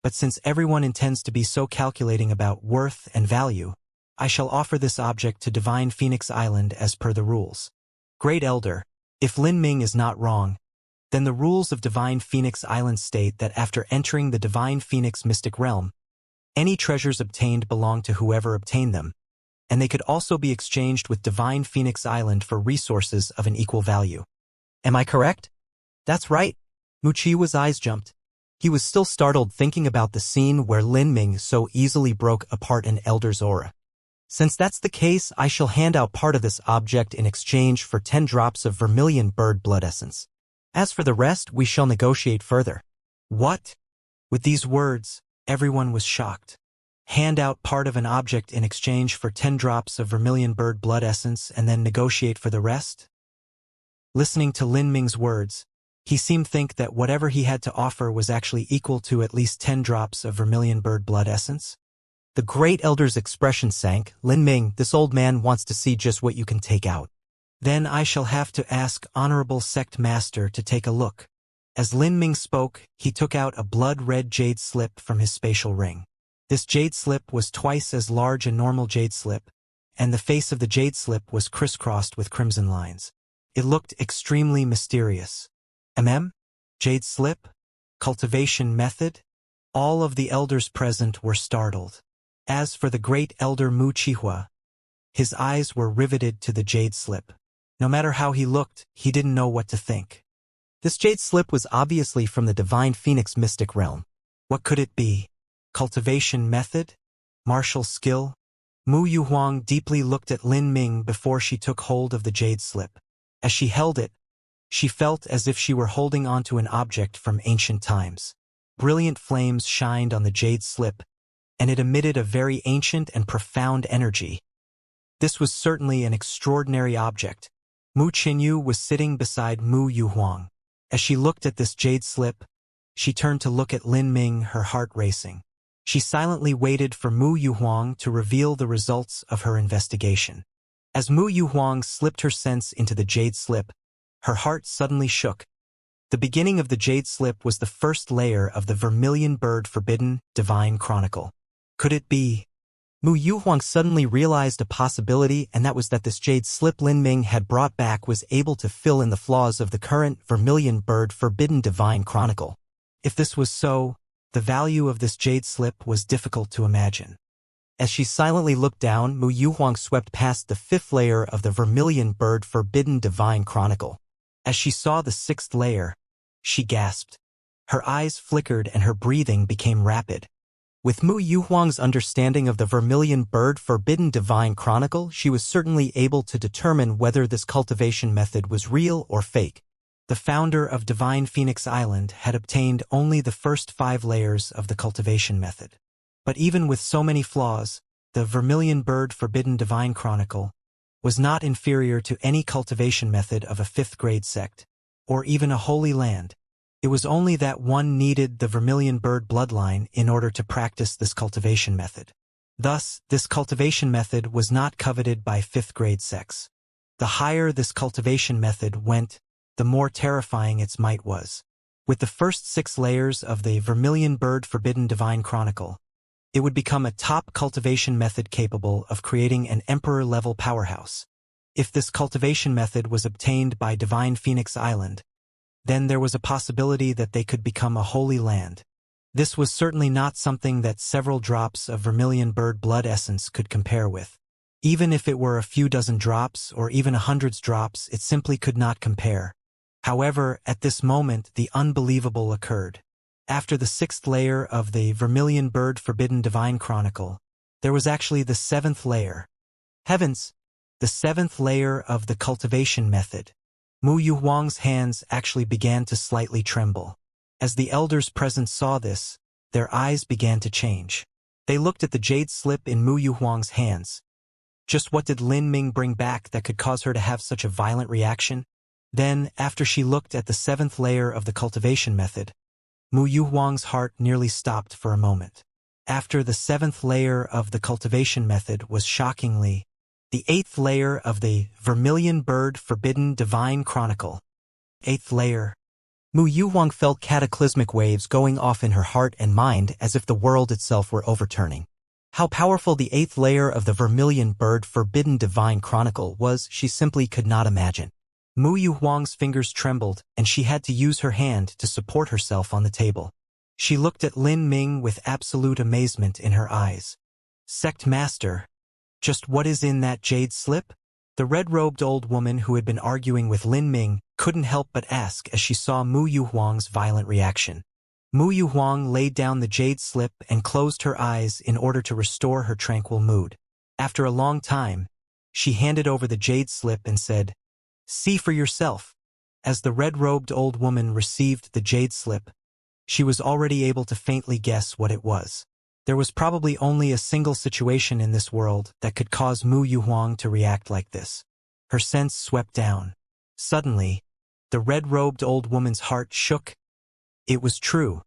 but since everyone intends to be so calculating about worth and value, I shall offer this object to Divine Phoenix Island as per the rules. Great Elder, if Lin Ming is not wrong, then the rules of Divine Phoenix Island state that after entering the Divine Phoenix Mystic Realm, any treasures obtained belong to whoever obtained them, and they could also be exchanged with Divine Phoenix Island for resources of an equal value. Am I correct?" "That's right." Wuxia's eyes jumped. He was still startled thinking about the scene where Lin Ming so easily broke apart an elder's aura. "Since that's the case, I shall hand out part of this object in exchange for 10 drops of vermilion bird blood essence. As for the rest, we shall negotiate further." "What?" With these words, everyone was shocked. Hand out part of an object in exchange for 10 drops of vermilion bird blood essence and then negotiate for the rest? Listening to Lin Ming's words, he seemed to think that whatever he had to offer was actually equal to at least 10 drops of vermilion bird blood essence. The Great Elder's expression sank. "Lin Ming, this old man wants to see just what you can take out. Then I shall have to ask Honorable Sect Master to take a look. As Lin Ming spoke, he took out a blood-red jade slip from his spatial ring. This jade slip was twice as large a normal jade slip, and the face of the jade slip was crisscrossed with crimson lines. It looked extremely mysterious. Jade slip? Cultivation method? All of the elders present were startled. As for the great elder Mu Qihua, his eyes were riveted to the jade slip. No matter how he looked, he didn't know what to think. This jade slip was obviously from the divine phoenix mystic realm. What could it be? Cultivation method? Martial skill? Mu Yuhuang deeply looked at Lin Ming before she took hold of the jade slip. As she held it, she felt as if she were holding onto an object from ancient times. Brilliant flames shined on the jade slip, and it emitted a very ancient and profound energy. This was certainly an extraordinary object. Mu Qinyu was sitting beside Mu Yuhuang. As she looked at this jade slip, she turned to look at Lin Ming, her heart racing. She silently waited for Mu Yuhuang to reveal the results of her investigation. As Mu Yuhuang slipped her sense into the jade slip, her heart suddenly shook. The beginning of the jade slip was the first layer of the vermilion bird forbidden divine chronicle. Could it be? Mu Yuhuang suddenly realized a possibility, and that was that this jade slip Lin Ming had brought back was able to fill in the flaws of the current vermilion bird forbidden divine chronicle. If this was so, the value of this jade slip was difficult to imagine. As she silently looked down, Mu Yuhuang swept past the fifth layer of the vermilion bird forbidden divine chronicle. As she saw the sixth layer, she gasped. Her eyes flickered and her breathing became rapid. With Mu Yuhuang's understanding of the vermilion bird forbidden divine chronicle, she was certainly able to determine whether this cultivation method was real or fake. The founder of Divine Phoenix Island had obtained only the first 5 layers of the cultivation method. But even with so many flaws, the vermilion bird forbidden divine chronicle was not inferior to any cultivation method of a 5th grade sect, or even a holy land. It was only that one needed the vermilion bird bloodline in order to practice this cultivation method. Thus, this cultivation method was not coveted by 5th grade sects. The higher this cultivation method went, the more terrifying its might was. With the first 6 layers of the vermilion bird forbidden divine chronicle, it would become a top cultivation method capable of creating an emperor-level powerhouse. If this cultivation method was obtained by Divine Phoenix Island, then there was a possibility that they could become a holy land. This was certainly not something that several drops of vermilion bird blood essence could compare with. Even if it were a few dozen drops or even 100 drops, it simply could not compare. However, at this moment, the unbelievable occurred. After the 6th layer of the vermilion bird forbidden divine chronicle, there was actually the 7th layer. Heavens! The 7th layer of the cultivation method. Mu Yuhuang's hands actually began to slightly tremble. As the elders present saw this, their eyes began to change. They looked at the jade slip in Mu Yuhuang's hands. Just what did Lin Ming bring back that could cause her to have such a violent reaction? Then, after she looked at the 7th layer of the cultivation method, Mu Yuhuang's heart nearly stopped for a moment. After the 7th layer of the cultivation method was shockingly the 8th layer of the vermilion bird forbidden divine chronicle. 8th layer. Mu Yuhuang felt cataclysmic waves going off in her heart and mind as if the world itself were overturning. How powerful the 8th layer of the vermilion bird forbidden divine chronicle was, she simply could not imagine. Mu Yuhuang's fingers trembled, and she had to use her hand to support herself on the table. She looked at Lin Ming with absolute amazement in her eyes. Sect Master, just what is in that jade slip? The red-robed old woman who had been arguing with Lin Ming couldn't help but ask as she saw Mu Yuhuang's violent reaction. Mu Yuhuang laid down the jade slip and closed her eyes in order to restore her tranquil mood. After a long time, she handed over the jade slip and said, "See for yourself." As the red-robed old woman received the jade slip, she was already able to faintly guess what it was. There was probably only a single situation in this world that could cause Mu Yuhuang to react like this. Her sense swept down. Suddenly, the red-robed old woman's heart shook. It was true.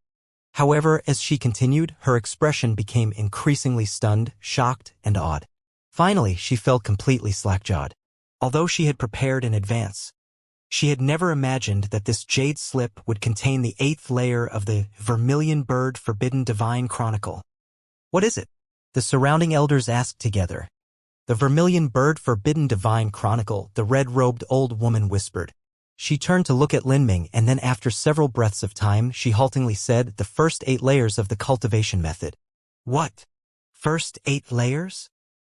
However, as she continued, her expression became increasingly stunned, shocked, and awed. Finally, she felt completely slack-jawed. Although she had prepared in advance, she had never imagined that this jade slip would contain the 8th layer of the Vermilion Bird Forbidden Divine Chronicle. What is it? The surrounding elders asked together. The Vermilion Bird Forbidden Divine Chronicle, the red-robed old woman whispered. She turned to look at Lin Ming, and then after several breaths of time, she haltingly said, the first 8 layers of the cultivation method. What? First 8 layers?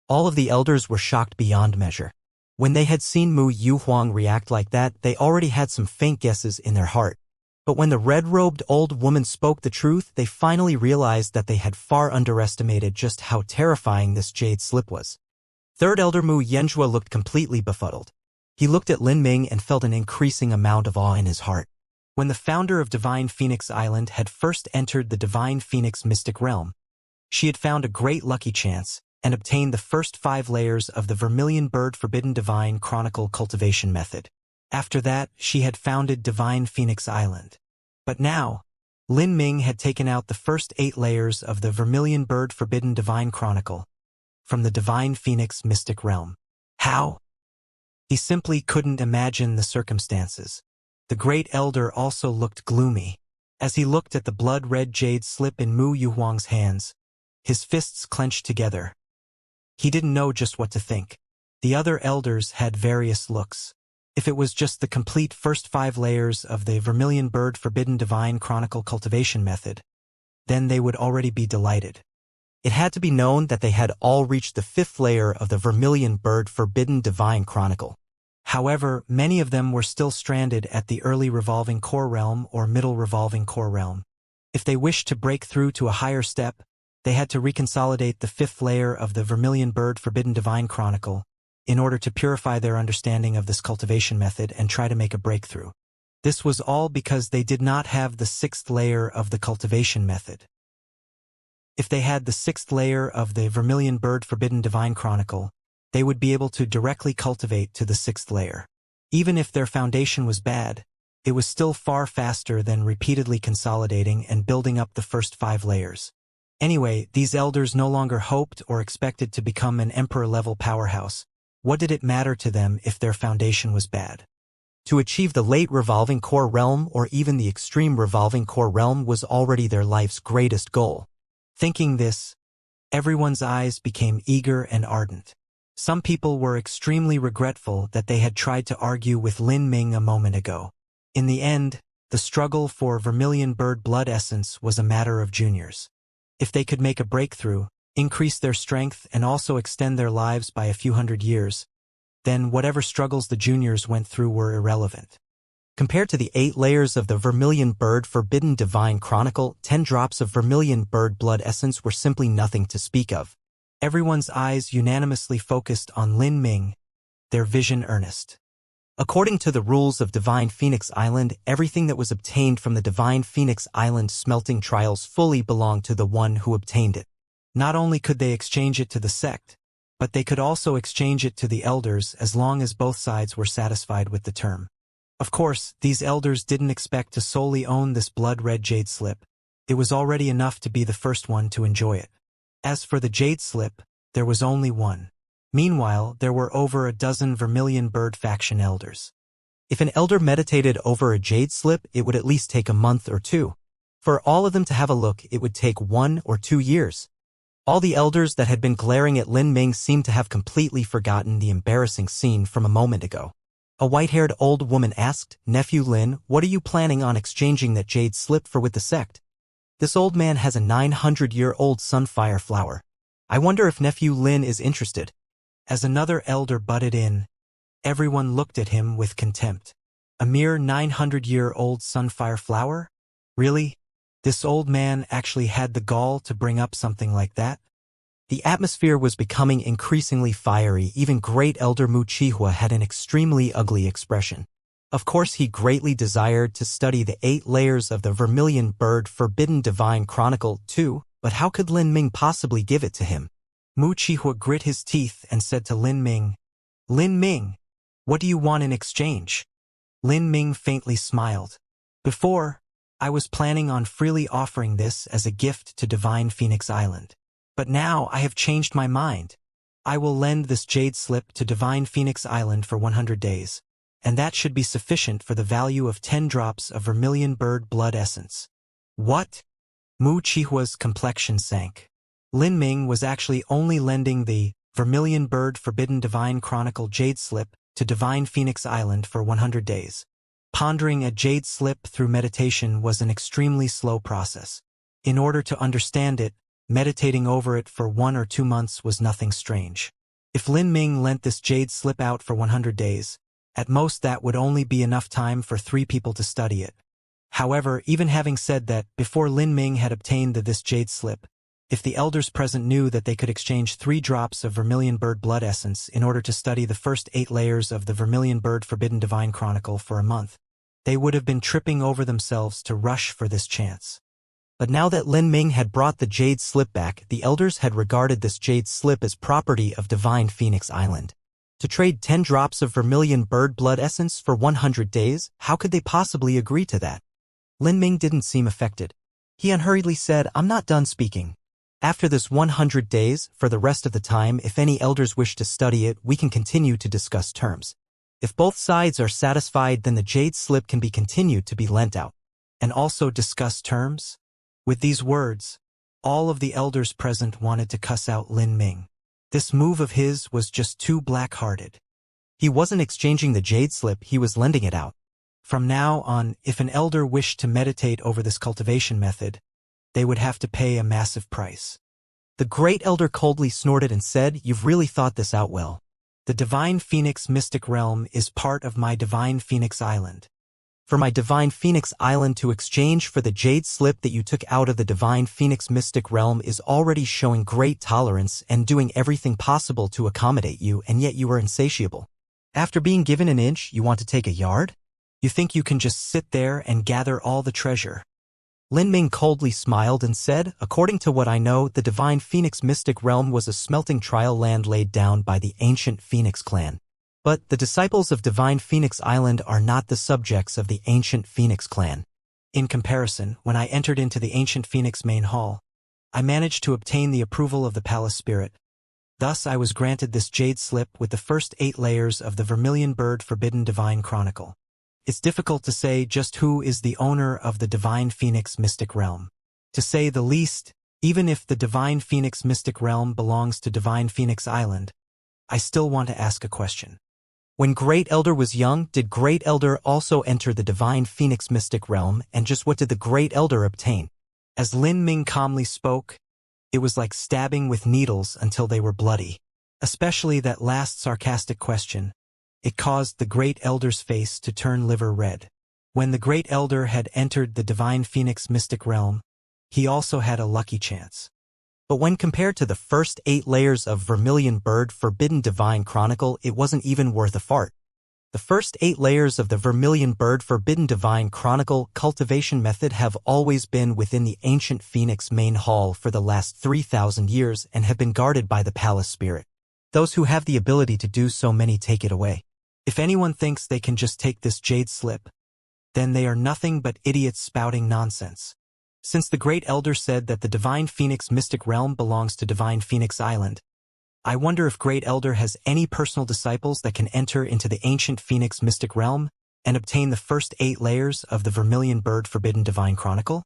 All of the elders were shocked beyond measure. When they had seen Mu Yuhuang react like that, they already had some faint guesses in their heart. But when the red-robed old woman spoke the truth, they finally realized that they had far underestimated just how terrifying this jade slip was. Third Elder Mu Yanzhua looked completely befuddled. He looked at Lin Ming and felt an increasing amount of awe in his heart. When the founder of Divine Phoenix Island had first entered the Divine Phoenix Mystic Realm, she had found a great lucky chance and obtained the first 5 layers of the Vermilion Bird Forbidden Divine Chronicle cultivation method. After that, she had founded Divine Phoenix Island. But now, Lin Ming had taken out the first 8 layers of the Vermilion Bird Forbidden Divine Chronicle from the Divine Phoenix Mystic Realm. How? He simply couldn't imagine the circumstances. The Great Elder also looked gloomy. As he looked at the blood-red jade slip in Mu Yuhuang's hands, his fists clenched together. He didn't know just what to think. The other elders had various looks. If it was just the complete first 5 layers of the Vermilion Bird Forbidden Divine Chronicle cultivation method, then they would already be delighted. It had to be known that they had all reached the 5th layer of the Vermilion Bird Forbidden Divine Chronicle. However, many of them were still stranded at the early revolving core realm or middle revolving core realm. If they wished to break through to a higher step, they had to reconsolidate the 5th layer of the Vermilion Bird Forbidden Divine Chronicle in order to purify their understanding of this cultivation method and try to make a breakthrough. This was all because they did not have the 6th layer of the cultivation method. If they had the 6th layer of the Vermilion Bird Forbidden Divine Chronicle, they would be able to directly cultivate to the 6th layer. Even if their foundation was bad, it was still far faster than repeatedly consolidating and building up the first 5 layers. Anyway, these elders no longer hoped or expected to become an emperor-level powerhouse. What did it matter to them if their foundation was bad? To achieve the late revolving core realm or even the extreme revolving core realm was already their life's greatest goal. Thinking this, everyone's eyes became eager and ardent. Some people were extremely regretful that they had tried to argue with Lin Ming a moment ago. In the end, the struggle for Vermilion Bird Blood Essence was a matter of juniors. If they could make a breakthrough, increase their strength and also extend their lives by a few hundred years, then whatever struggles the juniors went through were irrelevant. Compared to the 8 layers of the Vermilion Bird Forbidden Divine Chronicle, 10 drops of Vermilion Bird Blood Essence were simply nothing to speak of. Everyone's eyes unanimously focused on Lin Ming, their vision earnest. According to the rules of Divine Phoenix Island, everything that was obtained from the Divine Phoenix Island smelting trials fully belonged to the one who obtained it. Not only could they exchange it to the sect, but they could also exchange it to the elders as long as both sides were satisfied with the term. Of course, these elders didn't expect to solely own this blood-red jade slip. It was already enough to be the first one to enjoy it. As for the jade slip, there was only one. Meanwhile, there were over a dozen Vermilion Bird faction elders. If an elder meditated over a jade slip, it would at least take a month or 2. For all of them to have a look, it would take 1 or 2 years. All the elders that had been glaring at Lin Ming seemed to have completely forgotten the embarrassing scene from a moment ago. A white-haired old woman asked, "Nephew Lin, what are you planning on exchanging that jade slip for with the sect?" This old man has a 900-year-old sunfire flower. I wonder if Nephew Lin is interested. As another elder butted in, everyone looked at him with contempt. A mere 900-year-old sunfire flower? Really? This old man actually had the gall to bring up something like that? The atmosphere was becoming increasingly fiery. Even Great Elder Mu Chihua had an extremely ugly expression. Of course, he greatly desired to study the 8 layers of the Vermilion Bird Forbidden Divine Chronicle too, but how could Lin Ming possibly give it to him? Mu Chihua grit his teeth and said to Lin Ming, "Lin Ming, what do you want in exchange?" Lin Ming faintly smiled. "Before, I was planning on freely offering this as a gift to Divine Phoenix Island. But now I have changed my mind. I will lend this jade slip to Divine Phoenix Island for 100 days, and that should be sufficient for the value of 10 drops of vermilion bird blood essence. What? Mu Chihua's complexion sank. Lin Ming was actually only lending the vermilion bird forbidden divine chronicle jade slip to Divine Phoenix Island for 100 days. Pondering a jade slip through meditation was an extremely slow process. In order to understand it, meditating over it for 1 or 2 months was nothing strange. If Lin Ming lent this jade slip out for 100 days, at most that would only be enough time for 3 people to study it. However, even having said that, before Lin Ming had obtained this jade slip, if the elders present knew that they could exchange 3 drops of vermilion bird blood essence in order to study the first 8 layers of the vermilion bird forbidden divine chronicle for a month, they would have been tripping over themselves to rush for this chance. But now that Lin Ming had brought the jade slip back, the elders had regarded this jade slip as property of Divine Phoenix Island. To trade 10 drops of vermilion bird blood essence for 100 days, how could they possibly agree to that? Lin Ming didn't seem affected. He unhurriedly said, "I'm not done speaking. After this 100 days, for the rest of the time, if any elders wish to study it, we can continue to discuss terms. If both sides are satisfied, then the jade slip can be continued to be lent out." And also discuss terms? With these words, all of the elders present wanted to cuss out Lin Ming. This move of his was just too black-hearted. He wasn't exchanging the jade slip, he was lending it out. From now on, if an elder wished to meditate over this cultivation method, they would have to pay a massive price. The great elder coldly snorted and said, "You've really thought this out well. The Divine Phoenix Mystic Realm is part of my Divine Phoenix Island. For my Divine Phoenix Island to exchange for the jade slip that you took out of the Divine Phoenix Mystic Realm is already showing great tolerance and doing everything possible to accommodate you, and yet you are insatiable. After being given an inch, you want to take a yard? You think you can just sit there and gather all the treasure?" Lin Ming coldly smiled and said, "According to what I know, the Divine Phoenix Mystic Realm was a smelting trial land laid down by the ancient Phoenix clan. But the disciples of Divine Phoenix Island are not the subjects of the ancient Phoenix clan. In comparison, when I entered into the ancient Phoenix main hall, I managed to obtain the approval of the palace spirit. Thus I was granted this jade slip with the first 8 layers of the vermilion bird forbidden divine chronicle. It's difficult to say just who is the owner of the Divine Phoenix Mystic Realm. To say the least, even if the Divine Phoenix Mystic Realm belongs to Divine Phoenix Island, I still want to ask a question. When Great Elder was young, did Great Elder also enter the Divine Phoenix Mystic Realm, and just what did the Great Elder obtain?" As Lin Ming calmly spoke, it was like stabbing with needles until they were bloody. Especially that last sarcastic question. It caused the Great Elder's face to turn liver red. When the Great Elder had entered the Divine Phoenix Mystic Realm, he also had a lucky chance. But when compared to the first 8 layers of Vermilion Bird Forbidden Divine Chronicle, it wasn't even worth a fart. The first 8 layers of the Vermilion Bird Forbidden Divine Chronicle cultivation method have always been within the ancient Phoenix main hall for the last 3,000 years and have been guarded by the palace spirit. Those who have the ability to do so many take it away. If anyone thinks they can just take this jade slip, then they are nothing but idiots spouting nonsense. Since the Great Elder said that the Divine Phoenix Mystic Realm belongs to Divine Phoenix Island, I wonder if Great Elder has any personal disciples that can enter into the ancient Phoenix Mystic Realm and obtain the first 8 layers of the Vermilion Bird Forbidden Divine Chronicle?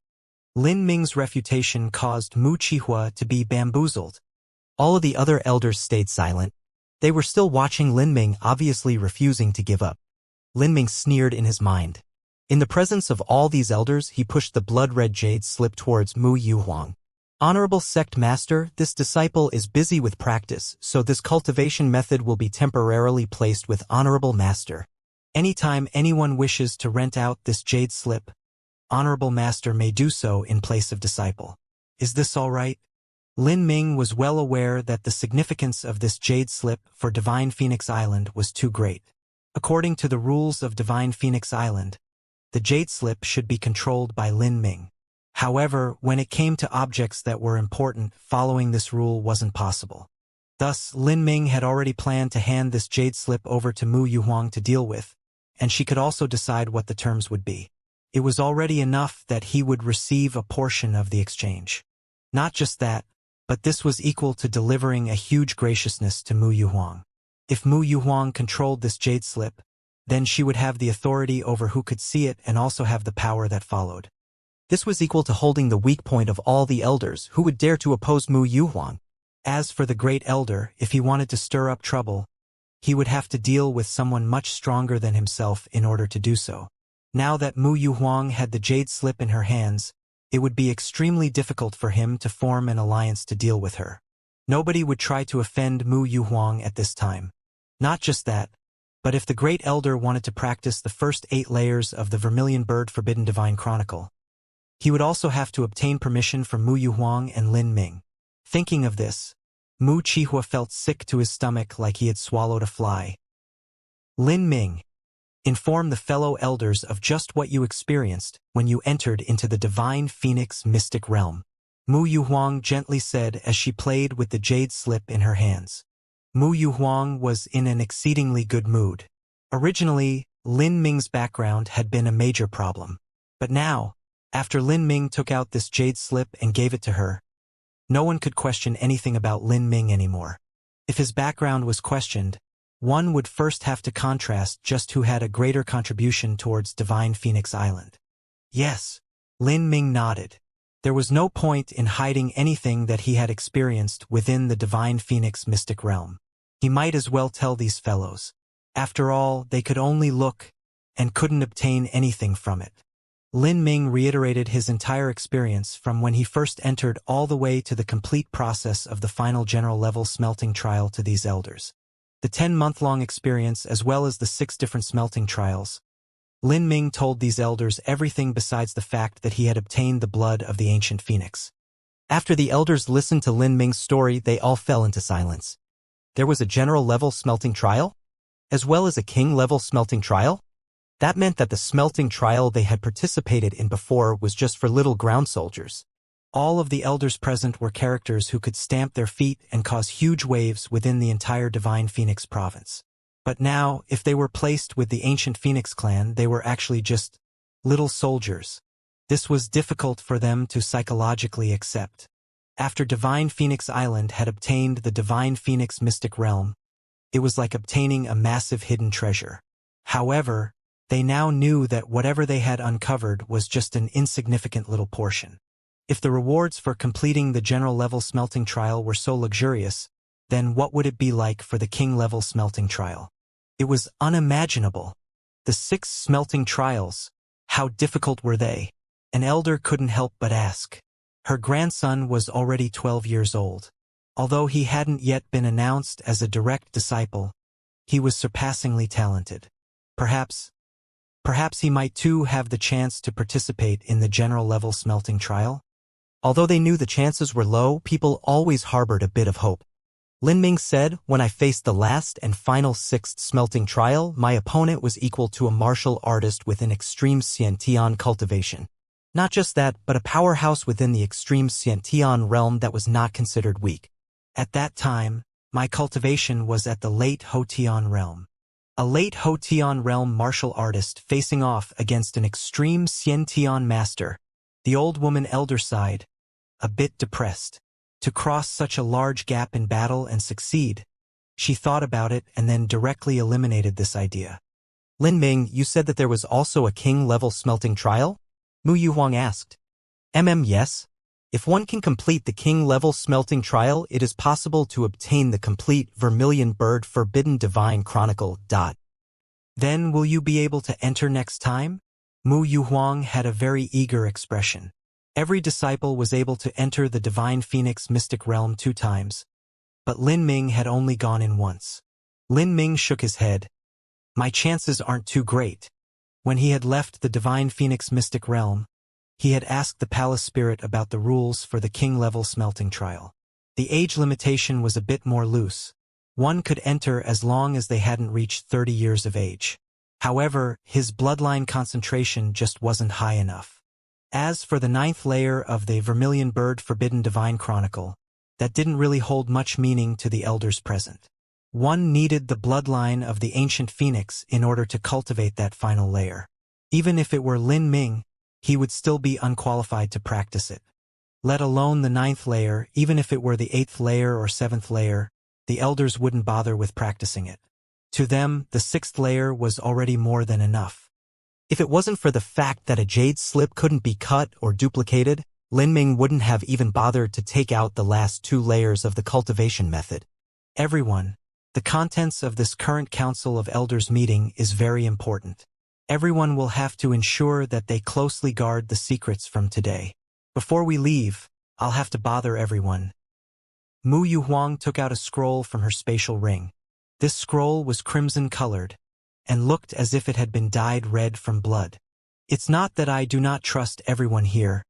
Lin Ming's refutation caused Mu Chihua to be bamboozled. All of the other elders stayed silent. They were still watching Lin Ming, obviously refusing to give up. Lin Ming sneered in his mind. In the presence of all these elders, he pushed the blood-red jade slip towards Mu Yuhuang. "Honorable Sect Master, this disciple is busy with practice, so this cultivation method will be temporarily placed with Honorable Master. Anytime anyone wishes to rent out this jade slip, Honorable Master may do so in place of disciple. Is this all right?" Lin Ming was well aware that the significance of this jade slip for Divine Phoenix Island was too great. According to the rules of Divine Phoenix Island, the jade slip should be controlled by Lin Ming. However, when it came to objects that were important, following this rule wasn't possible. Thus, Lin Ming had already planned to hand this jade slip over to Mu Yuhuang to deal with, and she could also decide what the terms would be. It was already enough that he would receive a portion of the exchange. Not just that, but this was equal to delivering a huge graciousness to Mu Yuhuang. If Mu Yuhuang controlled this jade slip, then she would have the authority over who could see it and also have the power that followed. This was equal to holding the weak point of all the elders who would dare to oppose Mu Yuhuang. As for the great elder, if he wanted to stir up trouble, he would have to deal with someone much stronger than himself in order to do so. Now that Mu Yuhuang had the jade slip in her hands, it would be extremely difficult for him to form an alliance to deal with her. Nobody would try to offend Mu Yuhuang at this time. Not just that, but if the great elder wanted to practice the first 8 layers of the Vermilion Bird Forbidden Divine Chronicle, he would also have to obtain permission from Mu Yuhuang and Lin Ming. Thinking of this, Mu Qihua felt sick to his stomach like he had swallowed a fly. Lin Ming, inform the fellow elders of just what you experienced when you entered into the Divine Phoenix mystic realm, Mu Yuhuang gently said as she played with the jade slip in her hands. Mu Yuhuang was in an exceedingly good mood. Originally, Lin Ming's background had been a major problem. But now, after Lin Ming took out this jade slip and gave it to her, no one could question anything about Lin Ming anymore. If his background was questioned, one would first have to contrast just who had a greater contribution towards Divine Phoenix Island. Yes, Lin Ming nodded. There was no point in hiding anything that he had experienced within the Divine Phoenix mystic realm. He might as well tell these fellows. After all, they could only look and couldn't obtain anything from it. Lin Ming reiterated his entire experience from when he first entered all the way to the complete process of the final general level smelting trial to these elders. The 10-month-long experience as well as the 6 different smelting trials. Lin Ming told these elders everything besides the fact that he had obtained the blood of the ancient phoenix. After the elders listened to Lin Ming's story, they all fell into silence. There was a general level smelting trial, as well as a king level smelting trial? That meant that the smelting trial they had participated in before was just for little ground soldiers. All of the elders present were characters who could stamp their feet and cause huge waves within the entire Divine Phoenix province. But now, if they were placed with the ancient Phoenix clan, they were actually just little soldiers. This was difficult for them to psychologically accept. After Divine Phoenix Island had obtained the Divine Phoenix mystic realm, it was like obtaining a massive hidden treasure. However, they now knew that whatever they had uncovered was just an insignificant little portion. If the rewards for completing the general level smelting trial were so luxurious, then what would it be like for the king level smelting trial? It was unimaginable. The 6 smelting trials, how difficult were they? An elder couldn't help but ask. Her grandson was already 12 years old. Although he hadn't yet been announced as a direct disciple, he was surpassingly talented. Perhaps he might too have the chance to participate in the general level smelting trial? Although they knew the chances were low, people always harbored a bit of hope. Lin Ming said, when I faced the last and final 6th smelting trial, my opponent was equal to a martial artist with an extreme Xianxia cultivation. Not just that, but a powerhouse within the extreme Xianxia realm that was not considered weak. At that time, my cultivation was at the late Hotian realm. A late Hotian realm martial artist facing off against an extreme Xiantian master. The old woman elder sighed, a bit depressed. To cross such a large gap in battle and succeed, she thought about it and then directly eliminated this idea. Lin Ming, you said that there was also a king-level smelting trial? Mu Yuhuang asked. Yes. If one can complete the king-level smelting trial, it is possible to obtain the complete Vermilion Bird Forbidden Divine Chronicle. Then will you be able to enter next time? Mu Yuhuang had a very eager expression. Every disciple was able to enter the Divine Phoenix mystic realm 2 times, but Lin Ming had only gone in once. Lin Ming shook his head. My chances aren't too great. When he had left the Divine Phoenix mystic realm, he had asked the palace spirit about the rules for the king-level smelting trial. The age limitation was a bit more loose. One could enter as long as they hadn't reached 30 years of age. However, his bloodline concentration just wasn't high enough. As for the 9th layer of the Vermilion Bird Forbidden Divine Chronicle, that didn't really hold much meaning to the elders present. One needed the bloodline of the ancient phoenix in order to cultivate that final layer. Even if it were Lin Ming, he would still be unqualified to practice it. Let alone the 9th layer, even if it were the 8th layer or 7th layer, the elders wouldn't bother with practicing it. To them, the 6th layer was already more than enough. If it wasn't for the fact that a jade slip couldn't be cut or duplicated, Lin Ming wouldn't have even bothered to take out the last 2 layers of the cultivation method. Everyone, the contents of this current Council of Elders meeting is very important. Everyone will have to ensure that they closely guard the secrets from today. Before we leave, I'll have to bother everyone. Mu Yuhuang took out a scroll from her spatial ring. This scroll was crimson-colored, and looked as if it had been dyed red from blood. It's not that I do not trust everyone here,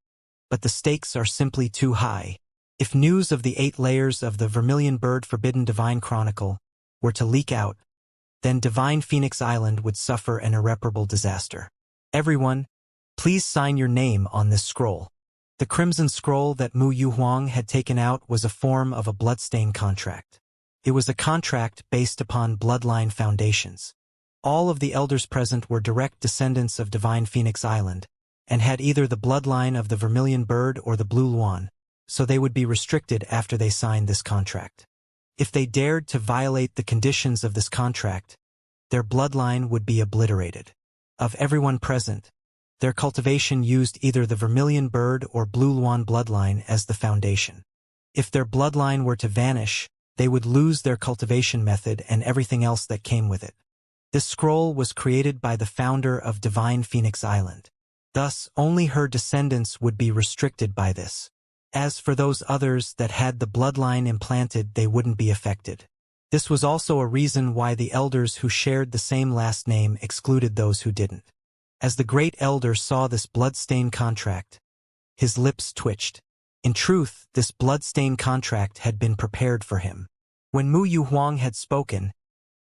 but the stakes are simply too high. If news of the 8 layers of the Vermilion Bird Forbidden Divine Chronicle were to leak out, then Divine Phoenix Island would suffer an irreparable disaster. Everyone, please sign your name on this scroll. The crimson scroll that Mu Yuhuang had taken out was a form of a bloodstain contract. It was a contract based upon bloodline foundations. All of the elders present were direct descendants of Divine Phoenix Island, and had either the bloodline of the Vermilion Bird or the Blue Luan, so they would be restricted after they signed this contract. If they dared to violate the conditions of this contract, their bloodline would be obliterated. Of everyone present, their cultivation used either the Vermilion Bird or Blue Luan bloodline as the foundation. If their bloodline were to vanish, they would lose their cultivation method and everything else that came with it. This scroll was created by the founder of Divine Phoenix Island. Thus, only her descendants would be restricted by this. As for those others that had the bloodline implanted, they wouldn't be affected. This was also a reason why the elders who shared the same last name excluded those who didn't. As the great elder saw this blood-stained contract, his lips twitched. In truth, this blood-stained contract had been prepared for him. When Mu Yuhuang had spoken,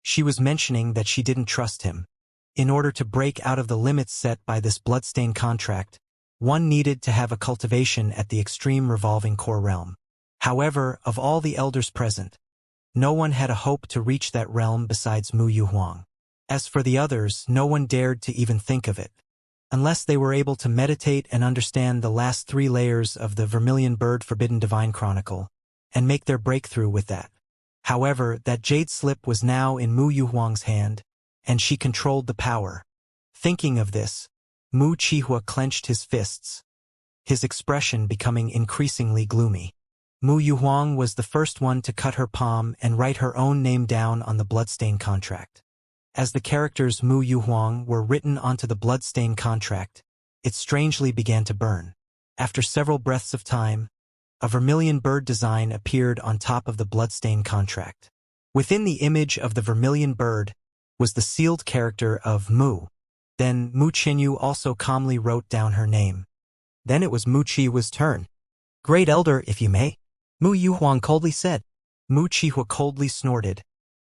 she was mentioning that she didn't trust him. In order to break out of the limits set by this blood-stained contract, one needed to have a cultivation at the extreme revolving core realm. However, of all the elders present, no one had a hope to reach that realm besides Mu Yuhuang. As for the others, no one dared to even think of it, unless they were able to meditate and understand the last 3 layers of the Vermilion Bird Forbidden Divine Chronicle, and make their breakthrough with that. However, that jade slip was now in Mu Yuhuang's hand, and she controlled the power. Thinking of this, Mu Qihua clenched his fists, his expression becoming increasingly gloomy. Mu Yuhuang was the first one to cut her palm and write her own name down on the bloodstained contract. As the characters Mu Yuhuang were written onto the bloodstained contract, it strangely began to burn. After several breaths of time, a vermilion bird design appeared on top of the bloodstained contract. Within the image of the vermilion bird was the sealed character of Mu. Then Mu Qinyu also calmly wrote down her name. Then it was Mu Qihua's turn. "Great elder, if you may," Mu Yuhuang coldly said. Mu Qihua coldly snorted,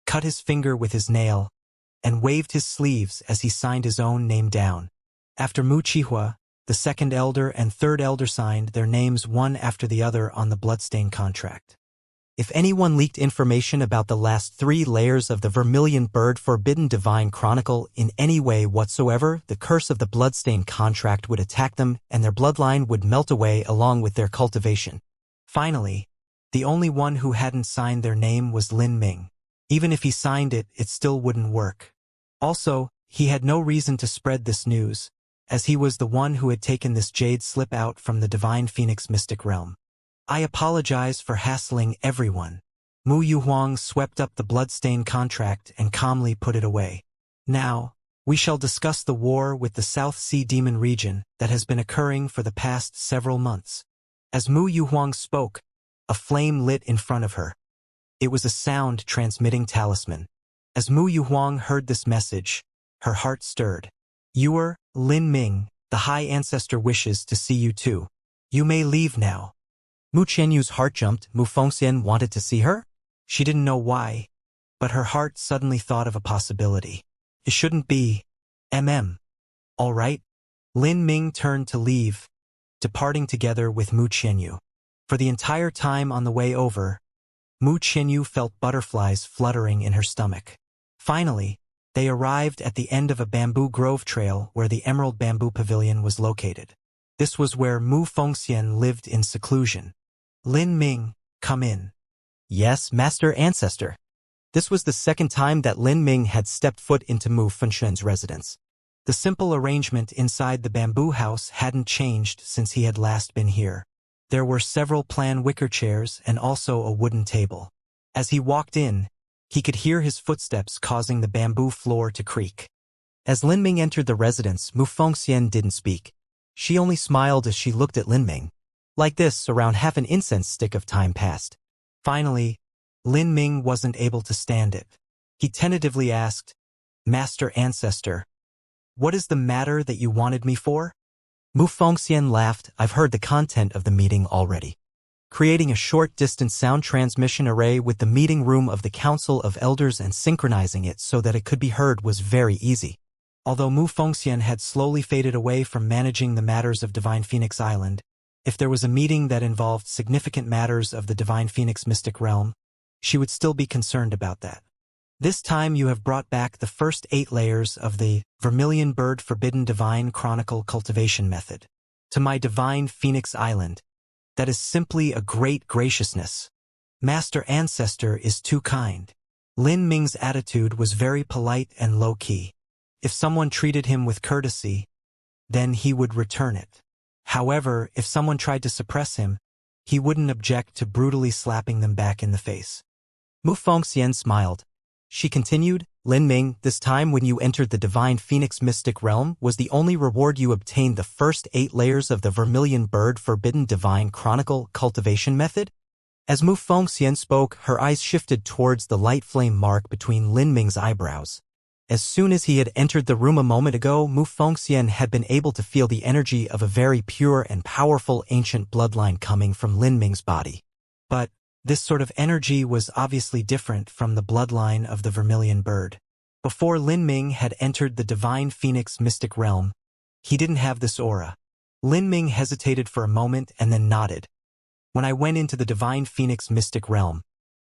cut his finger with his nail, and waved his sleeves as he signed his own name down. After Mu Qihua, the 2nd elder and 3rd elder signed their names one after the other on the bloodstained contract. If anyone leaked information about the last 3 layers of the Vermilion Bird Forbidden Divine Chronicle in any way whatsoever, the curse of the bloodstained contract would attack them and their bloodline would melt away along with their cultivation. Finally, the only one who hadn't signed their name was Lin Ming. Even if he signed it, it still wouldn't work. Also, he had no reason to spread this news, as he was the one who had taken this jade slip out from the Divine Phoenix Mystic Realm. I apologize for hassling everyone. Mu Yuhuang swept up the blood-stained contract and calmly put it away. Now, we shall discuss the war with the South Sea Demon region that has been occurring for the past several months. As Mu Yuhuang spoke, a flame lit in front of her. It was a sound-transmitting talisman. As Mu Yuhuang heard this message, her heart stirred. "You, Lin Ming, the High Ancestor wishes to see you too. You may leave now." Mu Qianyu's heart jumped. Mu Fengxian wanted to see her? She didn't know why, but her heart suddenly thought of a possibility. It shouldn't be. All right. Lin Ming turned to leave, departing together with Mu Qianyu. For the entire time on the way over, Mu Qianyu felt butterflies fluttering in her stomach. Finally, they arrived at the end of a bamboo grove trail where the Emerald Bamboo Pavilion was located. This was where Mu Fengxian lived in seclusion. Lin Ming, come in. Yes, Master Ancestor. This was the second time that Lin Ming had stepped foot into Mu Fengxian's residence. The simple arrangement inside the bamboo house hadn't changed since he had last been here. There were several plain wicker chairs and also a wooden table. As he walked in, he could hear his footsteps causing the bamboo floor to creak. As Lin Ming entered the residence, Mu Fengxian didn't speak. She only smiled as she looked at Lin Ming. Like this, around half an incense stick of time passed. Finally, Lin Ming wasn't able to stand it. He tentatively asked, Master Ancestor, what is the matter that you wanted me for? Mu Fengxian laughed. I've heard the content of the meeting already. Creating a short-distance sound transmission array with the meeting room of the Council of Elders and synchronizing it so that it could be heard was very easy. Although Mu Fengxian had slowly faded away from managing the matters of Divine Phoenix Island, if there was a meeting that involved significant matters of the Divine Phoenix Mystic Realm, she would still be concerned about that. This time you have brought back the first 8 layers of the Vermilion Bird Forbidden Divine Chronicle Cultivation method to my Divine Phoenix Island. That is simply a great graciousness. Master Ancestor is too kind. Lin Ming's attitude was very polite and low-key. If someone treated him with courtesy, then he would return it. However, if someone tried to suppress him, he wouldn't object to brutally slapping them back in the face. Mu Fengxian smiled. She continued, Lin Ming, this time when you entered the Divine Phoenix Mystic Realm was the only reward you obtained the first 8 layers of the Vermilion Bird Forbidden Divine Chronicle Cultivation method? As Mu Fengxian spoke, her eyes shifted towards the light flame mark between Lin Ming's eyebrows. As soon as he had entered the room a moment ago, Mu Fengxian had been able to feel the energy of a very pure and powerful ancient bloodline coming from Lin Ming's body. But this sort of energy was obviously different from the bloodline of the Vermilion Bird. Before Lin Ming had entered the Divine Phoenix Mystic Realm, he didn't have this aura. Lin Ming hesitated for a moment and then nodded. When I went into the Divine Phoenix Mystic Realm,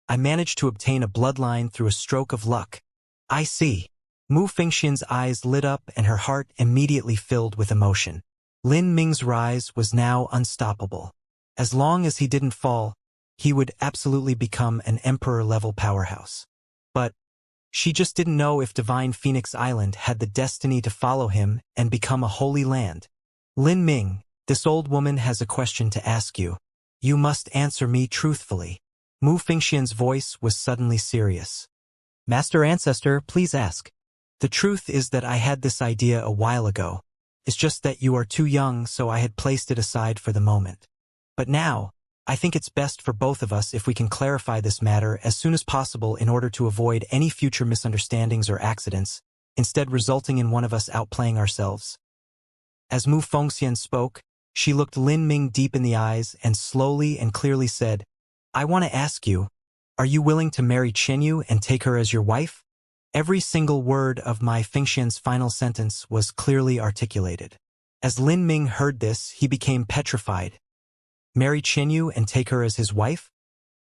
I managed to obtain a bloodline through a stroke of luck. I see. Mu Fengxian's eyes lit up and her heart immediately filled with emotion. Lin Ming's rise was now unstoppable. As long as he didn't fall, he would absolutely become an emperor-level powerhouse. But she just didn't know if Divine Phoenix Island had the destiny to follow him and become a holy land. Lin Ming, this old woman has a question to ask you. You must answer me truthfully. Mu Fengxian's voice was suddenly serious. Master Ancestor, please ask. The truth is that I had this idea a while ago. It's just that you are too young, so I had placed it aside for the moment. But now, I think it's best for both of us if we can clarify this matter as soon as possible in order to avoid any future misunderstandings or accidents, instead resulting in one of us outplaying ourselves. As Mu Fengxian spoke, she looked Lin Ming deep in the eyes and slowly and clearly said, I want to ask you, are you willing to marry Chenyu and take her as your wife? Every single word of my Fengxian's final sentence was clearly articulated. As Lin Ming heard this, he became petrified. Marry Chenyu and take her as his wife?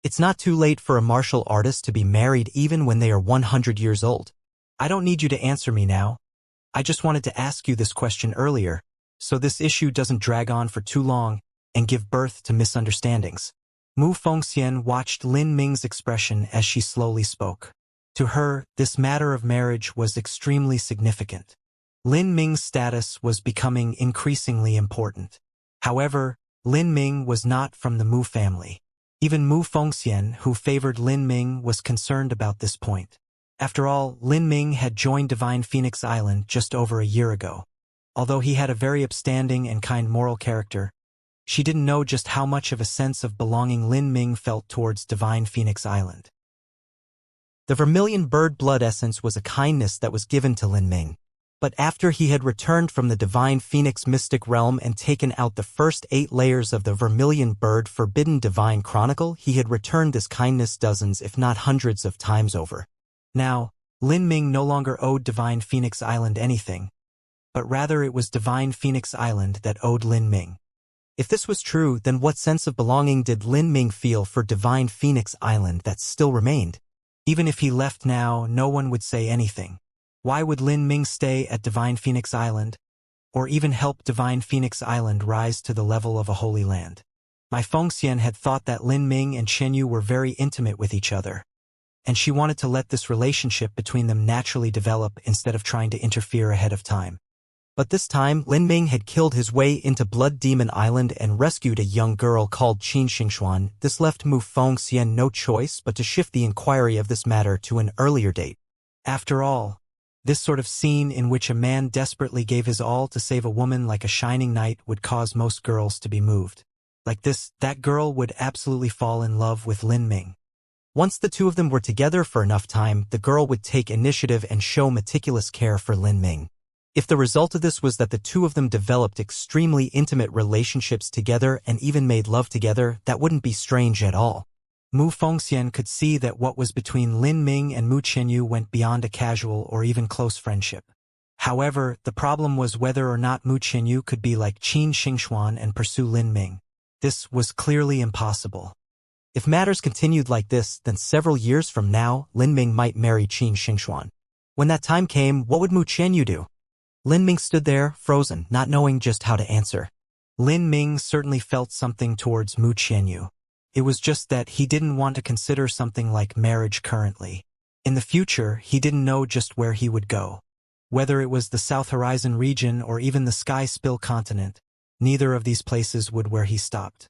It's not too late for a martial artist to be married even when they are 100 years old. I don't need you to answer me now. I just wanted to ask you this question earlier, so this issue doesn't drag on for too long and give birth to misunderstandings. Mu Fengxian watched Lin Ming's expression as she slowly spoke. To her, this matter of marriage was extremely significant. Lin Ming's status was becoming increasingly important. However, Lin Ming was not from the Mu family. Even Mu Fengxian, who favored Lin Ming, was concerned about this point. After all, Lin Ming had joined Divine Phoenix Island just over a year ago. Although he had a very upstanding and kind moral character, she didn't know just how much of a sense of belonging Lin Ming felt towards Divine Phoenix Island. The Vermilion Bird Blood Essence was a kindness that was given to Lin Ming. But after he had returned from the Divine Phoenix Mystic Realm and taken out the first 8 layers of the Vermilion Bird Forbidden Divine Chronicle, he had returned this kindness dozens if not hundreds of times over. Now, Lin Ming no longer owed Divine Phoenix Island anything, but rather it was Divine Phoenix Island that owed Lin Ming. If this was true, then what sense of belonging did Lin Ming feel for Divine Phoenix Island that still remained? Even if he left now, no one would say anything. Why would Lin Ming stay at Divine Phoenix Island? or even help divine Phoenix Island rise to the level of a holy land. My Fengxian had thought that Lin Ming and Chen Yu were very intimate with each other, and she wanted to let this relationship between them naturally develop instead of trying to interfere ahead of time. But this time, Lin Ming had killed his way into Blood Demon Island and rescued a young girl called Qin Xingxuan. This left Mu Fengxian no choice but to shift the inquiry of this matter to an earlier date. After all, this sort of scene in which a man desperately gave his all to save a woman like a shining knight would cause most girls to be moved. Like this, that girl would absolutely fall in love with Lin Ming. Once the two of them were together for enough time, the girl would take initiative and show meticulous care for Lin Ming. If the result of this was that the two of them developed extremely intimate relationships together and even made love together, that wouldn't be strange at all. Mu Fengxian could see that what was between Lin Ming and Mu Chenyu went beyond a casual or even close friendship. However, the problem was whether or not Mu Chenyu could be like Qin Xingxuan and pursue Lin Ming. This was clearly impossible. If matters continued like this, then several years from now, Lin Ming might marry Qin Xingxuan. When that time came, what would Mu Chenyu do? Lin Ming stood there, frozen, not knowing just how to answer. Lin Ming certainly felt something towards Mu Chenyu. It was just that he didn't want to consider something like marriage currently. In the future, he didn't know just where he would go. Whether it was the South Horizon region or even the Sky Spill continent, neither of these places would where he stopped.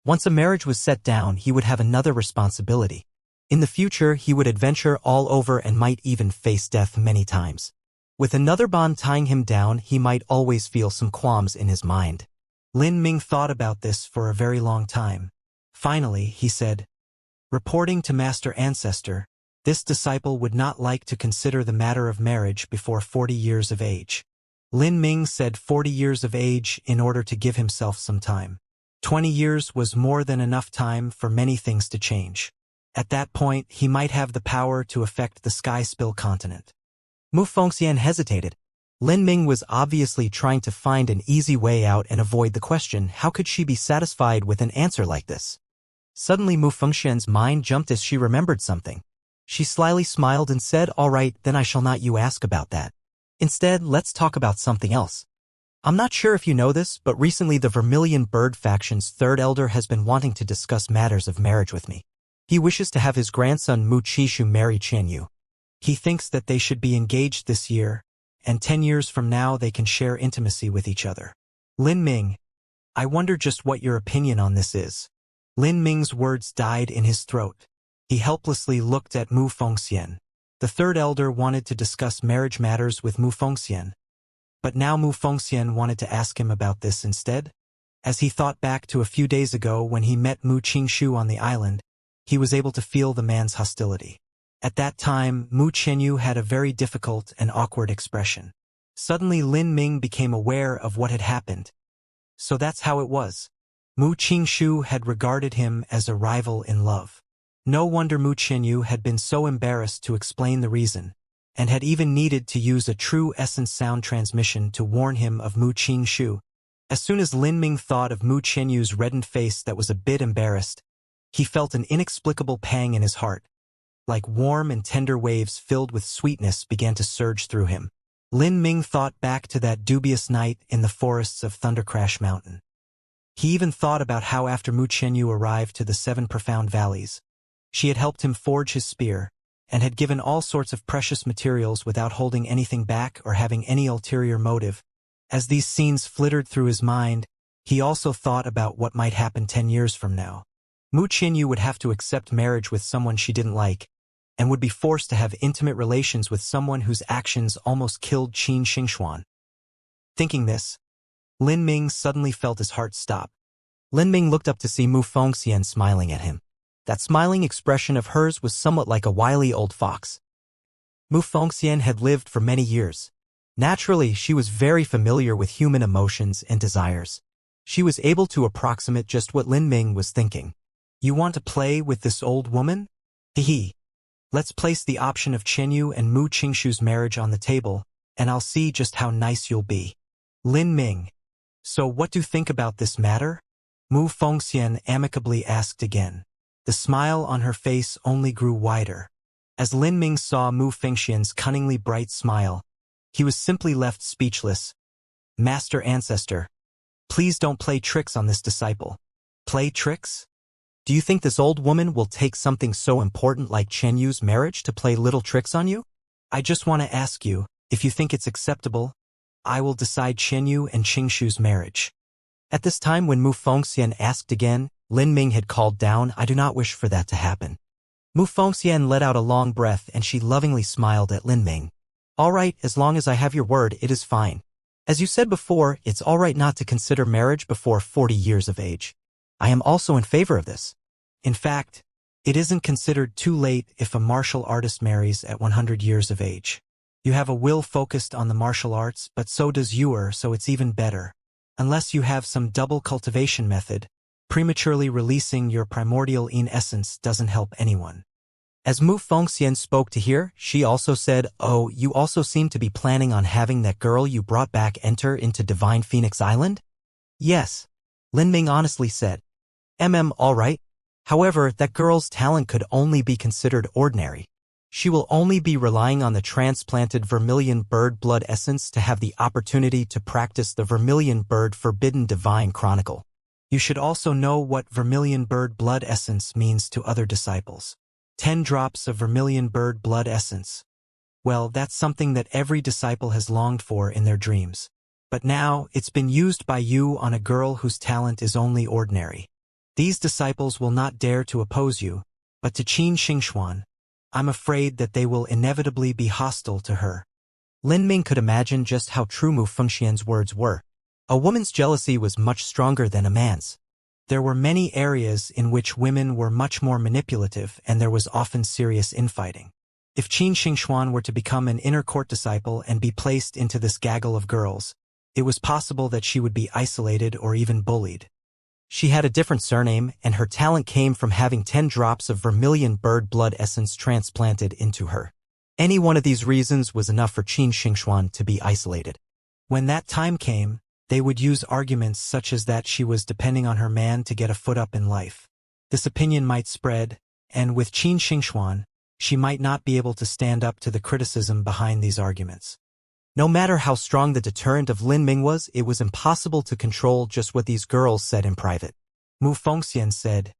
Once a marriage was set down, he would have another responsibility. In the future, he would adventure all over and might even face death many times. With another bond tying him down, he might always feel some qualms in his mind. Lin Ming thought about this for a very long time. Finally, he said, "Reporting to Master Ancestor, this disciple would not like to consider the matter of marriage before 40 years of age." Lin Ming said 40 years of age in order to give himself some time. 20 years was more than enough time for many things to change. At that point, he might have the power to affect the Sky Spill continent. Mu Fengxian hesitated. Lin Ming was obviously trying to find an easy way out and avoid the question. How could she be satisfied with an answer like this? Suddenly Mu Fengxian's mind jumped as she remembered something. She slyly smiled and said, "All right, then I shall not you ask about that. Instead, let's talk about something else. I'm not sure if you know this, but recently the Vermilion Bird faction's third elder has been wanting to discuss matters of marriage with me. He wishes to have his grandson Mu Chishu marry Chen Yu. He thinks that they should be engaged this year, and 10 years from now they can share intimacy with each other." Lin Ming, I wonder just what your opinion on this is. Lin Ming's words died in his throat. He helplessly looked at Mu Fengxian. The third elder wanted to discuss marriage matters with Mu Fengxian. But now Mu Fengxian wanted to ask him about this instead. As he thought back to a few days ago when he met Mu Qingshu on the island, he was able to feel the man's hostility. At that time, Mu Chenyu had a very difficult and awkward expression. Suddenly Lin Ming became aware of what had happened. So that's how it was. Mu Qingshu had regarded him as a rival in love. No wonder Mu Chenyu had been so embarrassed to explain the reason, and had even needed to use a true essence sound transmission to warn him of Mu Qingshu. As soon as Lin Ming thought of Mu Chenyu's reddened face that was a bit embarrassed, he felt an inexplicable pang in his heart. Like warm and tender waves filled with sweetness began to surge through him. Lin Ming thought back to that dubious night in the forests of Thundercrash Mountain. He even thought about how after Mu Chenyu arrived to the 7 profound valleys, she had helped him forge his spear, and had given all sorts of precious materials without holding anything back or having any ulterior motive. As these scenes flittered through his mind, he also thought about what might happen 10 years from now. Mu Chenyu would have to accept marriage with someone she didn't like, and would be forced to have intimate relations with someone whose actions almost killed Qin Xingxuan. Thinking this, Lin Ming suddenly felt his heart stop. Lin Ming looked up to see Mu Fengxian smiling at him. That smiling expression of hers was somewhat like a wily old fox. Mu Fengxian had lived for many years. Naturally, she was very familiar with human emotions and desires. She was able to approximate just what Lin Ming was thinking. "You want to play with this old woman? Hee. Let's place the option of Chenyu and Mu Qingshu's marriage on the table, and I'll see just how nice you'll be." Lin Ming, so what do you think about this matter? Mu Fengxian amicably asked again. The smile on her face only grew wider. As Lin Ming saw Mu Fengxian's cunningly bright smile, he was simply left speechless. Master Ancestor, please don't play tricks on this disciple. Play tricks? Do you think this old woman will take something so important like Chen Yu's marriage to play little tricks on you? I just want to ask you, if you think it's acceptable, I will decide Chen Yu and Qingshu's marriage. At this time when Mu Fengxian asked again, Lin Ming had called down, I do not wish for that to happen. Mu Fengxian let out a long breath and she lovingly smiled at Lin Ming. All right, as long as I have your word, it is fine. As you said before, it's all right not to consider marriage before 40 years of age. I am also in favor of this. In fact, it isn't considered too late if a martial artist marries at 100 years of age. You have a will focused on the martial arts, but so does Yuer, so it's even better. Unless you have some double cultivation method, prematurely releasing your primordial yin essence doesn't help anyone. As Mu Fengxian spoke to hear, she also said, oh, you also seem to be planning on having that girl you brought back enter into Divine Phoenix Island? Yes, Lin Ming honestly said. All right. However, that girl's talent could only be considered ordinary. She will only be relying on the transplanted vermilion bird blood essence to have the opportunity to practice the vermilion bird forbidden divine chronicle. You should also know what vermilion bird blood essence means to other disciples. 10 drops of vermilion bird blood essence. Well, that's something that every disciple has longed for in their dreams. But now, it's been used by you on a girl whose talent is only ordinary. These disciples will not dare to oppose you, but to Qin Xingxuan, I'm afraid that they will inevitably be hostile to her. Lin Ming could imagine just how true Mu Fengxian's words were. A woman's jealousy was much stronger than a man's. There were many areas in which women were much more manipulative and there was often serious infighting. If Qin Xingxuan were to become an inner court disciple and be placed into this gaggle of girls, it was possible that she would be isolated or even bullied. She had a different surname, and her talent came from having 10 drops of vermilion bird blood essence transplanted into her. Any one of these reasons was enough for Qin Xingxuan to be isolated. When that time came, they would use arguments such as that she was depending on her man to get a foot up in life. This opinion might spread, and with Qin Xingxuan, she might not be able to stand up to the criticism behind these arguments. No matter how strong the deterrent of Lin Ming was, it was impossible to control just what these girls said in private. Mu Fengxian said,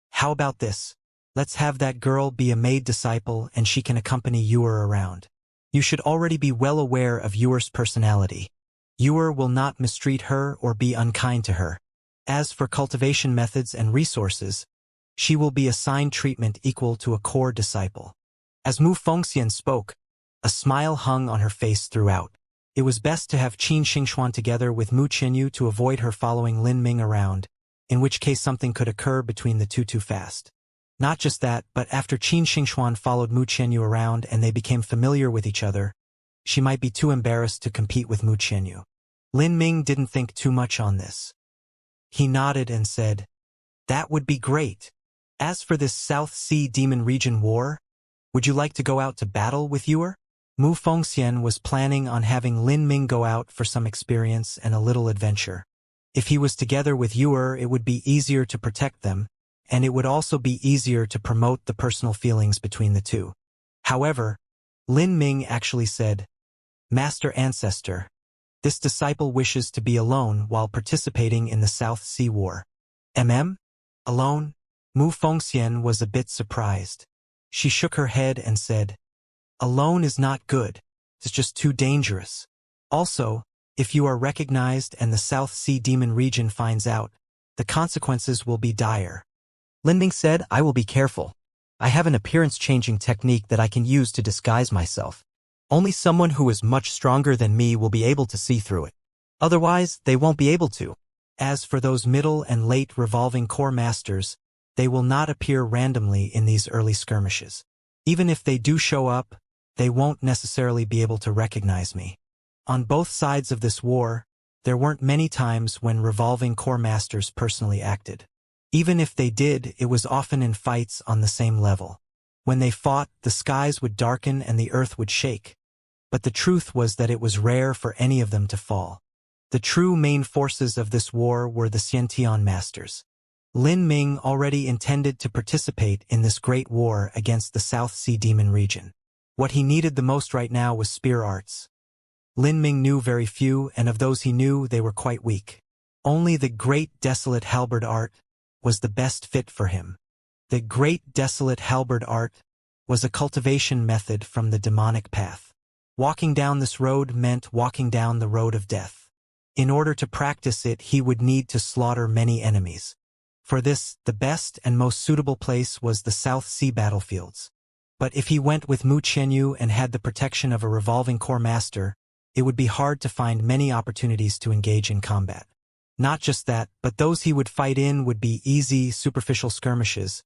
how about this? Let's have that girl be a maid disciple and she can accompany Yuer around. You should already be well aware of Yuer's personality. Yuer will not mistreat her or be unkind to her. As for cultivation methods and resources, she will be assigned treatment equal to a core disciple. As Mu Fengxian spoke, a smile hung on her face throughout. It was best to have Qin Xingxuan together with Mu Qinyu to avoid her following Lin Ming around, in which case something could occur between the two too fast. Not just that, but after Qin Xingxuan followed Mu Qinyu around and they became familiar with each other, she might be too embarrassed to compete with Mu Qinyu. Lin Ming didn't think too much on this. He nodded and said, that would be great. As for this South Sea Demon Region war, would you like to go out to battle with Yuer? Mu Fengxian was planning on having Lin Ming go out for some experience and a little adventure. If he was together with Yuer, it would be easier to protect them, and it would also be easier to promote the personal feelings between the two. However, Lin Ming actually said, Master Ancestor, this disciple wishes to be alone while participating in the South Sea War. Alone? Mu Fengxian was a bit surprised. She shook her head and said, alone is not good. It's just too dangerous. Also, if you are recognized and the South Sea Demon region finds out, the consequences will be dire. Lin Ming said, I will be careful. I have an appearance-changing technique that I can use to disguise myself. Only someone who is much stronger than me will be able to see through it. Otherwise, they won't be able to. As for those middle and late revolving core masters, they will not appear randomly in these early skirmishes. Even if they do show up, they won't necessarily be able to recognize me. On both sides of this war, there weren't many times when revolving core masters personally acted. Even if they did, it was often in fights on the same level. When they fought, the skies would darken and the earth would shake. But the truth was that it was rare for any of them to fall. The true main forces of this war were the Xiantian masters. Lin Ming already intended to participate in this great war against the South Sea Demon region. What he needed the most right now was spear arts. Lin Ming knew very few, and of those he knew, they were quite weak. Only the Great Desolate Halberd art was the best fit for him. The Great Desolate Halberd art was a cultivation method from the demonic path. Walking down this road meant walking down the road of death. In order to practice it, he would need to slaughter many enemies. For this, the best and most suitable place was the South Sea battlefields. But if he went with Mu Qianyu and had the protection of a revolving core master, it would be hard to find many opportunities to engage in combat. Not just that, but those he would fight in would be easy, superficial skirmishes.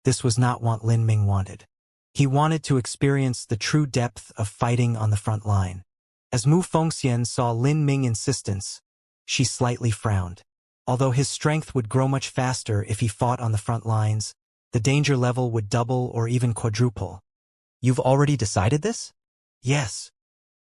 This was not what Lin Ming wanted. He wanted to experience the true depth of fighting on the front line. As Mu Fengxian saw Lin Ming's insistence, she slightly frowned. Although his strength would grow much faster if he fought on the front lines, the danger level would double or even quadruple. You've already decided this? Yes.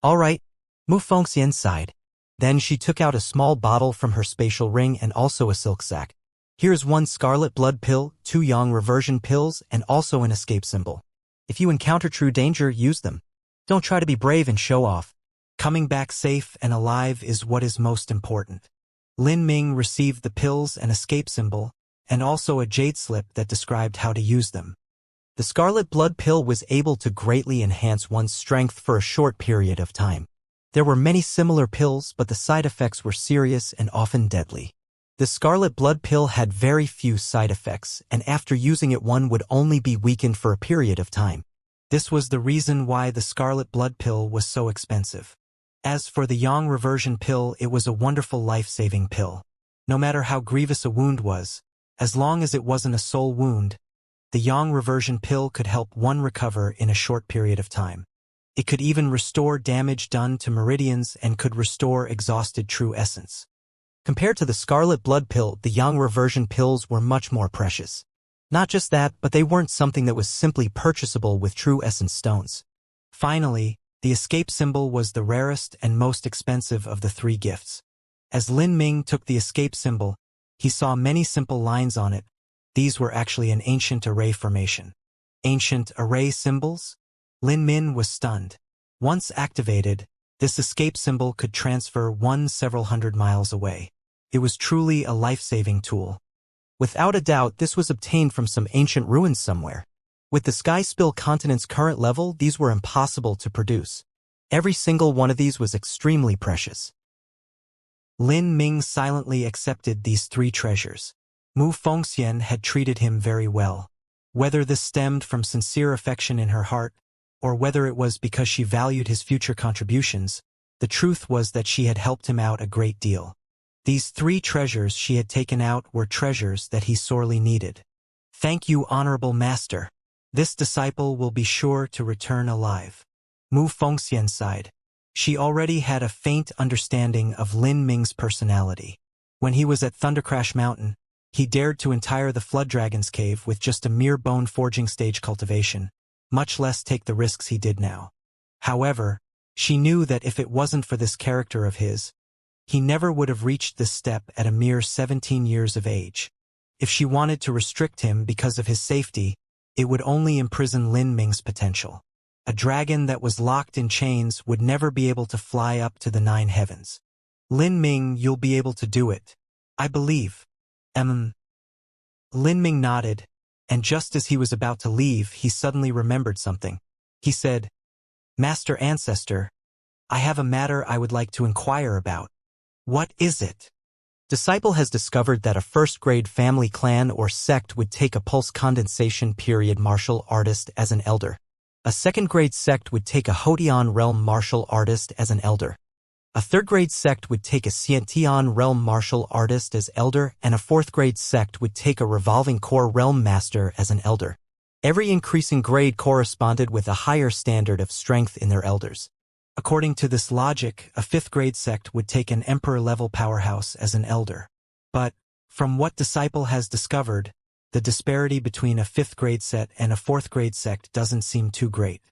All right. Mu Fengxian sighed. Then she took out a small bottle from her spatial ring and also a silk sack. Here's 1 scarlet blood pill, 2 yang reversion pills, and also an escape symbol. If you encounter true danger, use them. Don't try to be brave and show off. Coming back safe and alive is what is most important. Lin Ming received the pills and escape symbol, and also a jade slip that described how to use them. The scarlet blood pill was able to greatly enhance one's strength for a short period of time. There were many similar pills, but the side effects were serious and often deadly. The scarlet blood pill had very few side effects, and after using it one would only be weakened for a period of time. This was the reason why the scarlet blood pill was so expensive. As for the yang reversion pill, it was a wonderful life-saving pill. No matter how grievous a wound was, as long as it wasn't a soul wound, the yang reversion pill could help one recover in a short period of time. It could even restore damage done to meridians and could restore exhausted true essence. Compared to the scarlet blood pill, the yang reversion pills were much more precious. Not just that, but they weren't something that was simply purchasable with true essence stones. Finally, the escape symbol was the rarest and most expensive of the 3 gifts. As Lin Ming took the escape symbol, he saw many simple lines on it. These were actually an ancient array formation. Ancient array symbols? Lin Ming was stunned. Once activated, this escape symbol could transfer one several hundred miles away. It was truly a life-saving tool. Without a doubt, this was obtained from some ancient ruins somewhere. With the Sky Spill continent's current level, these were impossible to produce. Every single one of these was extremely precious. Lin Ming silently accepted these 3 treasures. Mu Fengxian had treated him very well. Whether this stemmed from sincere affection in her heart, or whether it was because she valued his future contributions, the truth was that she had helped him out a great deal. These 3 treasures she had taken out were treasures that he sorely needed. Thank you, Honorable Master. This disciple will be sure to return alive. Mu Fengxian sighed. She already had a faint understanding of Lin Ming's personality. When he was at Thundercrash Mountain, he dared to entire the Flood Dragon's cave with just a mere bone forging stage cultivation, much less take the risks he did now. However, she knew that if it wasn't for this character of his, he never would have reached this step at a mere 17 years of age. If she wanted to restrict him because of his safety, it would only imprison Lin Ming's potential. A dragon that was locked in chains would never be able to fly up to the 9 heavens. Lin Ming, you'll be able to do it. I believe. Lin Ming nodded, and just as he was about to leave, he suddenly remembered something. He said, Master Ancestor, I have a matter I would like to inquire about. What is it? Disciple has discovered that a first-grade family clan or sect would take a pulse condensation period martial artist as an elder. A second-grade sect would take a Hotian realm martial artist as an elder. A third-grade sect would take a Xianxia realm martial artist as elder, and a fourth-grade sect would take a revolving core realm master as an elder. Every increasing grade corresponded with a higher standard of strength in their elders. According to this logic, a 5th-grade sect would take an emperor-level powerhouse as an elder. But, from what Disciple has discovered, the disparity between a 5th-grade sect and a 4th-grade sect doesn't seem too great.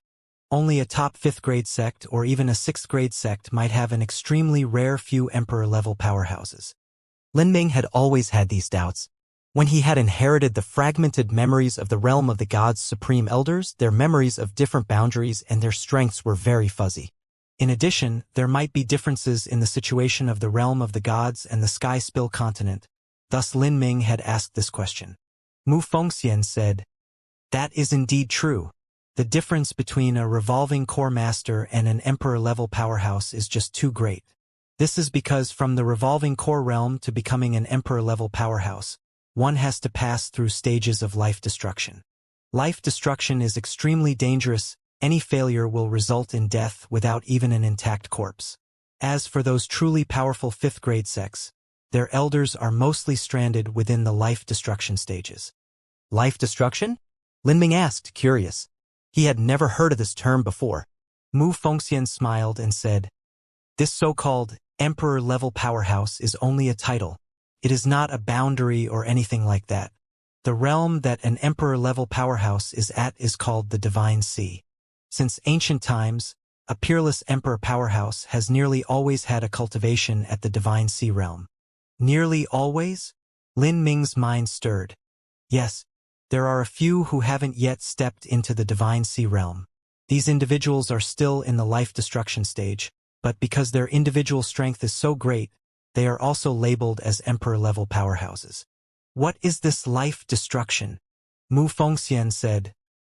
Only a top 5th-grade sect or even a 6th-grade sect might have an extremely rare few emperor-level powerhouses. Lin Ming had always had these doubts. When he had inherited the fragmented memories of the realm of the gods' supreme elders, their memories of different boundaries and their strengths were very fuzzy. In addition, there might be differences in the situation of the realm of the gods and the sky spill continent. Thus Lin Ming had asked this question. Mu Fengxian said, "That is indeed true. The difference between a revolving core master and an emperor-level powerhouse is just too great. This is because from the revolving core realm to becoming an emperor-level powerhouse, one has to pass through stages of life destruction. Life destruction is extremely dangerous. Any failure will result in death without even an intact corpse. As for those truly powerful fifth-grade sects, their elders are mostly stranded within the life destruction stages." Life destruction? Lin Ming asked, curious. He had never heard of this term before. Mu Fengxian smiled and said, "This so-called emperor-level powerhouse is only a title. It is not a boundary or anything like that. The realm that an emperor-level powerhouse is at is called the Divine Sea. Since ancient times, a peerless emperor powerhouse has nearly always had a cultivation at the Divine Sea realm." Nearly always? Lin Ming's mind stirred. Yes, there are a few who haven't yet stepped into the Divine Sea realm. These individuals are still in the life destruction stage, but because their individual strength is so great, they are also labeled as emperor-level powerhouses. "What is this life destruction?" Mu Fengxian said.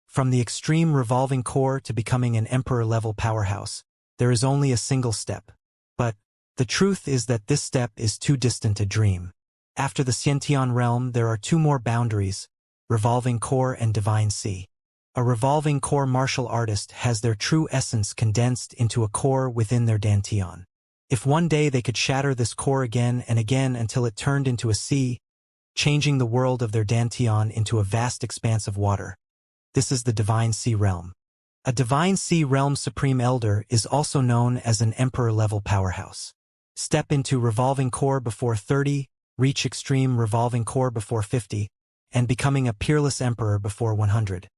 "From the extreme revolving core to becoming an emperor-level powerhouse, there is only a single step. But the truth is that this step is too distant a dream. After the Xiantian realm, there are two more boundaries, revolving core and divine sea. A revolving core martial artist has their true essence condensed into a core within their dantian. If one day they could shatter this core again and again until it turned into a sea, changing the world of their dantian into a vast expanse of water. This is the Divine Sea realm. A Divine Sea realm supreme elder is also known as an emperor-level powerhouse. Step into revolving core before 30, reach extreme revolving core before 50, and becoming a peerless emperor before 100.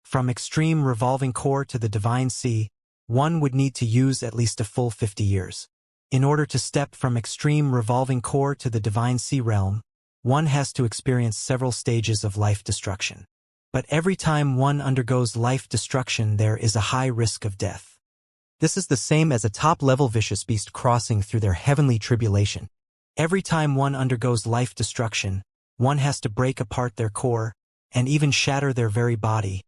From extreme revolving core to the Divine Sea, one would need to use at least a full 50 years. In order to step from extreme revolving core to the Divine Sea realm, one has to experience several stages of life destruction. But every time one undergoes life destruction, there is a high risk of death. This is the same as a top-level vicious beast crossing through their heavenly tribulation. Every time one undergoes life destruction, one has to break apart their core, and even shatter their very body,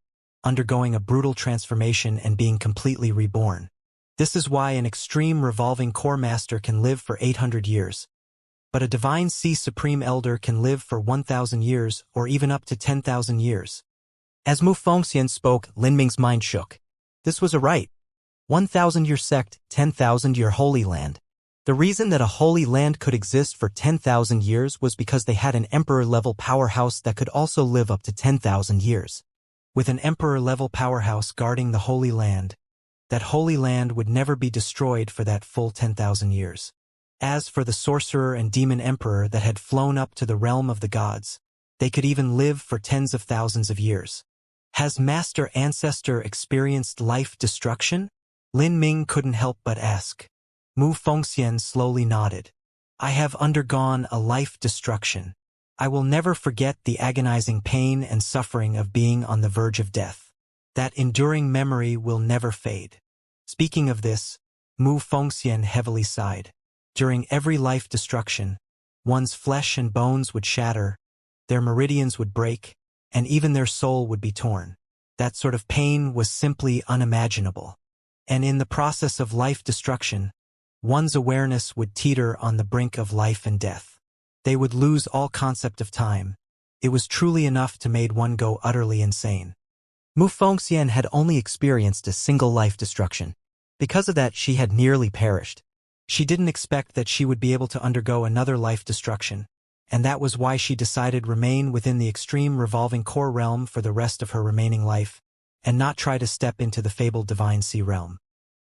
undergoing a brutal transformation and being completely reborn. This is why an extreme revolving core master can live for 800 years. But a Divine Sea Supreme Elder can live for 1,000 years or even up to 10,000 years. As Mu Fengxian spoke, Lin Ming's mind shook. This was a right. 1,000-year sect, 10,000-year holy land. The reason that a holy land could exist for 10,000 years was because they had an emperor-level powerhouse that could also live up to 10,000 years. With an emperor-level powerhouse guarding the holy land, that holy land would never be destroyed for that full 10,000 years. As for the sorcerer and demon emperor that had flown up to the realm of the gods, they could even live for tens of thousands of years. Has Master Ancestor experienced life destruction? Lin Ming couldn't help but ask. Mu Fengxian slowly nodded. "I have undergone a life destruction. I will never forget the agonizing pain and suffering of being on the verge of death. That enduring memory will never fade." Speaking of this, Mu Fengxian heavily sighed. During every life destruction, one's flesh and bones would shatter, their meridians would break, and even their soul would be torn. That sort of pain was simply unimaginable. And in the process of life destruction, one's awareness would teeter on the brink of life and death. They would lose all concept of time. It was truly enough to make one go utterly insane. Mu Fengxian had only experienced a single life destruction. Because of that, she had nearly perished. She didn't expect that she would be able to undergo another life destruction, and that was why she decided remain within the extreme revolving core realm for the rest of her remaining life, and not try to step into the fabled Divine Sea realm.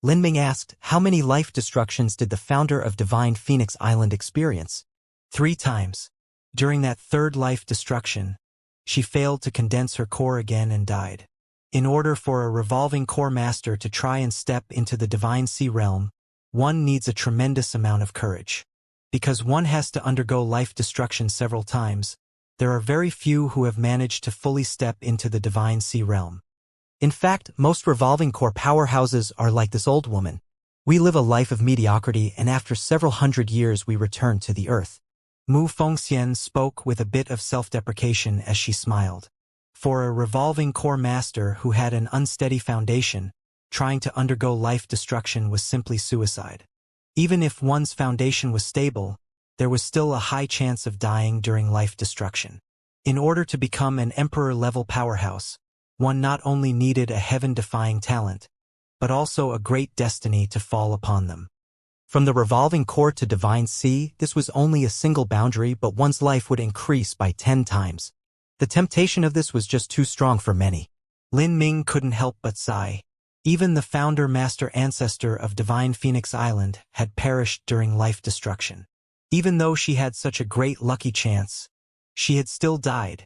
Lin Ming asked, how many life destructions did the founder of Divine Phoenix Island experience? 3 times. During that third life destruction, she failed to condense her core again and died. In order for a revolving core master to try and step into the Divine Sea realm, one needs a tremendous amount of courage. Because one has to undergo life destruction several times, there are very few who have managed to fully step into the Divine Sea realm. In fact, most revolving core powerhouses are like this old woman. We live a life of mediocrity, and after several hundred years we return to the earth. Mu Fengxian spoke with a bit of self-deprecation as she smiled. For a revolving core master who had an unsteady foundation, trying to undergo life destruction was simply suicide. Even if one's foundation was stable, there was still a high chance of dying during life destruction. In order to become an emperor-level powerhouse, one not only needed a heaven-defying talent, but also a great destiny to fall upon them. From the revolving core to divine sea, this was only a single boundary, but one's life would increase by 10 times. The temptation of this was just too strong for many. Lin Ming couldn't help but sigh. Even the founder master ancestor of Divine Phoenix Island had perished during life destruction. Even though she had such a great lucky chance, she had still died.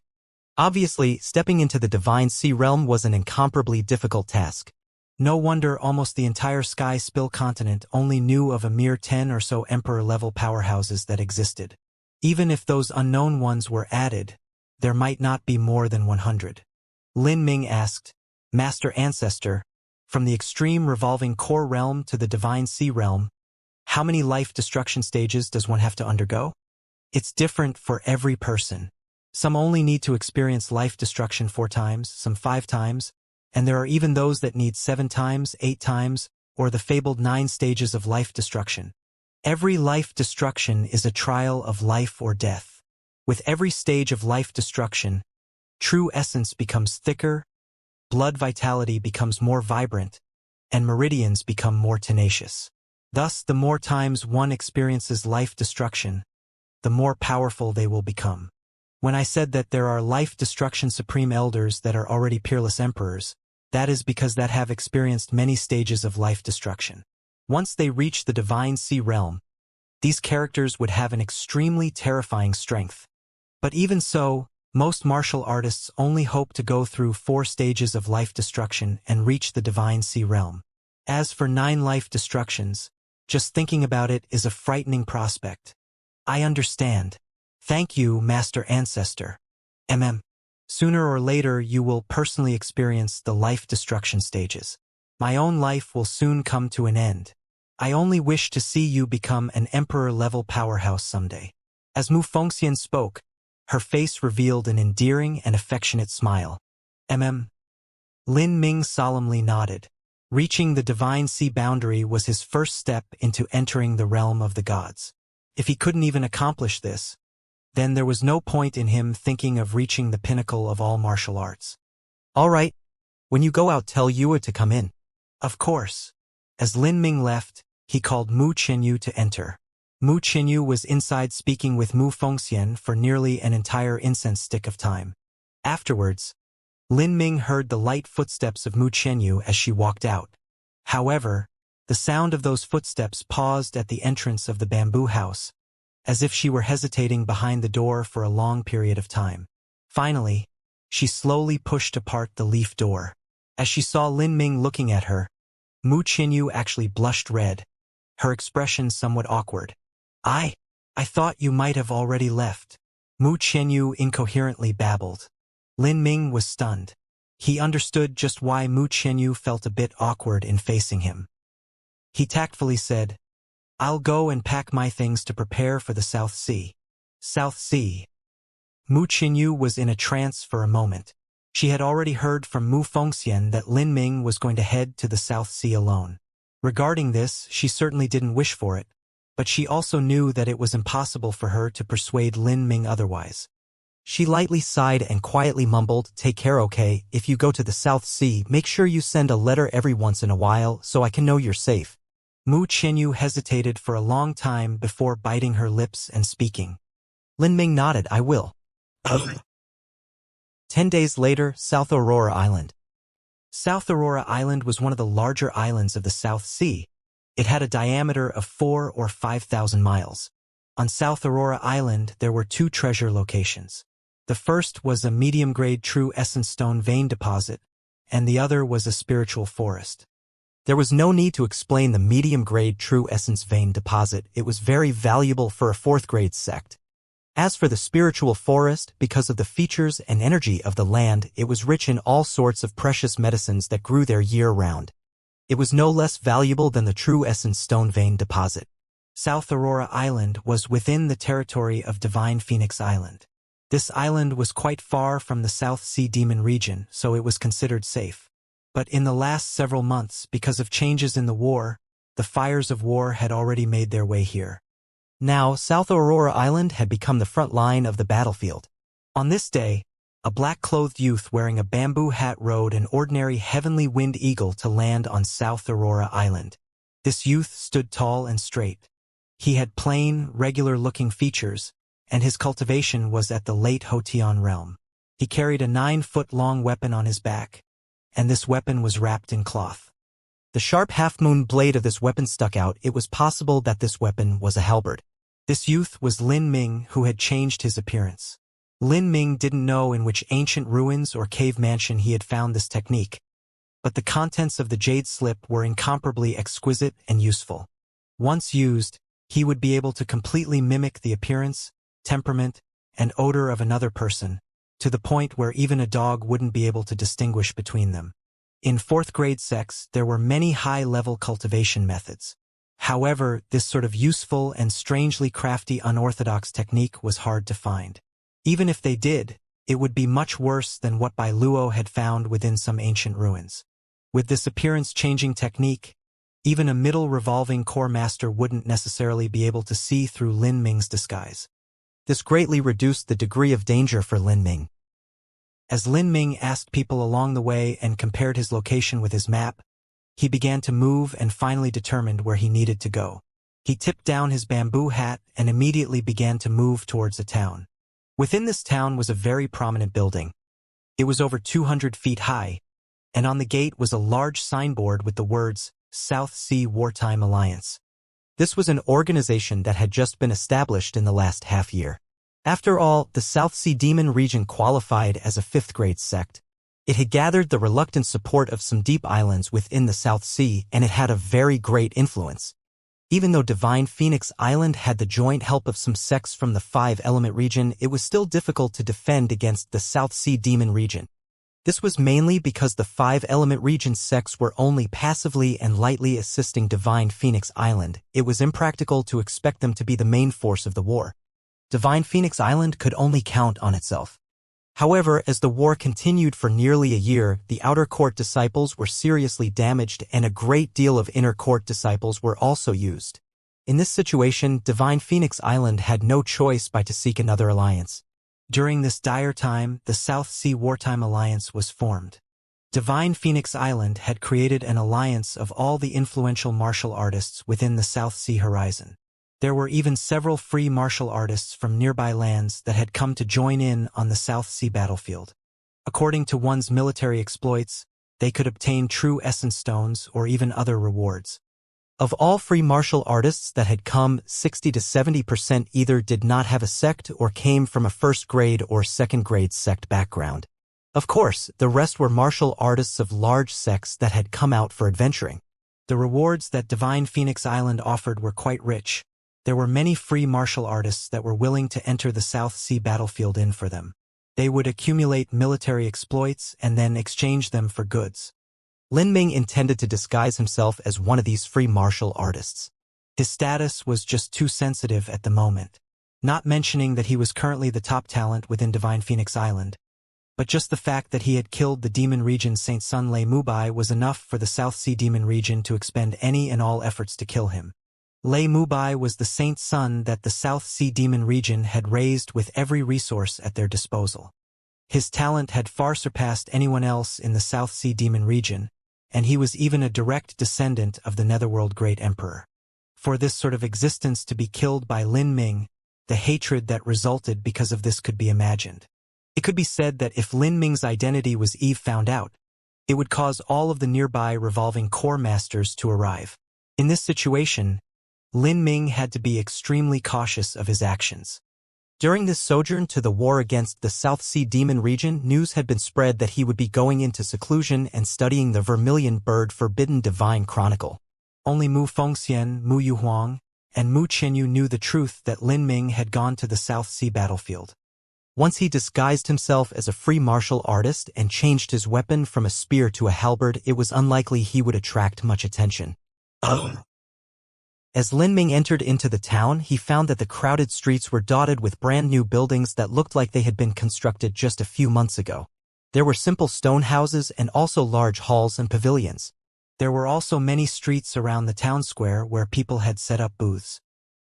Obviously, stepping into the divine sea realm was an incomparably difficult task. No wonder almost the entire Sky Spill continent only knew of a mere 10 or so emperor-level powerhouses that existed. Even if those unknown ones were added, there might not be more than 100. Lin Ming asked, Master Ancestor, from the extreme revolving core realm to the divine sea realm, how many life destruction stages does one have to undergo? It's different for every person. Some only need to experience life destruction 4 times, some 5 times, and there are even those that need 7 times, 8 times, or the fabled 9 stages of life destruction. Every life destruction is a trial of life or death. With every stage of life destruction, true essence becomes thicker, blood vitality becomes more vibrant, and meridians become more tenacious. Thus, the more times one experiences life destruction, the more powerful they will become. When I said that there are life destruction supreme elders that are already peerless emperors, that is because that have experienced many stages of life destruction. Once they reach the divine sea realm, these characters would have an extremely terrifying strength. But even so, most martial artists only hope to go through 4 stages of life destruction and reach the divine sea realm. As for 9 life destructions, just thinking about it is a frightening prospect. I understand. Thank you, Master Ancestor. Sooner or later you will personally experience the life destruction stages. My own life will soon come to an end. I only wish to see you become an emperor-level powerhouse someday. As Mu Fengxian spoke, her face revealed an endearing and affectionate smile. Lin Ming solemnly nodded. Reaching the divine sea boundary was his first step into entering the realm of the gods. If he couldn't even accomplish this, then there was no point in him thinking of reaching the pinnacle of all martial arts. All right. When you go out, tell Yue to come in. Of course. As Lin Ming left, he called Mu Qinyu to enter. Mu Qinyu was inside speaking with Mu Fengxian for nearly an entire incense stick of time. Afterwards, Lin Ming heard the light footsteps of Mu Qinyu as she walked out. However, the sound of those footsteps paused at the entrance of the bamboo house, as if she were hesitating behind the door for a long period of time. Finally, she slowly pushed apart the leaf door. As she saw Lin Ming looking at her, Mu Qinyu actually blushed red, her expression somewhat awkward. I thought you might have already left. Mu Qinyu incoherently babbled. Lin Ming was stunned. He understood just why Mu Qinyu felt a bit awkward in facing him. He tactfully said, I'll go and pack my things to prepare for the South Sea. South Sea. Mu Qinyu was in a trance for a moment. She had already heard from Mu Fengxian that Lin Ming was going to head to the South Sea alone. Regarding this, she certainly didn't wish for it, but she also knew that it was impossible for her to persuade Lin Ming otherwise. She lightly sighed and quietly mumbled, Take care, okay? If you go to the South Sea, make sure you send a letter every once in a while so I can know you're safe. Mu Qinyu hesitated for a long time before biting her lips and speaking. Lin Ming nodded, I will. 10 days later, South Aurora Island. South Aurora Island was one of the larger islands of the South Sea. It had a diameter of 4 or 5,000 miles. On South Aurora Island, there were 2 treasure locations. The first was a medium-grade true essence stone vein deposit, and the other was a spiritual forest. There was no need to explain the medium-grade true essence vein deposit. It was very valuable for a 4th-grade sect. As for the spiritual forest, because of the features and energy of the land, it was rich in all sorts of precious medicines that grew there year-round. It was no less valuable than the true essence stone vein deposit. South Aurora Island was within the territory of Divine Phoenix Island. This island was quite far from the South Sea Demon region, so it was considered safe. But in the last several months, because of changes in the war, the fires of war had already made their way here. Now, South Aurora Island had become the front line of the battlefield. On this day, a black-clothed youth wearing a bamboo hat rode an ordinary heavenly winged eagle to land on South Aurora Island. This youth stood tall and straight. He had plain, regular-looking features, and his cultivation was at the late Hotian realm. He carried a 9-foot-long weapon on his back, and this weapon was wrapped in cloth. The sharp half-moon blade of this weapon stuck out. It was possible that this weapon was a halberd. This youth was Lin Ming, who had changed his appearance. Lin Ming didn't know in which ancient ruins or cave mansion he had found this technique, but the contents of the jade slip were incomparably exquisite and useful. Once used, he would be able to completely mimic the appearance, temperament, and odor of another person, to the point where even a dog wouldn't be able to distinguish between them. In 4th grade sects, there were many high-level cultivation methods. However, this sort of useful and strangely crafty unorthodox technique was hard to find. Even if they did, it would be much worse than what Bai Luo had found within some ancient ruins. With this appearance-changing technique, even a middle revolving core master wouldn't necessarily be able to see through Lin Ming's disguise. This greatly reduced the degree of danger for Lin Ming. As Lin Ming asked people along the way and compared his location with his map, he began to move and finally determined where he needed to go. He tipped down his bamboo hat and immediately began to move towards a town. Within this town was a very prominent building. It was over 200 feet high, and on the gate was a large signboard with the words, South Sea Wartime Alliance. This was an organization that had just been established in the last half-year. After all, the South Sea Demon region qualified as a 5th grade sect. It had gathered the reluctant support of some deep islands within the South Sea, and it had a very great influence. Even though Divine Phoenix Island had the joint help of some sects from the 5-element region, it was still difficult to defend against the South Sea Demon region. This was mainly because the 5-element region sects were only passively and lightly assisting Divine Phoenix Island. It was impractical to expect them to be the main force of the war. Divine Phoenix Island could only count on itself. However, as the war continued for nearly a year, the outer court disciples were seriously damaged and a great deal of inner court disciples were also used. In this situation, Divine Phoenix Island had no choice but to seek another alliance. During this dire time, the South Sea Wartime Alliance was formed. Divine Phoenix Island had created an alliance of all the influential martial artists within the South Sea horizon. There were even several free martial artists from nearby lands that had come to join in on the South Sea battlefield. According to one's military exploits, they could obtain true essence stones or even other rewards. Of all free martial artists that had come, 60 to 70% either did not have a sect or came from a 1st grade or 2nd grade sect background. Of course, the rest were martial artists of large sects that had come out for adventuring. The rewards that Divine Phoenix Island offered were quite rich. There were many free martial artists that were willing to enter the South Sea battlefield in for them. They would accumulate military exploits and then exchange them for goods. Lin Ming intended to disguise himself as one of these free martial artists. His status was just too sensitive at the moment, not mentioning that he was currently the top talent within Divine Phoenix Island. But just the fact that he had killed the demon region's Saint Sun Lei Mubai was enough for the South Sea Demon region to expend any and all efforts to kill him. Lei Mubai was the Saint Sun that the South Sea Demon region had raised with every resource at their disposal. His talent had far surpassed anyone else in the South Sea Demon region, and he was even a direct descendant of the Netherworld Great Emperor. For this sort of existence to be killed by Lin Ming, the hatred that resulted because of this could be imagined. It could be said that if Lin Ming's identity was found out, it would cause all of the nearby revolving core masters to arrive. In this situation, Lin Ming had to be extremely cautious of his actions. During this sojourn to the war against the South Sea Demon region, news had been spread that he would be going into seclusion and studying the Vermilion Bird Forbidden Divine Chronicle. Only Mu Fengxian, Mu Yuhuang, and Mu Qianyu knew the truth that Lin Ming had gone to the South Sea battlefield. Once he disguised himself as a free martial artist and changed his weapon from a spear to a halberd, it was unlikely he would attract much attention. As Lin Ming entered into the town, he found that the crowded streets were dotted with brand-new buildings that looked like they had been constructed just a few months ago. There were simple stone houses and also large halls and pavilions. There were also many streets around the town square where people had set up booths.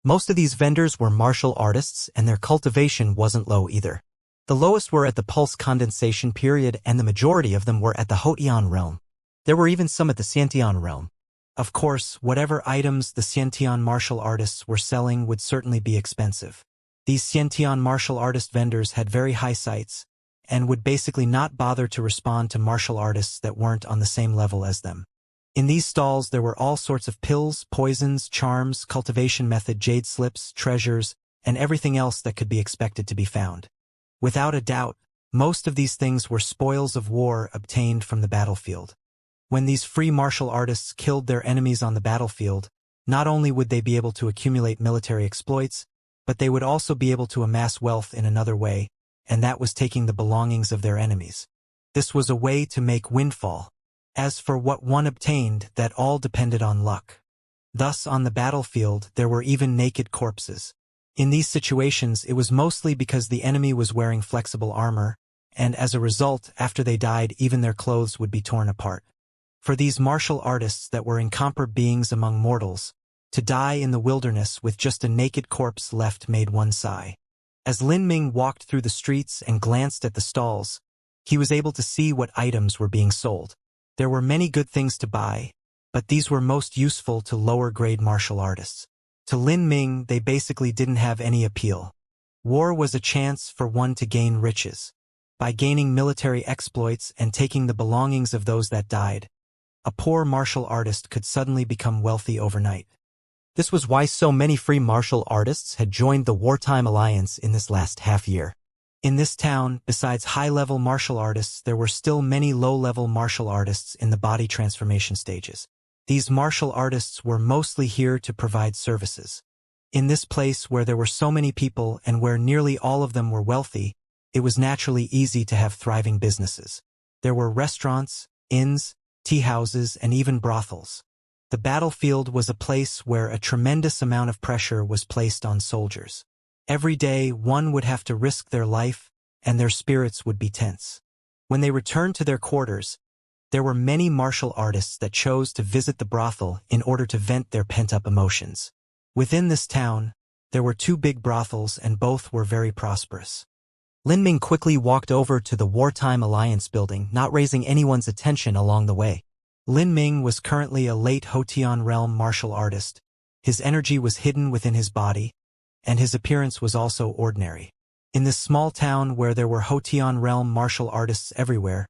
Most of these vendors were martial artists, and their cultivation wasn't low either. The lowest were at the pulse condensation period, and the majority of them were at the Houtian realm. There were even some at the Xiantian realm. Of course, whatever items the Xiantian martial artists were selling would certainly be expensive. These Xiantian martial artist vendors had very high sights, and would basically not bother to respond to martial artists that weren't on the same level as them. In these stalls there were all sorts of pills, poisons, charms, cultivation method, jade slips, treasures, and everything else that could be expected to be found. Without a doubt, most of these things were spoils of war obtained from the battlefield. When these free martial artists killed their enemies on the battlefield, not only would they be able to accumulate military exploits, but they would also be able to amass wealth in another way, and that was taking the belongings of their enemies. This was a way to make windfall. As for what one obtained, that all depended on luck. Thus, on the battlefield, there were even naked corpses. In these situations, it was mostly because the enemy was wearing flexible armor, and as a result, after they died, even their clothes would be torn apart. For these martial artists that were incomparable beings among mortals, to die in the wilderness with just a naked corpse left made one sigh. As Lin Ming walked through the streets and glanced at the stalls, he was able to see what items were being sold. There were many good things to buy, but these were most useful to lower-grade martial artists. To Lin Ming, they basically didn't have any appeal. War was a chance for one to gain riches. By gaining military exploits and taking the belongings of those that died, a poor martial artist could suddenly become wealthy overnight. This was why so many free martial artists had joined the wartime alliance in this last half-year. In this town, besides high-level martial artists, there were still many low-level martial artists in the body transformation stages. These martial artists were mostly here to provide services. In this place where there were so many people and where nearly all of them were wealthy, it was naturally easy to have thriving businesses. There were restaurants, inns, tea houses, and even brothels. The battlefield was a place where a tremendous amount of pressure was placed on soldiers. Every day, one would have to risk their life, and their spirits would be tense. When they returned to their quarters, there were many martial artists that chose to visit the brothel in order to vent their pent-up emotions. Within this town, there were 2 big brothels, and both were very prosperous. Lin Ming quickly walked over to the Wartime Alliance building, not raising anyone's attention along the way. Lin Ming was currently a late Houtian realm martial artist. His energy was hidden within his body, and his appearance was also ordinary. In this small town where there were Houtian realm martial artists everywhere,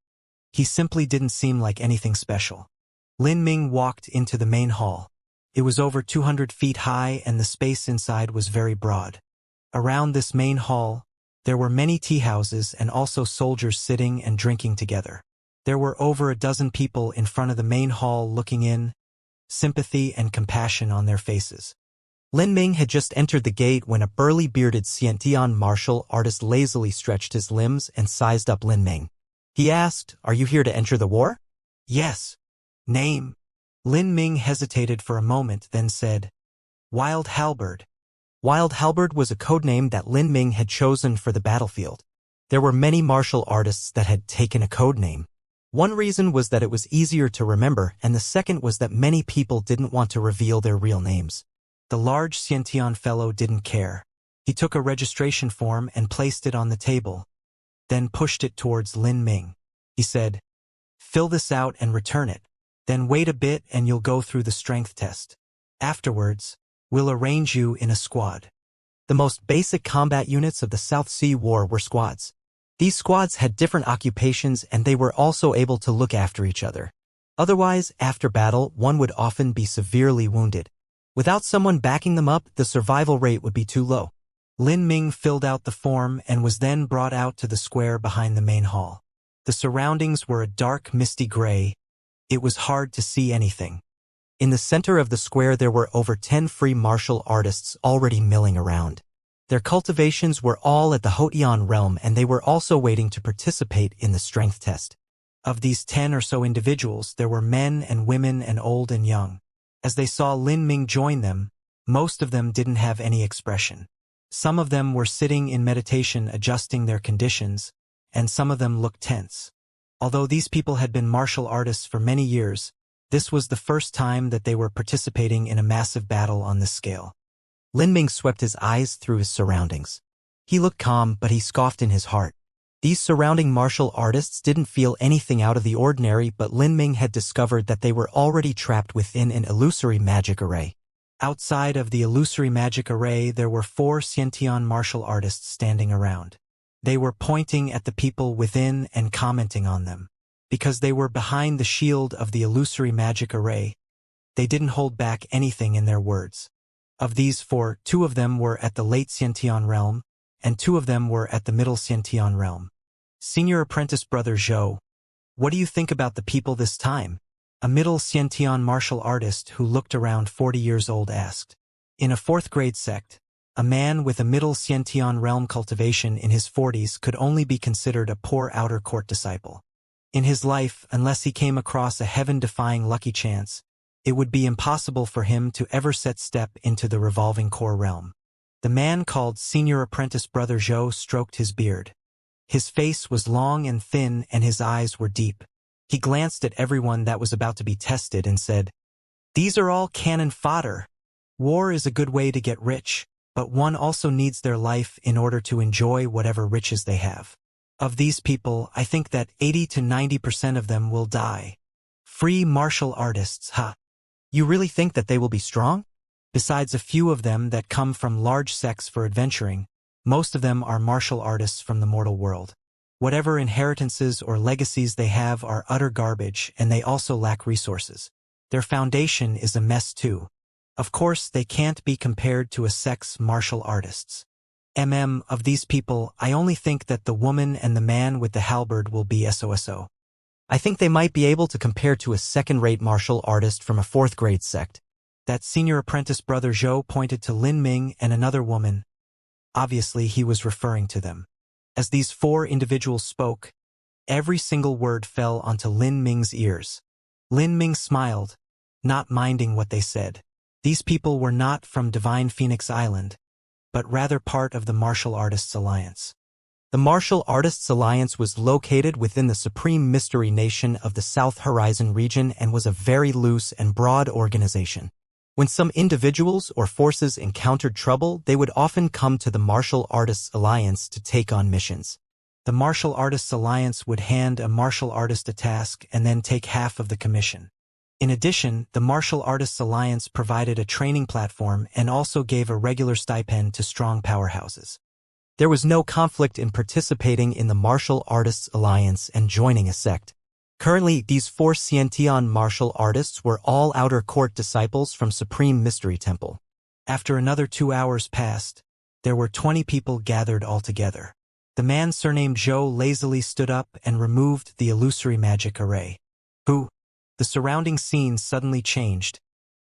he simply didn't seem like anything special. Lin Ming walked into the main hall. It was over 200 feet high, and the space inside was very broad. Around this main hall, there were many tea houses and also soldiers sitting and drinking together. There were over a dozen people in front of the main hall looking in, sympathy and compassion on their faces. Lin Ming had just entered the gate when a burly bearded Xiantian martial artist lazily stretched his limbs and sized up Lin Ming. He asked, "Are you here to enter the war?" "Yes." "Name?" Lin Ming hesitated for a moment, then said, "Wild Halberd." Wild Halberd was a codename that Lin Ming had chosen for the battlefield. There were many martial artists that had taken a codename. One reason was that it was easier to remember, and the second was that many people didn't want to reveal their real names. The large Xiantian fellow didn't care. He took a registration form and placed it on the table, then pushed it towards Lin Ming. He said, "Fill this out and return it. Then wait a bit and you'll go through the strength test. Afterwards, we'll arrange you in a squad." The most basic combat units of the South Sea War were squads. These squads had different occupations, and they were also able to look after each other. Otherwise, after battle, one would often be severely wounded. Without someone backing them up, the survival rate would be too low. Lin Ming filled out the form and was then brought out to the square behind the main hall. The surroundings were a dark, misty gray. It was hard to see anything. In the center of the square there were over 10 free martial artists already milling around. Their cultivations were all at the Hotian realm, and they were also waiting to participate in the strength test. Of these 10 or so individuals, there were men and women and old and young. As they saw Lin Ming join them, most of them didn't have any expression. Some of them were sitting in meditation adjusting their conditions, and some of them looked tense. Although these people had been martial artists for many years, this was the first time that they were participating in a massive battle on this scale. Lin Ming swept his eyes through his surroundings. He looked calm, but he scoffed in his heart. These surrounding martial artists didn't feel anything out of the ordinary, but Lin Ming had discovered that they were already trapped within an illusory magic array. Outside of the illusory magic array, there were 4 Xiantian martial artists standing around. They were pointing at the people within and commenting on them. Because they were behind the shield of the illusory magic array, they didn't hold back anything in their words. Of these 4, 2 of them were at the late Xiantian realm, and 2 of them were at the middle Xiantian realm. Senior apprentice brother Zhou, what do you think about the people this time? A middle Xiantian martial artist who looked around 40 years old asked. In a 4th grade sect, a man with a middle Xiantian realm cultivation in his 40s could only be considered a poor outer court disciple. In his life, unless he came across a heaven-defying lucky chance, it would be impossible for him to ever set step into the revolving core realm. The man called Senior Apprentice Brother Zhou stroked his beard. His face was long and thin and his eyes were deep. He glanced at everyone that was about to be tested and said, "These are all cannon fodder. War is a good way to get rich, but one also needs their life in order to enjoy whatever riches they have. Of these people, I think that 80 to 90% of them will die. Free martial artists, huh? You really think that they will be strong? Besides a few of them that come from large sects for adventuring, most of them are martial artists from the mortal world. Whatever inheritances or legacies they have are utter garbage, and they also lack resources. Their foundation is a mess too. Of course, they can't be compared to a sect's martial artists. Of these people, I only think that the woman and the man with the halberd will be SOSO. I think they might be able to compare to a second-rate martial artist from a 4th grade sect." That senior apprentice brother Zhou pointed to Lin Ming and another woman. Obviously, he was referring to them. As these 4 individuals spoke, every single word fell onto Lin Ming's ears. Lin Ming smiled, not minding what they said. These people were not from Divine Phoenix Island, but rather part of the Martial Artists Alliance. The Martial Artists Alliance was located within the Supreme Mystery Nation of the South Horizon region and was a very loose and broad organization. When some individuals or forces encountered trouble, they would often come to the Martial Artists Alliance to take on missions. The Martial Artists Alliance would hand a martial artist a task and then take half of the commission. In addition, the Martial Artists Alliance provided a training platform and also gave a regular stipend to strong powerhouses. There was no conflict in participating in the Martial Artists Alliance and joining a sect. Currently, these 4 Xiantian martial artists were all outer court disciples from Supreme Mystery Temple. After another 2 hours passed, there were 20 people gathered altogether. The man surnamed Zhou lazily stood up and removed the illusory magic array. The surrounding scene suddenly changed,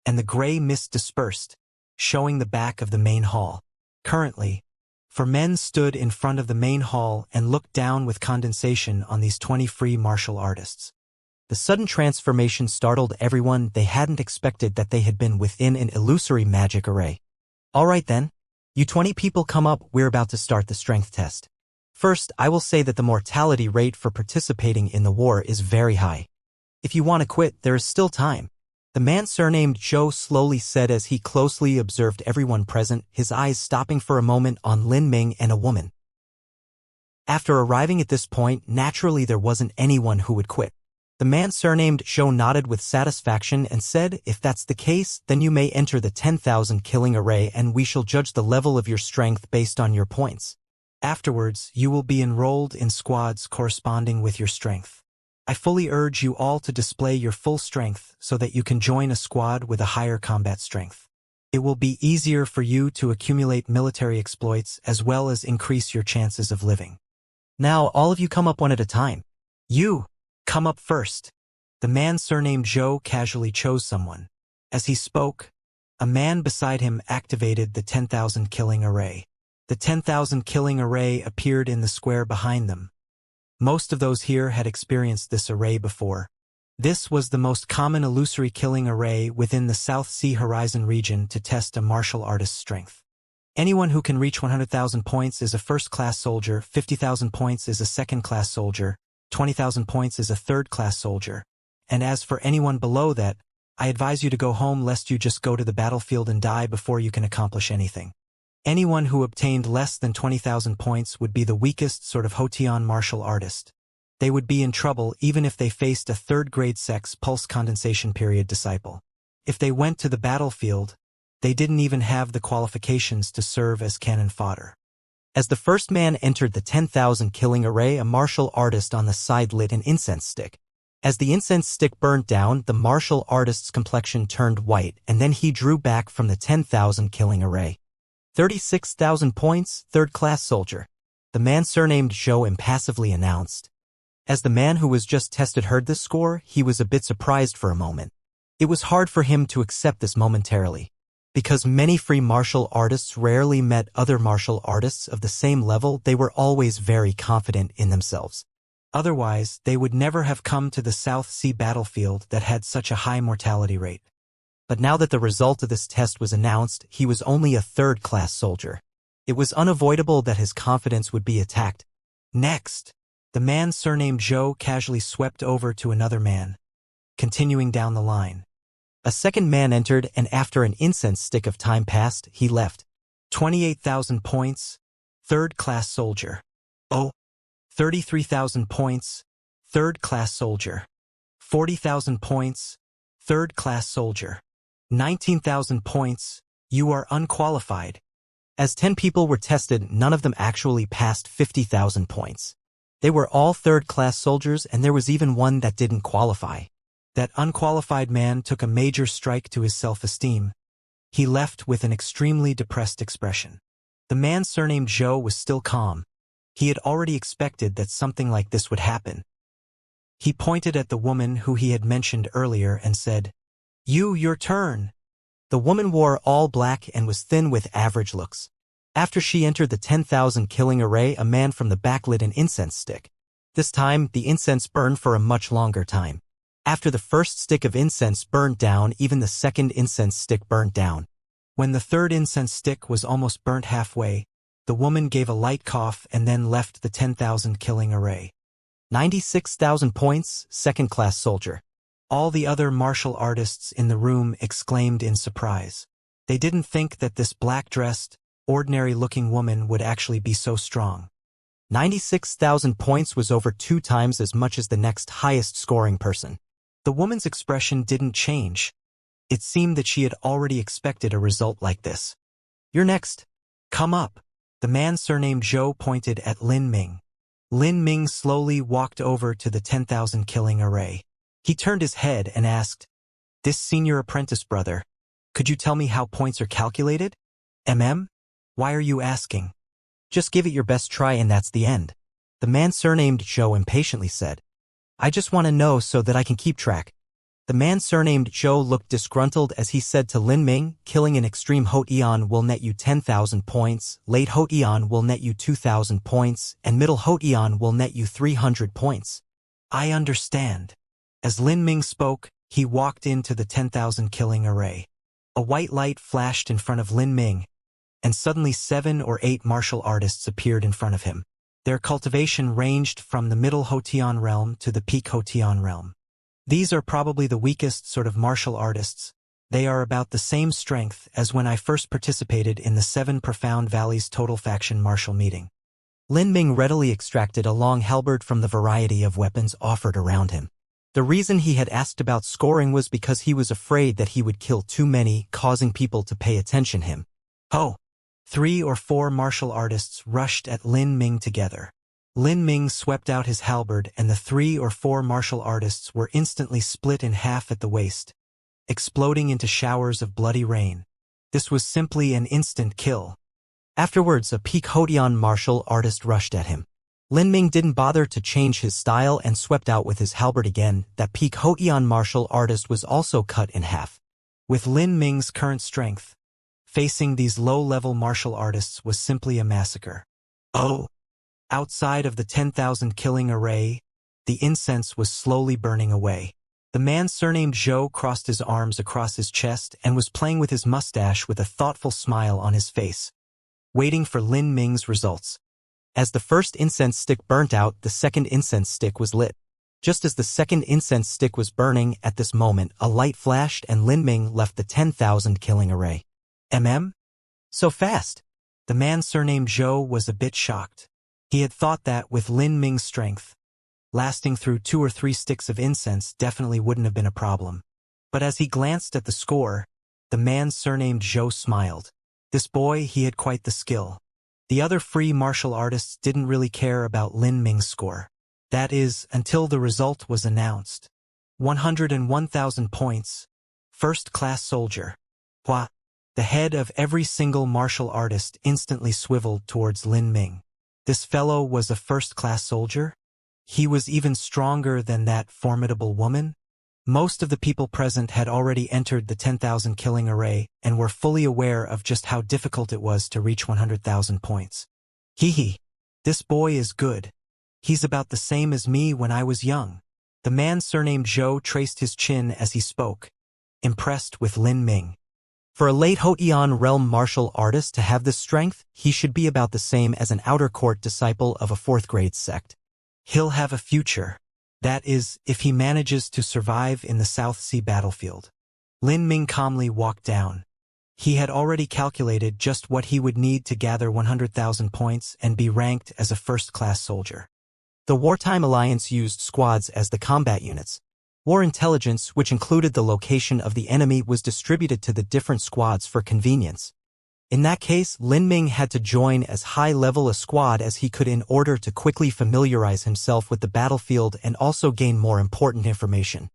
and the gray mist dispersed, showing the back of the main hall. Currently, 4 men stood in front of the main hall and looked down with condensation on these 20 free martial artists. The sudden transformation startled everyone. They hadn't expected that they had been within an illusory magic array. All right then. You 20 people come up, we're about to start the strength test. First, I will say that the mortality rate for participating in the war is very high. If you want to quit, there is still time. The man surnamed Zhou slowly said as he closely observed everyone present, his eyes stopping for a moment on Lin Ming and a woman. After arriving at this point, naturally there wasn't anyone who would quit. The man surnamed Zhou nodded with satisfaction and said, "If that's the case, then you may enter the 10,000 killing array and we shall judge the level of your strength based on your points. Afterwards, you will be enrolled in squads corresponding with your strength. I fully urge you all to display your full strength so that you can join a squad with a higher combat strength. It will be easier for you to accumulate military exploits as well as increase your chances of living. Now all of you come up one at a time. You, come up first." The man surnamed Zhou casually chose someone. As he spoke, a man beside him activated the 10,000 killing array. The 10,000 killing array appeared in the square behind them. Most of those here had experienced this array before. This was the most common illusory killing array within the South Sea Horizon region to test a martial artist's strength. Anyone who can reach 100,000 points is a first-class soldier, 50,000 points is a second-class soldier, 20,000 points is a third-class soldier. And as for anyone below that, I advise you to go home lest you just go to the battlefield and die before you can accomplish anything. Anyone who obtained less than 20,000 points would be the weakest sort of Hotian martial artist. They would be in trouble even if they faced a third-grade sex pulse condensation period disciple. If they went to the battlefield, they didn't even have the qualifications to serve as cannon fodder. As the first man entered the 10,000 killing array, a martial artist on the side lit an incense stick. As the incense stick burnt down, the martial artist's complexion turned white, and then he drew back from the 10,000 killing array. 36,000 points, third-class soldier. The man surnamed Zhou impassively announced. As the man who was just tested heard this score, he was a bit surprised for a moment. It was hard for him to accept this momentarily. Because many free martial artists rarely met other martial artists of the same level, they were always very confident in themselves. Otherwise, they would never have come to the South Sea battlefield that had such a high mortality rate. But now that the result of this test was announced, he was only a third-class soldier. It was unavoidable that his confidence would be attacked. Next, the man surnamed Zhou casually swept over to another man, continuing down the line. A second man entered, and after an incense stick of time passed, he left. 28,000 points, third-class soldier. Oh, 33,000 points, third-class soldier. 40,000 points, third-class soldier. 19,000 points, you are unqualified. As 10 people were tested, none of them actually passed 50,000 points. They were all third-class soldiers, and there was even one that didn't qualify. That unqualified man took a major strike to his self-esteem. He left with an extremely depressed expression. The man surnamed Zhou was still calm. He had already expected that something like this would happen. He pointed at the woman who he had mentioned earlier and said, Your turn." The woman wore all black and was thin with average looks. After she entered the 10,000 killing array, a man from the back lit an incense stick. This time, the incense burned for a much longer time. After the first stick of incense burned down, even the second incense stick burnt down. When the third incense stick was almost burnt halfway, the woman gave a light cough and then left the 10,000 killing array. 96,000 points, second-class soldier. All the other martial artists in the room exclaimed in surprise. They didn't think that this black-dressed, ordinary-looking woman would actually be so strong. 96,000 points was over 2 times as much as the next highest-scoring person. The woman's expression didn't change. It seemed that she had already expected a result like this. "You're next. Come up." The man surnamed Zhou pointed at Lin Ming. Lin Ming slowly walked over to the 10,000 killing array. He turned his head and asked, "This senior apprentice brother, could you tell me how points are calculated?" Why are you asking?" "Just give it your best try and that's the end." The man surnamed Zhou impatiently said. "I just want to know so that I can keep track." The man surnamed Zhou looked disgruntled as he said to Lin Ming, "Killing an extreme Hotian will net you 10,000 points, late Hotian will net you 2,000 points, and middle Hotian will net you 300 points. "I understand." As Lin Ming spoke, he walked into the 10,000 killing array. A white light flashed in front of Lin Ming, and suddenly 7 or 8 martial artists appeared in front of him. Their cultivation ranged from the middle Hotian realm to the peak Hotian realm. These are probably the weakest sort of martial artists. They are about the same strength as when I first participated in the 7 Profound Valleys Total Faction Martial Meeting. Lin Ming readily extracted a long halberd from the variety of weapons offered around him. The reason he had asked about scoring was because he was afraid that he would kill too many, causing people to pay attention to him. Oh! 3 or 4 martial artists rushed at Lin Ming together. Lin Ming swept out his halberd and the 3 or 4 martial artists were instantly split in half at the waist, exploding into showers of bloody rain. This was simply an instant kill. Afterwards, a peak Hotian martial artist rushed at him. Lin Ming didn't bother to change his style and swept out with his halberd again. That peak Hotian martial artist was also cut in half. With Lin Ming's current strength, Facing these low-level martial artists was simply a massacre. Oh! Outside of the 10,000 killing array, the incense was slowly burning away. The man surnamed Zhou crossed his arms across his chest and was playing with his mustache with a thoughtful smile on his face, waiting for Lin Ming's results. As the first incense stick burnt out, the second incense stick was lit. Just as the second incense stick was burning, at this moment, a light flashed and Lin Ming left the 10,000 killing array. So fast? The man surnamed Zhou was a bit shocked. He had thought that, with Lin Ming's strength, lasting through 2 or 3 sticks of incense definitely wouldn't have been a problem. But as he glanced at the score, the man surnamed Zhou smiled. This boy, he had quite the skill. The other free martial artists didn't really care about Lin Ming's score. That is, until the result was announced. 101,000 points. First-class soldier. Hua! The head of every single martial artist instantly swiveled towards Lin Ming. This fellow was a first-class soldier? He was even stronger than that formidable woman? Most of the people present had already entered the 10,000 killing array and were fully aware of just how difficult it was to reach 100,000 points. Hee. This boy is good. He's about the same as me when I was young. The man surnamed Zhou traced his chin as he spoke, impressed with Lin Ming. For a late Hotian realm martial artist to have this strength, he should be about the same as an outer court disciple of a 4th-grade sect. He'll have a future. That is, if he manages to survive in the South Sea battlefield. Lin Ming calmly walked down. He had already calculated just what he would need to gather 100,000 points and be ranked as a first-class soldier. The Wartime Alliance used squads as the combat units. War intelligence, which included the location of the enemy, was distributed to the different squads for convenience. In that case, Lin Ming had to join as high-level a squad as he could in order to quickly familiarize himself with the battlefield and also gain more important information.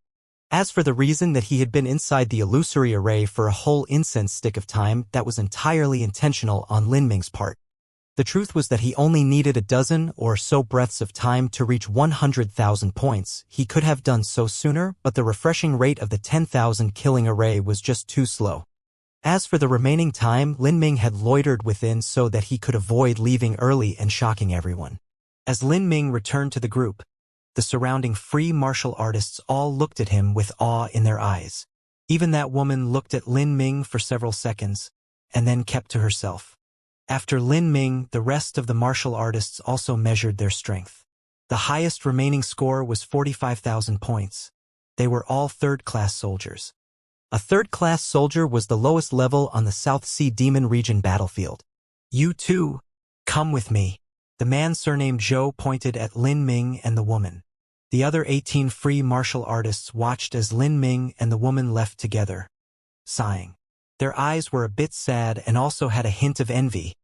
As for the reason that he had been inside the illusory array for a whole incense stick of time, that was entirely intentional on Lin Ming's part. The truth was that he only needed a dozen or so breaths of time to reach 100,000 points. He could have done so sooner, but the refreshing rate of the 10,000 killing array was just too slow. As for the remaining time, Lin Ming had loitered within so that he could avoid leaving early and shocking everyone. As Lin Ming returned to the group, the surrounding free martial artists all looked at him with awe in their eyes. Even that woman looked at Lin Ming for several seconds, and then kept to herself. After Lin Ming, the rest of the martial artists also measured their strength. The highest remaining score was 45,000 points. They were all 3rd-class soldiers. A 3rd-class soldier was the lowest level on the South Sea Demon region battlefield. You too, come with me. The man surnamed Zhou pointed at Lin Ming and the woman. The other 18 free martial artists watched as Lin Ming and the woman left together, sighing. Their eyes were a bit sad and also had a hint of envy.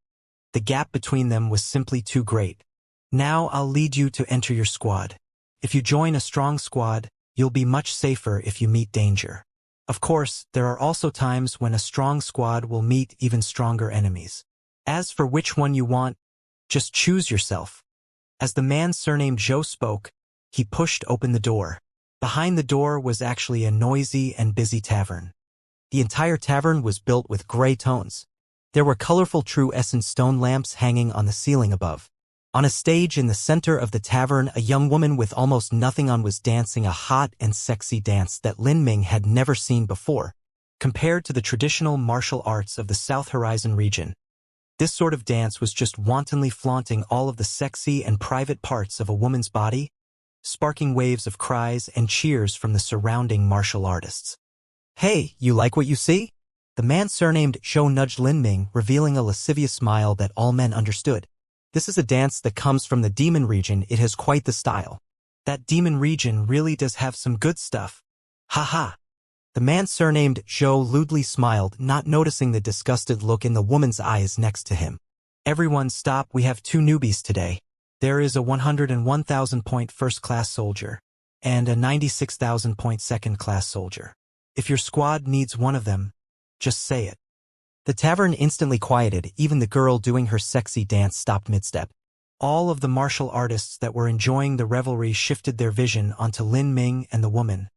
The gap between them was simply too great. Now I'll lead you to enter your squad. If you join a strong squad, you'll be much safer if you meet danger. Of course, there are also times when a strong squad will meet even stronger enemies. As for which one you want, just choose yourself. As the man surnamed Zhou spoke, he pushed open the door. Behind the door was actually a noisy and busy tavern. The entire tavern was built with gray tones. There were colorful true essence stone lamps hanging on the ceiling above. On a stage in the center of the tavern, a young woman with almost nothing on was dancing a hot and sexy dance that Lin Ming had never seen before. Compared to the traditional martial arts of the South Horizon region, this sort of dance was just wantonly flaunting all of the sexy and private parts of a woman's body, sparking waves of cries and cheers from the surrounding martial artists. Hey, you like what you see? The man surnamed Zhou nudged Lin Ming, revealing a lascivious smile that all men understood. This is a dance that comes from the demon region. It has quite the style. That demon region really does have some good stuff. Ha. The man surnamed Zhou lewdly smiled, not noticing the disgusted look in the woman's eyes next to him. Everyone stop, we have 2 newbies today. There is a 101,000-point first-class soldier and a 96,000-point second-class soldier. If your squad needs one of them, just say it. The tavern instantly quieted. Even the girl doing her sexy dance stopped mid-step. All of the martial artists that were enjoying the revelry shifted their vision onto Lin Ming and the woman,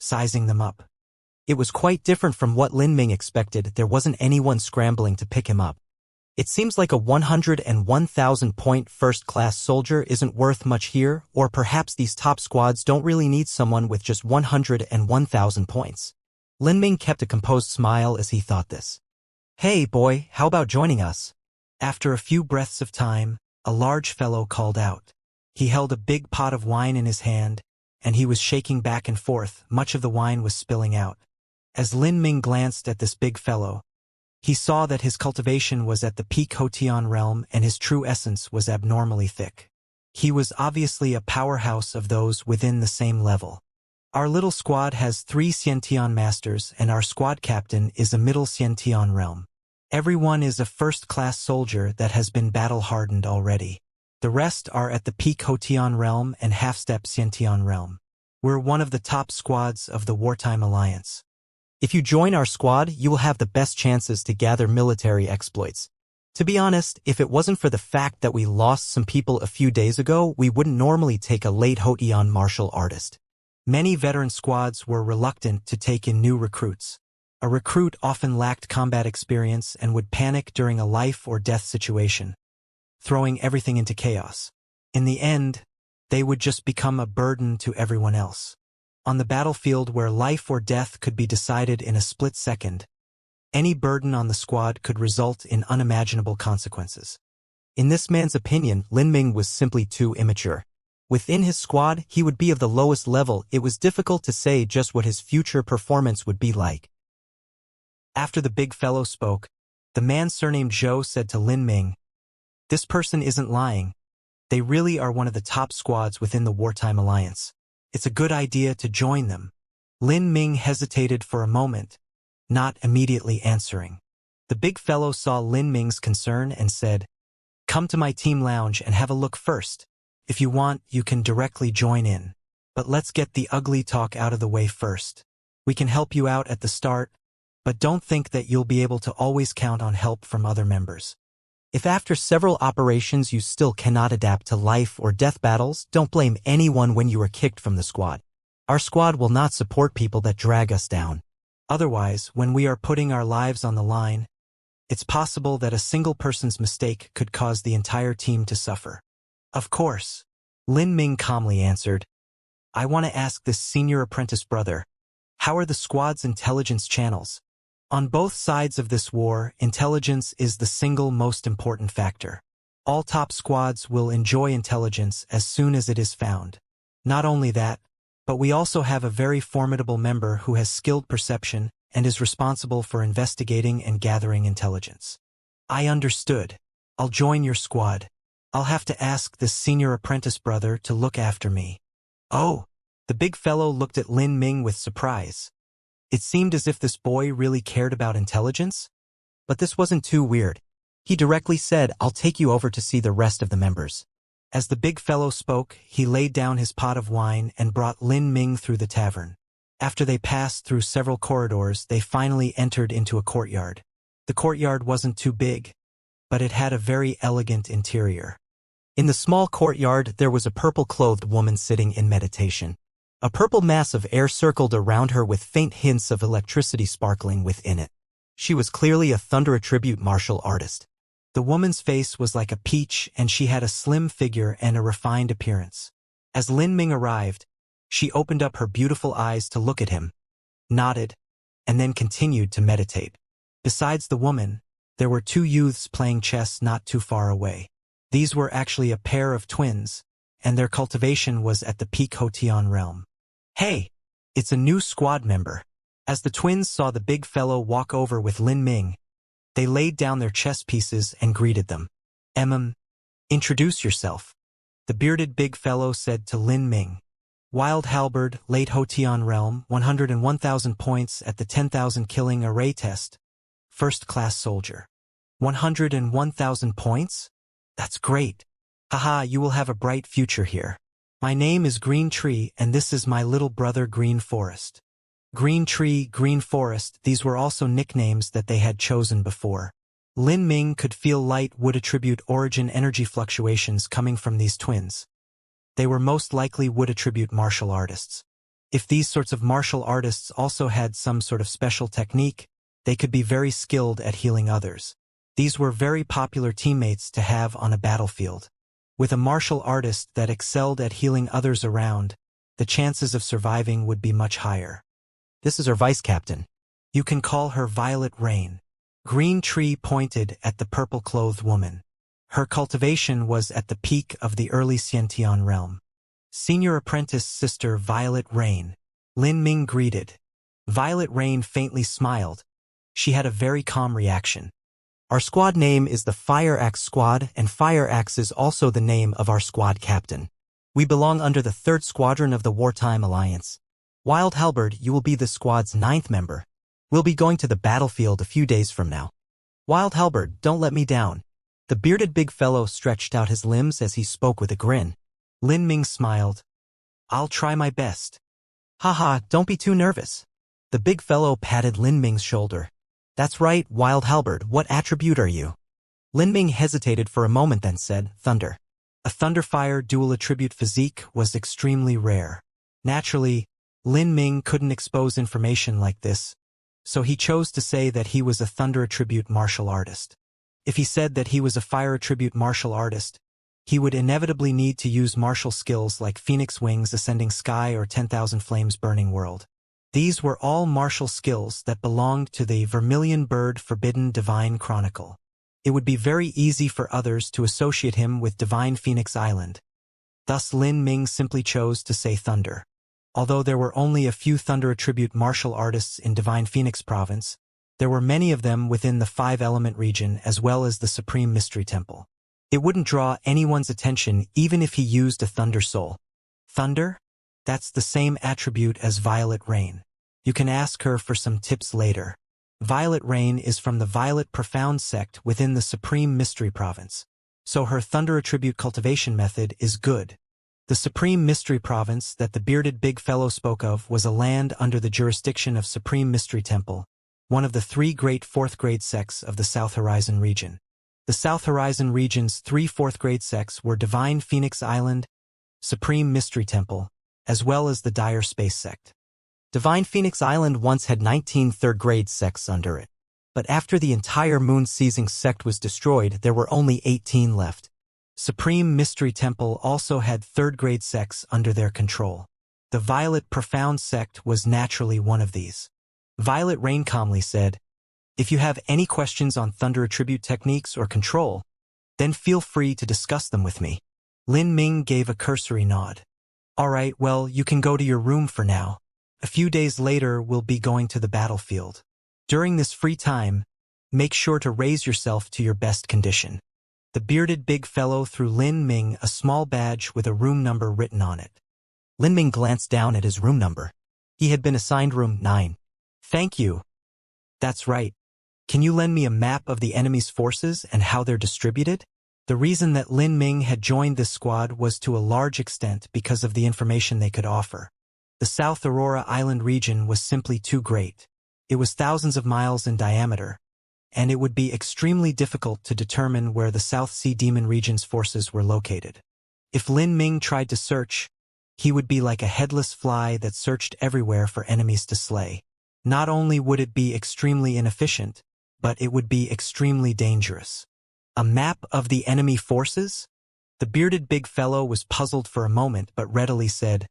sizing them up. It was quite different from what Lin Ming expected. There wasn't anyone scrambling to pick him up. It seems like a 101,000-point first-class soldier isn't worth much here, or perhaps these top squads don't really need someone with just 101,000 points. Lin Ming kept a composed smile as he thought this. Hey, boy, how about joining us? After a few breaths of time, a large fellow called out. He held a big pot of wine in his hand, and he was shaking back and forth. Much of the wine was spilling out. As Lin Ming glanced at this big fellow, he saw that his cultivation was at the peak Hotian realm and his true essence was abnormally thick. He was obviously a powerhouse of those within the same level. Our little squad has 3 Xiantian masters and our squad captain is a middle Xiantian realm. Everyone is a first-class soldier that has been battle-hardened already. The rest are at the peak Hotian realm and half-step Xiantian realm. We're one of the top squads of the Wartime Alliance. If you join our squad, you will have the best chances to gather military exploits. To be honest, if it wasn't for the fact that we lost some people a few days ago, we wouldn't normally take a late Hotian martial artist. Many veteran squads were reluctant to take in new recruits. A recruit often lacked combat experience and would panic during a life-or-death situation, throwing everything into chaos. In the end, they would just become a burden to everyone else. On the battlefield where life or death could be decided in a split second, any burden on the squad could result in unimaginable consequences. In this man's opinion, Lin Ming was simply too immature. Within his squad, he would be of the lowest level. It was difficult to say just what his future performance would be like. After the big fellow spoke, the man surnamed Zhou said to Lin Ming, "This person isn't lying. They really are one of the top squads within the Wartime Alliance. It's a good idea to join them." Lin Ming hesitated for a moment, not immediately answering. The big fellow saw Lin Ming's concern and said, "Come to my team lounge and have a look first. If you want, you can directly join in. But let's get the ugly talk out of the way first. We can help you out at the start, but don't think that you'll be able to always count on help from other members. If after several operations you still cannot adapt to life or death battles, don't blame anyone when you are kicked from the squad. Our squad will not support people that drag us down. Otherwise, when we are putting our lives on the line, it's possible that a single person's mistake could cause the entire team to suffer." "Of course," Lin Ming calmly answered. "I want to ask this senior apprentice brother, how are the squad's intelligence channels? On both sides of this war, intelligence is the single most important factor. All top squads will enjoy intelligence as soon as it is found. Not only that, but we also have a very formidable member who has skilled perception and is responsible for investigating and gathering intelligence." "I understood. I'll join your squad. I'll have to ask this senior apprentice brother to look after me." "Oh," the big fellow looked at Lin Ming with surprise. It seemed as if this boy really cared about intelligence. But this wasn't too weird. He directly said, "I'll take you over to see the rest of the members." As the big fellow spoke, he laid down his pot of wine and brought Lin Ming through the tavern. After they passed through several corridors, they finally entered into a courtyard. The courtyard wasn't too big, but it had a very elegant interior. In the small courtyard, there was a purple-clothed woman sitting in meditation. A purple mass of air circled around her with faint hints of electricity sparkling within it. She was clearly a Thunder Attribute martial artist. The woman's face was like a peach and she had a slim figure and a refined appearance. As Lin Ming arrived, she opened up her beautiful eyes to look at him, nodded, and then continued to meditate. Besides the woman, there were 2 youths playing chess not too far away. These were actually a pair of twins, and their cultivation was at the peak Hotian realm. "Hey, it's a new squad member." As the twins saw the big fellow walk over with Lin Ming, they laid down their chess pieces and greeted them. Introduce yourself," the bearded big fellow said to Lin Ming. "Wild Halberd, late Hotian realm, 101,000 points at the 10,000 killing array test. First-class soldier." 101,000 points? That's great. Haha, you will have a bright future here. My name is Green Tree, and this is my little brother Green Forest. Green Tree, Green Forest, these were also nicknames that they had chosen before. Lin Ming could feel light wood attribute origin energy fluctuations coming from these twins. They were most likely wood attribute martial artists. If these sorts of martial artists also had some sort of special technique, they could be very skilled at healing others. These were very popular teammates to have on a battlefield. With a martial artist that excelled at healing others around, the chances of surviving would be much higher. This is our vice captain. You can call her Violet Rain. Green Tree pointed at the purple-clothed woman. Her cultivation was at the peak of the early Xianxia realm. Senior apprentice sister Violet Rain. Lin Ming greeted. Violet Rain faintly smiled. She had a very calm reaction. Our squad name is the Fire Axe Squad, and Fire Axe is also the name of our squad captain. We belong under the 3rd Squadron of the Wartime Alliance. Wild Halberd, you will be the squad's 9th member. We'll be going to the battlefield a few days from now. Wild Halberd, don't let me down. The bearded big fellow stretched out his limbs as he spoke with a grin. Lin Ming smiled. I'll try my best. Haha, don't be too nervous. The big fellow patted Lin Ming's shoulder. That's right, Wild Halberd, what attribute are you? Lin Ming hesitated for a moment then said, Thunder. A Thunderfire dual attribute physique was extremely rare. Naturally, Lin Ming couldn't expose information like this, so he chose to say that he was a Thunder attribute martial artist. If he said that he was a Fire attribute martial artist, he would inevitably need to use martial skills like Phoenix Wings Ascending Sky or 10,000 Flames Burning World. These were all martial skills that belonged to the Vermilion Bird Forbidden Divine Chronicle. It would be very easy for others to associate him with Divine Phoenix Island. Thus Lin Ming simply chose to say Thunder. Although there were only a few Thunder attribute martial artists in Divine Phoenix Province, there were many of them within the 5-element region as well as the Supreme Mystery Temple. It wouldn't draw anyone's attention even if he used a Thunder Soul. Thunder? That's the same attribute as Violet Rain. You can ask her for some tips later. Violet Rain is from the Violet Profound sect within the Supreme Mystery Province, so her Thunder attribute cultivation method is good. The Supreme Mystery Province that the bearded big fellow spoke of was a land under the jurisdiction of Supreme Mystery Temple, one of the 3 great 4th-grade sects of the South Horizon region. The South Horizon region's 3 4th-grade sects were Divine Phoenix Island, Supreme Mystery Temple, as well as the Dire Space sect. Divine Phoenix Island once had 19 3rd-grade sects under it, but after the entire moon-seizing sect was destroyed, there were only 18 left. Supreme Mystery Temple also had 3rd-grade sects under their control. The Violet Profound sect was naturally one of these. Violet Rain calmly said, If you have any questions on Thunder attribute techniques or control, then feel free to discuss them with me. Lin Ming gave a cursory nod. Alright, well, you can go to your room for now. A few days later, we'll be going to the battlefield. During this free time, make sure to raise yourself to your best condition. The bearded big fellow threw Lin Ming a small badge with a room number written on it. Lin Ming glanced down at his room number. He had been assigned room 9. Thank you. That's right. Can you lend me a map of the enemy's forces and how they're distributed? The reason that Lin Ming had joined this squad was to a large extent because of the information they could offer. The South Aurora Island region was simply too great. It was thousands of miles in diameter, and it would be extremely difficult to determine where the South Sea Demon region's forces were located. If Lin Ming tried to search, he would be like a headless fly that searched everywhere for enemies to slay. Not only would it be extremely inefficient, but it would be extremely dangerous. A map of the enemy forces? The bearded big fellow was puzzled for a moment but readily said,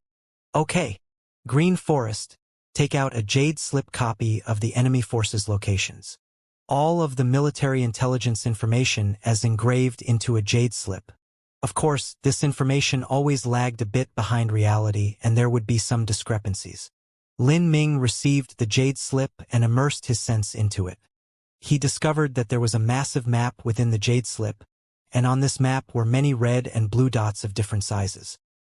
Okay, Green Forest, take out a jade slip copy of the enemy forces' locations. All of the military intelligence information as engraved into a jade slip. Of course, this information always lagged a bit behind reality and there would be some discrepancies. Lin Ming received the jade slip and immersed his sense into it. He discovered that there was a massive map within the jade slip, and on this map were many red and blue dots of different sizes.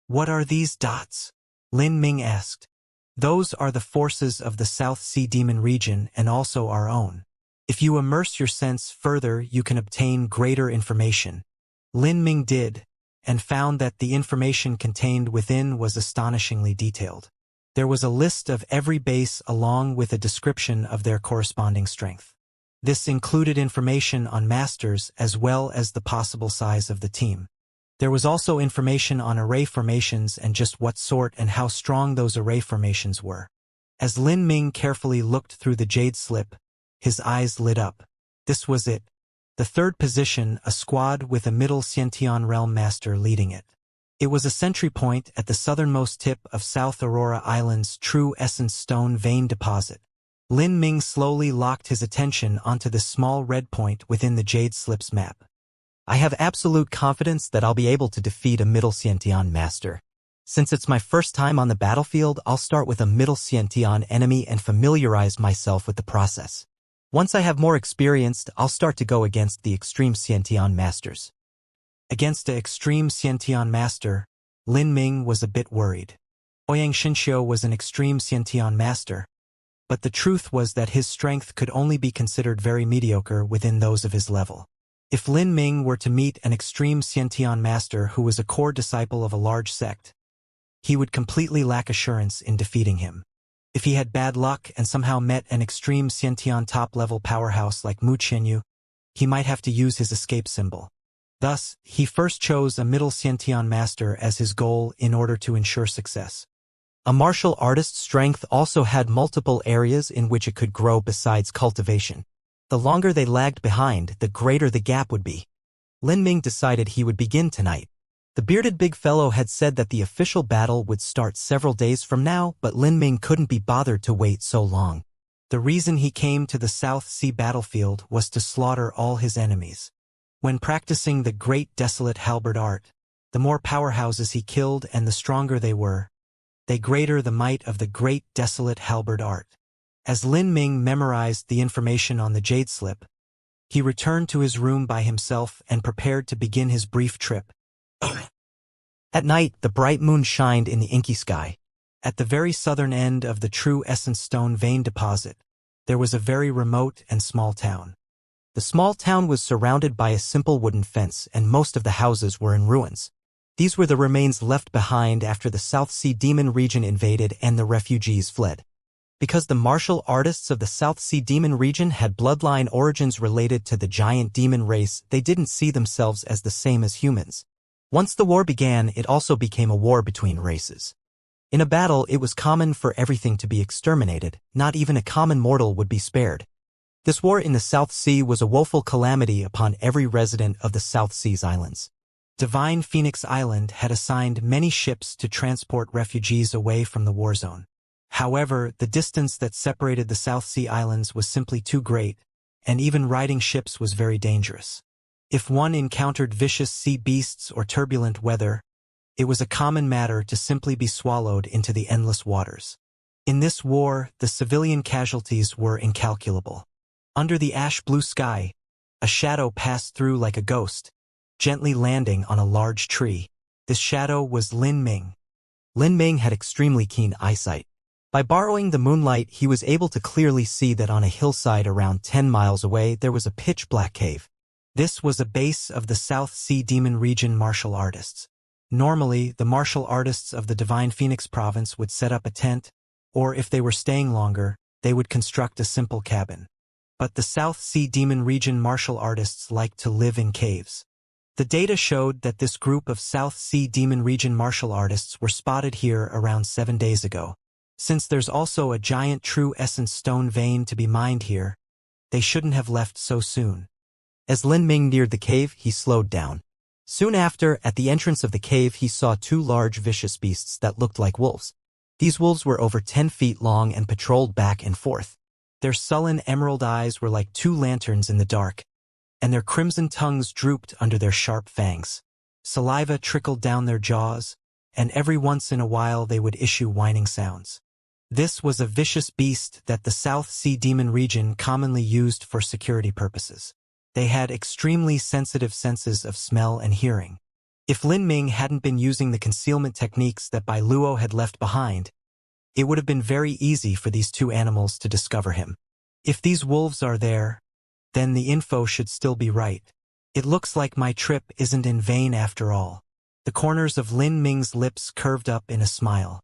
What are these dots? Lin Ming asked. Those are the forces of the South Sea Demon region and also our own. If you immerse your sense further, you can obtain greater information. Lin Ming did, and found that the information contained within was astonishingly detailed. There was a list of every base along with a description of their corresponding strength. This included information on masters as well as the possible size of the team. There was also information on array formations and just what sort and how strong those array formations were. As Lin Ming carefully looked through the jade slip, his eyes lit up. This was it. The third position, a squad with a middle Xiantian realm master leading it. It was a sentry point at the southernmost tip of South Aurora Island's true essence stone vein deposit. Lin Ming slowly locked his attention onto the small red point within the jade slip's map. I have absolute confidence that I'll be able to defeat a middle Xiantian master. Since it's my first time on the battlefield, I'll start with a middle Xiantian enemy and familiarize myself with the process. Once I have more experience, I'll start to go against the extreme Xiantian masters. Against the extreme Xiantian master, Lin Ming was a bit worried. Xianxia was an extreme Xiantian master, but the truth was that his strength could only be considered very mediocre within those of his level. If Lin Ming were to meet an extreme Xiantian master who was a core disciple of a large sect, he would completely lack assurance in defeating him. If he had bad luck and somehow met an extreme Xiantian top-level powerhouse like Mu Qianyu, he might have to use his escape symbol. Thus, he first chose a middle Xiantian master as his goal in order to ensure success. A martial artist's strength also had multiple areas in which it could grow besides cultivation. The longer they lagged behind, the greater the gap would be. Lin Ming decided he would begin tonight. The bearded big fellow had said that the official battle would start several days from now, but Lin Ming couldn't be bothered to wait so long. The reason he came to the South Sea battlefield was to slaughter all his enemies. When practicing the great desolate halberd art, the more powerhouses he killed and the stronger they were, the greater the might of the great desolate halberd art. As Lin Ming memorized the information on the jade slip, he returned to his room by himself and prepared to begin his brief trip. At night, the bright moon shined in the inky sky. At the very southern end of the true essence stone vein deposit, there was a very remote and small town. The small town was surrounded by a simple wooden fence, and most of the houses were in ruins. These were the remains left behind after the South Sea Demon region invaded and the refugees fled. Because the martial artists of the South Sea Demon region had bloodline origins related to the giant demon race, they didn't see themselves as the same as humans. Once the war began, it also became a war between races. In a battle, it was common for everything to be exterminated. Not even a common mortal would be spared. This war in the South Sea was a woeful calamity upon every resident of the South Seas islands. Divine Phoenix Island had assigned many ships to transport refugees away from the war zone. However, the distance that separated the South Sea Islands was simply too great, and even riding ships was very dangerous. If one encountered vicious sea beasts or turbulent weather, it was a common matter to simply be swallowed into the endless waters. In this war, the civilian casualties were incalculable. Under the ash-blue sky, a shadow passed through like a ghost, gently landing on a large tree. This shadow was Lin Ming. Lin Ming had extremely keen eyesight. By borrowing the moonlight, he was able to clearly see that on a hillside around 10 miles away there was a pitch-black cave. This was a base of the South Sea Demon region martial artists. Normally, the martial artists of the Divine Phoenix province would set up a tent, or if they were staying longer, they would construct a simple cabin. But the South Sea Demon region martial artists liked to live in caves. The data showed that this group of South Sea Demon region martial artists were spotted here around 7 days ago. Since there's also a giant true essence stone vein to be mined here, they shouldn't have left so soon. As Lin Ming neared the cave, he slowed down. Soon after, at the entrance of the cave, he saw 2 large vicious beasts that looked like wolves. These wolves were over 10 feet long and patrolled back and forth. Their sullen emerald eyes were like 2 lanterns in the dark, and their crimson tongues drooped under their sharp fangs. Saliva trickled down their jaws, and every once in a while they would issue whining sounds. This was a vicious beast that the South Sea Demon region commonly used for security purposes. They had extremely sensitive senses of smell and hearing. If Lin Ming hadn't been using the concealment techniques that Bai Luo had left behind, it would have been very easy for these 2 animals to discover him. If these wolves are there, then the info should still be right. It looks like my trip isn't in vain after all. The corners of Lin Ming's lips curved up in a smile.